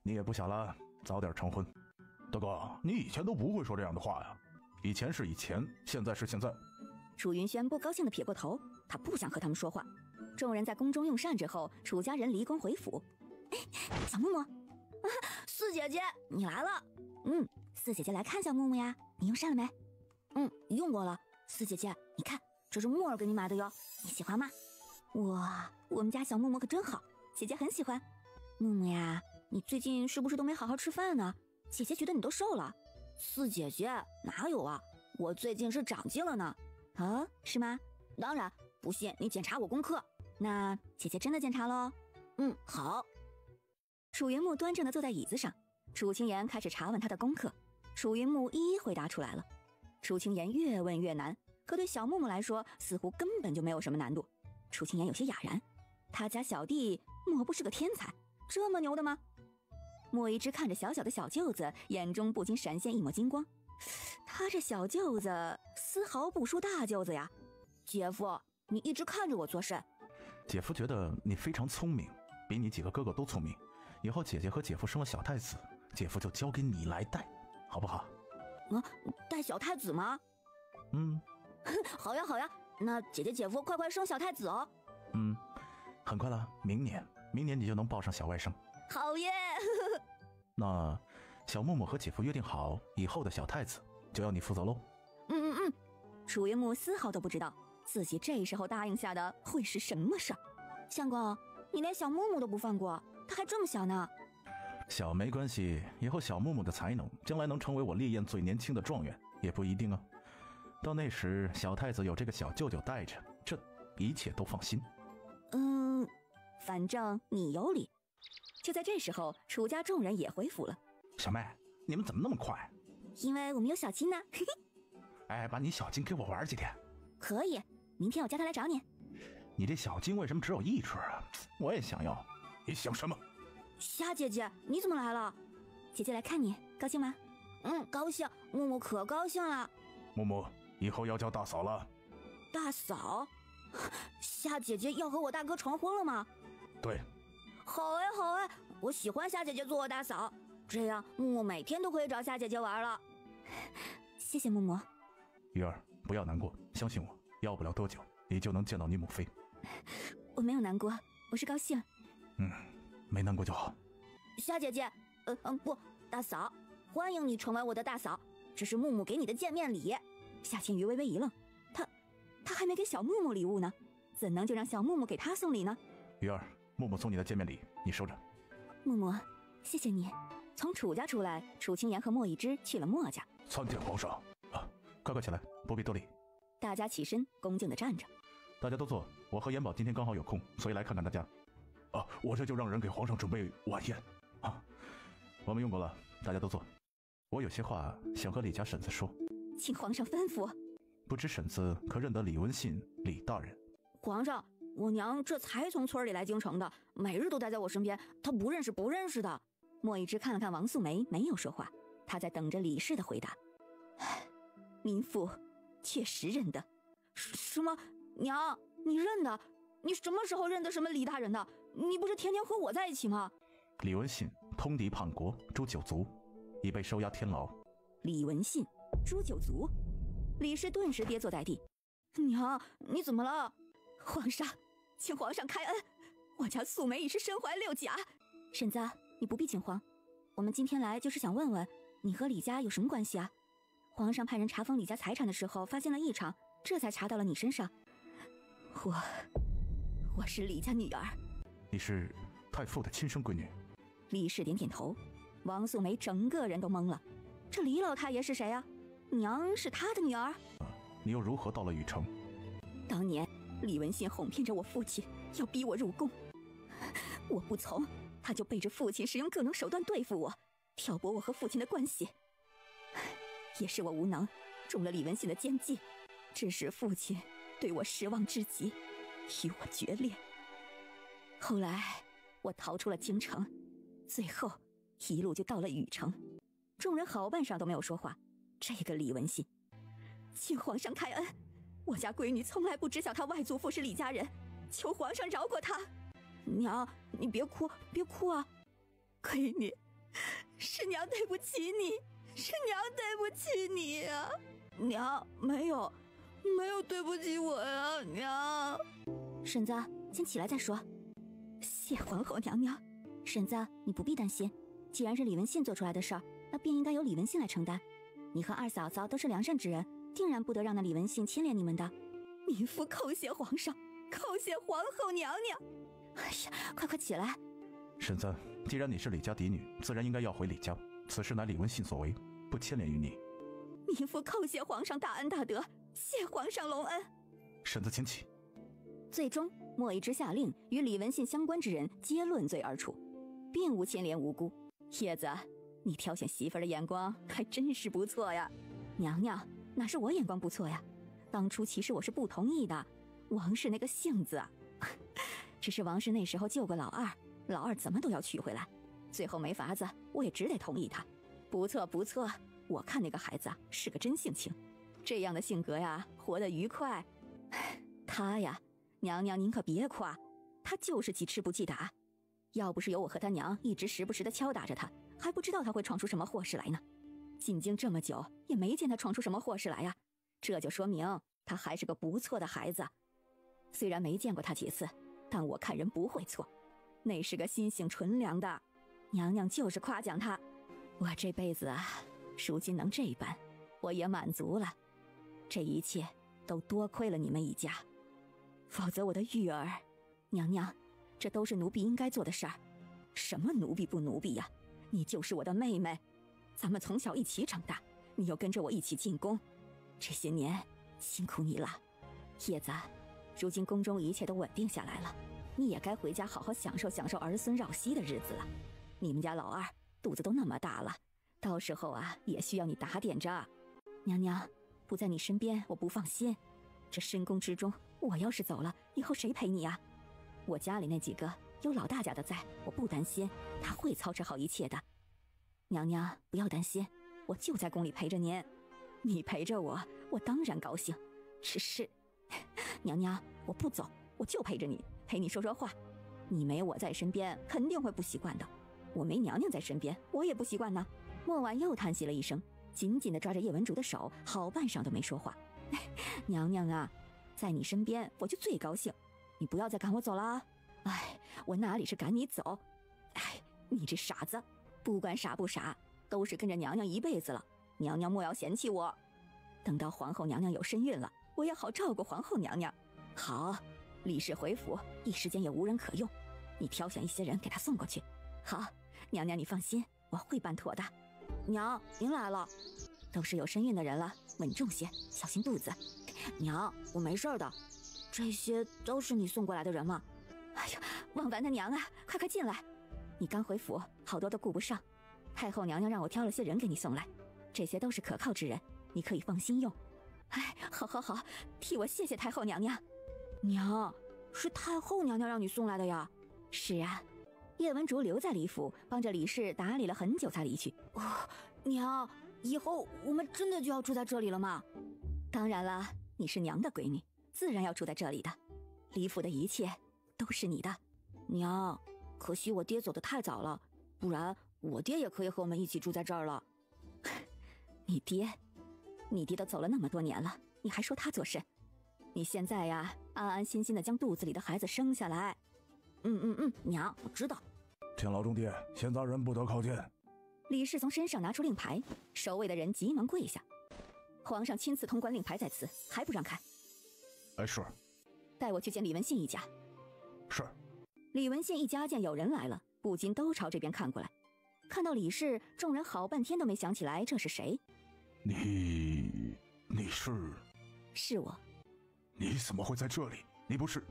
你也不小了，早点成婚。大哥，你以前都不会说这样的话呀？以前是以前，现在是现在。楚云轩不高兴地撇过头，他不想和他们说话。众人在宫中用膳之后，楚家人离宫回府。小木木，四姐姐，你来了。四姐姐来看小木木呀，你用膳了没？用过了。四姐姐，你看，这是木儿给你买的哟，你喜欢吗？哇，我们家小木木可真好，姐姐很喜欢。木木呀，你最近是不是都没好好吃饭呢？姐姐觉得你都瘦了。四姐姐，哪有啊？我最近是长进了呢。啊，是吗？当然，不信你检查我功课。那姐姐真的检查喽？好。楚云木端正地坐在椅子上，楚清言开始查问他的功课，楚云木一一回答出来了。楚清言越问越难，可对小木木来说，似乎根本就没有什么难度。楚清言有些哑然，他家小弟莫不是个天才，这么牛的吗？莫一之看着小小的小舅子，眼中不禁闪现一抹金光。他这小舅子丝毫不输大舅子呀。姐夫，你一直看着我做甚？姐夫觉得你非常聪明，比你几个哥哥都聪明。以后姐姐和姐夫生了小太子，姐夫就交给你来带，好不好？带小太子吗？好呀好呀，那姐姐姐夫快生小太子哦。很快了，明年你就能抱上小外甥。好耶！那小木木和姐夫约定好，以后的小太子就要你负责喽。楚云木丝毫都不知道自己这时候答应下的会是什么事儿。相公，你连小木木都不放过，他还这么小呢。小没关系，以后小木木的才能将来能成为我烈焰最年轻的状元也不一定啊。到那时小太子有这个小舅舅带着，这一切都放心。反正你有理。就在这时候，楚家众人也回府了。小妹，你们怎么那么快？因为我们有小金呢。哎，把你小金给我玩几天。可以，明天我叫他来找你。你这小金为什么只有一只啊？我也想要。你想什么？虾姐姐，你怎么来了？姐姐来看你，高兴吗？高兴，木木可高兴了。木木，以后要叫大嫂了。大嫂？虾姐姐要和我大哥成婚了吗？对。好哎好哎，我喜欢虾姐姐做我大嫂，这样木木每天都可以找虾姐姐玩了。谢谢木木。鱼儿，不要难过，相信我，要不了多久你就能见到你母妃。我没有难过，我是高兴。没难过就好。虾姐姐，不，大嫂，欢迎你成为我的大嫂，这是木木给你的见面礼。夏千鱼微微一愣，他还没给小木木礼物呢，怎能就让小木木给他送礼呢？鱼儿，木木送你的见面礼，你收着。木木，谢谢你。从楚家出来，楚清言和莫一之去了莫家。参见皇上。快起来，不必多礼。大家起身，恭敬地站着。大家都坐，我和延宝今天刚好有空，所以来看看大家。我这就让人给皇上准备晚宴。我们用过了，大家都坐。我有些话想和李家婶子说，请皇上吩咐。不知婶子可认得李文信李大人？皇上，我娘这才从村里来京城的，每日都待在我身边，她不认识的。莫一之看了看王素梅，没有说话，他在等着李氏的回答。民妇确实认得。什么？娘，你认得？你什么时候认得什么李大人的？你不是天天和我在一起吗？李文信通敌叛国，诛九族，已被收押天牢。李文信诛九族？李氏顿时跌坐在地。娘，你怎么了？皇上，请皇上开恩，我家素梅已是身怀6甲。婶子，你不必惊慌，我们今天来就是想问问你和李家有什么关系啊？皇上派人查封李家财产的时候发现了异常，这才查到了你身上。我是李家女儿。你是太傅的亲生闺女？李氏点点头。王素梅整个人都懵了，这李老太爷是谁啊？娘是他的女儿？你又如何到了禹城？当年李文信哄骗着我父亲，要逼我入宫，我不从，他就背着父亲使用各种手段对付我，挑拨我和父亲的关系。也是我无能，中了李文信的奸计，致使父亲对我失望至极，与我决裂。后来我逃出了京城，最后一路就到了禹城。众人好半晌都没有说话。这个李文信，请皇上开恩，我家闺女从来不知晓她外祖父是李家人，求皇上饶过她。娘，你别哭啊！闺女，是娘对不起你，是娘对不起你呀！娘，没有对不起我呀，娘。婶子，先起来再说。谢皇后娘娘，婶子，你不必担心，既然是李文信做出来的事儿，那便应该由李文信来承担。你和二嫂嫂都是良善之人，定然不得让那李文信牵连你们的。民妇叩谢皇上，叩谢皇后娘娘。哎呀，快起来！婶子，既然你是李家嫡女，自然应该要回李家。此事乃李文信所为，不牵连于你。民妇叩谢皇上大恩大德，谢皇上隆恩。婶子请起。最终，莫一之下令，与李文信相关之人皆论罪而处，并无牵连无辜。叶子，你挑选媳妇的眼光还真是不错呀。娘娘，哪是我眼光不错呀？当初其实我是不同意的，王氏那个性子啊，只是王氏那时候救过老二，老二怎么都要娶回来，最后没法子，我也只得同意他。不错不错，我看那个孩子啊是个真性情，这样的性格呀，活得愉快。他呀，娘娘您可别夸，他就是记吃不记打。要不是有我和他娘一直时不时的敲打着他，还不知道他会闯出什么祸事来呢。进京这么久，也没见他闯出什么祸事来呀，这就说明他还是个不错的孩子。虽然没见过他几次，但我看人不会错，那是个心性纯良的。娘娘就是夸奖他，我这辈子啊，如今能这般，我也满足了。这一切都多亏了你们一家，否则我的玉儿，娘娘，这都是奴婢应该做的事儿。什么奴婢不奴婢呀？你就是我的妹妹，咱们从小一起长大，你又跟着我一起进宫，这些年辛苦你了。叶子，如今宫中一切都稳定下来了，你也该回家好好享受享受儿孙绕膝的日子了。你们家老二肚子都那么大了，到时候啊也需要你打点着。娘娘，不在你身边我不放心，这深宫之中，我要是走了，以后谁陪你啊？我家里那几个有老大家的在，我不担心，他会操持好一切的。娘娘不要担心，我就在宫里陪着您。你陪着我，我当然高兴。只是，娘娘，我不走，我就陪着你，陪你说说话。你没我在身边，肯定会不习惯的。我没娘娘在身边，我也不习惯呢。莫婉又叹息了一声，紧紧地抓着叶文竹的手，好半晌都没说话。娘娘啊，在你身边我就最高兴，你不要再赶我走了啊！哎，我哪里是赶你走？哎，你这傻子，不管傻不傻，都是跟着娘娘一辈子了。娘娘莫要嫌弃我，等到皇后娘娘有身孕了，我也好照顾皇后娘娘。好，李氏回府一时间也无人可用，你挑选一些人给她送过去。好，娘娘你放心，我会办妥的。娘，您来了。都是有身孕的人了，稳重些，小心肚子。娘，我没事的。这些都是你送过来的人吗？哎呀，忘完的娘啊，快进来！你刚回府，好多都顾不上，太后娘娘让我挑了些人给你送来，这些都是可靠之人，你可以放心用。哎，好，替我谢谢太后娘娘。娘，是太后娘娘让你送来的呀？是啊，叶文竹留在李府，帮着李氏打理了很久才离去。娘，以后我们真的就要住在这里了吗？当然了，你是娘的闺女，自然要住在这里的。李府的一切都是你的。娘，可惜我爹走得太早了，不然我爹也可以和我们一起住在这儿了。你爹都走了那么多年了，你还说他做甚？你现在呀，安安心心的将肚子里的孩子生下来。娘，我知道。天牢中殿，闲杂人不得靠近。李氏从身上拿出令牌，守卫的人急忙跪下。皇上亲自通关令牌在此，还不让开？哎，是。带我去见李文信一家。是。李文信一家见有人来了，不禁都朝这边看过来。看到李氏，众人好半天都没想起来这是谁。你是？是我。你怎么会在这里？你不是？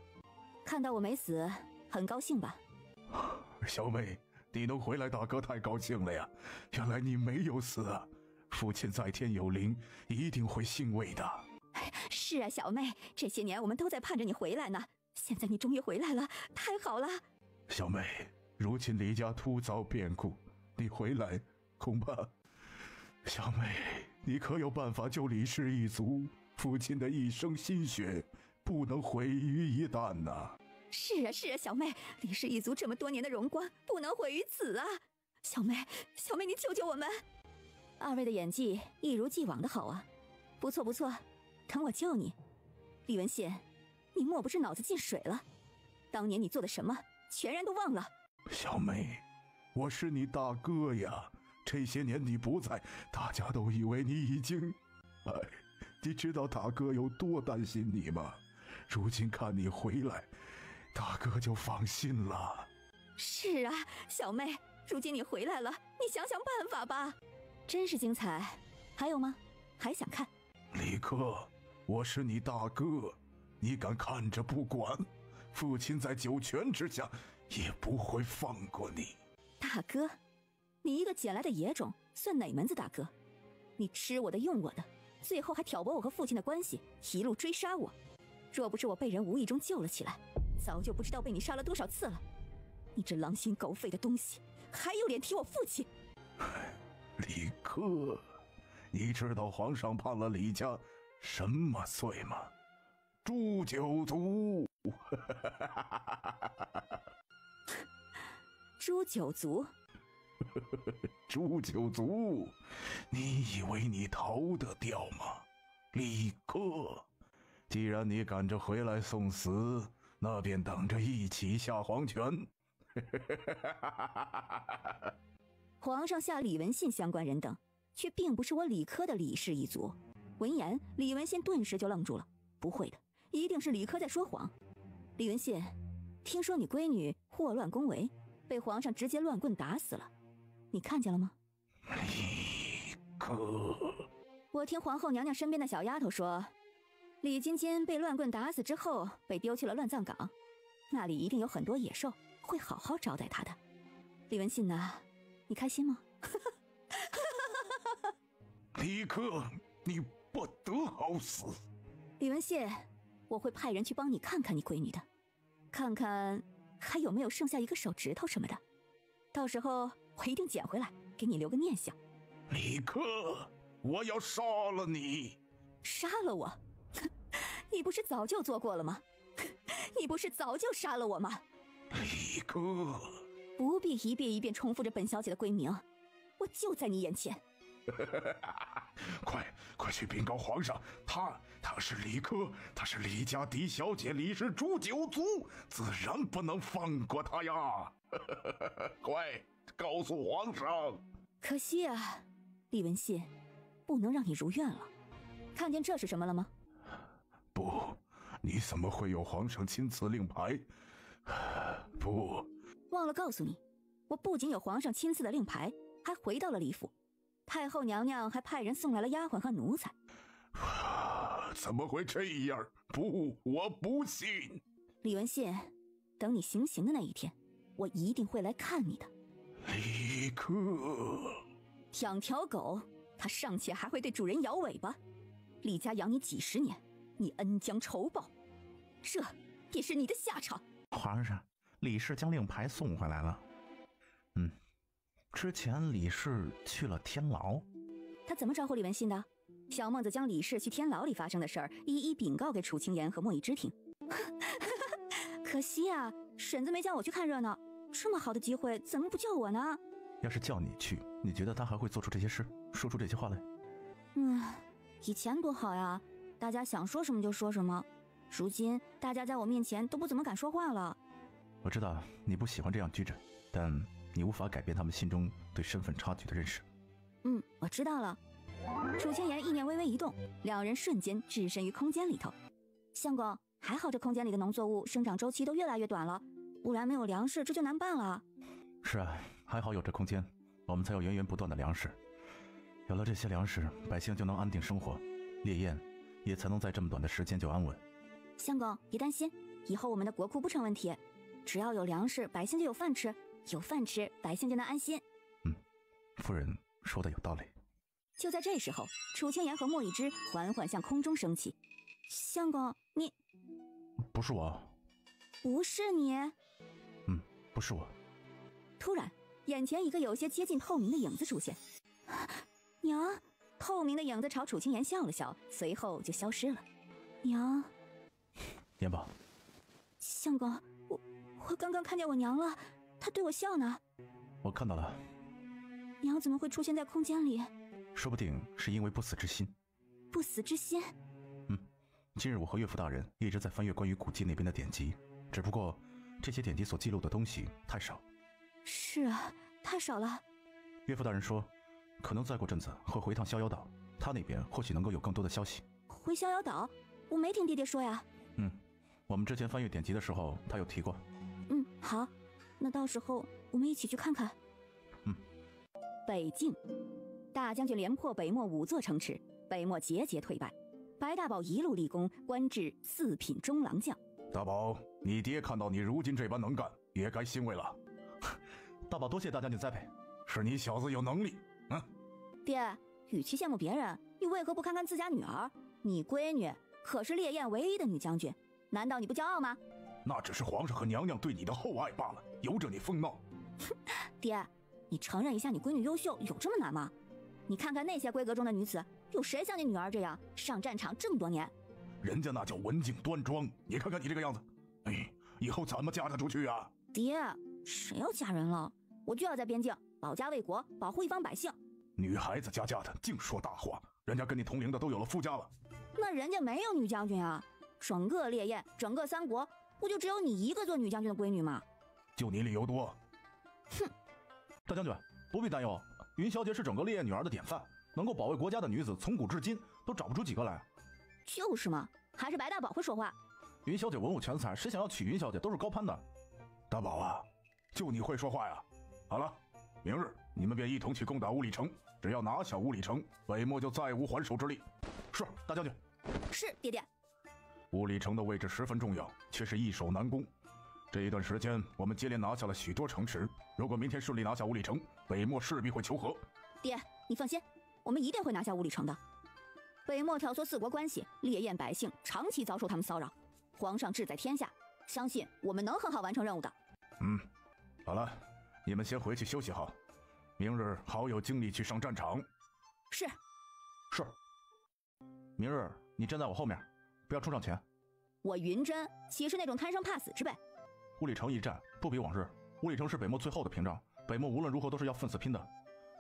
看到我没死，很高兴吧？小妹，你能回来，大哥太高兴了呀！原来你没有死啊！父亲在天有灵，一定会欣慰的。是啊，小妹，这些年我们都在盼着你回来呢。现在你终于回来了，太好了！小妹，如今李家突遭变故，你回来恐怕……小妹，你可有办法救李氏一族？父亲的一生心血不能毁于一旦呐！是啊，小妹，李氏一族这么多年的荣光不能毁于此啊！小妹，你救救我们！二位的演技一如既往的好啊，不错，等我救你。李文信，你莫不是脑子进水了？当年你做的什么，全然都忘了。小妹，我是你大哥呀，这些年你不在，大家都以为你已经……哎，你知道大哥有多担心你吗？如今看你回来，大哥就放心了。是啊，小妹，如今你回来了，你想想办法吧。真是精彩，还有吗？还想看？李克，我是你大哥，你敢看着不管，父亲在九泉之下也不会放过你。大哥，你一个捡来的野种，算哪门子大哥？你吃我的用我的，最后还挑拨我和父亲的关系，一路追杀我。若不是我被人无意中救了起来，早就不知道被你杀了多少次了。你这狼心狗肺的东西，还有脸提我父亲？李克，你知道皇上判了李家什么罪吗？诛九族。诛九族？诛九族，你以为你逃得掉吗？李克，既然你赶着回来送死，那便等着一起下黄泉。皇上下李文信相关人等，却并不是我李科的李氏一族。闻言，李文信顿时就愣住了。不会的，一定是李科在说谎。李文信，听说你闺女祸乱宫闱，被皇上直接乱棍打死了，你看见了吗？李克，我听皇后娘娘身边的小丫头说，李金金被乱棍打死之后，被丢去了乱葬岗，那里一定有很多野兽，会好好招待她的。李文信呢？你开心吗？李克，你不得好死！李文信，我会派人去帮你看看你闺女的，看看还有没有剩下一个手指头什么的，到时候我一定捡回来，给你留个念想。李克，我要杀了你！杀了我？你不是早就做过了吗？你不是早就杀了我吗？李克，不必一遍一遍重复着本小姐的闺名，我就在你眼前。快去禀告皇上，他是李克，他是李家嫡小姐，李氏诛九族，自然不能放过他呀！快告诉皇上。可惜啊，李文信，不能让你如愿了。看见这是什么了吗？不，你怎么会有皇上亲赐令牌？不，忘了告诉你，我不仅有皇上亲赐的令牌，还回到了李府。太后娘娘还派人送来了丫鬟和奴才。怎么会这样？不，我不信。李文信，等你行刑的那一天，我一定会来看你的。李克，养条狗，它尚且还会对主人摇尾巴。李家养你几十年，你恩将仇报，这也是你的下场。皇上，李氏将令牌送回来了。之前李氏去了天牢。他怎么招呼李文信的？小孟子将李氏去天牢里发生的事儿一一禀告给楚清言和莫易之听。可惜啊，婶子没叫我去看热闹，这么好的机会怎么不叫我呢？要是叫你去，你觉得他还会做出这些事，说出这些话来？以前多好呀，大家想说什么就说什么。如今大家在我面前都不怎么敢说话了。我知道你不喜欢这样拘着，但你无法改变他们心中对身份差距的认识。我知道了。楚清言意念微微一动，两人瞬间置身于空间里头。相公，还好这空间里的农作物生长周期都越来越短了，不然没有粮食这就难办了。是啊，还好有这空间，我们才有源源不断的粮食。有了这些粮食，百姓就能安定生活，烈焰也才能在这么短的时间就安稳。相公别担心，以后我们的国库不成问题，只要有粮食，百姓就有饭吃，有饭吃，百姓就能安心。夫人说的有道理。就在这时候，楚清言和莫易之缓缓向空中升起。相公，你不是我。不是你？不是我。突然，眼前一个有些接近透明的影子出现。娘，透明的影子朝楚清言笑了笑，随后就消失了。娘，言宝，相公，我刚刚看见我娘了，她对我笑呢。我看到了。娘怎么会出现在空间里？说不定是因为不死之心。不死之心？今日我和岳父大人一直在翻阅关于古迹那边的典籍，只不过这些典籍所记录的东西太少。是啊，太少了。岳父大人说，可能再过阵子会回趟逍遥岛，他那边或许能够有更多的消息。回逍遥岛？我没听爹爹说呀。我们之前翻阅典籍的时候，他有提过。好，那到时候我们一起去看看。北境，大将军连破北漠5座城池，北漠节节退败。白大宝一路立功，官至4品中郎将。大宝，你爹看到你如今这般能干，也该欣慰了。大宝多谢大将军栽培，是你小子有能力。爹，与其羡慕别人，你为何不看看自家女儿？你闺女可是烈焰唯一的女将军，难道你不骄傲吗？那只是皇上和娘娘对你的厚爱罢了，由着你疯闹。爹，你承认一下你闺女优秀有这么难吗？你看看那些闺阁中的女子，有谁像你女儿这样上战场这么多年？人家那叫文静端庄，你看看你这个样子，以后怎么嫁得出去啊？爹，谁要嫁人了？我就要在边境保家卫国，保护一方百姓。女孩子家的净说大话，人家跟你同龄的都有了夫家了。那人家没有女将军啊，整个烈焰，整个三国，不就只有你一个做女将军的闺女吗？就你理由多。大将军不必担忧，云小姐是整个烈焰女儿的典范，能够保卫国家的女子，从古至今都找不出几个来。就是嘛，还是白大宝会说话。云小姐文武全才，谁想要娶云小姐都是高攀的。大宝啊，就你会说话呀？好了，明日你们便一同去攻打乌里城，只要拿下乌里城，北漠就再无还手之力。是，大将军。是，爹爹。乌里城的位置十分重要，却是易守难攻。这一段时间，我们接连拿下了许多城池。如果明天顺利拿下乌里城，北漠势必会求和。爹，你放心，我们一定会拿下乌里城的。北漠挑唆4国关系，烈焰百姓长期遭受他们骚扰。皇上志在天下，相信我们能很好完成任务的。好了，你们先回去休息好，明日好有精力去上战场。是。是。明日你站在我后面，不要冲上前。我云真岂是那种贪生怕死之辈？乌里城一战不比往日，乌里城是北漠最后的屏障，北漠无论如何都是要奋死拼的。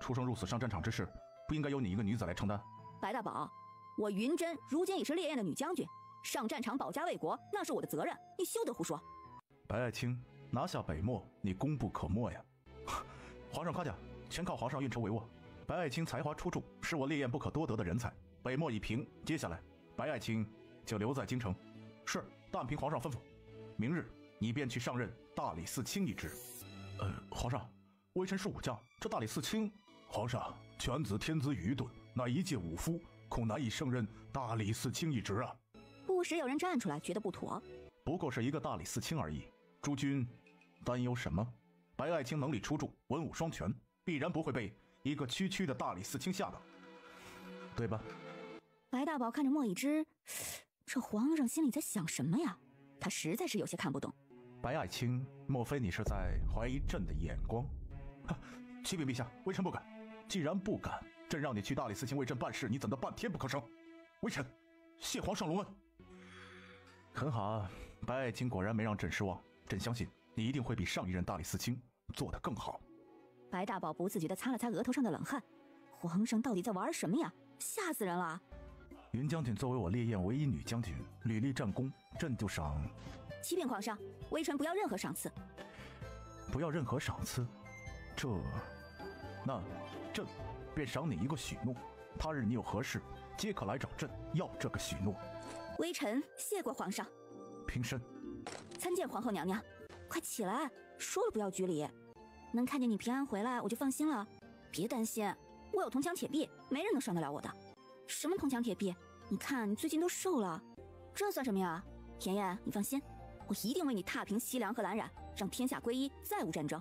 出生入死上战场之事，不应该由你一个女子来承担。白大宝，我云真如今已是烈焰的女将军，上战场保家卫国，那是我的责任，你休得胡说。白爱卿拿下北漠，你功不可没呀！皇上夸奖，全靠皇上运筹帷幄。白爱卿才华出众，是我烈焰不可多得的人才。北漠已平，接下来白爱卿就留在京城。是，但凭皇上吩咐，明日你便去上任大理寺卿一职。皇上，微臣是武将，这大理寺卿……皇上，犬子天资愚钝，乃一介武夫，恐难以胜任大理寺卿一职啊。不时有人站出来，觉得不妥。不过是一个大理寺卿而已，诸君担忧什么？白爱卿能力出众，文武双全，必然不会被一个区区的大理寺卿吓到，对吧？白大宝看着莫一之，这皇上心里在想什么呀？他实在是有些看不懂。白爱卿，莫非你是在怀疑朕的眼光？启禀陛下，微臣不敢。既然不敢，朕让你去大理寺卿为朕办事，你怎的半天不吭声？微臣谢皇上隆恩。很好啊，白爱卿果然没让朕失望。朕相信你一定会比上一任大理寺卿做得更好。白大宝不自觉地擦了擦额头上的冷汗，皇上到底在玩什么呀？吓死人了！云将军作为我烈焰唯一女将军，屡立战功，朕就赏。启禀皇上，微臣不要任何赏赐。不要任何赏赐？那朕便赏你一个许诺，他日你有何事，皆可来找朕要这个许诺。微臣谢过皇上。平身。参见皇后娘娘。快起来，说了不要拘礼。能看见你平安回来，我就放心了。别担心，我有铜墙铁壁，没人能伤得了我的。什么铜墙铁壁？你看你最近都瘦了，这算什么呀？妍妍，你放心，我一定为你踏平西凉和蓝染，让天下归一，再无战争。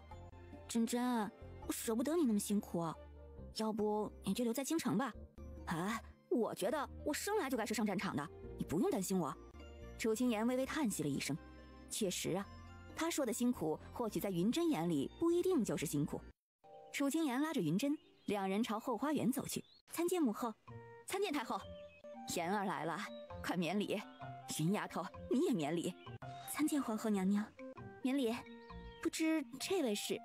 真真，我舍不得你那么辛苦，要不你就留在京城吧。我觉得我生来就该是上战场的，你不用担心我。楚清言微微叹息了一声，确实啊，他说的辛苦，或许在云真眼里不一定就是辛苦。楚清言拉着云真，两人朝后花园走去。参见母后。参见太后。言儿来了，快免礼。云丫头，你也免礼。参见皇后娘娘。免礼。不知这位是？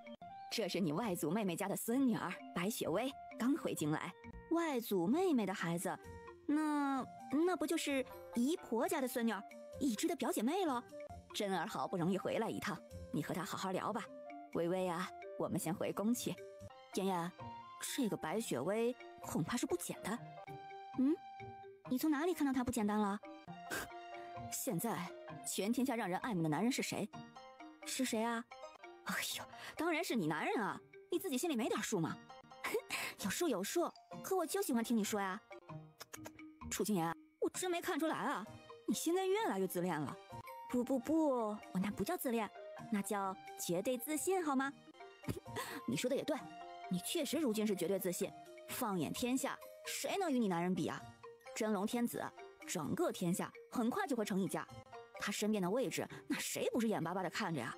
这是你外祖妹妹家的孙女儿白雪薇，刚回京来。外祖妹妹的孩子，那不就是姨婆家的孙女儿，已知的表姐妹了？真儿好不容易回来一趟，你和他好好聊吧。微微啊，我们先回宫去。妍妍，这个白雪薇恐怕是不简单。你从哪里看到她不简单了？现在全天下让人爱慕的男人是谁？是谁啊？哎呦，当然是你男人啊！你自己心里没点数吗？有数有数，可我就喜欢听你说呀。楚清言，我真没看出来啊，你现在越来越自恋了。不，我那不叫自恋，那叫绝对自信，好吗？你说的也对，你确实如今是绝对自信。放眼天下，谁能与你男人比啊？真龙天子，整个天下很快就会成一家，他身边的位置，那谁不是眼巴巴的看着呀？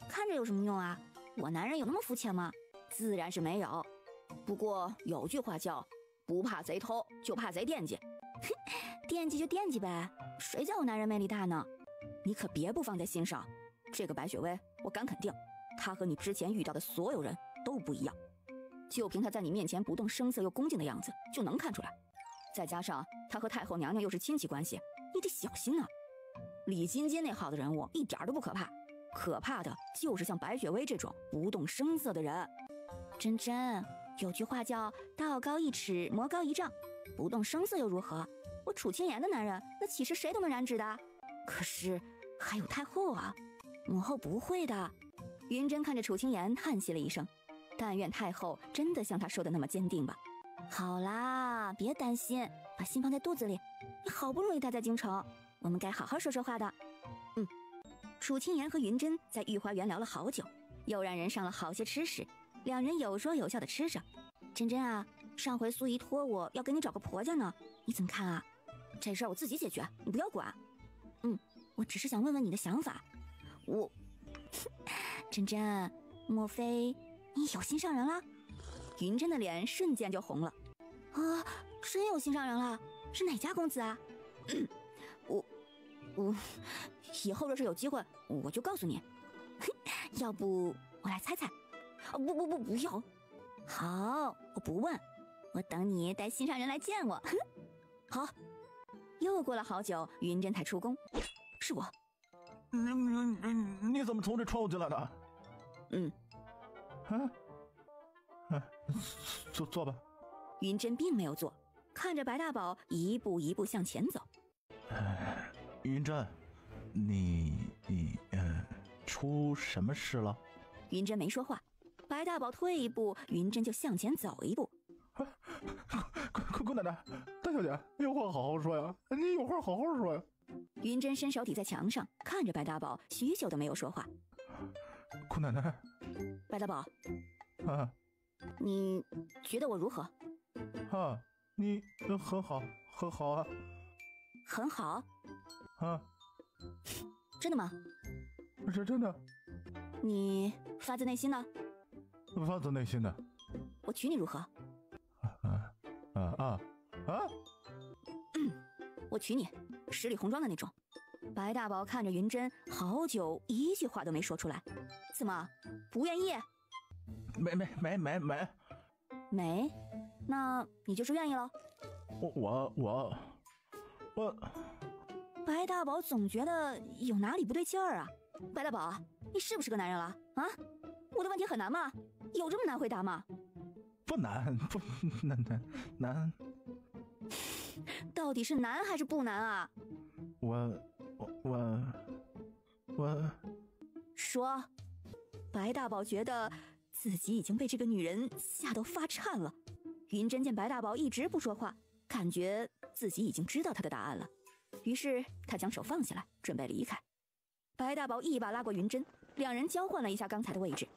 看着有什么用啊？我男人有那么肤浅吗？自然是没有。不过有句话叫不怕贼偷，就怕贼惦记。惦记就惦记呗，谁叫我男人魅力大呢？你可别不放在心上。这个白雪薇，我敢肯定，她和你之前遇到的所有人都不一样。就凭她在你面前不动声色又恭敬的样子，就能看出来。再加上她和太后娘娘又是亲戚关系，你得小心啊。李金坚那号的人物一点都不可怕，可怕的就是像白雪薇这种不动声色的人。真真，有句话叫道高一尺，魔高一丈，不动声色又如何？我楚清言的男人，那岂是谁都能染指的？可是还有太后啊，母后不会的。云珍看着楚清言叹息了一声，但愿太后真的像她说的那么坚定吧。好啦，别担心，把心放在肚子里。你好不容易待在京城，我们该好好说说话的。楚清言和云珍在御花园聊了好久，又让人上了好些吃食，两人有说有笑的吃着。珍珍啊，上回苏姨托我要给你找个婆家呢，你怎么看啊？这事儿我自己解决，你不要管。我只是想问问你的想法。珍珍，莫非你有心上人了？云珍的脸瞬间就红了。啊，真有心上人了？是哪家公子啊？我以后若是有机会，我就告诉你。要不我来猜猜？不要。好，我不问，我等你带心上人来见我。好。又过了好久，云珍才出宫。是我。你怎么从这窗户进来的？坐吧。云珍并没有坐，看着白大宝一步一步向前走。云珍，你出什么事了？云珍没说话。白大宝退一步，云珍就向前走一步。姑奶奶，大小姐，有话好好说呀！你有话好好说呀！云珍伸手抵在墙上，看着白大宝，许久都没有说话。姑奶奶，白大宝，你觉得我如何？你很好，很好啊。很好？真的吗？是真的。你发自内心的？发自内心的。我娶你如何？我娶你，十里红妆的那种。白大宝看着云珍，好久一句话都没说出来。怎么不愿意？没。那你就是愿意了？我。白大宝总觉得有哪里不对劲儿啊！白大宝，你是不是个男人了啊？我的问题很难吗？有这么难回答吗？不难，难。到底是难还是不难啊？我说。白大宝觉得自己已经被这个女人吓得发颤了。云珍见白大宝一直不说话，感觉自己已经知道他的答案了，于是他将手放下来，准备离开。白大宝一把拉过云珍，两人交换了一下刚才的位置。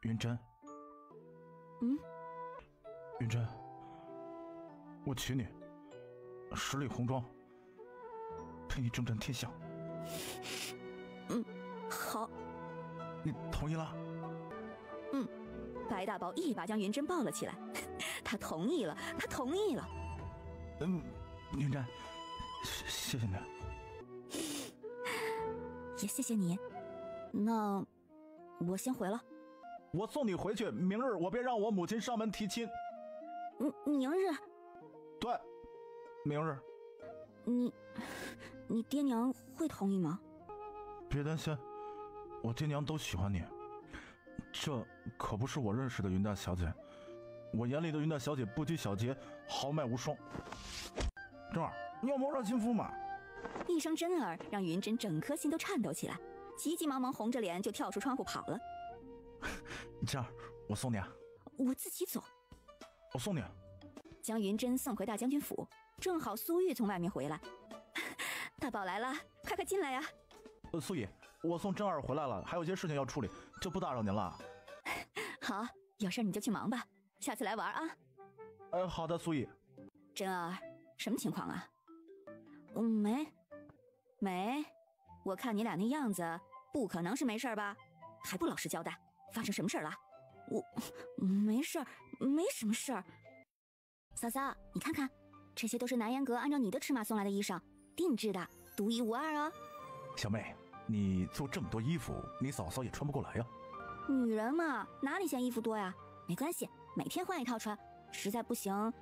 云珍，云珍，我娶你，十里红妆，陪你征战天下。好。你同意了？白大宝一把将云珍抱了起来。他同意了。云珍，谢谢你。也谢谢你。那我先回了。我送你回去，明日我便让我母亲上门提亲。明日？对，明日。你爹娘会同意吗？别担心，我爹娘都喜欢你，这可不是我认识的云大小姐。我眼里的云大小姐不拘小节，豪迈无双。真儿，你要谋杀亲夫吗？一声真儿让云珍整颗心都颤抖起来，急急忙忙红着脸就跳出窗户跑了。真儿，我送你啊。我自己走。我送你。将云珍送回大将军府，正好苏玉从外面回来。大宝来了，快快进来呀！苏姨，我送真儿回来了，还有些事情要处理，就不打扰您了。好，有事你就去忙吧，下次来玩啊。好的，苏姨。真儿，什么情况啊？没，我看你俩那样子，不可能是没事吧？还不老实交代，发生什么事了？我没事儿，没什么事儿。嫂嫂，你看看，这些都是南烟阁按照你的尺码送来的衣裳，定制的，独一无二哦。小妹，你做这么多衣服，你嫂嫂也穿不过来呀。女人嘛，哪里嫌衣服多呀？没关系，每天换一套穿，实在不行，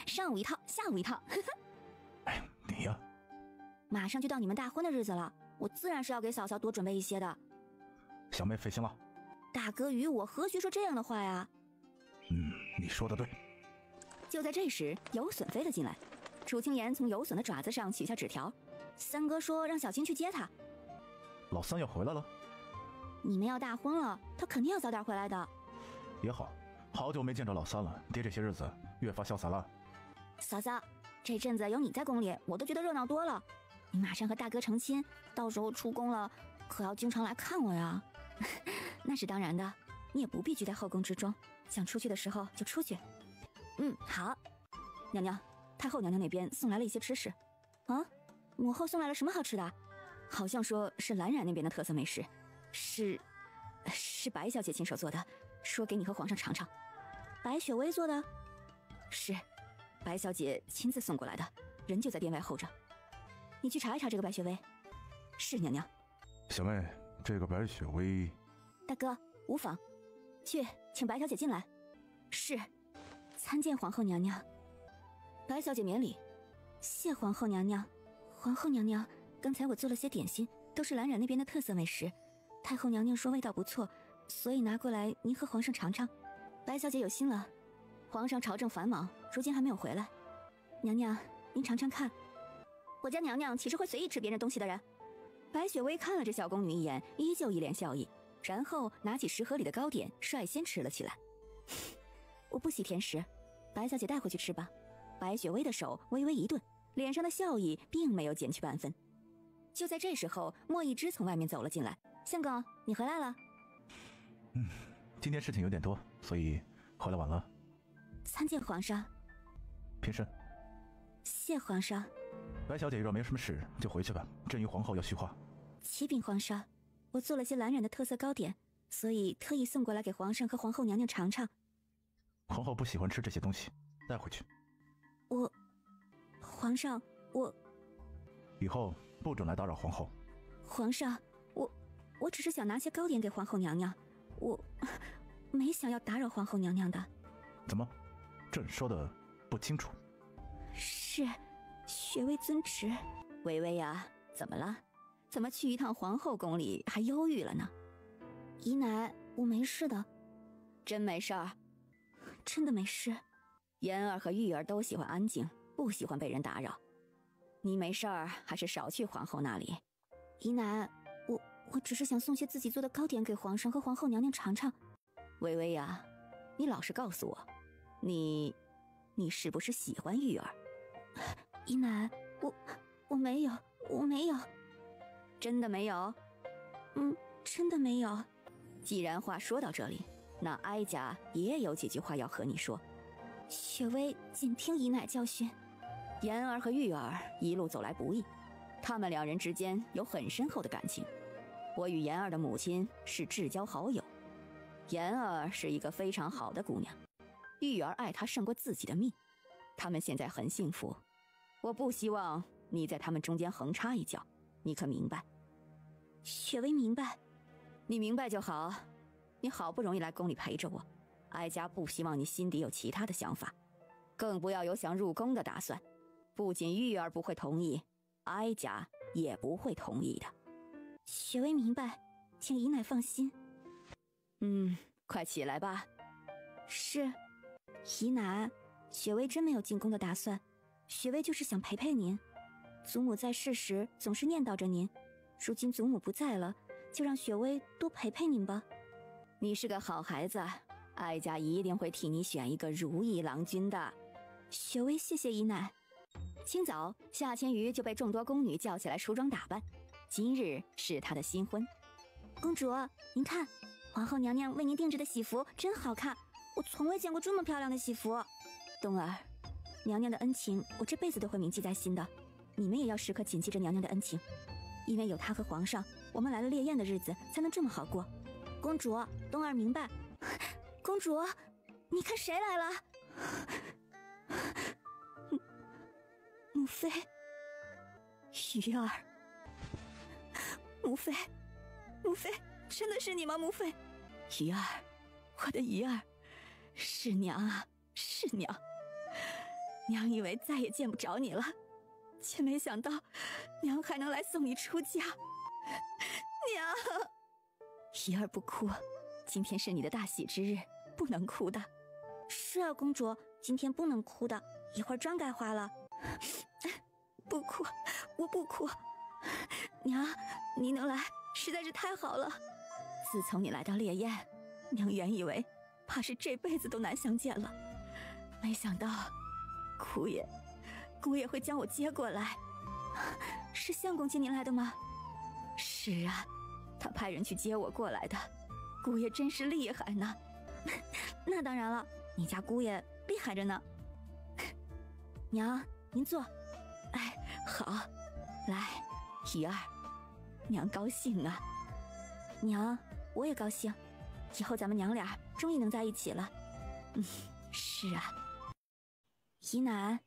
上午一套，下午一套。哎，你呀，马上就到你们大婚的日子了，我自然是要给嫂嫂多准备一些的。小妹费心了。大哥与我何须说这样的话呀？你说的对。就在这时，有隼飞了进来。楚清言从有隼的爪子上取下纸条，三哥说让小金去接他。老三要回来了？你们要大婚了，他肯定要早点回来的。也好，好久没见着老三了，爹这些日子越发潇洒了。嫂嫂，这阵子有你在宫里，我都觉得热闹多了。你马上和大哥成亲，到时候出宫了，可要经常来看我呀。那是当然的，你也不必拘在后宫之中，想出去的时候就出去。好。娘娘，太后娘娘那边送来了一些吃食。啊，母后送来了什么好吃的？好像说是蓝染那边的特色美食，是白小姐亲手做的，说给你和皇上尝尝。白雪薇做的？是，白小姐亲自送过来的，人就在殿外候着。你去查一查这个白雪薇。是，娘娘。小妹，这个白雪薇……大哥，无妨。去，请白小姐进来。是，参见皇后娘娘。白小姐免礼。谢皇后娘娘。皇后娘娘，刚才我做了些点心，都是蓝染那边的特色美食。太后娘娘说味道不错，所以拿过来您和皇上尝尝。白小姐有心了。皇上朝政繁忙，如今还没有回来。娘娘，您尝尝看。我家娘娘岂是会随意吃别人东西的人？白雪薇看了这小宫女一眼，依旧一脸笑意，然后拿起食盒里的糕点，率先吃了起来。我不喜甜食，白小姐带回去吃吧。白雪薇的手微微一顿，脸上的笑意并没有减去半分。就在这时候，莫一之从外面走了进来。相公，你回来了。今天事情有点多，所以回来晚了。参见皇上。平身。谢皇上。白小姐若没什么事，就回去吧。朕与皇后要叙话。启禀皇上，我做了些蓝染的特色糕点，所以特意送过来给皇上和皇后娘娘尝尝。皇后不喜欢吃这些东西，带回去。皇上，以后不准来打扰皇后。皇上，我只是想拿些糕点给皇后娘娘，我没想要打扰皇后娘娘的。怎么，朕说的不清楚？是，雪薇遵旨。薇薇呀，怎么了？怎么去一趟皇后宫里还忧郁了呢？姨奶，我没事的。真没事儿？真的没事。妍儿和玉儿都喜欢安静，不喜欢被人打扰。你没事儿，还是少去皇后那里。姨奶，我只是想送些自己做的糕点给皇上和皇后娘娘尝尝。薇薇呀，你老实告诉我，你是不是喜欢玉儿？姨奶，我没有，我没有。真的没有？真的没有。既然话说到这里，那哀家也有几句话要和你说。雪薇谨听姨奶教训。妍儿和玉儿一路走来不易，他们两人之间有很深厚的感情。我与妍儿的母亲是至交好友，妍儿是一个非常好的姑娘，玉儿爱她胜过自己的命。他们现在很幸福，我不希望你在他们中间横插一脚，你可明白？雪薇明白。你明白就好。你好不容易来宫里陪着我，哀家不希望你心底有其他的想法，更不要有想入宫的打算。不仅玉儿不会同意，哀家也不会同意的。雪薇明白，请姨奶放心。快起来吧。是，姨奶，雪薇真没有进宫的打算，雪薇就是想陪陪您。祖母在世时总是念叨着您，如今祖母不在了，就让雪薇多陪陪您吧。你是个好孩子，哀家一定会替你选一个如意郎君的。雪薇，谢谢姨奶。清早，夏千瑜就被众多宫女叫起来梳妆打扮，今日是她的新婚。公主，您看，皇后娘娘为您定制的喜服真好看，我从未见过这么漂亮的喜服。冬儿，娘娘的恩情我这辈子都会铭记在心的，你们也要时刻谨记着娘娘的恩情，因为有她和皇上，我们来了烈焰的日子才能这么好过。公主，冬儿明白。公主，你看谁来了？母妃，鱼儿，母妃，母妃，真的是你吗？母妃，鱼儿，我的鱼儿，是娘啊，是娘。娘以为再也见不着你了，却没想到娘还能来送你出嫁。娘，鱼儿不哭，今天是你的大喜之日，不能哭的。是啊，公主，今天不能哭的，一会儿妆该化了。不哭，我不哭。娘，你能来实在是太好了。自从你来到烈焰，娘原以为怕是这辈子都难相见了，没想到姑爷会将我接过来。是相公接您来的吗？是啊，他派人去接我过来的。姑爷真是厉害呢。那当然了，你家姑爷厉害着呢。娘，您坐。哎，好，来，鱼儿，娘高兴啊。娘，我也高兴，以后咱们娘俩终于能在一起了。是啊。姨奶，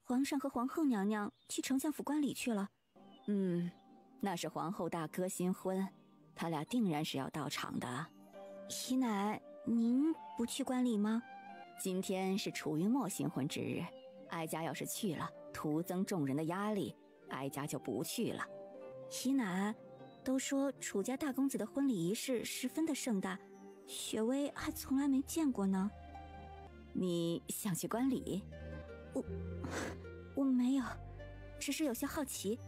皇上和皇后娘娘去丞相府观礼去了。那是皇后大哥新婚，他俩定然是要到场的。姨奶，您不去观礼吗？今天是楚云墨新婚之日，哀家要是去了，徒增众人的压力，哀家就不去了。姨奶，都说楚家大公子的婚礼仪式十分的盛大，雪薇还从来没见过呢。你想去观礼？我没有，只是有些好奇，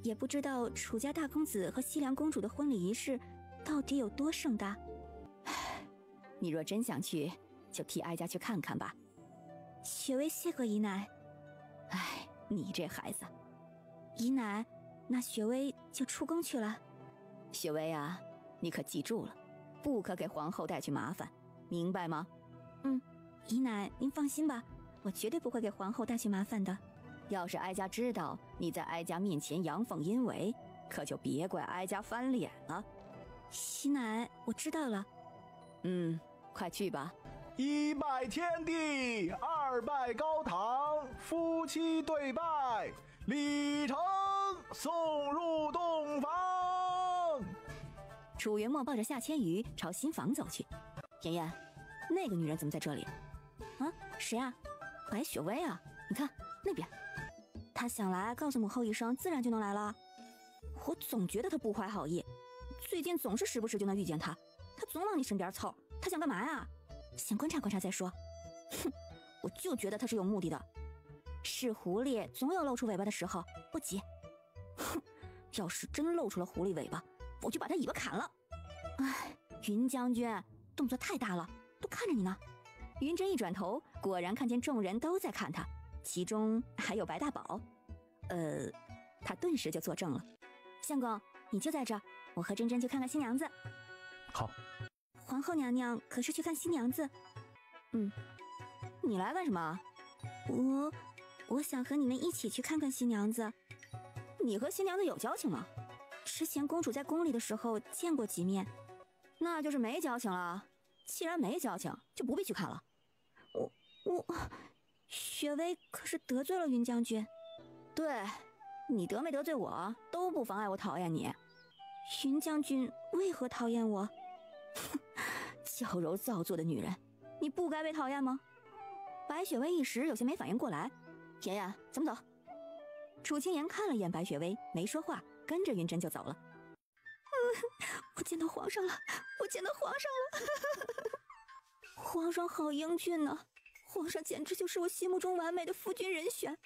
也不知道楚家大公子和西凉公主的婚礼仪式到底有多盛大。你若真想去，就替哀家去看看吧。雪薇谢过姨奶。你这孩子。姨奶，那雪薇就出宫去了。雪薇啊，你可记住了，不可给皇后带去麻烦，明白吗？姨奶您放心吧，我绝对不会给皇后带去麻烦的。要是哀家知道你在哀家面前阳奉阴违，可就别怪哀家翻脸了。姨奶，我知道了。快去吧。一拜天地，二拜高堂，夫妻对拜，礼成送入洞房。楚云墨抱着夏千瑜朝新房走去。妍妍，那个女人怎么在这里？谁啊？白雪薇啊，你看那边。她想来告诉母后一声，自然就能来了。我总觉得她不怀好意，最近总是时不时就能遇见她，她总往你身边凑，她想干嘛呀？先观察观察再说。我就觉得她是有目的的。是狐狸总有露出尾巴的时候，不急。要是真露出了狐狸尾巴，我就把她尾巴砍了。云将军动作太大了，都看着你呢。云真一转头，果然看见众人都在看他，其中还有白大宝。他顿时就作证了。相公，你就在这儿，我和珍珍去看看新娘子。好。皇后娘娘可是去看新娘子？你来干什么？我想和你们一起去看看新娘子。你和新娘子有交情吗？之前公主在宫里的时候见过几面。那就是没交情了。既然没交情，就不必去看了。雪薇可是得罪了云将军。对，你得没得罪我都不妨碍我讨厌你。云将军为何讨厌我？娇柔造作的女人，你不该被讨厌吗？白雪薇一时有些没反应过来。妍妍，咱们走。楚清言看了一眼白雪薇，没说话，跟着云真就走了。我见到皇上了，我见到皇上了！皇上好英俊呢，皇上简直就是我心目中完美的夫君人选。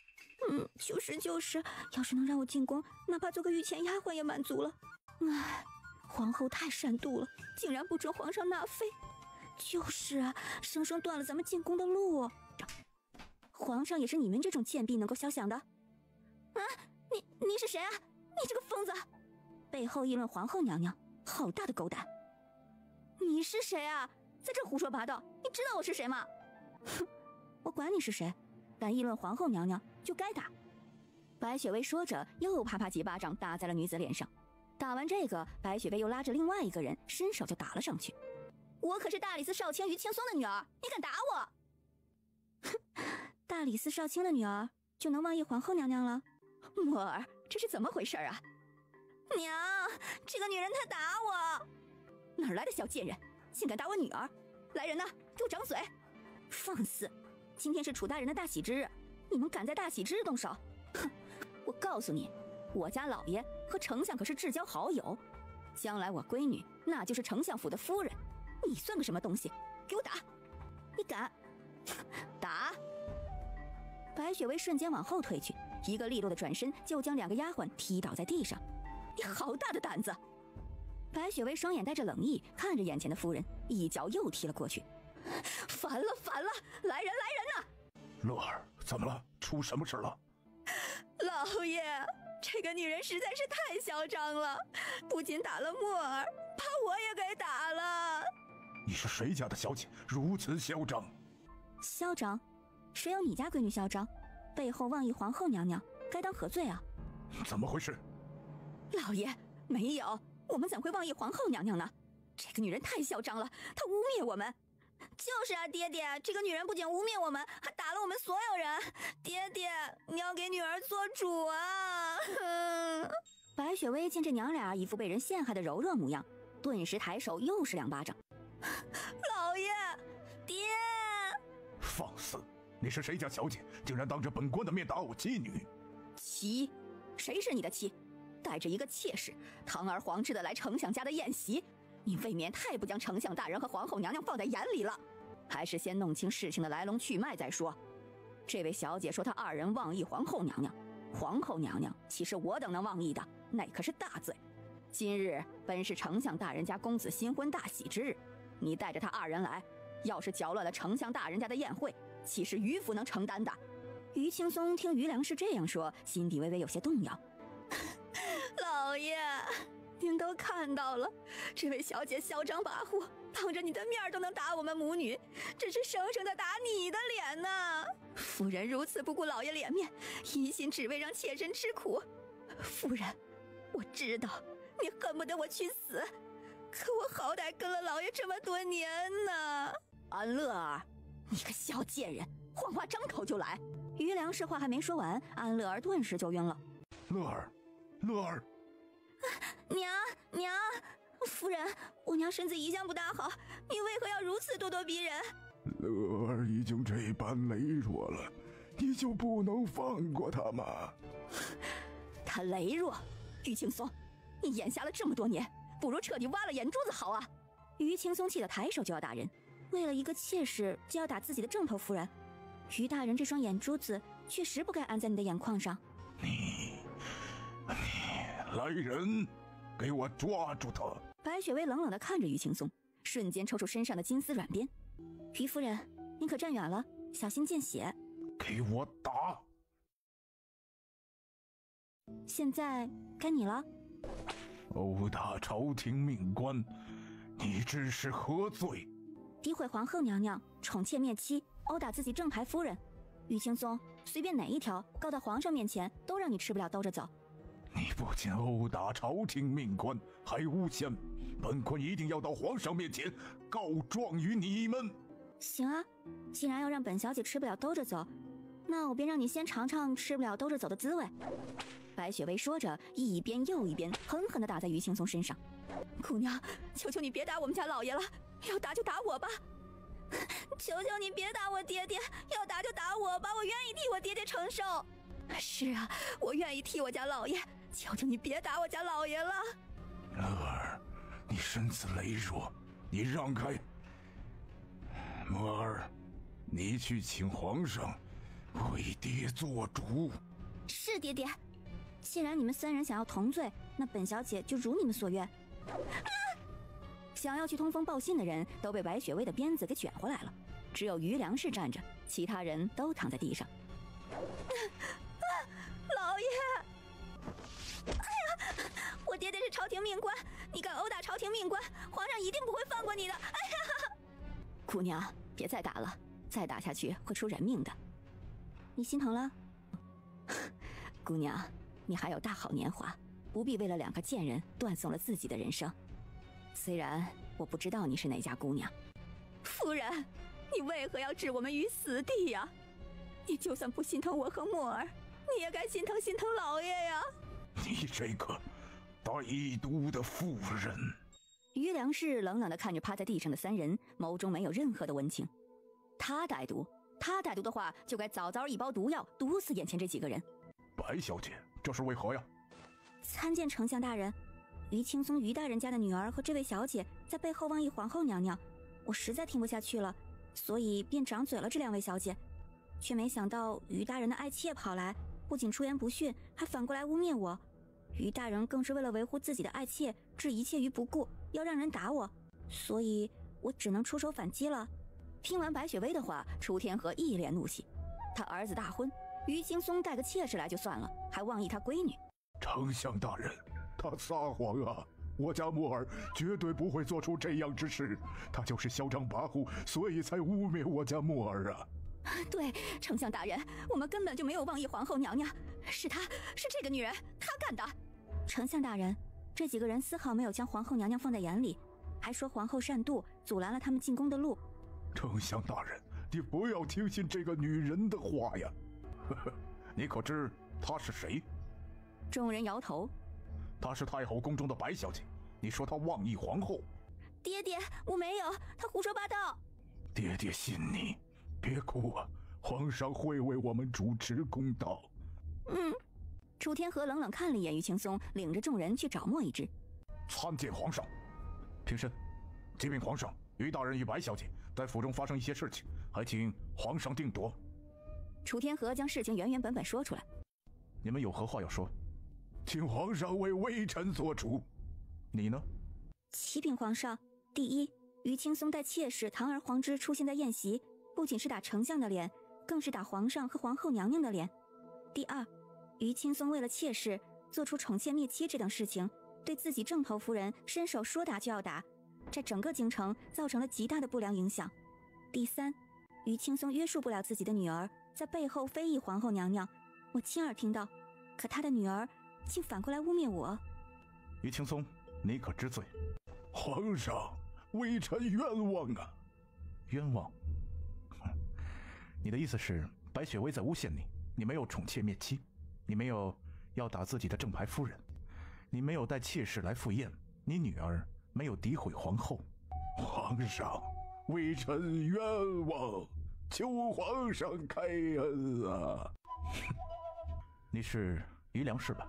就是，要是能让我进宫，哪怕做个御前丫鬟也满足了。唉，皇后太善妒了，竟然不准皇上纳妃。就是啊，生生断了咱们进宫的路。皇上也是你们这种贱婢能够肖想的？啊，你是谁啊？你这个疯子！背后议论皇后娘娘，好大的狗胆！你是谁啊？在这胡说八道！你知道我是谁吗？哼，我管你是谁，敢议论皇后娘娘就该打！白雪薇说着，又啪啪几巴掌打在了女子脸上。打完这个，白雪薇又拉着另外一个人，伸手就打了上去。我可是大理寺少卿于青松的女儿，你敢打我？哼，大理寺少卿的女儿就能妄议皇后娘娘了？墨儿，这是怎么回事啊？娘，这个女人她打我！哪来的小贱人，竟敢打我女儿！来人呐，给我掌嘴！放肆！今天是楚大人的大喜之日，你们敢在大喜之日动手？哼！我告诉你，我家老爷和丞相可是至交好友，将来我闺女那就是丞相府的夫人，你算个什么东西？给我打！你敢打？白雪薇瞬间往后退去，一个利落的转身就将两个丫鬟踢倒在地上。你好大的胆子！白雪薇双眼带着冷意看着眼前的夫人，一脚又踢了过去。烦了，来人呐！乐儿，怎么了？出什么事了？老爷，这个女人实在是太嚣张了，不仅打了墨儿，把我也给打了。你是谁家的小姐，如此嚣张？嚣张？谁有你家闺女嚣张？背后妄议皇后娘娘，该当何罪啊？怎么回事？老爷，没有，我们怎会妄议皇后娘娘呢？这个女人太嚣张了，她污蔑我们。就是啊，爹爹，这个女人不仅污蔑我们，还打了我们所有人。爹爹，你要给女儿做主啊！白雪薇见这娘俩一副被人陷害的柔弱模样，顿时抬手又是2巴掌。老爷，爹！放肆！你是谁家小姐，竟然当着本官的面打我妻女？妻？谁是你的妻？带着一个妾室，堂而皇之的来丞相家的宴席，你未免太不将丞相大人和皇后娘娘放在眼里了。还是先弄清事情的来龙去脉再说。这位小姐说她2人妄议皇后娘娘，皇后娘娘岂是我等能妄议的？那可是大罪。今日本是丞相大人家公子新婚大喜之日，你带着他2人来，要是搅乱了丞相大人家的宴会，岂是于府能承担的？于青松听于良是这样说，心底微微有些动摇。老爷，您都看到了，这位小姐嚣张跋扈，当着你的面都能打我们母女，这是生生的打你的脸呐！夫人如此不顾老爷脸面，一心只为让妾身吃苦。夫人，我知道你恨不得我去死，可我好歹跟了老爷这么多年呢。安乐儿，你个小贱人，谎话张口就来！于良是话还没说完，安乐儿顿时就晕了。乐儿，娘，夫人，我娘身子一向不大好，你为何要如此咄咄逼人？乐儿已经这般羸弱了，你就不能放过她吗？她羸弱？于青松，你眼瞎了这么多年，不如彻底挖了眼珠子好啊！于青松气得抬手就要打人，为了一个妾室就要打自己的正头夫人，于大人这双眼珠子确实不该安在你的眼眶上。你来人，给我抓住他！白雪薇冷冷地看着于青松，瞬间抽出身上的金丝软鞭。于夫人，您可站远了，小心见血。给我打！现在该你了。殴打朝廷命官，你知是何罪？诋毁皇后娘娘，宠妾灭妻，殴打自己正牌夫人。于青松，随便哪一条告到皇上面前，都让你吃不了兜着走。你不仅殴打朝廷命官，还诬陷，本官一定要到皇上面前告状于你们。行啊，既然要让本小姐吃不了兜着走，那我便让你先尝尝吃不了兜着走的滋味。白雪薇说着，一鞭又一鞭狠狠地打在于青松身上。姑娘，求求你别打我们家老爷了，要打就打我吧。求求你别打我爹爹，要打就打我吧，我愿意替我爹爹承受。是啊，我愿意替我家老爷，求求你别打我家老爷了。乐儿，你身子羸弱，你让开。墨儿，你去请皇上为爹做主。是爹爹。既然你们三人想要同罪，那本小姐就如你们所愿。想要去通风报信的人都被白雪薇的鞭子给卷回来了，只有于良氏站着，其他人都躺在地上。老爷！哎呀，我爹爹是朝廷命官，你敢殴打朝廷命官，皇上一定不会放过你的！哎呀！姑娘，别再打了，再打下去会出人命的。你心疼了？姑娘，你还有大好年华，不必为了2个贱人断送了自己的人生。虽然我不知道你是哪家姑娘。夫人，你为何要置我们于死地呀？你就算不心疼我和墨儿，你也该心疼老爷呀！你这个歹毒的妇人！于良氏冷冷地看着趴在地上的3人，眸中没有任何的温情。他歹毒的话，就该早早一包毒药毒死眼前这几个人。白小姐，这是为何呀？参见丞相大人，于青松于大人家的女儿和这位小姐在背后妄议皇后娘娘，我实在听不下去了，所以便掌嘴了这2位小姐，却没想到于大人的爱妾跑来，不仅出言不逊，还反过来污蔑我。于大人更是为了维护自己的爱妾，置一切于不顾，要让人打我，所以我只能出手反击了。听完白雪薇的话，楚天河一脸怒气。他儿子大婚，于青松带个妾室来就算了，还妄议他闺女。丞相大人，他撒谎啊！我家墨儿绝对不会做出这样之事，他就是嚣张跋扈，所以才污蔑我家墨儿啊！对，丞相大人，我们根本就没有妄议皇后娘娘，是这个女人，她干的。丞相大人，这几个人丝毫没有将皇后娘娘放在眼里，还说皇后善妒，阻拦了他们进宫的路。丞相大人，你不要听信这个女人的话呀！你可知她是谁？众人摇头。她是太后宫中的白小姐，你说她妄议皇后？爹爹，我没有，她胡说八道。爹爹信你，别哭啊，皇上会为我们主持公道。楚天河冷冷看了一眼于青松，领着众人去找墨一枝。参见皇上。平身。启禀皇上，于大人与白小姐在府中发生一些事情，还请皇上定夺。楚天河将事情原原本本说出来。你们有何话要说？请皇上为微臣做主。你呢？启禀皇上，第一，于青松带妾室堂而皇之出现在宴席，不仅是打丞相的脸，更是打皇上和皇后娘娘的脸。第二，于青松为了妾室做出宠妾灭妻这等事情，对自己正头夫人伸手说打就要打，在整个京城造成了极大的不良影响。第三，于青松约束不了自己的女儿，在背后非议皇后娘娘，我亲耳听到，可他的女儿竟反过来污蔑我。于青松，你可知罪？皇上，微臣冤枉啊！冤枉？你的意思是白雪薇在诬陷你，你没有宠妾灭妻，你没有要打自己的正牌夫人，你没有带妾室来赴宴，你女儿没有诋毁皇后。皇上，微臣冤枉，求皇上开恩啊！你是于良氏吧？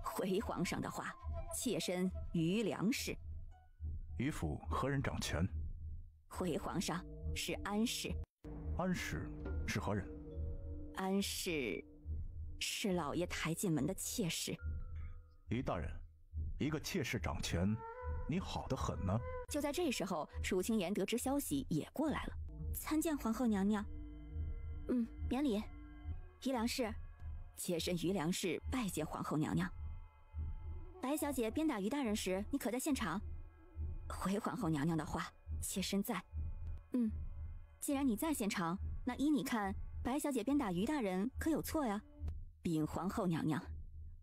回皇上的话，妾身于良氏。于府何人掌权？回皇上，是安氏。安氏是何人？安氏是老爷抬进门的妾室。于大人，一个妾室掌权，你好得很呢。就在这时候，楚清言得知消息也过来了。参见皇后娘娘。免礼。于良氏，妾身于良氏拜见皇后娘娘。白小姐鞭打于大人时，你可在现场？回皇后娘娘的话，妾身在。既然你在现场，那依你看，白小姐鞭打于大人可有错呀？禀皇后娘娘，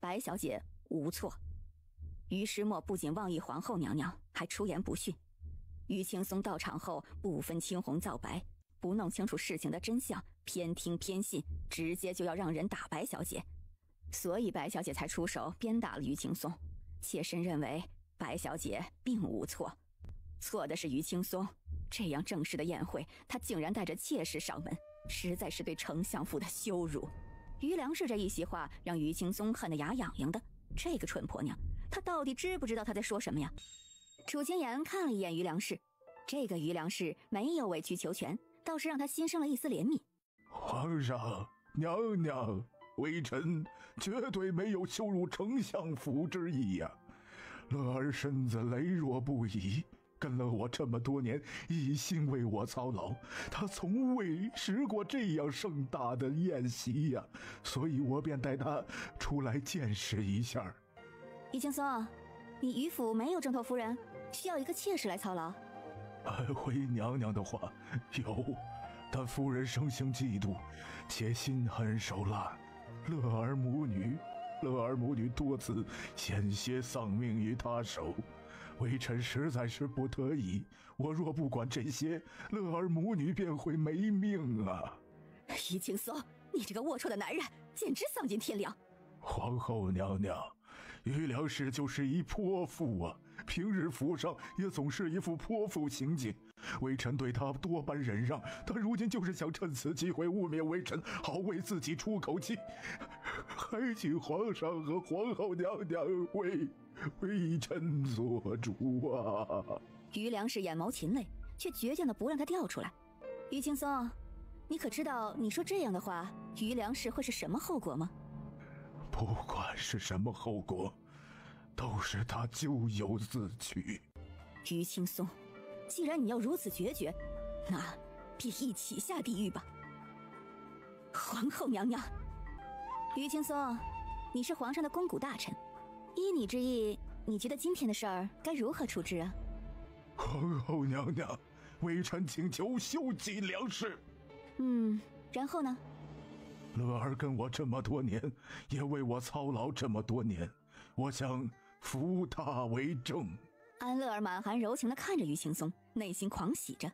白小姐无错。于师墨不仅妄议皇后娘娘，还出言不逊。于青松到场后不分青红皂白，不弄清楚事情的真相，偏听偏信，直接就要让人打白小姐，所以白小姐才出手鞭打了于青松。妾身认为白小姐并无错，错的是于青松。这样正式的宴会，他竟然带着妾室上门，实在是对丞相府的羞辱。于良氏这一席话让于青松恨得牙痒痒的，这个蠢婆娘，她到底知不知道她在说什么呀？楚清言看了一眼于良氏，这个于良氏没有委曲求全，倒是让他心生了一丝怜悯。皇上、娘娘，微臣绝对没有羞辱丞相府之意呀。乐儿身子羸弱不已，跟了我这么多年，一心为我操劳，他从未食过这样盛大的宴席呀，所以我便带他出来见识一下。于青松，你于府没有正头夫人，需要一个妾室来操劳。回娘娘的话，有，但夫人生性嫉妒，且心狠手辣，乐儿母女多次险些丧命于他手，微臣实在是不得已。我若不管这些，乐儿母女便会没命啊！于青松，你这个龌龊的男人，简直丧尽天良！皇后娘娘，于良氏就是一泼妇啊，平日府上也总是一副泼妇行径。微臣对他多半忍让，他如今就是想趁此机会污蔑微臣，好为自己出口气。还请皇上和皇后娘娘为臣做主啊！于良氏眼眸噙泪，却倔强的不让他掉出来。于青松，你可知道你说这样的话，于良氏会是什么后果吗？不管是什么后果，都是他咎由自取。于青松，既然你要如此决绝，那便一起下地狱吧。皇后娘娘，于青松，你是皇上的肱骨大臣，依你之意，你觉得今天的事儿该如何处置啊？皇后娘娘，微臣请求休己良氏。然后呢？乐儿跟我这么多年，也为我操劳这么多年，我想扶他为正。安乐儿满含柔情地看着于青松，内心狂喜着。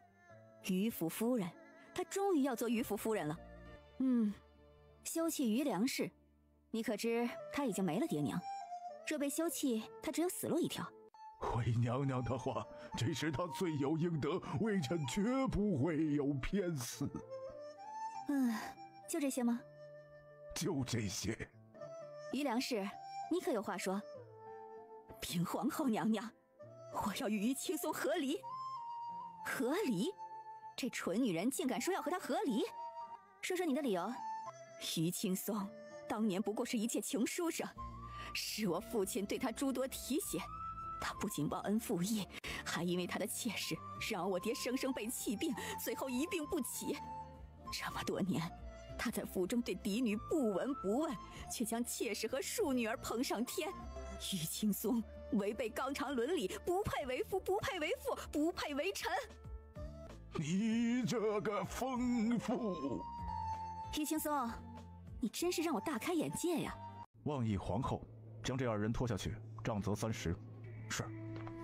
于府夫人，她终于要做于府夫人了。休弃于良氏，你可知她已经没了爹娘？若被休弃，她只有死路一条。回娘娘的话，这是她罪有应得，微臣绝不会有偏私。就这些吗？就这些。于良氏，你可有话说？禀皇后娘娘，我要与于青松和离。和离？这蠢女人竟敢说要和他和离？说说你的理由。于青松当年不过是一介穷书生，是我父亲对他诸多提携，他不仅忘恩负义，还因为他的妾室让我爹生生被气病，最后一病不起。这么多年，他在府中对嫡女不闻不问，却将妾室和庶女儿捧上天。于青松违背纲常伦理，不配为夫，不配为父，不配为臣。你这个疯妇！于青松，你真是让我大开眼界呀！妄议皇后，将这二人拖下去，杖责30。是。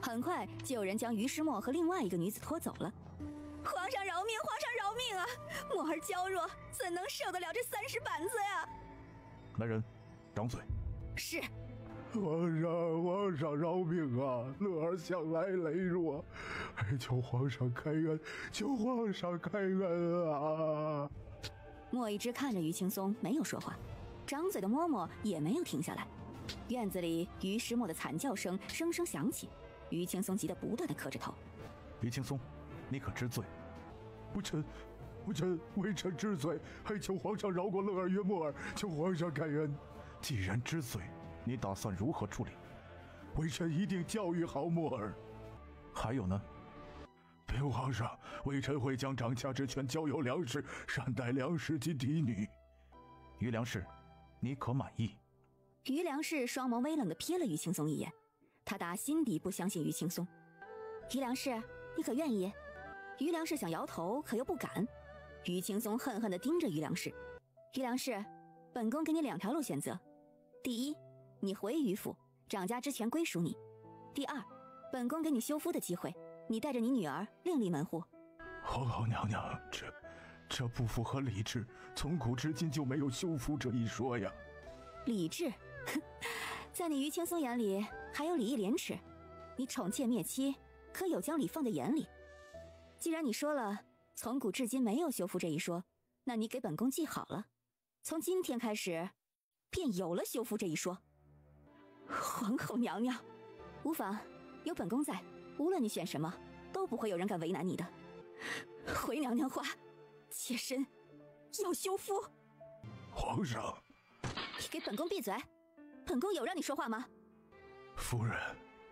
很快就有人将于诗墨和另外一个女子拖走了。皇上饶命！皇上饶命啊！墨儿娇弱，怎能受得了这30板子呀？来人，掌嘴。是。皇上饶命啊！乐儿向来羸弱，求皇上开恩，求皇上开恩啊！莫一之看着于青松，没有说话，掌嘴的嬷嬷也没有停下来。院子里于诗墨的惨叫声声声响起，于青松急得不断地磕着头。于青松，你可知罪？微臣知罪，还求皇上饶过乐儿与墨儿，求皇上开恩。既然知罪，你打算如何处理？微臣一定教育好墨儿。还有呢？禀皇上，微臣会将掌下之权交由梁氏，善待梁氏及嫡女。于梁氏，你可满意？于梁氏双眸微冷地瞥了于青松一眼，他打心底不相信于青松。于梁氏，你可愿意？于梁氏想摇头，可又不敢。于青松恨恨地盯着于梁氏。于梁氏，本宫给你2条路选择：第一，你回于府，掌家之权归属你；第二，本宫给你休夫的机会，你带着你女儿另立门户。皇后娘娘，这不符合礼制，从古至今就没有休夫这一说呀。礼制？在你于青松眼里还有礼义廉耻，你宠妾灭妻，可有将礼放在眼里？既然你说了从古至今没有休夫这一说，那你给本宫记好了，从今天开始便有了休夫这一说。皇后娘娘，无妨，有本宫在，无论你选什么，都不会有人敢为难你的。回娘娘话，妾身要休夫。皇上，你给本宫闭嘴！本宫有让你说话吗？夫人，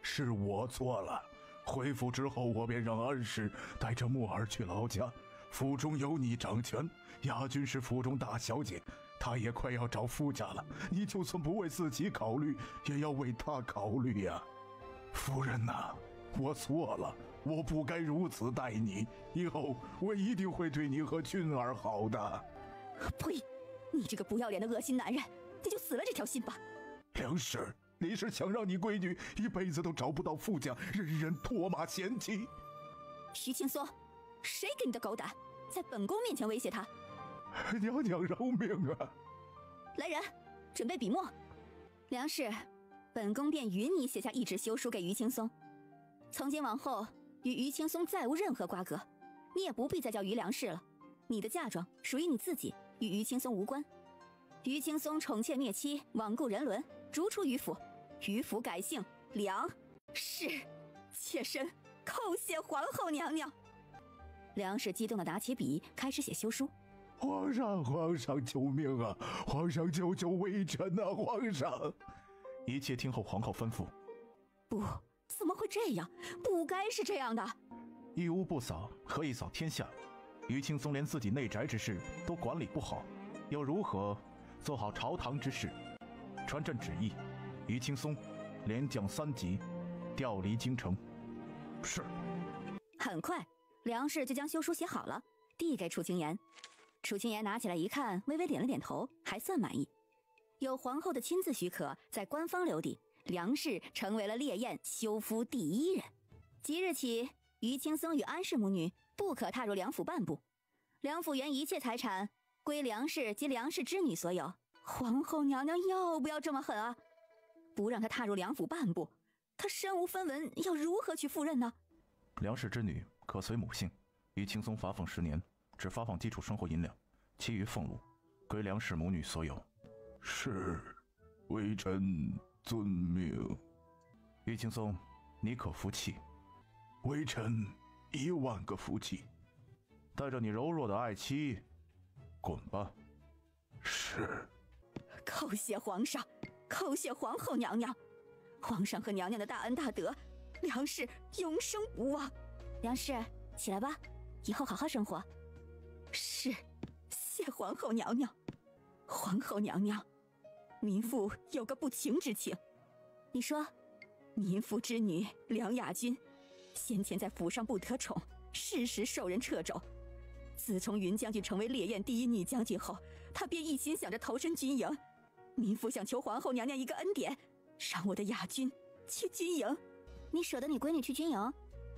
是我错了。回府之后，我便让安氏带着墨儿去老家，府中有你掌权。雅君是府中大小姐，她也快要找夫家了，你就算不为自己考虑，也要为她考虑呀。夫人呐，我错了，我不该如此待你，以后我一定会对你和君儿好的。呸！你这个不要脸的恶心男人，你就死了这条心吧。梁氏，你是想让你闺女一辈子都找不到夫家，人人唾骂嫌弃？徐青松，谁给你的狗胆，在本宫面前威胁他？娘娘饶命啊！来人，准备笔墨。梁氏，本宫便允你写下一纸休书给于青松，从今往后与于青松再无任何瓜葛，你也不必再叫于梁氏了。你的嫁妆属于你自己，与于青松无关。于青松宠妾灭妻，罔顾人伦，逐出于府，于府改姓梁氏。妾身叩谢皇后娘娘。梁氏激动地拿起笔，开始写休书。皇上，皇上，救命啊！皇上，救救微臣啊！皇上！一切听候皇后吩咐。不，怎么会这样？不该是这样的。一屋不扫，何以扫天下？于青松连自己内宅之事都管理不好，又如何做好朝堂之事？传朕旨意，于青松连降3级，调离京城。是。很快，梁氏就将休书写好了，递给楚清言。楚清言拿起来一看，微微点了点头，还算满意。有皇后的亲自许可，在官方留底，梁氏成为了烈焰休夫第1人。即日起，于青松与安氏母女不可踏入梁府半步，梁府原一切财产归梁氏及梁氏之女所有。皇后娘娘要不要这么狠啊？不让她踏入梁府半步，她身无分文，要如何去赴任呢？梁氏之女可随母姓，于青松罚俸10年，只发放基础生活银两，其余俸禄归梁氏母女所有。是，微臣遵命。于青松，你可服气？微臣10000个服气。带着你柔弱的爱妻，滚吧。是。叩谢皇上，叩谢皇后娘娘，皇上和娘娘的大恩大德，梁氏永生不忘。梁氏，起来吧，以后好好生活。是，谢皇后娘娘。皇后娘娘，民妇有个不情之请。你说。民妇之女梁雅君，先前在府上不得宠，适时受人掣肘。自从云将军成为烈焰第1女将军后，她便一心想着投身军营。民妇想求皇后娘娘一个恩典，让我的雅君去军营。你舍得你闺女去军营？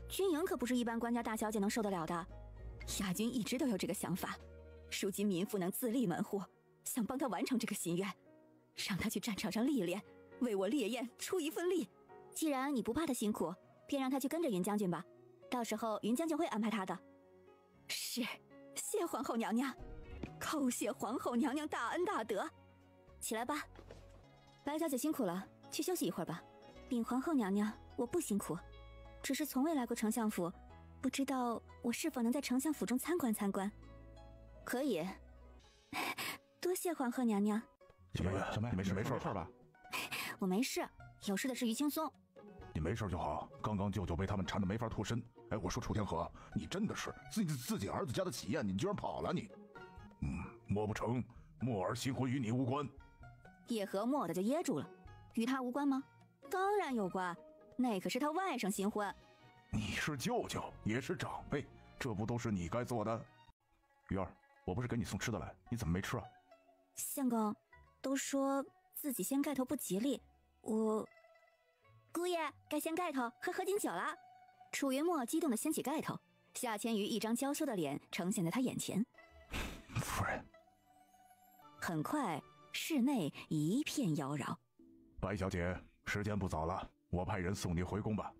军营可不是一般官家大小姐能受得了的。雅君一直都有这个想法，如今民妇能自立门户，想帮她完成这个心愿，让她去战场上历练，为我烈焰出一份力。既然你不怕她辛苦，便让她去跟着云将军吧，到时候云将军会安排她的。是，谢皇后娘娘，叩谢皇后娘娘大恩大德。起来吧，白小姐辛苦了，去休息一会儿吧。禀皇后娘娘，我不辛苦，只是从未来过丞相府，不知道我是否能在丞相府中参观参观。可以，多谢皇后娘娘。小梅，你没事吧？我没事，有事的是于青松。你没事就好，刚刚舅舅被他们缠得没法脱身。哎，我说楚天河，你真的是自己儿子家的喜宴，你居然跑了你？莫不成墨儿新婚与你无关？叶和墨的就噎住了，与他无关吗？当然有关，那可是他外甥新婚。你是舅舅，也是长辈，这不都是你该做的？鱼儿，我不是给你送吃的来，你怎么没吃啊？相公，都说自己掀盖头不吉利，我姑爷该掀盖头喝金酒了。楚云墨激动地掀起盖头，夏千瑜一张娇羞的脸呈现在他眼前。夫人。很快，室内一片妖娆。白小姐，时间不早了，我派人送你回宫吧。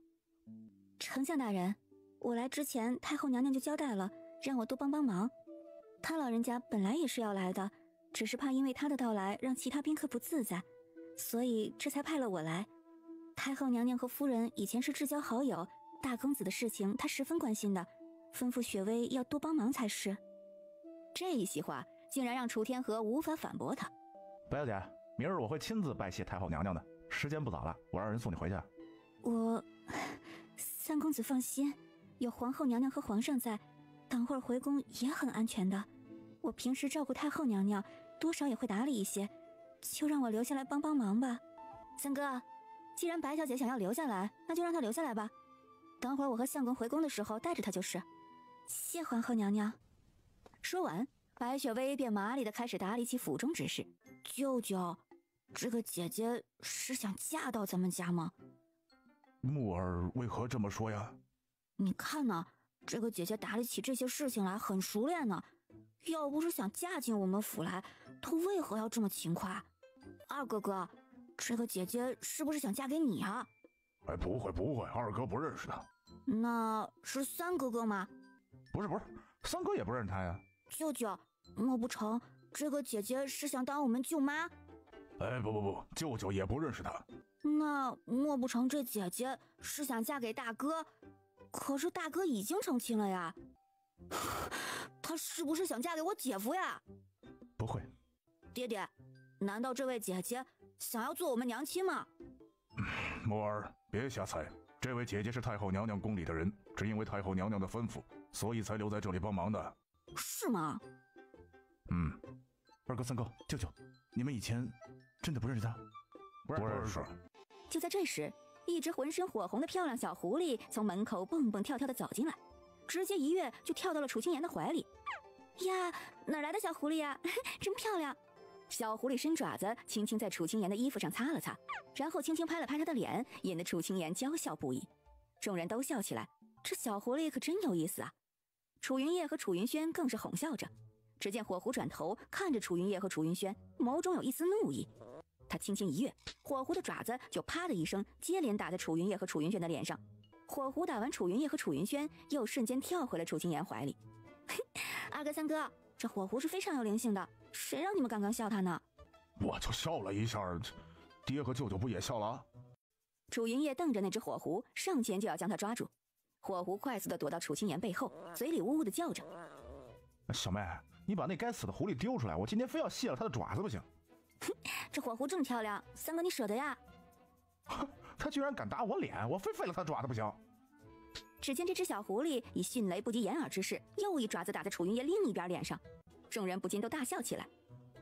丞相大人，我来之前太后娘娘就交代了，让我多帮帮忙。他老人家本来也是要来的，只是怕因为他的到来让其他宾客不自在，所以这才派了我来。太后娘娘和夫人以前是至交好友，大公子的事情他十分关心的，吩咐雪薇要多帮忙才是。这一席话竟然让楚天河无法反驳他。白小姐，明儿我会亲自拜谢太后娘娘的，时间不早了，我让人送你回去。三公子放心，有皇后娘娘和皇上在，等会儿回宫也很安全的。我平时照顾太后娘娘，多少也会打理一些，就让我留下来帮帮忙吧。三哥，既然白小姐想要留下来，那就让她留下来吧。等会儿我和相公回宫的时候带着她就是。谢皇后娘娘。说完，白雪薇便麻利地开始打理起府中之事。舅舅，这个姐姐是想嫁到咱们家吗？木儿为何这么说呀？你看呢，这个姐姐打理起这些事情来很熟练呢。要不是想嫁进我们府来，她为何要这么勤快？二哥哥，这个姐姐是不是想嫁给你啊？哎，不会，二哥不认识她。那是三哥哥吗？不是，三哥也不认识她呀。舅舅，莫不成这个姐姐是想当我们舅妈？哎，不，舅舅也不认识她。那莫不成这姐姐是想嫁给大哥？可是大哥已经成亲了呀。她是不是想嫁给我姐夫呀？不会。爹爹，难道这位姐姐想要做我们娘亲吗？木儿，别瞎猜，这位姐姐是太后娘娘宫里的人，只因为太后娘娘的吩咐，所以才留在这里帮忙的。是吗？二哥三哥，舅舅，你们以前真的不认识她？不认识。就在这时，一只浑身火红的漂亮小狐狸从门口蹦蹦跳跳地走进来，直接一跃就跳到了楚清言的怀里。呀，哪来的小狐狸呀？真漂亮！小狐狸伸爪子轻轻在楚清言的衣服上擦了擦，然后轻轻拍了拍他的脸，引得楚清言娇笑不已。众人都笑起来，这小狐狸可真有意思啊！楚云烨和楚云轩更是哄笑着。只见火狐转头看着楚云烨和楚云轩，眸中有一丝怒意。他轻轻一跃，火狐的爪子就啪的一声接连打在楚云烨和楚云轩的脸上。火狐打完楚云烨和楚云轩，又瞬间跳回了楚清言怀里。二哥三哥，这火狐是非常有灵性的，谁让你们刚刚笑他呢？我就笑了一下，爹和舅舅不也笑了啊？楚云烨瞪着那只火狐，上前就要将它抓住。火狐快速地躲到楚清言背后，嘴里呜呜地叫着：小妹，你把那该死的狐狸丢出来，我今天非要卸了它的爪子不行。这火狐这么漂亮，三哥你舍得呀？他居然敢打我脸，我非废了他爪子不行。只见这只小狐狸以迅雷不及掩耳之势，又一爪子打在楚云烨另一边脸上，众人不禁都大笑起来。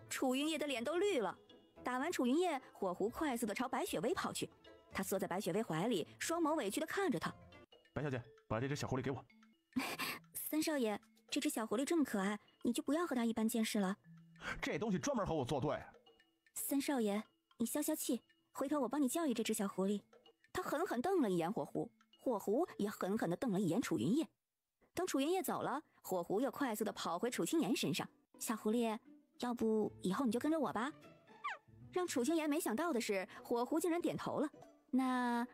楚云烨的脸都绿了。打完楚云烨，火狐快速地朝白雪薇跑去，他缩在白雪薇怀里，双眸委屈地看着她。白小姐，把这只小狐狸给我。三少爷，这只小狐狸这么可爱，你就不要和它一般见识了。这东西专门和我作对。三少爷，你消消气，回头我帮你教育这只小狐狸。他狠狠瞪了一眼火狐，火狐也狠狠地瞪了一眼楚云烨。等楚云烨走了，火狐又快速地跑回楚清言身上。小狐狸，要不以后你就跟着我吧。让楚清言没想到的是，火狐竟然点头了。那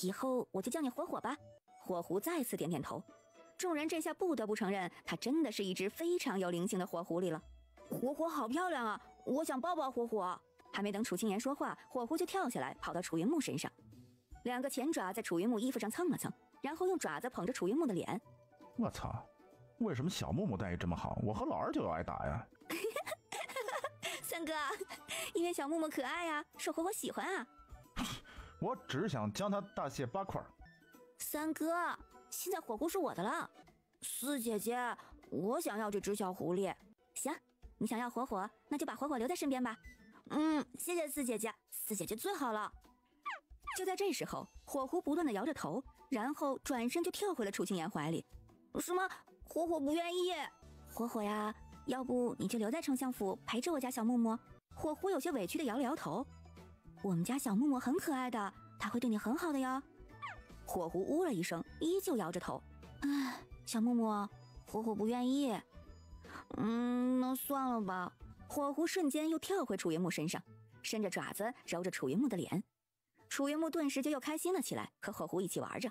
以后我就叫你火火吧。火狐再次点点头。众人这下不得不承认，它真的是一只非常有灵性的火狐狸了。火火好漂亮啊，我想抱抱火火。还没等楚清言说话，火狐就跳下来跑到楚云木身上，两个前爪在楚云木衣服上蹭了蹭，然后用爪子捧着楚云木的脸。我操，为什么小木木待遇这么好，我和老二就要挨打呀？三哥，因为小木木可爱呀，受火火喜欢啊。我只想将它大卸8块。三哥，现在火狐是我的了。四姐姐，我想要这只小狐狸。行，你想要火火，那就把火火留在身边吧。谢谢四姐姐，四姐姐最好了。就在这时候，火狐不断地摇着头，然后转身就跳回了楚清言怀里。什么？火火不愿意？火火呀，要不你就留在丞相府陪着我家小木木。火狐有些委屈地摇了摇头。我们家小木木很可爱的，他会对你很好的哟。火狐呜了一声，依旧摇着头。小木木，火火不愿意。那算了吧。火狐瞬间又跳回楚云木身上，伸着爪子揉着楚云木的脸。楚云木顿时就又开心了起来，和火狐一起玩着。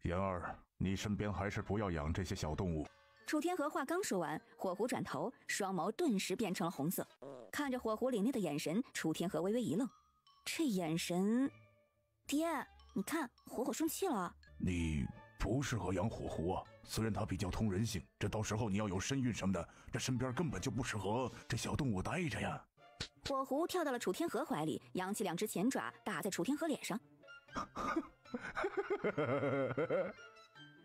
言儿，你身边还是不要养这些小动物。楚天河话刚说完，火狐转头，双眸顿时变成了红色。看着火狐凌厉的眼神，楚天河微微一愣，这眼神……爹，你看火火生气了。你不适合养火狐啊。虽然它比较通人性，这到时候你要有身孕什么的，这身边根本就不适合这小动物待着呀。火狐跳到了楚天河怀里，扬起2只前爪打在楚天河脸上。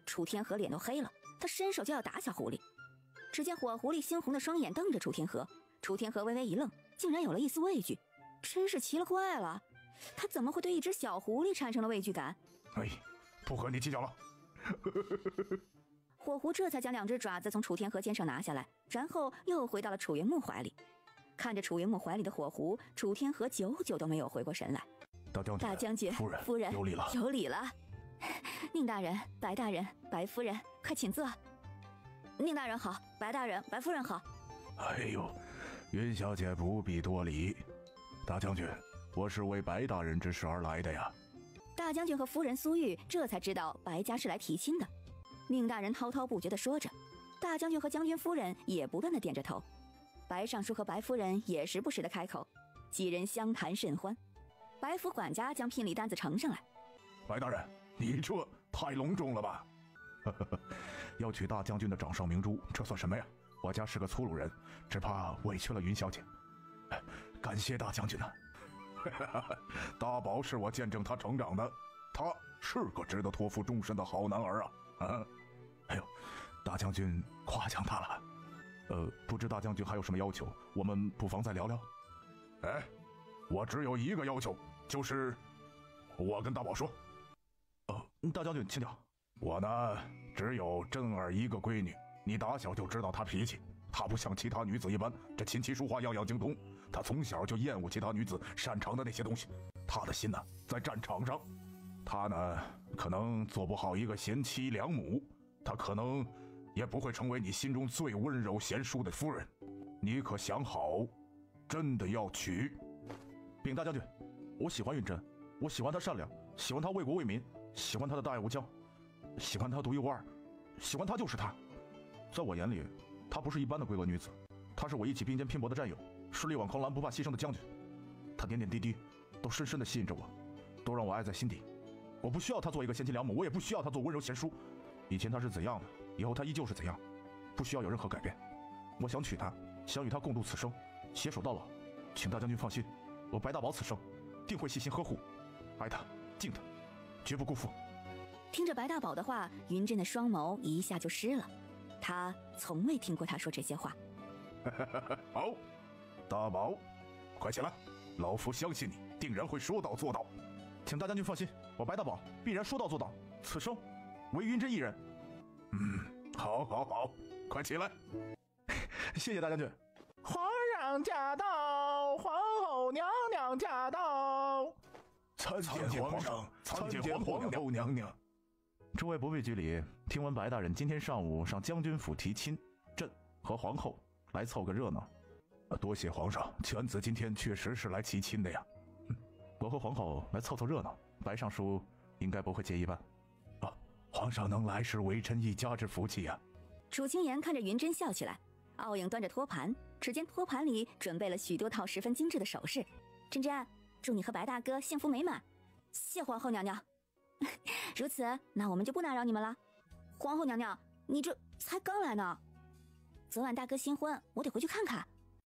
楚天河脸都黑了，他伸手就要打小狐狸。只见火狐狸猩红的双眼瞪着楚天河，楚天河微微一愣，竟然有了一丝畏惧，真是奇了怪了，他怎么会对一只小狐狸产生了畏惧感？哎，不和你计较了。火狐这才将2只爪子从楚天河肩上拿下来，然后又回到了楚云木怀里。看着楚云木怀里的火狐，楚天河久久都没有回过神来。大将军，夫人，有礼了，有礼了。宁大人、白大人、白夫人，快请坐。宁大人好，白大人、白夫人好。哎呦，云小姐不必多礼。大将军，我是为白大人之事而来的呀。大将军和夫人苏玉这才知道白家是来提亲的。宁大人滔滔不绝地说着，大将军和将军夫人也不断地点着头。白尚书和白夫人也时不时地开口，几人相谈甚欢。白府管家将聘礼单子呈上来。白大人，你这太隆重了吧？要娶大将军的掌上明珠，这算什么呀？我家是个粗鲁人，只怕委屈了云小姐。感谢大将军啊！大宝是我见证他成长的，他是个值得托付终身的好男儿啊！哎呦，大将军夸奖他了。不知大将军还有什么要求？我们不妨再聊聊。哎，我只有一个要求，就是我跟大宝说。大将军请讲。我呢，只有珍儿一个闺女，你打小就知道她脾气，她不像其他女子一般，这琴棋书画样样精通。她从小就厌恶其他女子擅长的那些东西，她的心呢，在战场上。她呢，可能做不好一个贤妻良母，她可能也不会成为你心中最温柔贤淑的夫人。你可想好，真的要娶？禀大将军，我喜欢允真，我喜欢她善良，喜欢她为国为民，喜欢她的大爱无疆，喜欢她独一无二，喜欢她就是她。在我眼里，她不是一般的闺阁女子，她是我一起并肩拼搏的战友，是力挽狂澜不怕牺牲的将军。她点点滴滴都深深地吸引着我，都让我爱在心底。我不需要她做一个贤妻良母，我也不需要她做温柔贤淑。以前她是怎样的，以后她依旧是怎样，不需要有任何改变。我想娶她，想与她共度此生，携手到老。请大将军放心，我白大宝此生定会细心呵护，爱她，敬她，绝不辜负。听着白大宝的话，云珍的双眸一下就湿了。他从未听过他说这些话。好，大宝，快起来，老夫相信你，定然会说到做到。请大将军放心，我白大宝必然说到做到，此生唯云珍一人。好，好，好，快起来。谢谢大将军。皇上驾到，皇后娘娘驾到。参见皇上，参见皇后娘娘。诸位不必拘礼，听闻白大人今天上午上将军府提亲，朕和皇后来凑个热闹。多谢皇上，犬子今天确实是来提亲的呀。我和皇后来凑凑热闹，白尚书应该不会介意吧？皇上能来是微臣一家之福气呀。楚清言看着云珍笑起来，傲影端着托盘，只见托盘里准备了许多套十分精致的首饰。珍珍，祝你和白大哥幸福美满。谢皇后娘娘。如此，那我们就不打扰你们了。皇后娘娘，你这才刚来呢。昨晚大哥新婚，我得回去看看。